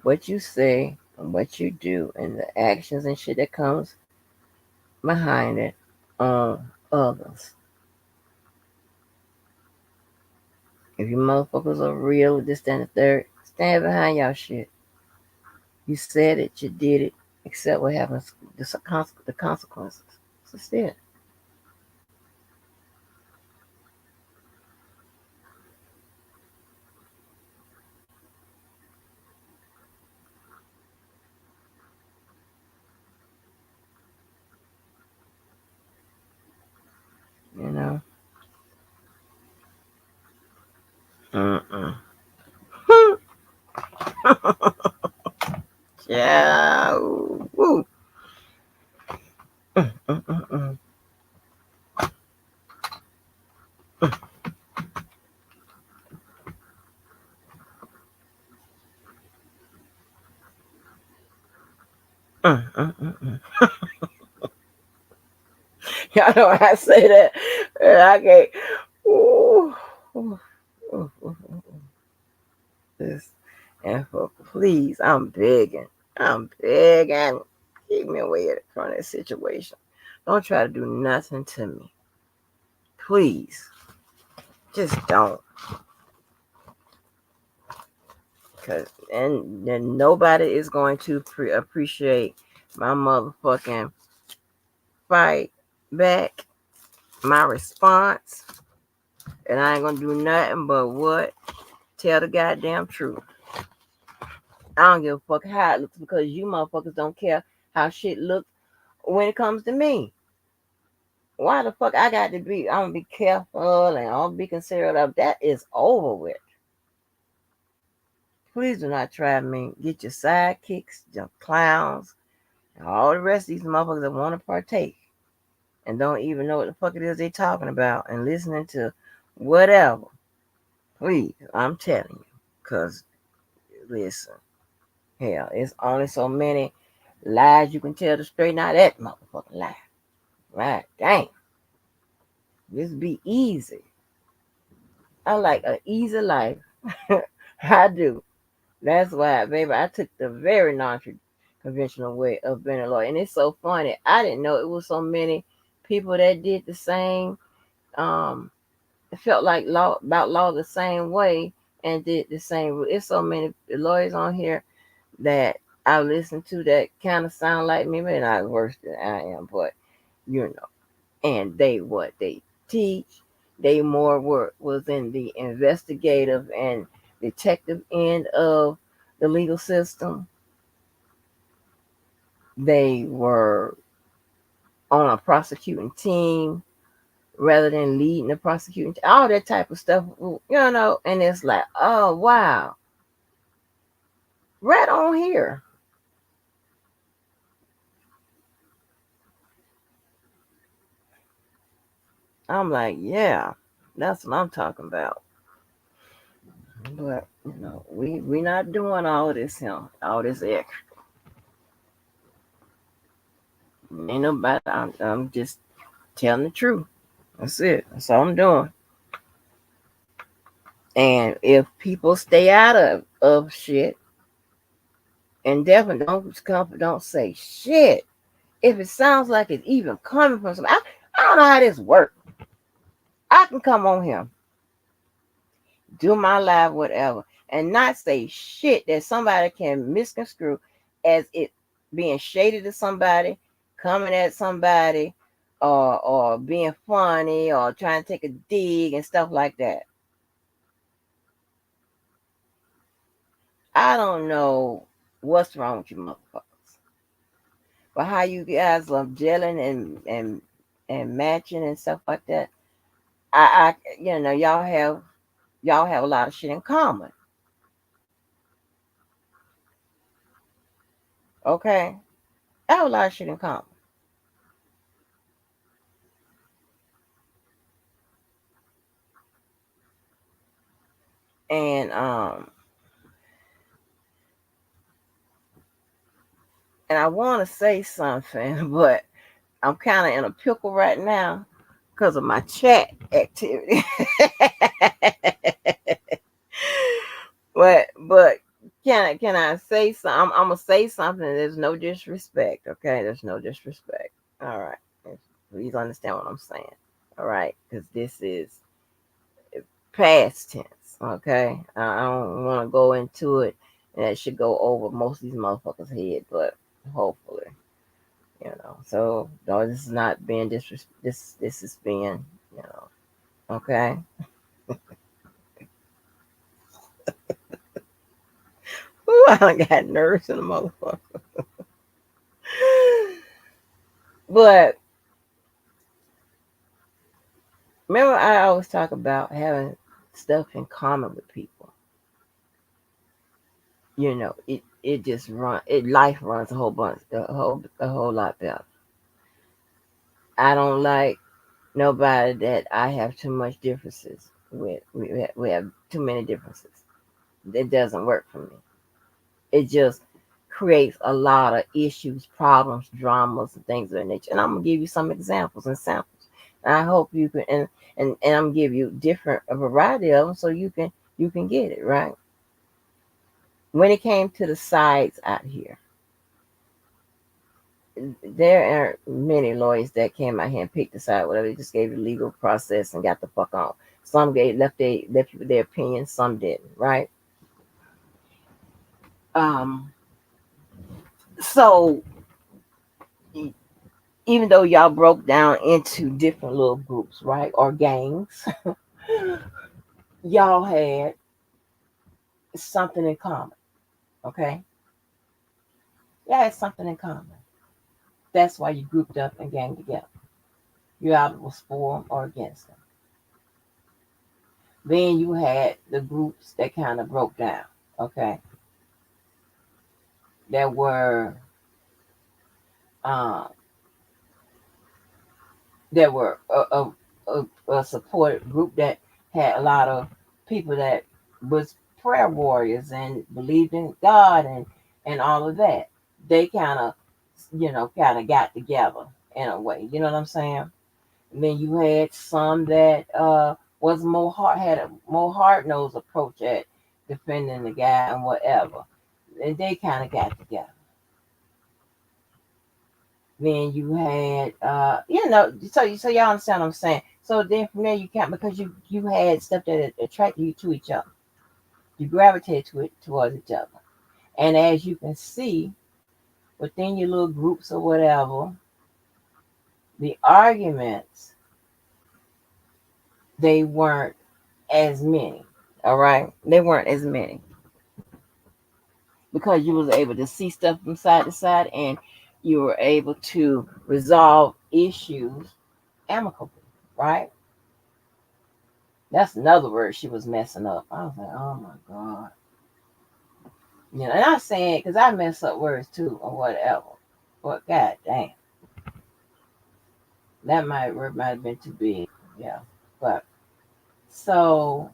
what you say and what you do and the actions and shit that comes behind it on others. If you motherfuckers are real, this, that, and the third, stand behind y'all shit. You said it, you did it, accept what happens, the consequences. That's it. You know? Mm-mm. Yeah. Woo. Mm-mm-mm. Mm-mm-mm. Y'all know when I say that, I can't. Ooh, ooh, ooh, ooh, ooh. This and for please, I'm begging, keep me away from that situation. Don't try to do nothing to me, please. Just don't, cause and then nobody is going to appreciate my motherfucking fight back, my response, and I ain't gonna do nothing but what tell the goddamn truth. I don't give a fuck how it looks because you motherfuckers don't care how shit looks when it comes to me. Why the fuck I got to be? I'm gonna be careful and I'll be considerate of that. Is over with. Please do not try me. Get your sidekicks, your clowns, and all the rest of these motherfuckers that want to partake and don't even know what the fuck it is they talking about and listening to whatever. Please, I'm telling you, cause listen, hell, it's only so many lies you can tell to straighten out that motherfucking lie. Right? Damn, this be easy. I like an easy life. I do. That's why, baby, I took the very non-conventional way of being a lawyer. And it's so funny. I didn't know it was so many people that did the same, it felt like law the same way and did the same. It's so many lawyers on here that I listen to that kind of sound like me. Maybe not worse than I am, but you know. And they what they teach, they more work was in the investigative and detective end of the legal system. They were on a prosecuting team rather than leading the prosecuting team, all that type of stuff, and it's like, oh wow, right on here. I'm like, yeah, that's what I'm talking about. But we not doing all this all this extra. Ain't nobody. I'm just telling the truth. That's it. That's all I'm doing. And if people stay out of shit and definitely don't say shit. If it sounds like it's even coming from somebody, I don't know how this works. I can come on here, do my live, whatever, and not say shit that somebody can misconstrue as it being shady to somebody, coming at somebody, or being funny or trying to take a dig and stuff like that. I don't know what's wrong with you motherfuckers. But how you guys love gelling and matching and stuff like that. Y'all have a lot of shit in common. Okay, I have a lot of shit in common. And I want to say something, but I'm kind of in a pickle right now because of my chat activity. but can I say something? I'm gonna say something. There's no disrespect, okay? There's no disrespect. All right, please understand what I'm saying. All right, because this is past tense, okay? I don't want to go into it, and it should go over most of these motherfuckers' head, but hopefully, So no, this is not being this is being, okay. Ooh, I done got nerves in the motherfucker. But remember, I always talk about having stuff in common with people. It just life runs a whole lot better. I don't like nobody that I have too much differences with. We have too many differences. It doesn't work for me. It just creates a lot of issues, problems, dramas, and things of that nature. And I'm gonna give you some examples and samples. And I hope you can, and I'm gonna give you a variety of them so you can get it right. When it came to the sides out here, there are many lawyers that came out here and picked the side, whatever. They just gave the legal process and got the fuck on. Some left you with their opinion, some didn't, right? Um, so even though y'all broke down into different little groups, right, or gangs, y'all had something in common, okay? Y'all had something in common. That's why you grouped up and gang together. You either was for them or against them. Then you had the groups that kind of broke down, okay? That were um, a support group that had a lot of people that was prayer warriors and believed in God and all of that. They kind of got together in a way. You know what I'm saying? And then you had some that was had a more hard nosed approach at defending the guy and whatever. And they kind of got together. Then you had so y'all understand what I'm saying. So then from there you can't, because you had stuff that attracted you to each other. You gravitated towards each other. And as you can see within your little groups or whatever, the arguments, they weren't as many. All right? They weren't as many. Because you was able to see stuff from side to side, and you were able to resolve issues amicably, right? That's another word she was messing up. I was like, oh my God. And I'm saying, because I mess up words too or whatever. But God damn. That word might have been too big. Yeah. But so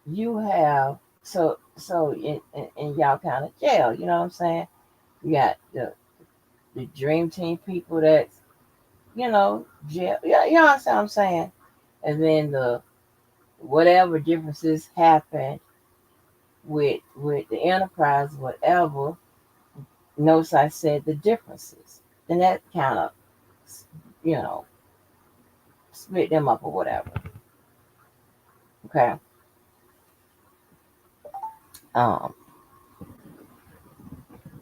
you have so in y'all kind of jail, you know what I'm saying? You got the dream team people that's, jail. Yeah, you know what I'm saying? And then the whatever differences happen with the enterprise, whatever. Notice I said the differences. Then that kind of, you know, split them up or whatever. Okay. Um.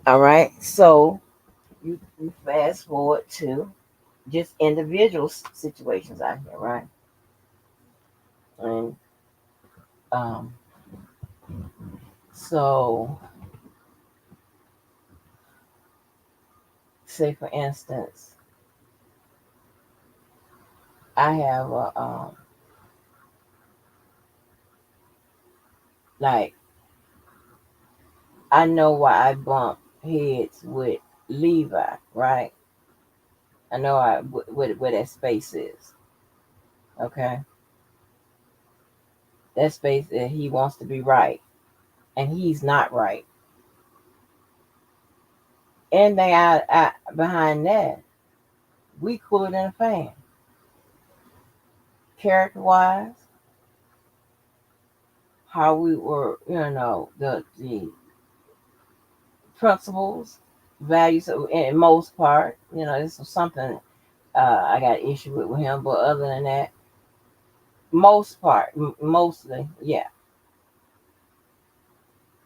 All right. So you fast forward to just individual situations out here, right? And um. So say for instance, I have a like I know why I bump heads with Levi, right? I know where that space is. Okay, that space that he wants to be right, and he's not right. Anything behind that, we cooler than a fan. Character wise, how we were, the principles, values, in most part, this was something I got issue with him, but other than that, most part, mostly, yeah.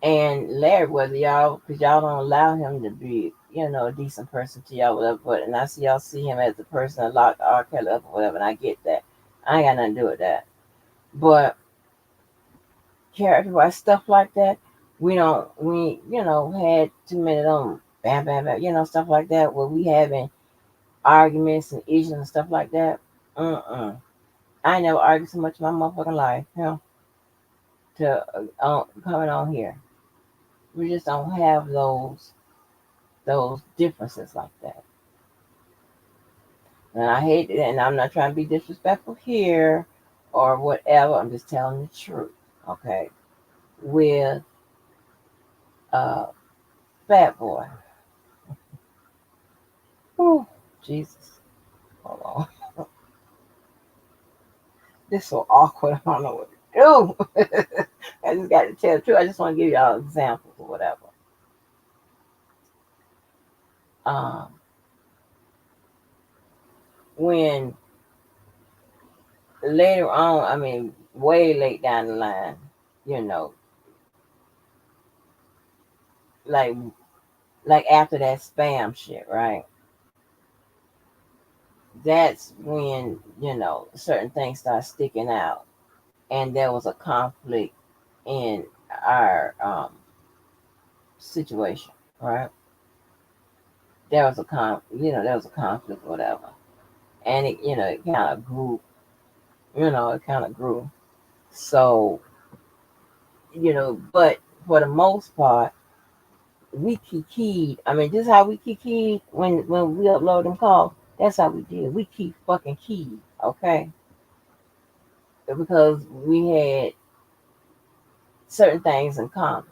And Larry, whether y'all, because y'all don't allow him to be, a decent person to y'all, whatever. But and I see y'all see him as the person that locked R. Kelly up or whatever, and I get that. I ain't got nothing to do with that. But character-wise, stuff like that, we had too many of them, bam, bam, bam, stuff like that, where we having arguments and issues and stuff like that. I ain't never argued so much in my motherfucking life, to coming on here. We just don't have those differences like that. And I hate it, and I'm not trying to be disrespectful here or whatever. I'm just telling the truth, okay? With uh, Fat Boy. Whew, Jesus. Hold on. This is so awkward. I don't know what to do. I just got to tell the truth. I just want to give y'all examples or whatever. Um, when later on, I mean, way late down the line, you know, like like after that spam shit, right? That's when certain things start sticking out, and there was a conflict in our situation, right? There was a conflict, whatever, and it kind of grew, it kind of grew. So but for the most part, we kikied. I mean, this is how we kikied when we upload them calls. That's how we did. We keep fucking keyed, okay? Because we had certain things in common.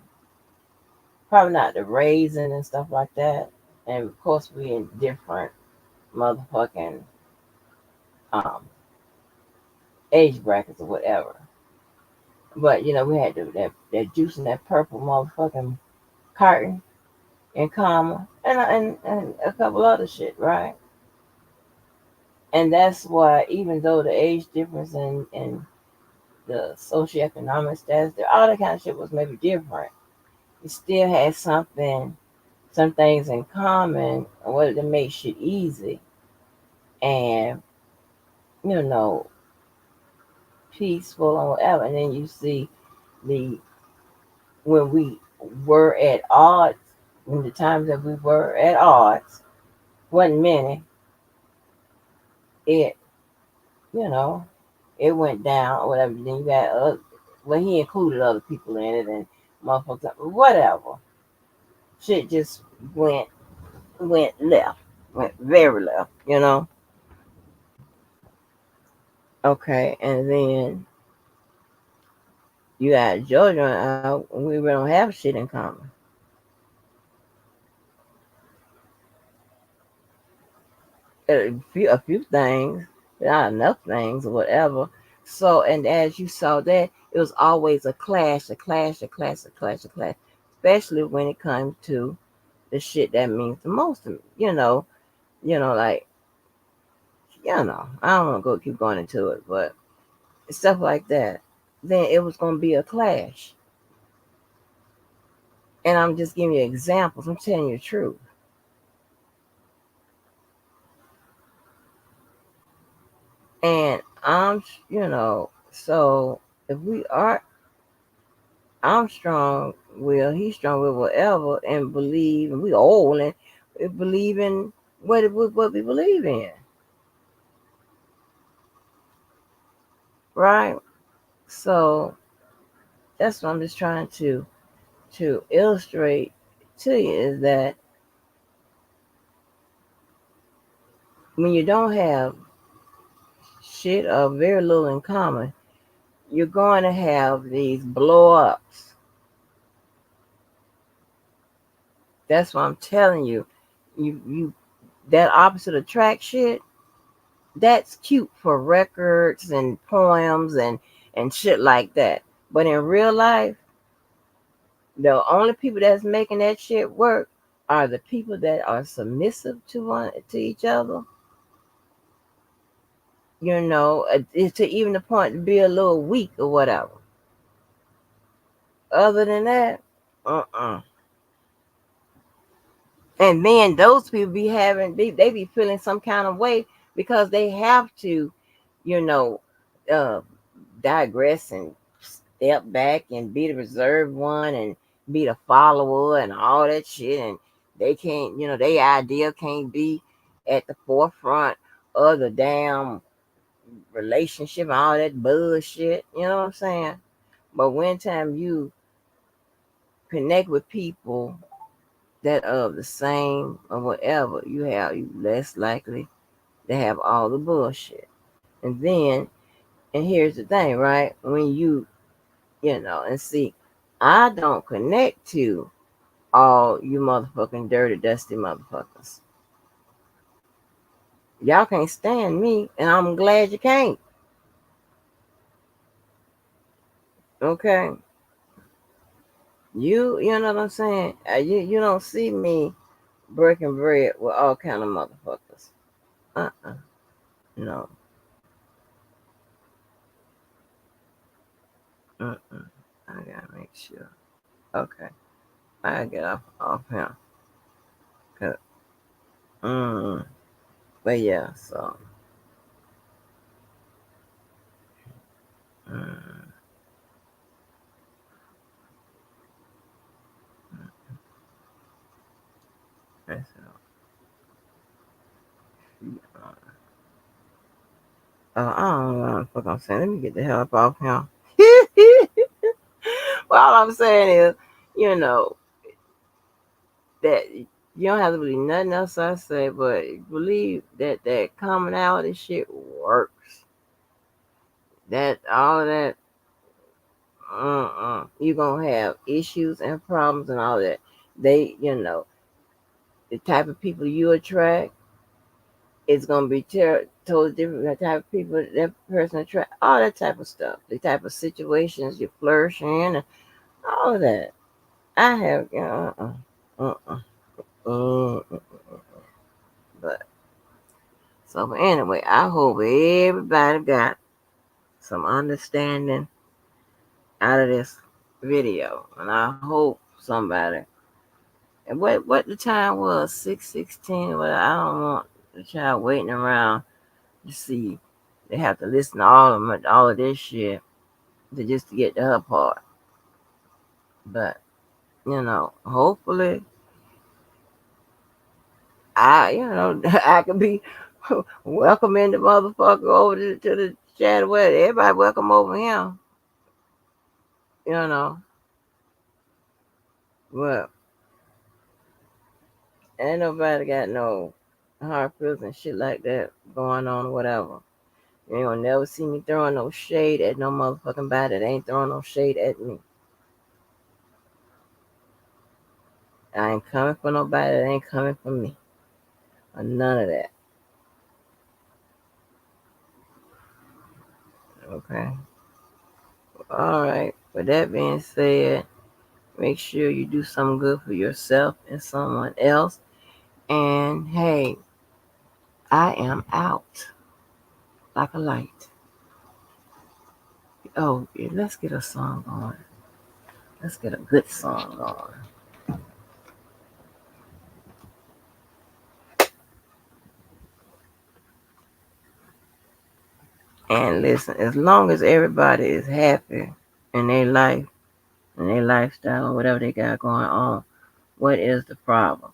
Probably not the raising and stuff like that. And of course, we in different motherfucking um, age brackets or whatever. But we had that juice and that purple motherfucking carton in common, and a couple other shit, right? And that's why, even though the age difference and the socioeconomic status, all that kind of shit was maybe different, we still had some things in common, what to make shit easy and you know peaceful and whatever. And then you see the when we were at odds, when the times that we were at odds wasn't many, it you know it went down or whatever. Then you got well, he included other people in it and motherfuckers, whatever. Shit just went left, went very left. Okay, and then you got Georgia out. We really don't have shit in common. A few things, not enough things or whatever. So, and as you saw that, it was always a clash, a clash, a clash, a clash, a clash. Especially when it comes to the shit that means the most to me. Like I don't want to keep going into it, but stuff like that. Then it was gonna be a clash. And I'm just giving you examples. I'm telling you the truth. And so if we are, I'm strong will, he's strong will, whatever, and believe, and we old and we believe in what we believe in, right? So that's what I'm just trying to illustrate to you is that when you don't have shit or very little in common, you're going to have these blow ups. That's what I'm telling you. You that opposite attract shit, that's cute for records and poems and shit like that. But in real life, the only people that's making that shit work are the people that are submissive to each other. To even the point to be a little weak or whatever. Other than that, uh-uh. And then those people they be feeling some kind of way because they have to, you know, uh, digress and step back and be the reserved one and be the follower and all that shit. And they can't, their idea can't be at the forefront of the damn relationship and all that bullshit. You know what I'm saying? But when time you connect with people that are the same or whatever, you less likely to have all the bullshit. And then, and here's the thing, right? When and see, I don't connect to all you motherfucking dirty, dusty motherfuckers. Y'all can't stand me, and I'm glad you can't. Okay, you know what I'm saying? You don't see me breaking bread with all kind of motherfuckers. No. I gotta make sure. Okay, I gotta get off him. 'Cause, mm, but yeah, so. Mm, that's I don't know what the fuck I'm saying. Let me get the hell up off him. Well, all I'm saying is, you know, that you don't have to believe nothing else I say, but believe that commonality shit works. That all that, you gonna have issues and problems and all that. They, the type of people you attract is gonna be totally different. The type of people that person attract, all that type of stuff. The type of situations you flourish in, and all of that. I have, but so anyway, I hope everybody got some understanding out of this video, and I hope somebody. And what the time was 6:16. Well, I don't want the child waiting around to see. They have to listen to all of this shit to get to her part. But hopefully, I can be welcoming the motherfucker over to the chat. Where everybody welcome over him. You know, well, ain't nobody got no hard feelings and shit like that going on or whatever. You ain't gonna never see me throwing no shade at no motherfucking body that ain't throwing no shade at me. I ain't coming for nobody that ain't coming for me. Or none of that. Okay. All right. With that being said, make sure you do something good for yourself and someone else. And hey, I am out like a light. Oh, yeah, let's get a song on. Let's get a good song on. And listen, as long as everybody is happy in their life, in their lifestyle, or whatever they got going on, what is the problem?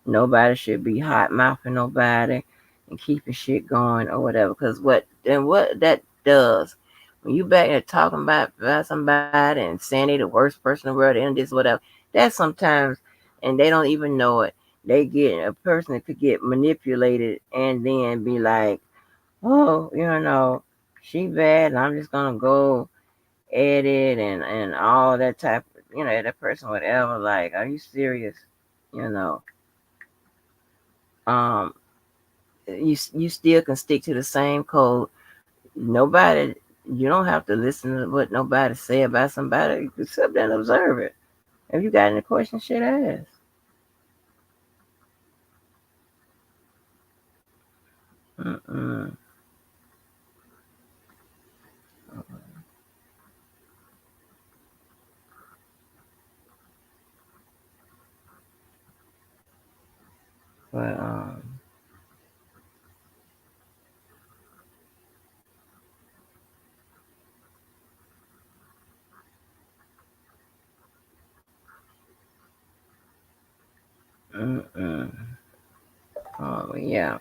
Nobody should be hot mouthing nobody and keeping shit going or whatever. Cause what that does when you back there talking about somebody and saying they the worst person in the world and this whatever, that sometimes and they don't even know it. They get a person that could get manipulated and then be like, oh, she bad and I'm just gonna go at it and all that type that person whatever, like, are you serious? You know. Um you still can stick to the same code. Nobody you don't have to listen to what nobody say about somebody. You can sit there and observe it. If you got any questions, shit ask. Mm-mm. But mm-mm. Yeah.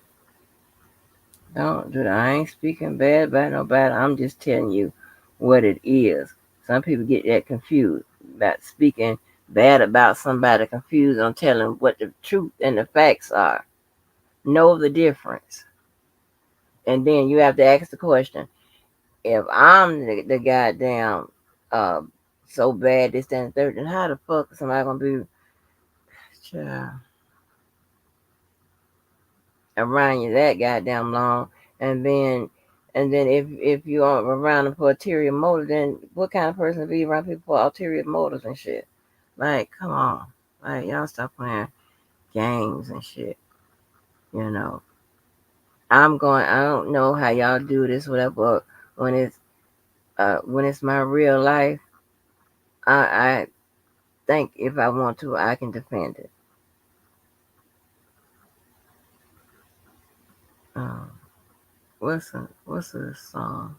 Don't do that. I ain't speaking bad about nobody. I'm just telling you what it is. Some people get that confused about speaking bad about somebody, confused on telling what the truth and the facts are. Know the difference. And then you have to ask the question, if I'm the goddamn uh so bad this that, and the third, then how the fuck is somebody gonna be child, around you that goddamn long? And then if you are around them for ulterior motive, then what kind of person be around people for ulterior motives and shit? Like, come on. Like, y'all stop playing games and shit. You know. I don't know how y'all do this, whatever, but when it's my real life, I think if I want to, I can defend it. Um, what's a song?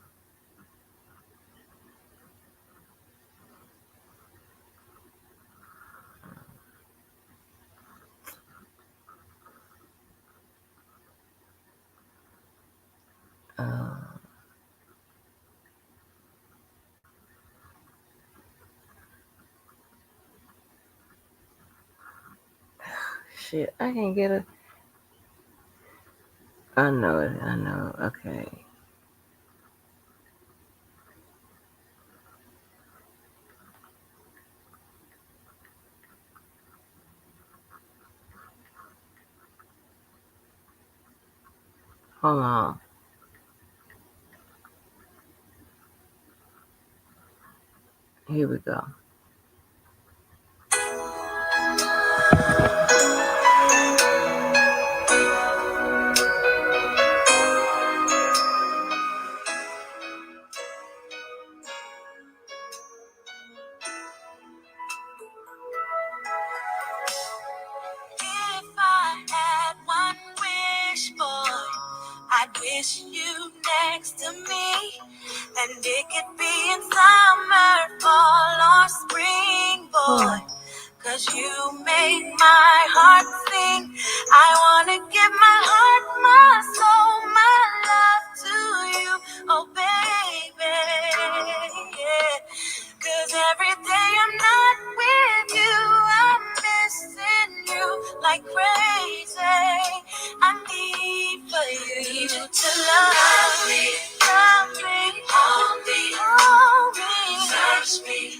Uh, shit, I can't get a. I know it. I know. Okay, hold on. Here we go. If I had one wish, boy, I'd wish you next to me. And it could be in summer, fall, or spring, boy. Cause you make my heart sing. I wanna give my heart, my soul, my love to you, oh baby, yeah. Cause every day I'm not with you, I'm missing you like crazy. I need for you to love me, hold me, touch me,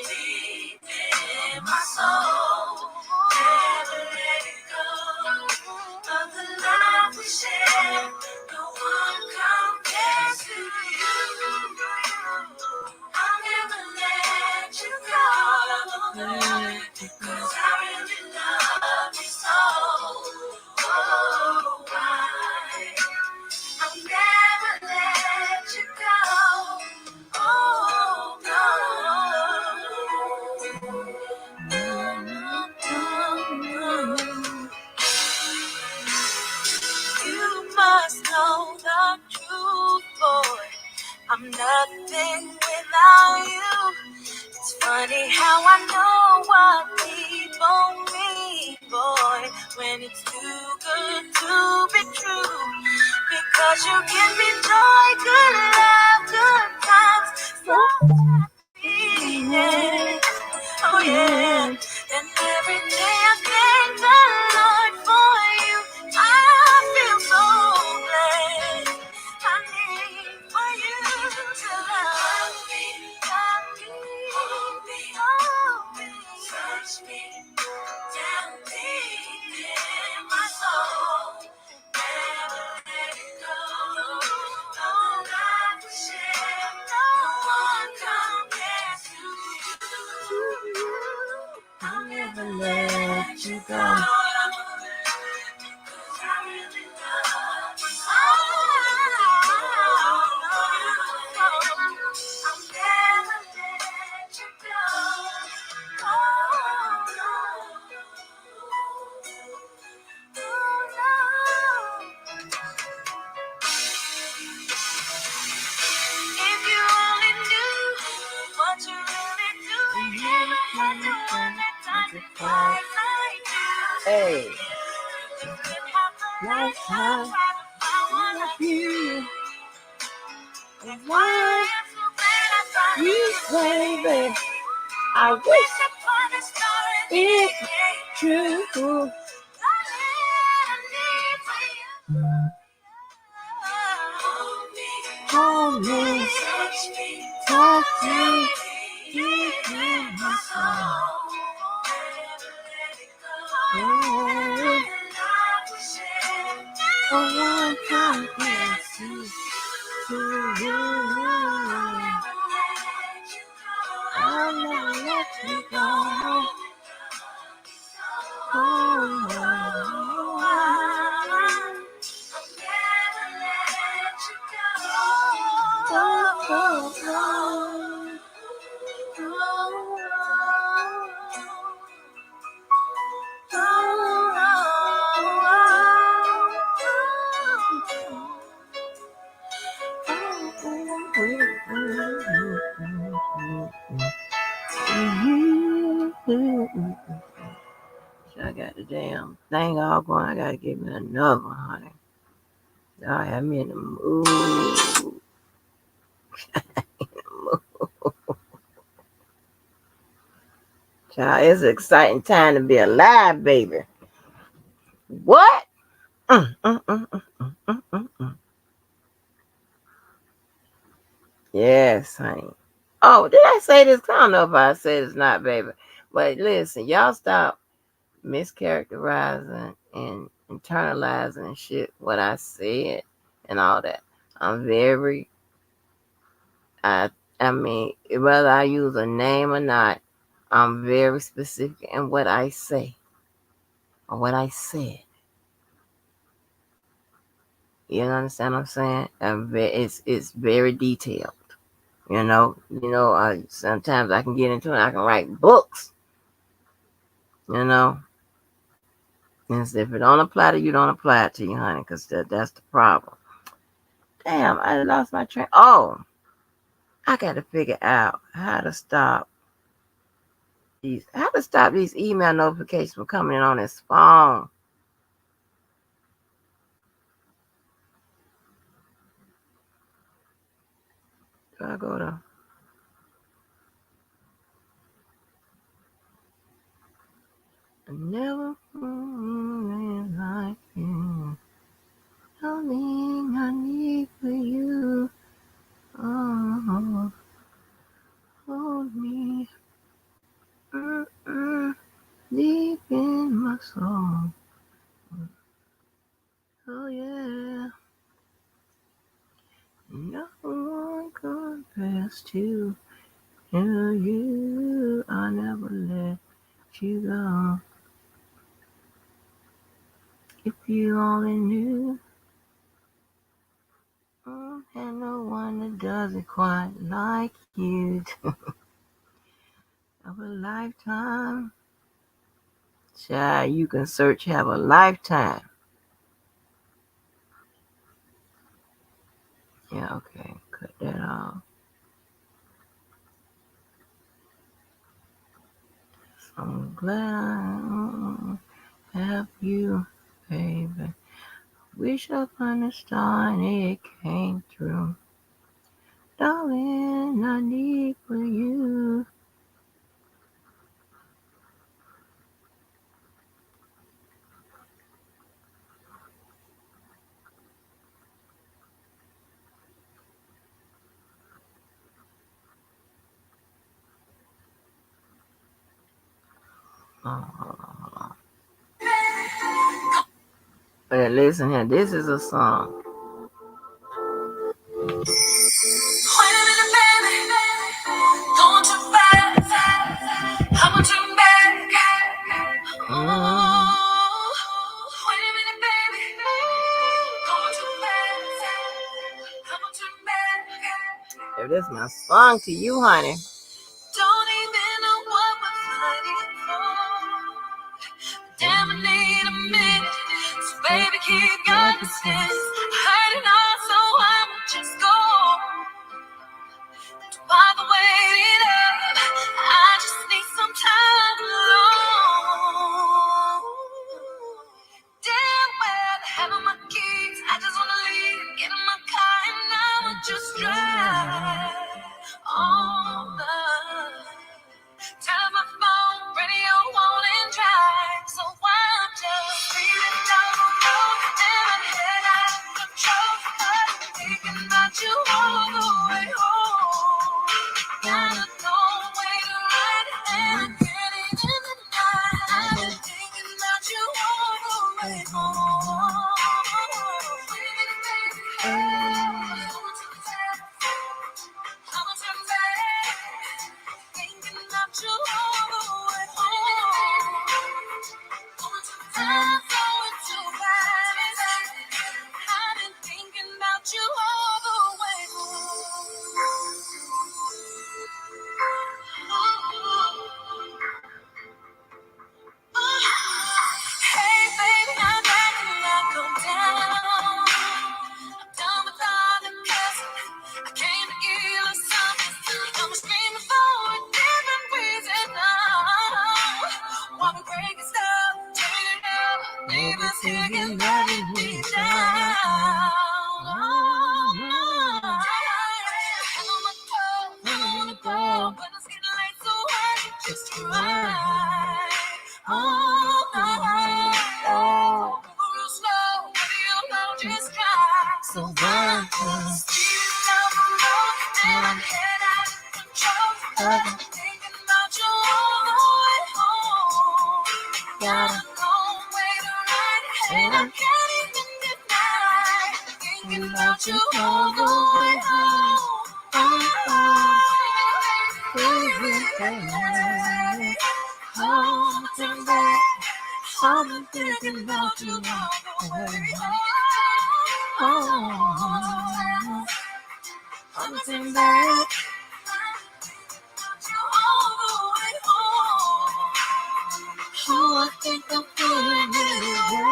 deep in my soul. Never let it go of the love we share. No one compares to you. I'll never let you go. Cause I really love you so. Oh, I'll never let you go. Oh, no. You must know the truth, boy. I'm nothing without you. It's funny how I know what people mean, boy. when it's too good to be true. Because you give me joy, good love, good times, sometimes feeling. Oh yeah, and every day I thank the Lord for you. I feel so blessed. I need for you to love me, hold me, search me, down deep in my soul. Never let it go. No, not to share. No one compares to you. I'll never let you go. Hey, lifetime, I wanna be why you baby. I wish it's true. Hold me, talk to me, deep in my soul. Oh, one compares to you. I'll never let you go. I got the damn thing all going. I gotta give me another one, honey. Y'all have me in the mood. Child, it's an exciting time to be alive, baby. What? Yes, honey. Oh, did I say this? I don't know if I said it's not, baby. But listen, y'all stop mischaracterizing and internalizing shit, what I said and all that. I'm very, I mean, whether I use a name or not, I'm very specific in what I say or what I said. You understand what I'm saying? It's very detailed. Sometimes I can get into it. I can write books. You know, and if it don't apply to you, don't apply it to you, honey, because that's the problem. Damn, I lost my train. Oh, I got to figure out how to stop these email notifications from coming in on this phone. Do I go to? Never like you. Something I need for you. Oh, hold me deep in my soul. Oh yeah. No one compares to you. I never let you go. If you only knew, and no one that does it quite like you. Have a lifetime. Child, you can search have a lifetime. Yeah, okay. Cut that off. I'm glad have you, baby. Wish upon a star and it came through. Darling, I need for you. Oh. But listen here, this is a song. Wait a minute, baby. Don't you fast. I'm gonna turn back. Oh, wait a minute, baby. Going too fast. I'm gonna turn back. If this is my song to you, honey. Don't even know what we're fighting for. Damn, I need a minute. So baby, keep your distance. Hurting all, so I'ma just go. By the way, it up. I just need some time alone. Damn well, having my keys. I just wanna leave, get in my car, and I'ma just drive all night. Turn my phone, radio on and drive. So I'm just speeding down the road, and my head out of control. I'm thinking about you all the way home. Got a long way to ride, and I'm getting in the night. I've been thinking about you all the way home. I'ma turn back, thinking about you all the way home. Time going too fast. I've been thinking about you all the way home. Hey, baby, I'm back and I go down. I'm done with all the cussing. I came to give you something. I'm screaming for a different reason now. While we break it up, turn it up, leave us here and letting me down. Oh, no. Hell on my coat, I wanna go, but it's getting late, so I can just ride. Oh, no. Oh, real slow, baby, you'll know just drive. So I'm just speeding down the road, and I'm head out of control. I'm thinking about you all the way home. Got a long way to ride, and I can't even deny thinking about you all the way home. Home to back. I'm thinking about you all the way home. I'm thinking back. Oh, I think I'm feeling really well.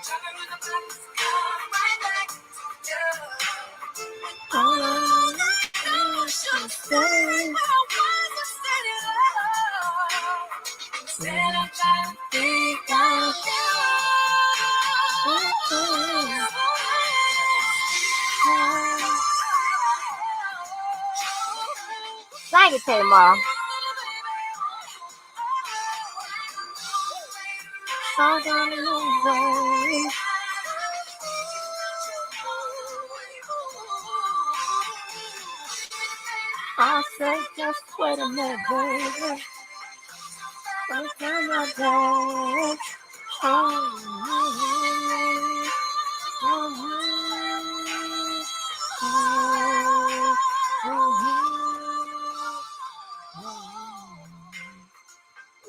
Driving in the black car, right back to you. All I know is to stay. But I wasn't steady love. Said I tried to think of you. Thank you, Tamar. So down in the way. I say, just wait a minute, baby. Don't turn my back.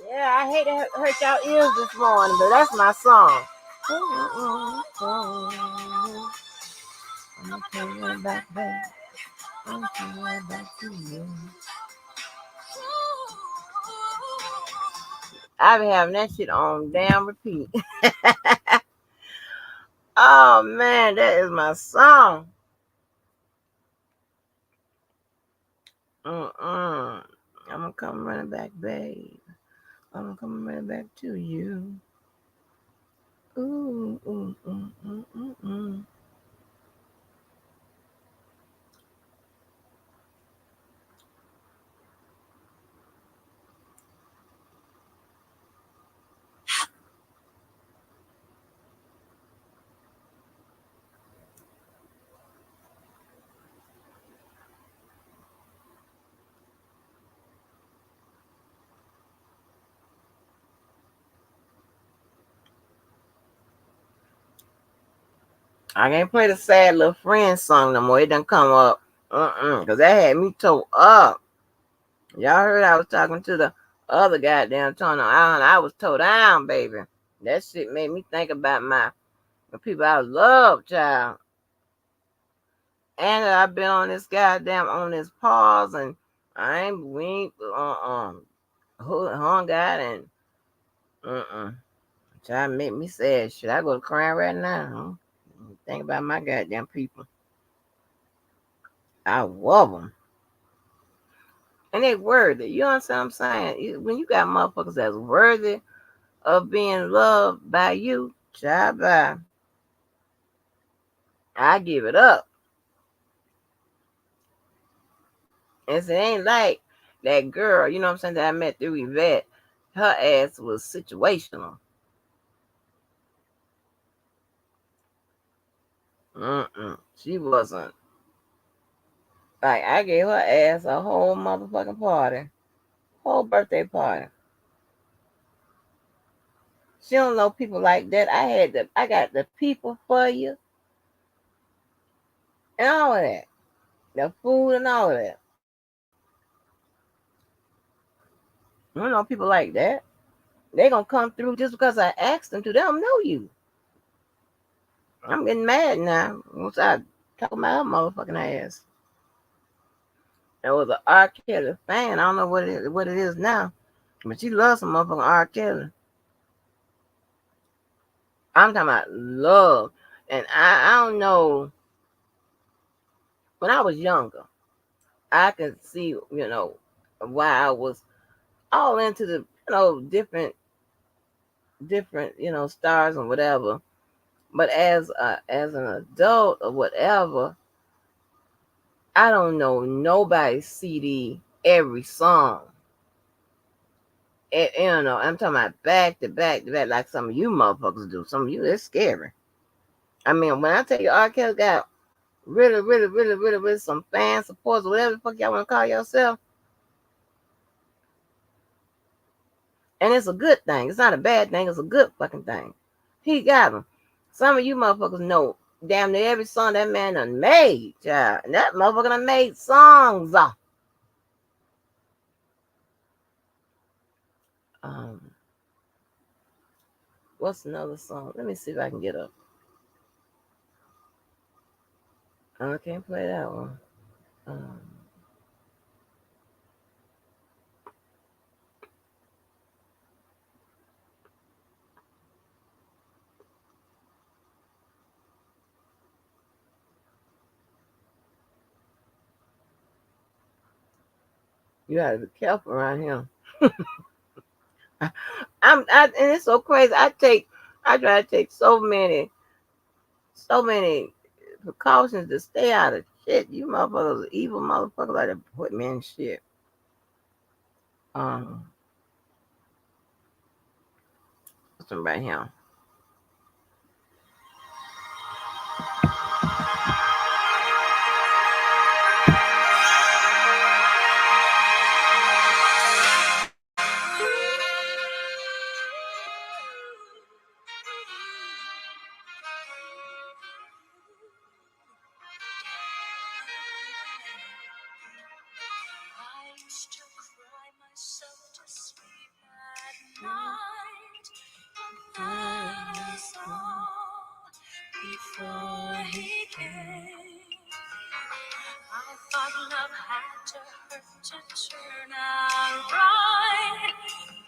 Yeah, I hate to hurt y'all ears this morning, but that's my song. I'm coming right back, baby. I'm coming right back to you. I be having that shit on damn repeat. Oh man, that is my song. I'm gonna come running back, babe. I'm coming right back to you. Ooh, ooh, ooh, ooh, ooh, ooh. I can't play the sad little friend song no more. It done come up. Because that had me tore up. Y'all heard I was talking to the other goddamn Tony Island. I was tore down, baby. That shit made me think about the people I love, child. And I've been on this goddamn, on this pause, and we ain't, hung out, and, child, make me sad. Should I go crying right now? Huh? Think about my goddamn people. I love them. And they worthy. You understand what I'm saying? When you got motherfuckers that's worthy of being loved by you, child, bye. I give it up. And it ain't like that girl, you know what I'm saying, that I met through Yvette. Her ass was situational. She wasn't. Like, I gave her ass a whole motherfucking party. Whole birthday party. She don't know people like that. I got the people for you. And all of that. The food and all of that. I don't know people like that. They gonna come through just because I asked them to. They don't know you. I'm getting mad now. Once I talk about her motherfucking ass. It was an R. Kelly fan. I don't know what it is now. But she loves some motherfucking R. Kelly. I'm talking about love. And I don't know. When I was younger, I could see, why I was all into the, different, stars and whatever. But as an adult or whatever, I don't know nobody's CD every song. I'm talking about back to back to back, like some of you motherfuckers do. Some of you, it's scary. I mean, when I tell you R. Kelly got really, really, really, really, really some fan supports, whatever the fuck y'all want to call yourself, and it's a good thing. It's not a bad thing. It's a good fucking thing. He got them. Some of you motherfuckers know damn near every song that man done made, child. And that motherfucker done made songs. Um, what's another song? Let me see if I can get up. I can't play that one. Um, you gotta be careful around here. And it's so crazy. I try to take so many precautions to stay out of shit. You motherfuckers, evil motherfuckers, like to put me in shit. Listen right here. Before he came, I thought love had to hurt to turn out right,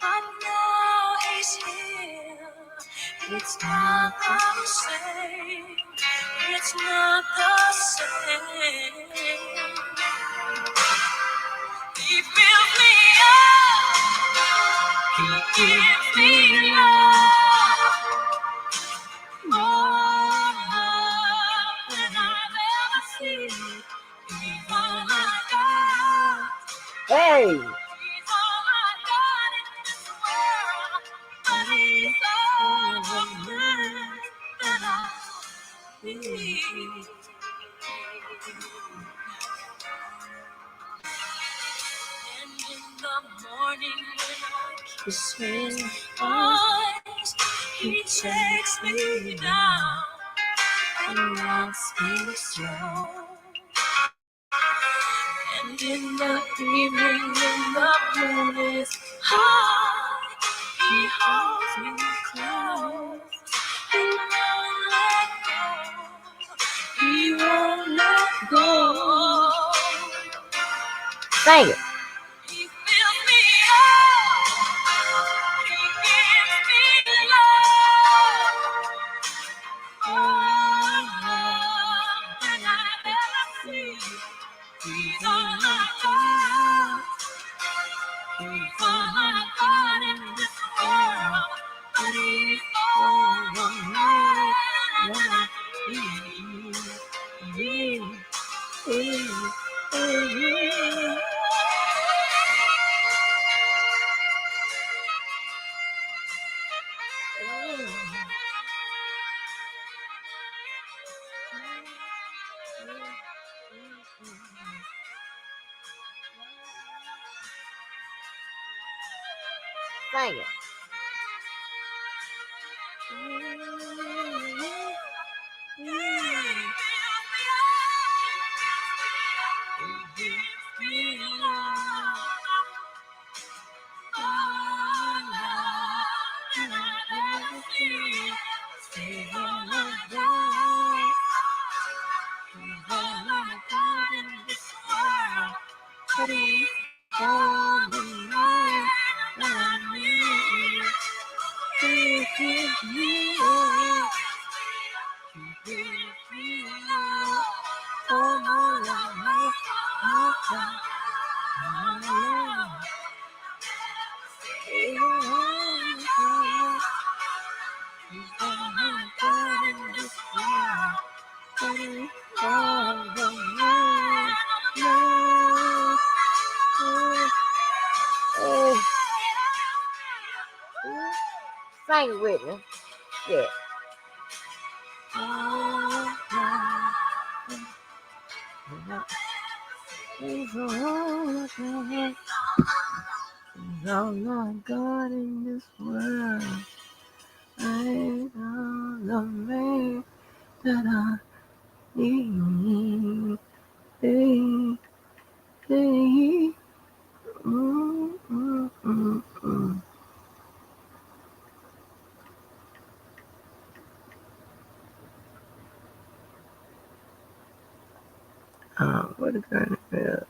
but now he's here. It's not the same. It's not the same. He fills me up. He gives me love. More than I've ever seen. He's all I got. Hey! He's all I got in this world. But he's all of mine that I need. And in the morning when I kiss his eyes, he takes me down and rocks me slow. And in the evening when the moon is high, he holds me close. He won't let go. He won't let go. Sing it. He fills me up. He gives me love. More than I've ever seen. He's all I got. He's all I got in this world. But he's all of mine that I need. Sing it. Sing it with me. Yeah. He's all I got in this world. Ain't all the man that I need. Hey, hey. What a kind of bell.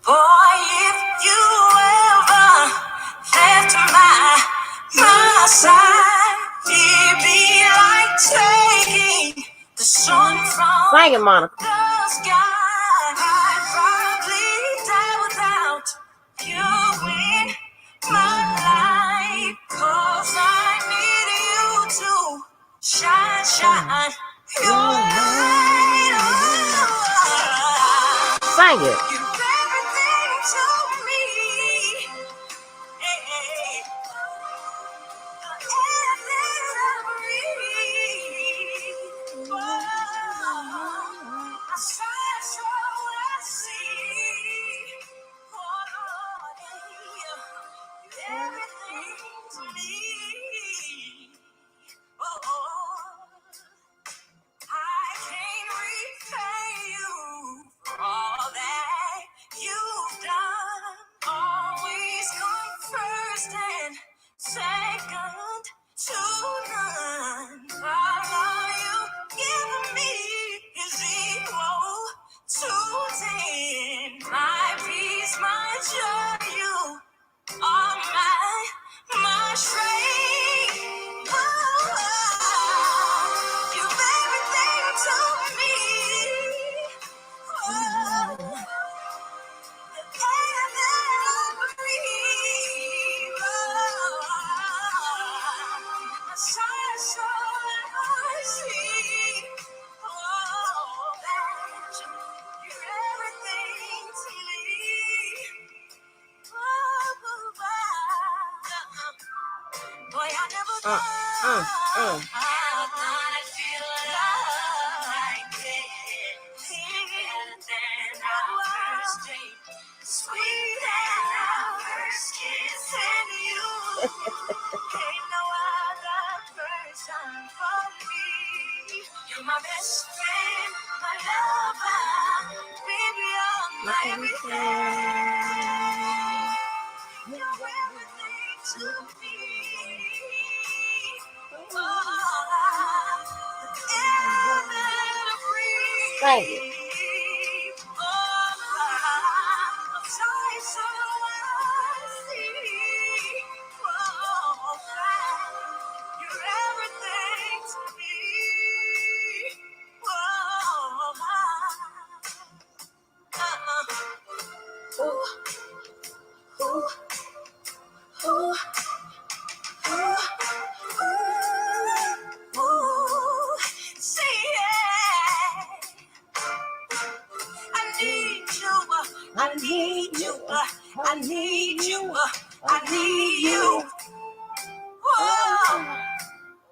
Boy, if you ever left my side, it'd be like taking the sun from Sing it, Monica. the sky. I'd probably die without you in my life, 'cause I need you to shine your light on. Sing it. Give everything to me. Everything I breathe. Whoa. I search so I see. Oh, yeah. Everything to me. Oh. I can't repay you for all that All my strength. You're everything to me. Oh, the air that I breathe. My sunshine I see. Oh, that you're everything to me. Boy, I never thought I feel like this. Better than our first date. Sweet than our first kiss. And you ain't no other person for me. You're my best friend, my lover. Baby, you're my everything. You're everything to me. Thank you. You're everything to me. Ooh, ooh, ooh. Ooh, see it. I need you. I need you. I need you. I need you. Whoa,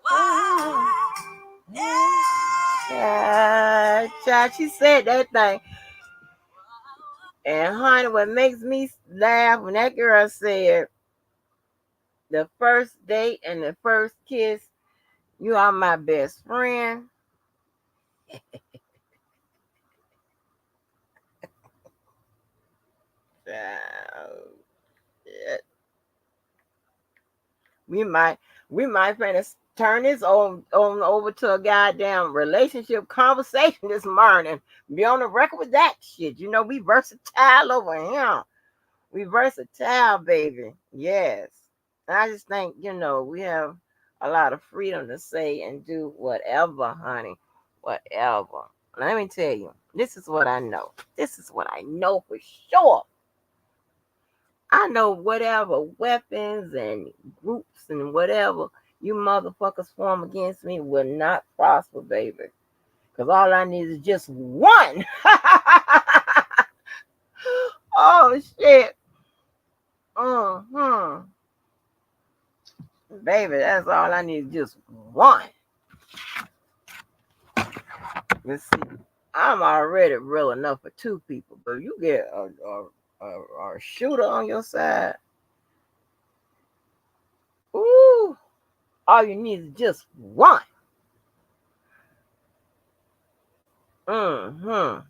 whoa, yeah. Child, she said that thing. And honey, what makes me laugh when that girl said the first date and the first kiss, you are my best friend. We might finna turn this on over to a goddamn relationship conversation this morning. Be on the record with that shit. You know, we versatile over here. We versatile, baby. Yes. I just think, you know, we have a lot of freedom to say and do whatever, honey. Whatever. Let me tell you, this is what I know. This is what I know for sure. I know whatever weapons and groups and whatever you motherfuckers form against me will not prosper, baby. Because all I need is just one. Oh, shit. Mm-hmm. Baby, that's all I need is just one. Let's see. I'm already real enough for two people, but you get a shooter on your side. Ooh. All you need is just one. Mm-hmm.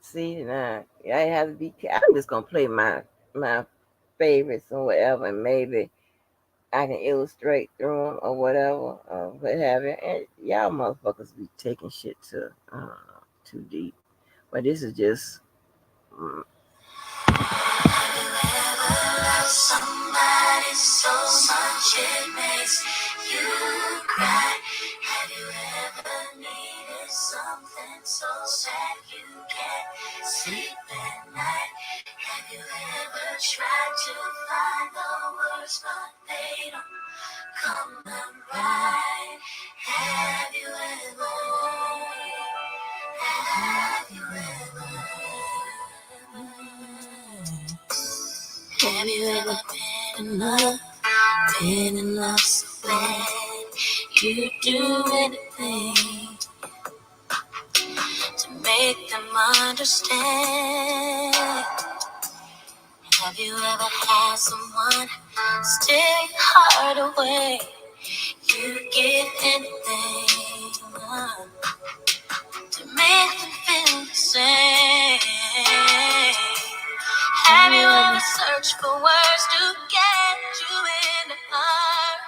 See now, I have to be. I'm just gonna play my favorites or whatever, and maybe I can illustrate through them or whatever, what have you. And y'all motherfuckers be taking shit to too deep, but this is just. Somebody so much it makes you cry. Have you ever needed something so sad you can't sleep at night? Have you ever tried to find the words but they don't come out right? Have you ever? Have you ever? Have you ever been in love? Been in love so bad you do anything to make them understand. Have you ever had someone steal your heart away? You give anything to make them feel the same. Have you ever searched for words to get you in the heart,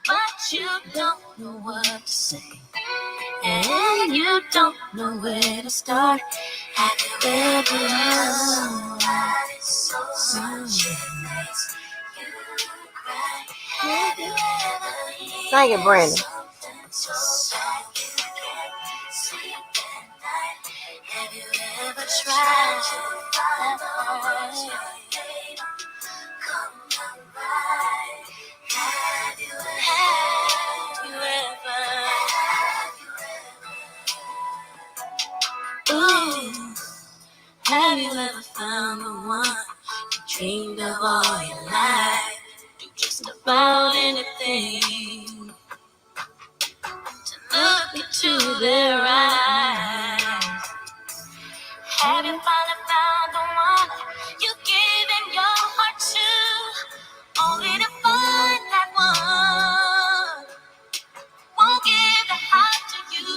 but you don't know what to say? And when you don't know where to start. Have you ever loved so much it makes you cry? Have you ever Sing it, Brandon. something so bad you can't sleep at night? Have you ever tried to find the words but they don't come out right? Have you ever? Ooh, have you ever found the one you dreamed of all your life? Do just about anything to look into their eyes. Have you finally found the one you're giving your heart to, only to find that one won't give the heart to you?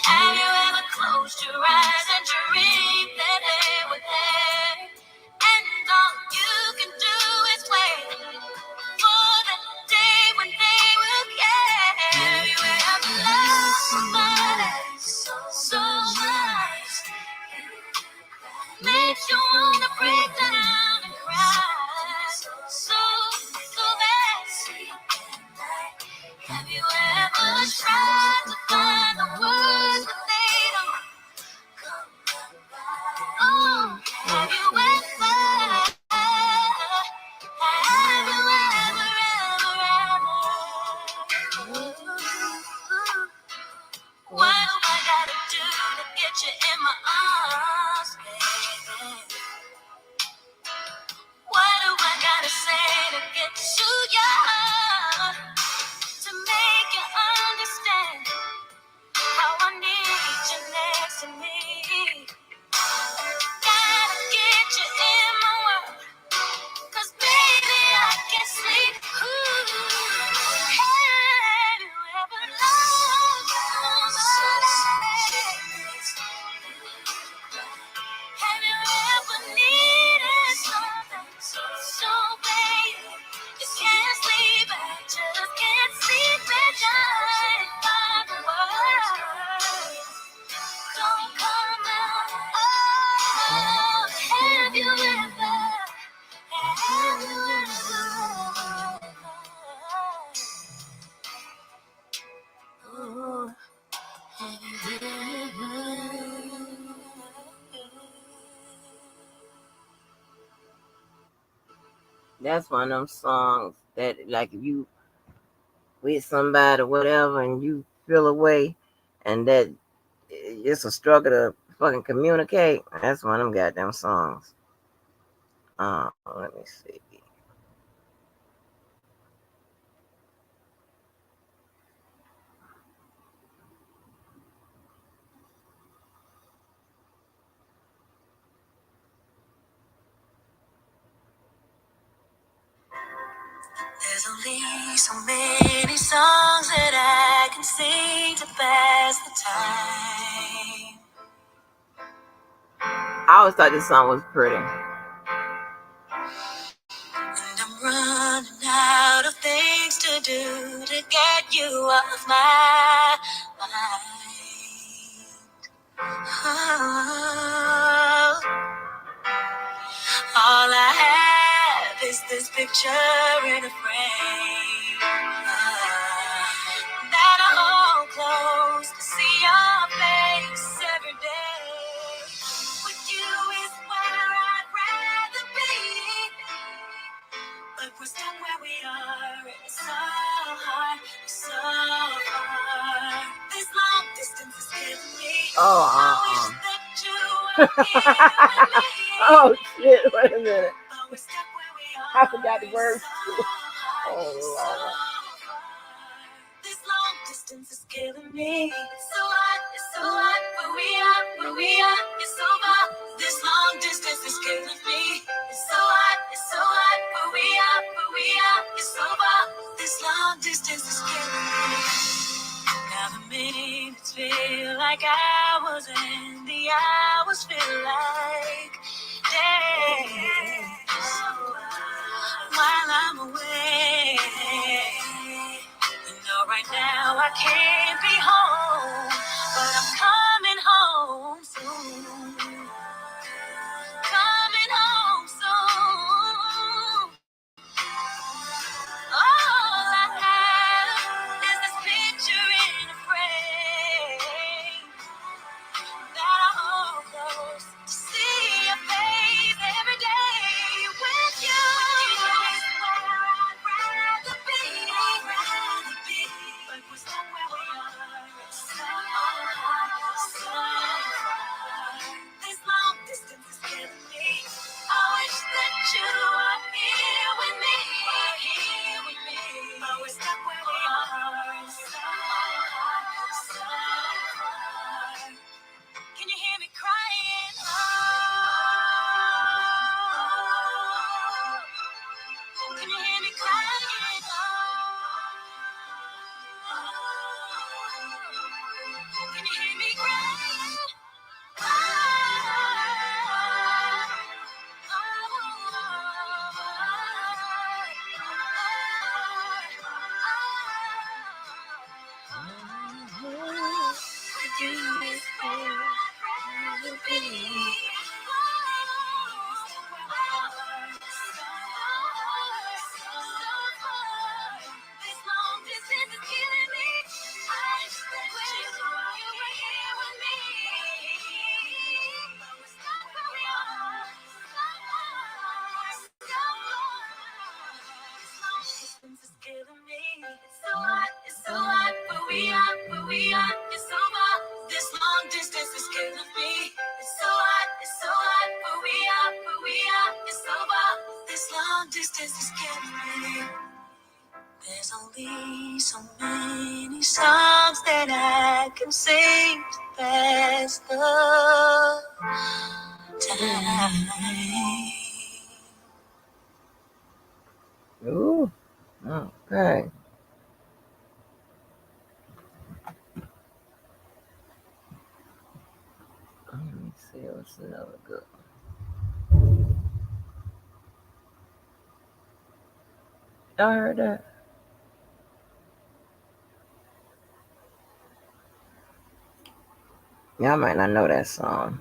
Have you ever closed your eyes and dreamed that they were there, and all you can do is wait for the day when they will care? Have you ever loved somebody so much makes you wanna break down and cry so bad? Have you ever tried to find the words but they don't come out? Oh, have you ever? Have you ever? What do I gotta do to get you in my arms, baby? What do I gotta say to get to your heart, to make you understand how I need you next to me? Gotta get you in my world, 'cause baby I can't sleep. Ooh, have you ever loved somebody? Have you ever needed something so bad you can't sleep, I just can't sleep at night? Find the words don't come out. Oh, have you ever? Have you ever? Oh, have you ever? That's one of them songs that, like, if you with somebody or whatever and you feel away and that it's a struggle to fucking communicate, that's one of them goddamn songs. Let me see. There's only so many songs that I can sing to pass the time. I always thought this song was pretty. And I'm running out of things to do to get you off my mind. Oh, all I have is this picture in a frame. That I hold close to see your face every day. With you is where I'd rather be, but we're stuck where we are. It's so hard, so far. This long distance is killing me. I wish that you were here with me. Oh shit, wait a minute. But we're stuck where we are. I forgot the words. Oh Lord. This long distance is killing me. It's so hard, where we are, it's so far. This long distance is killing me. It's so hard, where we are, it's so far. This long distance is killing me. Now the minutes feel like hours and the hours feel like days while I'm away. You know right now Now I can't be home, but I'm coming home soon. Coming home soon. All I have is this picture in a frame that I hold close to see your face every day with you. Is where I'd rather be. But we're stuck where we are. So this long distance is killing me. I wish that you were here with me. But we're stuck where we are. So can you hear me crying? Oh, can you hear me crying? Oh, can you hear me crying? With you is where I'd rather be. This long distance is killing me. I wish you were here with me. But we're stuck where we are. This long distance is killing me. It's so hot, but we are, it's so hot. This long distance is killing me. It's so hot, but we are, it's so hot. This long distance is killing me. There's only so many songs that I can sing to pass the time. Ooh, okay. Let me see what's another good one. Y'all heard that? Y'all might not know that song.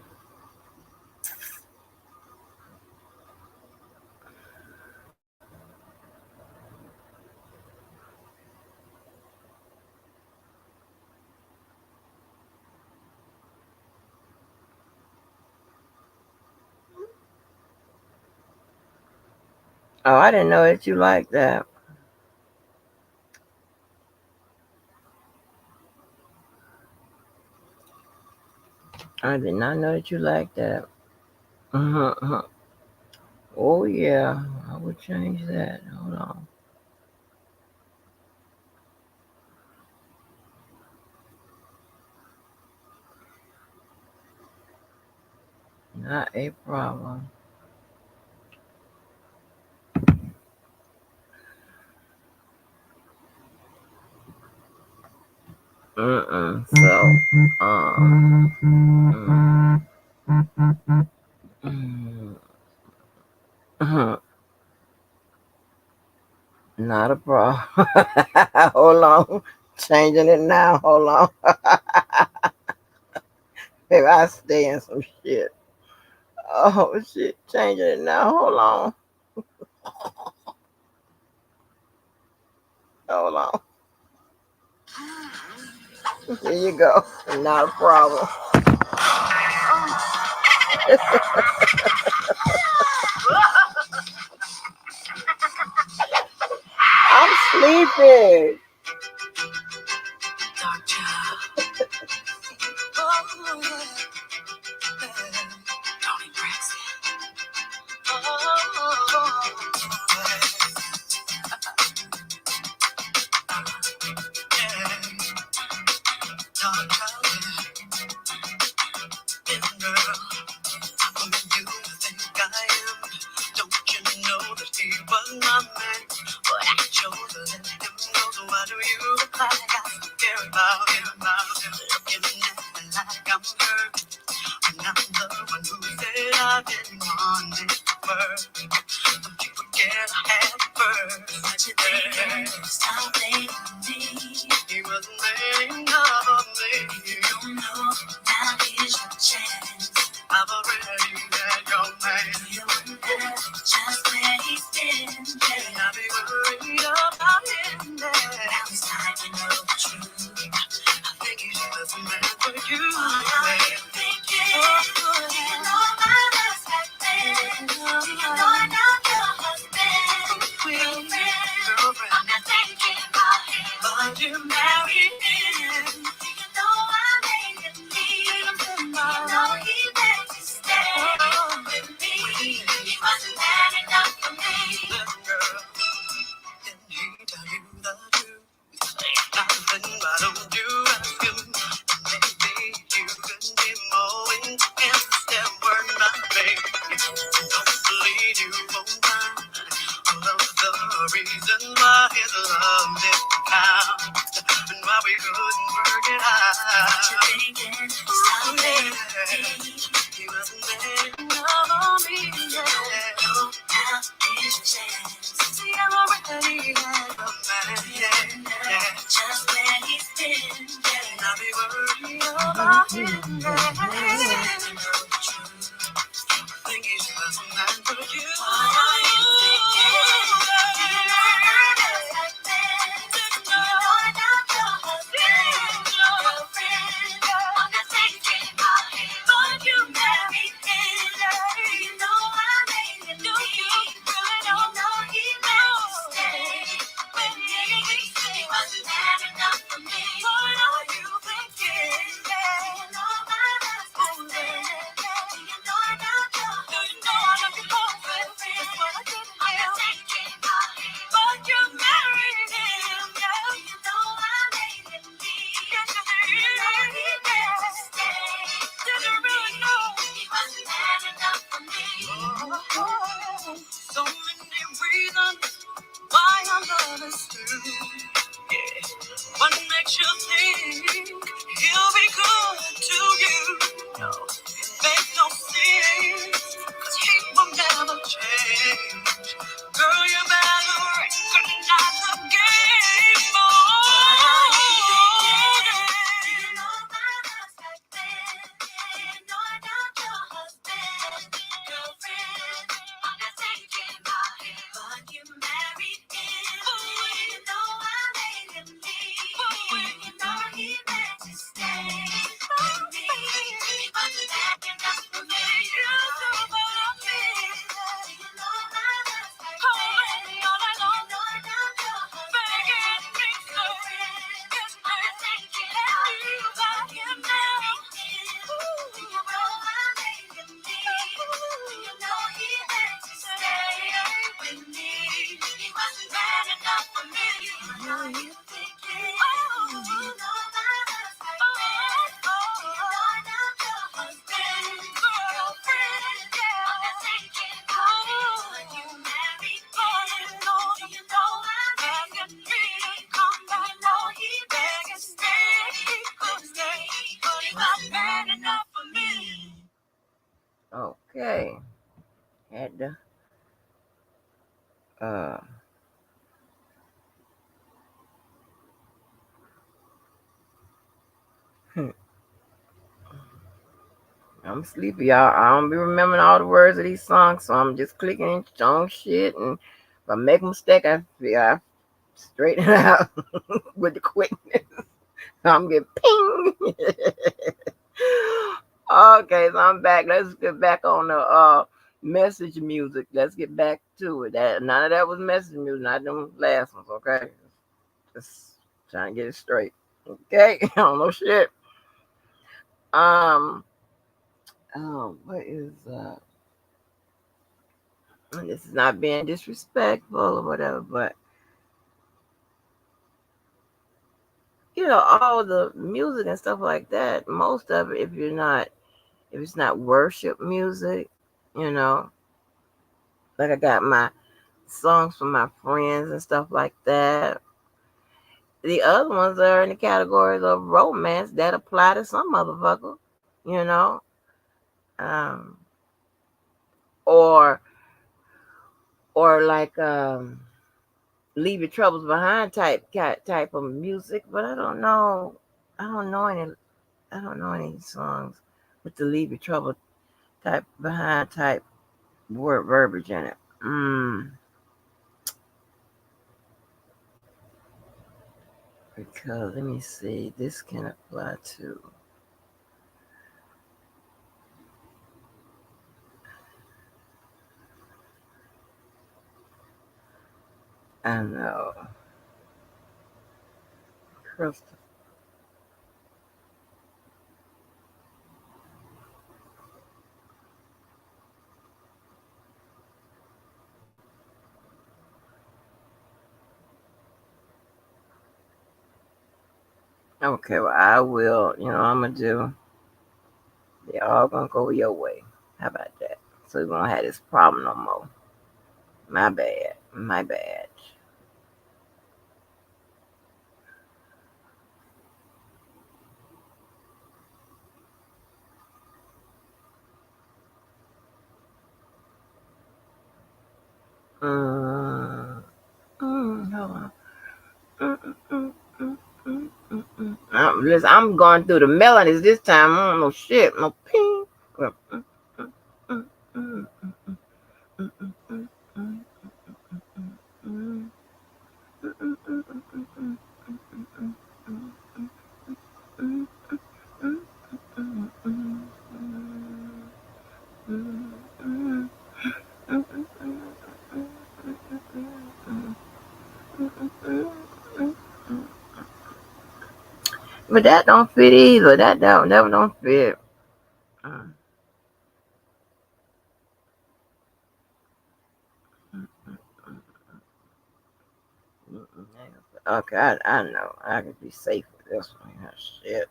Oh, I didn't know that you liked that. I did not know that you liked that. Oh, yeah. I would change that. Hold on. Not a problem. So, not a problem. Hold on. Changing it now. Hold on. Maybe I stay in some shit. Oh, shit. Changing it now. Hold on. Hold on. Here you go. Not a problem. I'm sleeping. saying of me. You don't know, now here's your chance. I've already had your man. You wonder just where he's been. And I'll be worried about him there. Now it's time to know the truth. I think he's just a man for you. What are you thinking? Do you know my last back then? Do you know I'm not your husband? Girlfriend. I'm not thinking about him. But you married him. Do you know I made him leave? Do you know he meant to stay with me? He wasn't man enough for me. Little girl, did he tell you the truth? Nothing, why don't you ask him? Maybe you could be more intense than word not made. Don't believe you won't find all of the reasons why his love didn't count and why we couldn't work it out. What you thinking? Stop it. He wasn't there enough for me. Now here's your chance. See, I'm already had a man. Yeah. Just where he's been. And I'll be worried about him. I think he's just a man for you. What are you thinking? Do you know I'm just like that? Do you know I'm not your husband? Girlfriend. I'm not thinking about him. But you married him. Do you know I made him leave? Do you know he meant to stay with me? He wasn't man enough for me. What are you thinking? Do you know my husband? Do you know I'm not your husband? Do you know I'm not your girlfriend? I'm not thinking about him. But you married him. Do you know I made him leave? Do you know he meant to stay? Did you really know he wasn't man enough for me? So many reasons why I love us too. Yeah. What makes you think he'll be good to you? No, it makes no sense, 'cause he will never change. Girl, you better recognize the game. Oh, do you know my last back then? Do you know I'm not your husband? Girlfriend, I'm not thinking about him. But you married him. You know I made him leave. You know he meant to stay with me. He wasn't that enough for me. You know about me. Do you know my last back then? Do you know I'm not your husband? Girlfriend, I'm not thinking about him now. Do you know I made him leave? Do you know he meant to stay with me? He wasn't man enough for me. What are you thinking? Do you know my last back then? Do you know I'm not your husband? Girlfriend, I'm not thinking about him. But you married him. Do you know I made him leave? Come back, know he begged to stay. He could stay, but he wasn't man enough for me. Okay. Had to I'm sleepy, y'all. I don't be remembering all the words of these songs, so I'm just clicking on shit, and if I make a mistake, I straighten it out with the quickness. I'm getting ping. Okay, so I'm back. Let's get back on the message music. Let's get back to it. None of that was message music, not them last ones, okay? Just trying to get it straight. Okay, I don't know shit. What is this is not being disrespectful or whatever, but all the music and stuff like that, most of it, if it's not worship music, like I got my songs from my friends and stuff like that. The other ones are in the categories of romance that apply to some motherfucker, you know. Or like leave your troubles behind type of music, but I don't know. I don't know any. I don't know any songs with the leave your trouble type behind type word verbiage in it. Because let me see, this can apply to. I know. Crystal. Okay, well, I will. I'm gonna do. They're all gonna go your way. How about that? So we won't have this problem no more. My bad. My bad. Hold on. Listen, I'm going through the melodies this time. I don't know shit. No ping. But that don't fit either. That never don't fit. Okay, I know. I can be safe with this one. Shit.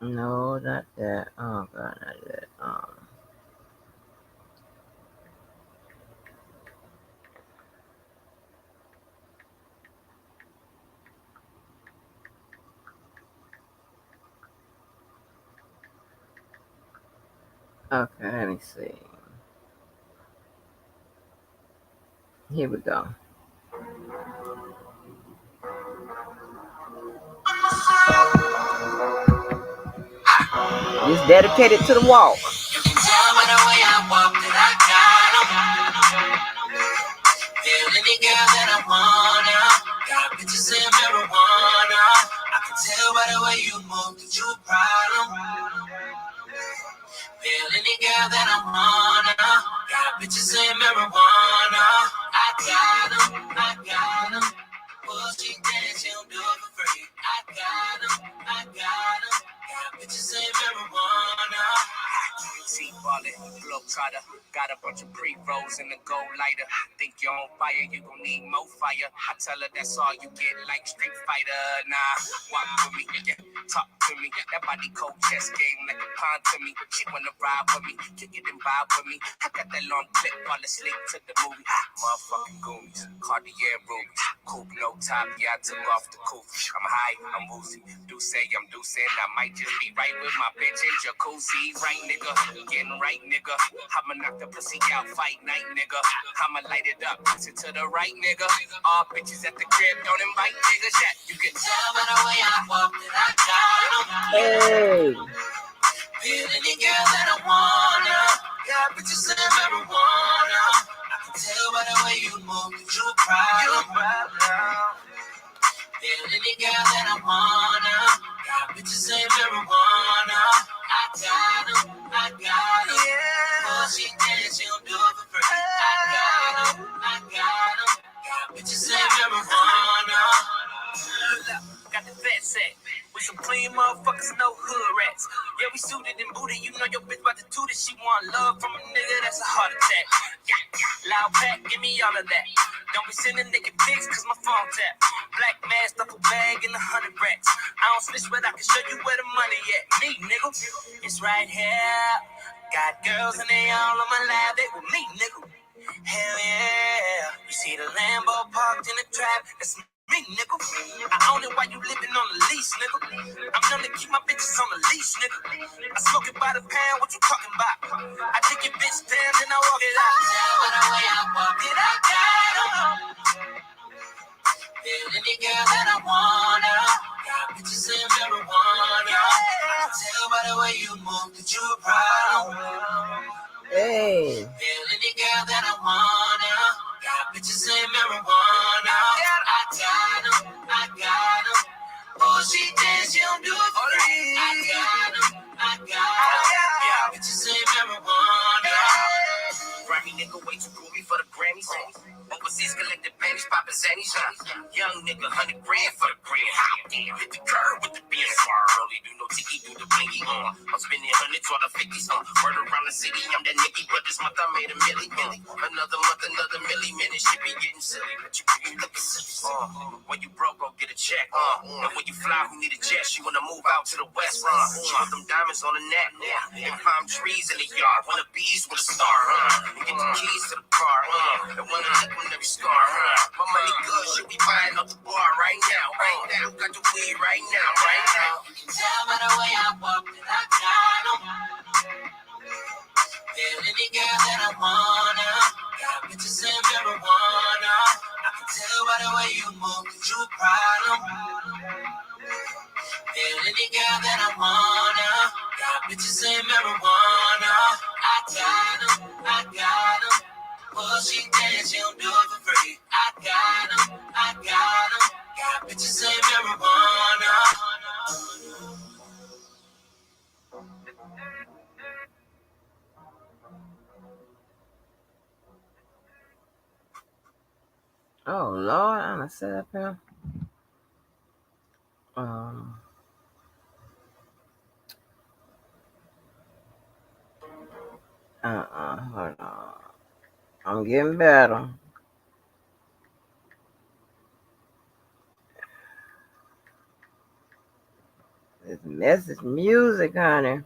No, not that. Oh God, not that. Okay, let me see. Here we go. It's dedicated to the walk. You can tell by the way I walk that I got 'em. Feel any girl that I wanna. Got bitches in marijuana. I can tell by the way you move that you a problem. Feel any girl that I wanna. Got bitches in marijuana. I got 'em. I got 'em. Well, she dance, she don't do it for free. I got 'em. I got 'em. Got bitches in marijuana. T-ballin', globetrotter. Got a bunch of pre-rolls in the gold lighter. Think you're on fire, you gon' need more fire. I tell her that's all you get, like Street Fighter. Nah, walk with me, yeah, talk to me. That body cold chest game like a pond to me. She wanna ride with me, kick it and vibe with me. I got that long clip, fall asleep to the movie. Motherfucking Goonies, Cartier rubies. Coupe no top, yeah, I took off the coupe. I'm high, I'm woozy. Do say I'm deucing, I might just be right with my bitch in jacuzzi. Right, nigga, getting right, nigga. I'ma knock the pussy out, fight night, nigga. I'ma light it up, push it to the right, nigga. All bitches at the crib, don't invite niggas yet. You can tell by the way I walk that I got 'em. Hey. Feel any girl that I wanna. Got bitches in marijuana. I can tell by the way you move that you a problem. Feel any girl that I wanna. Got bitches in marijuana. I got 'em. I got 'em. Oh, she dance, she don't do it for free. I got 'em. I got 'em. Got bitches in marijuana. Got the fat set. With some clean motherfuckers, no hood rats. Yeah, we suited and booted. You know your bitch about to toot it. She want love from a nigga, that's a heart attack. Yeah, loud pack, give me all of that. Don't be sending nigga pics, cause my phone tap. Black mask, duffel bag, and 100 racks. I don't snitch, but I can show you where the money at. Me, nigga, it's right here. Got girls and they all on my lap, they with me, nigga. Hell yeah. You see the Lambo parked in the trap, that's me, nigga. I own it while you living on the lease, nigga. I'm known to keep my bitches on the leash, nigga. I smoke it by the pound, what you talking about? I take your bitch down, then I walk it out. Tell by the way I walk it, I got 'em. Feel any girl that I wanna. Got bitches in marijuana. I can tell by the way you move that you a problem. Hey. Feel any girl that I wanna. Got bitches in marijuana. I got 'em, I got 'em. Oh, she dance, she don't do it for free. I got 'em, I got 'em. Yeah, bitches in marijuana. Grammy nigga way too groovy for the Grammys. Overseas collected panties, poppin' zannies. Young nigga, 100 grand for the grand. How damn, hit the curb with the beer. Early do no tiki, do the blinky on. I'm spending hundreds or the 50s on. Word around the city, I'm that nigga, but this month I made a milli. Another month, another milli. Man, this shit be getting silly, but you looking silly. When you broke, go get a check. And when you fly, who need a jet? She wanna move out to the west. She want them diamonds on the neck. And palm trees in the yard. Wanna bees with a star, and get the keys to the car, and wanna look on every scar, My money good, should be buying up the bar right now, Got the weed right now, You can tell by the way I walk that I got 'em. Feel any girl that I wanna. Got bitches in marijuana. I can tell by the way you move that you a problem. Feel any girl that I wanna. Got bitches in marijuana. I got 'em, I got 'em. Oh, she dance, she don't do it for free. I got 'em, I got 'em. Got bitches in marijuana. Oh Lord, I'm gonna set up here. Hold on. I'm getting better. This message music, honey.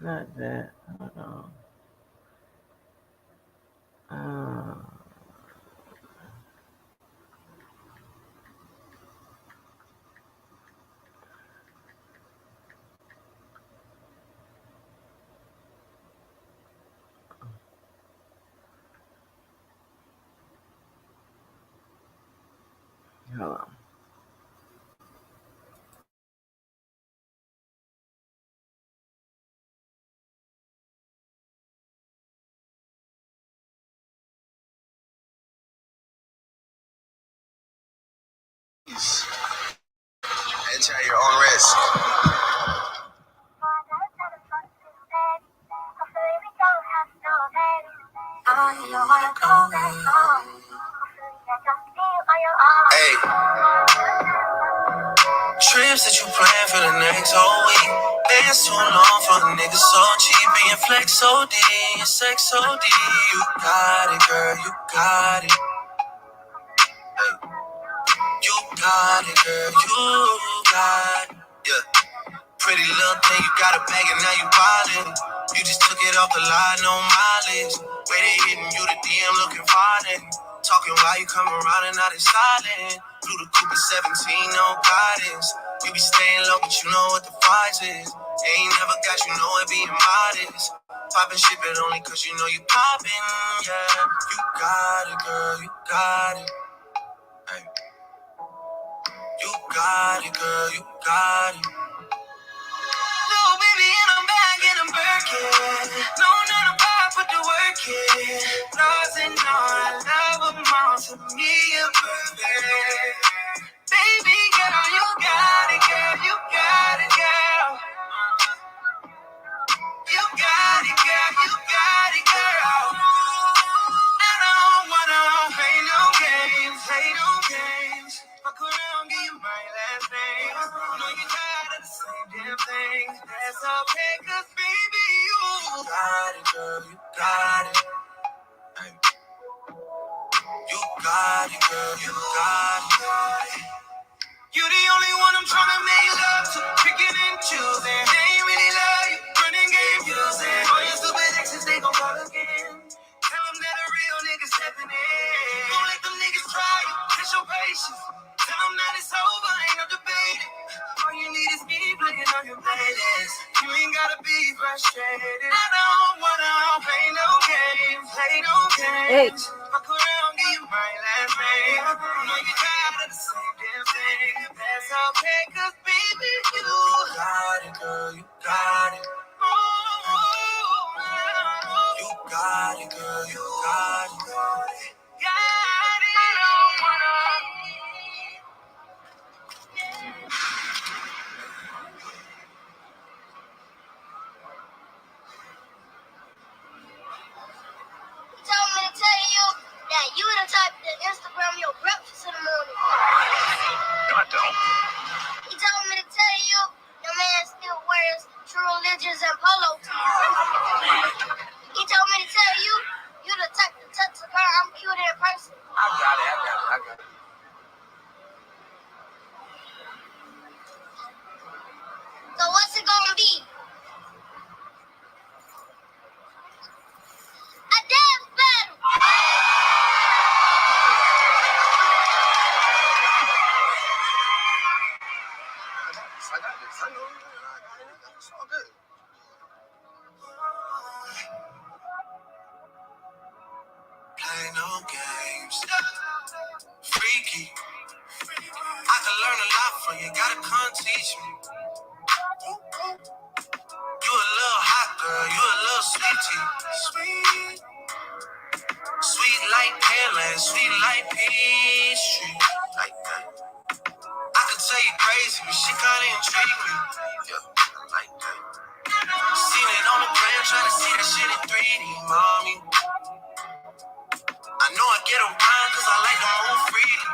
Not that. Hold on. Hold on. Enter your own risk. Hey, trips that you plan for the next whole week. Dance too long for a nigga so cheap. Being flex so D, your sex so D. You got it, girl, you got it. Hey, you got it, girl, you got it. Yeah. Pretty little thing, you got a bag and now you wildin'. You just took it off the line, no mileage. Way they hitting you, the DM looking violent. Talking while you come around and now they silent. Blue the Cooper 17, no guidance. You be staying low, but you know what the price is. Ain't never got you know it being modest. Poppin' shit, but only cause you know you poppin', yeah. You got it, girl, you got it. Hey. You got it, girl, you got it. No, baby, and I'm back and I'm working. No, not a pop, put the work in. Lost and all, I love them all. To me, you're perfect. Baby, girl, you got it, girl. You got it, girl. You got it, girl. You got it, girl. I don't wanna play no games, play no games. Fuck around, give you my last name. I know you tired of the same damn thing. That's okay, cause baby, you got it, girl, you got it. Hey. got it, girl, you got it. You the only one I'm tryna make love to. Picking and choosing. They ain't really love you. Running game using. All your stupid exes, they gon' call again. Tell them that a real nigga stepping in. Don't let them niggas try you. Test your patience. Tell them that it's over, ain't no debating. All you need is me playing on your playlist. You ain't gotta be frustrated. I don't wanna play no games. Play no games. Fuck around, give you my last name. I know you tired of the same damn thing. That's okay, cause baby, you got it, girl, you got it. You got it, girl, you got it. Got it. I don't wanna. Told me to tell you that you the type to Instagram your breakfast in the morning. No, I don't. He told me to tell you your man still wears True Religions and polo tees. He told me to tell you you the type to touch a girl I'm cute in person. I got it. So what's it gonna be? A dance battle. I got this. I know. It's all good. Play no games. Freaky. I can learn a lot from you. Gotta come teach me. You a little hot girl. You a little sweetie. Sweet like pale and sweet like peach tree. Like that. I could tell you crazy, but she kinda intrigue me. Yeah, like that. Seen it on the gram, trying to see that shit in 3D, mommy. I know I get around cause I like to move freely.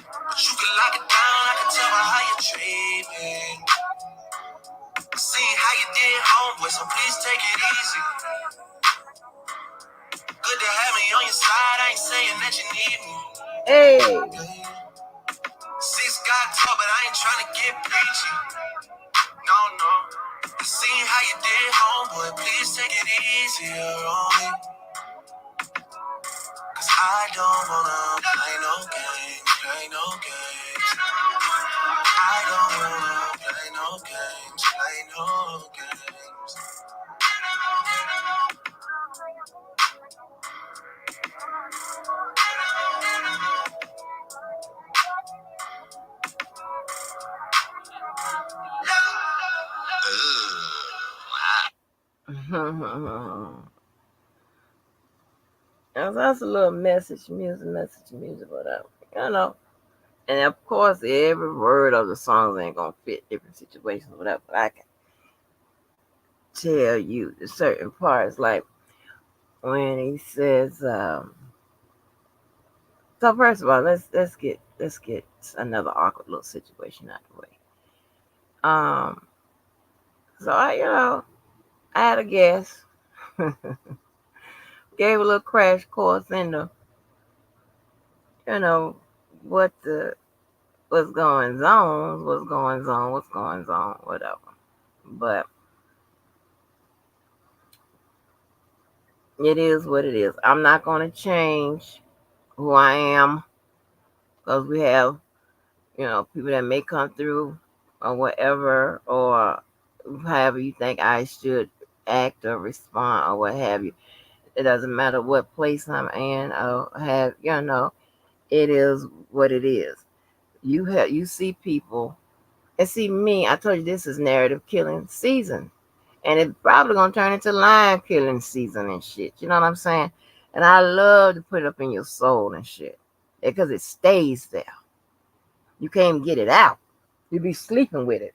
But you can lock it down, I can tell by how you treat me. Seen how you did homeboy, so please take it easy. Good to have me on your side, I ain't saying that you need me. Hey. Six got tall, but I ain't trying to get preachy. No. I seen how you did homeboy, please take it easier on me. Cause I don't wanna play no games. I don't wanna play no games. That's a little message music, whatever. You know. And of course, every word of the songs ain't gonna fit different situations, whatever. But I can tell you the certain parts, like when he says, so first of all, let's get another awkward little situation out of the way. So I had a guess, gave a little crash course in the, what what's going on, whatever. But it is what it is. I'm not gonna change who I am because we have, people that may come through or whatever, or however you think I should act or respond or what have you. It doesn't matter what place I'm in or have, it is what it is. You see people and see me. I told you this is narrative killing season, and it's probably gonna turn into lion killing season and shit. You know what I'm saying? And I love to put it up in your soul and shit because it stays there. You can't get it out. You be sleeping with it,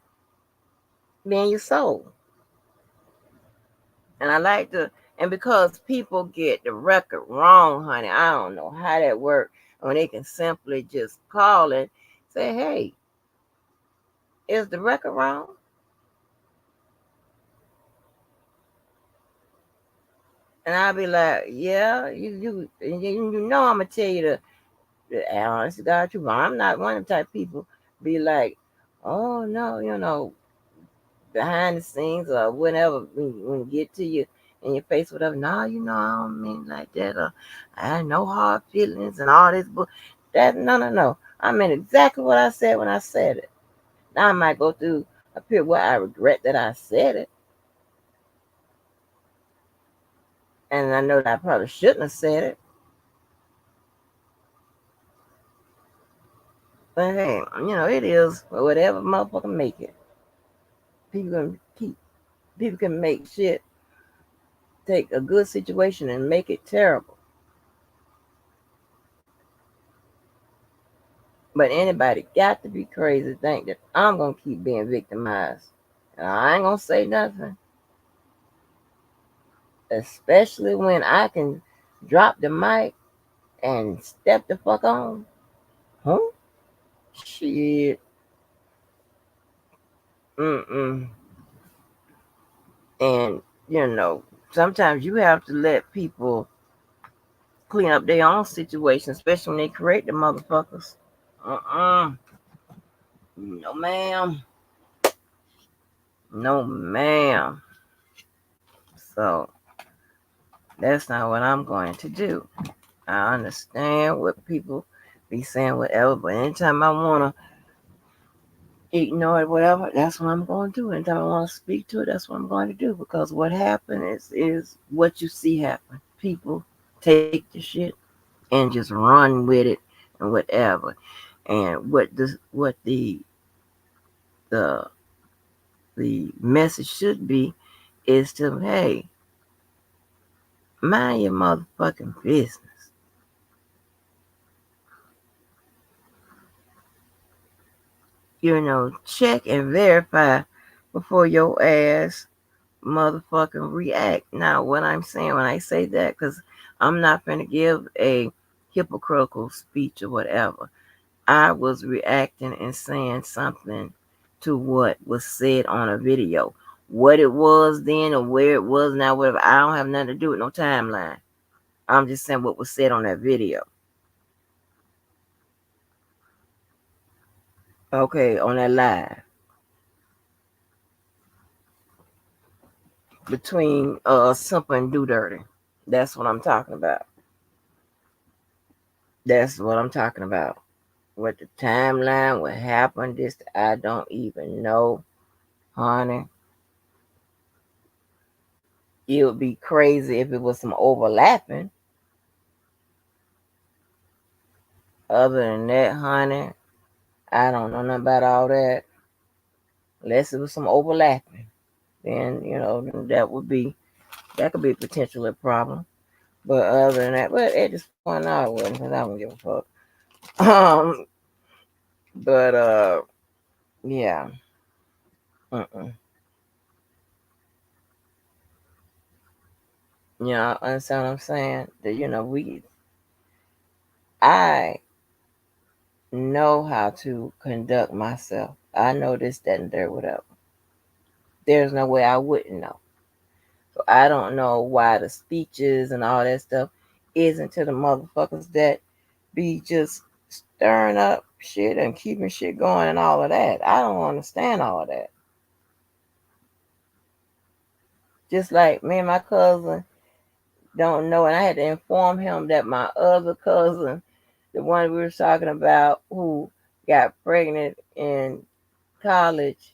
be in your soul. And I like to, and because people get the record wrong, honey, I don't know how that works. When they can simply just call it, say, hey, is the record wrong? And I'll be like, yeah, you know I'm gonna tell you the honest to God truth. I'm not one of the type of people be like, oh no, behind the scenes or whenever when you get to you in your face, whatever. No, I don't mean like that. I had no hard feelings and all this, but that no. I meant exactly what I said when I said it. Now I might go through a period where I regret that I said it, and I know that I probably shouldn't have said it. But hey, it is whatever motherfucker make it. People can keep people can make shit take a good situation and make it terrible. But anybody got to be crazy to think that I'm gonna keep being victimized. And I ain't gonna say nothing. Especially when I can drop the mic and step the fuck on. Huh? Shit. Mm-mm. And sometimes you have to let people clean up their own situation, especially when they create the motherfuckers. Uh-uh. No ma'am. No ma'am. So that's not what I'm going to do. I understand what people be saying, whatever, but anytime I want to ignore it, whatever, that's what I'm going to do. Anytime I want to speak to it, that's what I'm going to do. Because what happened is what you see happen. People take the shit and just run with it and whatever. And the the message should be is to, hey, mind your motherfucking business. Check and verify before your ass motherfucking react. Now, what I'm saying when I say that, because I'm not going to give a hypocritical speech or whatever. I was reacting and saying something to what was said on a video. What it was then or where it was now, whatever, I don't have nothing to do with no timeline. I'm just saying what was said on that video. Okay, on that live. Between Simple and Do Dirty. That's what I'm talking about. That's what I'm talking about. What the timeline, what happened, this, I don't even know, honey. It would be crazy if it was some overlapping. Other than that, honey, I don't know nothing about all that. Unless it was some overlapping. Then, that could be potentially a problem. But other than that, but at this point, no, I wouldn't, because I don't give a fuck. Um, but, yeah. Mm-mm. Understand what I'm saying? That, I know how to conduct myself. I know this, that, and there, whatever. There's no way I wouldn't know. So I don't know why the speeches and all that stuff isn't to the motherfuckers that be just stirring up shit and keeping shit going and all of that. I don't understand all of that. Just like me and my cousin don't know, and I had to inform him that my other cousin, the one we were talking about, who got pregnant in college,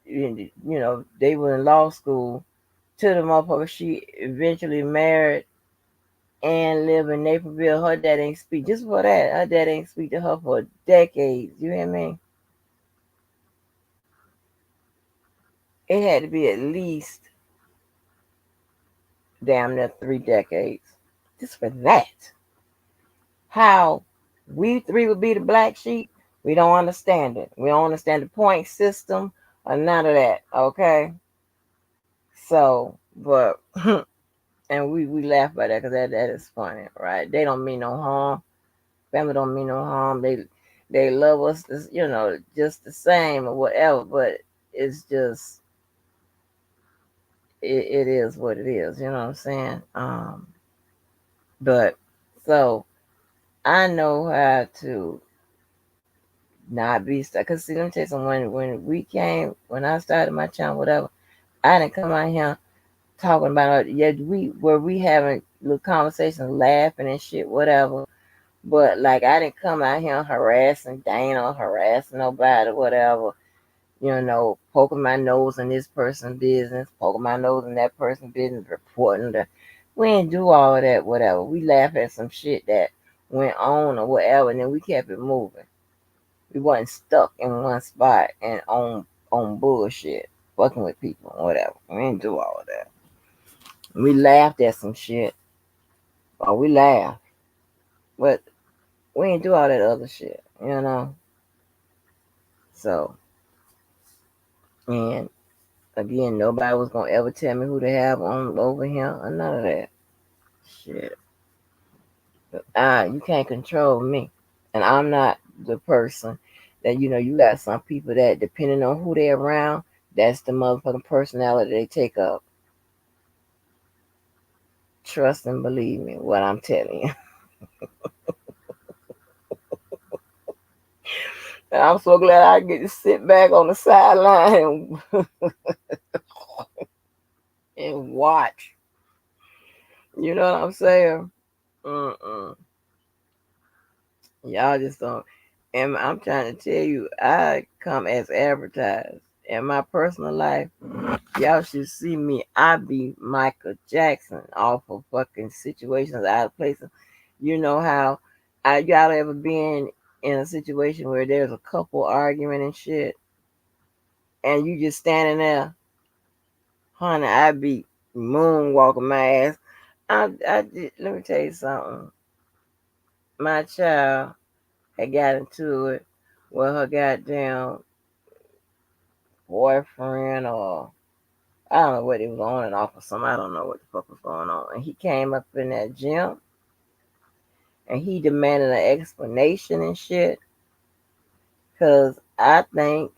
they were in law school, to the motherfucker she eventually married and live in Naperville. Her dad ain't speak. Just for that, her dad ain't speak to her for decades. You hear me? It had to be at least damn near 3 decades. Just for that. How we three would be the black sheep, we don't understand it. We don't understand the point system or none of that. Okay? So, but and we laugh about that because that is funny, right? They don't mean no harm. Family don't mean no harm. They love us, just the same or whatever. But it's just it is what it is. You know what I'm saying? But so I know how to not be stuck. Cause see, let me tell you something. When I started my channel, whatever, I didn't come out here talking about it. Yeah, we having little conversations, laughing and shit, whatever. But like, I didn't come out here harassing Dana, harassing nobody, whatever. Poking my nose in this person's business, poking my nose in that person's business, reporting the. We didn't do all of that, whatever. We laughed at some shit that went on or whatever, and then we kept it moving. We wasn't stuck in one spot and on bullshit, fucking with people and whatever. We didn't do all of that. We laughed at some shit, or we laughed, but we didn't do all that other shit, you know. So, and again, nobody was gonna ever tell me who to have on over here or none of that shit. You can't control me, and I'm not the person that you got some people that depending on who they're around, that's the motherfucking personality they take up. Trust and believe me, what I'm telling you. And I'm so glad I get to sit back on the sideline and watch. You know what I'm saying? Mm-mm. Y'all just don't. And I'm trying to tell you, I come as advertised. In my personal life, y'all should see me. I be Michael Jackson off of fucking situations out of places. You know how y'all ever been in a situation where there's a couple arguing and shit, and you just standing there, honey? I be moonwalking my ass. Let me tell you something. My child had got into it with her goddamn boyfriend, or I don't know what it was on and off or something. I don't know what the fuck was going on. And he came up in that gym and he demanded an explanation and shit. Cause I think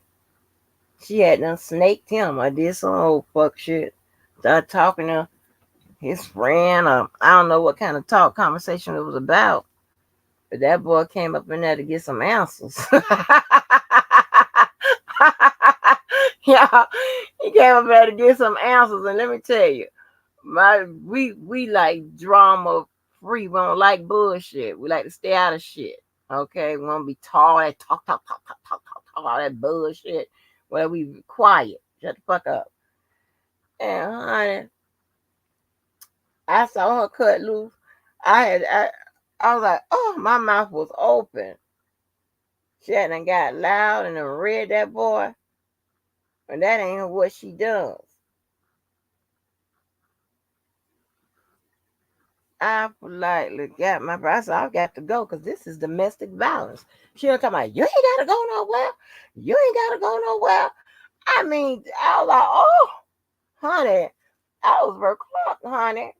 she had done snaked him. I did some old fuck shit. Started talking to his friend, or I don't know what kind of conversation it was about. But that boy came up in there to get some answers. Yeah, he came up there to get some answers, and let me tell you, we like drama free. We don't like bullshit. We like to stay out of shit. Okay, we want to be tall and talk, all that bullshit. Well, we quiet. Shut the fuck up. And honey, I saw her cut loose. I was like, oh, my mouth was open. She hadn't got loud and read that boy. And that ain't what she does. I politely got my brother. I said, I've got to go because this is domestic violence. She was talking about, you ain't got to go nowhere. You ain't got to go nowhere. I mean, I was like, oh, honey, I was very clocked, honey.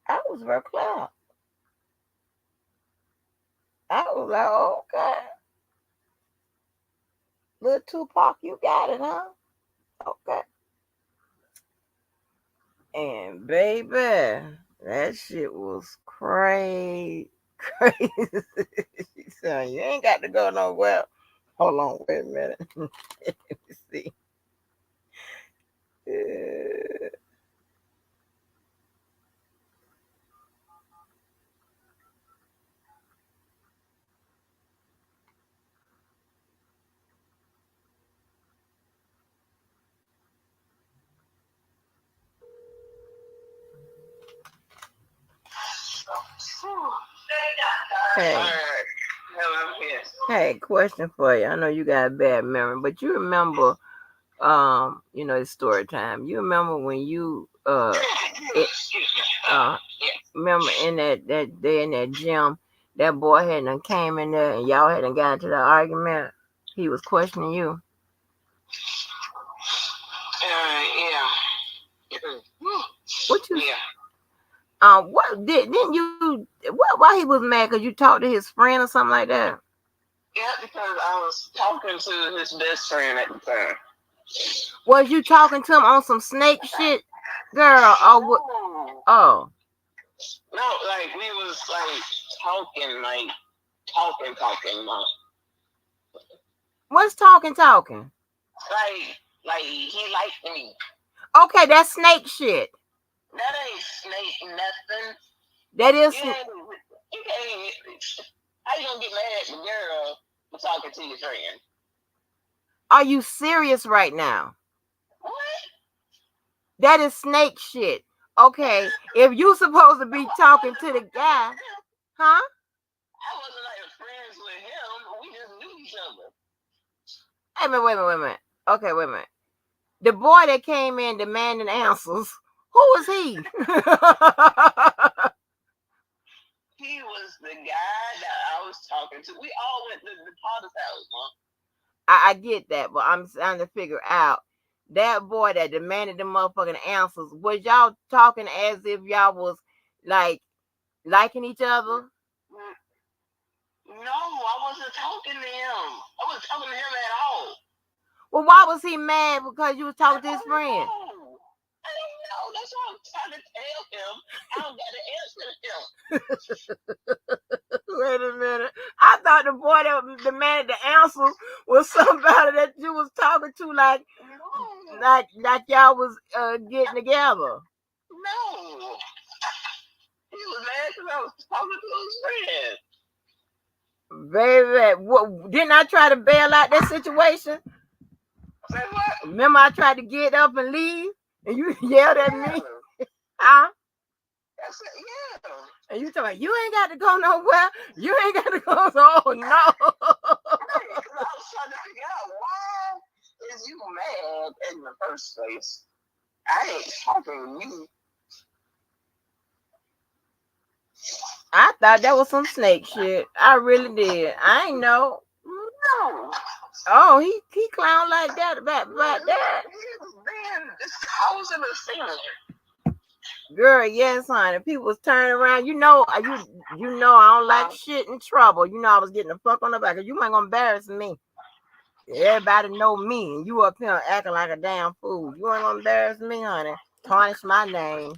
I was very clocked. I was like, okay. Little Tupac, you got it, huh? Okay. And baby, that shit was crazy. Crazy. She said, you ain't got to go nowhere. Hold on, wait a minute. Let me see. Hey. Hey, question for you. I know you got a bad memory, but you remember, it's story time. You remember when you remember in that day in that gym, that boy hadn't came in there and y'all hadn't got into the argument. He was questioning you. Yeah. What you? Yeah. What didn't you? Why he was mad? Cause you talked to his friend or something like that. Yeah, because I was talking to his best friend at the time. Was you talking to him on some snake shit, girl? Or what? No, Oh, no, like we was like talking, talking, what's talking? like he liked me. Okay, that's snake shit. That ain't snake nothing. That is. You can't. How you gonna get mad at the girl for talking to your friend? Are you serious right now? What? That is snake shit. Okay, if you supposed to be talking to the guy, huh? I wasn't like friends with him. We just knew each other. Hey, wait a minute. Okay, wait a minute. The boy that came in demanding answers, who was he? He was the guy that I was talking to. We all went to the father's house, Mom. I get that, but I'm trying to figure out that boy that demanded the motherfucking answers. Was y'all talking as if y'all was like liking each other? No, I wasn't talking to him. I wasn't talking to him at all. Well, why was he mad? Because you was talking to his friend. I don't know. That's what I'm trying to tell him. I don't got to answer him. Wait a minute. I thought the boy that demanded the answer was somebody that you was talking to, like y'all was getting together. No. He was mad because I was talking to his friend. Baby, didn't I try to bail out that situation? Say what? Remember I tried to get up and leave and you yelled at me? Huh? I said, yeah. And you told me, you ain't got to go nowhere. You ain't got to go. Oh, no. Right, because I was trying to figure out why is you mad in the first place? I ain't talking to you. I thought that was some snake shit. I really did. I ain't know. No. Oh, he clown like that about that. He was being causing a scene. Girl, yes, honey. People was turning around. You know I don't like shit in trouble. You know I was getting the fuck on the back. You ain't gonna embarrass me. Everybody know me, and you up here acting like a damn fool. You ain't gonna embarrass me, honey. Tarnish my name,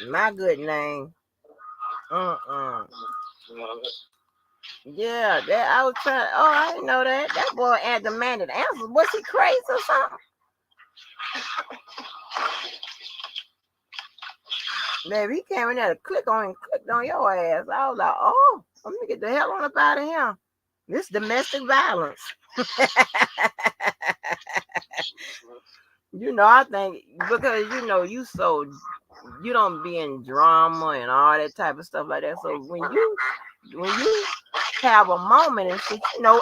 my good name. Yeah, that I was trying. Oh, I didn't know that. That boy demanded answers. Was he crazy or something? Baby, he came in there to clicked on your ass. I was like, oh, let me get the hell on up out of here. This domestic violence. I think because you don't be in drama and all that type of stuff like that. So when you have a moment and shit,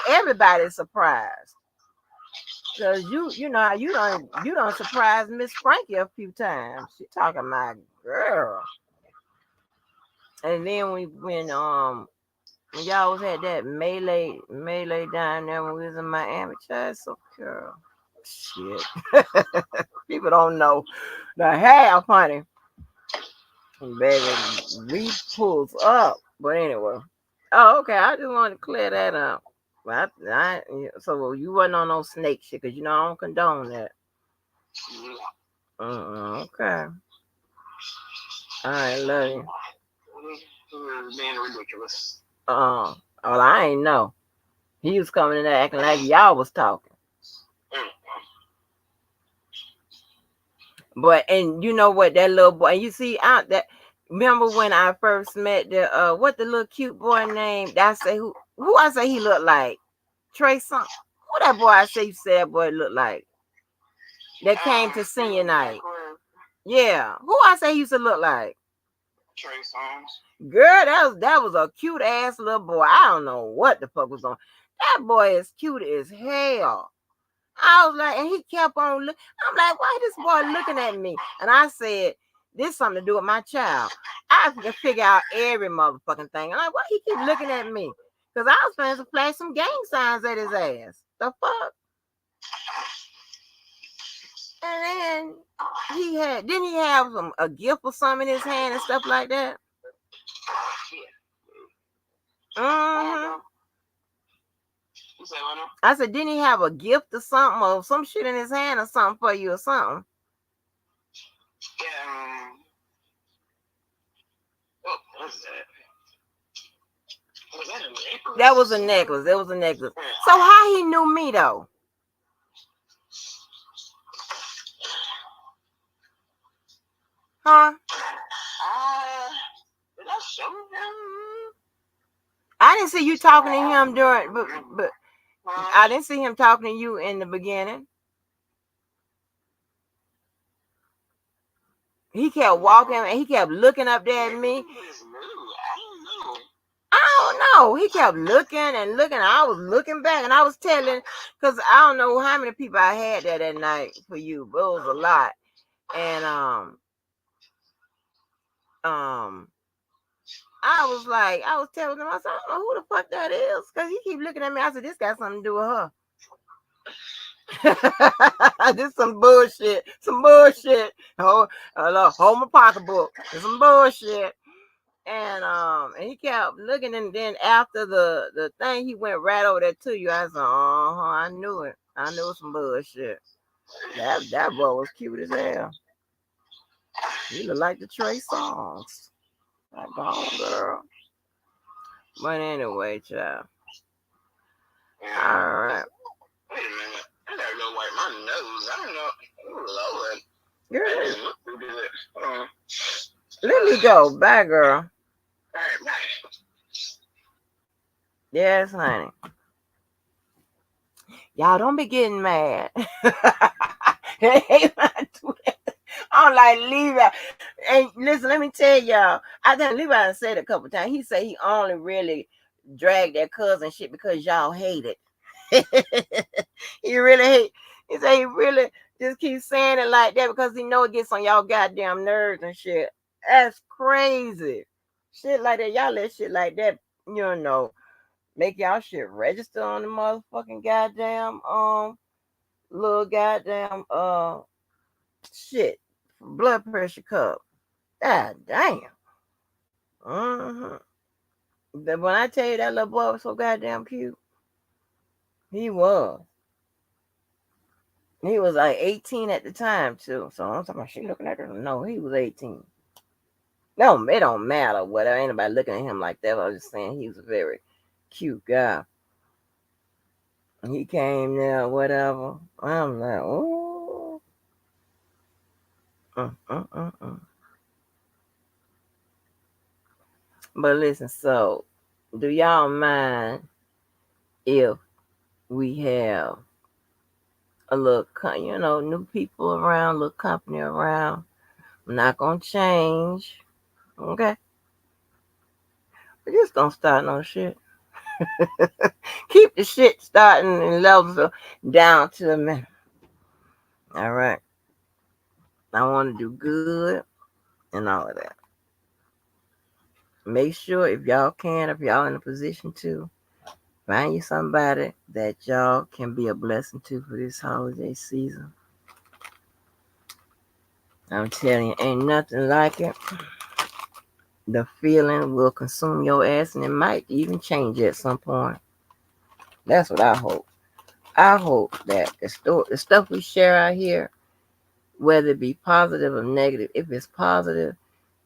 everybody's surprised. Cause you don't surprise Miss Frankie a few times. She talking my girl. And then when y'all was at that melee down there when we was in Miami, child, so girl, shit. People don't know the half, honey. Baby, we pulls up. But anyway. Oh, okay. I just wanted to clear that up. So you wasn't on no snake shit, because I don't condone that. Okay. All right, love you. Being ridiculous. Well, I ain't know. He was coming in there acting like y'all was talking. But and you know what, that little boy, and you see out that. Remember when I first met the little cute boy named? I say who I say he looked like? Trey something. Who that boy I say you said that boy looked like? That came to senior night. Yeah. Who I say he used to look like? Trey Songs. Girl, that was a cute ass little boy. I don't know what the fuck was on. That boy is cute as hell. I was like, and he kept on looking. I'm like, why this boy looking at me? And I said, this something to do with my child. I can figure out every motherfucking thing. I'm like, why he keep looking at me? Because I was trying to flash some gang signs at his ass. The fuck? And then didn't he have a gift or something in his hand and stuff like that? You I said, didn't he have a gift or something, or some shit in his hand or something for you or something? Yeah. What was that? Was that a necklace? That was a necklace. That was a necklace. So how he knew me though? Huh? Did I show him? I didn't see you talking to him during, but I didn't see him talking to you in the beginning. He kept walking and he kept looking up there at me. I don't know. He kept looking and looking. I was looking back and I was telling, because I don't know how many people I had there that night for you, but it was a lot. And I was like, I was telling him, I said, I don't know who the fuck that is, because he keep looking at me. I said, this got something to do with her. This some bullshit. Some bullshit. Hold my pocketbook. It's some bullshit. And he kept looking, and then after the thing, he went right over there to you. I said, I knew it. I knew it was some bullshit. That boy was cute as hell. He looked like the Trey Songs. Like, go on, girl. But anyway, child. All right. Wait a minute. I gotta go wipe my nose. I don't know. Oh, Lord. Girl. Let me go. Bye, girl. All right, bye. Yes, honey. Y'all don't be getting mad. I'm like, Levi. And listen, let me tell y'all. I think Levi said it a couple times. He said he only really dragged that cousin shit because y'all hate it. He really hate. He said he really just keeps saying it like that because he know it gets on y'all goddamn nerves and shit. That's crazy. Shit like that. Y'all let shit like that, you know, make y'all shit register on the motherfucking goddamn little goddamn shit blood pressure cup. God damn. When I tell you that little boy was so goddamn cute, he was. He was like 18 at the time too. So I'm talking about she looking at her. No, he was 18. No, it don't matter whether anybody looking at him like that. I was just saying he was a very cute guy. He came there, whatever. I'm like, oh. But listen, so do y'all mind if we have a little, new people around, little company around? I'm not gonna change, okay? We just don't start no shit. Keep the shit starting and levels down to a minimum. All right. I want to do good and all of that. Make sure if y'all in a position to, find you somebody that y'all can be a blessing to for this holiday season. I'm telling you, ain't nothing like it. The feeling will consume your ass, and it might even change at some point. That's what I hope. I hope that the stuff we share out here, whether it be positive or negative, if it's positive,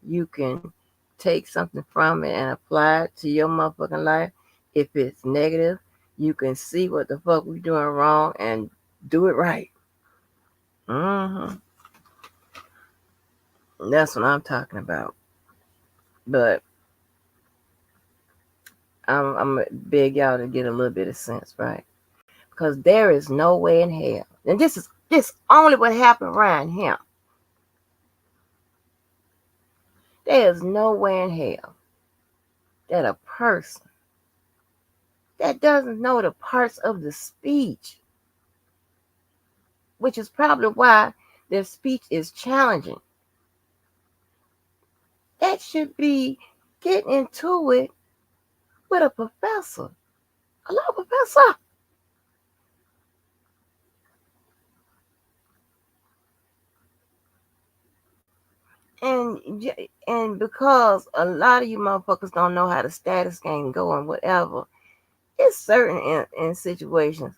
you can take something from it and apply it to your motherfucking life. If it's negative, you can see what the fuck we doing wrong and do it right. That's what I'm talking about. But I'm gonna beg y'all to get a little bit of sense, right? Because there is no way in hell, and this only what happened around him. There is no way in hell that a person that doesn't know the parts of the speech, which is probably why their speech is challenging, that should be getting into it with a professor. Hello, professor. And because a lot of you motherfuckers don't know how the status game go and whatever, it's certain in situations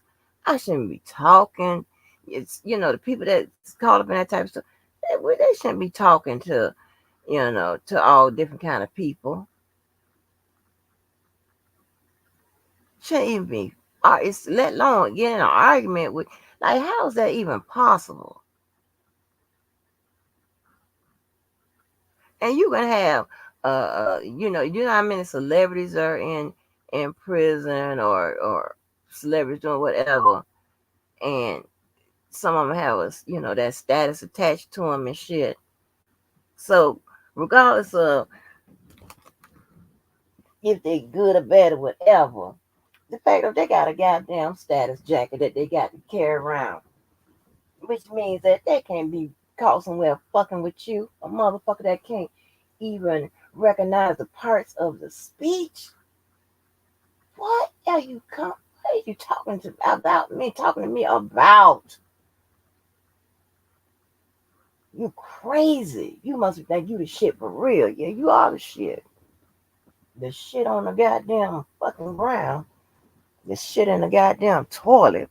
I shouldn't be talking. It's the people that's caught up in that type of stuff. They shouldn't be talking to to all different kind of people. Shouldn't even be. It's let alone get in an argument with. Like, how is that even possible? And you can have you know how many celebrities are in prison or celebrities doing whatever, and some of them have that status attached to them and shit. So regardless of if they good or bad or whatever, the fact that they got a goddamn status jacket that they got to carry around, which means that they can't be caught somewhere fucking with you, a motherfucker that can't even recognize the parts of the speech. What are you What are you talking to about me? Talking to me about? You crazy? You must think you the shit for real. Yeah, you are the shit. The shit on the goddamn fucking ground. The shit in the goddamn toilet.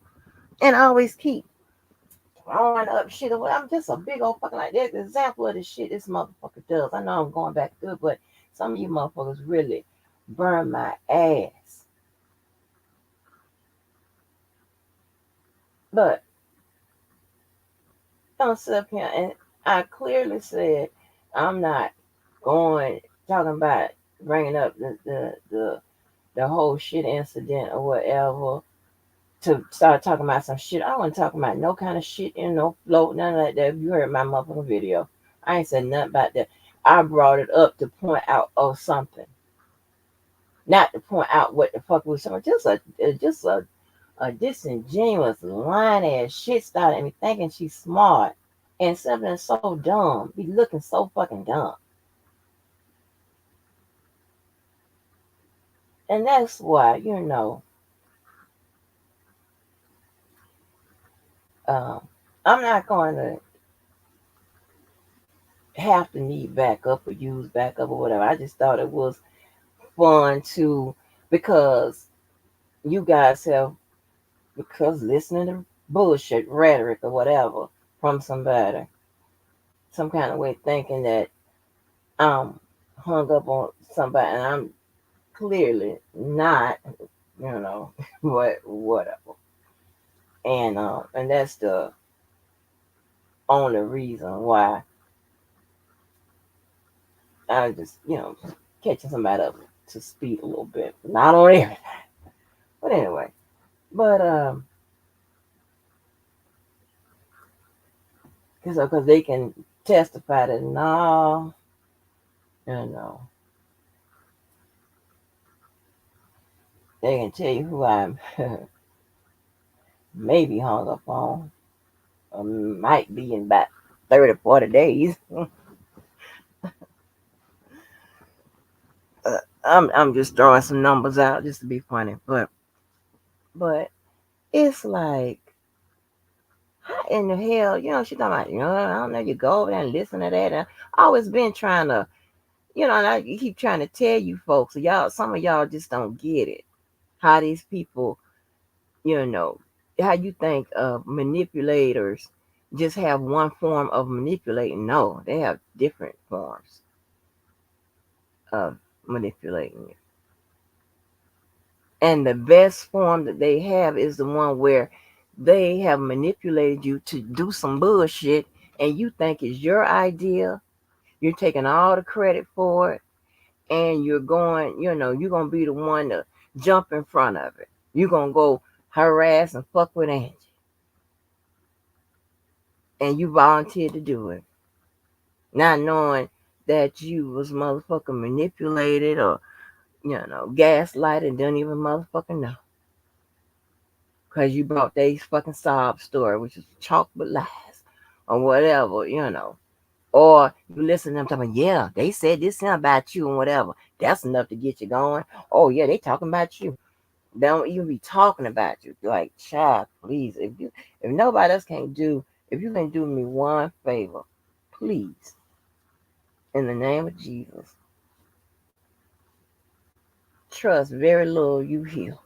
And I always keep throwing up shit. I'm just a big old fucking like that's an example of the shit this motherfucker does. I know I'm going back good, but some of you motherfuckers really burn my ass. But don't sit up here and I clearly said I'm not going talking about bringing up the whole shit incident or whatever to start talking about some shit. I wasn't talking about no kind of shit in no float, none of that. If you heard my motherfucking video, I ain't said nothing about that. I brought it up to point out something, not to point out what the fuck was something. Just a disingenuous lying ass shit started me thinking she's smart and something so dumb, be looking so fucking dumb. And that's why, um, I'm not going to have to need backup or use backup or whatever. I just thought it was fun to, because you guys have, because listening to bullshit rhetoric or whatever from somebody, some kind of way thinking that I'm hung up on somebody and I'm clearly not, whatever. And that's the only reason why I just, catching somebody up to speed a little bit. Not on everything. But anyway. But because they can testify that no, you know, they can tell you who I'm maybe hung up on, or might be in about 30, 40 days. I'm just throwing some numbers out just to be funny, but it's like, how in the hell, she talking about, I don't know, you go over there and listen to that. And I always been trying to, and I keep trying to tell you folks, so some of y'all just don't get it. How these people, you know, how you think manipulators just have one form of manipulating. No, they have different forms of manipulating you. And the best form that they have is the one where they have manipulated you to do some bullshit and you think it's your idea. You're taking all the credit for it and you're going, you're going to be the one to jump in front of it. You're going to go harass and fuck with Angie. And you volunteered to do it. Not knowing that you was motherfucking manipulated or, gaslighted and didn't even motherfucking know. Because you brought these fucking sob story, which is chalk but lies, or whatever, Or you listen to them talking, yeah, they said this about you and whatever. That's enough to get you going. Oh, yeah, they talking about you. They don't even be talking about you. Like, child, please, if nobody else can't do, if you can do me one favor, please, in the name of Jesus, trust very little you hear.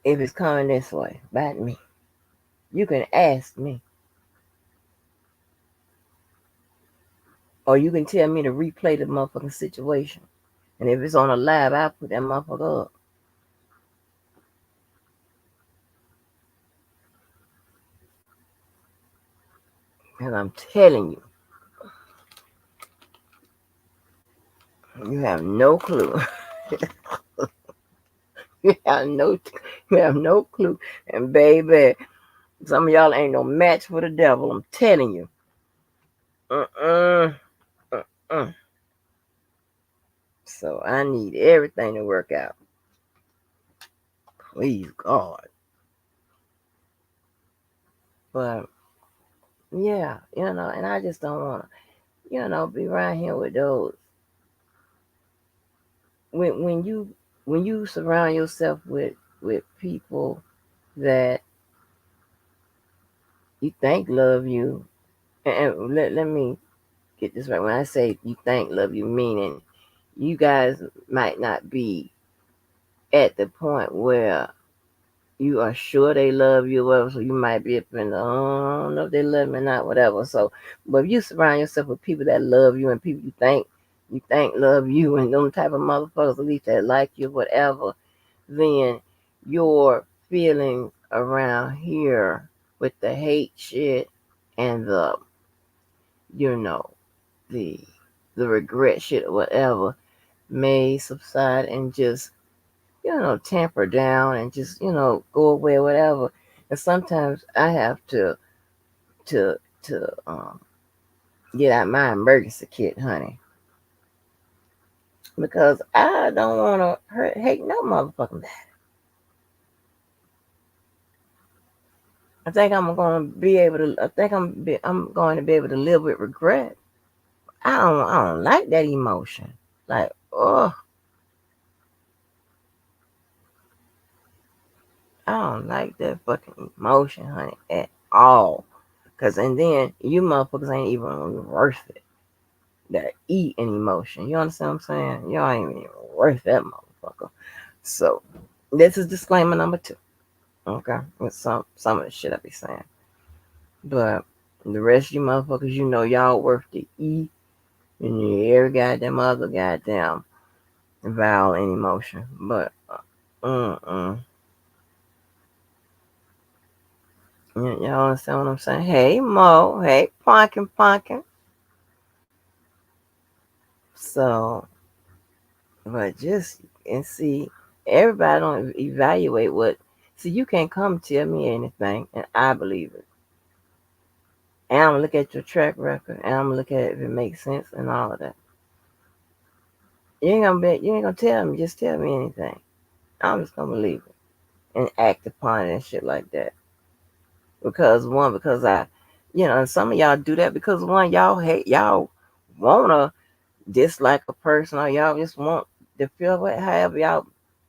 if it's coming this way about me. You can ask me. Or you can tell me to replay the motherfucking situation. And if it's on a live, I'll put that motherfucker up. And I'm telling you, you have no clue. you have no you have no clue. And baby, some of y'all ain't no match for the devil. I'm telling you. Uh-uh. Uh-uh. So I need everything to work out. Please God. But yeah, and I just don't wanna, be around here with those. When you surround yourself with people that you think love you, and let me get this right. When I say you think love you, meaning you guys might not be at the point where you are sure they love you, whatever. So you might be up in the, I don't know if they love me or not, whatever. So, but if you surround yourself with people that love you and people you think love you and them type of motherfuckers at least that like you, whatever, then your feelings around here with the hate shit and you know, the the regret shit or whatever may subside and just tamper down and just go away or whatever. And sometimes I have to get out my emergency kit, honey, because I don't want to hate no motherfucking body. I think I'm going to be able to. I think I'm going to be able to live with regret. I don't like that emotion. Like, oh, I don't like that fucking emotion, honey, at all. Cause and then you motherfuckers ain't even worth it. That eat an emotion. You understand what I'm saying? Y'all ain't even worth that motherfucker. So this is disclaimer number 2. Okay, with some of the shit I be saying, but the rest of you motherfuckers, y'all worth the eat and every goddamn other goddamn vowel and emotion. But y'all understand what I'm saying? Hey Mo, hey Punkin. So, but just and see, everybody don't evaluate what. See, you can't come tell me anything, and I believe it. And I'm gonna look at your track record, and I'm gonna look at if it makes sense and all of that. You ain't gonna tell me, just tell me anything. I'm just gonna believe it and act upon it and shit like that. Because and some of y'all do that because one, y'all wanna dislike a person, or y'all just want to feel however y'all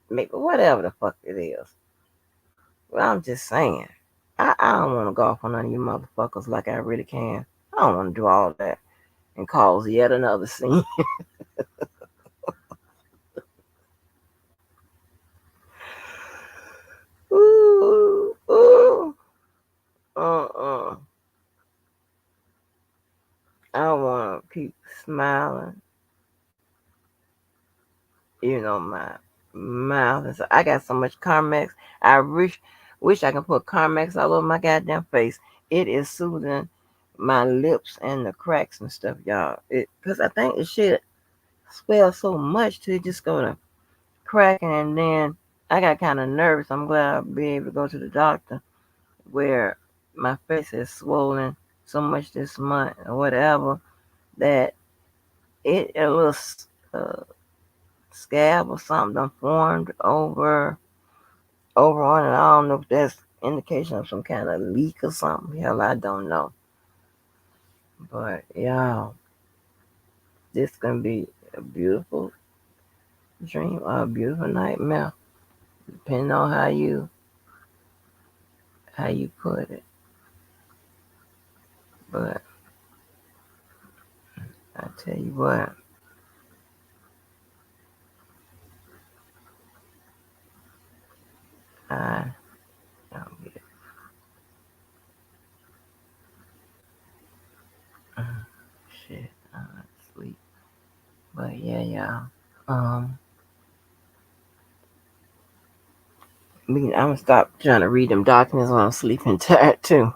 make whatever the fuck it is. Well, I'm just saying, I don't want to go off on none of you motherfuckers like I really can. I don't want to do all that and cause yet another scene. Ooh, ooh, uh. I want to keep smiling. My mouth. I got so much Carmex. I wish I could put Carmex all over my goddamn face. It is soothing my lips and the cracks and stuff, y'all. Because I think the shit swells so much to it just go to cracking, and then I got kind of nervous. I'm glad I'll be able to go to the doctor where my face is swollen so much this month or whatever that a little uh, scab or something done formed over on it. I don't know if that's indication of some kind of leak or something. Hell, I don't know. But y'all, this gonna be a beautiful dream or a beautiful nightmare, depending on how you put it. But I tell you what, I don't get it. Shit, sleep. But yeah, y'all. Um, I'm gonna stop trying to read them documents when I'm sleeping tired too.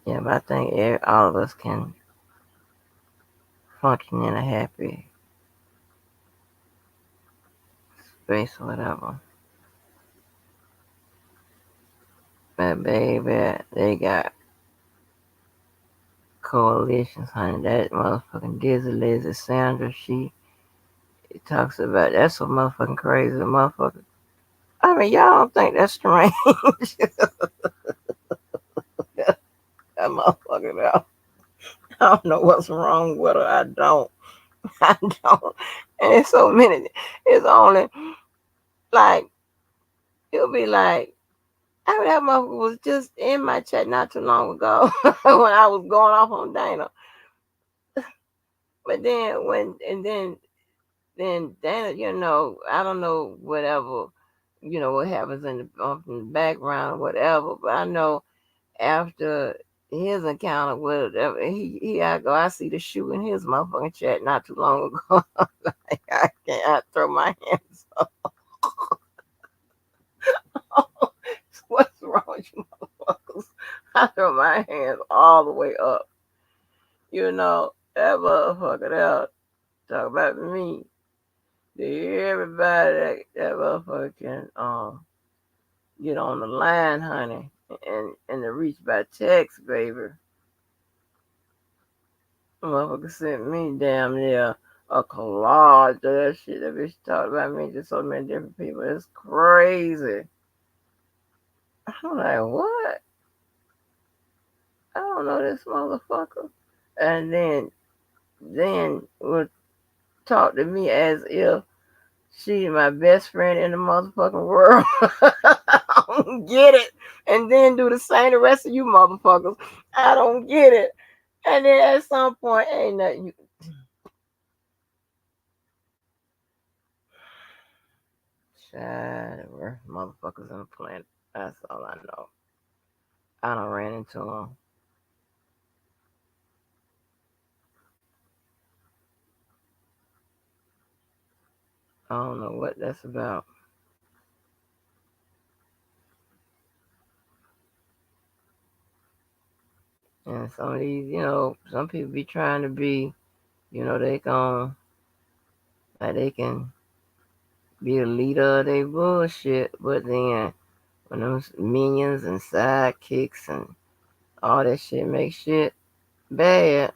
Yeah, but I think all of us can function in a happy space or whatever. But baby, they got coalitions, honey. That motherfucking Dizzy Lizzy Sandra, she talks about that's so motherfucking crazy, motherfucker. I mean, y'all don't think that's strange? that motherfucker, though. I don't know what's wrong with her. I don't. I don't. And it's so many. It's only like it'll be like I mean, that motherfucker was just in my chat not too long ago when I was going off on Dana. But then then Dana, I don't know whatever, what happens in the background or whatever. But I know after his encounter with I see the shoe in his motherfucking chat not too long ago. Like, I can't I throw my hands up. What's wrong with you motherfuckers? I throw my hands all the way up. That motherfucker there talk about me. Everybody that motherfucker can get on the line, honey, and to reach by text, baby. Motherfucker sent me damn near a collage of that shit. That bitch talked about me to so many different people. It's crazy. I'm like, what? I don't know this motherfucker. And then would talk to me as if she's my best friend in the motherfucking world. I don't get it. And then do the same the rest of you motherfuckers. I don't get it. And then at some point, ain't nothing you. Child, the worst motherfuckers on the planet. That's all I know. I done ran into them. I don't know what that's about. And some of these, some people be trying to be, they they can be the leader of their bullshit, but then when those minions and sidekicks and all that shit make shit bad,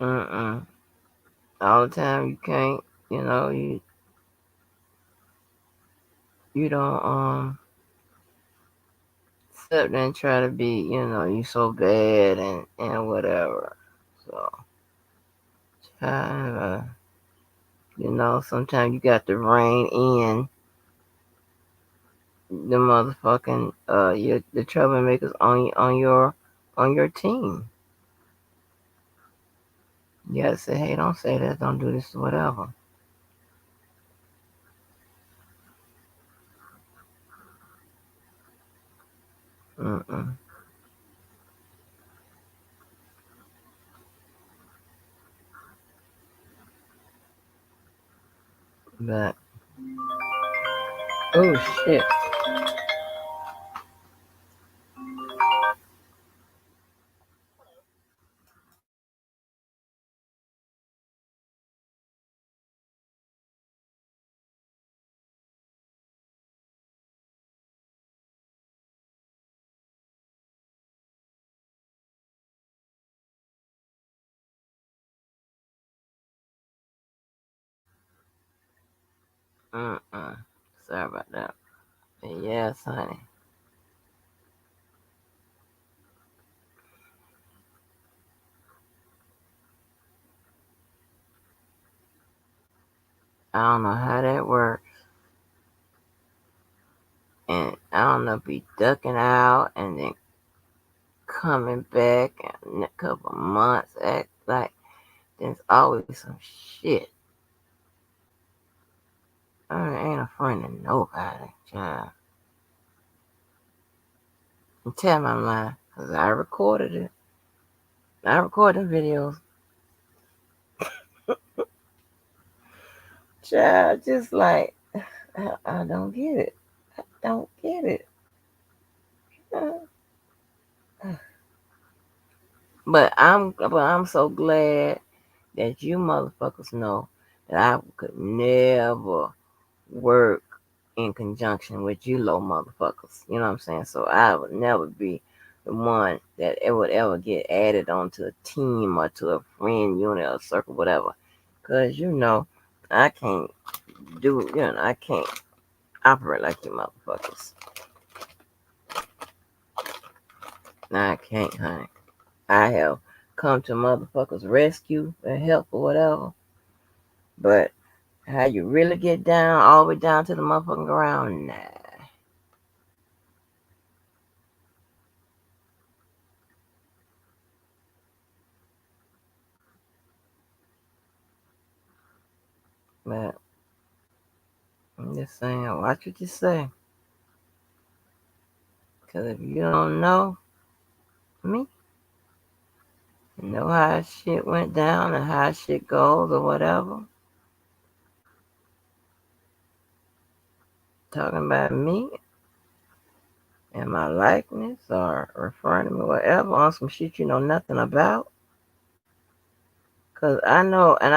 mm-mm. All the time you can't, you don't sit there and try to be, you so bad and whatever. So, uh, sometimes you got to rein in the motherfucking the troublemakers on your team. You gotta say, hey, don't say that, don't do this, whatever. Mm-mm. But oh shit. Mm-mm. Sorry about that. But yes, honey. I don't know how that works. And I don't know if he ducking out and then coming back in a couple of months. Act like There's always some shit. I ain't a friend of nobody, child. And tell me I'm lying, because I recorded it. I recorded videos. Child, just like, I don't get it. I don't get it. But I'm so glad that you motherfuckers know that I could never work in conjunction with you low motherfuckers. You know what I'm saying? So I would never be the one that it would ever get added onto a team or to a friend unit or circle, whatever. Cause I can't I can't operate like you motherfuckers. I can't, honey. I have come to motherfuckers rescue and help or whatever. But how you really get down, all the way down to the motherfucking ground, nah. But I'm just saying, watch what you say. Because if you don't know me, you know how shit went down and how shit goes or whatever, talking about me and my likeness or referring to me whatever on some shit you know nothing about. Because I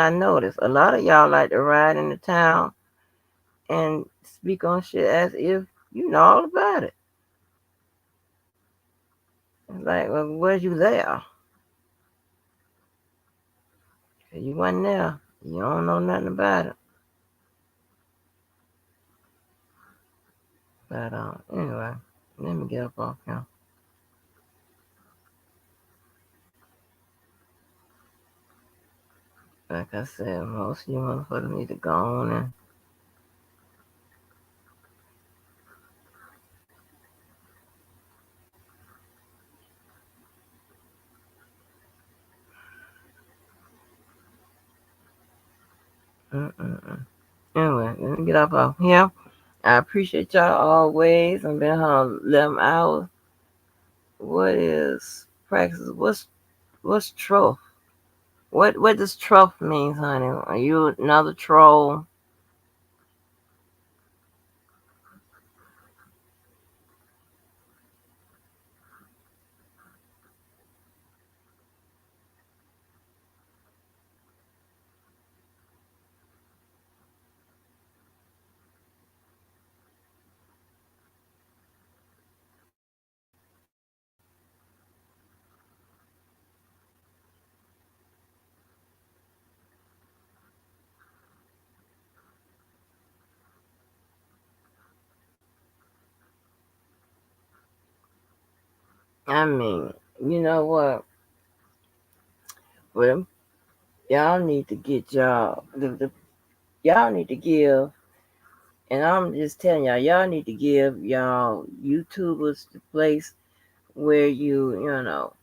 notice a lot of y'all like to ride into town and speak on shit as if you know all about it. It's like, well, was you there? If you wasn't there, you don't know nothing about it. But anyway, let me get up off here. Like I said, most of you motherfuckers need to go on anyway, let me get up off here. I appreciate y'all always. I've been home 11 hours. What is practice? What's troll? What does troll mean, honey? Are you another troll? I mean, you know what? Well, y'all need to get y'all need to give, and I'm just telling y'all need to give y'all YouTubers the place where y'all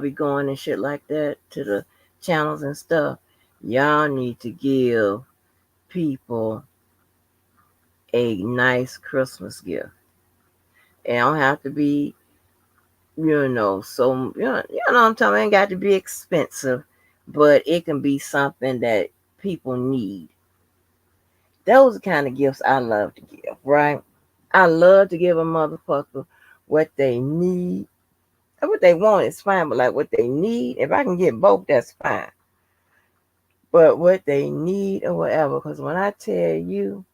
be going and shit like that to the channels and stuff. Y'all need to give people a nice Christmas gift. It don't have to be, so what I'm talking about. It ain't got to be expensive, but it can be something that people need. Those are the kind of gifts I love to give, right? I love to give a motherfucker what they need. What they want is fine, but like what they need, if I can get both, that's fine. But what they need or whatever, because when I tell you,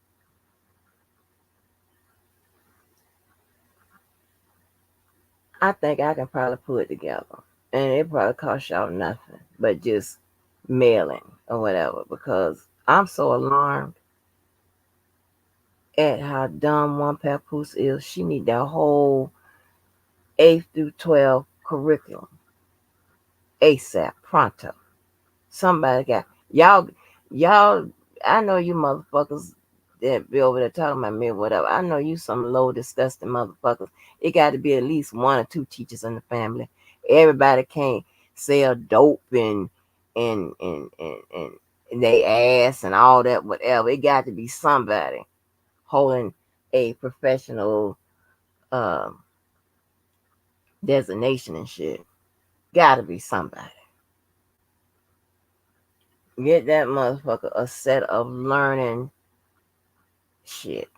I think I can probably put it together. And it probably cost y'all nothing but just mailing or whatever, because I'm so alarmed at how dumb one papoose is. She need that whole 8th through 12 curriculum ASAP, pronto. Somebody got y'all. I know you motherfuckers that be over there talking about me or whatever. I know you some low disgusting motherfuckers. It got to be at least one or two teachers in the family. Everybody can't sell dope and they ass and all that, whatever. It got to be somebody holding a professional um, designation and shit. Got to be somebody. Get that motherfucker a set of learning shit.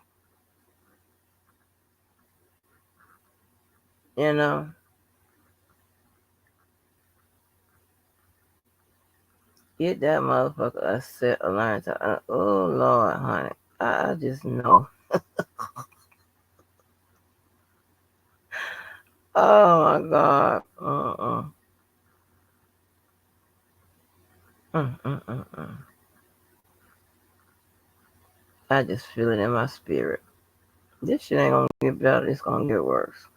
You know? Get that motherfucker a set of learning. Oh, Lord, honey. I just know. Oh, my God. Mm. I just feel it in my spirit. This shit ain't gonna get better. It's gonna get worse.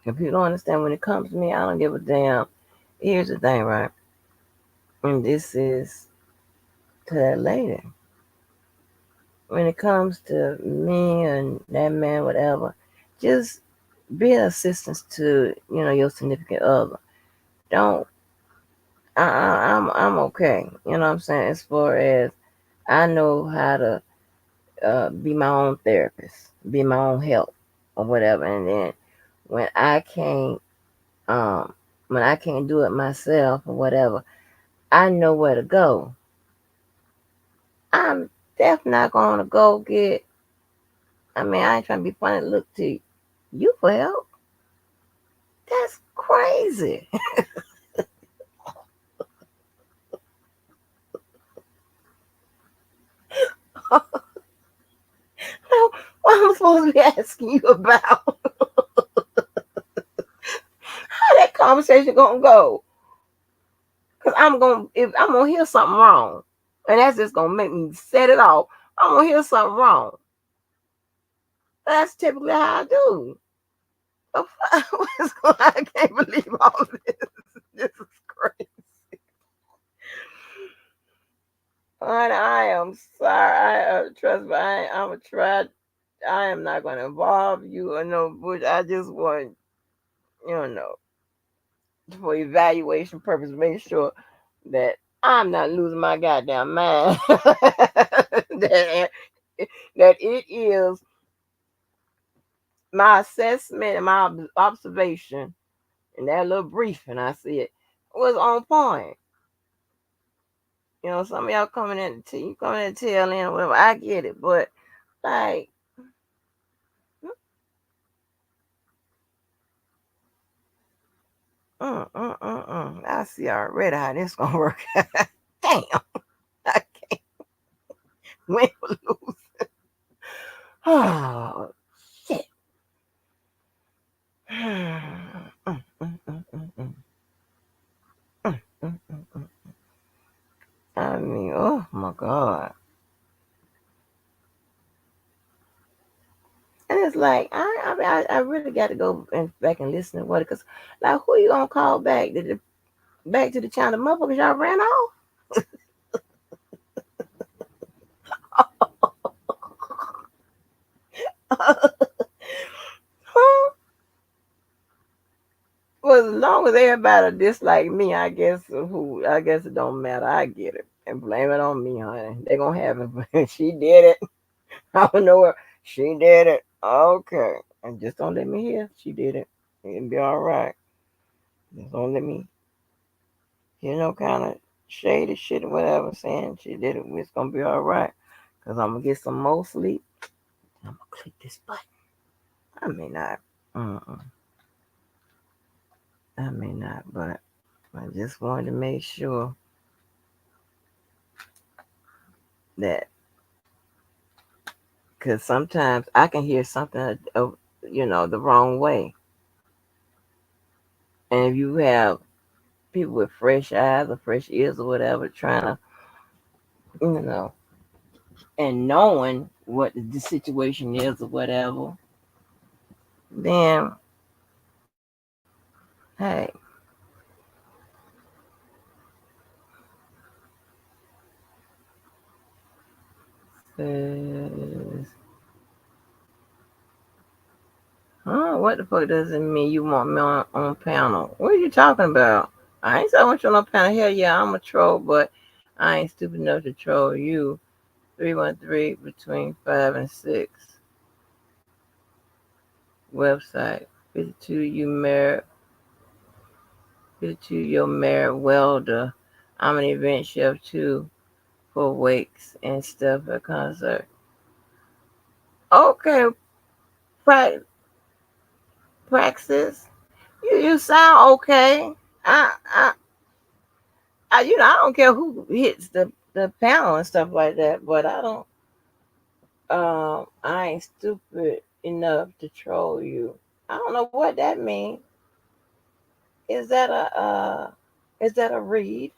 If you don't understand, when it comes to me, I don't give a damn. Here's the thing, right? And this is to that lady. When it comes to me and that man, whatever, just be an assistance to your significant other. Don't. I'm okay. You know what I'm saying? As far as I know how to be my own therapist, be my own help, or whatever. And then when I can't, um, when I can't do it myself or whatever, I know where to go. I'm definitely not gonna go get. I mean, I ain't trying to be funny. Look to you for help. That's crazy. Now, what am I supposed to be asking you about? How that conversation gonna go? Cause if I'm gonna hear something wrong, and that's just gonna make me set it off. I'm gonna hear something wrong. That's typically how I do. I can't believe all this. This is crazy. And I am sorry. Trust me. I'm gonna try. I am not gonna involve you or no bush. I just want, you know, for evaluation purpose, make sure that I'm not losing my goddamn mind. that, that it is my assessment and my observation and that little briefing I said was on point. Some of y'all coming in the tail end, whatever. I get it, but like, I see already how this gonna work. Damn, I can't win or lose. Oh shit. I mean, oh my God. And it's like I really got to go back and listen to what it, because like, who you gonna call back? Back to the channel, motherfuckers y'all ran off? Huh? Well, as long as everybody dislike me, I guess it don't matter. I get it. And blame it on me, honey. They gonna have it. She did it. I don't know her. She did it. Okay. And just don't let me hear. She did it. It'll be all right. Just don't let me hear no kind of shady shit or whatever saying she did it. It's gonna be all right. Because I'm gonna get some more sleep. I'm gonna click this button. I may not. Mm-mm. I may not, but I just wanted to make sure that, because sometimes I can hear something, the wrong way. And if you have people with fresh eyes or fresh ears or whatever trying to, you know, and knowing what the situation is or whatever, then, hey, Cause what the fuck does it mean you want me on panel? What are you talking about? I ain't saying I want you on panel. Hell yeah, I'm a troll, but I ain't stupid enough to troll you. 313 between 5 and 6. Website 52. You married 52. You're married welder. I'm an event chef too for wakes and stuff at concert. Okay, pra- praxis. You sound okay. I I I don't care who hits the panel and stuff like that, but I don't. I ain't stupid enough to troll you. I don't know what that means. Is that is that a read?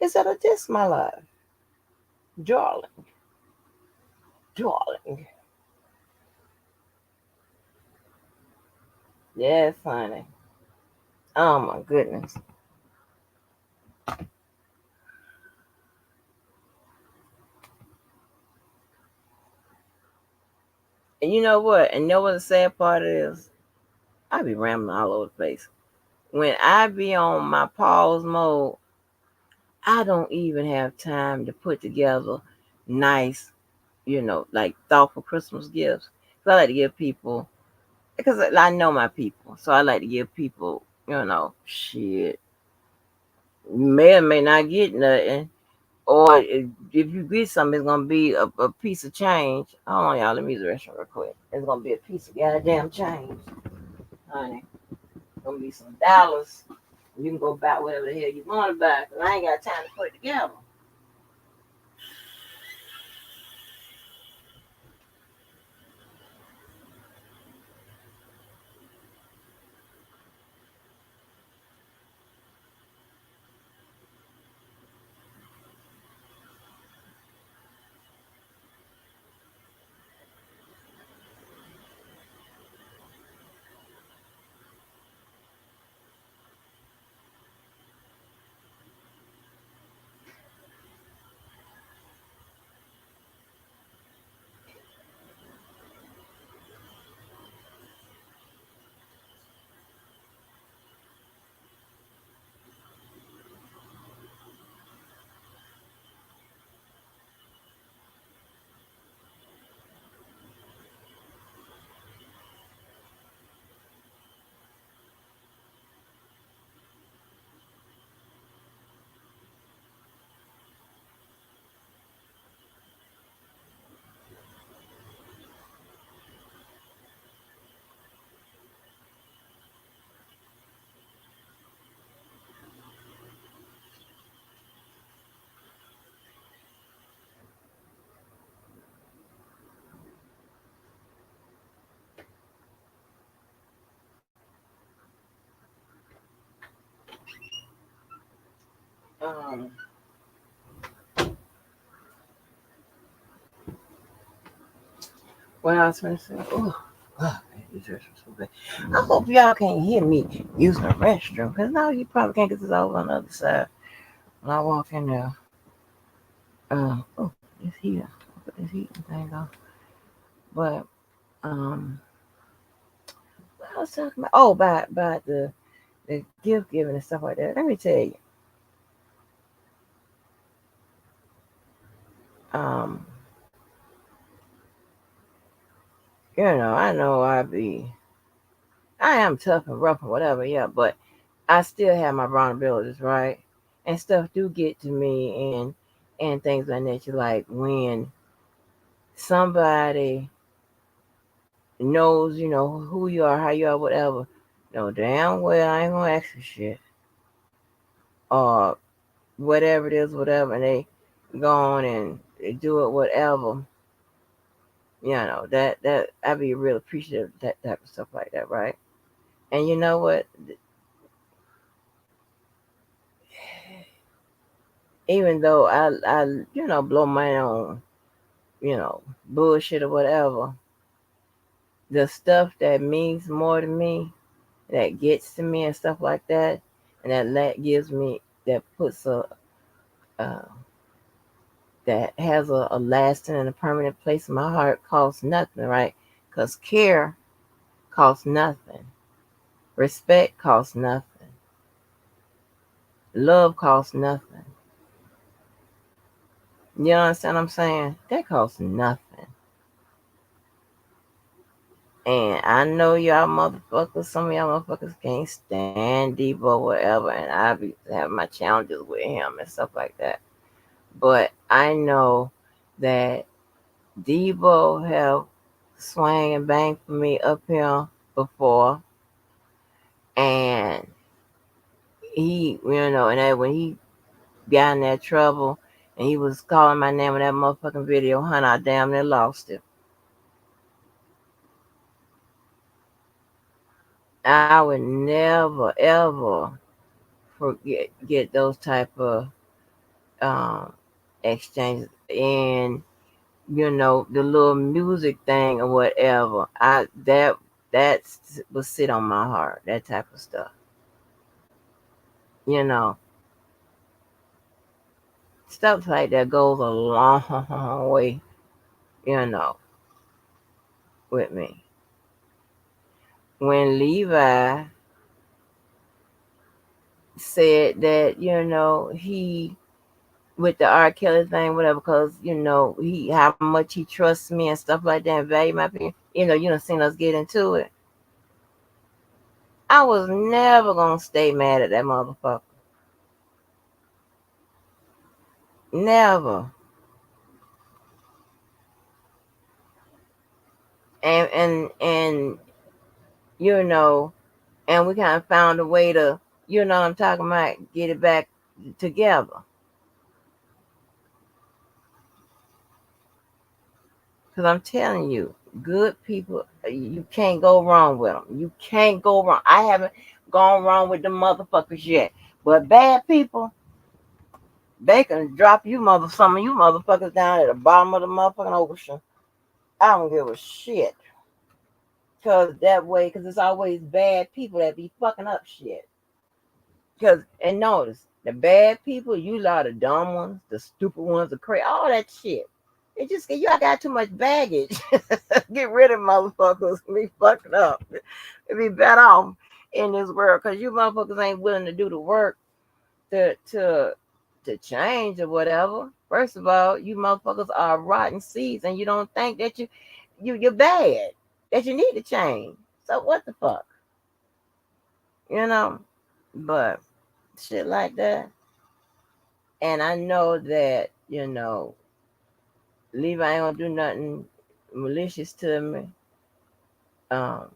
Is that a diss my life? Darling, darling. Yeah, funny. Oh my goodness. And you know what? And you know what the sad part is? I be rambling all over the place. When I be on my pause mode, I don't even have time to put together nice, like thoughtful Christmas gifts. 'Cause I like to give people, because I know my people. So I like to give people, shit. You may or may not get nothing. Or if you get something, it's going to be a piece of change. Hold on, y'all. Let me use the restroom real quick. It's going to be a piece of goddamn change. Honey, it's going to be some dollars. You can go buy whatever the hell you want to buy. Because I ain't got time to put it together. Um, what I was going to say? Oh, God, these restrooms so bad. I hope y'all can't hear me using the restroom. Because now you probably can't get this over on the other side. When I walk in there. Oh, it's here. I'll put this heating thing on. But, what I was talking about? Oh, about the gift giving and stuff like that. Let me tell you. Um, I know I am tough and rough and whatever, yeah, but I still have my vulnerabilities, right? And stuff do get to me and things like that. You like when somebody knows, who you are, how you are, whatever. No damn well I ain't gonna ask for shit. Or whatever it is, whatever, and they go on and they do it, whatever. That I'd be real appreciative of that type of stuff like that, right? And you know what? Even though I blow money on bullshit or whatever, the stuff that means more to me, that gets to me and stuff like that, and that gives me, that puts a that has a lasting and a permanent place in my heart costs nothing, right? Because care costs nothing, respect costs nothing, love costs nothing. You understand what I'm saying? That costs nothing. And I know y'all motherfuckers, some of y'all motherfuckers can't stand Debo, whatever, and I be having my challenges with him and stuff like that. But I know that Debo have swang and banged for me up here before, and and that when he got in that trouble and he was calling my name in that motherfucking video, honey, I damn near lost it. I would never ever forget get those type of um exchanges and the little music thing or whatever. That will sit on my heart. That type of stuff. You know, stuff like that goes a long way. You know, with me. When Levi said that he with the R. Kelly thing, whatever, because he how much he trusts me and stuff like that and value my opinion. You done seen us get into it. I was never gonna stay mad at that motherfucker. Never. And and we kind of found a way to, what I'm talking about, get it back together. Because I'm telling you, good people, you can't go wrong with them. You can't go wrong. I haven't gone wrong with the motherfuckers yet. But bad people, they can drop some of you motherfuckers down at the bottom of the motherfucking ocean. I don't give a shit. Because it's always bad people that be fucking up shit. And notice, the bad people, you lot of dumb ones, the stupid ones, the crazy, all that shit. It just you got too much baggage. Get rid of motherfuckers. Be fucking up. It be better off in this world because you motherfuckers ain't willing to do the work to to to change or whatever. First of all, you motherfuckers are rotten seeds, and you don't think that you're bad, that you need to change. So what the fuck, you know? But shit like that, and I know that Levi ain't gonna do nothing malicious to me. Um,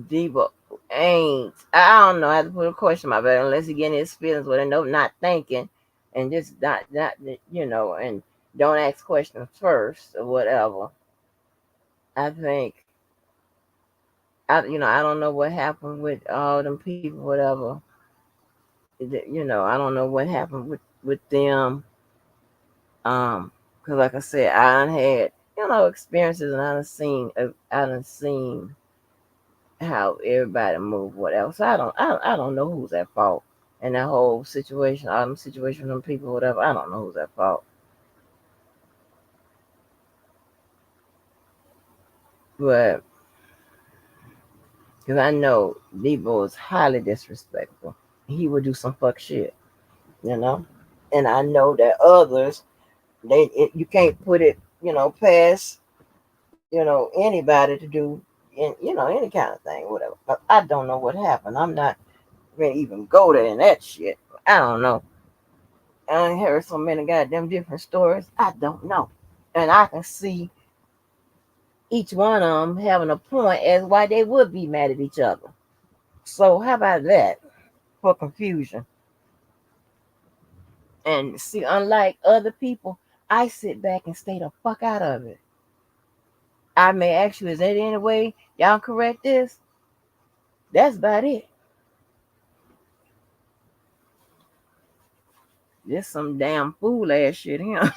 Debo ain't. I don't know. I have to put a question mark, but unless he getting his feelings with no not thinking, and just not and don't ask questions first or whatever. I think I don't know what happened with all them people, whatever. I don't know what happened with them. Cause like I said, I done had experiences, and I done seen how everybody move, whatever. So I don't know who's at fault in that whole situation, all them situation, them people, whatever. I don't know who's at fault, but because I know Debo is highly disrespectful. He would do some fuck shit, you know. And I know that others, you can't put it, past, anybody to do, any kind of thing, whatever. But I don't know what happened. I'm not gonna even go there in that shit. I don't know. I heard so many goddamn different stories. I don't know. And I can see each one of them having a point as why they would be mad at each other. So how about that for confusion? And see, unlike other people, I sit back and stay the fuck out of it. I may ask you, is that any way y'all correct this? That's about it. This some damn fool ass shit here.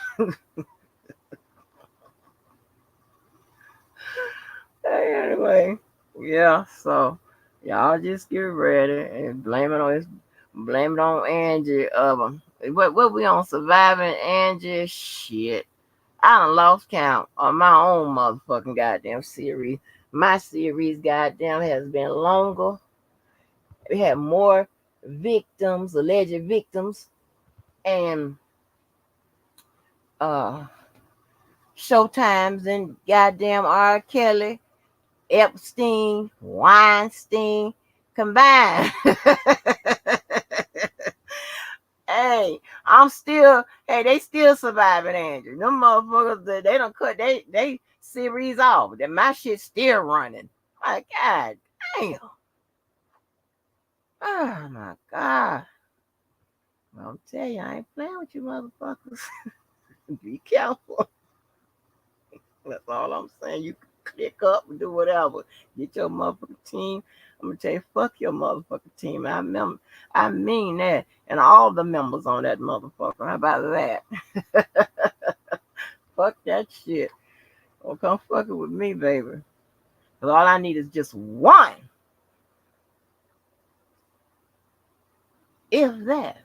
Anyway, yeah, so y'all just get ready and blame it on Angie. What we on surviving Angie? Shit. I done lost count on my own motherfucking goddamn series. My series, goddamn, has been longer. We had more victims, alleged victims, and uh showtimes and goddamn R. Kelly, Epstein, Weinstein combined. Hey, they still surviving, Andrew. Them motherfuckers, they don't cut they series off. That my shit still running. My God damn. Oh my God. Well, I'm telling you, I ain't playing with you motherfuckers. Be careful. That's all I'm saying. You can click up and do whatever. Get your motherfucking team. I'm gonna tell you, fuck your motherfucking team. I mean that. And all the members on that motherfucker. How about that? Fuck that shit. Don't come fucking with me, baby. Cause all I need is just one. If that.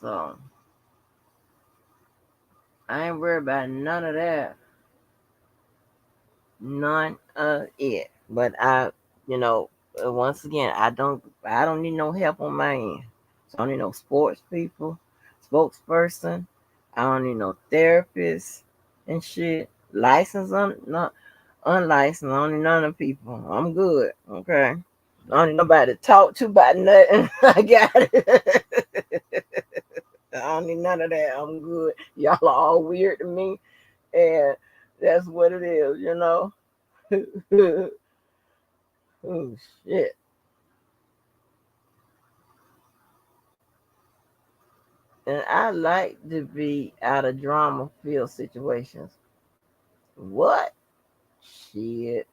So I ain't worried about none of that. None of it. But once again, I don't need no help on my end. So I don't need no sports people, spokesperson. I don't need no therapist and shit. Licensed not unlicensed. I don't need none of the people. I'm good. Okay. I don't need nobody to talk to about nothing. I got it. I don't need none of that. I'm good. Y'all are all weird to me. And that's what it is. Oh shit. And I like to be out of drama filled situations. What? Shit.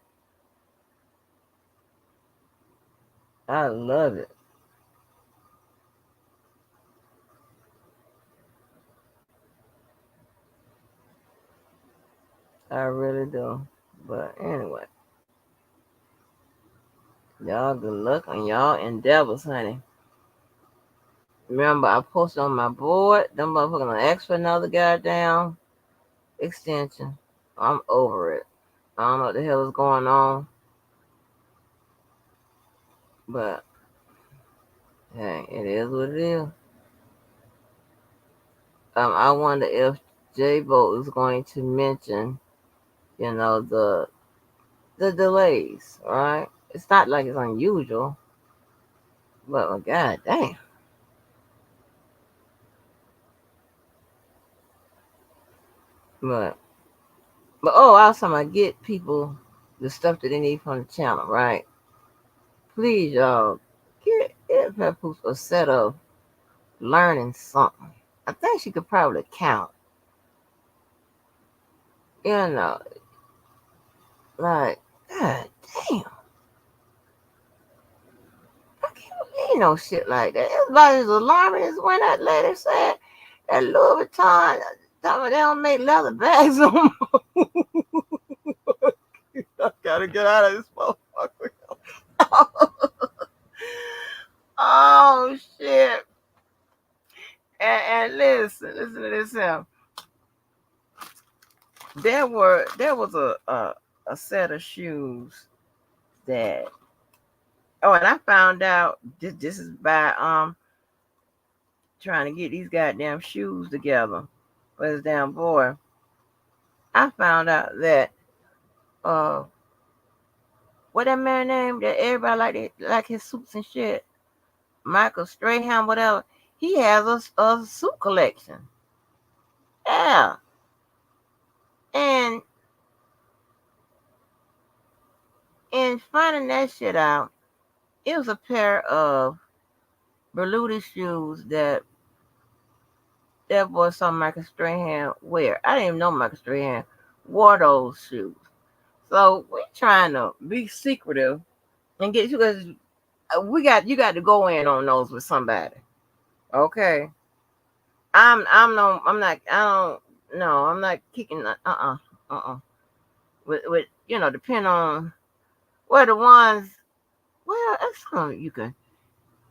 I love it. I really do. But anyway, y'all good luck on y'all endeavors, honey. Remember, I posted on my board. Them motherfuckers gonna ask for another goddamn extension. I'm over it. I don't know what the hell is going on. But hey, it is what it is. I wonder if J-Bo is going to mention, the delays, right? It's not like it's unusual, but god damn. But I was talking about get people the stuff that they need from the channel, right? Please, y'all, get Papoose a set of learning something. I think she could probably count. You know, like, god damn. I can't believe no shit like that. It's about as alarming as when that lady said that Louis Vuitton, they don't make leather bags no more. I gotta get out of this motherfucker. Oh shit. And listen to this now. There was a set of shoes that and I found out this is by trying to get these goddamn shoes together for this damn boy. I found out that uh what that man name that everybody like his suits and shit, Michael Strahan, whatever. He has a suit collection. Yeah, and finding that shit out, it was a pair of Berluti shoes that boy saw Michael Strahan wear. I didn't even know Michael Strahan wore those shoes. So we're trying to be secretive and get you guys. You got to go in on those with somebody. Okay. I don't no, I'm not kicking with depend on where the ones well that's something you can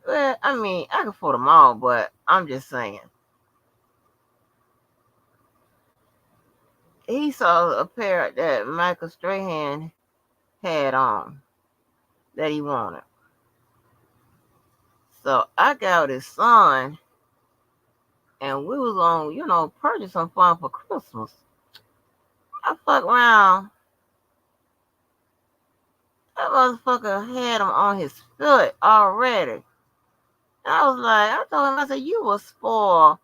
well, I mean I can afford them all, but I'm just saying. he saw a pair that Michael Strahan had on that he wanted. So I got his son, and we was on, purchase some fun for Christmas. I fuck around. That motherfucker had him on his foot already. I told him, I said, you will spoil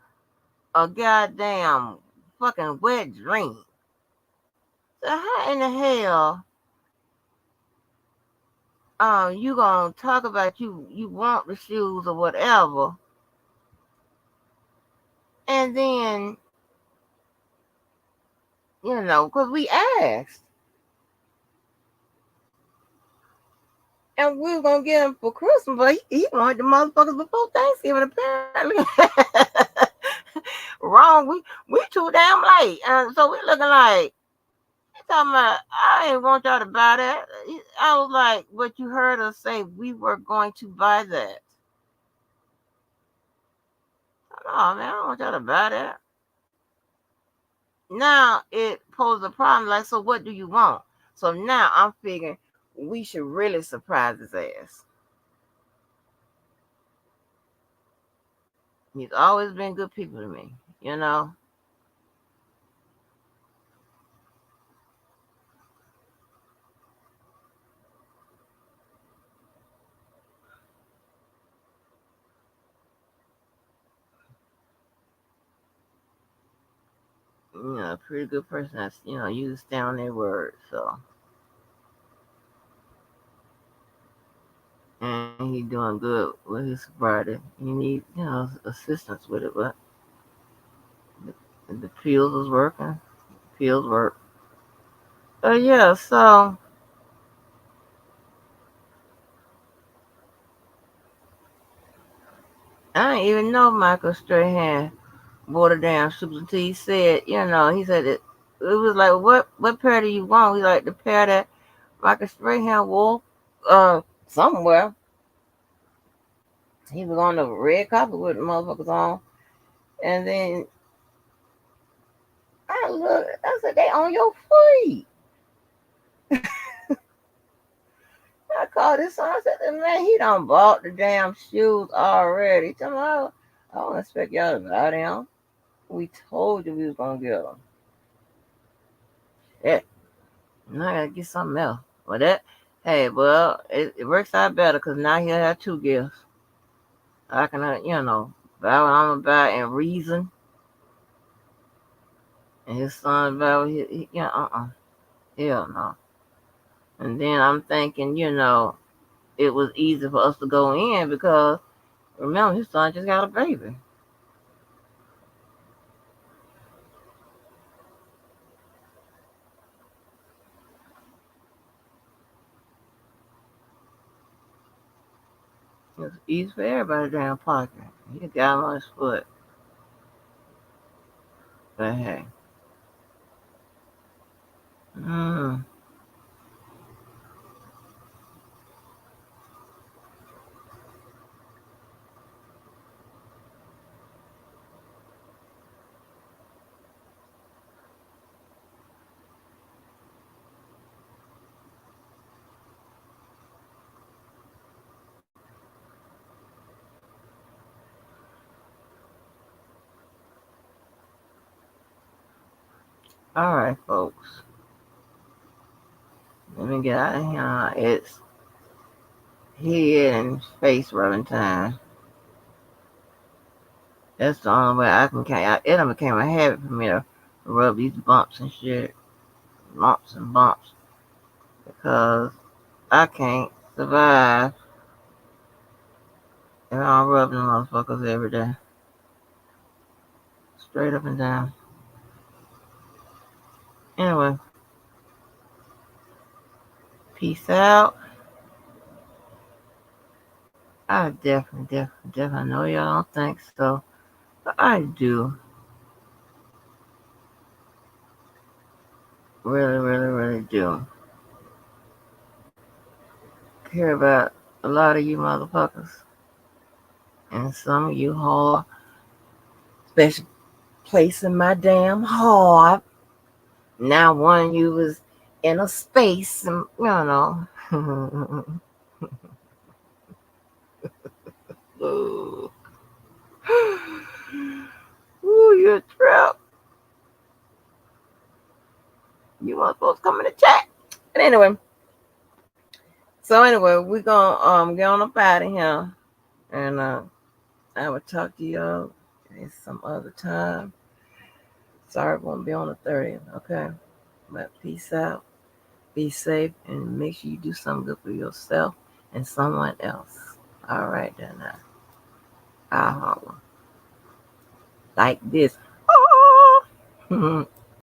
a goddamn fucking wet dream. So how in the hell you gonna talk about you want the shoes or whatever, and then because we asked, and we were gonna get him for Christmas, but he wanted the motherfuckers before Thanksgiving apparently. Wrong, we too damn late, and so we looking like he talking about I ain't want y'all to buy that. I was like, but you heard us say we were going to buy that. No, man, I don't want y'all to buy that. Now it poses a problem. Like, so what do you want? So now I'm figuring we should really surprise his ass. He's always been good people to me, you know. A pretty good person that's, you stand on their word. So, and he's doing good with his sobriety. He needs, assistance with it, but the pills was working. Pills work. Yeah, so I didn't even know Michael Strahan wore the damn shoes until he said, he said it was like, what pair do you want? He like the pair that Michael Strahan wore somewhere. He was on the red carpet with the motherfuckers on. And then I looked, I said, they on your feet. I called his son. I said, man, he done bought the damn shoes already. He told me, I don't expect y'all to buy them. We told you we was going to get them. Shit. Now I got to get something else. Well, it works out better because now he'll have two gifts. I can, buy what I'm about and reason. And his son buy what hell no. And then I'm thinking, it was easy for us to go in because remember his son just got a baby. It's easy for everybody down pocket. He got him on his foot. But hey. Mm. All right, folks. Let me get out of here. It's head and face rubbing time. That's the only way I can. It done became a habit for me to rub these bumps and shit, lumps and bumps, because I can't survive if I don't rub them motherfuckers every day, straight up and down. Anyway, peace out. I definitely know y'all don't think so, but I do. Really do care about a lot of you motherfuckers. And some of you whore special place in my damn heart. Now one you was in a space, and Ooh, you're a trip. You weren't supposed to come in the chat. But anyway, we're gonna get on up out of here, and I will talk to y'all at some other time. Sorry, it won't be on the 30th. Okay, but peace out. Be safe and make sure you do something good for yourself and someone else. All right, then. I'll holler like this.